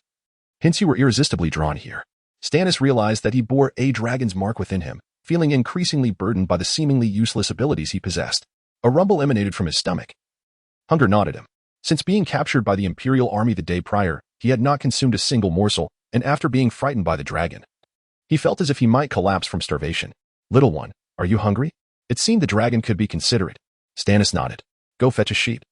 A: Hence you were irresistibly drawn here." Stannis realized that he bore a dragon's mark within him, feeling increasingly burdened by the seemingly useless abilities he possessed. A rumble emanated from his stomach. Hunger gnawed at him. Since being captured by the Imperial army the day prior, he had not consumed a single morsel, and after being frightened by the dragon, he felt as if he might collapse from starvation. "Little one, are you hungry?" It seemed the dragon could be considerate. Stannis nodded. "Go fetch a sheep."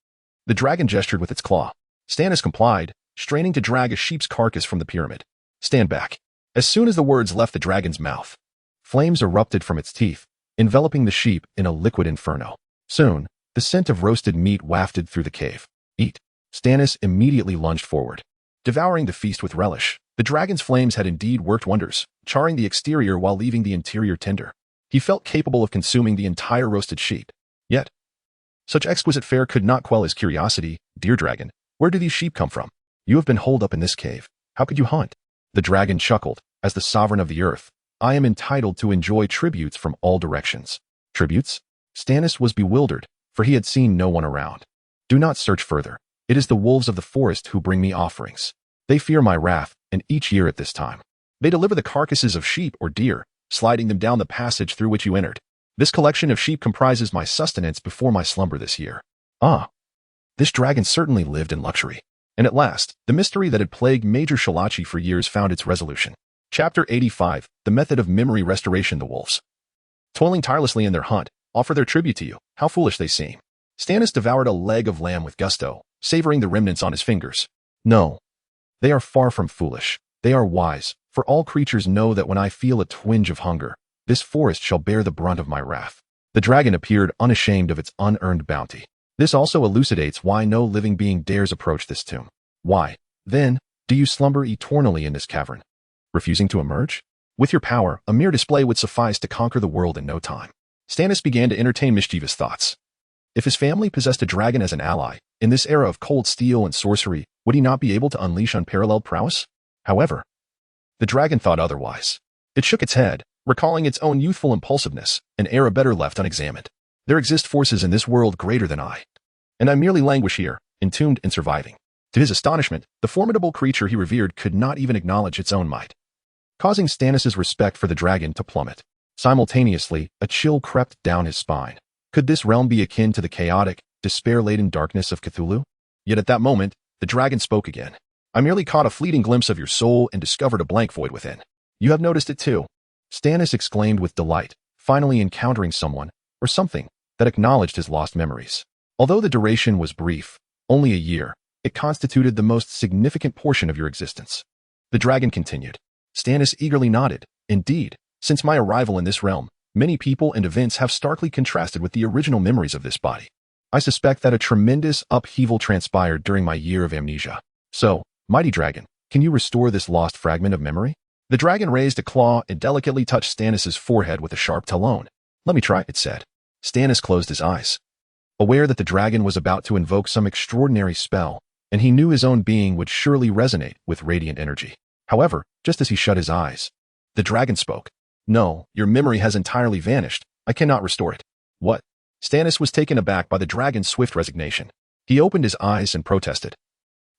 A: The dragon gestured with its claw. Stannis complied, straining to drag a sheep's carcass from the pyramid. "Stand back." As soon as the words left the dragon's mouth, flames erupted from its teeth, enveloping the sheep in a liquid inferno. Soon, the scent of roasted meat wafted through the cave. "Eat." Stannis immediately lunged forward, devouring the feast with relish. The dragon's flames had indeed worked wonders, charring the exterior while leaving the interior tender. He felt capable of consuming the entire roasted sheep. Yet, such exquisite fare could not quell his curiosity. "Dear dragon, where do these sheep come from? You have been holed up in this cave. How could you hunt?" The dragon chuckled. "As the sovereign of the earth, I am entitled to enjoy tributes from all directions." Tributes? Stannis was bewildered, for he had seen no one around. "Do not search further. It is the wolves of the forest who bring me offerings. They fear my wrath, and each year at this time, they deliver the carcasses of sheep or deer, sliding them down the passage through which you entered. This collection of sheep comprises my sustenance before my slumber this year." Ah, this dragon certainly lived in luxury. And at last, the mystery that had plagued Major Shalachi for years found its resolution. Chapter 85, The Method of Memory Restoration. The wolves, toiling tirelessly in their hunt, offer their tribute to you. How foolish they seem. Stannis devoured a leg of lamb with gusto, savoring the remnants on his fingers. "No, they are far from foolish. They are wise, for all creatures know that when I feel a twinge of hunger, this forest shall bear the brunt of my wrath." The dragon appeared unashamed of its unearned bounty. This also elucidates why no living being dares approach this tomb. "Why, then, do you slumber eternally in this cavern, refusing to emerge? With your power, a mere display would suffice to conquer the world in no time." Stannis began to entertain mischievous thoughts. If his family possessed a dragon as an ally, in this era of cold steel and sorcery, would he not be able to unleash unparalleled prowess? However, the dragon thought otherwise. It shook its head, recalling its own youthful impulsiveness, an era better left unexamined. "There exist forces in this world greater than I, and I merely languish here, entombed and surviving." To his astonishment, the formidable creature he revered could not even acknowledge its own might, causing Stannis' respect for the dragon to plummet. Simultaneously, a chill crept down his spine. Could this realm be akin to the chaotic, despair-laden darkness of Cthulhu? Yet at that moment, the dragon spoke again. "I merely caught a fleeting glimpse of your soul and discovered a blank void within. You have noticed it too." Stannis exclaimed with delight, finally encountering someone, or something, that acknowledged his lost memories. Although the duration was brief, only a year, it constituted the most significant portion of your existence. The dragon continued. Stannis eagerly nodded. "Indeed, since my arrival in this realm, many people and events have starkly contrasted with the original memories of this body. I suspect that a tremendous upheaval transpired during my year of amnesia. So, mighty dragon, can you restore this lost fragment of memory?" The dragon raised a claw and delicately touched Stannis' forehead with a sharp talon. "Let me try," it said. Stannis closed his eyes, aware that the dragon was about to invoke some extraordinary spell, and he knew his own being would surely resonate with radiant energy. However, just as he shut his eyes, the dragon spoke. "No, your memory has entirely vanished. I cannot restore it." "What?" Stannis was taken aback by the dragon's swift resignation. He opened his eyes and protested.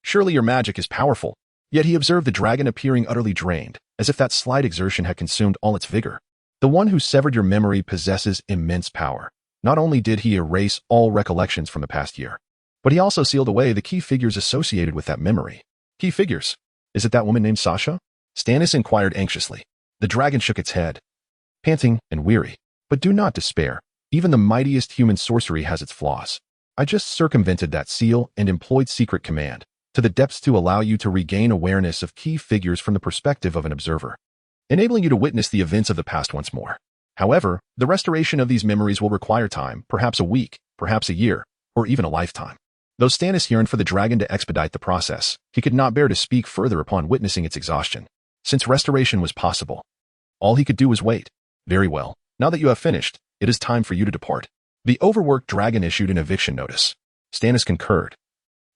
A: "Surely your magic is powerful. Yet he observed the dragon appearing utterly drained, as if that slight exertion had consumed all its vigor. The one who severed your memory possesses immense power. Not only did he erase all recollections from the past year, but he also sealed away the key figures associated with that memory. Key figures? Is it that woman named Sasha? Stannis inquired anxiously. The dragon shook its head, panting and weary. But do not despair. Even the mightiest human sorcery has its flaws. I just circumvented that seal and employed secret command to the depths to allow you to regain awareness of key figures from the perspective of an observer, enabling you to witness the events of the past once more. However, the restoration of these memories will require time, perhaps a week, perhaps a year, or even a lifetime. Though Stannis yearned for the dragon to expedite the process, he could not bear to speak further upon witnessing its exhaustion. Since restoration was possible, all he could do was wait. Very well. Now that you have finished, it is time for you to depart. The overworked dragon issued an eviction notice. Stannis concurred.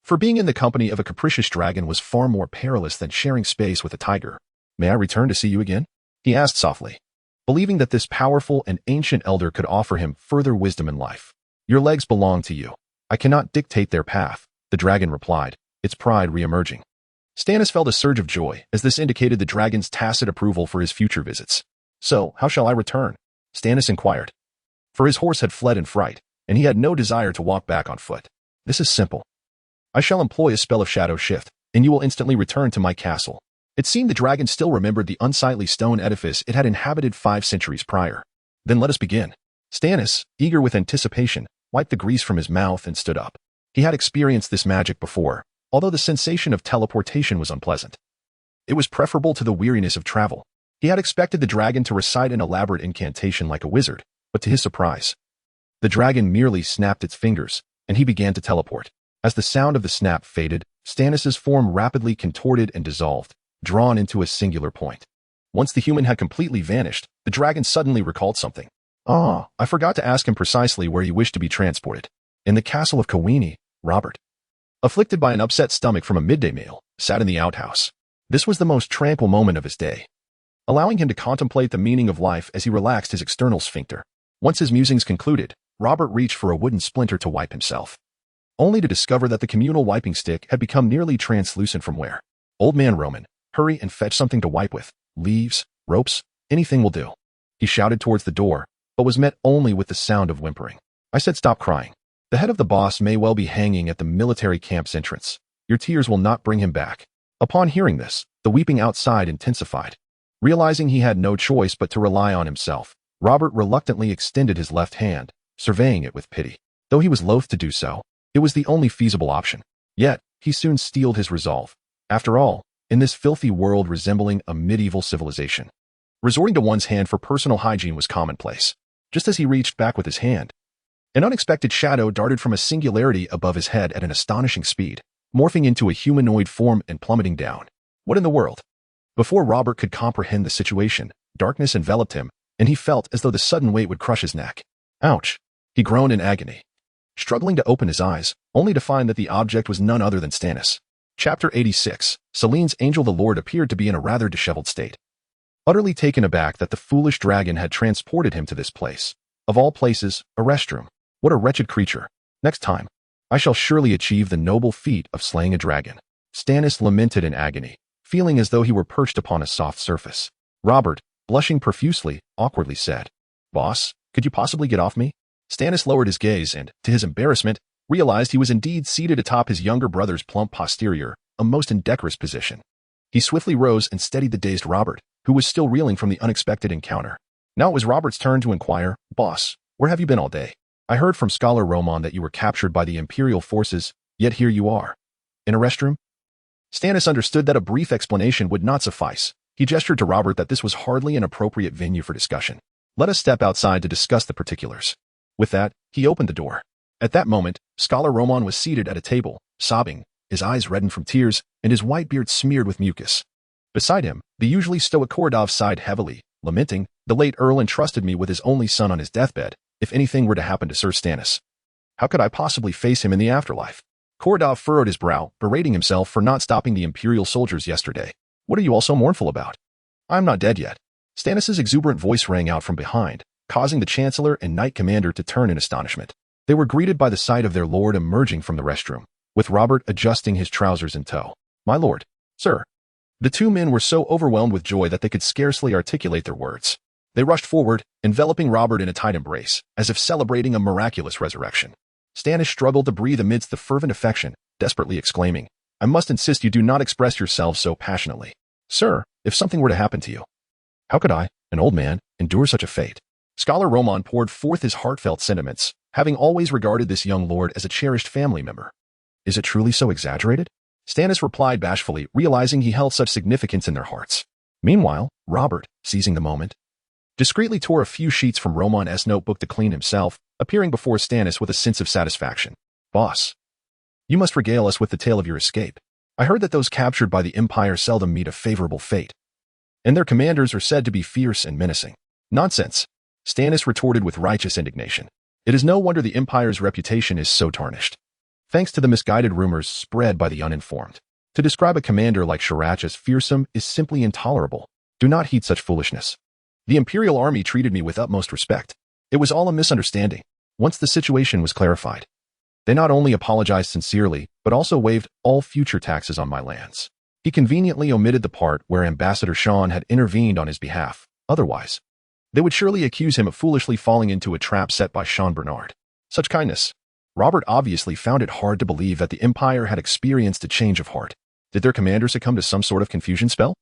A: For being in the company of a capricious dragon was far more perilous than sharing space with a tiger. May I return to see you again? He asked softly, believing that this powerful and ancient elder could offer him further wisdom in life. Your legs belong to you. I cannot dictate their path, the dragon replied, its pride re-emerging. Stannis felt a surge of joy, as this indicated the dragon's tacit approval for his future visits. So, how shall I return? Stannis inquired. For his horse had fled in fright, and he had no desire to walk back on foot. This is simple. I shall employ a spell of shadow shift, and you will instantly return to my castle. It seemed the dragon still remembered the unsightly stone edifice it had inhabited 5 centuries prior. Then let us begin. Stannis, eager with anticipation, wiped the grease from his mouth and stood up. He had experienced this magic before, although the sensation of teleportation was unpleasant. It was preferable to the weariness of travel. He had expected the dragon to recite an elaborate incantation like a wizard, but to his surprise, the dragon merely snapped its fingers, and he began to teleport. As the sound of the snap faded, Stannis's form rapidly contorted and dissolved, drawn into a singular point. Once the human had completely vanished, the dragon suddenly recalled something. I forgot to ask him precisely where he wished to be transported. In the castle of Kawini, Robert, afflicted by an upset stomach from a midday meal, sat in the outhouse. This was the most tranquil moment of his day, allowing him to contemplate the meaning of life as he relaxed his external sphincter. Once his musings concluded, Robert reached for a wooden splinter to wipe himself, only to discover that the communal wiping stick had become nearly translucent from wear. Old man Roman, hurry and fetch something to wipe with. Leaves, ropes, anything will do. He shouted towards the door, but was met only with the sound of whimpering. I said stop crying. The head of the boss may well be hanging at the military camp's entrance. Your tears will not bring him back. Upon hearing this, the weeping outside intensified. Realizing he had no choice but to rely on himself, Robert reluctantly extended his left hand, surveying it with pity. Though he was loath to do so, it was the only feasible option. Yet, he soon steeled his resolve. After all, in this filthy world resembling a medieval civilization, resorting to one's hand for personal hygiene was commonplace. Just as he reached back with his hand, an unexpected shadow darted from a singularity above his head at an astonishing speed, morphing into a humanoid form and plummeting down. What in the world? Before Robert could comprehend the situation, darkness enveloped him, and he felt as though the sudden weight would crush his neck. Ouch! He groaned in agony, struggling to open his eyes, only to find that the object was none other than Stannis. Chapter 86. Celene's angel the Lord appeared to be in a rather disheveled state, utterly taken aback that the foolish dragon had transported him to this place. Of all places, a restroom. What a wretched creature. Next time, I shall surely achieve the noble feat of slaying a dragon. Stannis lamented in agony, feeling as though he were perched upon a soft surface. Robert, blushing profusely, awkwardly said, Boss, could you possibly get off me? Stannis lowered his gaze and, to his embarrassment, realized he was indeed seated atop his younger brother's plump posterior, a most indecorous position. He swiftly rose and steadied the dazed Robert, who was still reeling from the unexpected encounter. Now it was Robert's turn to inquire, Boss, where have you been all day? I heard from Scholar Roman that you were captured by the Imperial forces, yet here you are. In a restroom? Stannis understood that a brief explanation would not suffice. He gestured to Robert that this was hardly an appropriate venue for discussion. Let us step outside to discuss the particulars. With that, he opened the door. At that moment, Scholar Roman was seated at a table, sobbing, his eyes reddened from tears, and his white beard smeared with mucus. Beside him, the usually stoic Kordov sighed heavily, lamenting, the late Earl entrusted me with his only son on his deathbed, if anything were to happen to Sir Stannis. How could I possibly face him in the afterlife? Kordov furrowed his brow, berating himself for not stopping the Imperial soldiers yesterday. What are you all so mournful about? I'm not dead yet. Stannis' exuberant voice rang out from behind, causing the Chancellor and Knight Commander to turn in astonishment. They were greeted by the sight of their lord emerging from the restroom, with Robert adjusting his trousers in tow. My lord, sir, The two men were so overwhelmed with joy that they could scarcely articulate their words. They rushed forward, enveloping Robert in a tight embrace, as if celebrating a miraculous resurrection. Stannis struggled to breathe amidst the fervent affection, desperately exclaiming, "I must insist you do not express yourselves so passionately. Sir, if something were to happen to you, how could I, an old man, endure such a fate?" Scholar Roman poured forth his heartfelt sentiments, having always regarded this young lord as a cherished family member. "Is it truly so exaggerated?" Stannis replied bashfully, realizing he held such significance in their hearts. Meanwhile, Robert, seizing the moment, discreetly tore a few sheets from Roman's notebook to clean himself, appearing before Stannis with a sense of satisfaction. "Boss, you must regale us with the tale of your escape. I heard that those captured by the Empire seldom meet a favorable fate, and their commanders are said to be fierce and menacing." "Nonsense," Stannis retorted with righteous indignation. "It is no wonder the Empire's reputation is so tarnished, thanks to the misguided rumors spread by the uninformed. To describe a commander like Sriracha as fearsome is simply intolerable. Do not heed such foolishness. The Imperial Army treated me with utmost respect. It was all a misunderstanding. Once the situation was clarified, they not only apologized sincerely, but also waived all future taxes on my lands." He conveniently omitted the part where Ambassador Sean had intervened on his behalf. Otherwise, they would surely accuse him of foolishly falling into a trap set by Sean Bernard. Such kindness. Robert obviously found it hard to believe that the Empire had experienced a change of heart. Did their commander succumb to some sort of confusion spell?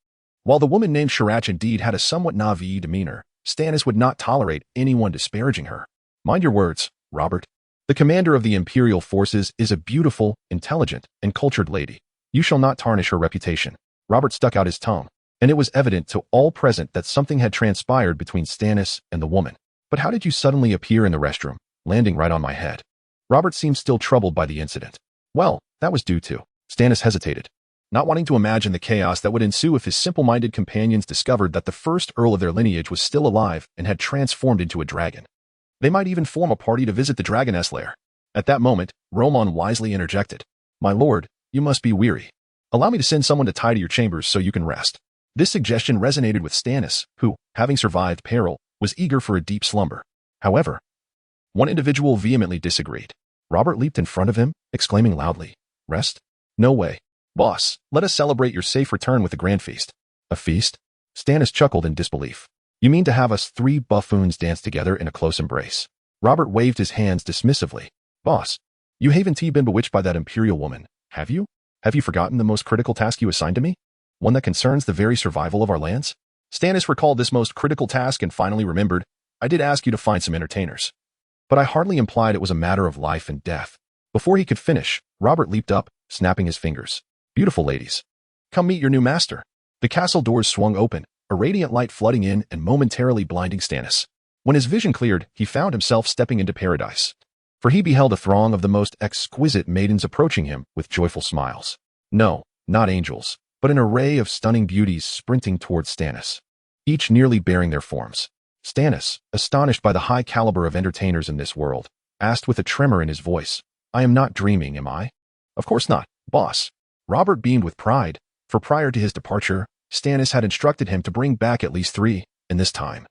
A: While the woman named Sriracha indeed had a somewhat naive demeanor, Stannis would not tolerate anyone disparaging her. "Mind your words, Robert. The commander of the Imperial forces is a beautiful, intelligent, and cultured lady. You shall not tarnish her reputation." Robert stuck out his tongue, and it was evident to all present that something had transpired between Stannis and the woman. "But how did you suddenly appear in the restroom, landing right on my head?" Robert seemed still troubled by the incident. "Well, that was due to..." Stannis hesitated, not wanting to imagine the chaos that would ensue if his simple-minded companions discovered that the first Earl of their lineage was still alive and had transformed into a dragon. They might even form a party to visit the dragoness lair. At that moment, Roman wisely interjected, "My lord, you must be weary. Allow me to send someone to tidy your chambers so you can rest." This suggestion resonated with Stannis, who, having survived peril, was eager for a deep slumber. However, one individual vehemently disagreed. Robert leaped in front of him, exclaiming loudly, "Rest? No way. Boss, let us celebrate your safe return with a grand feast." "A feast?" Stannis chuckled in disbelief. "You mean to have us three buffoons dance together in a close embrace?" Robert waved his hands dismissively. "Boss, you haven't been bewitched by that Imperial woman, have you? Have you forgotten the most critical task you assigned to me? One that concerns the very survival of our lands?" Stannis recalled this most critical task and finally remembered, "I did ask you to find some entertainers, but I hardly implied it was a matter of life and death." Before he could finish, Robert leaped up, snapping his fingers. "Beautiful ladies, come meet your new master." The castle doors swung open, a radiant light flooding in and momentarily blinding Stannis. When his vision cleared, he found himself stepping into paradise, for he beheld a throng of the most exquisite maidens approaching him with joyful smiles. No, not angels, but an array of stunning beauties sprinting towards Stannis, each nearly bearing their forms. Stannis, astonished by the high caliber of entertainers in this world, asked with a tremor in his voice, "I am not dreaming, am I?" "Of course not, boss." Robert beamed with pride, for prior to his departure, Stannis had instructed him to bring back at least 3, and this time,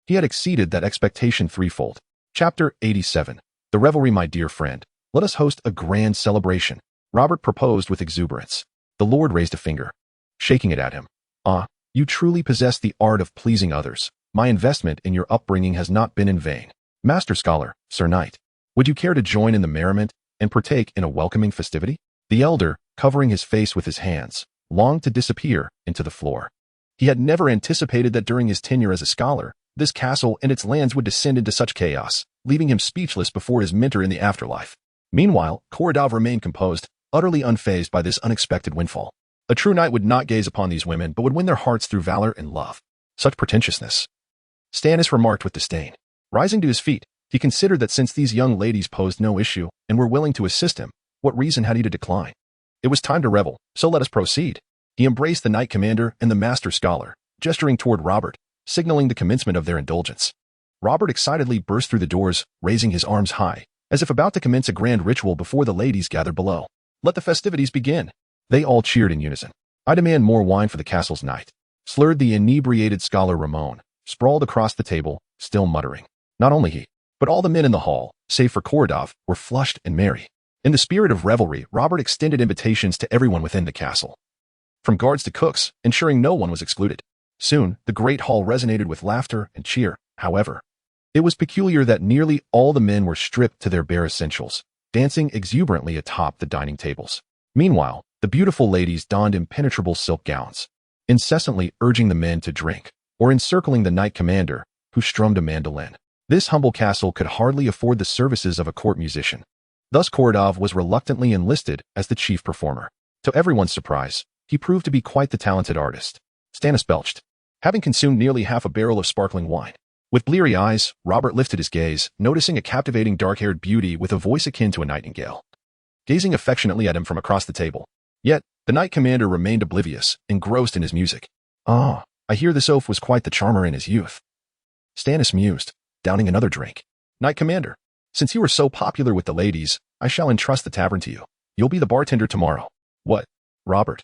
A: he had exceeded that expectation threefold. Chapter 87. The Revelry. "My dear friend, let us host a grand celebration," Robert proposed with exuberance. The Lord raised a finger, shaking it at him. "Ah, you truly possess the art of pleasing others. My investment in your upbringing has not been in vain. Master Scholar, Sir Knight, would you care to join in the merriment and partake in a welcoming festivity?" The elder, covering his face with his hands, longed to disappear into the floor. He had never anticipated that during his tenure as a scholar, this castle and its lands would descend into such chaos, leaving him speechless before his mentor in the afterlife. Meanwhile, Koradov remained composed, utterly unfazed by this unexpected windfall. A true knight would not gaze upon these women, but would win their hearts through valor and love. Such pretentiousness, Stannis remarked with disdain. Rising to his feet, he considered that since these young ladies posed no issue and were willing to assist him, what reason had he to decline? It was time to revel, so let us proceed. He embraced the knight commander and the master scholar, gesturing toward Robert, signaling the commencement of their indulgence. Robert excitedly burst through the doors, raising his arms high, as if about to commence a grand ritual before the ladies gathered below. "Let the festivities begin." They all cheered in unison. "I demand more wine for the castle's knight," slurred the inebriated scholar Ramon, sprawled across the table, still muttering. Not only he, but all the men in the hall, save for Koradov, were flushed and merry. In the spirit of revelry, Robert extended invitations to everyone within the castle. from guards to cooks, ensuring no one was excluded. Soon, the great hall resonated with laughter and cheer. However, it was peculiar that nearly all the men were stripped to their bare essentials, dancing exuberantly atop the dining tables. Meanwhile, the beautiful ladies donned impenetrable silk gowns, incessantly urging the men to drink, or encircling the knight commander, who strummed a mandolin. This humble castle could hardly afford the services of a court musician. Thus Korodov was reluctantly enlisted as the chief performer. To everyone's surprise, he proved to be quite the talented artist. Stannis belched, having consumed nearly half a barrel of sparkling wine. With bleary eyes, Robert lifted his gaze, noticing a captivating dark-haired beauty with a voice akin to a nightingale, gazing affectionately at him from across the table. Yet, the knight commander remained oblivious, engrossed in his music. "Ah, I hear this oaf was quite the charmer in his youth." Stannis mused, downing another drink. "Knight commander, since you are so popular with the ladies, I shall entrust the tavern to you. You'll be the bartender tomorrow." "What?" Robert,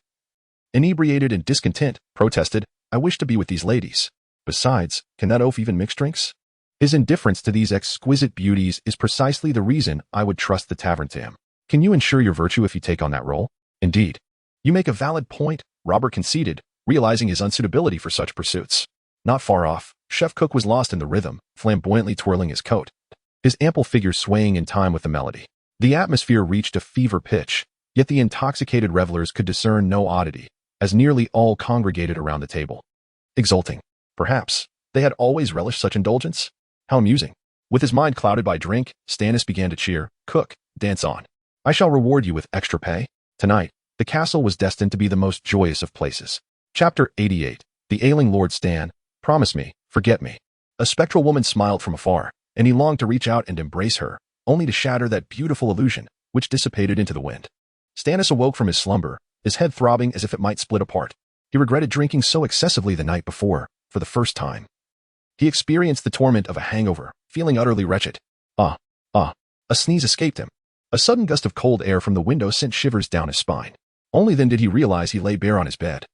A: inebriated and discontent, protested. "I wish to be with these ladies. Besides, can that oaf even mix drinks?" His indifference to these exquisite beauties is precisely the reason I would trust the tavern to him. "Can you ensure your virtue if you take on that role?" "Indeed. You make a valid point," Robert conceded, realizing his unsuitability for such pursuits. Not far off, Chef Cook was lost in the rhythm, flamboyantly twirling his coat, his ample figure swaying in time with the melody. The atmosphere reached a fever pitch, yet the intoxicated revelers could discern no oddity, as nearly all congregated around the table, exulting. Perhaps they had always relished such indulgence? How amusing. With his mind clouded by drink, Stannis began to cheer. "Cook, dance on. I shall reward you with extra pay." Tonight, the castle was destined to be the most joyous of places. Chapter 88. The ailing Lord Stan. "Promise me, forget me." A spectral woman smiled from afar, and he longed to reach out and embrace her, only to shatter that beautiful illusion, which dissipated into the wind. Stannis awoke from his slumber, his head throbbing as if it might split apart. He regretted drinking so excessively the night before. For the first time, he experienced the torment of a hangover, feeling utterly wretched. A sneeze escaped him. A sudden gust of cold air from the window sent shivers down his spine. Only then did he realize he lay bare on his bed,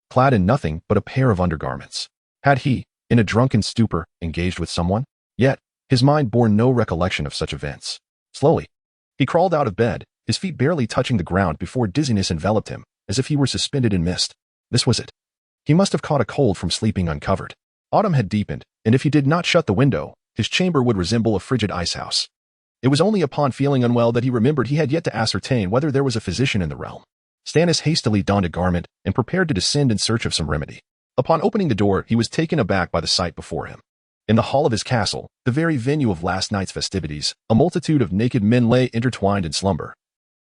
A: clad in nothing but a pair of undergarments. Had he, in a drunken stupor, engaged with someone? Yet, his mind bore no recollection of such events. Slowly, he crawled out of bed, his feet barely touching the ground before dizziness enveloped him, as if he were suspended in mist. This was it. He must have caught a cold from sleeping uncovered. Autumn had deepened, and if he did not shut the window, his chamber would resemble a frigid icehouse. It was only upon feeling unwell that he remembered he had yet to ascertain whether there was a physician in the realm. Stannis hastily donned a garment and prepared to descend in search of some remedy. Upon opening the door, he was taken aback by the sight before him. In the hall of his castle, the very venue of last night's festivities, a multitude of naked men lay intertwined in slumber,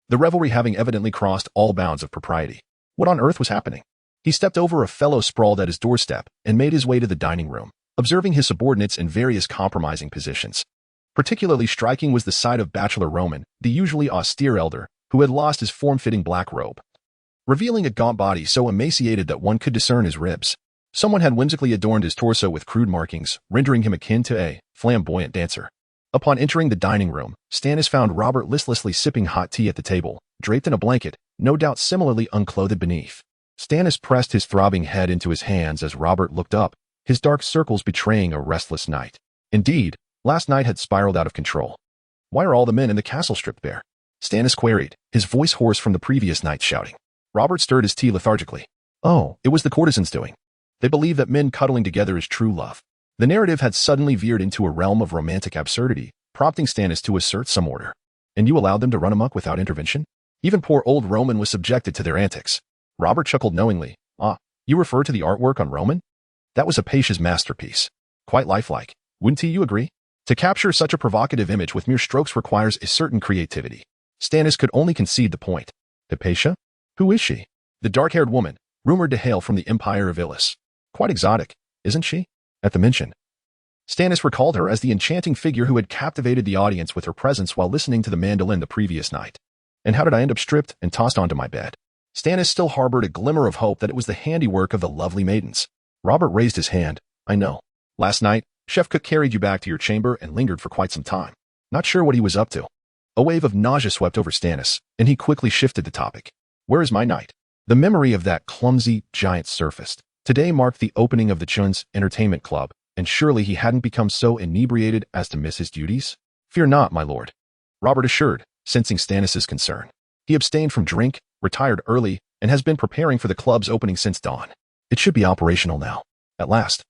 A: the revelry having evidently crossed all bounds of propriety. What on earth was happening? He stepped over a fellow sprawled at his doorstep and made his way to the dining room, observing his subordinates in various compromising positions. Particularly striking was the sight of Bachelor Roman, the usually austere elder, who had lost his form-fitting black robe, revealing a gaunt body so emaciated that one could discern his ribs. Someone had whimsically adorned his torso with crude markings, rendering him akin to a flamboyant dancer. Upon entering the dining room, Stannis found Robert listlessly sipping hot tea at the table, draped in a blanket, no doubt similarly unclothed beneath. Stannis pressed his throbbing head into his hands as Robert looked up, his dark circles betraying a restless night. Indeed, last night had spiraled out of control. "Why are all the men in the castle stripped bare?" Stannis queried, his voice hoarse from the previous night's shouting. Robert stirred his tea lethargically. "Oh, it was the courtesans' doing. They believe that men cuddling together is true love." The narrative had suddenly veered into a realm of romantic absurdity, prompting Stannis to assert some order. "And you allowed them to run amok without intervention?" Even poor old Roman was subjected to their antics. Robert chuckled knowingly. "Ah, you refer to the artwork on Roman? That was Hypatia's masterpiece. Quite lifelike. Wouldn't you agree? To capture such a provocative image with mere strokes requires a certain creativity." Stannis could only concede the point. "Hypatia? Who is she?" "The dark-haired woman, rumored to hail from the Empire of Illis. Quite exotic, isn't she?" At the mention, Stannis recalled her as the enchanting figure who had captivated the audience with her presence while listening to the mandolin the previous night. "And how did I end up stripped and tossed onto my bed?" Stannis still harbored a glimmer of hope that it was the handiwork of the lovely maidens. Robert raised his hand. "I know. Last night, Chef Cook carried you back to your chamber and lingered for quite some time. Not sure what he was up to." A wave of nausea swept over Stannis, and he quickly shifted the topic. "Where is my knight?" The memory of that clumsy giant surfaced. Today marked the opening of the Chun's entertainment club, and surely he hadn't become so inebriated as to miss his duties? "Fear not, my lord," Robert assured, sensing Stannis's concern. He abstained from drink, retired early, and has been preparing for the club's opening since dawn. It should be operational now. At last.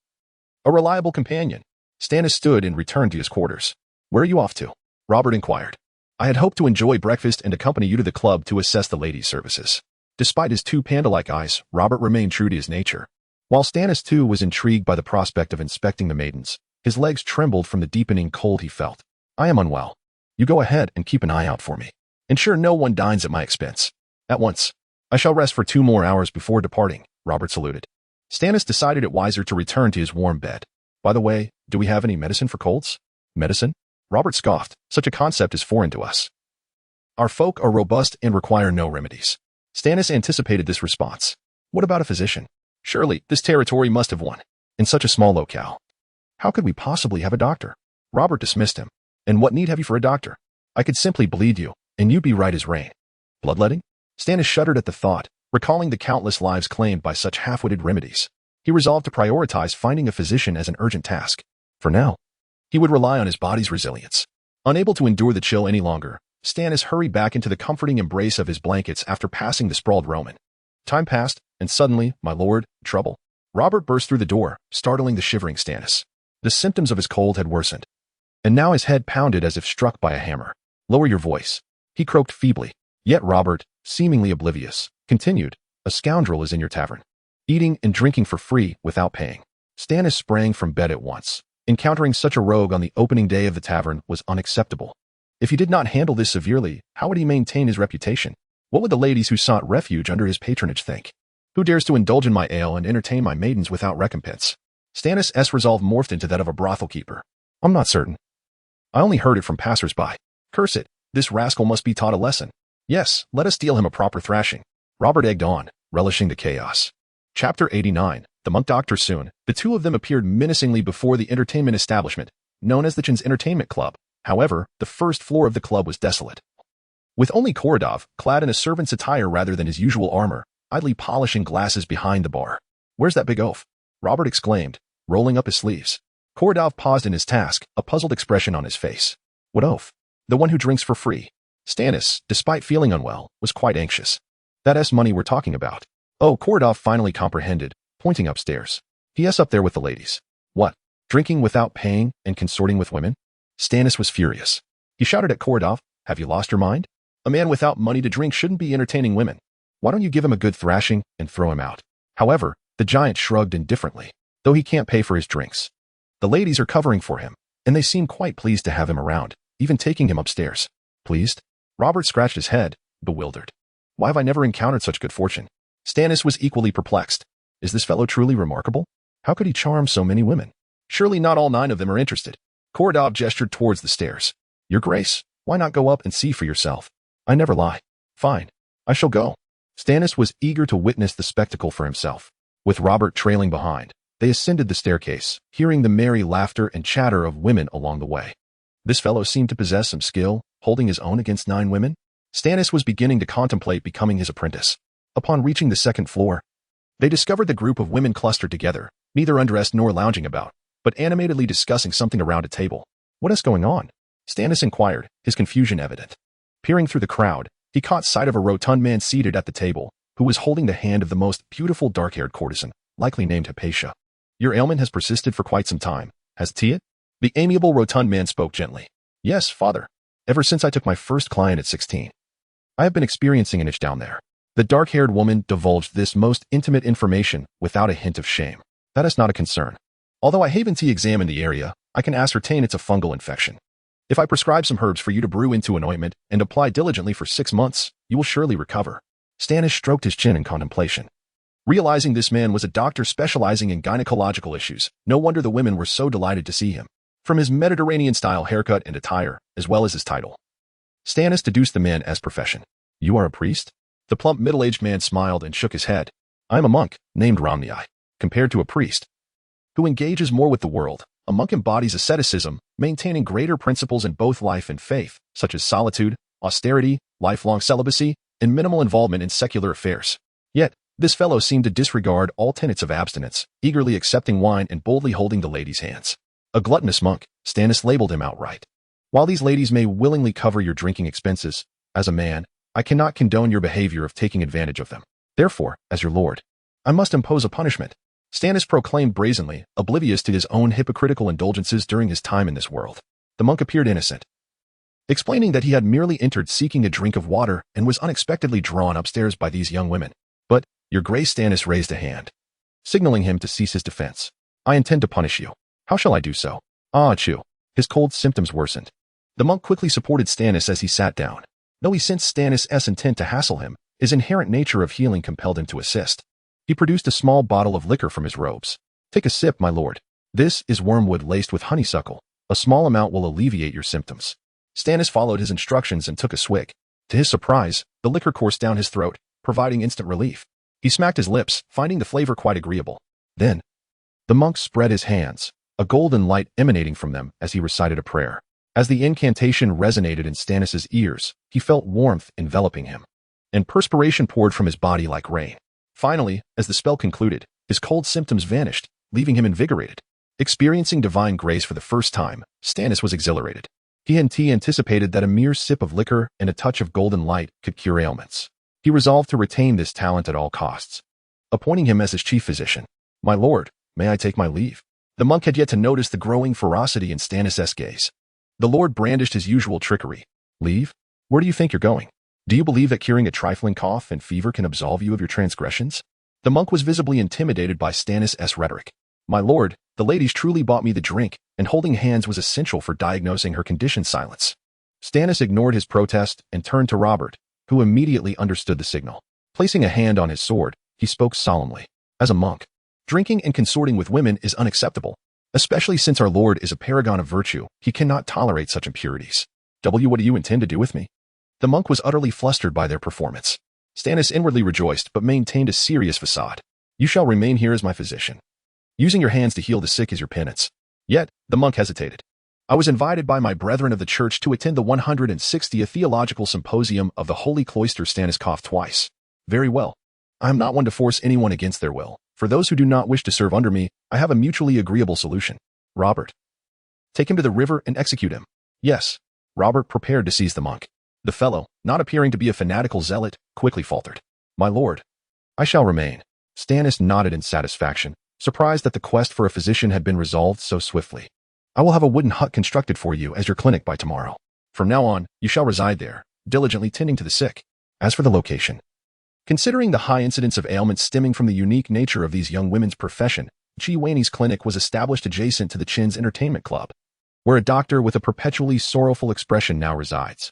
A: A reliable companion. Stannis stood and returned to his quarters. Where are you off to? Robert inquired. I had hoped to enjoy breakfast and accompany you to the club to assess the ladies' services. Despite his two panda-like eyes, Robert remained true to his nature. While Stannis too was intrigued by the prospect of inspecting the maidens, his legs trembled from the deepening cold he felt. I am unwell. You go ahead and keep an eye out for me. Ensure no one dines at my expense. At once. I shall rest for 2 more hours before departing, Robert saluted. Stannis decided it wiser to return to his warm bed. By the way, do we have any medicine for colds? Medicine? Robert scoffed. Such a concept is foreign to us. Our folk are robust and require no remedies. Stannis anticipated this response. What about a physician? Surely, this territory must have one. In such a small locale. How could we possibly have a doctor? Robert dismissed him. And what need have you for a doctor? I could simply bleed you, and you'd be right as rain. Bloodletting? Stannis shuddered at the thought, recalling the countless lives claimed by such half-witted remedies. He resolved to prioritize finding a physician as an urgent task. For now, he would rely on his body's resilience. Unable to endure the chill any longer, Stannis hurried back into the comforting embrace of his blankets after passing the sprawled Roman. Time passed, and suddenly, my lord, trouble. Robert burst through the door, startling the shivering Stannis. The symptoms of his cold had worsened, and now his head pounded as if struck by a hammer. Lower your voice. He croaked feebly. Yet Robert, seemingly oblivious, continued, a scoundrel is in your tavern, eating and drinking for free without paying. Stannis sprang from bed at once. Encountering such a rogue on the opening day of the tavern was unacceptable. If he did not handle this severely, how would he maintain his reputation? What would the ladies who sought refuge under his patronage think? Who dares to indulge in my ale and entertain my maidens without recompense? Stannis' resolve morphed into that of a brothel keeper. I'm not certain. I only heard it from passers-by. Curse it, this rascal must be taught a lesson. Yes, let us deal him a proper thrashing. Robert egged on, relishing the chaos. Chapter 89. The monk doctor soon. The two of them appeared menacingly before the entertainment establishment, known as the Chen's Entertainment Club. However, the first floor of the club was desolate. With only Korodov, clad in a servant's attire rather than his usual armor, idly polishing glasses behind the bar. Where's that big oaf? Robert exclaimed, rolling up his sleeves. Korodov paused in his task, a puzzled expression on his face. What oaf? The one who drinks for free. Stannis, despite feeling unwell, was quite anxious. That's money we're talking about. Oh, Korodov finally comprehended, pointing upstairs. P.S. up there with the ladies. What? Drinking without paying and consorting with women? Stannis was furious. He shouted at Korodov, have you lost your mind? A man without money to drink shouldn't be entertaining women. Why don't you give him a good thrashing and throw him out? However, the giant shrugged indifferently, though he can't pay for his drinks. The ladies are covering for him, and they seem quite pleased to have him around, even taking him upstairs. Pleased? Robert scratched his head, bewildered. Why have I never encountered such good fortune? Stannis was equally perplexed. Is this fellow truly remarkable? How could he charm so many women? Surely not all 9 of them are interested. Korodov gestured towards the stairs. Your Grace, why not go up and see for yourself? I never lie. Fine. I shall go. Stannis was eager to witness the spectacle for himself. With Robert trailing behind, they ascended the staircase, hearing the merry laughter and chatter of women along the way. This fellow seemed to possess some skill, holding his own against 9 women. Stannis was beginning to contemplate becoming his apprentice. Upon reaching the 2nd floor, they discovered the group of women clustered together, neither undressed nor lounging about, but animatedly discussing something around a table. What is going on? Stannis inquired, his confusion evident. Peering through the crowd, he caught sight of a rotund man seated at the table, who was holding the hand of the most beautiful dark-haired courtesan, likely named Hypatia. Your ailment has persisted for quite some time, hasn't it? The amiable rotund man spoke gently. Yes, father. Ever since I took my first client at 16. I have been experiencing an itch down there. The dark-haired woman divulged this most intimate information without a hint of shame. That is not a concern. Although I haven't examined the area, I can ascertain it's a fungal infection. If I prescribe some herbs for you to brew into an ointment and apply diligently for 6 months, you will surely recover. Stannis stroked his chin in contemplation. Realizing this man was a doctor specializing in gynecological issues, no wonder the women were so delighted to see him. From his Mediterranean-style haircut and attire, as well as his title, Stannis deduced the man's profession. You are a priest? The plump middle-aged man smiled and shook his head. I am a monk, named Romnii. Compared to a priest who engages more with the world, a monk embodies asceticism, maintaining greater principles in both life and faith, such as solitude, austerity, lifelong celibacy, and minimal involvement in secular affairs. Yet, this fellow seemed to disregard all tenets of abstinence, eagerly accepting wine and boldly holding the ladies' hands. A gluttonous monk, Stannis labeled him outright. While these ladies may willingly cover your drinking expenses, as a man, I cannot condone your behavior of taking advantage of them. Therefore, as your lord, I must impose a punishment. Stannis proclaimed brazenly, oblivious to his own hypocritical indulgences during his time in this world. The monk appeared innocent, explaining that he had merely entered seeking a drink of water and was unexpectedly drawn upstairs by these young women. But, your grace, Stannis raised a hand, signaling him to cease his defense. I intend to punish you. How shall I do so? Ah, Chu. His cold symptoms worsened. The monk quickly supported Stannis as he sat down. Though he sensed Stannis' intent to hassle him, his inherent nature of healing compelled him to assist. He produced a small bottle of liquor from his robes. Take a sip, my lord. This is wormwood laced with honeysuckle. A small amount will alleviate your symptoms. Stannis followed his instructions and took a swig. To his surprise, the liquor coursed down his throat, providing instant relief. He smacked his lips, finding the flavor quite agreeable. Then, the monk spread his hands, a golden light emanating from them as he recited a prayer. As the incantation resonated in Stannis' ears, he felt warmth enveloping him, and perspiration poured from his body like rain. Finally, as the spell concluded, his cold symptoms vanished, leaving him invigorated. Experiencing divine grace for the first time, Stannis was exhilarated. He anticipated that a mere sip of liquor and a touch of golden light could cure ailments. He resolved to retain this talent at all costs, appointing him as his chief physician. My lord, may I take my leave? The monk had yet to notice the growing ferocity in Stannis' gaze. The lord brandished his usual trickery. Leave? Where do you think you're going? Do you believe that curing a trifling cough and fever can absolve you of your transgressions? The monk was visibly intimidated by Stannis' rhetoric. My lord, the ladies truly bought me the drink, and holding hands was essential for diagnosing her condition. Silence. Stannis ignored his protest and turned to Robert, who immediately understood the signal. Placing a hand on his sword, he spoke solemnly. As a monk, drinking and consorting with women is unacceptable, especially since our lord is a paragon of virtue. He cannot tolerate such impurities. What do you intend to do with me? The monk was utterly flustered by their performance. Stannis inwardly rejoiced but maintained a serious facade. You shall remain here as my physician. Using your hands to heal the sick is your penance. Yet, the monk hesitated. I was invited by my brethren of the church to attend the 160th Theological Symposium of the Holy Cloister. Stannis coughed twice. Very well. I am not one to force anyone against their will. For those who do not wish to serve under me, I have a mutually agreeable solution. Robert. Take him to the river and execute him. Yes. Robert prepared to seize the monk. The fellow, not appearing to be a fanatical zealot, quickly faltered. My lord. I shall remain. Stannis nodded in satisfaction, surprised that the quest for a physician had been resolved so swiftly. I will have a wooden hut constructed for you as your clinic by tomorrow. From now on, you shall reside there, diligently tending to the sick. As for the location, considering the high incidence of ailments stemming from the unique nature of these young women's profession, Chi Waney's clinic was established adjacent to the Chin's entertainment club, where a doctor with a perpetually sorrowful expression now resides.